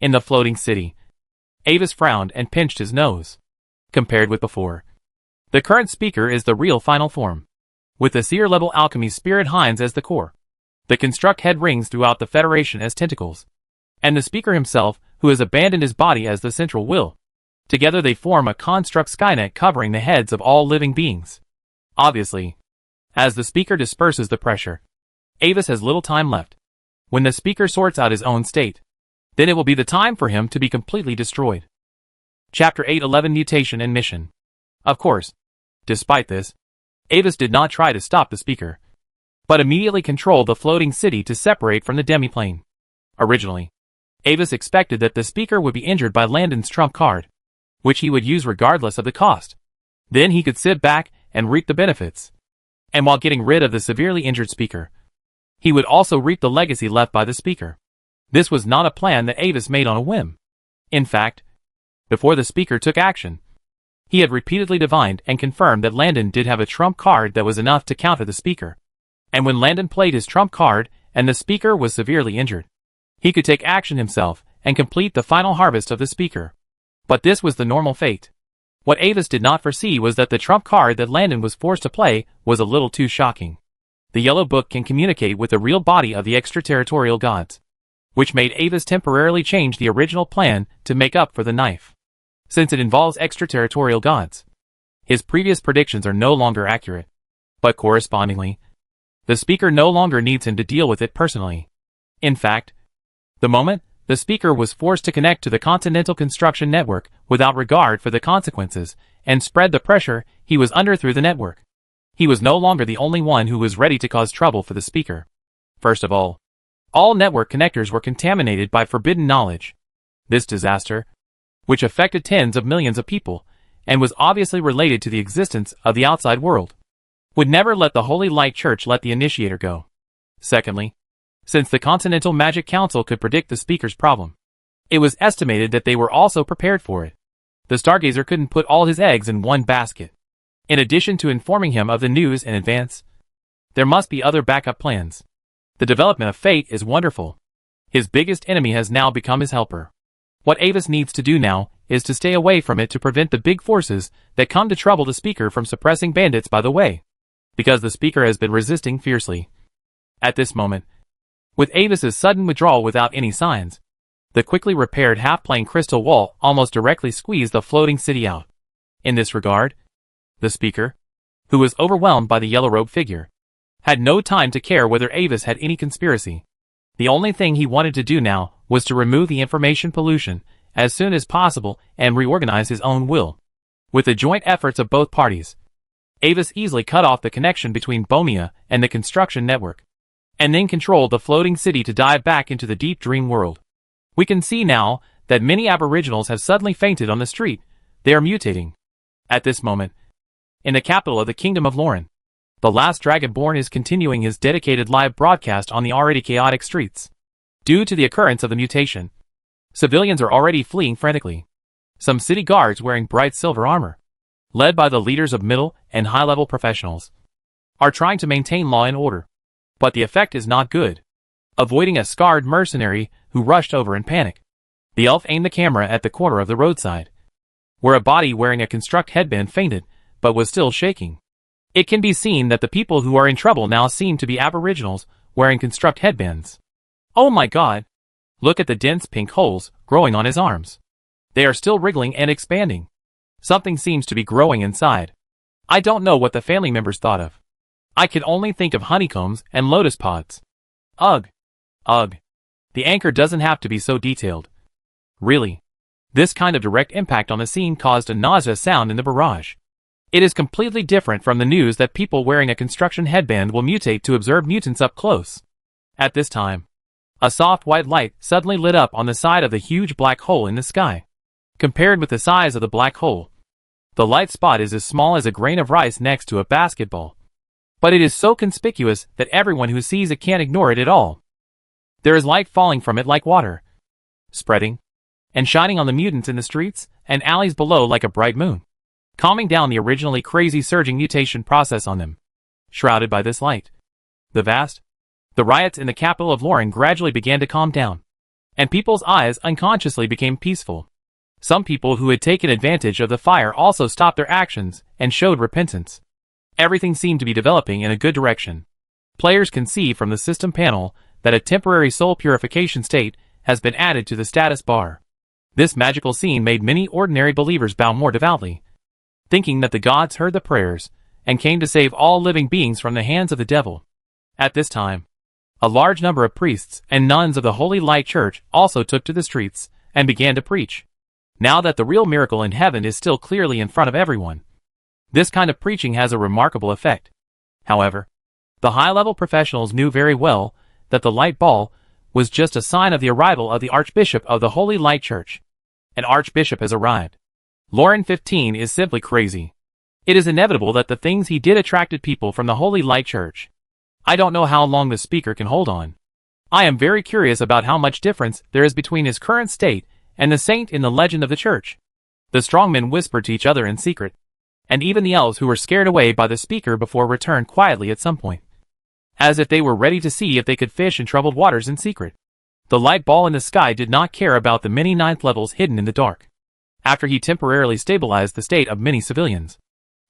In the floating city, Avis frowned and pinched his nose. Compared with before, the current speaker is the real final form, with the seer-level alchemy spirit Heinz as the core. The construct head rings throughout the Federation as tentacles, and the speaker himself, who has abandoned his body as the central will. Together they form a construct Skynet covering the heads of all living beings. Obviously, as the speaker disperses the pressure, Avis has little time left. When the speaker sorts out his own state, then it will be the time for him to be completely destroyed. Chapter 811 Mutation and Mission. Of course, despite this, Avis did not try to stop the speaker, but immediately controlled the floating city to separate from the demiplane. Originally, Avis expected that the speaker would be injured by Landon's trump card, which he would use regardless of the cost. Then he could sit back and reap the benefits. And while getting rid of the severely injured speaker, he would also reap the legacy left by the speaker. This was not a plan that Avis made on a whim. In fact, before the speaker took action, he had repeatedly divined and confirmed that Landon did have a trump card that was enough to counter the speaker. And when Landon played his trump card and the speaker was severely injured, he could take action himself and complete the final harvest of the speaker. But this was the normal fate. What Avis did not foresee was that the trump card that Landon was forced to play was a little too shocking. The Yellow Book can communicate with the real body of the extraterritorial gods, which made Avis temporarily change the original plan to make up for the knife. Since it involves extraterritorial gods, his previous predictions are no longer accurate. But correspondingly, the speaker no longer needs him to deal with it personally. In fact, the moment the speaker was forced to connect to the Continental Construction Network without regard for the consequences and spread the pressure he was under through the network, he was no longer the only one who was ready to cause trouble for the speaker. First of all network connectors were contaminated by forbidden knowledge. This disaster, which affected tens of millions of people, and was obviously related to the existence of the outside world, would never let the Holy Light Church let the initiator go. Secondly, since the Continental Magic Council could predict the speaker's problem, it was estimated that they were also prepared for it. The Stargazer couldn't put all his eggs in one basket. In addition to informing him of the news in advance, there must be other backup plans. The development of fate is wonderful. His biggest enemy has now become his helper. What Avis needs to do now is to stay away from it to prevent the big forces that come to trouble the speaker from suppressing bandits by the way, because the speaker has been resisting fiercely. At this moment, with Avis's sudden withdrawal without any signs, the quickly repaired half-plane crystal wall almost directly squeezed the floating city out. In this regard, the speaker, who was overwhelmed by the yellow-robed figure, had no time to care whether Avis had any conspiracy. The only thing he wanted to do now was to remove the information pollution as soon as possible and reorganize his own will. With the joint efforts of both parties, Avis easily cut off the connection between Bomia and the construction network, and then controlled the floating city to dive back into the deep dream world. We can see now that many aboriginals have suddenly fainted on the street. They are mutating. At this moment, in the capital of the Kingdom of Lauren, the last Dragonborn is continuing his dedicated live broadcast on the already chaotic streets. Due to the occurrence of the mutation, civilians are already fleeing frantically. Some city guards wearing bright silver armor, led by the leaders of middle and high-level professionals, are trying to maintain law and order. But the effect is not good. Avoiding a scarred mercenary who rushed over in panic, the elf aimed the camera at the corner of the roadside, where a body wearing a construct headband fainted, but was still shaking. It can be seen that the people who are in trouble now seem to be aboriginals wearing construct headbands. Oh my god! Look at the dense pink holes growing on his arms. They are still wriggling and expanding. Something seems to be growing inside. I don't know what the family members thought of. I can only think of honeycombs and lotus pods. Ugh. Ugh. The anchor doesn't have to be so detailed. Really. This kind of direct impact on the scene caused a nauseous sound in the barrage. It is completely different from the news that people wearing a construction headband will mutate to observe mutants up close. At this time, a soft white light suddenly lit up on the side of the huge black hole in the sky. Compared with the size of the black hole, the light spot is as small as a grain of rice next to a basketball. But it is so conspicuous that everyone who sees it can't ignore it at all. There is light falling from it like water, spreading and shining on the mutants in the streets and alleys below like a bright moon, calming down the originally crazy surging mutation process on them. Shrouded by this light, the riots in the capital of Lauren gradually began to calm down, and people's eyes unconsciously became peaceful. Some people who had taken advantage of the fire also stopped their actions and showed repentance. Everything seemed to be developing in a good direction. Players can see from the system panel that a temporary soul purification state has been added to the status bar. This magical scene made many ordinary believers bow more devoutly, thinking that the gods heard the prayers and came to save all living beings from the hands of the devil. At this time, a large number of priests and nuns of the Holy Light Church also took to the streets and began to preach. Now that the real miracle in heaven is still clearly in front of everyone, this kind of preaching has a remarkable effect. However, the high-level professionals knew very well that the light ball was just a sign of the arrival of the Archbishop of the Holy Light Church. An Archbishop has arrived. Lauren 15 is simply crazy. It is inevitable that the things he did attracted people from the Holy Light Church. I don't know how long the speaker can hold on. I am very curious about how much difference there is between his current state and the saint in the legend of the church. The strongmen whispered to each other in secret, and even the elves who were scared away by the speaker before returned quietly at some point, as if they were ready to see if they could fish in troubled waters in secret. The light ball in the sky did not care about the many ninth levels hidden in the dark. After he temporarily stabilized the state of many civilians,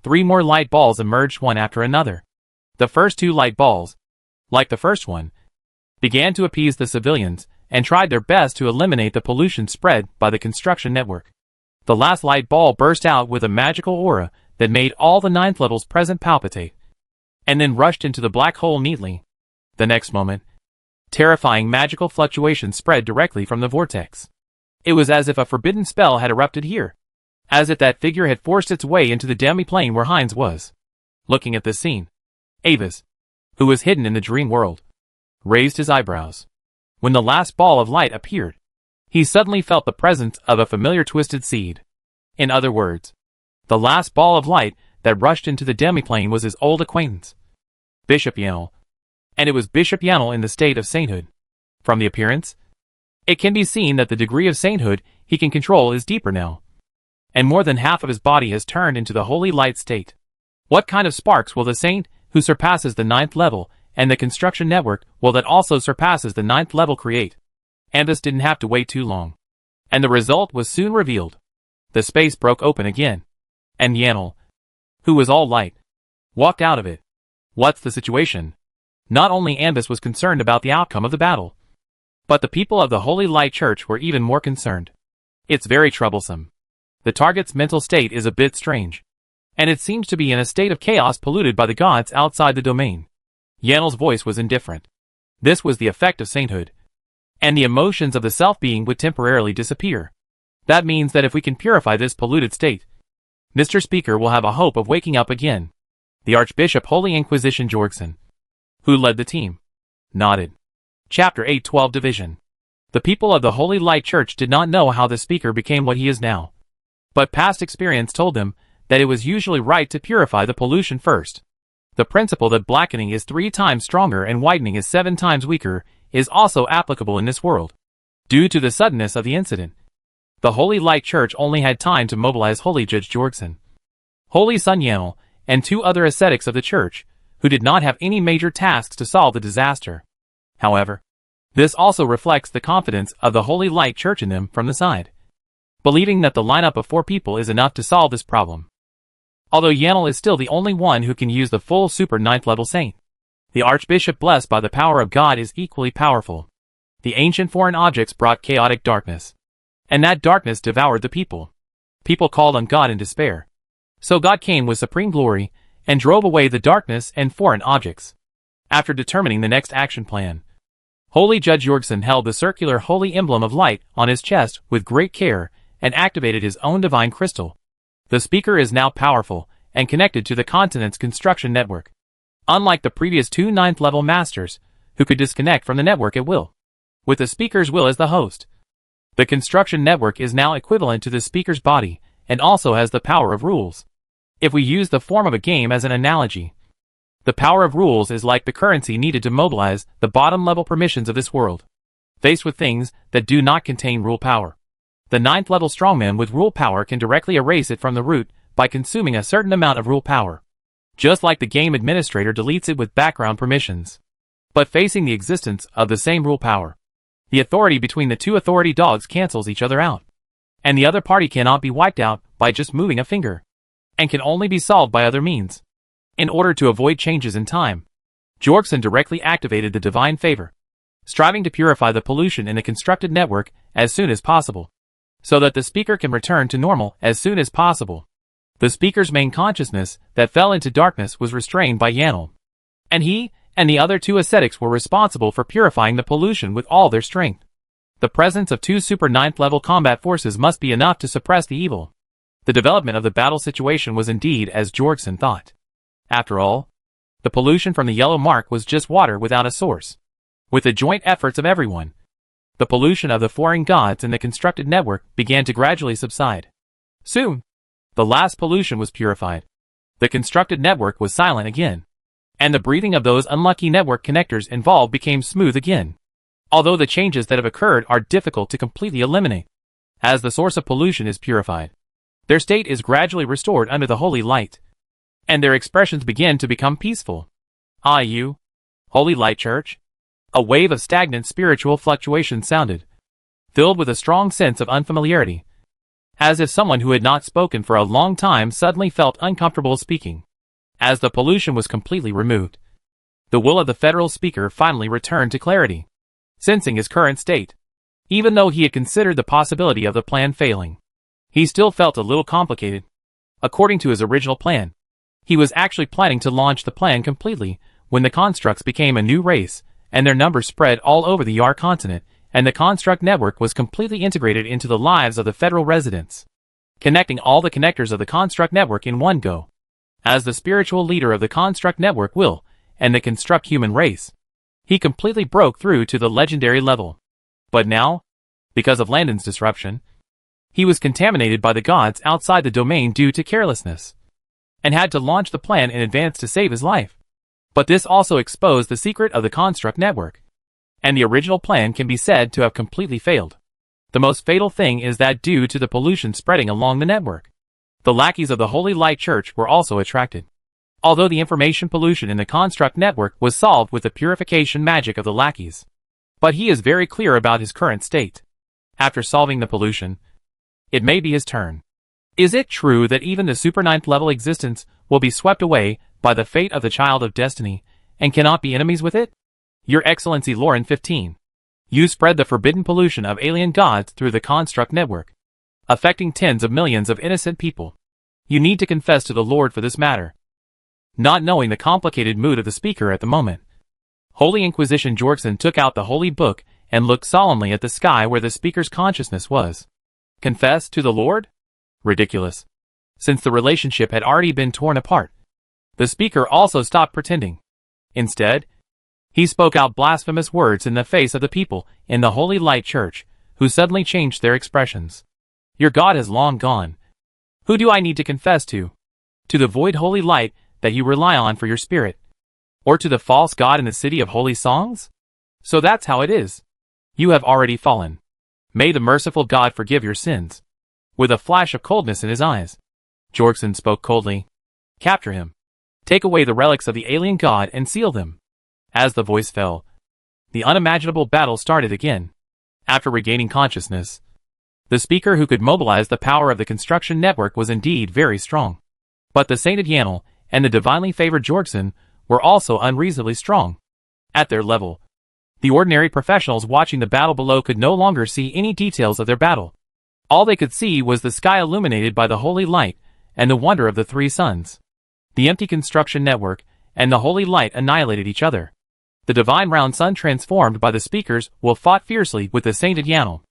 3 more light balls emerged one after another. The first 2 light balls, like the first one, began to appease the civilians and tried their best to eliminate the pollution spread by the construction network. The last light ball burst out with a magical aura that made all the ninth levels present palpitate, and then rushed into the black hole neatly. The next moment, terrifying magical fluctuations spread directly from the vortex. It was as if a forbidden spell had erupted here, as if that figure had forced its way into the demi-plane where Heinz was. Looking at this scene, Avis, who was hidden in the dream world, raised his eyebrows. When the last ball of light appeared, he suddenly felt the presence of a familiar twisted seed. In other words, the last ball of light that rushed into the demi-plane was his old acquaintance, Bishop Yanel. And it was Bishop Yanel in the state of sainthood. From the appearance, it can be seen that the degree of sainthood he can control is deeper now, and more than half of his body has turned into the holy light state. What kind of sparks will the saint who surpasses the 9th level and the construction network will that also surpasses the 9th level create? Ambus didn't have to wait too long, and the result was soon revealed. The space broke open again, and Yanel, who was all light, walked out of it. What's the situation? Not only Ambus was concerned about the outcome of the battle, but the people of the Holy Light Church were even more concerned. It's very troublesome. The target's mental state is a bit strange, and it seems to be in a state of chaos polluted by the gods outside the domain. Yanel's voice was indifferent. This was the effect of sainthood, and the emotions of the self-being would temporarily disappear. That means that if we can purify this polluted state, Mr. Speaker will have a hope of waking up again. The Archbishop Holy Inquisition Jorgsen, who led the team, nodded. Chapter 8:12 Division. The people of the Holy Light Church did not know how the speaker became what he is now, but past experience told them that it was usually right to purify the pollution first. The principle that blackening is 3 times stronger and whitening is 7 times weaker is also applicable in this world. Due to the suddenness of the incident, the Holy Light Church only had time to mobilize Holy Judge Jorgsen, Holy Son Yanel, and 2 other ascetics of the church, who did not have any major tasks to solve the disaster. However, this also reflects the confidence of the Holy Light Church in them from the side, believing that the lineup of 4 people is enough to solve this problem. Although Yanel is still the only one who can use the full super 9th level saint, the Archbishop blessed by the power of God is equally powerful. The ancient foreign objects brought chaotic darkness, and that darkness devoured the people. People called on God in despair. So God came with supreme glory and drove away the darkness and foreign objects. After determining the next action plan, Holy Judge Jorgsen held the circular holy emblem of light on his chest with great care and activated his own divine crystal. The speaker is now powerful and connected to the continent's construction network, unlike the previous 2 9th level masters, who could disconnect from the network at will, with the speaker's will as the host. The construction network is now equivalent to the speaker's body and also has the power of rules. If we use the form of a game as an analogy, the power of rules is like the currency needed to mobilize the bottom-level permissions of this world. Faced with things that do not contain rule power, the 9th level strongman with rule power can directly erase it from the root by consuming a certain amount of rule power, just like the game administrator deletes it with background permissions. But facing the existence of the same rule power, the authority between the 2 authority dogs cancels each other out, and the other party cannot be wiped out by just moving a finger, and can only be solved by other means. In order to avoid changes in time, Jorgsen directly activated the divine favor, striving to purify the pollution in the constructed network as soon as possible, so that the speaker can return to normal as soon as possible. The speaker's main consciousness that fell into darkness was restrained by Yanel. And he and the other two ascetics were responsible for purifying the pollution with all their strength. The presence of two super 9th level combat forces must be enough to suppress the evil. The development of the battle situation was indeed as Jorgsen thought. After all, the pollution from the yellow mark was just water without a source. With the joint efforts of everyone, the pollution of the foreign gods in the constructed network began to gradually subside. Soon, the last pollution was purified. The constructed network was silent again, and the breathing of those unlucky network connectors involved became smooth again. Although the changes that have occurred are difficult to completely eliminate, as the source of pollution is purified, their state is gradually restored under the holy light, and their expressions begin to become peaceful. Ah, you, Holy Light Church? A wave of stagnant spiritual fluctuation sounded, filled with a strong sense of unfamiliarity, as if someone who had not spoken for a long time suddenly felt uncomfortable speaking. As the pollution was completely removed, the will of the federal speaker finally returned to clarity. Sensing his current state, even though he had considered the possibility of the plan failing, he still felt a little complicated. According to his original plan, he was actually planning to launch the plan completely when the constructs became a new race, and their numbers spread all over the Yar continent, and the construct network was completely integrated into the lives of the federal residents, connecting all the connectors of the construct network in one go. As the spiritual leader of the construct network will, and the construct human race, he completely broke through to the legendary level. But now, because of Landon's disruption, he was contaminated by the gods outside the domain due to carelessness, and had to launch the plan in advance to save his life. But this also exposed the secret of the construct network, and the original plan can be said to have completely failed. The most fatal thing is that due to the pollution spreading along the network, the lackeys of the Holy Light Church were also attracted. Although the information pollution in the construct network was solved with the purification magic of the lackeys, but he is very clear about his current state. After solving the pollution, it may be his turn. Is it true that even the super 9th level existence will be swept away by the fate of the Child of Destiny, and cannot be enemies with it? Your Excellency Lauren 15. You spread the forbidden pollution of alien gods through the construct network, affecting tens of millions of innocent people. You need to confess to the Lord for this matter. Not knowing the complicated mood of the speaker at the moment, Holy Inquisition Jorgsen took out the holy book and looked solemnly at the sky where the speaker's consciousness was. Confess to the Lord? Ridiculous. Since the relationship had already been torn apart, the speaker also stopped pretending. Instead, he spoke out blasphemous words in the face of the people in the Holy Light Church, who suddenly changed their expressions. Your God has long gone. Who do I need to confess to? To the void holy light that you rely on for your spirit? Or to the false god in the city of holy songs? So that's how it is. You have already fallen. May the merciful God forgive your sins. With a flash of coldness in his eyes, Jorgsen spoke coldly. Capture him. Take away the relics of the alien god and seal them. As the voice fell, the unimaginable battle started again. After regaining consciousness, the speaker who could mobilize the power of the construction network was indeed very strong. But the sainted Yanel and the divinely favored Jorgsen were also unreasonably strong. At their level, the ordinary professionals watching the battle below could no longer see any details of their battle. All they could see was the sky illuminated by the holy light and the wonder of the three suns. The empty construction network and the holy light annihilated each other. The divine round sun transformed by the speakers will fought fiercely with the sainted Yanel.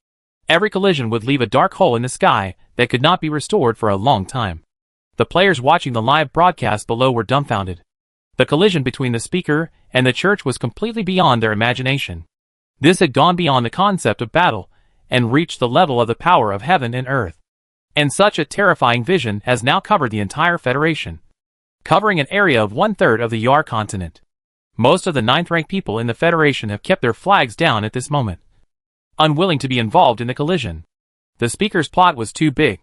Every collision would leave a dark hole in the sky that could not be restored for a long time. The players watching the live broadcast below were dumbfounded. The collision between the speaker and the church was completely beyond their imagination. This had gone beyond the concept of battle and reached the level of the power of heaven and earth. And such a terrifying vision has now covered the entire Federation, covering an area of 1/3 of the Yar continent. Most of the 9th-ranked people in the Federation have kept their flags down at this moment, unwilling to be involved in the collision. The speaker's plot was too big,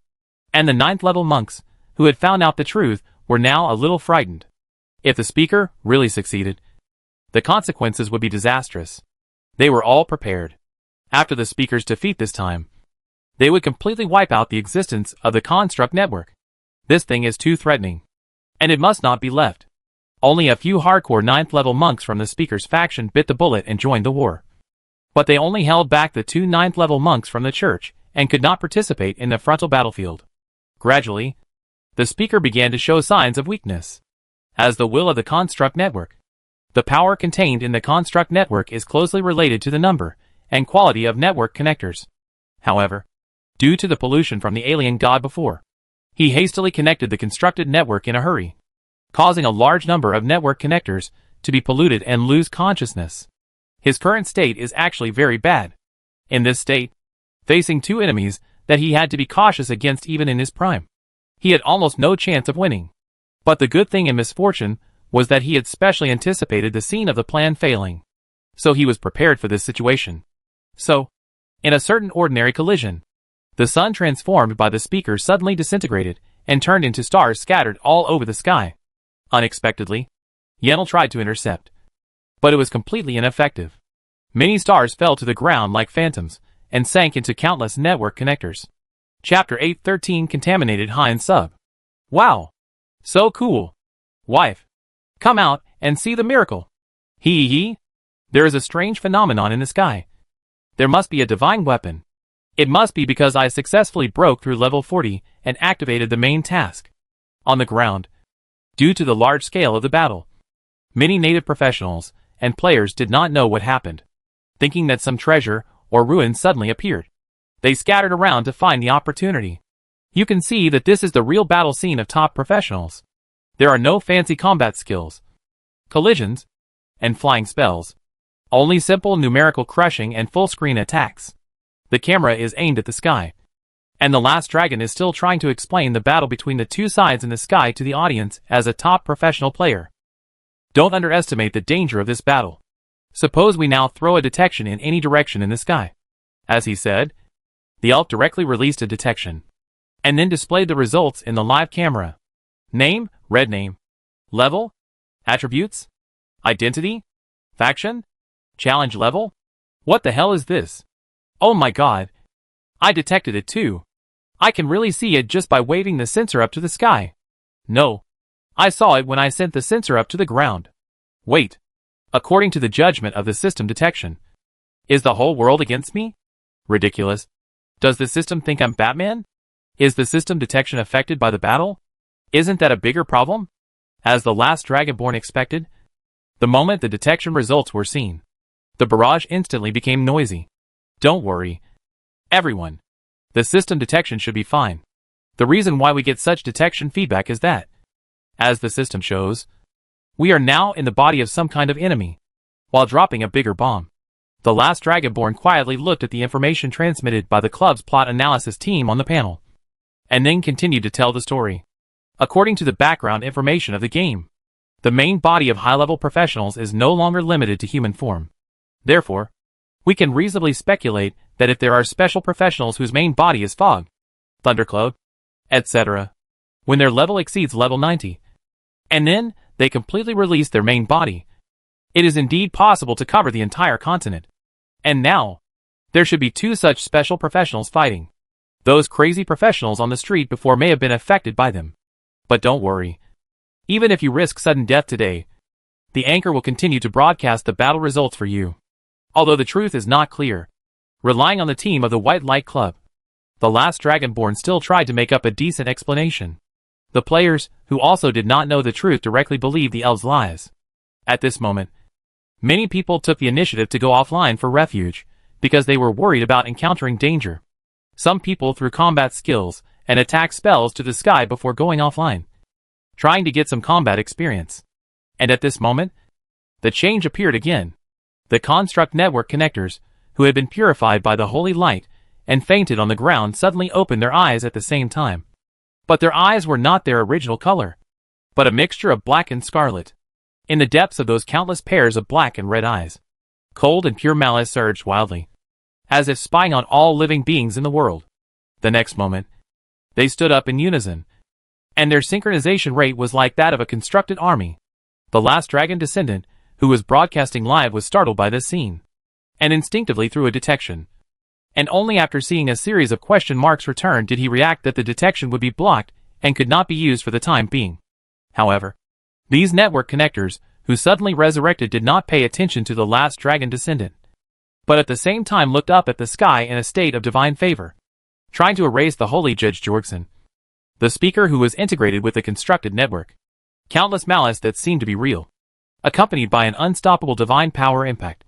and the 9th-level monks, who had found out the truth, were now a little frightened. If the speaker really succeeded, the consequences would be disastrous. They were all prepared. After the speaker's defeat this time, they would completely wipe out the existence of the construct network. This thing is too threatening, and it must not be left. Only a few hardcore 9th-level monks from the speaker's faction bit the bullet and joined the war. But they only held back the 2 9th-level monks from the church and could not participate in the frontal battlefield. Gradually, the speaker began to show signs of weakness. As the will of the construct network. The power contained in the construct network is closely related to the number and quality of network connectors. However, due to the pollution from the alien god before, he hastily connected the constructed network in a hurry, causing a large number of network connectors to be polluted and lose consciousness. His current state is actually very bad. In this state, facing two enemies that he had to be cautious against even in his prime, he had almost no chance of winning. But the good thing in misfortune was that he had specially anticipated the scene of the plan failing. So he was prepared for this situation. So, in a certain ordinary collision, the sun transformed by the speaker suddenly disintegrated and turned into stars scattered all over the sky. Unexpectedly, Yenel tried to intercept, but it was completely ineffective. Many stars fell to the ground like phantoms and sank into countless network connectors. Chapter 813 Contaminated Hind Sub. Wow! So cool! Wife, come out and see the miracle. Hee. There is a strange phenomenon in the sky. There must be a divine weapon. It must be because I successfully broke through level 40 and activated the main task. On the ground, due to the large scale of the battle, many native professionals and players did not know what happened. Thinking that some treasure or ruin suddenly appeared, they scattered around to find the opportunity. You can see that this is the real battle scene of top professionals. There are no fancy combat skills, collisions, and flying spells. Only simple numerical crushing and full-screen attacks. The camera is aimed at the sky, and the last dragon is still trying to explain the battle between the two sides in the sky to the audience as a top professional player. Don't underestimate the danger of this battle. Suppose we now throw a detection in any direction in the sky. As he said, the elf directly released a detection, and then displayed the results in the live camera. Name, red name. Level, attributes, identity, faction, challenge level. What the hell is this? Oh my god. I detected it too. I can really see it just by waving the sensor up to the sky. No. I saw it when I sent the sensor up to the ground. Wait. According to the judgment of the system detection, is the whole world against me? Ridiculous. Does the system think I'm Batman? Is the system detection affected by the battle? Isn't that a bigger problem? As the last Dragonborn expected, the moment the detection results were seen, the barrage instantly became noisy. Don't worry, everyone. The system detection should be fine. The reason why we get such detection feedback is that, as the system shows, we are now in the body of some kind of enemy, while dropping a bigger bomb. The last Dragonborn quietly looked at the information transmitted by the club's plot analysis team on the panel, and then continued to tell the story. According to the background information of the game, the main body of high-level professionals is no longer limited to human form. Therefore, we can reasonably speculate that if there are special professionals whose main body is fog, thundercloud, etc., when their level exceeds level 90, and then they completely release their main body, it is indeed possible to cover the entire continent. And now, there should be two such special professionals fighting. Those crazy professionals on the street before may have been affected by them. But don't worry. Even if you risk sudden death today, the anchor will continue to broadcast the battle results for you. Although the truth is not clear. Relying on the team of the White Light Club, the last Dragonborn still tried to make up a decent explanation. The players, who also did not know the truth, directly believed the elves' lies. At this moment, many people took the initiative to go offline for refuge, because they were worried about encountering danger. Some people threw combat skills and attack spells to the sky before going offline, trying to get some combat experience. And at this moment, the change appeared again. The construct network connectors, who had been purified by the holy light and fainted on the ground, suddenly opened their eyes at the same time. But their eyes were not their original color, but a mixture of black and scarlet. In the depths of those countless pairs of black and red eyes, cold and pure malice surged wildly, as if spying on all living beings in the world. The next moment, they stood up in unison, and their synchronization rate was like that of a constructed army. The last dragon descendant, who was broadcasting live, was startled by this scene, and instinctively threw a detection. And only after seeing a series of question marks return did he react that the detection would be blocked and could not be used for the time being. However, these network connectors, who suddenly resurrected, did not pay attention to the last dragon descendant, but at the same time looked up at the sky in a state of divine favor, trying to erase the holy Judge Jorgsen. The speaker who was integrated with the constructed network. Countless malice that seemed to be real, accompanied by an unstoppable divine power impact,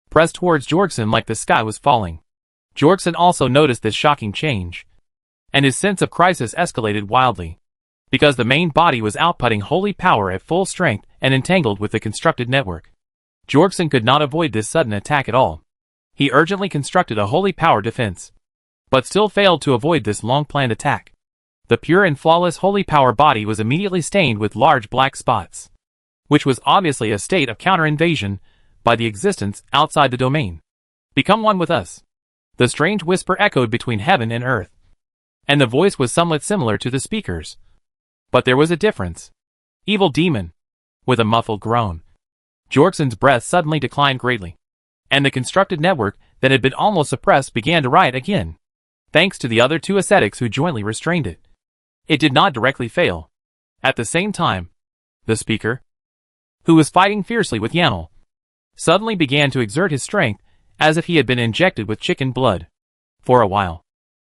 pressed towards Jorgson like the sky was falling. Jorgson also noticed this shocking change, and his sense of crisis escalated wildly, because the main body was outputting holy power at full strength and entangled with the constructed network. Jorgson could not avoid this sudden attack at all. He urgently constructed a holy power defense, but still failed to avoid this long-planned attack. The pure and flawless holy power body was immediately stained with large black spots, which was obviously a state of counter-invasion by the existence outside the domain. Become one with us. The strange whisper echoed between heaven and earth, and the voice was somewhat similar to the speaker's. But there was a difference. Evil demon. With a muffled groan, Jorgson's breath suddenly declined greatly, and the constructed network that had been almost suppressed began to riot again, thanks to the other two ascetics who jointly restrained it. It did not directly fail. At the same time, the speaker, who was fighting fiercely with Yanel, suddenly began to exert his strength as if he had been injected with chicken blood. For a while,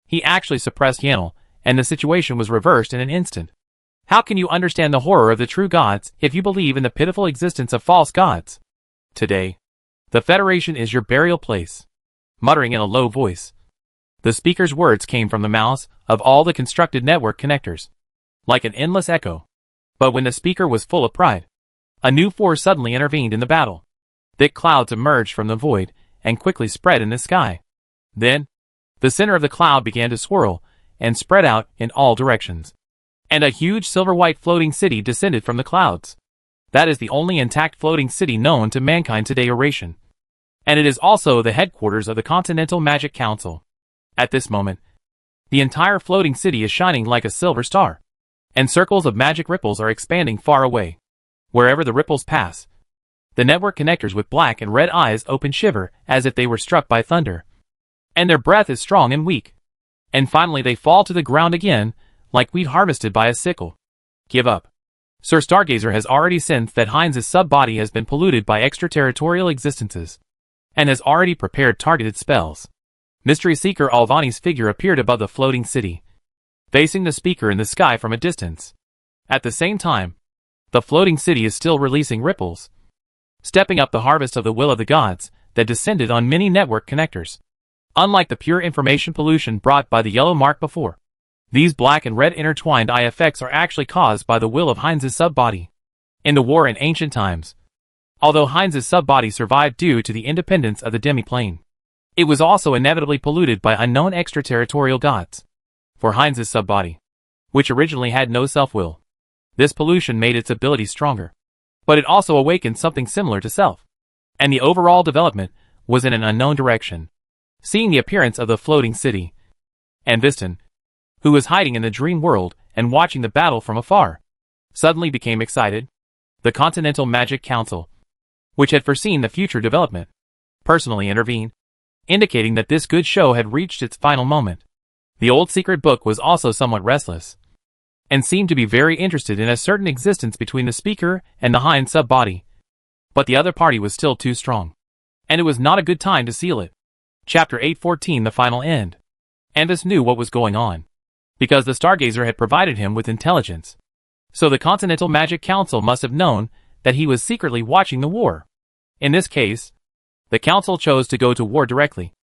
he actually suppressed Yanel, and the situation was reversed in an instant. How can you understand the horror of the true gods if you believe in the pitiful existence of false gods? Today, the Federation is your burial place. Muttering in a low voice, the speaker's words came from the mouths of all the constructed network connectors, like an endless echo. But when the speaker was full of pride, a new force suddenly intervened in the battle. Thick clouds emerged from the void and quickly spread in the sky. Then, the center of the cloud began to swirl and spread out in all directions, and a huge silver-white floating city descended from the clouds. That is the only intact floating city known to mankind today, Oration. And it is also the headquarters of the Continental Magic Council. At this moment, the entire floating city is shining like a silver star, and circles of magic ripples are expanding far away. Wherever the ripples pass, the network connectors with black and red eyes open shiver as if they were struck by thunder, and their breath is strong and weak. And finally they fall to the ground again, like wheat harvested by a sickle. Give up. Sir Stargazer has already sensed that Heinz's sub-body has been polluted by extraterritorial existences, and has already prepared targeted spells. Mystery Seeker Alvani's figure appeared above the floating city, facing the speaker in the sky from a distance. At the same time, the floating city is still releasing ripples, stepping up the harvest of the will of the gods that descended on many network connectors. Unlike the pure information pollution brought by the yellow mark before, these black and red intertwined eye effects are actually caused by the will of Heinz's sub-body. In the war in ancient times, although Heinz's sub-body survived due to the independence of the demi-plane, it was also inevitably polluted by unknown extraterritorial gods. For Heinz's sub-body, which originally had no self-will, this pollution made its ability stronger, but it also awakened something similar to self, and the overall development was in an unknown direction. Seeing the appearance of the floating city, and Viston, who was hiding in the dream world and watching the battle from afar, suddenly became excited. The Continental Magic Council, which had foreseen the future development, personally intervened, indicating that this good show had reached its final moment. The old secret book was also somewhat restless, and seemed to be very interested in a certain existence between the speaker and the Heinz sub-body. But the other party was still too strong, and it was not a good time to seal it. Chapter 814, The Final End. Anvis knew what was going on, because the Stargazer had provided him with intelligence. So the Continental Magic Council must have known that he was secretly watching the war. In this case, the Council chose to go to war directly,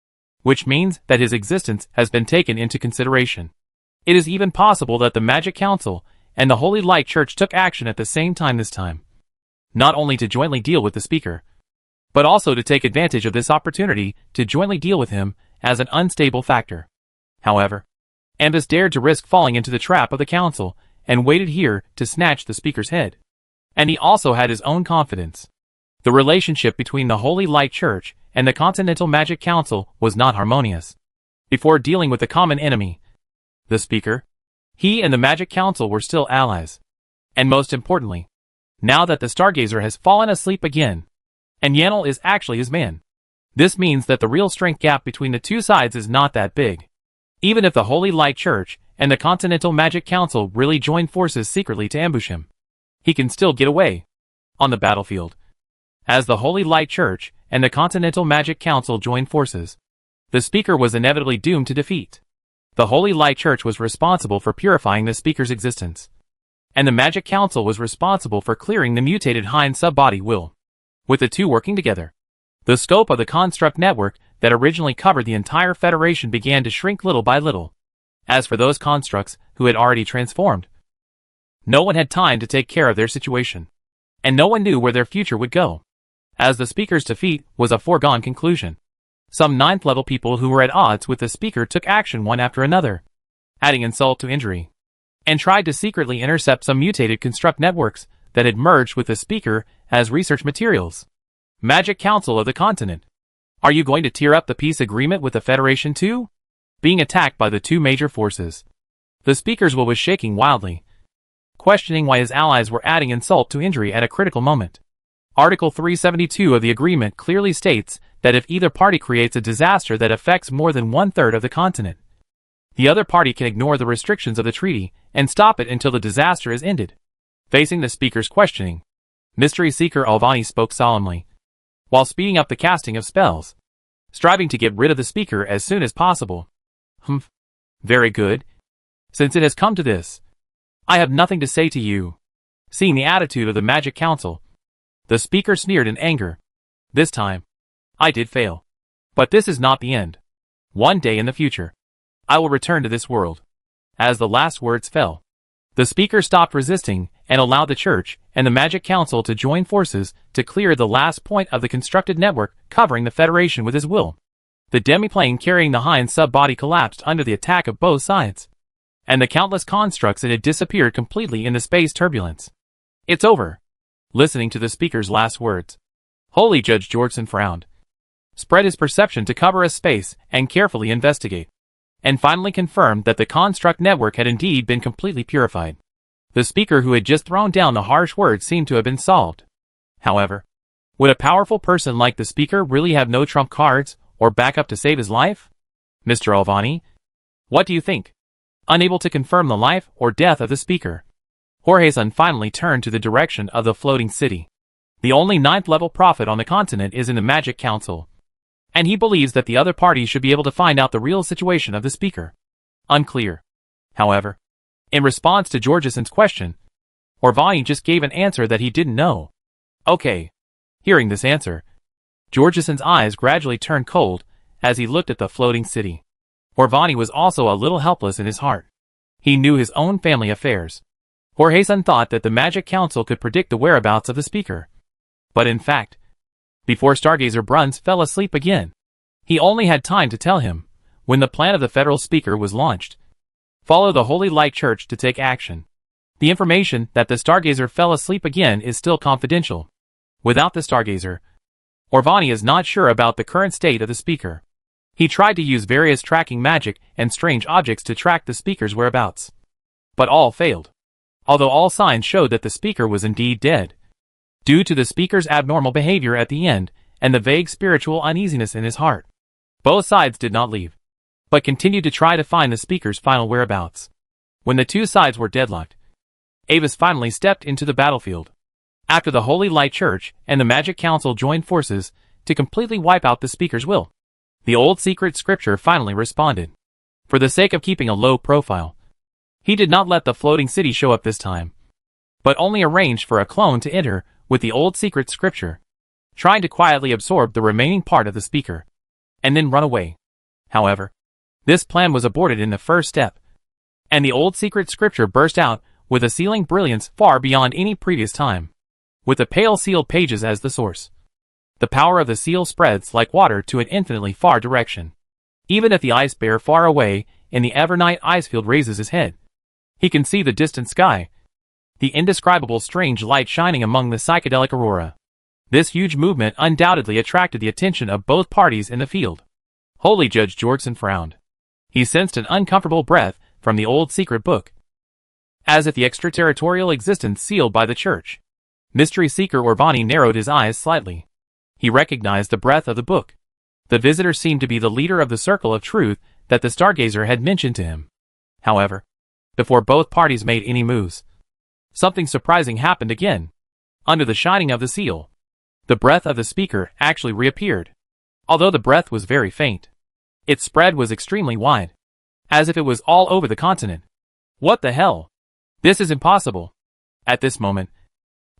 which means that his existence has been taken into consideration. It is even possible that the Magic Council and the Holy Light Church took action at the same time this time, not only to jointly deal with the speaker, but also to take advantage of this opportunity to jointly deal with him as an unstable factor. However, Anvis dared to risk falling into the trap of the Council and waited here to snatch the speaker's head. And he also had his own confidence. The relationship between the Holy Light Church and the Continental Magic Council was not harmonious. Before dealing with the common enemy, the speaker, he and the Magic Council were still allies. And most importantly, now that the Stargazer has fallen asleep again, and Yanel is actually his man, this means that the real strength gap between the two sides is not that big. Even if the Holy Light Church and the Continental Magic Council really join forces secretly to ambush him, he can still get away. On the battlefield, as the Holy Light Church and the Continental Magic Council joined forces, the speaker was inevitably doomed to defeat. The Holy Light Church was responsible for purifying the speaker's existence, and the Magic Council was responsible for clearing the mutated hind subbody will. With the two working together, the scope of the construct network that originally covered the entire Federation began to shrink little by little. As for those constructs who had already transformed, no one had time to take care of their situation, and no one knew where their future would go, as the speaker's defeat was a foregone conclusion. Some 9th level people who were at odds with the speaker took action one after another, adding insult to injury, and tried to secretly intercept some mutated construct networks that had merged with the speaker as research materials. Magic Council of the Continent. Are you going to tear up the peace agreement with the Federation too? Being attacked by the two major forces. The speaker's will was shaking wildly, questioning why his allies were adding insult to injury at a critical moment. Article 372 of the agreement clearly states that if either party creates a disaster that affects more than 1/3 of the continent, the other party can ignore the restrictions of the treaty and stop it until the disaster is ended. Facing the speaker's questioning, Mystery Seeker Alvani spoke solemnly, while speeding up the casting of spells, striving to get rid of the speaker as soon as possible. Very good. Since it has come to this, I have nothing to say to you. Seeing the attitude of the Magic Council, the speaker sneered in anger. This time, I did fail. But this is not the end. One day in the future, I will return to this world. As the last words fell, the speaker stopped resisting and allowed the Church and the Magic Council to join forces to clear the last point of the constructed network covering the Federation with his will. The demiplane carrying the hind sub-body collapsed under the attack of both sides, and the countless constructs it had disappeared completely in the space turbulence. It's over. Listening to the speaker's last words, Holy Judge Jorgson frowned, spread his perception to cover a space and carefully investigate, and finally confirmed that the construct network had indeed been completely purified. The speaker who had just thrown down the harsh words seemed to have been solved. However, would a powerful person like the speaker really have no trump cards or backup to save his life? Mr. Alvani, what do you think? Unable to confirm the life or death of the speaker, Jorge-san finally turned to the direction of the floating city. The only 9th level prophet on the continent is in the Magic Council, and he believes that the other party should be able to find out the real situation of the speaker. Unclear. However, in response to Jorgeson's question, Orvani just gave an answer that he didn't know. Okay. Hearing this answer, Jorgeson's eyes gradually turned cold as he looked at the floating city. Orvani was also a little helpless in his heart. He knew his own family affairs. Jorge-san thought that the Magic Council could predict the whereabouts of the speaker. But in fact, before Stargazer Bruns fell asleep again, he only had time to tell him, when the plan of the federal speaker was launched, follow the Holy Light Church to take action. The information that the Stargazer fell asleep again is still confidential. Without the Stargazer, Orvani is not sure about the current state of the speaker. He tried to use various tracking magic and strange objects to track the speaker's whereabouts, but all failed. Although all signs showed that the speaker was indeed dead, due to the speaker's abnormal behavior at the end and the vague spiritual uneasiness in his heart. Both sides did not leave, but continued to try to find the speaker's final whereabouts. When the two sides were deadlocked, Avis finally stepped into the battlefield. After the Holy Light Church and the Magic Council joined forces to completely wipe out the speaker's will, the old secret scripture finally responded. For the sake of keeping a low profile, he did not let the floating city show up this time, but only arranged for a clone to enter with the old secret scripture, trying to quietly absorb the remaining part of the speaker, and then run away. However, this plan was aborted in the first step, and the old secret scripture burst out with a sealing brilliance far beyond any previous time, with the pale sealed pages as the source. The power of the seal spreads like water to an infinitely far direction. Even if the ice bear far away in the Evernight ice field raises his head, he can see the distant sky, the indescribable strange light shining among the psychedelic aurora. This huge movement undoubtedly attracted the attention of both parties in the field. Holy Judge Jorgson frowned. He sensed an uncomfortable breath from the old secret book, as if the extraterritorial existence sealed by the church. Mystery Seeker Orvani narrowed his eyes slightly. He recognized the breath of the book. The visitor seemed to be the leader of the circle of truth that the Stargazer had mentioned to him. However, before both parties made any moves, something surprising happened again. Under the shining of the seal, the breath of the speaker actually reappeared. Although the breath was very faint, its spread was extremely wide. as if it was all over the continent. What the hell? This is impossible. At this moment,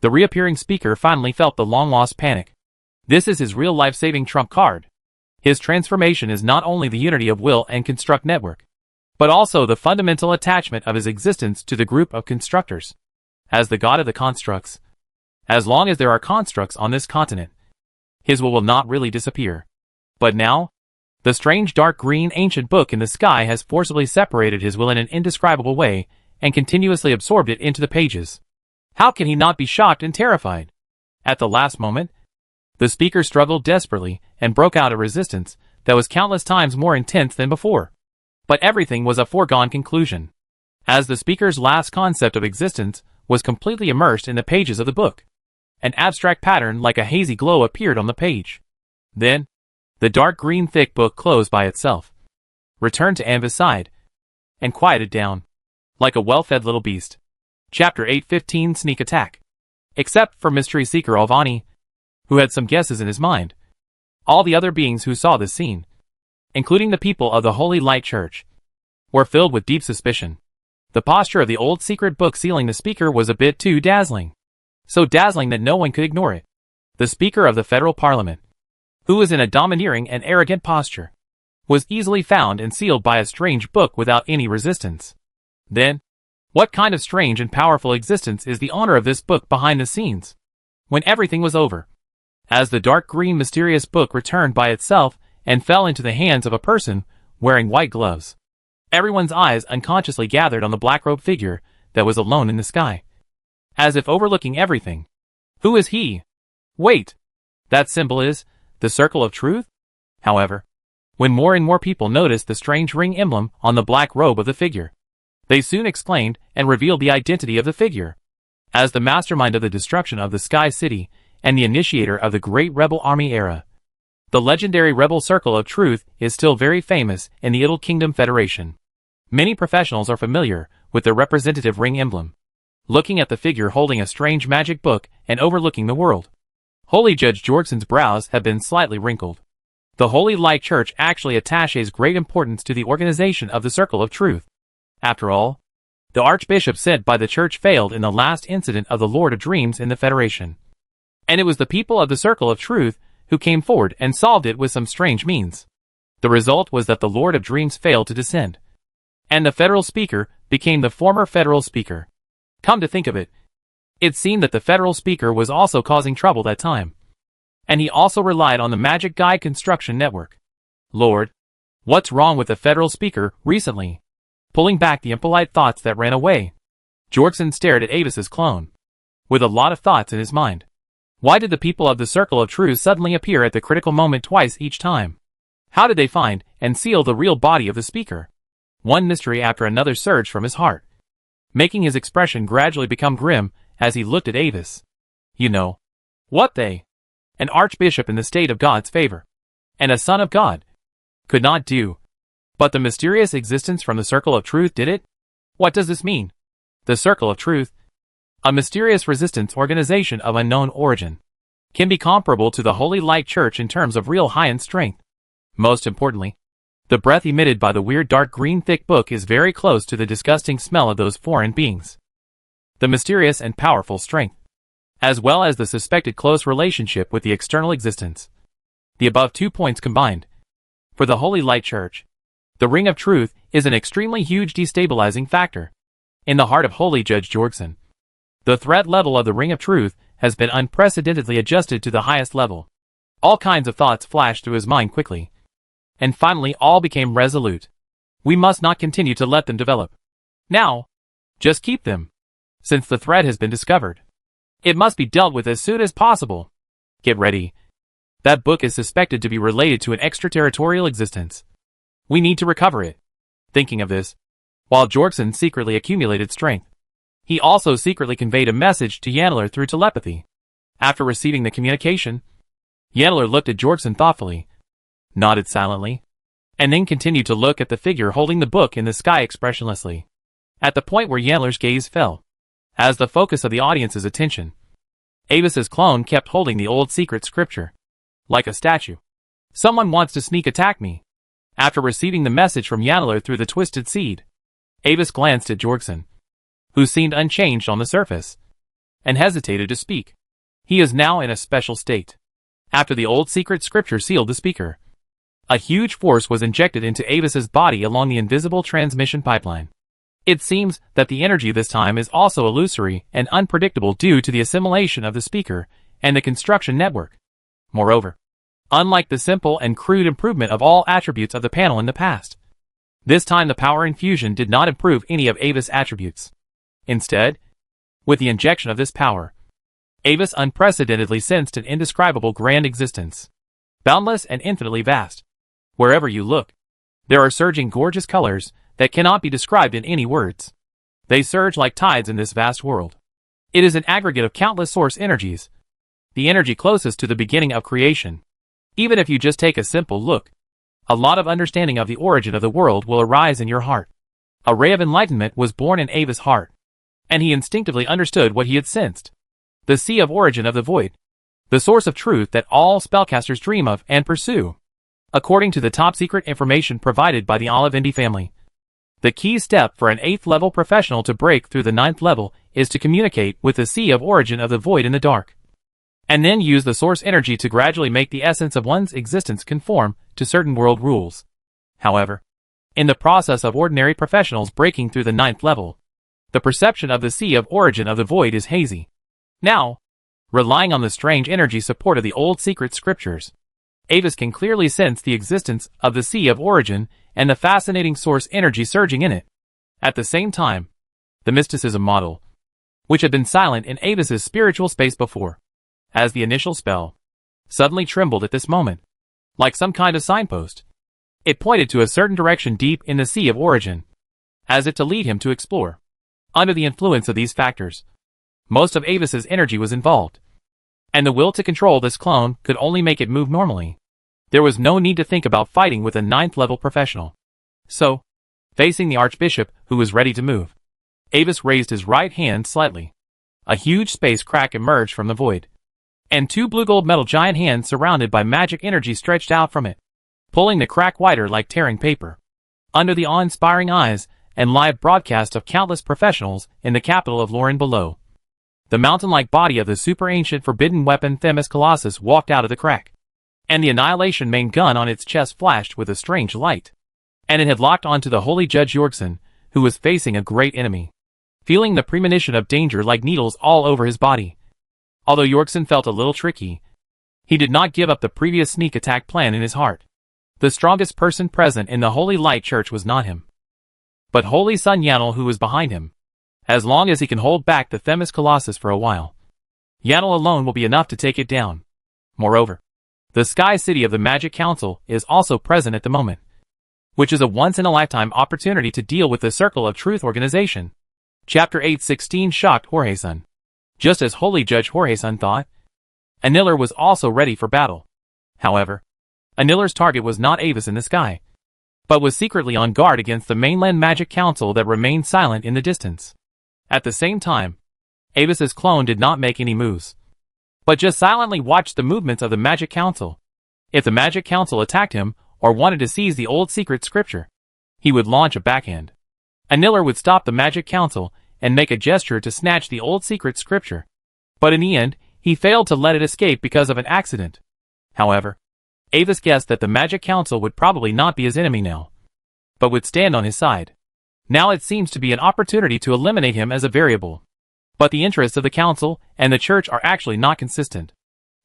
the reappearing speaker finally felt the long-lost panic. This is his real life-saving trump card. His transformation is not only the unity of will and construct network, but also the fundamental attachment of his existence to the group of constructors. As the god of the constructs, as long as there are constructs on this continent, his will not really disappear. But now, the strange dark green ancient book in the sky has forcibly separated his will in an indescribable way and continuously absorbed it into the pages. How can he not be shocked and terrified? At the last moment, the speaker struggled desperately and broke out a resistance that was countless times more intense than before. But everything was a foregone conclusion, as the speaker's last concept of existence was completely immersed in the pages of the book. An abstract pattern like a hazy glow appeared on the page. Then, the dark green thick book closed by itself, returned to Anva's side, and quieted down, like a well-fed little beast. Chapter 8:15 Sneak Attack. Except for Mystery Seeker Alvani, who had some guesses in his mind, all the other beings who saw this scene, including the people of the Holy Light Church, were filled with deep suspicion. The posture of the old secret book sealing the speaker was a bit too dazzling. So dazzling that no one could ignore it. The Speaker of the Federal Parliament, who was in a domineering and arrogant posture, was easily found and sealed by a strange book without any resistance. Then, what kind of strange and powerful existence is the owner of this book behind the scenes? When everything was over, as the dark green mysterious book returned by itself and fell into the hands of a person wearing white gloves, everyone's eyes unconsciously gathered on the black-robed figure that was alone in the sky, as if overlooking everything. Who is he? Wait! That symbol is the Circle of Truth? However, when more and more people noticed the strange ring emblem on the black robe of the figure, they soon exclaimed and revealed the identity of the figure as the mastermind of the destruction of the Sky City and the initiator of the Great Rebel Army era. The legendary Rebel Circle of Truth is still very famous in the Idle Kingdom Federation. Many professionals are familiar with the representative ring emblem, looking at the figure holding a strange magic book and overlooking the world. Holy Judge Jorgson's brows have been slightly wrinkled. The Holy Light Church actually attaches great importance to the organization of the Circle of Truth. After all, the Archbishop sent by the Church failed in the last incident of the Lord of Dreams in the Federation. And it was the people of the Circle of Truth who came forward and solved it with some strange means. The result was that the Lord of Dreams failed to descend, and the Federal Speaker became the former Federal Speaker. Come to think of it, it seemed that the Federal Speaker was also causing trouble that time. And he also relied on the Magic Guide Construction Network. Lord, what's wrong with the Federal Speaker recently? Pulling back the impolite thoughts that ran away, Jorgson stared at Avis's clone, with a lot of thoughts in his mind. Why did the people of the Circle of Truth suddenly appear at the critical moment twice each time? How did they find and seal the real body of the speaker? One mystery after another surged from his heart, making his expression gradually become grim as he looked at Avis. You know, what they, an archbishop in the state of God's favor, and a son of God, could not do. But the mysterious existence from the Circle of Truth did it? What does this mean? The Circle of Truth, a mysterious resistance organization of unknown origin, can be comparable to the Holy Light Church in terms of real high-end strength. Most importantly, the breath emitted by the weird dark green thick book is very close to the disgusting smell of those foreign beings. The mysterious and powerful strength, as well as the suspected close relationship with the external existence. The above 2 points combined. For the Holy Light Church, the Ring of Truth is an extremely huge destabilizing factor. In the heart of Holy Judge Jorgson, the threat level of the Ring of Truth has been unprecedentedly adjusted to the highest level. All kinds of thoughts flashed through his mind quickly, and finally all became resolute. We must not continue to let them develop. Now, just keep them. Since the threat has been discovered, it must be dealt with as soon as possible. Get ready. That book is suspected to be related to an extraterritorial existence. We need to recover it. Thinking of this, while Jorgson secretly accumulated strength, he also secretly conveyed a message to Yanler through telepathy. After receiving the communication, Yanler looked at Jorgson thoughtfully, nodded silently, and then continued to look at the figure holding the book in the sky expressionlessly. At the point where Yanler's gaze fell, as the focus of the audience's attention, Avis's clone kept holding the old secret scripture, like a statue. Someone wants to sneak attack me. After receiving the message from Yanler through the Twisted Seed, Avis glanced at Jorgsen, who seemed unchanged on the surface, and hesitated to speak. He is now in a special state. After the old secret scripture sealed the speaker, a huge force was injected into Avis's body along the invisible transmission pipeline. It seems that the energy this time is also illusory and unpredictable due to the assimilation of the speaker and the construction network. Moreover, unlike the simple and crude improvement of all attributes of the panel in the past, this time the power infusion did not improve any of Avis' attributes. Instead, with the injection of this power, Avis unprecedentedly sensed an indescribable grand existence, boundless and infinitely vast. Wherever you look, there are surging gorgeous colors that cannot be described in any words. They surge like tides in this vast world. It is an aggregate of countless source energies, the energy closest to the beginning of creation. Even if you just take a simple look, a lot of understanding of the origin of the world will arise in your heart. A ray of enlightenment was born in Avis' heart, and he instinctively understood what he had sensed. The sea of origin of the void, the source of truth that all spellcasters dream of and pursue. According to the top-secret information provided by the Olivendi family, the key step for an 8th level professional to break through the 9th level is to communicate with the sea of origin of the void in the dark, and then use the source energy to gradually make the essence of one's existence conform to certain world rules. However, in the process of ordinary professionals breaking through the 9th level, the perception of the sea of origin of the void is hazy. Now, relying on the strange energy support of the old secret scriptures, Avis can clearly sense the existence of the sea of origin and the fascinating source energy surging in it. At the same time, the mysticism model, which had been silent in Avis's spiritual space before, as the initial spell, suddenly trembled at this moment, like some kind of signpost. It pointed to a certain direction deep in the sea of origin, as if to lead him to explore. Under the influence of these factors, most of Avis's energy was involved, and the will to control this clone could only make it move normally. There was no need to think about fighting with a 9th level professional. So, facing the Archbishop, who was ready to move, Avis raised his right hand slightly. A huge space crack emerged from the void, and 2 blue-gold metal giant hands surrounded by magic energy stretched out from it, pulling the crack wider like tearing paper. Under the awe-inspiring eyes and live broadcast of countless professionals in the capital of Loren below, the mountain-like body of the super-ancient forbidden weapon Themis Colossus walked out of the crack, and the Annihilation main gun on its chest flashed with a strange light, and it had locked onto the holy Judge Jorgsen, who was facing a great enemy, feeling the premonition of danger like needles all over his body. Although Jorgsen felt a little tricky, he did not give up the previous sneak attack plan in his heart. The strongest person present in the Holy Light Church was not him, but Holy Son Yanel, who was behind him. As long as he can hold back the Themis Colossus for a while, Yanel alone will be enough to take it down. Moreover, the Sky City of the Magic Council is also present at the moment, which is a once-in-a-lifetime opportunity to deal with the Circle of Truth organization. Chapter 8:16 shocked Jorge-san. Just as Holy Judge Jorge-san thought, Aniller was also ready for battle. However, Aniller's target was not Avis in the sky, but was secretly on guard against the mainland Magic Council that remained silent in the distance. At the same time, Avis's clone did not make any moves, but just silently watched the movements of the Magic Council. If the Magic Council attacked him or wanted to seize the old secret scripture, he would launch a backhand. Aniller would stop the Magic Council and make a gesture to snatch the old secret scripture, but in the end, he failed to let it escape because of an accident. However, Avis guessed that the Magic Council would probably not be his enemy now, but would stand on his side. Now it seems to be an opportunity to eliminate him as a variable. But the interests of the Council and the Church are actually not consistent.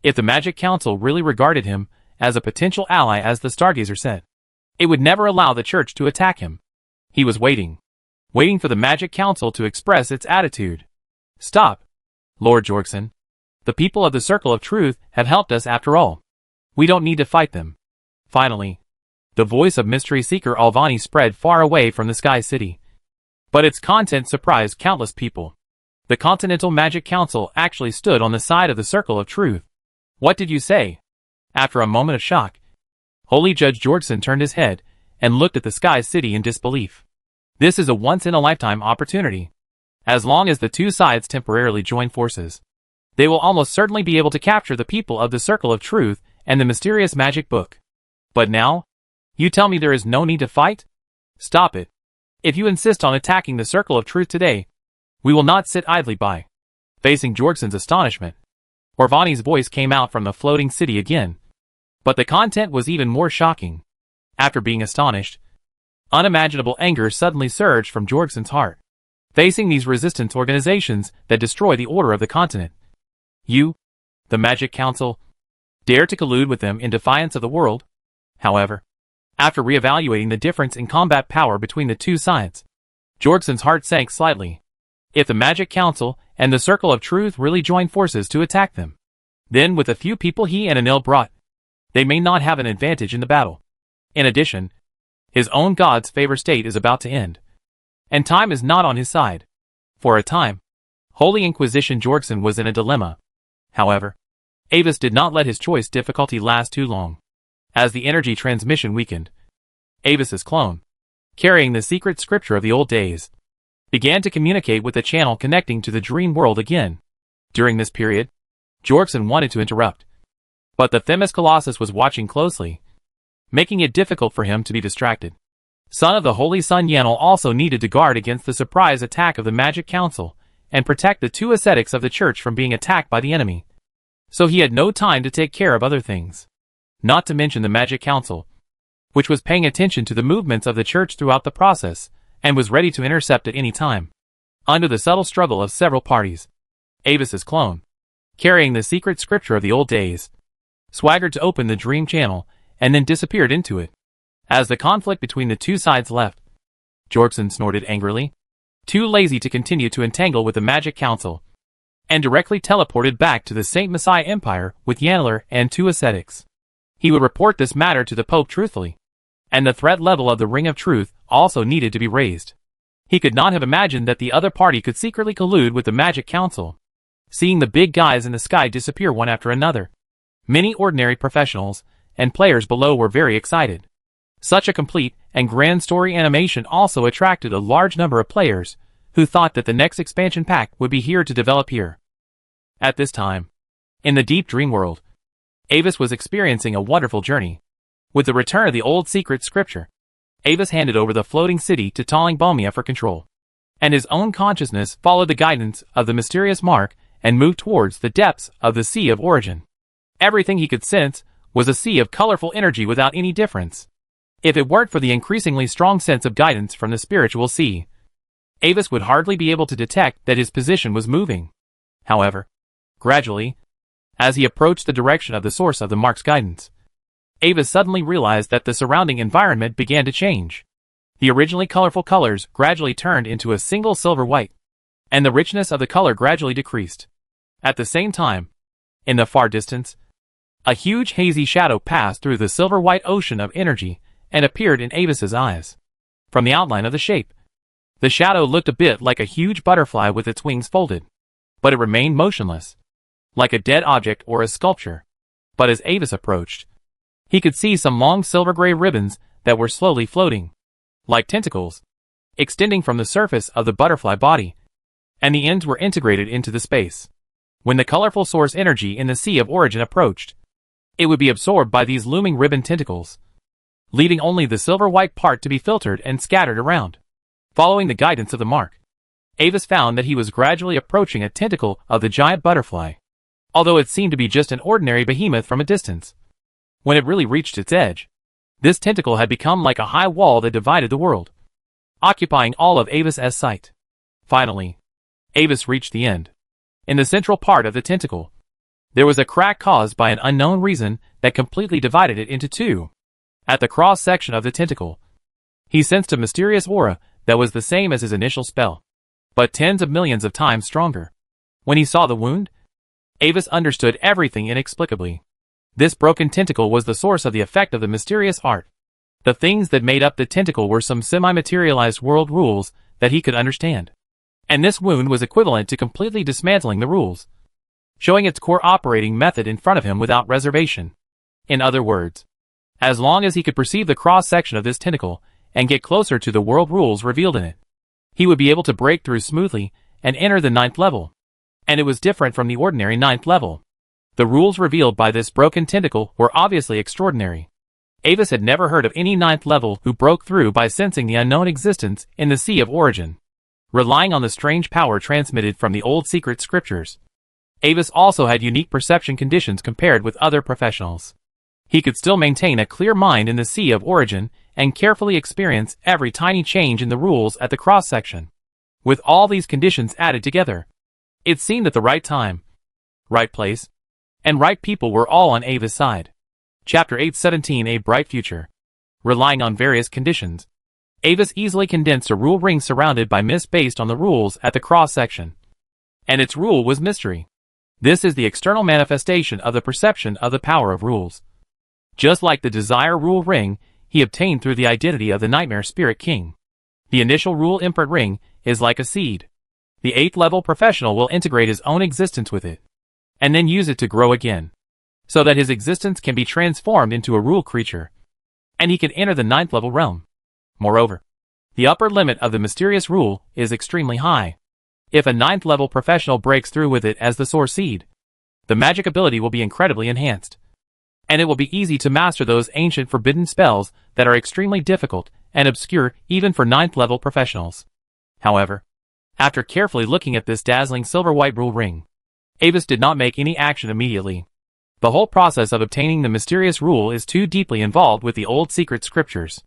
If the Magic Council really regarded him as a potential ally, as the Stargazer said, it would never allow the Church to attack him. He was waiting for the Magic Council to express its attitude. Stop, Lord Jorgsen. The people of the Circle of Truth have helped us after all. We don't need to fight them. Finally, the voice of Mystery Seeker Alvani spread far away from the Sky City, but its content surprised countless people. The Continental Magic Council actually stood on the side of the Circle of Truth. What did you say? After a moment of shock, Holy Judge Jorgsen turned his head and looked at the Sky City in disbelief. This is a once-in-a-lifetime opportunity. As long as the two sides temporarily join forces, they will almost certainly be able to capture the people of the Circle of Truth and the mysterious magic book. But now, You tell me there is no need to fight? Stop it. If you insist on attacking the Circle of Truth today, we will not sit idly by. Facing Jorgson's astonishment, Orvani's voice came out from the floating city again. But the content was even more shocking. After being astonished, unimaginable anger suddenly surged from Jorgson's heart. Facing these resistance organizations that destroy the order of the continent, you, the Magic Council, dare to collude with them in defiance of the world? However, after reevaluating the difference in combat power between the two sides, Jorgson's heart sank slightly. If the Magic Council and the Circle of Truth really join forces to attack them, then with the few people he and Anil brought, they may not have an advantage in the battle. In addition, his own god's favor state is about to end, and time is not on his side. For a time, Holy Inquisition Jorgson was in a dilemma. However, Avis did not let his choice difficulty last too long. As the energy transmission weakened, Avis's clone, carrying the secret scripture of the old days, began to communicate with the channel connecting to the dream world again. During this period, Jorgson wanted to interrupt, but the Themis Colossus was watching closely, making it difficult for him to be distracted. Son of the Holy Sun Yanel also needed to guard against the surprise attack of the Magic Council and protect the two ascetics of the church from being attacked by the enemy. So he had no time to take care of other things. Not to mention the Magic Council, which was paying attention to the movements of the church throughout the process, and was ready to intercept at any time. Under the subtle struggle of several parties, Avis's clone, carrying the secret scripture of the old days, swaggered to open the dream channel and then disappeared into it. As the conflict between the two sides left, Jorgson snorted angrily, too lazy to continue to entangle with the Magic Council, and directly teleported back to the Saint Messiah Empire with Yanler and two ascetics. He would report this matter to the Pope truthfully, and the threat level of the Ring of Truth also needed to be raised. He could not have imagined that the other party could secretly collude with the Magic Council. Seeing the big guys in the sky disappear one after another, many ordinary professionals and players below were very excited. Such a complete and grand story animation also attracted a large number of players who thought that the next expansion pack would be here to develop here. At this time, in the deep dream world, Avis was experiencing a wonderful journey. With the return of the old secret scripture, Avis handed over the floating city to Taling Balmia for control, and his own consciousness followed the guidance of the mysterious mark and moved towards the depths of the Sea of Origin. Everything he could sense was a sea of colorful energy without any difference. If it weren't for the increasingly strong sense of guidance from the spiritual sea, Avis would hardly be able to detect that his position was moving. However, gradually, as he approached the direction of the source of the mark's guidance, Avis suddenly realized that the surrounding environment began to change. The originally colorful colors gradually turned into a single silver white, and the richness of the color gradually decreased. At the same time, in the far distance, a huge hazy shadow passed through the silver-white ocean of energy and appeared in Avis's eyes. From the outline of the shape, the shadow looked a bit like a huge butterfly with its wings folded, but it remained motionless, like a dead object or a sculpture. But as Avis approached, he could see some long silver-gray ribbons that were slowly floating, like tentacles, extending from the surface of the butterfly body, and the ends were integrated into the space. When the colorful source energy in the Sea of Origin approached, it would be absorbed by these looming ribbon tentacles, leaving only the silver-white part to be filtered and scattered around. Following the guidance of the mark, Avis found that he was gradually approaching a tentacle of the giant butterfly, although it seemed to be just an ordinary behemoth from a distance. When it really reached its edge, this tentacle had become like a high wall that divided the world, occupying all of Avis's sight. Finally, Avis reached the end. In the central part of the tentacle, there was a crack caused by an unknown reason that completely divided it into two. At the cross-section of the tentacle, he sensed a mysterious aura that was the same as his initial spell, but tens of millions of times stronger. When he saw the wound, Avis understood everything inexplicably. This broken tentacle was the source of the effect of the mysterious art. The things that made up the tentacle were some semi-materialized world rules that he could understand. And this wound was equivalent to completely dismantling the rules, showing its core operating method in front of him without reservation. In other words, as long as he could perceive the cross-section of this tentacle and get closer to the world rules revealed in it, he would be able to break through smoothly and enter the 9th level. And it was different from the ordinary 9th level. The rules revealed by this broken tentacle were obviously extraordinary. Avis had never heard of any ninth level who broke through by sensing the unknown existence in the Sea of Origin, relying on the strange power transmitted from the old secret scriptures. Avis also had unique perception conditions compared with other professionals. He could still maintain a clear mind in the Sea of Origin and carefully experience every tiny change in the rules at the cross-section. With all these conditions added together, it seemed that the right time, right place, and right people were all on Avis' side. Chapter 817 A Bright Future. Relying on various conditions, Avis easily condensed a rule ring surrounded by mist based on the rules at the cross-section. And its rule was mystery. This is the external manifestation of the perception of the power of rules. Just like the desire rule ring, he obtained through the identity of the Nightmare Spirit King. The initial rule imprint ring is like a seed. The 8th level professional will integrate his own existence with it, and then use it to grow again, so that his existence can be transformed into a rule creature, and he can enter the 9th level realm. Moreover, the upper limit of the mysterious rule is extremely high. If a 9th level professional breaks through with it as the source seed, the magic ability will be incredibly enhanced, and it will be easy to master those ancient forbidden spells that are extremely difficult and obscure even for 9th level professionals. However, after carefully looking at this dazzling silver-white rule ring, Avis did not make any action immediately. The whole process of obtaining the mysterious rule is too deeply involved with the old secret scriptures.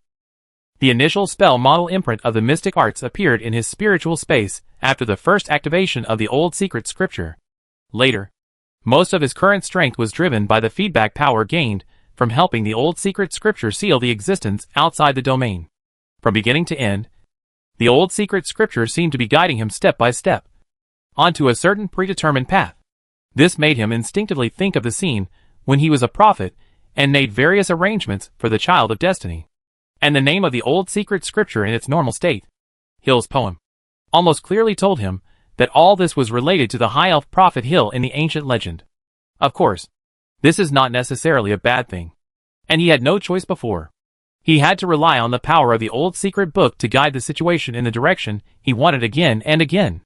The initial spell model imprint of the mystic arts appeared in his spiritual space after the first activation of the old secret scripture. Later, most of his current strength was driven by the feedback power gained from helping the old secret scripture seal the existence outside the domain. From beginning to end, the old secret scripture seemed to be guiding him step by step onto a certain predetermined path. This made him instinctively think of the scene when he was a prophet and made various arrangements for the Child of Destiny. And the name of the old secret scripture in its normal state, Hill's poem, almost clearly told him that all this was related to the high elf prophet Hill in the ancient legend. Of course, this is not necessarily a bad thing, and he had no choice before. He had to rely on the power of the old secret book to guide the situation in the direction he wanted again and again.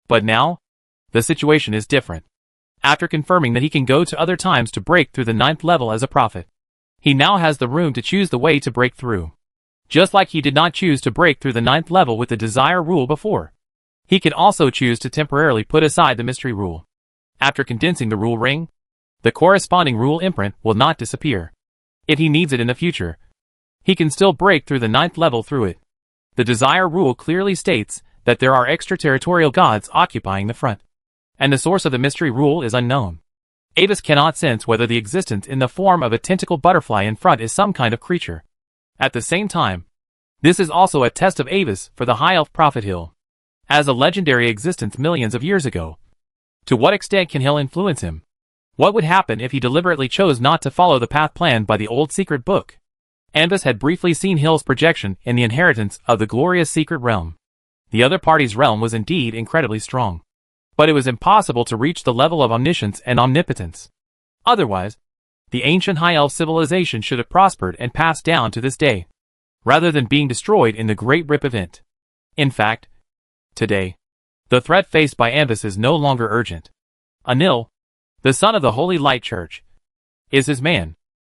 But now, the situation is different. After confirming that he can go to other times to break through the 9th level as a prophet, he now has the room to choose the way to break through. Just like he did not choose to break through the 9th level with the desire rule before, he can also choose to temporarily put aside the mystery rule. After condensing the rule ring, the corresponding rule imprint will not disappear. If he needs it in the future, he can still break through the 9th level through it. The desire rule clearly states that there are extraterritorial gods occupying the front, and the source of the mystery rule is unknown. Avis cannot sense whether the existence in the form of a tentacle butterfly in front is some kind of creature. At the same time, this is also a test of Avis for the High Elf Prophet Hill, as a legendary existence millions of years ago. To what extent can Hill influence him? What would happen if he deliberately chose not to follow the path planned by the old secret book? Avis had briefly seen Hill's projection in the inheritance of the glorious secret realm. The other party's realm was indeed incredibly strong, but it was impossible to reach the level of omniscience and omnipotence. Otherwise, the ancient High Elf civilization should have prospered and passed down to this day, rather than being destroyed in the Great Rip event. In fact, today, the threat faced by Avis is no longer urgent. Anil, the son of the Holy Light Church, is his man.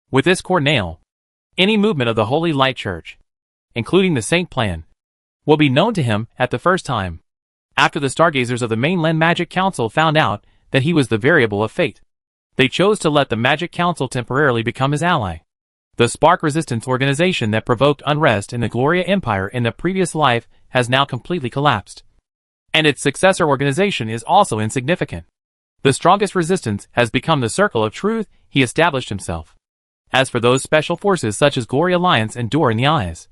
With this core nail, any movement of the Holy Light Church, including the Saint Plan, will be known to him at the first time. After the Stargazers of the Mainland Magic Council found out that he was the variable of fate, they chose to let the Magic Council temporarily become his ally. The Spark Resistance organization that provoked unrest in the Gloria Empire in the previous life has now completely collapsed, and its successor organization is also insignificant. The strongest resistance has become the Circle of Truth he established himself. As for those special forces such as Glory Alliance and Door in the Eyes,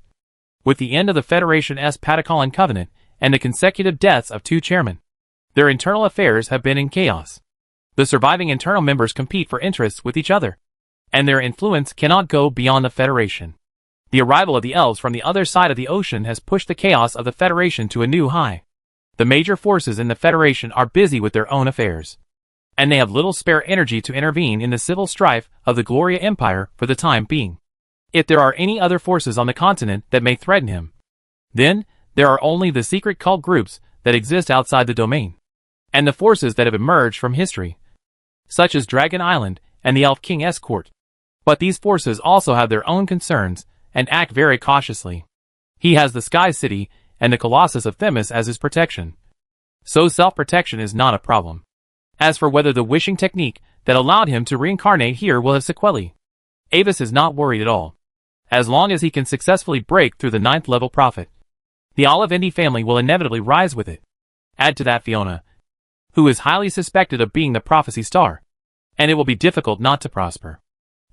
with the end of the Federation's Patacalan Covenant and the consecutive deaths of 2 chairmen, their internal affairs have been in chaos. The surviving internal members compete for interests with each other, and their influence cannot go beyond the Federation. The arrival of the elves from the other side of the ocean has pushed the chaos of the Federation to a new high. The major forces in the Federation are busy with their own affairs, and they have little spare energy to intervene in the civil strife of the Gloria Empire for the time being. If there are any other forces on the continent that may threaten him, then there are only the secret cult groups that exist outside the domain, and the forces that have emerged from history, such as Dragon Island and the Elf King's court. But these forces also have their own concerns and act very cautiously. He has the Sky City and the Colossus of Themis as his protection. So self-protection is not a problem. As for whether the wishing technique that allowed him to reincarnate here will have sequelae, Avis is not worried at all. As long as he can successfully break through the 9th level prophet, the Olivendi family will inevitably rise with it. Add to that Fiona, who is highly suspected of being the prophecy star, and it will be difficult not to prosper.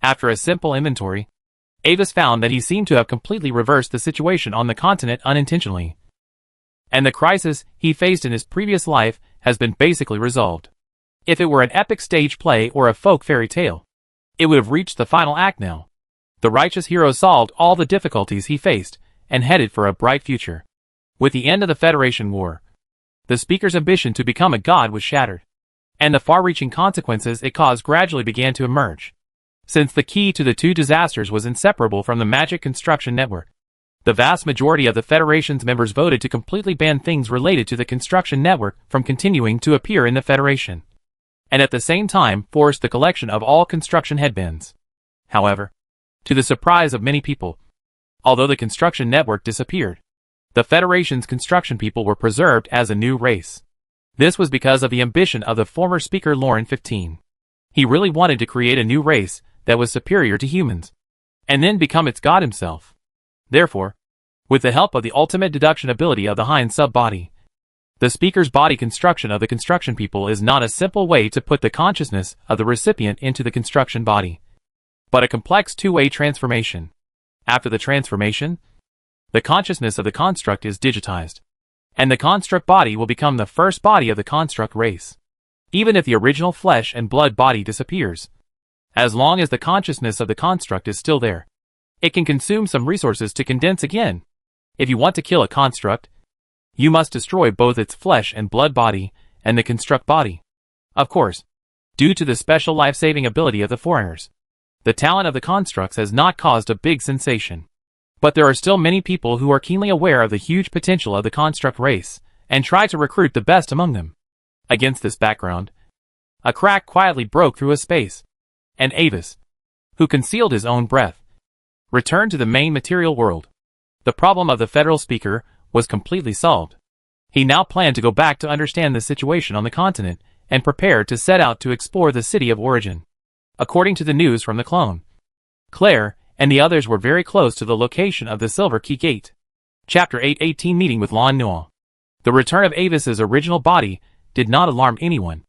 After a simple inventory, Avis found that he seemed to have completely reversed the situation on the continent unintentionally. And the crisis he faced in his previous life has been basically resolved. If it were an epic stage play or a folk fairy tale, it would have reached the final act now. The righteous hero solved all the difficulties he faced and headed for a bright future. With the end of the Federation War, the speaker's ambition to become a god was shattered, and the far-reaching consequences it caused gradually began to emerge. Since the key to the two disasters was inseparable from the magic construction network, the vast majority of the Federation's members voted to completely ban things related to the construction network from continuing to appear in the Federation, and at the same time forced the collection of all construction headbands. However, to the surprise of many people, although the construction network disappeared, the Federation's construction people were preserved as a new race. This was because of the ambition of the former speaker Lauren 15. He really wanted to create a new race that was superior to humans, and then become its god himself. Therefore, with the help of the ultimate deduction ability of the Hind sub-body, the speaker's body construction of the construction people is not a simple way to put the consciousness of the recipient into the construction body, but a complex two-way transformation. After the transformation, the consciousness of the construct is digitized, and the construct body will become the first body of the construct race. Even if the original flesh and blood body disappears, as long as the consciousness of the construct is still there, it can consume some resources to condense again. If you want to kill a construct, you must destroy both its flesh and blood body and the construct body. Of course, due to the special life-saving ability of the foreigners, the talent of the constructs has not caused a big sensation. But there are still many people who are keenly aware of the huge potential of the construct race and try to recruit the best among them. Against this background, a crack quietly broke through a space, and Avis, who concealed his own breath, returned to the main material world. The problem of the federal speaker was completely solved. He now planned to go back to understand the situation on the continent and prepare to set out to explore the city of origin. According to the news from the clone, Claire and the others were very close to the location of the Silver Key Gate. Chapter 8:18 Meeting with Lon Newell. The return of Avis's original body did not alarm anyone,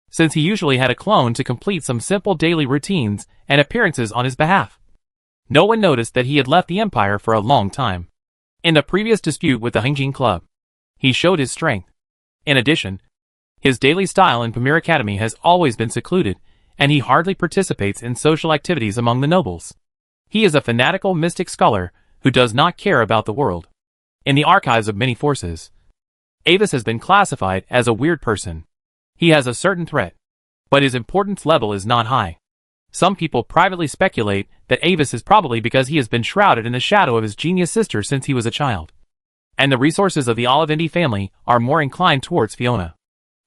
since he usually had a clone to complete some simple daily routines and appearances on his behalf. No one noticed that he had left the Empire for a long time. In the previous dispute with the Hungjing Club, he showed his strength. In addition, his daily style in Pamir Academy has always been secluded, and he hardly participates in social activities among the nobles. He is a fanatical mystic scholar who does not care about the world. In the archives of many forces, Avis has been classified as a weird person. He has a certain threat, but his importance level is not high. Some people privately speculate that Avis is probably because he has been shrouded in the shadow of his genius sister since he was a child, and the resources of the Olivendi family are more inclined towards Fiona.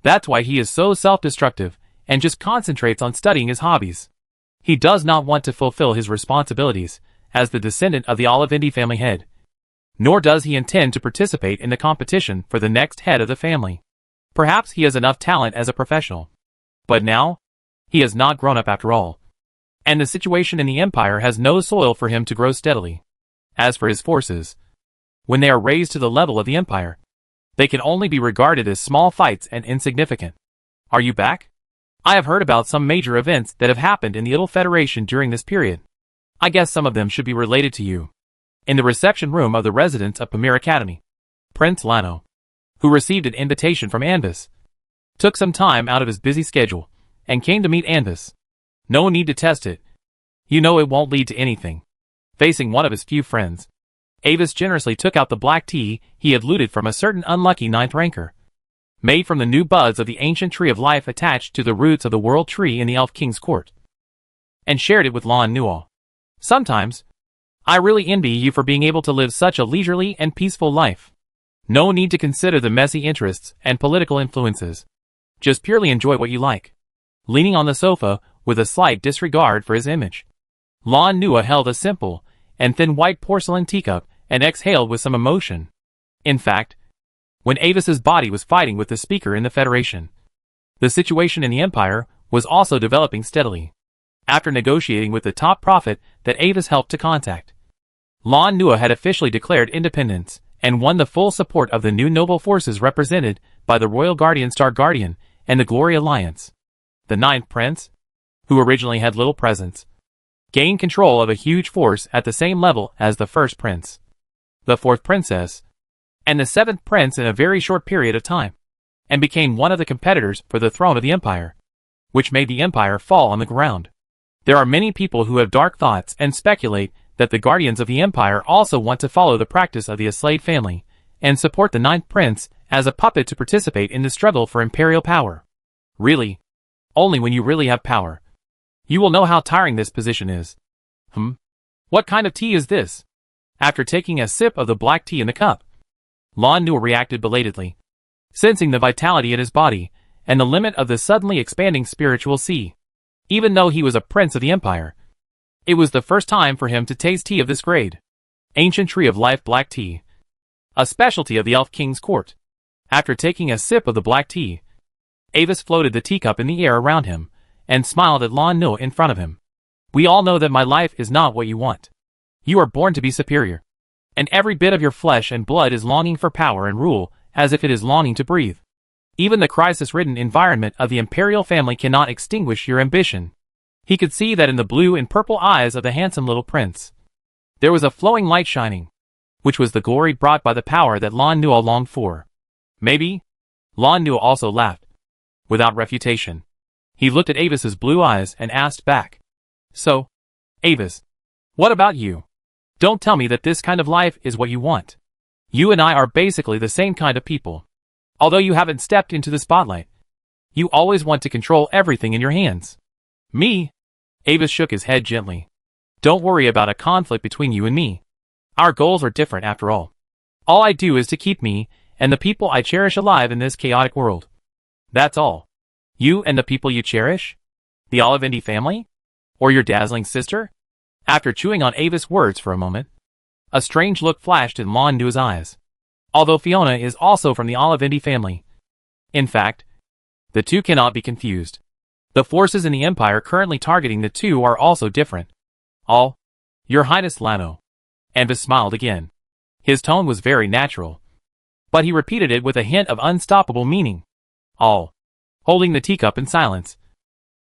That's why he is so self-destructive and just concentrates on studying his hobbies. He does not want to fulfill his responsibilities as the descendant of the Olivendi family head, nor does he intend to participate in the competition for the next head of the family. Perhaps he has enough talent as a professional, but now, he has not grown up after all, and the situation in the Empire has no soil for him to grow steadily. As for his forces, when they are raised to the level of the Empire, they can only be regarded as small fights and insignificant. Are you back? I have heard about some major events that have happened in the Idle Federation during this period. I guess some of them should be related to you. In the reception room of the residence of Pamir Academy, Prince Lano, who received an invitation from Anvis, took some time out of his busy schedule and came to meet Anvis. No need to test it. You know it won't lead to anything. Facing one of his few friends, Avis generously took out the black tea he had looted from a certain unlucky 9th ranker, made from the new buds of the ancient tree of life attached to the roots of the world tree in the Elf King's court, and shared it with Lon Newell. Sometimes, I really envy you for being able to live such a leisurely and peaceful life. No need to consider the messy interests and political influences. Just purely enjoy what you like. Leaning on the sofa with a slight disregard for his image, Lan Nua held a simple and thin white porcelain teacup and exhaled with some emotion. In fact, when Avis's body was fighting with the speaker in the Federation, the situation in the Empire was also developing steadily. After negotiating with the top prophet that Avis helped to contact, Lan Nua had officially declared independence and won the full support of the new noble forces represented by the Royal Guardian Star Guardian and the Glory Alliance. The ninth prince, who originally had little presence, gained control of a huge force at the same level as the first prince, the fourth princess, and the seventh prince in a very short period of time, and became one of the competitors for the throne of the Empire, which made the Empire fall on the ground. There are many people who have dark thoughts and speculate that the guardians of the Empire also want to follow the practice of the Aslade family and support the ninth prince as a puppet to participate in the struggle for imperial power. Really? Only when you really have power. You will know how tiring this position is. What kind of tea is this? After taking a sip of the black tea in the cup, Lan Nua reacted belatedly, sensing the vitality in his body and the limit of the suddenly expanding spiritual sea. Even though he was a prince of the Empire, it was the first time for him to taste tea of this grade. Ancient Tree of Life black tea, a specialty of the Elf King's court. After taking a sip of the black tea, Avis floated the teacup in the air around him and smiled at Lan Nua in front of him. We all know that my life is not what you want. You are born to be superior, and every bit of your flesh and blood is longing for power and rule as if it is longing to breathe. Even the crisis-ridden environment of the imperial family cannot extinguish your ambition. He could see that in the blue and purple eyes of the handsome little prince. There was a flowing light shining, which was the glory brought by the power that Lan Nua longed for. Maybe? Lan Nua also laughed. Without refutation, he looked at Avis's blue eyes and asked back. So, Avis, what about you? Don't tell me that this kind of life is what you want. You and I are basically the same kind of people. Although you haven't stepped into the spotlight, you always want to control everything in your hands. Me? Avis shook his head gently. Don't worry about a conflict between you and me. Our goals are different after all. All I do is to keep me and the people I cherish alive in this chaotic world. That's all. You and the people you cherish? The Olivendi family? Or your dazzling sister? After chewing on Avis' words for a moment, a strange look flashed in Lan Nua's eyes. Although Fiona is also from the Olivendi family. In fact, the two cannot be confused. The forces in the Empire currently targeting the two are also different. All, Your Highness Lano. Avis smiled again. His tone was very natural, but he repeated it with a hint of unstoppable meaning. All. Holding the teacup in silence,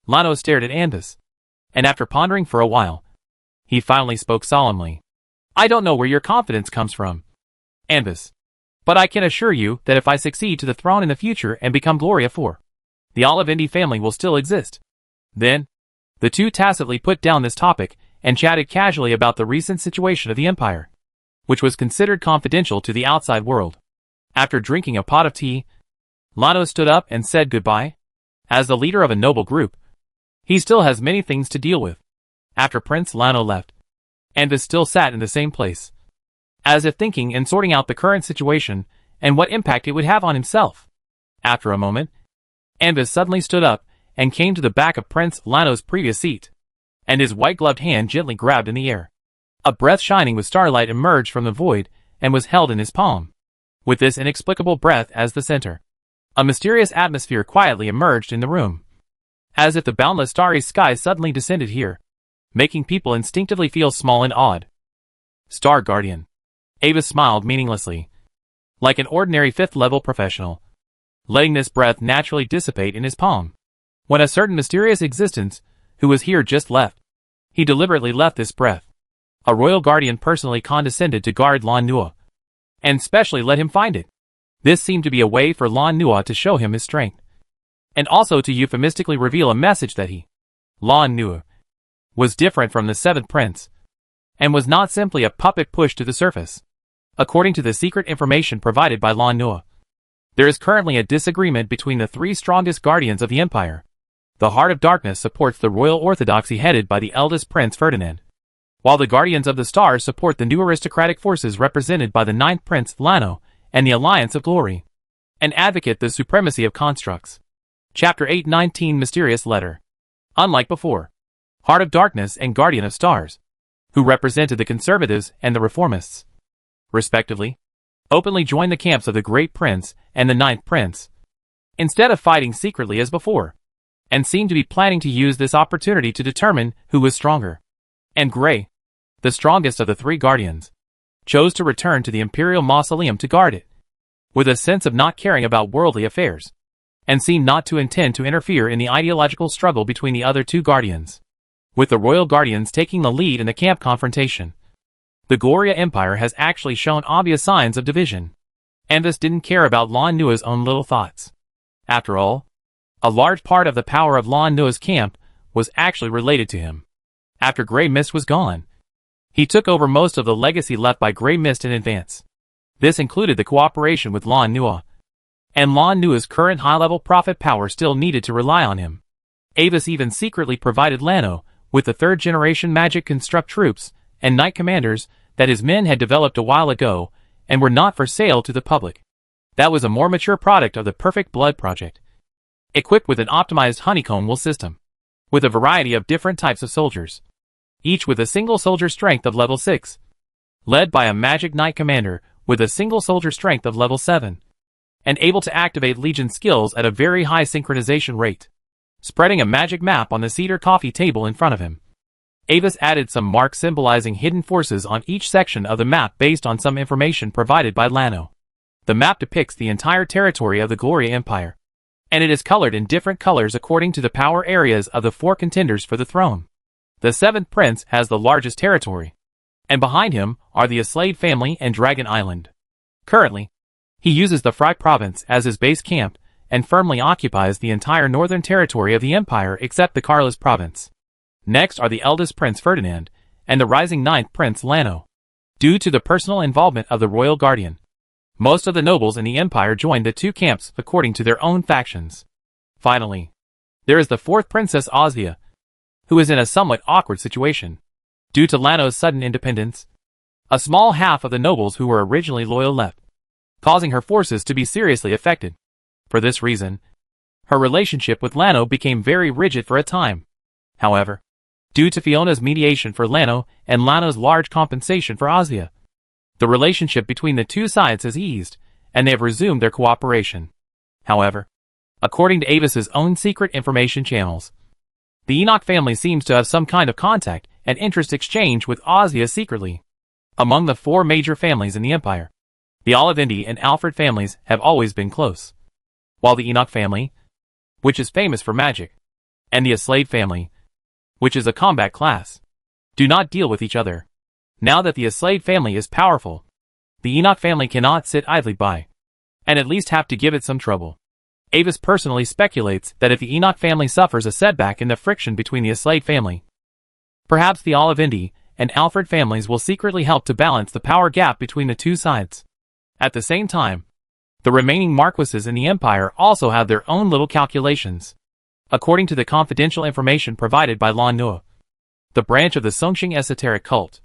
Lano stared at Avis, and after pondering for a while, he finally spoke solemnly. I don't know where your confidence comes from, Avis, but I can assure you that if I succeed to the throne in the future and become Gloria IV, the Olivendi family will still exist. Then, the two tacitly put down this topic and chatted casually about the recent situation of the Empire, which was considered confidential to the outside world. After drinking a pot of tea, Lano stood up and said goodbye. As the leader of a noble group, he still has many things to deal with. After Prince Lano left, Avis still sat in the same place, as if thinking and sorting out the current situation and what impact it would have on himself. After a moment, Avis suddenly stood up and came to the back of Prince Lano's previous seat, and his white-gloved hand gently grabbed in the air. A breath shining with starlight emerged from the void and was held in his palm, with this inexplicable breath as the center. A mysterious atmosphere quietly emerged in the room, as if the boundless starry sky suddenly descended here, making people instinctively feel small and awed. Star Guardian. Avis smiled meaninglessly, like an ordinary fifth-level professional, letting this breath naturally dissipate in his palm. When a certain mysterious existence, who was here just left, he deliberately left this breath. A royal guardian personally condescended to guard Lan Nua, and specially let him find it. This seemed to be a way for Lan Nua to show him his strength, and also to euphemistically reveal a message that he, Lan Nua, was different from the seventh prince, and was not simply a puppet pushed to the surface. According to the secret information provided by Lan Nua, there is currently a disagreement between the three strongest guardians of the Empire. The Heart of Darkness supports the royal orthodoxy headed by the eldest Prince Ferdinand, while the Guardians of the Stars support the new aristocratic forces represented by the ninth Prince Lano and the Alliance of Glory, and advocate the supremacy of constructs. Chapter 819 Mysterious Letter. Unlike before, Heart of Darkness and Guardian of Stars, who represented the conservatives and the reformists, respectively, openly joined the camps of the Great Prince and the Ninth Prince, instead of fighting secretly as before, and seemed to be planning to use this opportunity to determine who was stronger. And Grey, the strongest of the three guardians, chose to return to the Imperial Mausoleum to guard it, with a sense of not caring about worldly affairs, and seemed not to intend to interfere in the ideological struggle between the other two guardians, with the royal guardians taking the lead in the camp confrontation. The Gloria Empire has actually shown obvious signs of division. Avis didn't care about Lan Nua's own little thoughts. After all, a large part of the power of Lan Nua's camp was actually related to him. After Grey Mist was gone, he took over most of the legacy left by Grey Mist in advance. This included the cooperation with Lan Nua, and Lan Nua's current high-level prophet power still needed to rely on him. Avis even secretly provided Lano with the third-generation magic construct troops and knight commanders that his men had developed a while ago and were not for sale to the public. That was a more mature product of the Perfect Blood project, equipped with an optimized honeycomb wool system, with a variety of different types of soldiers, each with a single soldier strength of level 6, led by a magic knight commander with a single soldier strength of level 7, and able to activate legion skills at a very high synchronization rate, spreading a magic map on the cedar coffee table in front of him. Avis added some marks symbolizing hidden forces on each section of the map based on some information provided by Lano. The map depicts the entire territory of the Gloria Empire, and it is colored in different colors according to the power areas of the 4 contenders for the throne. The 7th Prince has the largest territory, and behind him are the Aslade family and Dragon Island. Currently, he uses the Fry province as his base camp and firmly occupies the entire northern territory of the empire except the Carlos province. Next are the eldest Prince Ferdinand and the rising 9th Prince Lano. Due to the personal involvement of the royal guardian, most of the nobles in the empire joined the two camps according to their own factions. Finally, there is the 4th Princess Ozia, who is in a somewhat awkward situation. Due to Lano's sudden independence, a small half of the nobles who were originally loyal left, causing her forces to be seriously affected. For this reason, her relationship with Lano became very rigid for a time. However, due to Fiona's mediation for Lano and Lano's large compensation for Ozia, the relationship between the two sides has eased, and they have resumed their cooperation. However, according to Avis's own secret information channels, the Enoch family seems to have some kind of contact and interest exchange with Ozia secretly. Among the 4 major families in the empire, the Olivindi and Alfred families have always been close, while the Enoch family, which is famous for magic, and the Aslade family, which is a combat class, do not deal with each other. Now that the Aslade family is powerful, the Enoch family cannot sit idly by, and at least have to give it some trouble. Avis personally speculates that if the Enoch family suffers a setback in the friction between the Aslade family, perhaps the Olivindi and Alfred families will secretly help to balance the power gap between the two sides. At the same time, the remaining marquises in the empire also have their own little calculations. According to the confidential information provided by Lan Nua, the branch of the Songqing esoteric cult,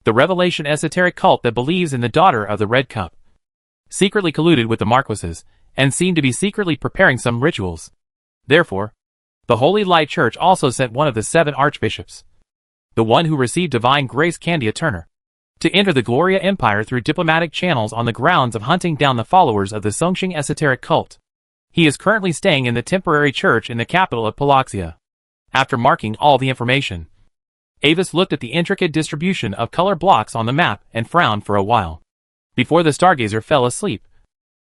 the Revelation esoteric cult that believes in the daughter of the Red Cup, secretly colluded with the marquises and seemed to be secretly preparing some rituals. Therefore, the Holy Light Church also sent one of the 7 archbishops, the one who received divine grace, Candia Turner, to enter the Gloria Empire through diplomatic channels on the grounds of hunting down the followers of the Songqing esoteric cult. He is currently staying in the temporary church in the capital of Palaxia. After marking all the information, Avis looked at the intricate distribution of color blocks on the map and frowned for a while. Before the Stargazer fell asleep,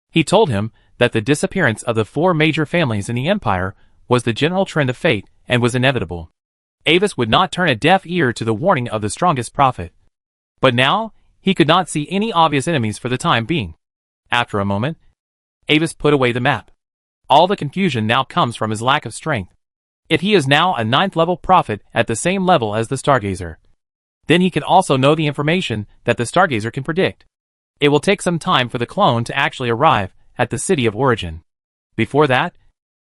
he told him that the disappearance of the 4 major families in the empire was the general trend of fate and was inevitable. Avis would not turn a deaf ear to the warning of the strongest prophet. But now, he could not see any obvious enemies for the time being. After a moment, Avis put away the map. All the confusion now comes from his lack of strength. If he is now a 9th level prophet at the same level as the Stargazer, then he can also know the information that the Stargazer can predict. It will take some time for the clone to actually arrive at the city of origin. Before that,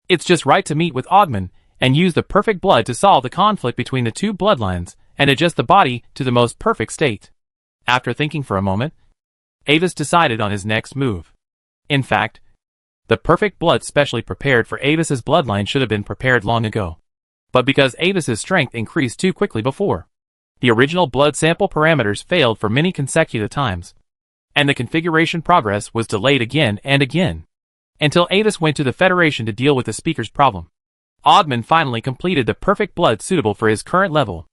it's just right to meet with Ogman and use the perfect blood to solve the conflict between the two bloodlines and adjust the body to the most perfect state. After thinking for a moment, Avis decided on his next move. In fact, the perfect blood specially prepared for Avis's bloodline should have been prepared long ago. but because Avis's strength increased too quickly before. The original blood sample parameters failed for many consecutive times, and the configuration progress was delayed again and again, until Avis went to the Federation to deal with the speaker's problem. Oddman finally completed the perfect blood suitable for his current level.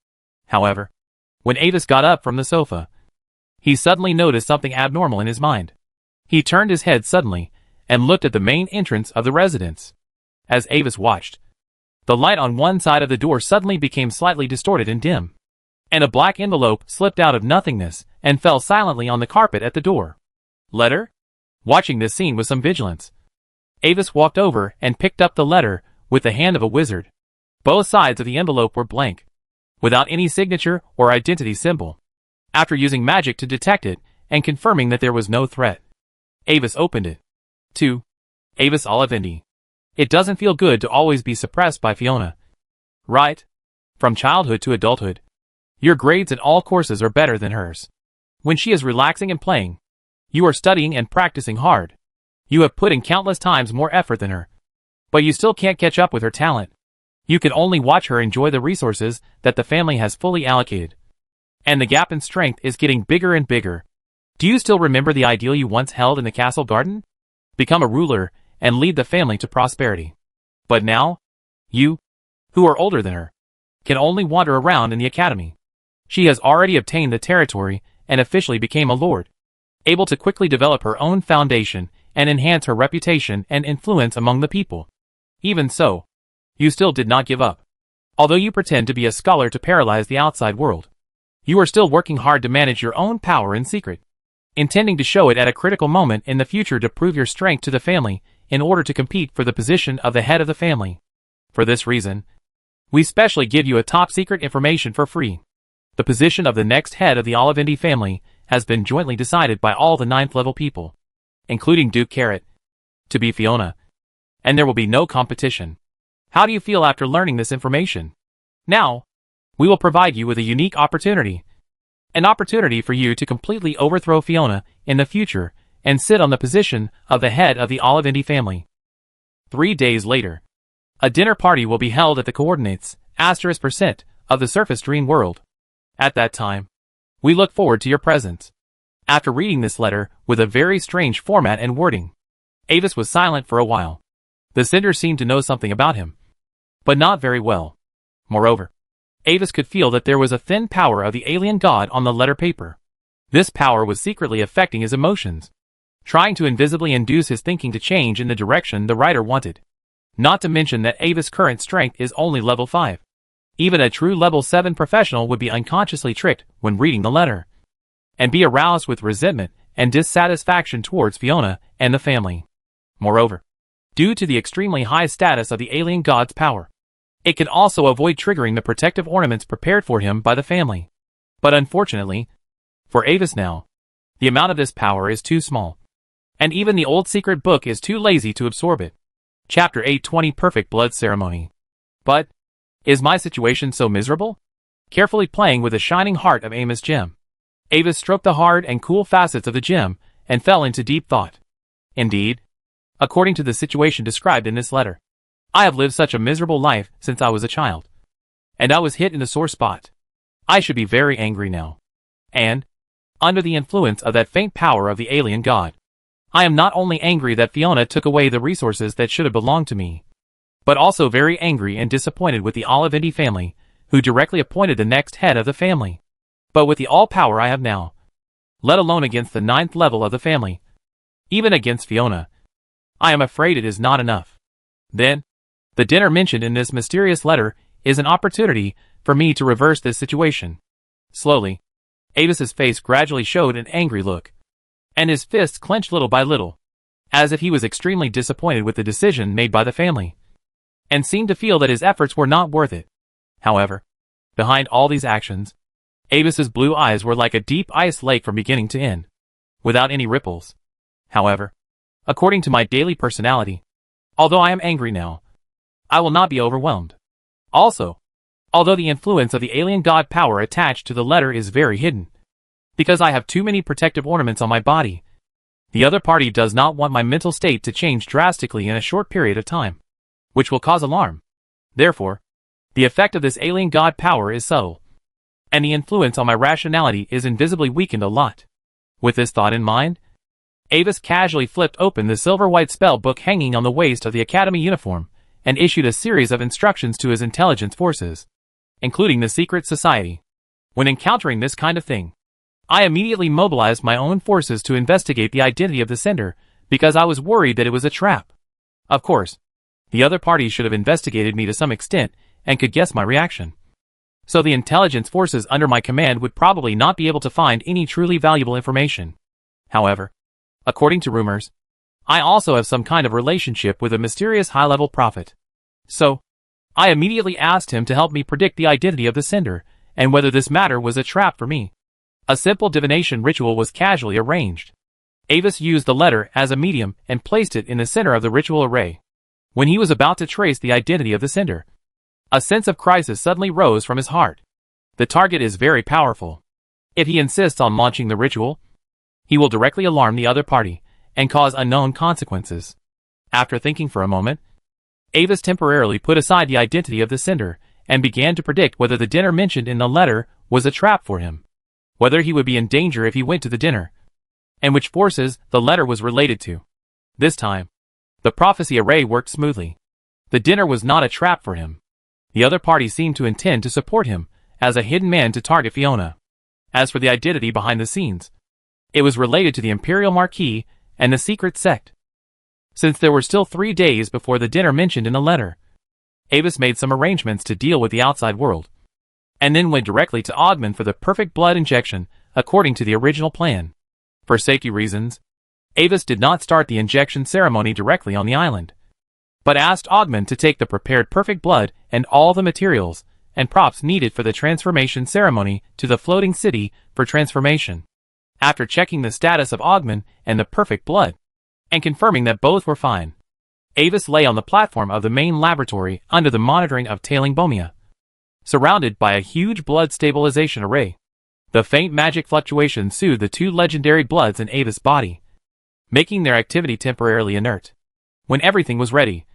However, when Avis got up from the sofa, he suddenly noticed something abnormal in his mind. He turned his head suddenly and looked at the main entrance of the residence. As Avis watched, the light on one side of the door suddenly became slightly distorted and dim, and a black envelope slipped out of nothingness and fell silently on the carpet at the door. Letter? Watching this scene with some vigilance, Avis walked over and picked up the letter with the hand of a wizard. Both sides of the envelope were blank, without any signature or identity symbol. After using magic to detect it and confirming that there was no threat, Avis opened it. To Avis Olivendi. It doesn't feel good to always be suppressed by Fiona. Right? From childhood to adulthood, your grades in all courses are better than hers. When she is relaxing and playing, you are studying and practicing hard. You have put in countless times more effort than her, but you still can't catch up with her talent. You can only watch her enjoy the resources that the family has fully allocated, and the gap in strength is getting bigger and bigger. Do you still remember the ideal you once held in the castle garden? Become a ruler and lead the family to prosperity. But now, you, who are older than her, can only wander around in the academy. She has already obtained the territory and officially became a lord, able to quickly develop her own foundation and enhance her reputation and influence among the people. Even so, you still did not give up. Although you pretend to be a scholar to paralyze the outside world, you are still working hard to manage your own power in secret, intending to show it at a critical moment in the future to prove your strength to the family in order to compete for the position of the head of the family. For this reason, we specially give you a top-secret information for free. The position of the next head of the Olivendi family has been jointly decided by all the 9th-level people, including Duke Carrot, to be Fiona, and there will be no competition. How do you feel after learning this information? Now, we will provide you with a unique opportunity. An opportunity for you to completely overthrow Fiona in the future and sit on the position of the head of the Olivendi family. 3 days later, a dinner party will be held at the coordinates *% of the surface dream world. At that time, we look forward to your presence. After reading this letter with a very strange format and wording, Avis was silent for a while. The sender seemed to know something about him, but not very well. Moreover, Avis could feel that there was a thin power of the alien god on the letter paper. This power was secretly affecting his emotions, trying to invisibly induce his thinking to change in the direction the writer wanted. Not to mention that Avis' current strength is only level 5. Even a true level 7 professional would be unconsciously tricked when reading the letter, and be aroused with resentment and dissatisfaction towards Fiona and the family. Moreover, due to the extremely high status of the alien god's power, it can also avoid triggering the protective ornaments prepared for him by the family. But unfortunately, for Avis now, the amount of this power is too small, and even the old secret book is too lazy to absorb it. Chapter 820 Perfect Blood Ceremony. But, is my situation so miserable? Carefully playing with the shining heart of Amos' gem, Avis stroked the hard and cool facets of the gem and fell into deep thought. Indeed, according to the situation described in this letter, I have lived such a miserable life since I was a child, and I was hit in a sore spot. I should be very angry now. And, under the influence of that faint power of the alien god, I am not only angry that Fiona took away the resources that should have belonged to me, but also very angry and disappointed with the Olivendi family, who directly appointed the next head of the family. But with the all power I have now, let alone against the 9th level of the family, even against Fiona, I am afraid it is not enough. Then, the dinner mentioned in this mysterious letter is an opportunity for me to reverse this situation. Slowly, Avis's face gradually showed an angry look, and his fists clenched little by little, as if he was extremely disappointed with the decision made by the family, and seemed to feel that his efforts were not worth it. However, behind all these actions, Avis's blue eyes were like a deep ice lake from beginning to end, without any ripples. However, according to my daily personality, although I am angry now, I will not be overwhelmed. Also, although the influence of the alien god power attached to the letter is very hidden, because I have too many protective ornaments on my body, the other party does not want my mental state to change drastically in a short period of time, which will cause alarm. Therefore, The effect of this alien god power is subtle, and the influence on my rationality is invisibly weakened a lot. With this thought in mind, Avis casually flipped open the silver-white spell book hanging on the waist of the Academy uniform, and issued a series of instructions to his intelligence forces, including the secret society. When encountering this kind of thing, I immediately mobilized my own forces to investigate the identity of the sender, because I was worried that it was a trap. Of course, the other party should have investigated me to some extent and could guess my reaction. So the intelligence forces under my command would probably not be able to find any truly valuable information. However, according to rumors, I also have some kind of relationship with a mysterious high-level prophet. So, I immediately asked him to help me predict the identity of the sender, and whether this matter was a trap for me. A simple divination ritual was casually arranged. Avis used the letter as a medium and placed it in the center of the ritual array. When he was about to trace the identity of the sender, a sense of crisis suddenly rose from his heart. The target is very powerful. If he insists on launching the ritual, he will directly alarm the other party and cause unknown consequences. After thinking for a moment, Avis temporarily put aside the identity of the sender and began to predict whether the dinner mentioned in the letter was a trap for him, whether he would be in danger if he went to the dinner, and which forces the letter was related to. This time, the prophecy array worked smoothly. The dinner was not a trap for him. The other party seemed to intend to support him as a hidden man to target Fiona. As for the identity behind the scenes, it was related to the Imperial Marquis and the secret sect. Since there were still 3 days before the dinner mentioned in the letter, Avis made some arrangements to deal with the outside world, and then went directly to Ogman for the perfect blood injection according to the original plan. For safety reasons, Avis did not start the injection ceremony directly on the island, but asked Ogman to take the prepared perfect blood and all the materials and props needed for the transformation ceremony to the floating city for transformation. After checking the status of Ogman and the perfect blood, and confirming that both were fine, Avis lay on the platform of the main laboratory under the monitoring of Tailing Bomia, surrounded by a huge blood stabilization array. The faint magic fluctuation soothed the 2 legendary bloods in Avis' body, making their activity temporarily inert. When everything was ready,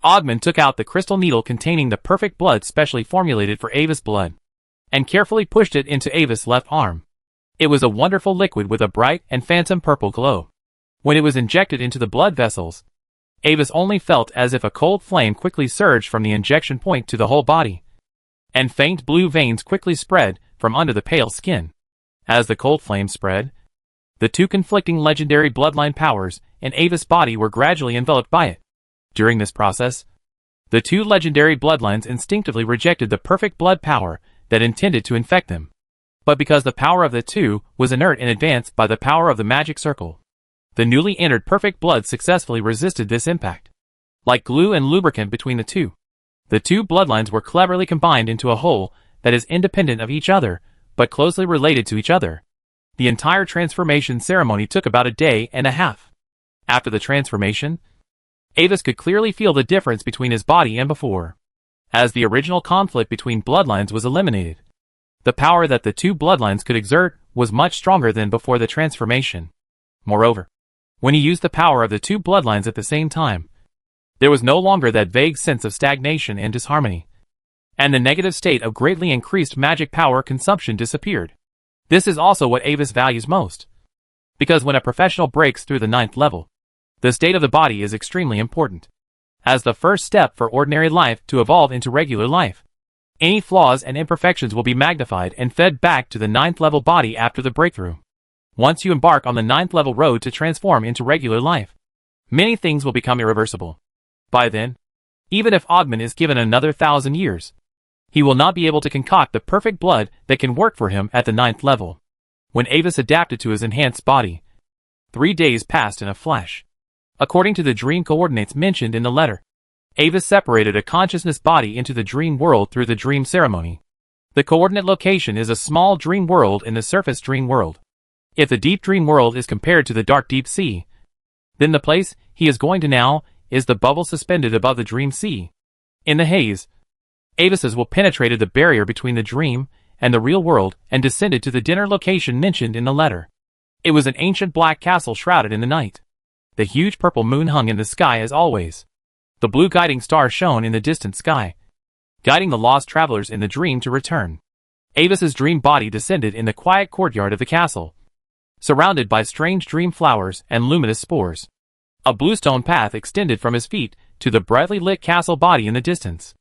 Ogman took out the crystal needle containing the perfect blood specially formulated for Avis' blood, and carefully pushed it into Avis' left arm. It was a wonderful liquid with a bright and phantom purple glow. When it was injected into the blood vessels, Avis only felt as if a cold flame quickly surged from the injection point to the whole body, and faint blue veins quickly spread from under the pale skin. As the cold flame spread, the 2 conflicting legendary bloodline powers in Avis' body were gradually enveloped by it. During this process, the 2 legendary bloodlines instinctively rejected the perfect blood power that intended to infect them. But because the power of the 2 was inert in advance by the power of the magic circle, the newly entered perfect blood successfully resisted this impact. Like glue and lubricant between the 2 bloodlines were cleverly combined into a whole that is independent of each other, but closely related to each other. The entire transformation ceremony took about a day and a half. After the transformation, Avis could clearly feel the difference between his body and before, as the original conflict between bloodlines was eliminated. The power that the 2 bloodlines could exert was much stronger than before the transformation. Moreover, when he used the power of the 2 bloodlines at the same time, there was no longer that vague sense of stagnation and disharmony, and the negative state of greatly increased magic power consumption disappeared. This is also what Avis values most, because when a professional breaks through the 9th level, the state of the body is extremely important, as the first step for ordinary life to evolve into regular life. Any flaws and imperfections will be magnified and fed back to the 9th level body after the breakthrough. Once you embark on the 9th level road to transform into regular life, many things will become irreversible. By then, even if Ogman is given another 1,000 years, he will not be able to concoct the perfect blood that can work for him at the 9th level. When Avis adapted to his enhanced body, 3 days passed in a flash. According to the dream coordinates mentioned in the letter, Avis separated a consciousness body into the dream world through the dream ceremony. The coordinate location is a small dream world in the surface dream world. If the deep dream world is compared to the dark deep sea, then the place he is going to now is the bubble suspended above the dream sea. In the haze, Avis will penetrated the barrier between the dream and the real world and descended to the dinner location mentioned in the letter. It was an ancient black castle shrouded in the night. The huge purple moon hung in the sky as always. The blue guiding star shone in the distant sky. guiding the lost travelers in the dream to return. Avis's dream body descended in the quiet courtyard of the castle, surrounded by strange dream flowers and luminous spores. A bluestone path extended from his feet to the brightly lit castle body in the distance.